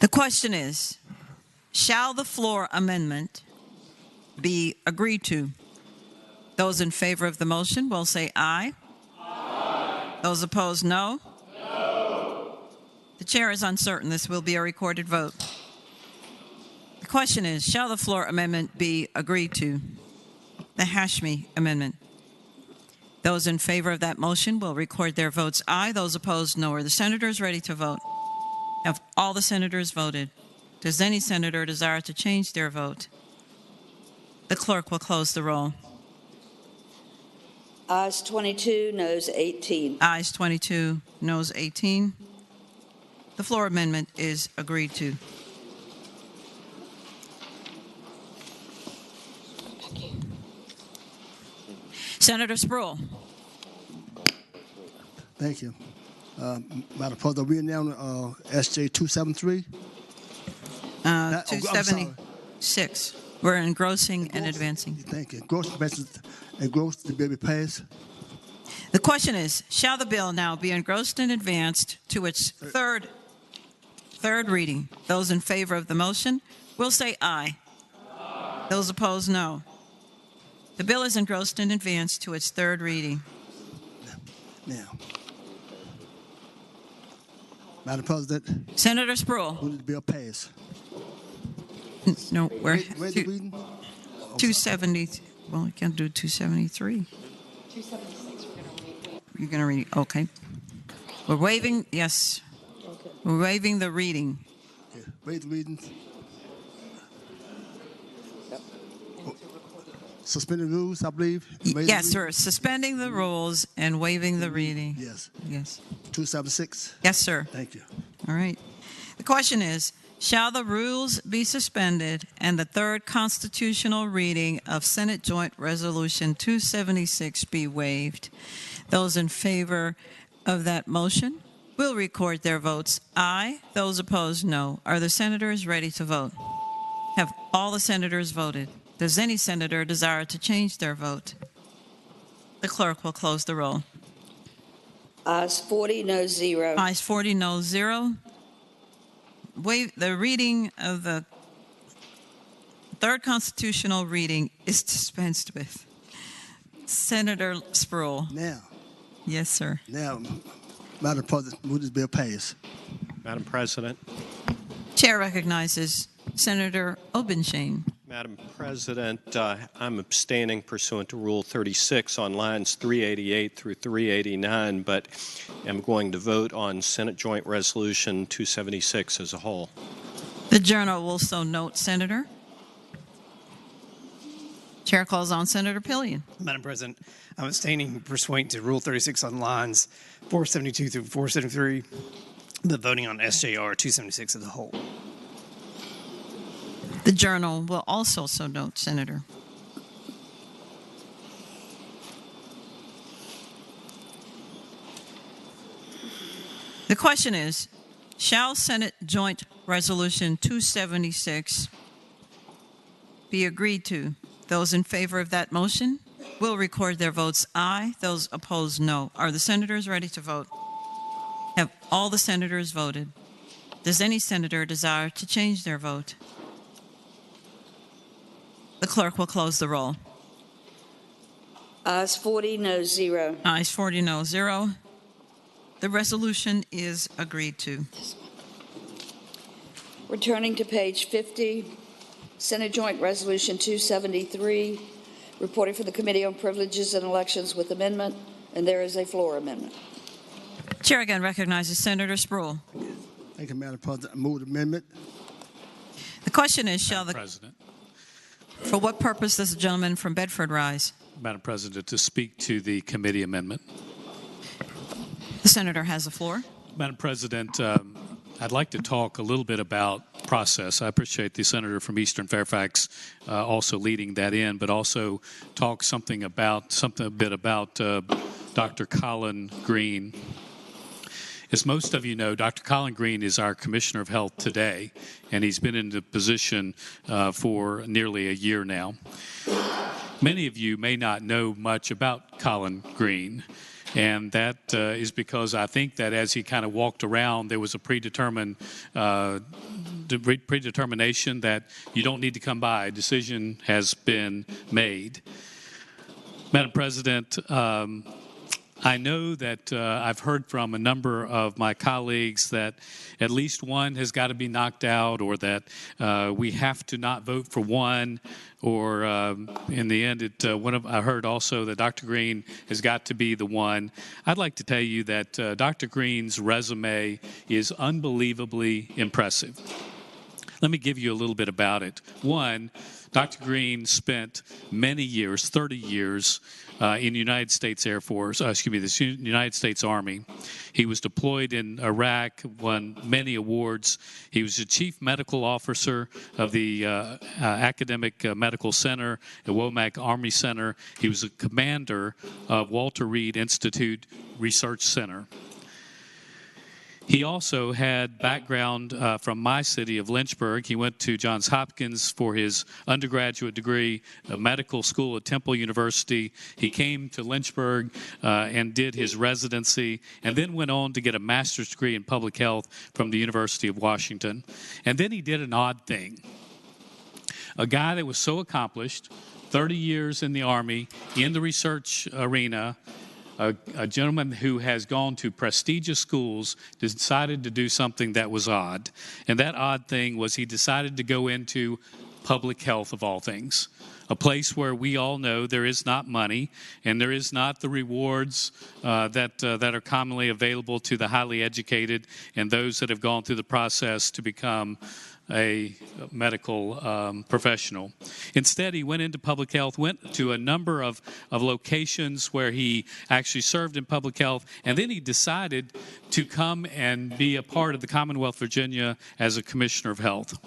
Speaker 1: The question is, shall the floor amendment be agreed to? Those in favor of the motion will say aye. Aye. Those opposed, no. The chair is uncertain. This will be a recorded vote. The question is, shall the floor amendment be agreed to? The Hashmi amendment. Those in favor of that motion will record their votes aye. Those opposed, no. Are the senators ready to vote? Have all the senators voted? Does any senator desire to change their vote? The clerk will close the roll.
Speaker 2: Ayes 22, noes 18.
Speaker 1: Ayes 22, noes 18. The floor amendment is agreed to. Senator Spruill.
Speaker 10: Thank you. Madam President, we're now on SJ 273.
Speaker 1: 276. We're engrossing and advancing.
Speaker 10: Thank you. Engrossed the bill be passed.
Speaker 1: The question is, shall the bill now be engrossed and advanced to its third reading? Those in favor of the motion will say aye. Those opposed, no. The bill is engrossed and advanced to its third reading.
Speaker 10: Now, Madam President.
Speaker 1: Senator Spruill.
Speaker 10: Will the bill pass?
Speaker 1: No, we're
Speaker 10: Where's the reading?
Speaker 1: 270. Well, we can't do 273.
Speaker 11: 276,
Speaker 1: You're going to read. Okay. We're waiving. Yes.
Speaker 11: Okay.
Speaker 1: We're waiving the reading.
Speaker 10: Okay. Waive the reading. Suspended rules, I believe.
Speaker 1: Yes, sir. Suspending the rules and waiving the reading.
Speaker 10: Yes.
Speaker 1: Yes.
Speaker 10: 276.
Speaker 1: Yes, sir.
Speaker 10: Thank you.
Speaker 1: All right. The question is, shall the rules be suspended and the third constitutional reading of Senate Joint Resolution 276 be waived? Those in favor of that motion will record their votes aye. Those opposed, no. Are the senators ready to vote? Have all the senators voted? Does any senator desire to change their vote? The clerk will close the roll.
Speaker 2: Ayes 40, no 0.
Speaker 1: Ayes 40, no 0. The reading of the third constitutional reading is dispensed with. Senator Spruill.
Speaker 10: Now.
Speaker 1: Yes, sir.
Speaker 10: Now, Madam President, will this bill pass?
Speaker 3: Madam President.
Speaker 1: Chair recognizes Senator Obenshain.
Speaker 3: Madam President, I'm abstaining pursuant to Rule 36 on lines 388 through 389, but am going to vote on Senate Joint Resolution 276 as a whole.
Speaker 1: The Journal will so note, Senator. Chair calls on Senator Pillion.
Speaker 21: Madam President, I'm abstaining pursuant to Rule 36 on lines 472 through 473, the voting on SJR 276 as a whole.
Speaker 1: The Journal will also so note, Senator. The question is, shall Senate Joint Resolution 276 be agreed to? Those in favor of that motion will record their votes aye. Those opposed, no. Are the senators ready to vote? Have all the senators voted? Does any senator desire to change their vote? The clerk will close the roll.
Speaker 2: Ayes 40, no 0.
Speaker 1: Ayes 40, no 0. The resolution is agreed to.
Speaker 2: Returning to page 50, Senate Joint Resolution 273, reporting for the Committee on Privileges and Elections with amendment, and there is a floor amendment.
Speaker 1: Chair again recognizes Senator Spruill.
Speaker 10: Thank you, Madam President. I move the amendment.
Speaker 1: The question is, shall the
Speaker 7: President.
Speaker 1: For what purpose does the gentleman from Bedford rise?
Speaker 7: Madam President, to speak to the committee amendment.
Speaker 1: The senator has the floor.
Speaker 7: Madam President, I'd like to talk a little bit about process. I appreciate the senator from Eastern Fairfax also leading that in, but also talk a bit about Dr. Colin Green. As most of you know, Dr. Colin Green is our Commissioner of Health today, and he's been in the position for nearly a year now. Many of you may not know much about Colin Green, and that is because I think that as he kind of walked around, there was a predetermination that you don't need to come by. A decision has been made. Madam President, I know that I've heard from a number of my colleagues that at least one has got to be knocked out, or that we have to not vote for one, or in the end, I heard also that Dr. Green has got to be the one. I'd like to tell you that Dr. Green's resume is unbelievably impressive. Let me give you a little bit about it. One, Dr. Green spent many years, 30 years, in the United States Air Force, the United States Army. He was deployed in Iraq, won many awards. He was the chief medical officer of the Academic Medical Center at Womack Army Center. He was a commander of Walter Reed Institute Research Center. He also had background from my city of Lynchburg. He went to Johns Hopkins for his undergraduate degree, a medical school at Temple University. He came to Lynchburg and did his residency, and then went on to get a master's degree in public health from the University of Washington. And then he did an odd thing. A guy that was so accomplished, 30 years in the Army, in the research arena, a gentleman who has gone to prestigious schools, decided to do something that was odd. And that odd thing was he decided to go into public health, of all things, a place where we all know there is not money and there is not the rewards that are commonly available to the highly educated and those that have gone through the process to become a medical professional. Instead, he went into public health, went to a number of locations where he actually served in public health, and then he decided to come and be a part of the Commonwealth of Virginia as a Commissioner of Health.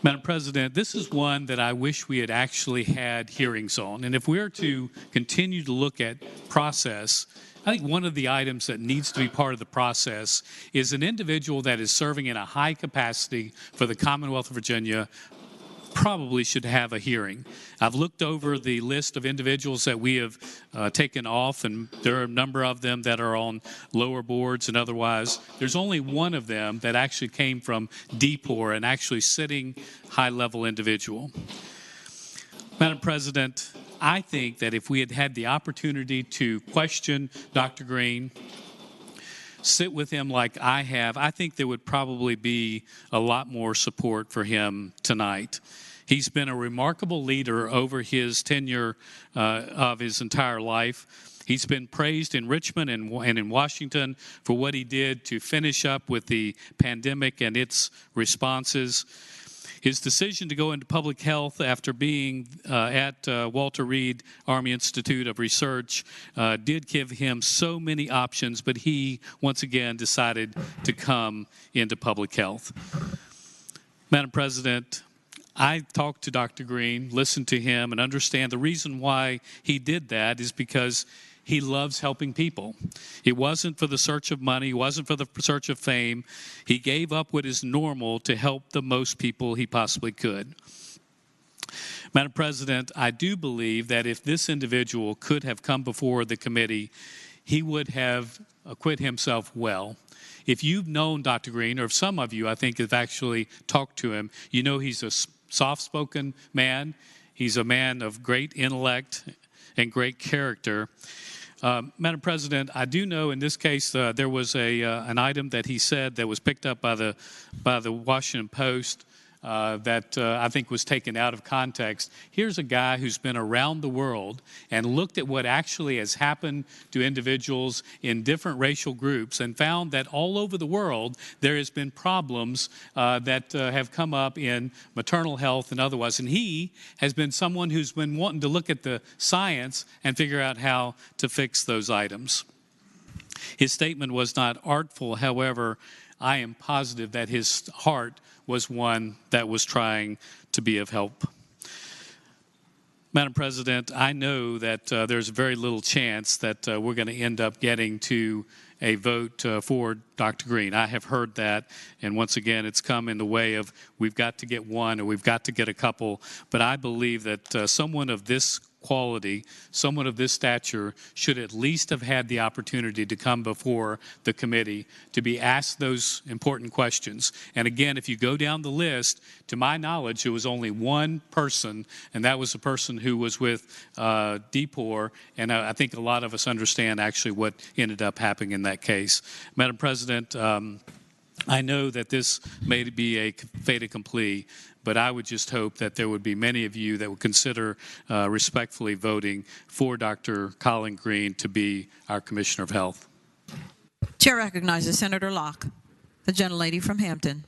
Speaker 7: Madam President, this is one that I wish we had actually had hearings on. And if we're to continue to look at process, I think one of the items that needs to be part of the process is an individual that is serving in a high capacity for the Commonwealth of Virginia probably should have a hearing. I've looked over the list of individuals that we have taken off, and there are a number of them that are on lower boards and otherwise. There's only one of them that actually came from DPOR, an actually sitting high-level individual. Madam President, I think that if we had had the opportunity to question Dr. Green, sit with him like I have, I think there would probably be a lot more support for him tonight. He's been a remarkable leader over his tenure of his entire life. He's been praised in Richmond and in Washington for what he did to finish up with the pandemic and its responses. His decision to go into public health after being at Walter Reed Army Institute of Research did give him so many options, but he once again decided to come into public health. Madam President, I talked to Dr. Green, listened to him, and understand the reason why he did that is because he loves helping people. It wasn't for the search of money. It wasn't for the search of fame. He gave up what is normal to help the most people he possibly could. Madam President, I do believe that if this individual could have come before the committee, he would have acquitted himself well. If you've known Dr. Green, or if some of you, I think, have actually talked to him, you know he's a soft-spoken man. He's a man of great intellect and great character. Madam President, I do know in this case there was an item that he said that was picked up by the Washington Post that I think was taken out of context. Here's a guy who's been around the world and looked at what actually has happened to individuals in different racial groups and found that all over the world there has been problems that have come up in maternal health and otherwise. And he has been someone who's been wanting to look at the science and figure out how to fix those items. His statement was not artful. However, I am positive that his heart was one that was trying to be of help. Madam President, I know that there's very little chance that we're going to end up getting to a vote for Dr. Green. I have heard that, and once again, it's come in the way of we've got to get one or we've got to get a couple, but I believe that someone of this quality, someone of this stature should at least have had the opportunity to come before the committee to be asked those important questions. And again, if you go down the list, to my knowledge, it was only one person, and that was the person who was with DPOR, and I think a lot of us understand actually what ended up happening in that case. Madam President, I know that this may be a fait accompli, but I would just hope that there would be many of you that would consider respectfully voting for Dr. Colin Green to be our Commissioner of Health.
Speaker 1: Chair recognizes Senator Locke, the gentlelady from Hampton.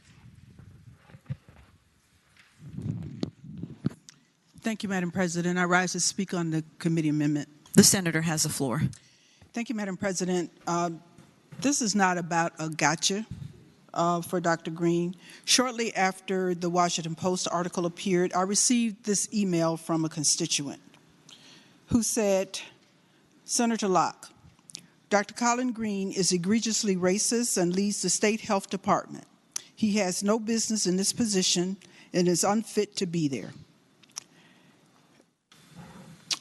Speaker 13: Thank you, Madam President. I rise to speak on the committee amendment.
Speaker 1: The senator has the floor.
Speaker 13: Thank you, Madam President. This is not about a gotcha for Dr. Green. Shortly after the Washington Post article appeared, I received this email from a constituent who said, Senator Locke, Dr. Colin Green is egregiously racist and leads the state health department. He has no business in this position and is unfit to be there.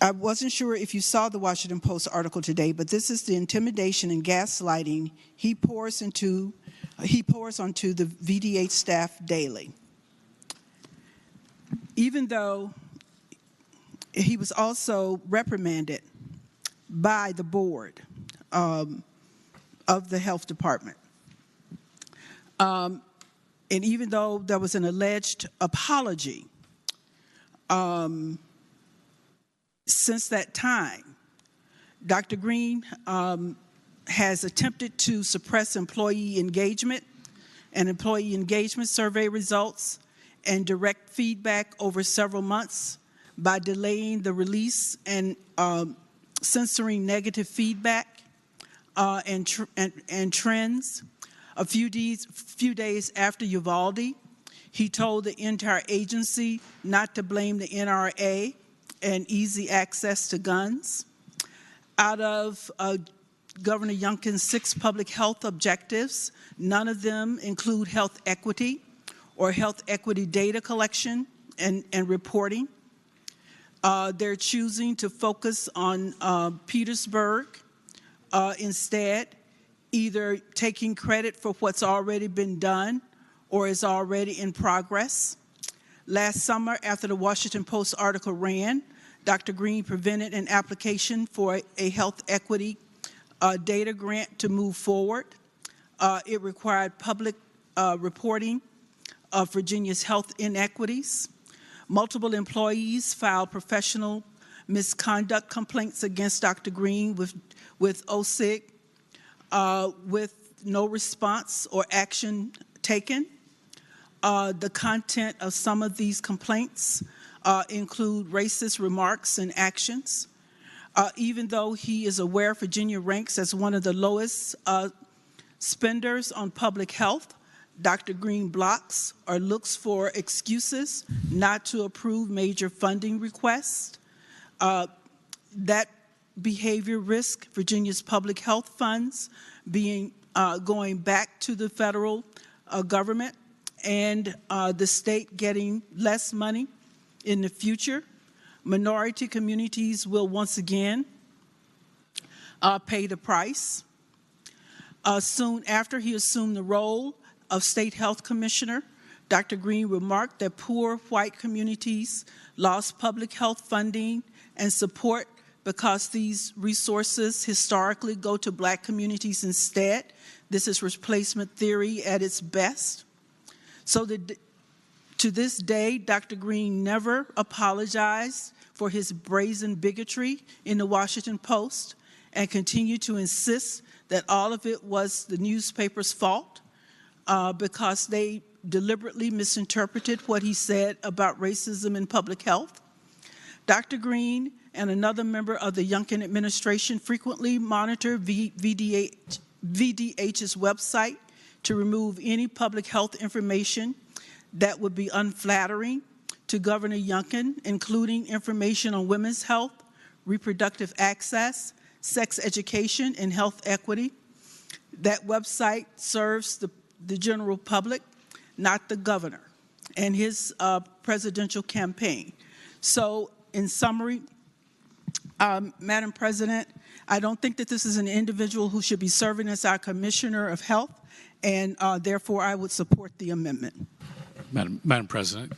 Speaker 13: I wasn't sure if you saw the Washington Post article today, but this is the intimidation and gaslighting he pours onto the VDH staff daily. Even though he was also reprimanded by the board of the health department. And even though there was an alleged apology, since that time, Dr. Green has attempted to suppress employee engagement and employee engagement survey results and direct feedback over several months by delaying the release and censoring negative feedback and trends. A few days after Uvalde, he told the entire agency not to blame the NRA and easy access to guns. Out of Governor Youngkin's 6 public health objectives, none of them include health equity or health equity data collection and reporting. They're choosing to focus on Petersburg instead, either taking credit for what's already been done or is already in progress. Last summer, after the Washington Post article ran, Dr. Green prevented an application for a health equity data grant to move forward. It required public reporting of Virginia's health inequities. Multiple employees filed professional misconduct complaints against Dr. Green with OSIG with no response or action taken. The content of some of these complaints include racist remarks and actions. Even though he is aware Virginia ranks as one of the lowest spenders on public health, Dr. Green blocks or looks for excuses not to approve major funding requests. That behavior risks Virginia's public health funds going back to the federal government and the state getting less money in the future. Minority communities will once again pay the price. Soon after he assumed the role of State Health Commissioner, Dr. Green remarked that poor white communities lost public health funding and support because these resources historically go to black communities instead. This is replacement theory at its best. So to this day, Dr. Green never apologized for his brazen bigotry in the Washington Post and continued to insist that all of it was the newspaper's fault because they deliberately misinterpreted what he said about racism in public health. Dr. Green and another member of the Youngkin administration frequently monitor VDH's website to remove any public health information that would be unflattering to Governor Youngkin, including information on women's health, reproductive access, sex education, and health equity. That website serves the general public, not the governor and his presidential campaign. So in summary, Madam President, I don't think that this is an individual who should be serving as our Commissioner of Health, and therefore I would support the amendment.
Speaker 7: Madam President,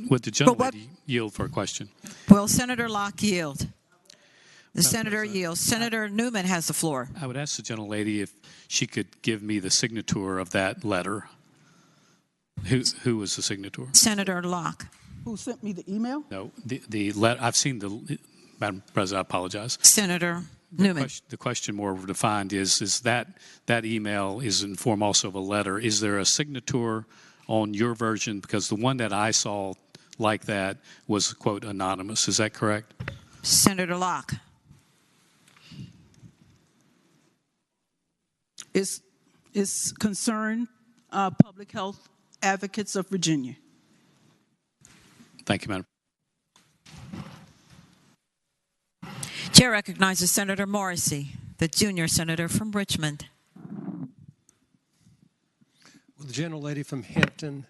Speaker 7: would the gentlelady yield for a question?
Speaker 1: Will Senator Locke yield? The senator yields. Senator Newman has the floor.
Speaker 7: I would ask the gentlelady if she could give me the signature of that letter. Who was the signature?
Speaker 1: Senator Locke.
Speaker 13: Who sent me the email?
Speaker 7: No, the letter. I've seen the. Madam President, I apologize.
Speaker 1: Senator Newman.
Speaker 7: The question more defined is that email is in form also of a letter. Is there a signature on your version? Because the one that I saw like that was, quote, anonymous. Is that correct?
Speaker 1: Senator Locke.
Speaker 13: It's concerned public health advocates of Virginia.
Speaker 7: Thank you, Madam.
Speaker 1: Chair recognizes Senator Morrissey. The junior senator from Richmond.
Speaker 20: Will the gentlelady from Hampton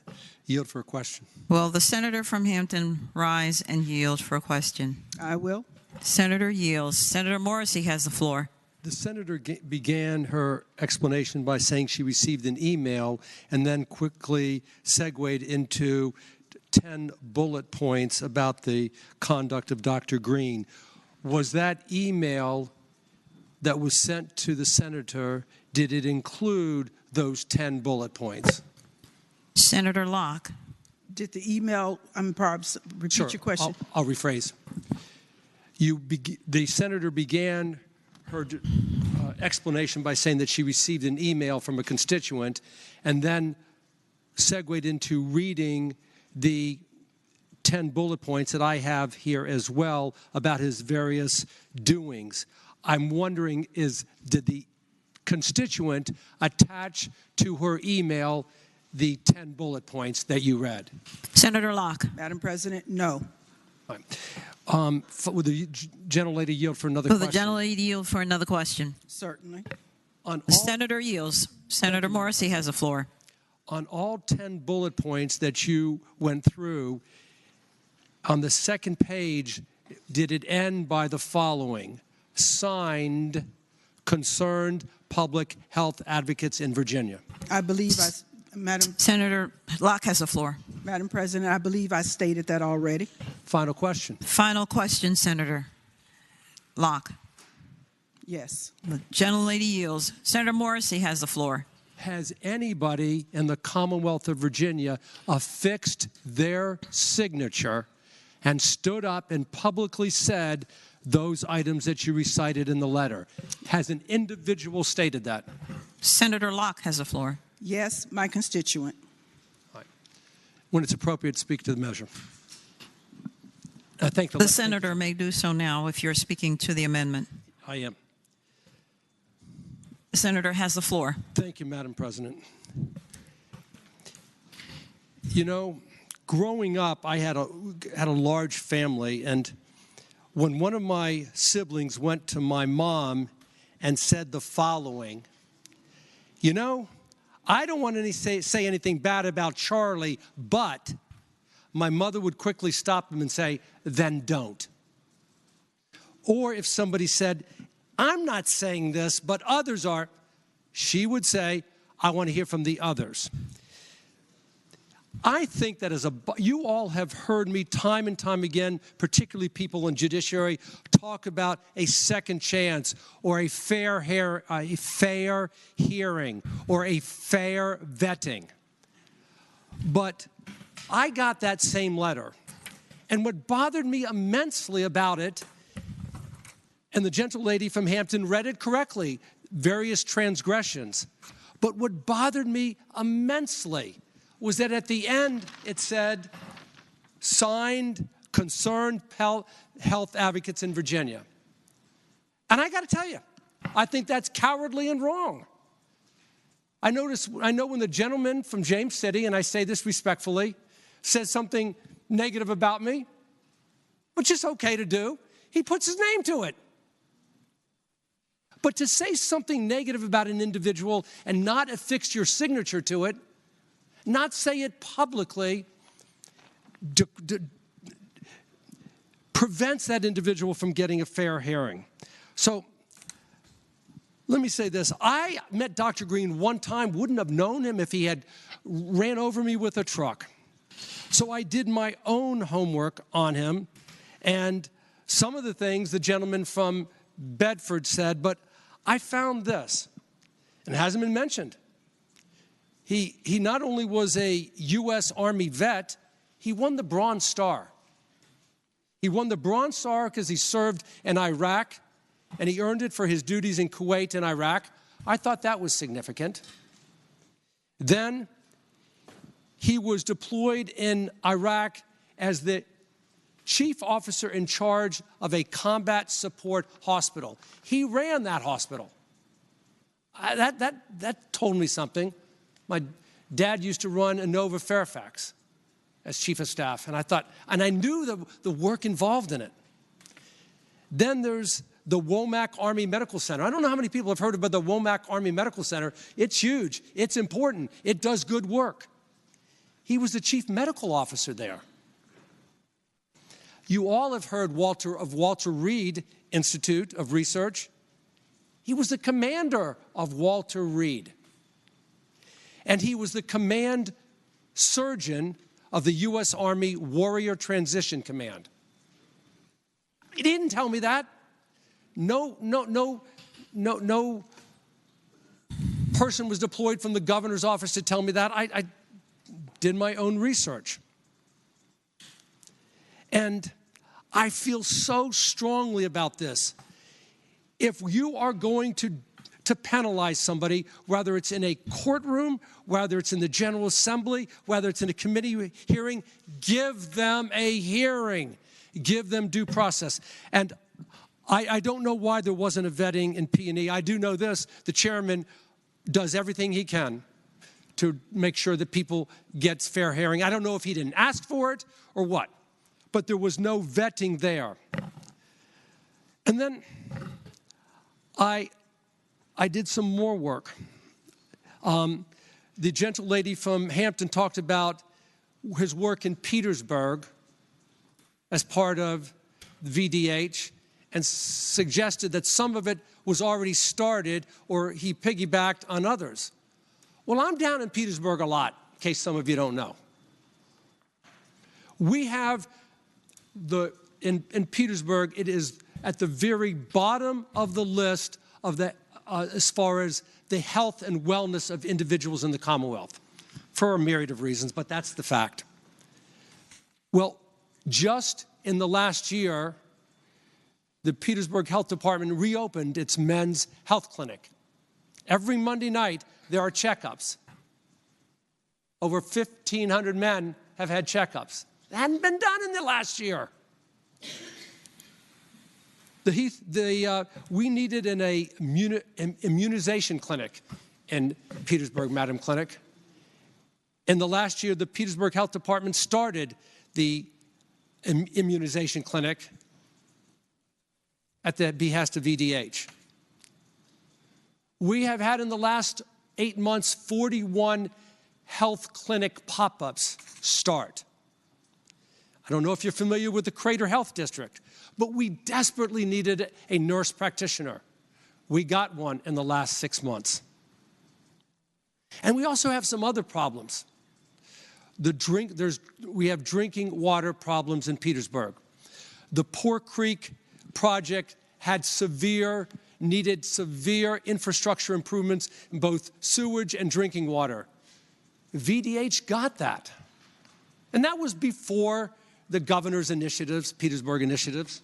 Speaker 20: yield for a question?
Speaker 1: Will the senator from Hampton rise and yield for a question?
Speaker 13: I will.
Speaker 1: Senator yields. Senator Morrissey has the floor.
Speaker 20: The senator began her explanation by saying she received an email and then quickly segued into 10 bullet points about the conduct of Dr. Green. Was that email that was sent to the senator, did it include those 10 bullet points?
Speaker 1: Senator Locke.
Speaker 13: Did the email, perhaps repeat
Speaker 20: Sure.
Speaker 13: your question?
Speaker 20: I'll rephrase. The senator began her explanation by saying that she received an email from a constituent and then segued into reading the 10 bullet points that I have here as well about his various doings. I'm wondering, did the constituent attach to her email the 10 bullet points that you read?
Speaker 1: Senator Locke.
Speaker 13: Madam President, no.
Speaker 20: Would the gentlelady yield for another
Speaker 1: Will
Speaker 20: question?
Speaker 1: the gentlelady yield for another question?
Speaker 13: Certainly.
Speaker 1: The senator yields. Senator Morrissey has the floor.
Speaker 20: On all 10 bullet points that you went through, on the second page, did it end by the following? Signed, concerned public health advocates in Virginia.
Speaker 13: I believe Madam
Speaker 1: Senator Locke has the floor.
Speaker 13: Madam President, I believe I stated that already.
Speaker 20: Final question.
Speaker 1: Final question, Senator Locke.
Speaker 13: Yes.
Speaker 1: The gentlelady yields. Senator Morrissey has the floor.
Speaker 20: Has anybody in the Commonwealth of Virginia affixed their signature and stood up and publicly said those items that you recited in the letter? Has an individual stated that?
Speaker 1: Senator Locke has the floor.
Speaker 13: Yes, my constituent.
Speaker 20: When it's appropriate, speak to the measure. I thank
Speaker 1: The senator may do so now if you're speaking to the amendment.
Speaker 20: I am.
Speaker 1: The senator has the floor.
Speaker 20: Thank you, Madam President. You know, growing up, I had a large family, and when one of my siblings went to my mom and said the following, you know, I don't want to say anything bad about Charlie, but my mother would quickly stop him and say, then don't. Or if somebody said, I'm not saying this, but others are, she would say, I want to hear from the others. I think that you all have heard me time and time again, particularly people in judiciary, talk about a second chance or a fair hearing or a fair vetting. But I got that same letter. And what bothered me immensely about it, and the gentlelady from Hampton read it correctly, various transgressions. But what bothered me immensely was that at the end it said, signed, concerned health advocates in Virginia. And I got to tell you, I think that's cowardly and wrong. I know when the gentleman from James City, and I say this respectfully, says something negative about me, which is okay to do, he puts his name to it. But to say something negative about an individual and not affix your signature to it, not say it publicly, prevents that individual from getting a fair hearing. So let me say this. I met Dr. Green one time, wouldn't have known him if he had ran over me with a truck. So I did my own homework on him, and some of the things the gentleman from Bedford said, but I found this, and it hasn't been mentioned. He not only was a U.S. Army vet, he won the Bronze Star. He won the Bronze Star because he served in Iraq, and he earned it for his duties in Kuwait and Iraq. I thought that was significant. Then he was deployed in Iraq as the chief officer in charge of a combat support hospital. He ran that hospital. That told me something. My dad used to run Inova Fairfax as chief of staff, and I thought, and I knew the work involved in it. Then there's the Womack Army Medical Center. I don't know how many people have heard about the Womack Army Medical Center. It's huge. It's important. It does good work. He was the chief medical officer there. You all have heard of Walter Reed Institute of Research. He was the commander of Walter Reed. And he was the command surgeon of the U.S. Army Warrior Transition Command. He didn't tell me that. No person was deployed from the governor's office to tell me that. I did my own research. And I feel so strongly about this. If you are going to penalize somebody, whether it's in a courtroom, whether it's in the General Assembly, whether it's in a committee hearing, give them a hearing. Give them due process. And I don't know why there wasn't a vetting in P&E. I do know this. The chairman does everything he can to make sure that people get fair hearing. I don't know if he didn't ask for it or what, but there was no vetting there. And then I did some more work. The gentle lady from Hampton talked about his work in Petersburg as part of VDH and suggested that some of it was already started or he piggybacked on others. Well, I'm down in Petersburg a lot, in case some of you don't know. We have in Petersburg, it is at the very bottom of the list of as far as the health and wellness of individuals in the Commonwealth, for a myriad of reasons, but that's the fact. Well, just in the last year, the Petersburg Health Department reopened its men's health clinic. Every Monday night, there are checkups. Over 1,500 men have had checkups. It hadn't been done in the last year. We needed an immunization clinic in Petersburg, Madam Clinic. In the last year, the Petersburg Health Department started the immunization clinic at the behest of VDH. We have had in the last 8 months 41 health clinic pop-ups start. I don't know if you're familiar with the Crater Health District, but we desperately needed a nurse practitioner. We got one in the last 6 months. And we also have some other problems. We have drinking water problems in Petersburg. The Poor Creek project needed severe infrastructure improvements in both sewage and drinking water. VDH got that. And that was before the governor's initiatives, Petersburg initiatives.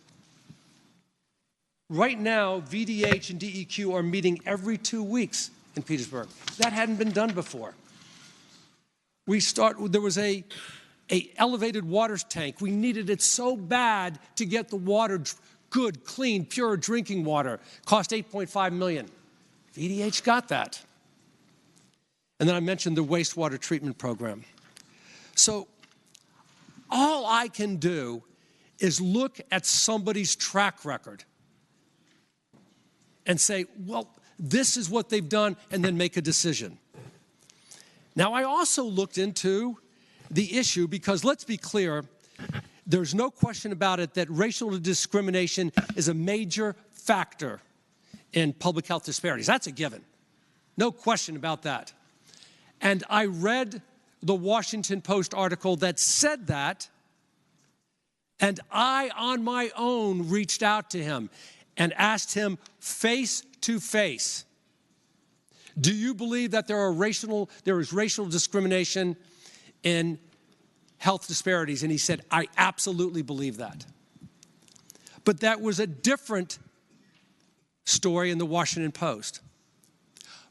Speaker 20: Right now, VDH and DEQ are meeting every 2 weeks in Petersburg. That hadn't been done before. There was a elevated water tank. We needed it so bad to get the water good, clean, pure drinking water. Cost $8.5 million. VDH got that. And then I mentioned the wastewater treatment program. So all I can do is look at somebody's track record and say, well, this is what they've done, and then make a decision. Now, I also looked into the issue because, let's be clear, there's no question about it that racial discrimination is a major factor in public health disparities. That's a given. No question about that. And I read the Washington Post article that said that, and I, on my own, reached out to him and asked him face to face, do you believe that there is racial discrimination in health disparities? And he said, I absolutely believe that. But that was a different story in the Washington Post.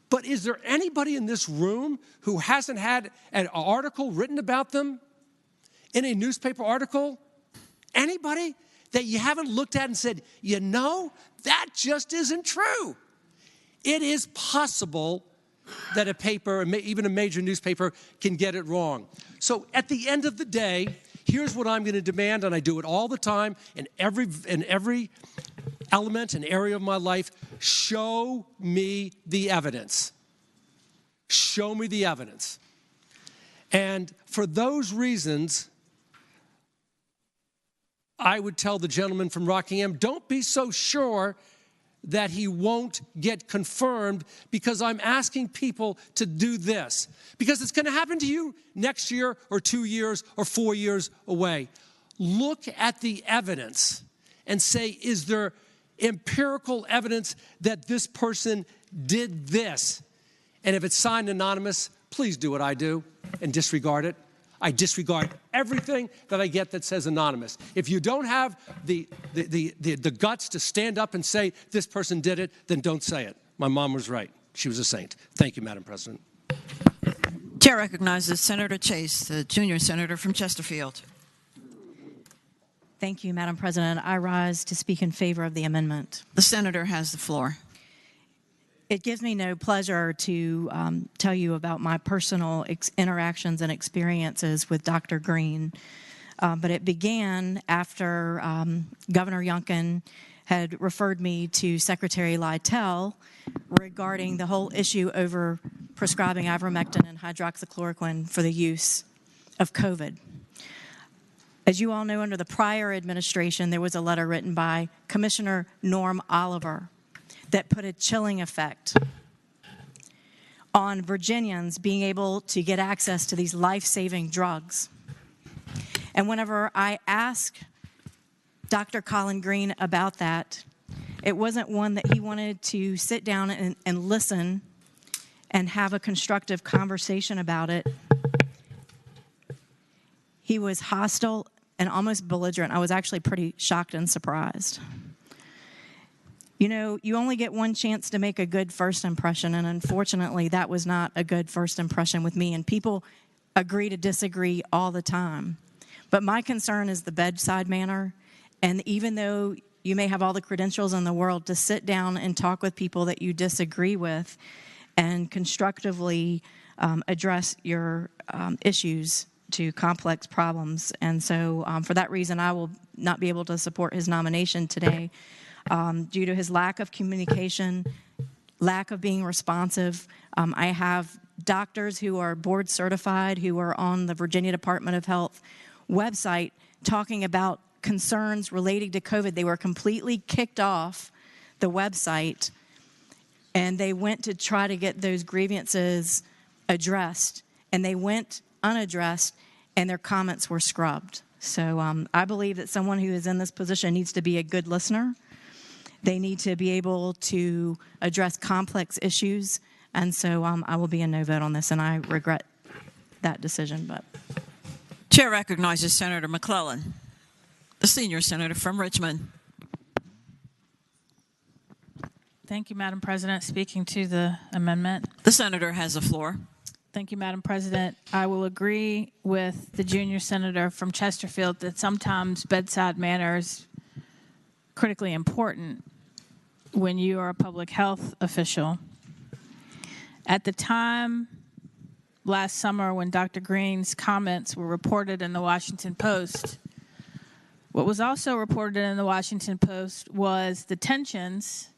Speaker 20: But is there anybody in this room who hasn't had an article written about them in a newspaper article? Anybody that you haven't looked at and said, you know, that just isn't true? It is possible that a paper, even a major newspaper, can get it wrong. So at the end of the day, here's what I'm going to demand, and I do it all the time in every element, an area of my life. Show me the evidence. Show me the evidence. And for those reasons, I would tell the gentleman from Rockingham, don't be so sure that he won't get confirmed, because I'm asking people to do this. Because it's going to happen to you next year or 2 years or 4 years away. Look at the evidence and say, is there empirical evidence that this person did this? And if it's signed anonymous, please do what I do and disregard it. I disregard everything that I get that says anonymous. If you don't have the guts to stand up and say this person did it, then don't say it. My mom was right. She was a saint. Thank you, Madam President.
Speaker 1: Chair recognizes Senator Chase, the junior senator from Chesterfield.
Speaker 4: Thank you, Madam President. I rise to speak in favor of the amendment.
Speaker 1: The senator has the floor.
Speaker 4: It gives me no pleasure to tell you about my personal interactions and experiences with Dr. Green, but it began after Governor Youngkin had referred me to Secretary Lytle regarding the whole issue over prescribing ivermectin and hydroxychloroquine for the use of COVID. As you all know, under the prior administration, there was a letter written by Commissioner Norm Oliver that put a chilling effect on Virginians being able to get access to these life-saving drugs. And whenever I asked Dr. Colin Green about that, it wasn't one that he wanted to sit down and listen and have a constructive conversation about it. He was hostile and almost belligerent. I was actually pretty shocked and surprised. You know, you only get one chance to make a good first impression, and unfortunately, that was not a good first impression with me, and people agree to disagree all the time. But my concern is the bedside manner, and even though you may have all the credentials in the world to sit down and talk with people that you disagree with and constructively address your issues to complex problems. And so for that reason, I will not be able to support his nomination today. Due to his lack of communication, lack of being responsive. I have doctors who are board certified, who are on the Virginia Department of Health website talking about concerns relating to COVID. They were completely kicked off the website, and they went to try to get those grievances addressed, and they went unaddressed, and their comments were scrubbed. So I believe that someone who is in this position needs to be a good listener. They need to be able to address complex issues, and so I will be a no vote on this, and I regret that decision. But
Speaker 1: Chair recognizes Senator McClellan, the senior senator from Richmond.
Speaker 8: Thank you, Madam President. Speaking to the amendment.
Speaker 1: The senator has the floor.
Speaker 8: Thank you, Madam President. I will agree with the junior senator from Chesterfield that sometimes bedside manner is critically important when you are a public health official. At the time last summer when Dr. Green's comments were reported in the Washington Post, what was also reported in the Washington Post was the tensions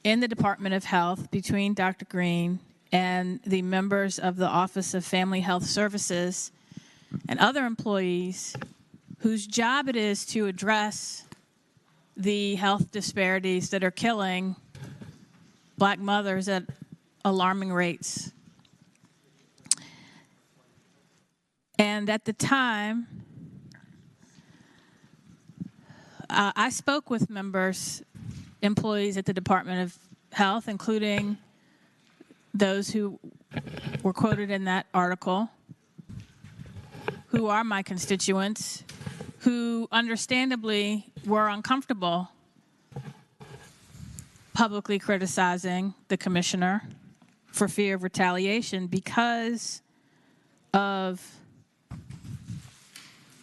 Speaker 8: in the Department of Health between Dr. Green and the members of the Office of Family Health Services and other employees whose job it is to address the health disparities that are killing black mothers at alarming rates. And at the time, I spoke with members, employees at the Department of Health, including those who were quoted in that article, who are my constituents, who understandably were uncomfortable publicly criticizing the commissioner for fear of retaliation because of,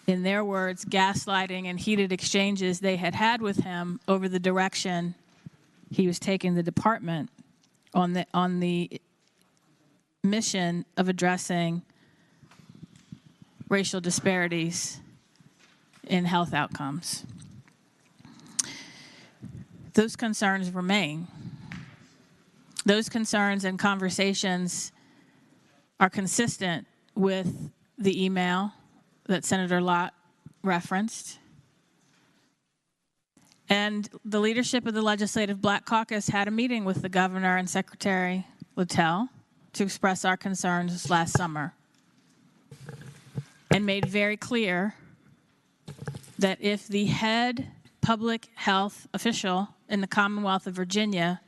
Speaker 8: in their words, gaslighting and heated exchanges they had had with him over the direction he was taking the department on the mission of addressing racial disparities in health outcomes. those concerns remain. Those concerns and conversations are consistent with the email that Senator Lott referenced. And the leadership of the Legislative Black Caucus had a meeting with the governor and Secretary Littell to express our concerns last summer and made very clear that if the head public health official in the Commonwealth of Virginia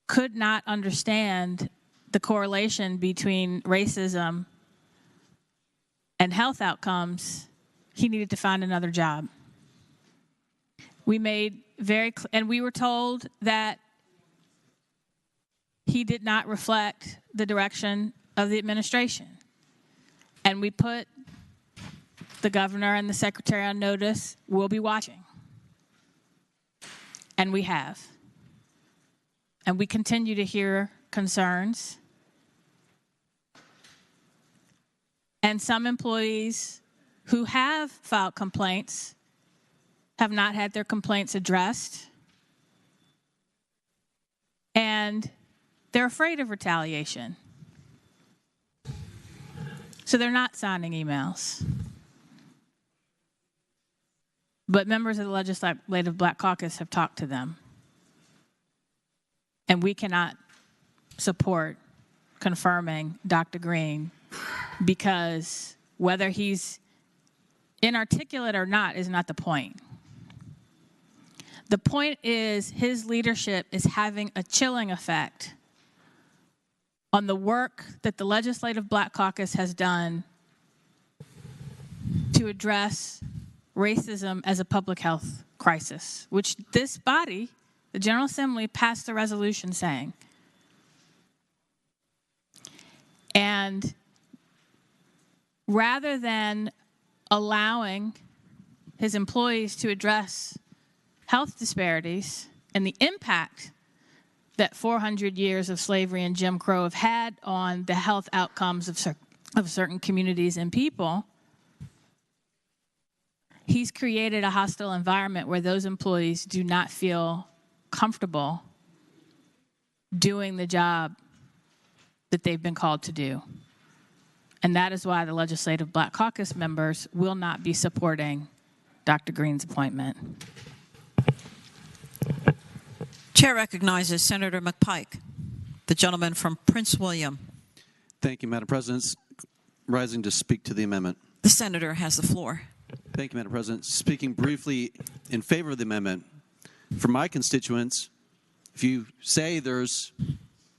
Speaker 8: could not understand the correlation between racism and health outcomes, he needed to find another job. We made very clear, and we were told that he did not reflect the direction of the administration. And we put the governor and the secretary on notice. We'll be watching. And we have. And we continue to hear concerns. And some employees who have filed complaints have not had their complaints addressed. And they're afraid of retaliation. So they're not signing emails. But members of the Legislative Black Caucus have talked to them. And we cannot support confirming Dr. Green because whether he's inarticulate or not is not the point. The point is his leadership is having a chilling effect on the work that the Legislative Black Caucus has done to address racism as a public health crisis, which this body, the General Assembly, passed a resolution saying. And rather than allowing his employees to address health disparities and the impact that 400 years of slavery and Jim Crow have had on the health outcomes of certain communities and people, he's created a hostile environment where those employees do not feel comfortable doing the job that they've been called to do. And that is why the Legislative Black Caucus members will not be supporting Dr. Green's appointment.
Speaker 1: Chair recognizes Senator McPike, the gentleman from Prince William.
Speaker 9: Thank you, Madam President. Rising to speak to the amendment.
Speaker 1: The senator has the floor.
Speaker 9: Thank you, Madam President. Speaking briefly in favor of the amendment, for my constituents, if you say there's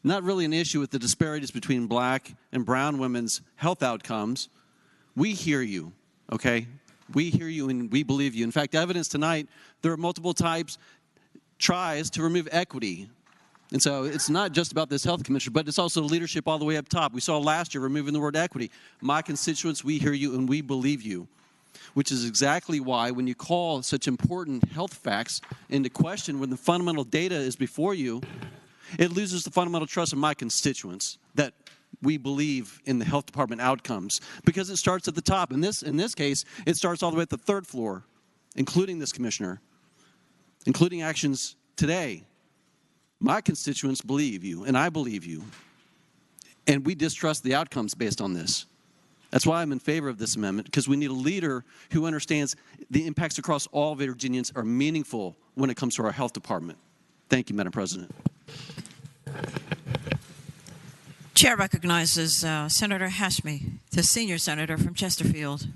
Speaker 9: not really an issue with the disparities between black and brown women's health outcomes, we hear you, okay? We hear you and we believe you. In fact, evidence tonight, there are multiple types tries to remove equity. And so it's not just about this health commissioner, but it's also leadership all the way up top. We saw last year removing the word equity. My constituents, we hear you and we believe you, which is exactly why when you call such important health facts into question when the fundamental data is before you, it loses the fundamental trust of my constituents that we believe in the health department outcomes because it starts at the top. In this case, it starts all the way at the third floor, including this commissioner, including actions today. My constituents believe you, and I believe you. And we distrust the outcomes based on this. That's why I'm in favor of this amendment, because we need a leader who understands the impacts across all Virginians are meaningful when it comes to our health department. Thank you, Madam President.
Speaker 1: Chair recognizes Senator Hashmi, the senior senator from Chesterfield.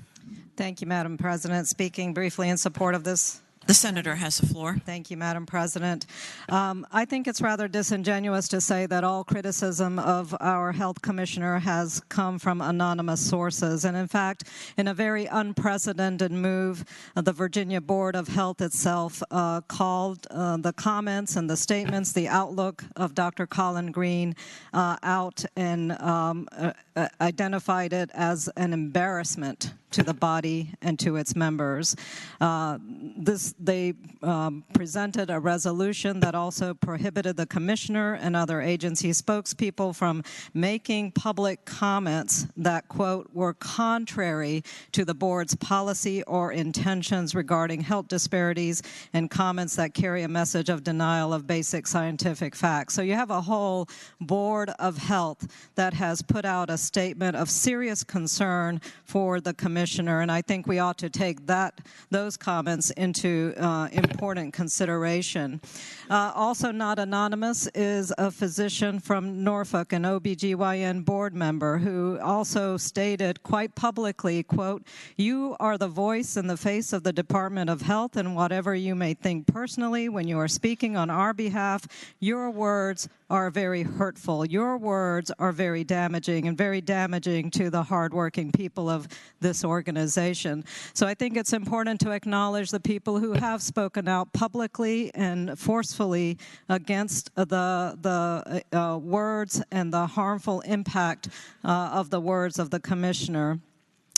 Speaker 15: Thank you, Madam President. Speaking briefly in support of this.
Speaker 1: The senator has the floor.
Speaker 15: Thank you, Madam President. I think it's rather disingenuous to say that all criticism of our health commissioner has come from anonymous sources. And in fact, in a very unprecedented move, the Virginia Board of Health itself called the comments and the statements, the outlook of Dr. Colin Green out in identified it as an embarrassment to the body and to its members. They presented a resolution that also prohibited the commissioner and other agency spokespeople from making public comments that, quote, were contrary to the board's policy or intentions regarding health disparities, and comments that carry a message of denial of basic scientific facts. So you have a whole board of health that has put out a statement of serious concern for the commissioner, and I think we ought to take those comments into important consideration. Also not anonymous is a physician from Norfolk, an OBGYN board member, who also stated quite publicly, quote, "You are the voice and the face of the Department of Health, and whatever you may think personally when you are speaking on our behalf, your words are very hurtful. Your words are very damaging, and very damaging to the hardworking people of this organization." So I think it's important to acknowledge the people who have spoken out publicly and forcefully against the words and the harmful impact of the words of the commissioner.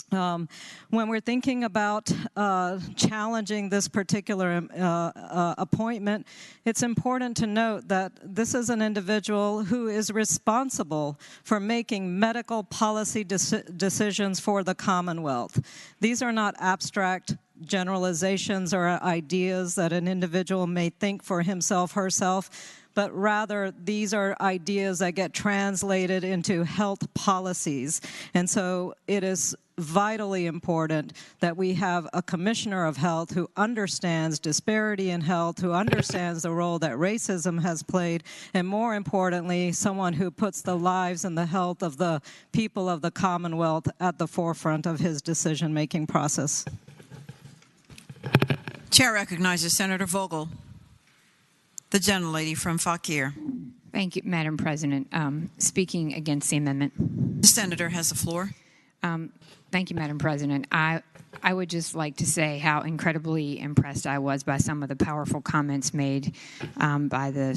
Speaker 15: When we're thinking about challenging this particular appointment, it's important to note that this is an individual who is responsible for making medical policy decisions for the Commonwealth. These are not abstract generalizations or ideas that an individual may think for himself, herself, but rather these are ideas that get translated into health policies. And so it is vitally important that we have a commissioner of health who understands disparity in health, who understands the role that racism has played, and more importantly, someone who puts the lives and the health of the people of the Commonwealth at the forefront of his decision-making process.
Speaker 1: Chair recognizes Senator Vogel, the gentlelady from Fauquier.
Speaker 5: Thank you, Madam President. Speaking against the amendment.
Speaker 1: The senator has the floor.
Speaker 5: Thank you, Madam President. I would just like to say how incredibly impressed I was by some of the powerful comments made by the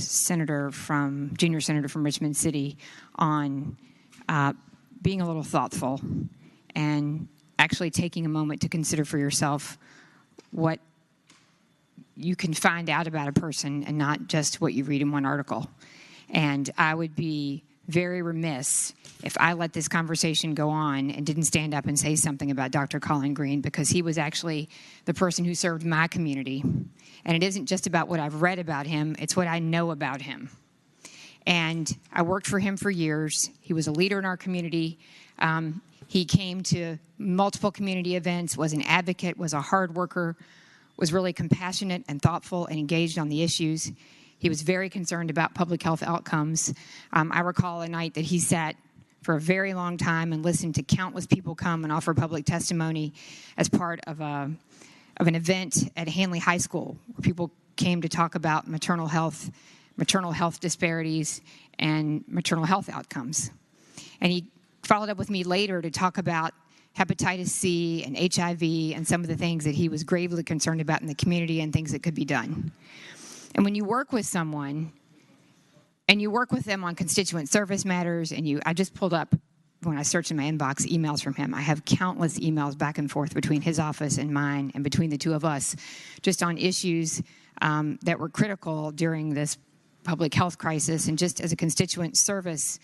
Speaker 5: junior senator from Richmond City on being a little thoughtful and actually taking a moment to consider for yourself what you can find out about a person and not just what you read in one article. And I would be very remiss if I let this conversation go on and didn't stand up and say something about Dr. Colin Green, because he was actually the person who served my community. And it isn't just about what I've read about him, it's what I know about him. And I worked for him for years. He was a leader in our community. He came to multiple community events, was an advocate, was a hard worker, was really compassionate and thoughtful and engaged on the issues. He was very concerned about public health outcomes. I recall a night that he sat for a very long time and listened to countless people come and offer public testimony as part of an event at Hanley High School, where people came to talk about maternal health disparities, and maternal health outcomes. And he followed up with me later to talk about hepatitis C and HIV and some of the things that he was gravely concerned about in the community and things that could be done. And when you work with someone, and you work with them on constituent service matters, and I just pulled up, when I searched in my inbox, emails from him. I have countless emails back and forth between his office and mine, and between the two of us, just on issues that were critical during this public health crisis, and just as a constituent service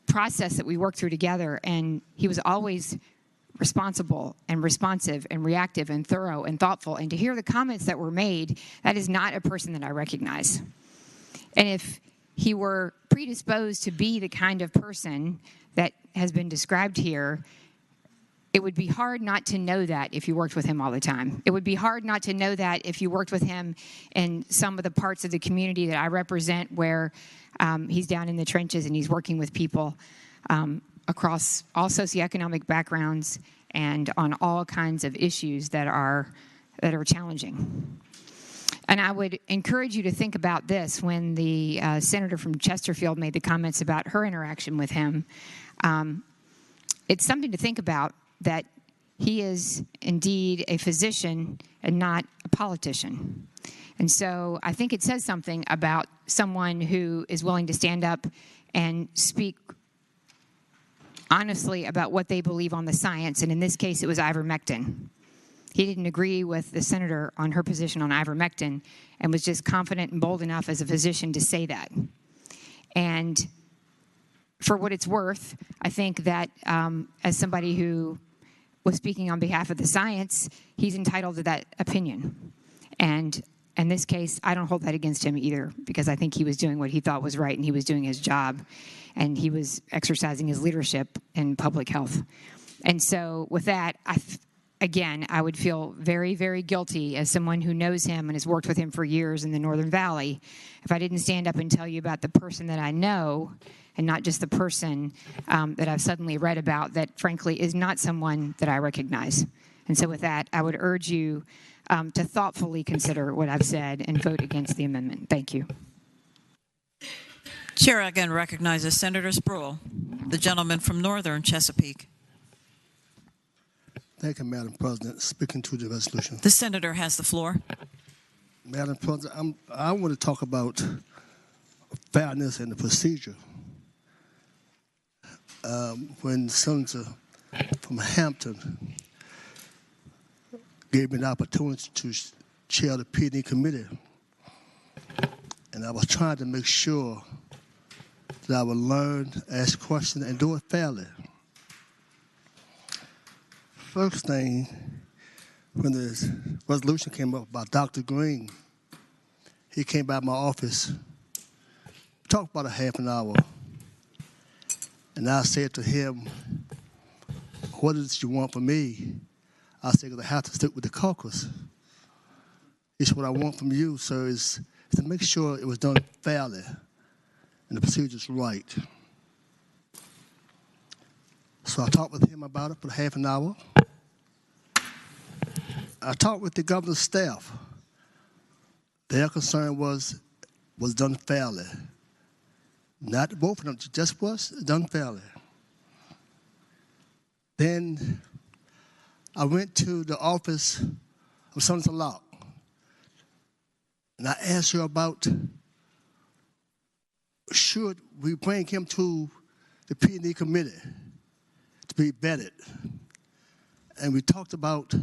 Speaker 5: process that we worked through together. And he was always responsible and responsive and reactive and thorough and thoughtful. And to hear the comments that were made, that is not a person that I recognize. And if he were predisposed to be the kind of person that has been described here, it would be hard not to know that if you worked with him all the time. It would be hard not to know that if you worked with him in some of the parts of the community that I represent, where he's down in the trenches and he's working with people across all socioeconomic backgrounds and on all kinds of issues that are challenging. And I would encourage you to think about this when the senator from Chesterfield made the comments about her interaction with him. It's something to think about, that he is indeed a physician and not a politician. And so I think it says something about someone who is willing to stand up and speak honestly about what they believe on the science, and in this case, it was ivermectin. He didn't agree with the senator on her position on ivermectin and was just confident and bold enough as a physician to say that. And for what it's worth, I think that as somebody who was speaking on behalf of the science, he's entitled to that opinion. And in this case, I don't hold that against him either, because I think he was doing what he thought was right and he was doing his job and he was exercising his leadership in public health. And so with that, again, I would feel very, very guilty as someone who knows him and has worked with him for years in the Northern Valley if I didn't stand up and tell you about the person that I know and not just the person that I've suddenly read about that, frankly, is not someone that I recognize. And so with that, I would urge you to thoughtfully consider what I've said and vote against the amendment. Thank you.
Speaker 1: Chair again recognizes Senator Spruill, the gentleman from Northern Chesapeake.
Speaker 10: Thank you, Madam President. Speaking to the resolution.
Speaker 1: The senator has the floor.
Speaker 10: Madam President, I want to talk about fairness and the procedure. When the senator from Hampton gave me the opportunity to chair the P&E committee, and I was trying to make sure that I would learn, ask questions, and do it fairly. First thing, when the resolution came up about Dr. Green, he came by my office, talked about a half an hour, and I said to him, "What is it you want from me?" I said, "Because I have to stick with the caucus. It's what I want from you, sir, is to make sure it was done fairly and the procedure's right." So I talked with him about it for half an hour. I talked with the governor's staff. Their concern was done fairly. Not both of them, just was done fairly. Then I went to the office of Senator Locke, and I asked her about should we bring him to the P&E committee to be vetted. And we talked about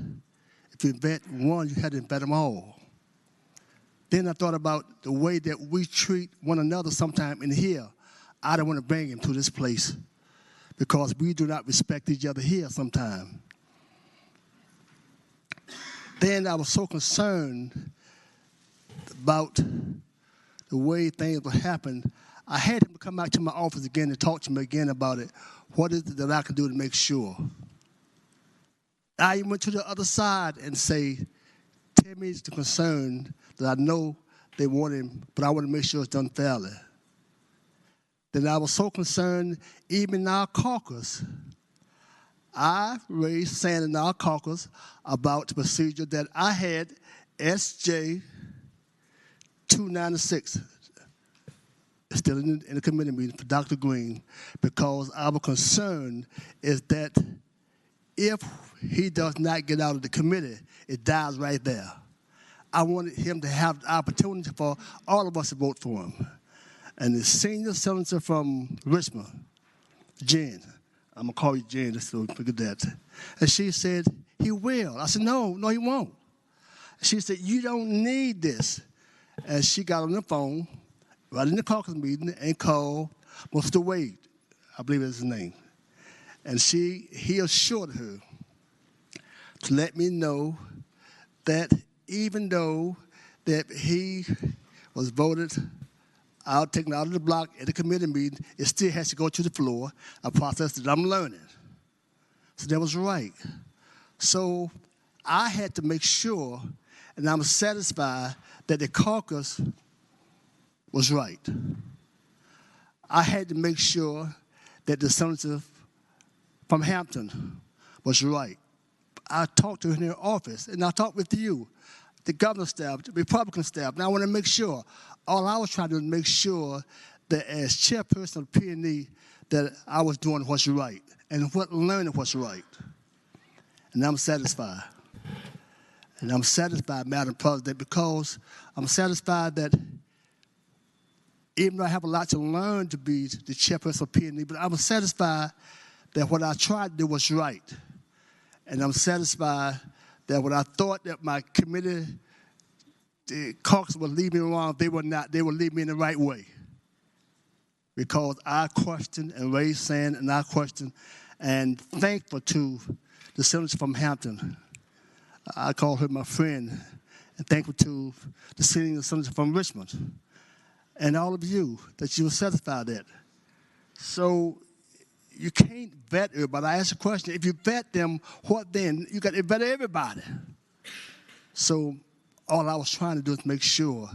Speaker 10: if you vet one, you had to vet them all. Then I thought about the way that we treat one another sometime in here. I don't want to bring him to this place because we do not respect each other here sometime. Then I was so concerned about the way things would happen. I had him come back to my office again and talk to me again about it. What is it that I can do to make sure? I went to the other side and say, tell me the concern that I know they want him, but I want to make sure it's done fairly. Then I was so concerned, even in our caucus, I raised sand in our caucus about the procedure that I had SJ 296 still in the committee meeting for Dr. Green, because our concern is that if he does not get out of the committee, it dies right there. I wanted him to have the opportunity for all of us to vote for him. And the senior senator from Richmond, Jen, I'm going to call you Jen, just so forget that. And she said, he will. I said, no, he won't. She said, you don't need this. And she got on the phone right in the caucus meeting and called Mr. Wade, I believe is his name. And he assured her to let me know that even though that he was voted out, taken out of the block at the committee meeting, it still has to go to the floor, a process that I'm learning. So that was right. So I had to make sure, and I'm satisfied that the caucus was right. I had to make sure that the senator from Hampton was right. I talked to her in her office, and I talked with you, the governor's staff, the Republican staff, and I want to make sure. All I was trying to do was make sure that as chairperson of P&E, that I was doing what's right and learning what's right. And I'm satisfied. And I'm satisfied, Madam President, because I'm satisfied that even though I have a lot to learn to be the chairperson of P&E, but I'm satisfied that what I tried to do was right. And I'm satisfied that what I thought that my committee, the caucus would lead me wrong, they would not. They would lead me in the right way. Because I questioned and raised sand, and I questioned, and thankful to the senator from Hampton. I call her my friend, and thankful to the senior senator from Richmond, and all of you that you were satisfied at. So you can't vet everybody. I asked a question. If you vet them, what then? You got to vet everybody. So all I was trying to do is make sure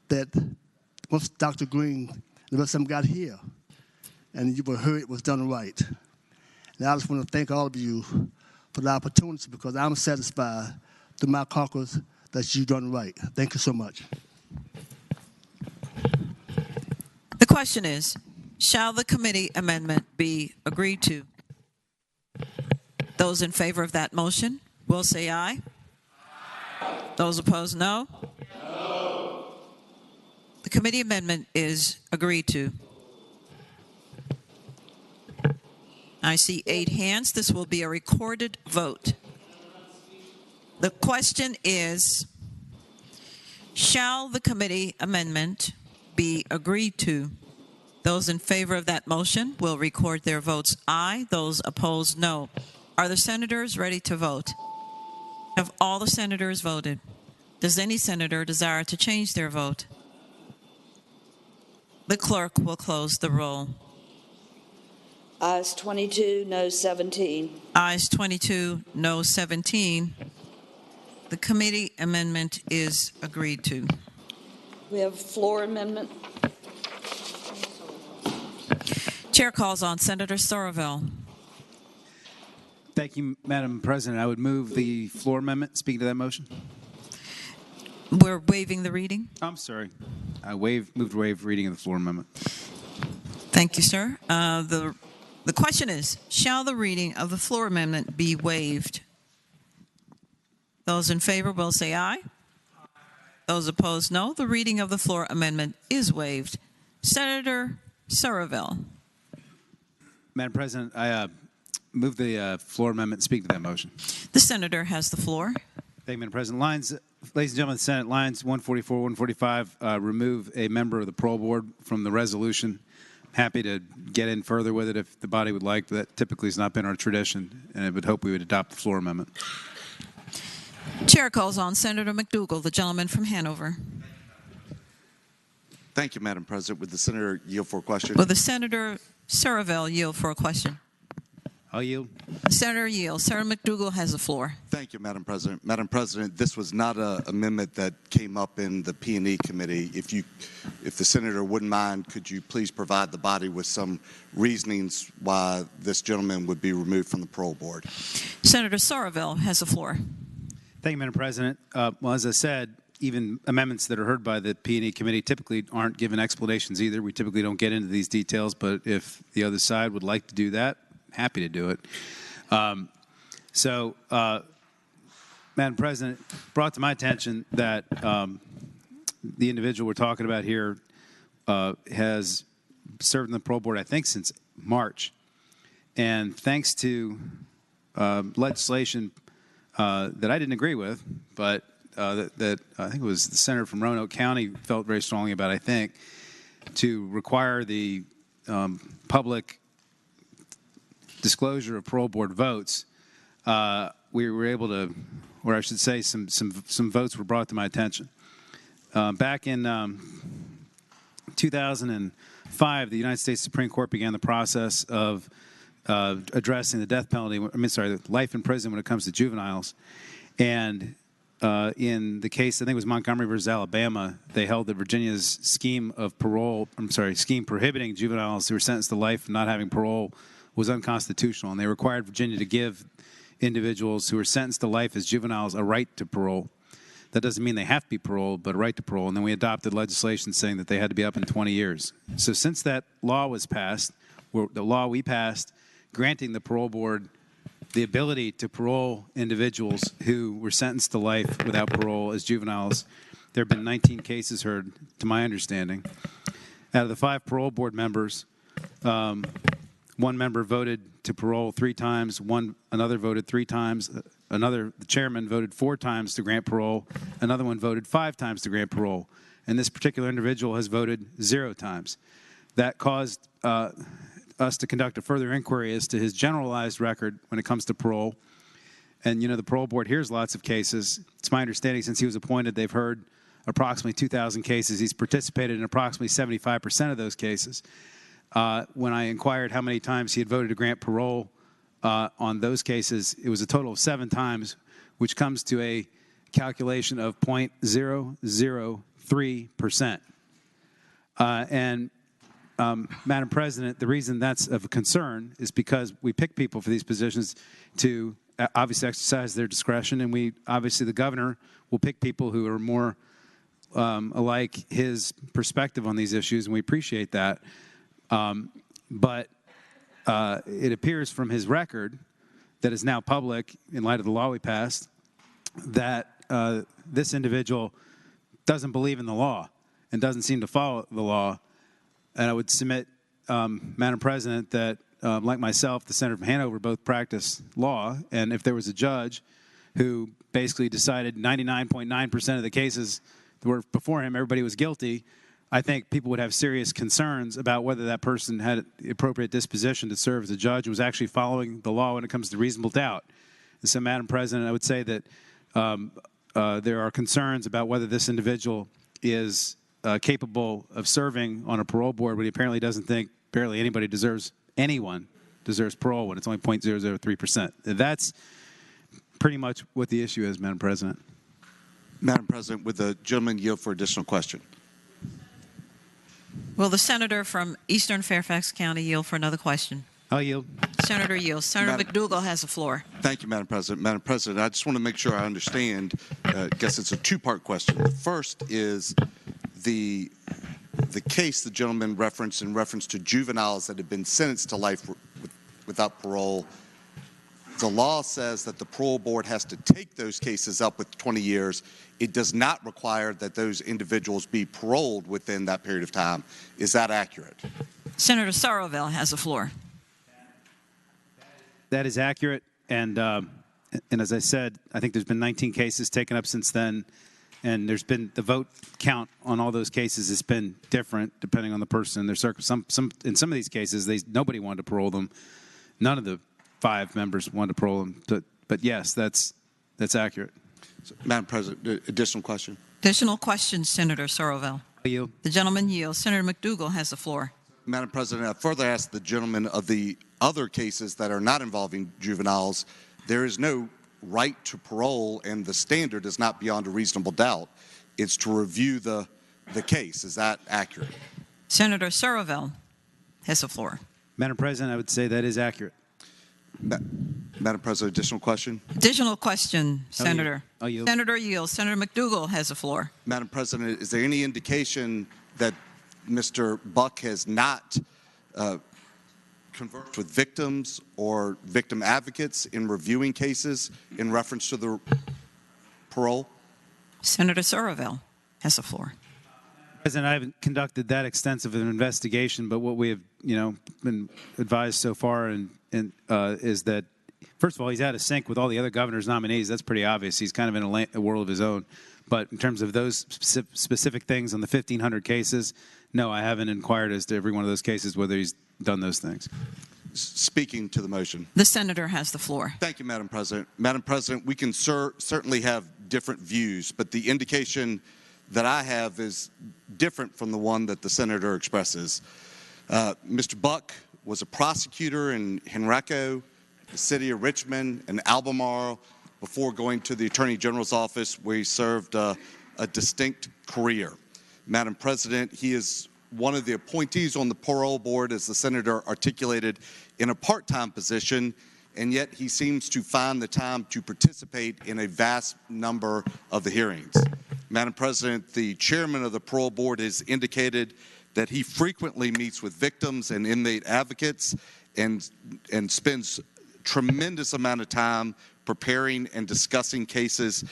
Speaker 10: that once Dr. Green and the rest of them got here, and you would heard it was done right. And I just want to thank all of you for the opportunity, because I'm satisfied through my caucus that you've done right. Thank you so much.
Speaker 1: The question is, shall the committee amendment be agreed to? Those in favor of that motion will say aye. Those opposed, no. No. The committee amendment is agreed to. I see 8 hands. This will be a recorded vote. The question is, shall the committee amendment be agreed to? Those in favor of that motion will record their votes aye. Those opposed, no. Are the senators ready to vote? Have all the senators voted? Does any senator desire to change their vote? The clerk will close the roll.
Speaker 2: Ayes 22, no 17.
Speaker 1: Ayes 22, no 17. The committee amendment is agreed to.
Speaker 2: We have floor amendment.
Speaker 1: Chair calls on Senator Sorovell.
Speaker 16: Thank you, Madam President. I would move the floor amendment. Speaking to that motion.
Speaker 1: We're waiving the reading.
Speaker 16: I'm sorry. I moved to waive reading of the floor amendment.
Speaker 1: Thank you, sir. The question is, shall the reading of the floor amendment be waived? Those in favor will say aye. Those opposed, no. The reading of the floor amendment is waived. Senator Sorovell.
Speaker 16: Madam President, I move the floor amendment. Speak to that motion.
Speaker 1: The senator has the floor.
Speaker 16: Thank you, Madam President. Ladies and gentlemen of the Senate, lines 144, 145 remove a member of the parole board from the resolution. Happy to get in further with it if the body would like, but that typically has not been our tradition, and I would hope we would adopt the floor amendment.
Speaker 1: Chair calls on Senator McDougall, the gentleman from Hanover.
Speaker 12: Thank you, Madam President. Would the senator yield for a question?
Speaker 1: Will the Senator Sorovell yield for a question?
Speaker 16: I'll yield.
Speaker 1: Senator yields. Senator McDougall has the floor.
Speaker 12: Thank you, Madam President. Madam President, this was not an amendment that came up in the P&E committee. If the senator wouldn't mind, could you please provide the body with some reasonings why this gentleman would be removed from the parole board?
Speaker 1: Senator Sorovell has the floor.
Speaker 16: Thank you, Madam President. Well, as I said, even amendments that are heard by the P&E committee typically aren't given explanations either. We typically don't get into these details, but if the other side would like to do that, happy to do it. Madam President, brought to my attention that the individual we're talking about here has served in the parole board, I think, since March. And thanks to legislation that I didn't agree with, but that I think it was the senator from Roanoke County felt very strongly about, I think, to require the public disclosure of parole board votes, we were able to, or I should say some votes were brought to my attention. Back in 2005, the United States Supreme Court began the process of addressing the death penalty, life in prison when it comes to juveniles. And in the case, I think it was Montgomery versus Alabama, they held that Virginia's scheme prohibiting juveniles who were sentenced to life and not having parole was unconstitutional, and they required Virginia to give individuals who are sentenced to life as juveniles a right to parole. That doesn't mean they have to be paroled, but a right to parole. And then we adopted legislation saying that they had to be up in 20 years. So since that law was passed, the law we passed granting the parole board the ability to parole individuals who were sentenced to life without parole as juveniles, there have been 19 cases heard, to my understanding. Out of the 5 parole board members, one member voted to parole 3 times, another voted 3 times, the chairman voted 4 times to grant parole, another one voted 5 times to grant parole, and this particular individual has voted 0 times. That caused us to conduct a further inquiry as to his generalized record when it comes to parole. And, the parole board hears lots of cases. It's my understanding since he was appointed, they've heard approximately 2,000 cases. He's participated in approximately 75% of those cases. When I inquired how many times he had voted to grant parole on those cases, it was a total of 7 times, which comes to a calculation of 0.003%. Madam President, the reason that's of concern is because we pick people for these positions to obviously exercise their discretion, and obviously the governor will pick people who are more alike his perspective on these issues, and we appreciate that. But it appears from his record that is now public in light of the law we passed that this individual doesn't believe in the law and doesn't seem to follow the law. And I would submit, Madam President, that like myself, the Senator from Hanover, both practice law, and if there was a judge who basically decided 99.9% of the cases that were before him, everybody was guilty, I think people would have serious concerns about whether that person had the appropriate disposition to serve as a judge and was actually following the law when it comes to reasonable doubt. And so, Madam President, I would say that there are concerns about whether this individual is capable of serving on a parole board when he apparently doesn't think barely anyone deserves parole when it's only 0.003%. That's pretty much what the issue is, Madam President.
Speaker 12: Madam President, would the gentleman yield for additional question?
Speaker 1: Will the senator from Eastern Fairfax County yield for another question?
Speaker 16: I'll yield.
Speaker 1: Senator yields. Senator McDougall has the floor.
Speaker 12: Thank you, Madam President. Madam President, I just want to make sure I understand. I guess it's a 2-part question. The first is the case the gentleman referenced in reference to juveniles that have been sentenced to life without parole. The law says that the parole board has to take those cases up with 20 years. It does not require that those individuals be paroled within that period of time. Is that accurate?
Speaker 1: Senator Saroville has the floor.
Speaker 16: That is accurate, and as I said, I think there's been 19 cases taken up since then, and there's been the vote count on all those cases has been different depending on the person and their circumstances. In some of these cases, nobody wanted to parole them. None of the 5 members wanted to parole them, but yes, that's accurate.
Speaker 12: So, Madam President, additional question.
Speaker 1: Additional question, Senator Saroville.
Speaker 16: Yield.
Speaker 1: The gentleman yields. Senator McDougall has the floor.
Speaker 12: Madam President, I further ask the gentleman of the other cases that are not involving juveniles, there is no right to parole, and the standard is not beyond a reasonable doubt. It's to review the case. Is that accurate?
Speaker 1: Senator Saroville has the floor.
Speaker 16: Madam President, I would say that is accurate.
Speaker 12: Madam President, additional question?
Speaker 1: Additional question, Senator.
Speaker 16: I'll yield.
Speaker 1: Senator yields. Senator McDougall has the floor.
Speaker 12: Madam President, is there any indication that Mr. Buck has not conversed with victims or victim advocates in reviewing cases in reference to the parole?
Speaker 1: Senator Saroville has the floor.
Speaker 16: President, I haven't conducted that extensive an investigation, but what we have, been advised so far is that, first of all, he's out of sync with all the other governor's nominees. That's pretty obvious. He's kind of in a world of his own. But in terms of those specific things on the 1,500 cases, no, I haven't inquired as to every one of those cases whether he's done those things.
Speaker 12: Speaking to the motion.
Speaker 1: The senator has the floor.
Speaker 12: Thank you, Madam President. Madam President, we can certainly have different views, but the indication that I have is different from the one that the senator expresses. Mr. Buck was a prosecutor in Henrico, the city of Richmond, and Albemarle before going to the Attorney General's office, where he served a distinct career. Madam President, he is one of the appointees on the parole board, as the senator articulated, in a part-time position, and yet he seems to find the time to participate in a vast number of the hearings. Madam President, the chairman of the parole board has indicated that he frequently meets with victims and inmate advocates and spends tremendous amount of time preparing and discussing cases,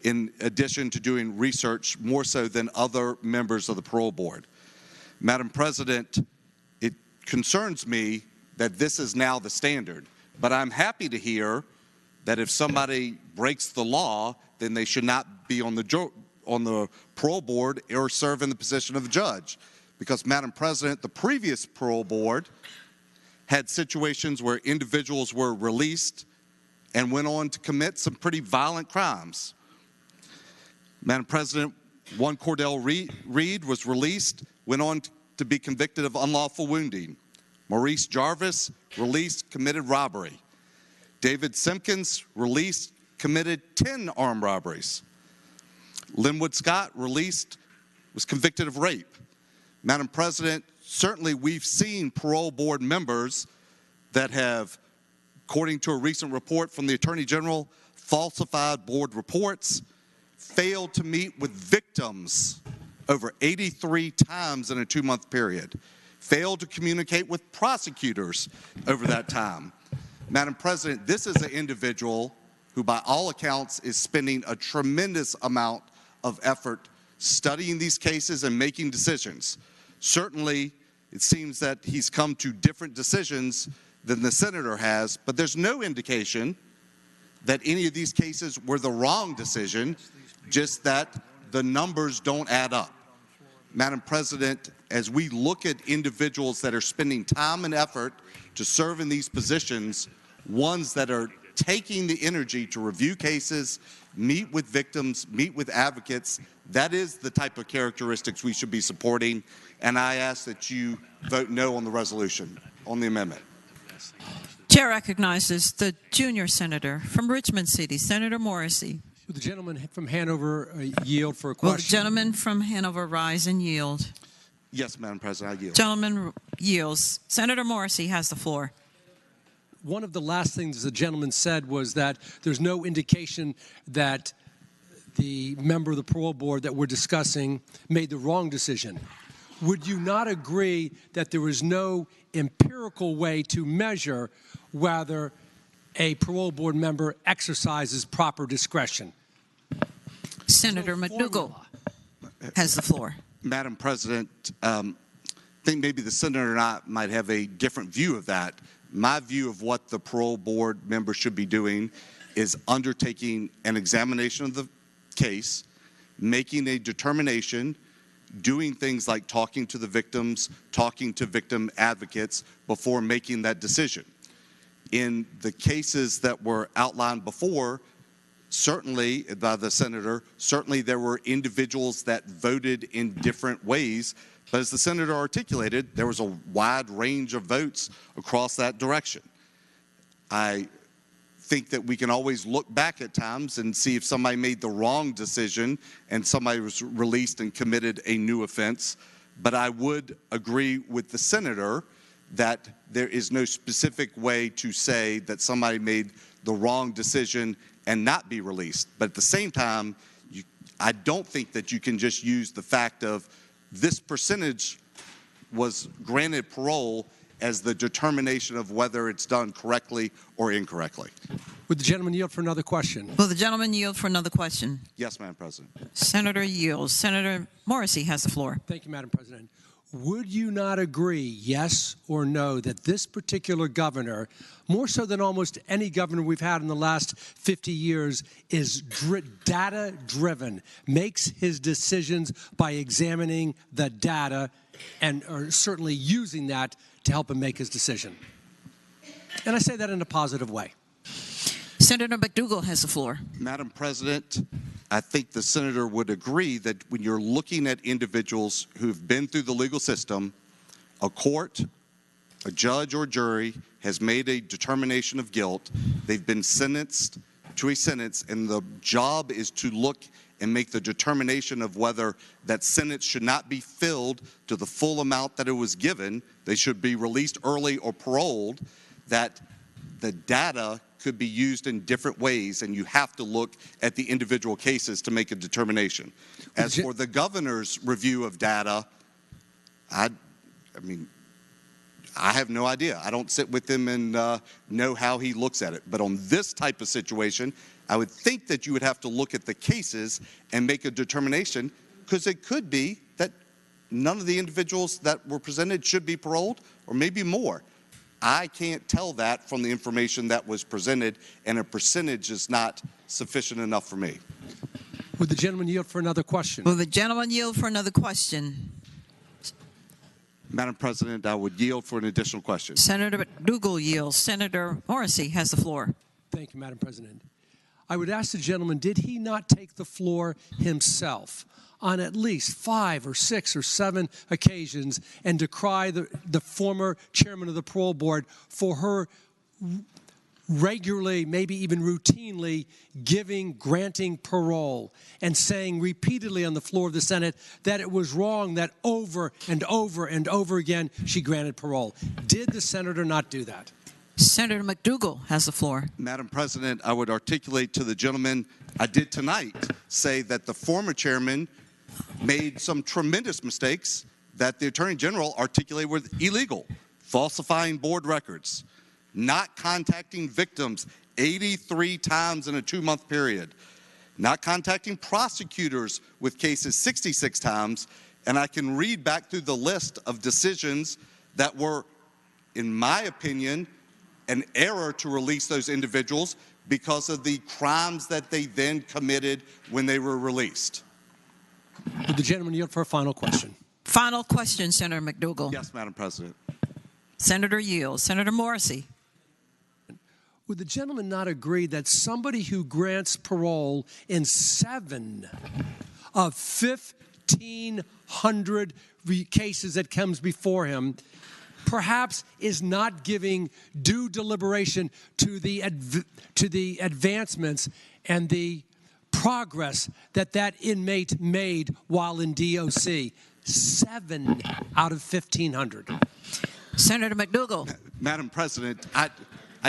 Speaker 12: in addition to doing research more so than other members of the parole board. Madam President, it concerns me that this is now the standard. But I'm happy to hear that if somebody breaks the law, then they should not be on the parole board or serve in the position of a judge. Because, Madam President, the previous parole board had situations where individuals were released and went on to commit some pretty violent crimes. Madam President, one Cordell Reed was released, went on to be convicted of unlawful wounding. Maurice Jarvis, released, committed robbery. David Simpkins, released, committed 10 armed robberies. Linwood Scott, released, was convicted of rape. Madam President, certainly we've seen parole board members that have, according to a recent report from the Attorney General, falsified board reports, failed to meet with victims over 83 times in a 2-month period, failed to communicate with prosecutors over that time. Madam President, this is an individual who by all accounts is spending a tremendous amount of effort studying these cases and making decisions. Certainly, it seems that he's come to different decisions than the senator has, but there's no indication that any of these cases were the wrong decision, just that the numbers don't add up. Madam President, as we look at individuals that are spending time and effort to serve in these positions, ones that are taking the energy to review cases, meet with victims, meet with advocates, that is the type of characteristics we should be supporting. And I ask that you vote no on the resolution, on the amendment.
Speaker 1: Chair recognizes the junior senator from Richmond City, Senator Morrissey.
Speaker 20: Would the gentleman from Hanover yield for a question?
Speaker 1: Will the gentleman from Hanover rise and yield?
Speaker 12: Yes, Madam President, I yield.
Speaker 1: Gentleman yields. Senator Morrissey has the floor.
Speaker 20: One of the last things the gentleman said was that there's no indication that the member of the parole board that we're discussing made the wrong decision. Would you not agree that there is no empirical way to measure whether a parole board member exercises proper discretion?
Speaker 1: Senator McDougall has the floor.
Speaker 12: Madam President, I think maybe the senator and I might have a different view of that. My view of what the parole board member should be doing is undertaking an examination of the case, making a determination, doing things like talking to the victims, talking to victim advocates before making that decision. In the cases that were outlined before, certainly by the senator, certainly there were individuals that voted in different ways. But as the senator articulated, there was a wide range of votes across that direction. I think that we can always look back at times and see if somebody made the wrong decision and somebody was released and committed a new offense. But I would agree with the senator that there is no specific way to say that somebody made the wrong decision and not be released. But at the same time, I don't think that you can just use the fact of this percentage was granted parole as the determination of whether it's done correctly or incorrectly.
Speaker 20: Would the gentleman yield for another question?
Speaker 1: Will the gentleman yield for another question?
Speaker 12: Yes, Madam President.
Speaker 1: Senator yields. Senator Morrissey has the floor.
Speaker 20: Thank you, Madam President. Would you not agree, yes or no, that this particular governor, more so than almost any governor we've had in the last 50 years, is data-driven, makes his decisions by examining the data and are certainly using that to help him make his decision? And I say that in a positive way.
Speaker 1: Senator McDougall has the floor.
Speaker 12: Madam President, I think the senator would agree that when you're looking at individuals who've been through the legal system, a court, a judge or jury has made a determination of guilt, they've been sentenced to a sentence, and the job is to look and make the determination of whether that sentence should not be filled to the full amount that it was given, they should be released early or paroled, that the data could be used in different ways, and you have to look at the individual cases to make a determination. As for the governor's review of data, I mean, I have no idea. I don't sit with him and know how he looks at it. But on this type of situation, I would think that you would have to look at the cases and make a determination, because it could be that none of the individuals that were presented should be paroled, or maybe more. I can't tell that from the information that was presented, and a percentage is not sufficient enough for me.
Speaker 20: Would the gentleman yield for another question?
Speaker 1: Will the gentleman yield for another question?
Speaker 12: Madam President, I would yield for an additional question.
Speaker 1: Senator McDougall yields. Senator Morrissey has the floor.
Speaker 20: Thank you, Madam President. I would ask the gentleman, did he not take the floor himself on at least 5 or 6 or 7 occasions and decry the former chairman of the parole board for her regularly, maybe even routinely, granting parole and saying repeatedly on the floor of the Senate that it was wrong that over and over and over again she granted parole? Did the senator not do that?
Speaker 1: Senator McDougall has the floor.
Speaker 12: Madam President, I would articulate to the gentleman, I did tonight say that the former chairman made some tremendous mistakes that the Attorney General articulated were illegal, falsifying board records, not contacting victims 83 times in a 2-month period, not contacting prosecutors with cases 66 times, and I can read back through the list of decisions that were, in my opinion, an error to release those individuals because of the crimes that they then committed when they were released.
Speaker 20: Would the gentleman yield for a final question?
Speaker 1: Final question, Senator McDougall.
Speaker 12: Yes, Madam President.
Speaker 1: Senator yields. Senator Morrissey.
Speaker 20: Would the gentleman not agree that somebody who grants parole in 7 of 1,500 cases that comes before him perhaps is not giving due deliberation to the advancements and the progress that inmate made while in DOC? 7 out of 1,500.
Speaker 1: Senator McDougall.
Speaker 12: Madam President, I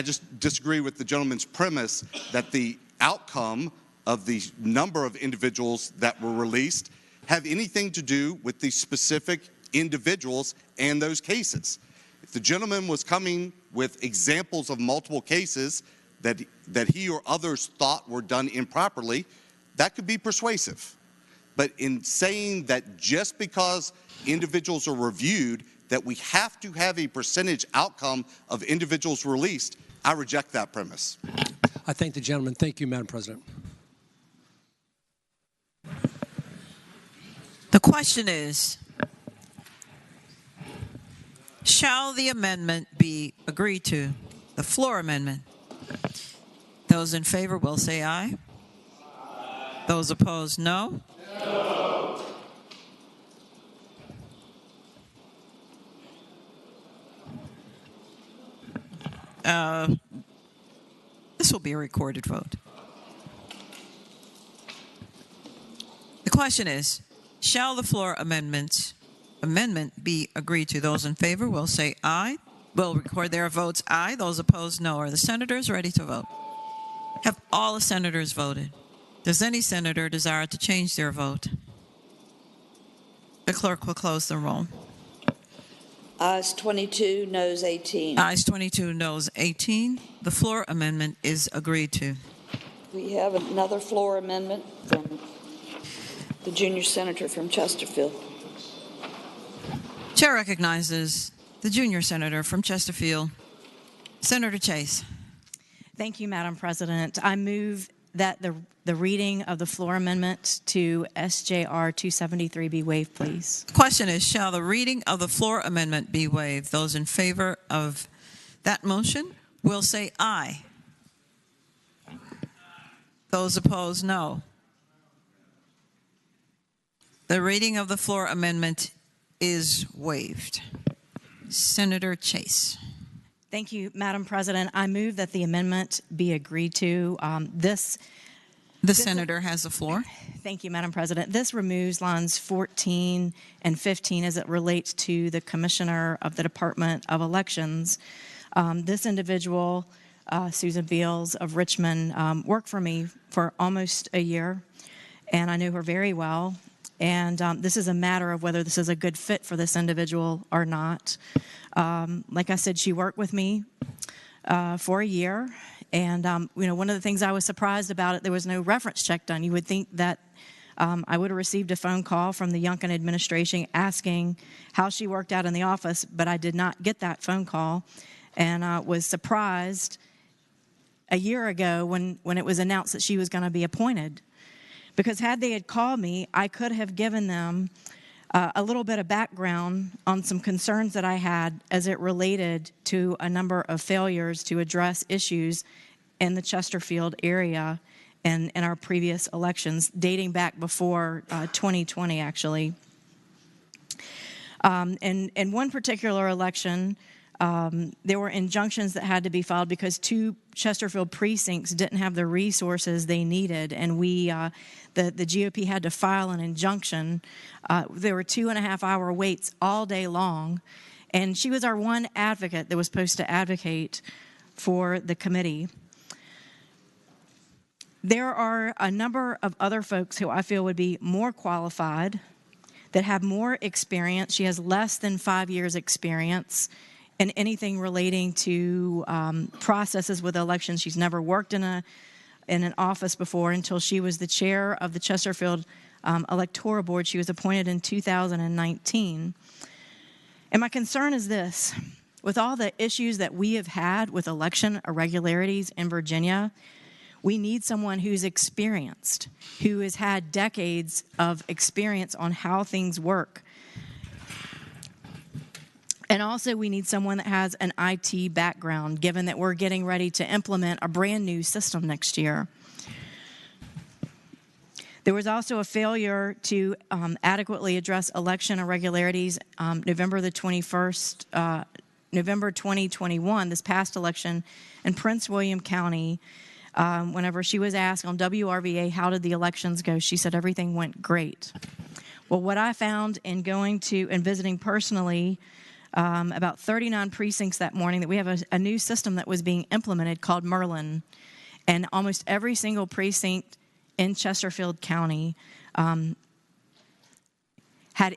Speaker 12: just disagree with the gentleman's premise that the outcome of the number of individuals that were released have anything to do with the specific individuals and those cases. If the gentleman was coming with examples of multiple cases that he or others thought were done improperly, that could be persuasive. But in saying that just because individuals are reviewed, that we have to have a percentage outcome of individuals released, I reject that premise.
Speaker 20: I thank the gentleman. Thank you, Madam President.
Speaker 1: The question is, shall the amendment be agreed to? The floor amendment. Those in favor will say aye. Those opposed, no. This will be a recorded vote. The question is, shall the floor amendment be agreed to? Those in favor will say aye. Will record their votes aye. Those opposed, no. Are the senators ready to vote? Have all the senators voted? Does any senator desire to change their vote? The clerk will close the roll.
Speaker 2: Ayes 22, noes 18.
Speaker 1: Ayes 22, noes 18. The floor amendment is agreed to.
Speaker 2: We have another floor amendment from the junior senator from Chesterfield.
Speaker 1: Chair recognizes the junior senator from Chesterfield, Senator Chase.
Speaker 4: Thank you, Madam President. I move that the reading of the floor amendment to SJR 273 be waived, please.
Speaker 1: Question is, shall the reading of the floor amendment be waived? Those in favor of that motion will say aye. Those opposed, no. The reading of the floor amendment is waived. Senator Chase.
Speaker 4: Thank you, Madam President. I move that the amendment be agreed to.
Speaker 1: The senator has the floor.
Speaker 4: Thank you, Madam President. This removes lines 14 and 15 as it relates to the Commissioner of the Department of Elections. This individual, Susan Beals of Richmond, worked for me for almost a year, and I knew her very well. And this is a matter of whether this is a good fit for this individual or not. Like I said, she worked with me for a year. And, one of the things I was surprised about it, there was no reference check done. You would think that I would have received a phone call from the Youngkin administration asking how she worked out in the office, but I did not get that phone call. and was surprised a year ago when it was announced that she was going to be appointed. Because had they had called me, I could have given them a little bit of background on some concerns that I had as it related to a number of failures to address issues in the Chesterfield area and in our previous elections, dating back before 2020, actually. In one particular election, there were injunctions that had to be filed because 2 Chesterfield precincts didn't have the resources they needed, and the GOP had to file an injunction. There were 2.5-hour waits all day long, and she was our one advocate that was supposed to advocate for the committee. There are a number of other folks who I feel would be more qualified, that have more experience. She has less than 5 years experience in anything relating to processes with elections. She's never worked in an office before until she was the chair of the Chesterfield Electoral Board. She was appointed in 2019. And my concern is this: with all the issues that we have had with election irregularities in Virginia, we need someone who's experienced, who has had decades of experience on how things work. And also we need someone that has an IT background, given that we're getting ready to implement a brand new system next year. There was also a failure to adequately address election irregularities November 2021, this past election in Prince William County. Whenever she was asked on WRVA, how did the elections go, she said everything went great. Well, what I found in going to and visiting personally about 39 precincts that morning, that we have a new system that was being implemented called Merlin. And almost every single precinct in Chesterfield County had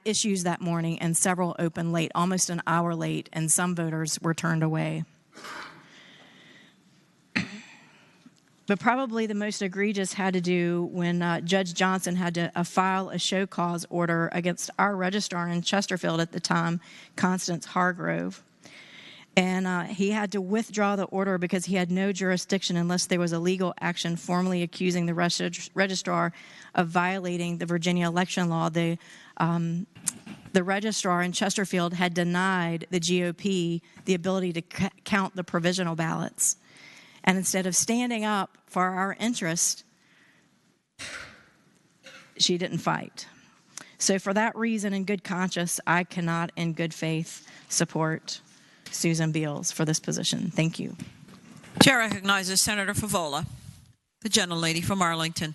Speaker 4: issues that morning, and several opened late, almost an hour late, and some voters were turned away. But probably the most egregious had to do when Judge Johnson had to file a show cause order against our registrar in Chesterfield at the time, Constance Hargrove. And he had to withdraw the order because he had no jurisdiction unless there was a legal action formally accusing the registrar of violating the Virginia election law. The registrar in Chesterfield had denied the GOP the ability to count the provisional ballots. And instead of standing up for our interest, she didn't fight. So for that reason, in good conscience, I cannot in good faith support Susan Beals for this position. Thank you.
Speaker 1: Chair recognizes Senator Favola, the gentlelady from Arlington.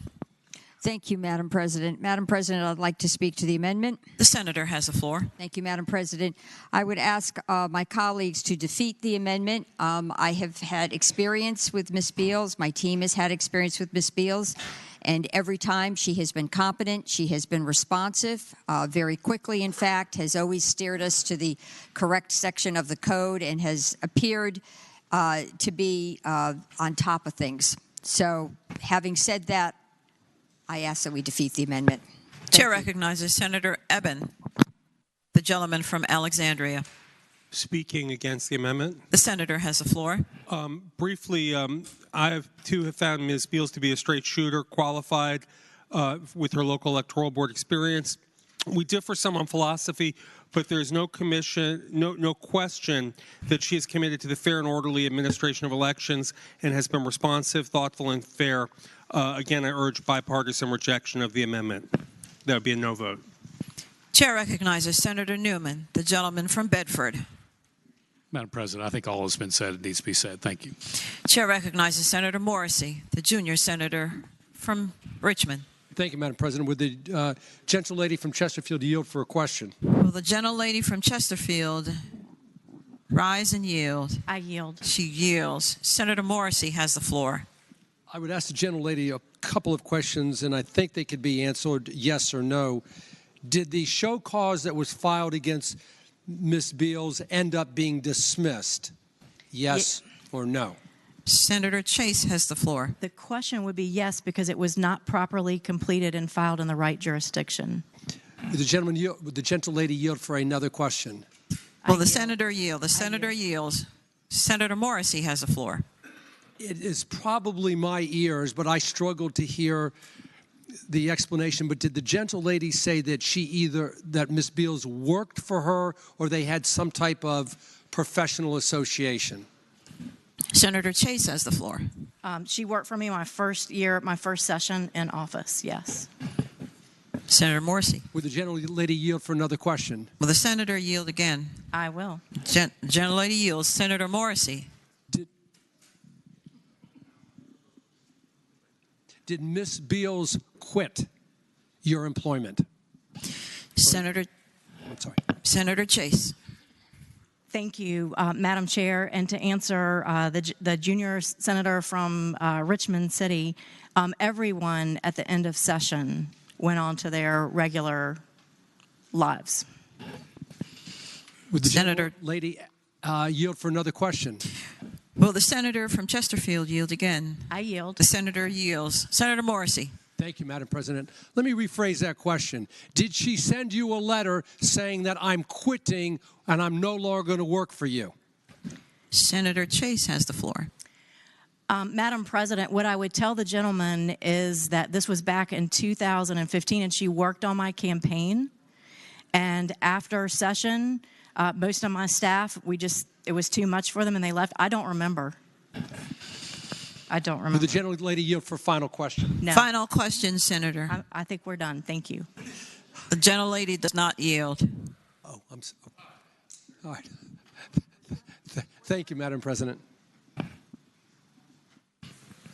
Speaker 17: Thank you, Madam President. Madam President, I'd like to speak to the amendment.
Speaker 1: The senator has the floor.
Speaker 17: Thank you, Madam President. I would ask my colleagues to defeat the amendment. I have had experience with Ms. Beals. My team has had experience with Ms. Beals. And every time she has been competent, she has been responsive, very quickly, in fact, has always steered us to the correct section of the code and has appeared to be on top of things. So having said that, I ask that we defeat the amendment.
Speaker 1: Chair recognizes Senator Eben, the gentleman from Alexandria.
Speaker 22: Speaking against the amendment.
Speaker 1: The senator has the floor.
Speaker 22: Briefly, I too have found Ms. Beals to be a straight shooter, qualified with her local electoral board experience. We differ some on philosophy, but there's no question that she is committed to the fair and orderly administration of elections and has been responsive, thoughtful, and fair. Again, I urge bipartisan rejection of the amendment. That would be a no vote.
Speaker 1: Chair recognizes Senator Newman, the gentleman from Bedford.
Speaker 7: Madam President, I think all has been said. It needs to be said. Thank you.
Speaker 1: Chair recognizes Senator Morrissey, the junior senator from Richmond.
Speaker 20: Thank you, Madam President. Would the gentlelady from Chesterfield yield for a question?
Speaker 1: Will the gentlelady from Chesterfield rise and yield?
Speaker 4: I yield.
Speaker 1: She yields. Senator Morrissey has the floor.
Speaker 20: I would ask the gentlelady a couple of questions, and I think they could be answered yes or no. Did the show cause that was filed against Ms. Beals end up being dismissed? Yes or no?
Speaker 1: Senator Chase has the floor.
Speaker 4: The question would be yes, because it was not properly completed and filed in the right jurisdiction.
Speaker 20: Would the gentlelady yield for another question?
Speaker 1: Will the senator yield? The senator yields. Senator Morrissey has the floor.
Speaker 20: It is probably my ears, but I struggled to hear the explanation. But did the gentlelady say that that Ms. Beals worked for her, or they had some type of professional association?
Speaker 1: Senator Chase has the floor.
Speaker 4: She worked for me my first year, my first session in office, yes.
Speaker 1: Senator Morrissey.
Speaker 20: Would the gentlelady yield for another question?
Speaker 1: Will the senator yield again?
Speaker 4: I will.
Speaker 1: Gentlelady yields. Senator Morrissey.
Speaker 20: Did Ms. Beals quit your employment?
Speaker 1: Senator Chase.
Speaker 4: Thank you, Madam Chair. And to answer the junior senator from Richmond City, everyone at the end of session went on to their regular lives.
Speaker 20: Would the gentlelady yield for another question?
Speaker 1: Will the senator from Chesterfield yield again?
Speaker 4: I yield.
Speaker 1: The senator yields. Senator Morrissey.
Speaker 20: Thank you, Madam President. Let me rephrase that question. Did she send you a letter saying that I'm quitting and I'm no longer going to work for you?
Speaker 1: Senator Chase has the floor.
Speaker 4: Madam President, what I would tell the gentleman is that this was back in 2015, and she worked on my campaign. And after session, most of my staff, it was too much for them, and they left. I don't remember.
Speaker 20: Would the gentlelady yield for final question?
Speaker 4: No.
Speaker 1: Final question, Senator.
Speaker 4: I think we're done. Thank you.
Speaker 1: The gentlelady does not yield.
Speaker 20: Oh, I'm sorry. All right. Thank you, Madam President.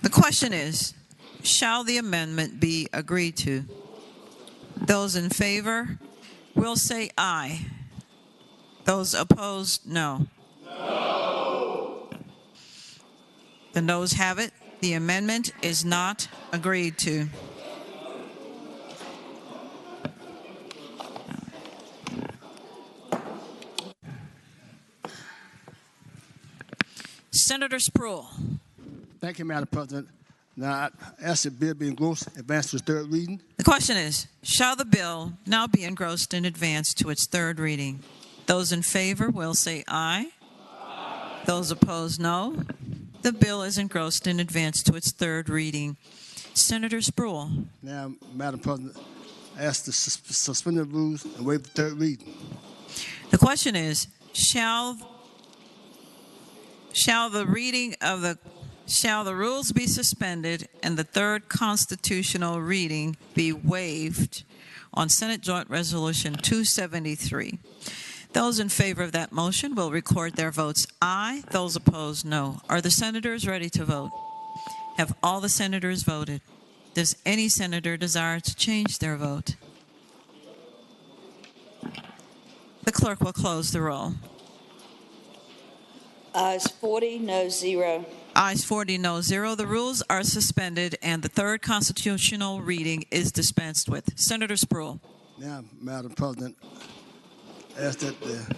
Speaker 1: The question is, shall the amendment be agreed to? Those in favor will say aye. Those opposed, no. No. The noes have it. The amendment is not agreed to. Senator Spruill.
Speaker 10: Thank you, Madam President. Now, I ask the bill be engrossed, advanced to its third reading.
Speaker 1: The question is, shall the bill now be engrossed in advance to its third reading? Those in favor will say aye. Aye. Those opposed, no. The bill is engrossed in advance to its third reading. Senator Spruill.
Speaker 10: Now, Madam President, I ask to suspend the rules and waive the third reading.
Speaker 1: The question is, shall the rules be suspended and the third constitutional reading be waived on Senate Joint Resolution 273? Those in favor of that motion will record their votes aye. Those opposed, no. Are the senators ready to vote? Have all the senators voted? Does any senator desire to change their vote? The clerk will close the roll.
Speaker 2: Ayes 40, no 0.
Speaker 1: Ayes 40, no 0. The rules are suspended and the third constitutional reading is dispensed with. Senator Spruill.
Speaker 10: Now, Madam President, I ask that the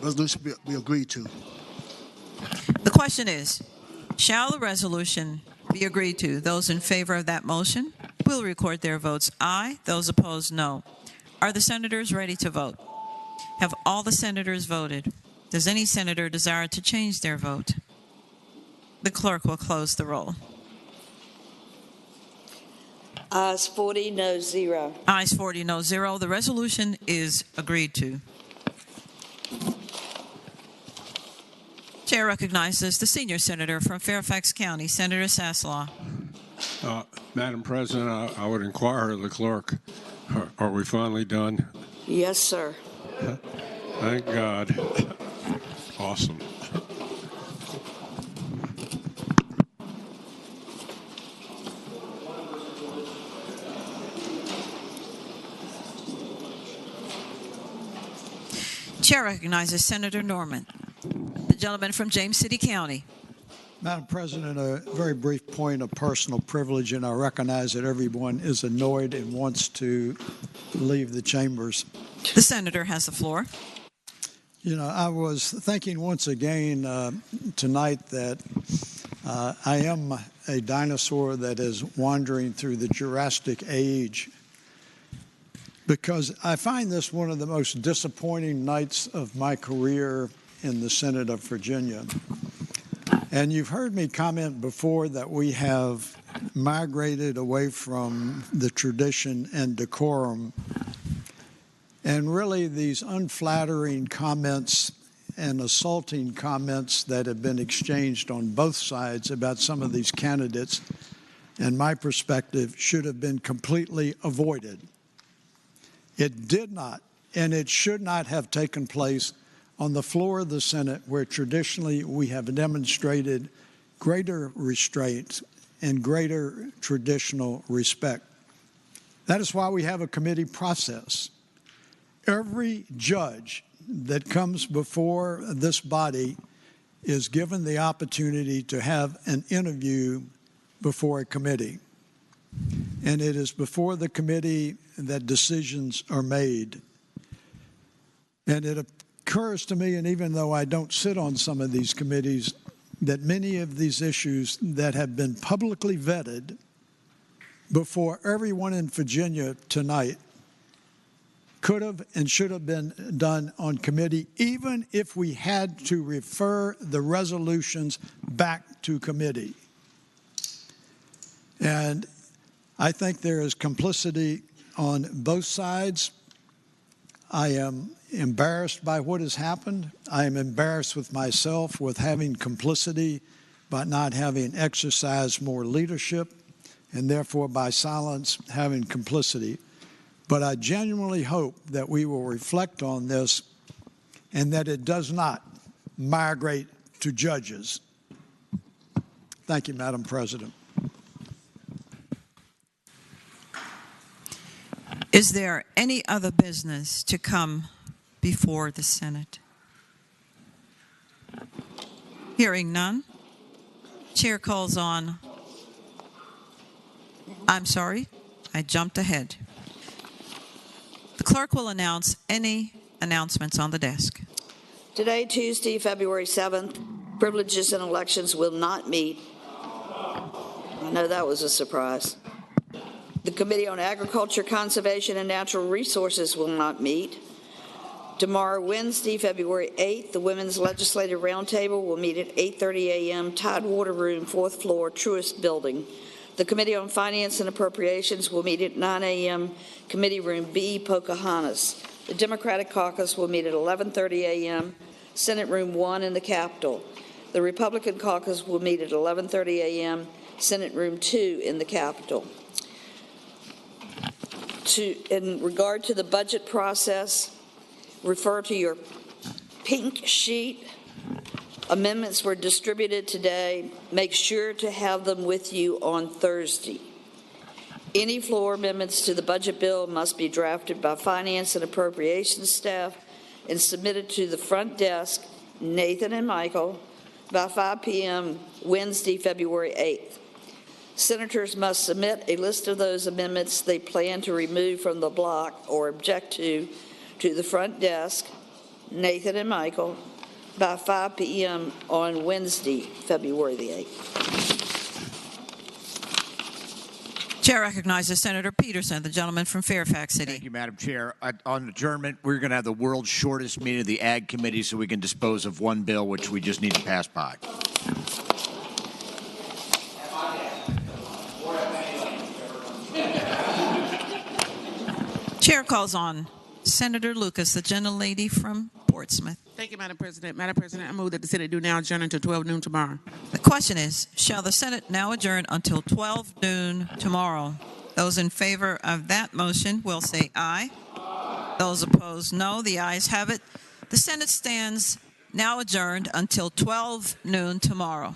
Speaker 10: resolution be agreed to.
Speaker 1: The question is, shall the resolution be agreed to? Those in favor of that motion will record their votes aye. Those opposed, no. Are the senators ready to vote? Have all the senators voted? Does any senator desire to change their vote? The clerk will close the roll.
Speaker 2: Ayes 40, no 0.
Speaker 1: Ayes 40, no 0. The resolution is agreed to. Chair recognizes the senior senator from Fairfax County, Senator Saslaw.
Speaker 6: Madam President, I would inquire of the clerk, are we finally done?
Speaker 2: Yes, sir.
Speaker 6: Thank God. Awesome.
Speaker 1: Chair recognizes Senator Norman, the gentleman from James City County.
Speaker 14: Madam President, a very brief point of personal privilege, and I recognize that everyone is annoyed and wants to leave the chambers.
Speaker 1: The senator has the floor.
Speaker 14: You know, I was thinking once again tonight that I am a dinosaur that is wandering through the Jurassic Age, because I find this one of the most disappointing nights of my career in the Senate of Virginia. And you've heard me comment before that we have migrated away from the tradition and decorum. And really, these unflattering comments and assaulting comments that have been exchanged on both sides about some of these candidates, in my perspective, should have been completely avoided. It did not, and it should not have taken place on the floor of the Senate, where traditionally we have demonstrated greater restraint and greater traditional respect. That is why we have a committee process. Every judge that comes before this body is given the opportunity to have an interview before a committee. And it is before the committee that decisions are made. And it occurs to me, and even though I don't sit on some of these committees, that many of these issues that have been publicly vetted before everyone in Virginia tonight could have and should have been done on committee, even if we had to refer the resolutions back to committee. And I think there is complicity on both sides. I am embarrassed by what has happened. I am embarrassed with myself with having complicity by not having exercised more leadership, and therefore by silence having complicity. But I genuinely hope that we will reflect on this and that it does not migrate to judges. Thank you, Madam President.
Speaker 1: Is there any other business to come before the Senate? Hearing none, Chair calls on, I'm sorry, I jumped ahead. The clerk will announce any announcements on the desk.
Speaker 2: Today, Tuesday, February 7th, Privileges and Elections will not meet. I know that was a surprise. The Committee on Agriculture, Conservation, and Natural Resources will not meet. Tomorrow, Wednesday, February 8th, the Women's Legislative Roundtable will meet at 8:30 a.m., Tidewater Room, 4th floor, Truist Building. The Committee on Finance and Appropriations will meet at 9 a.m., Committee Room B, Pocahontas. The Democratic Caucus will meet at 11:30 a.m., Senate Room 1 in the Capitol. The Republican Caucus will meet at 11:30 a.m., Senate Room 2 in the Capitol. In regard to the budget process, refer to your pink sheet. Amendments were distributed today. Make sure to have them with you on Thursday. Any floor amendments to the budget bill must be drafted by Finance and Appropriations staff and submitted to the front desk, Nathan and Michael, by 5 p.m. Wednesday, February 8th. Senators must submit a list of those amendments they plan to remove from the block or object to the front desk, Nathan and Michael, by 5 p.m. on Wednesday, February the 8th.
Speaker 1: Chair recognizes Senator Peterson, the gentleman from Fairfax City.
Speaker 18: Thank you, Madam Chair. On adjournment, we're going to have the world's shortest meeting of the Ag Committee so we can dispose of one bill, which we just need to pass by.
Speaker 1: Chair calls on Senator Lucas, the gentlelady from Portsmouth.
Speaker 19: Thank you, Madam President. Madam President, I move that the Senate do now adjourn until 12 noon tomorrow.
Speaker 1: The question is, shall the Senate now adjourn until 12 noon tomorrow? Those in favor of that motion will say aye. Those opposed, no. The ayes have it. The Senate stands now adjourned until 12 noon tomorrow.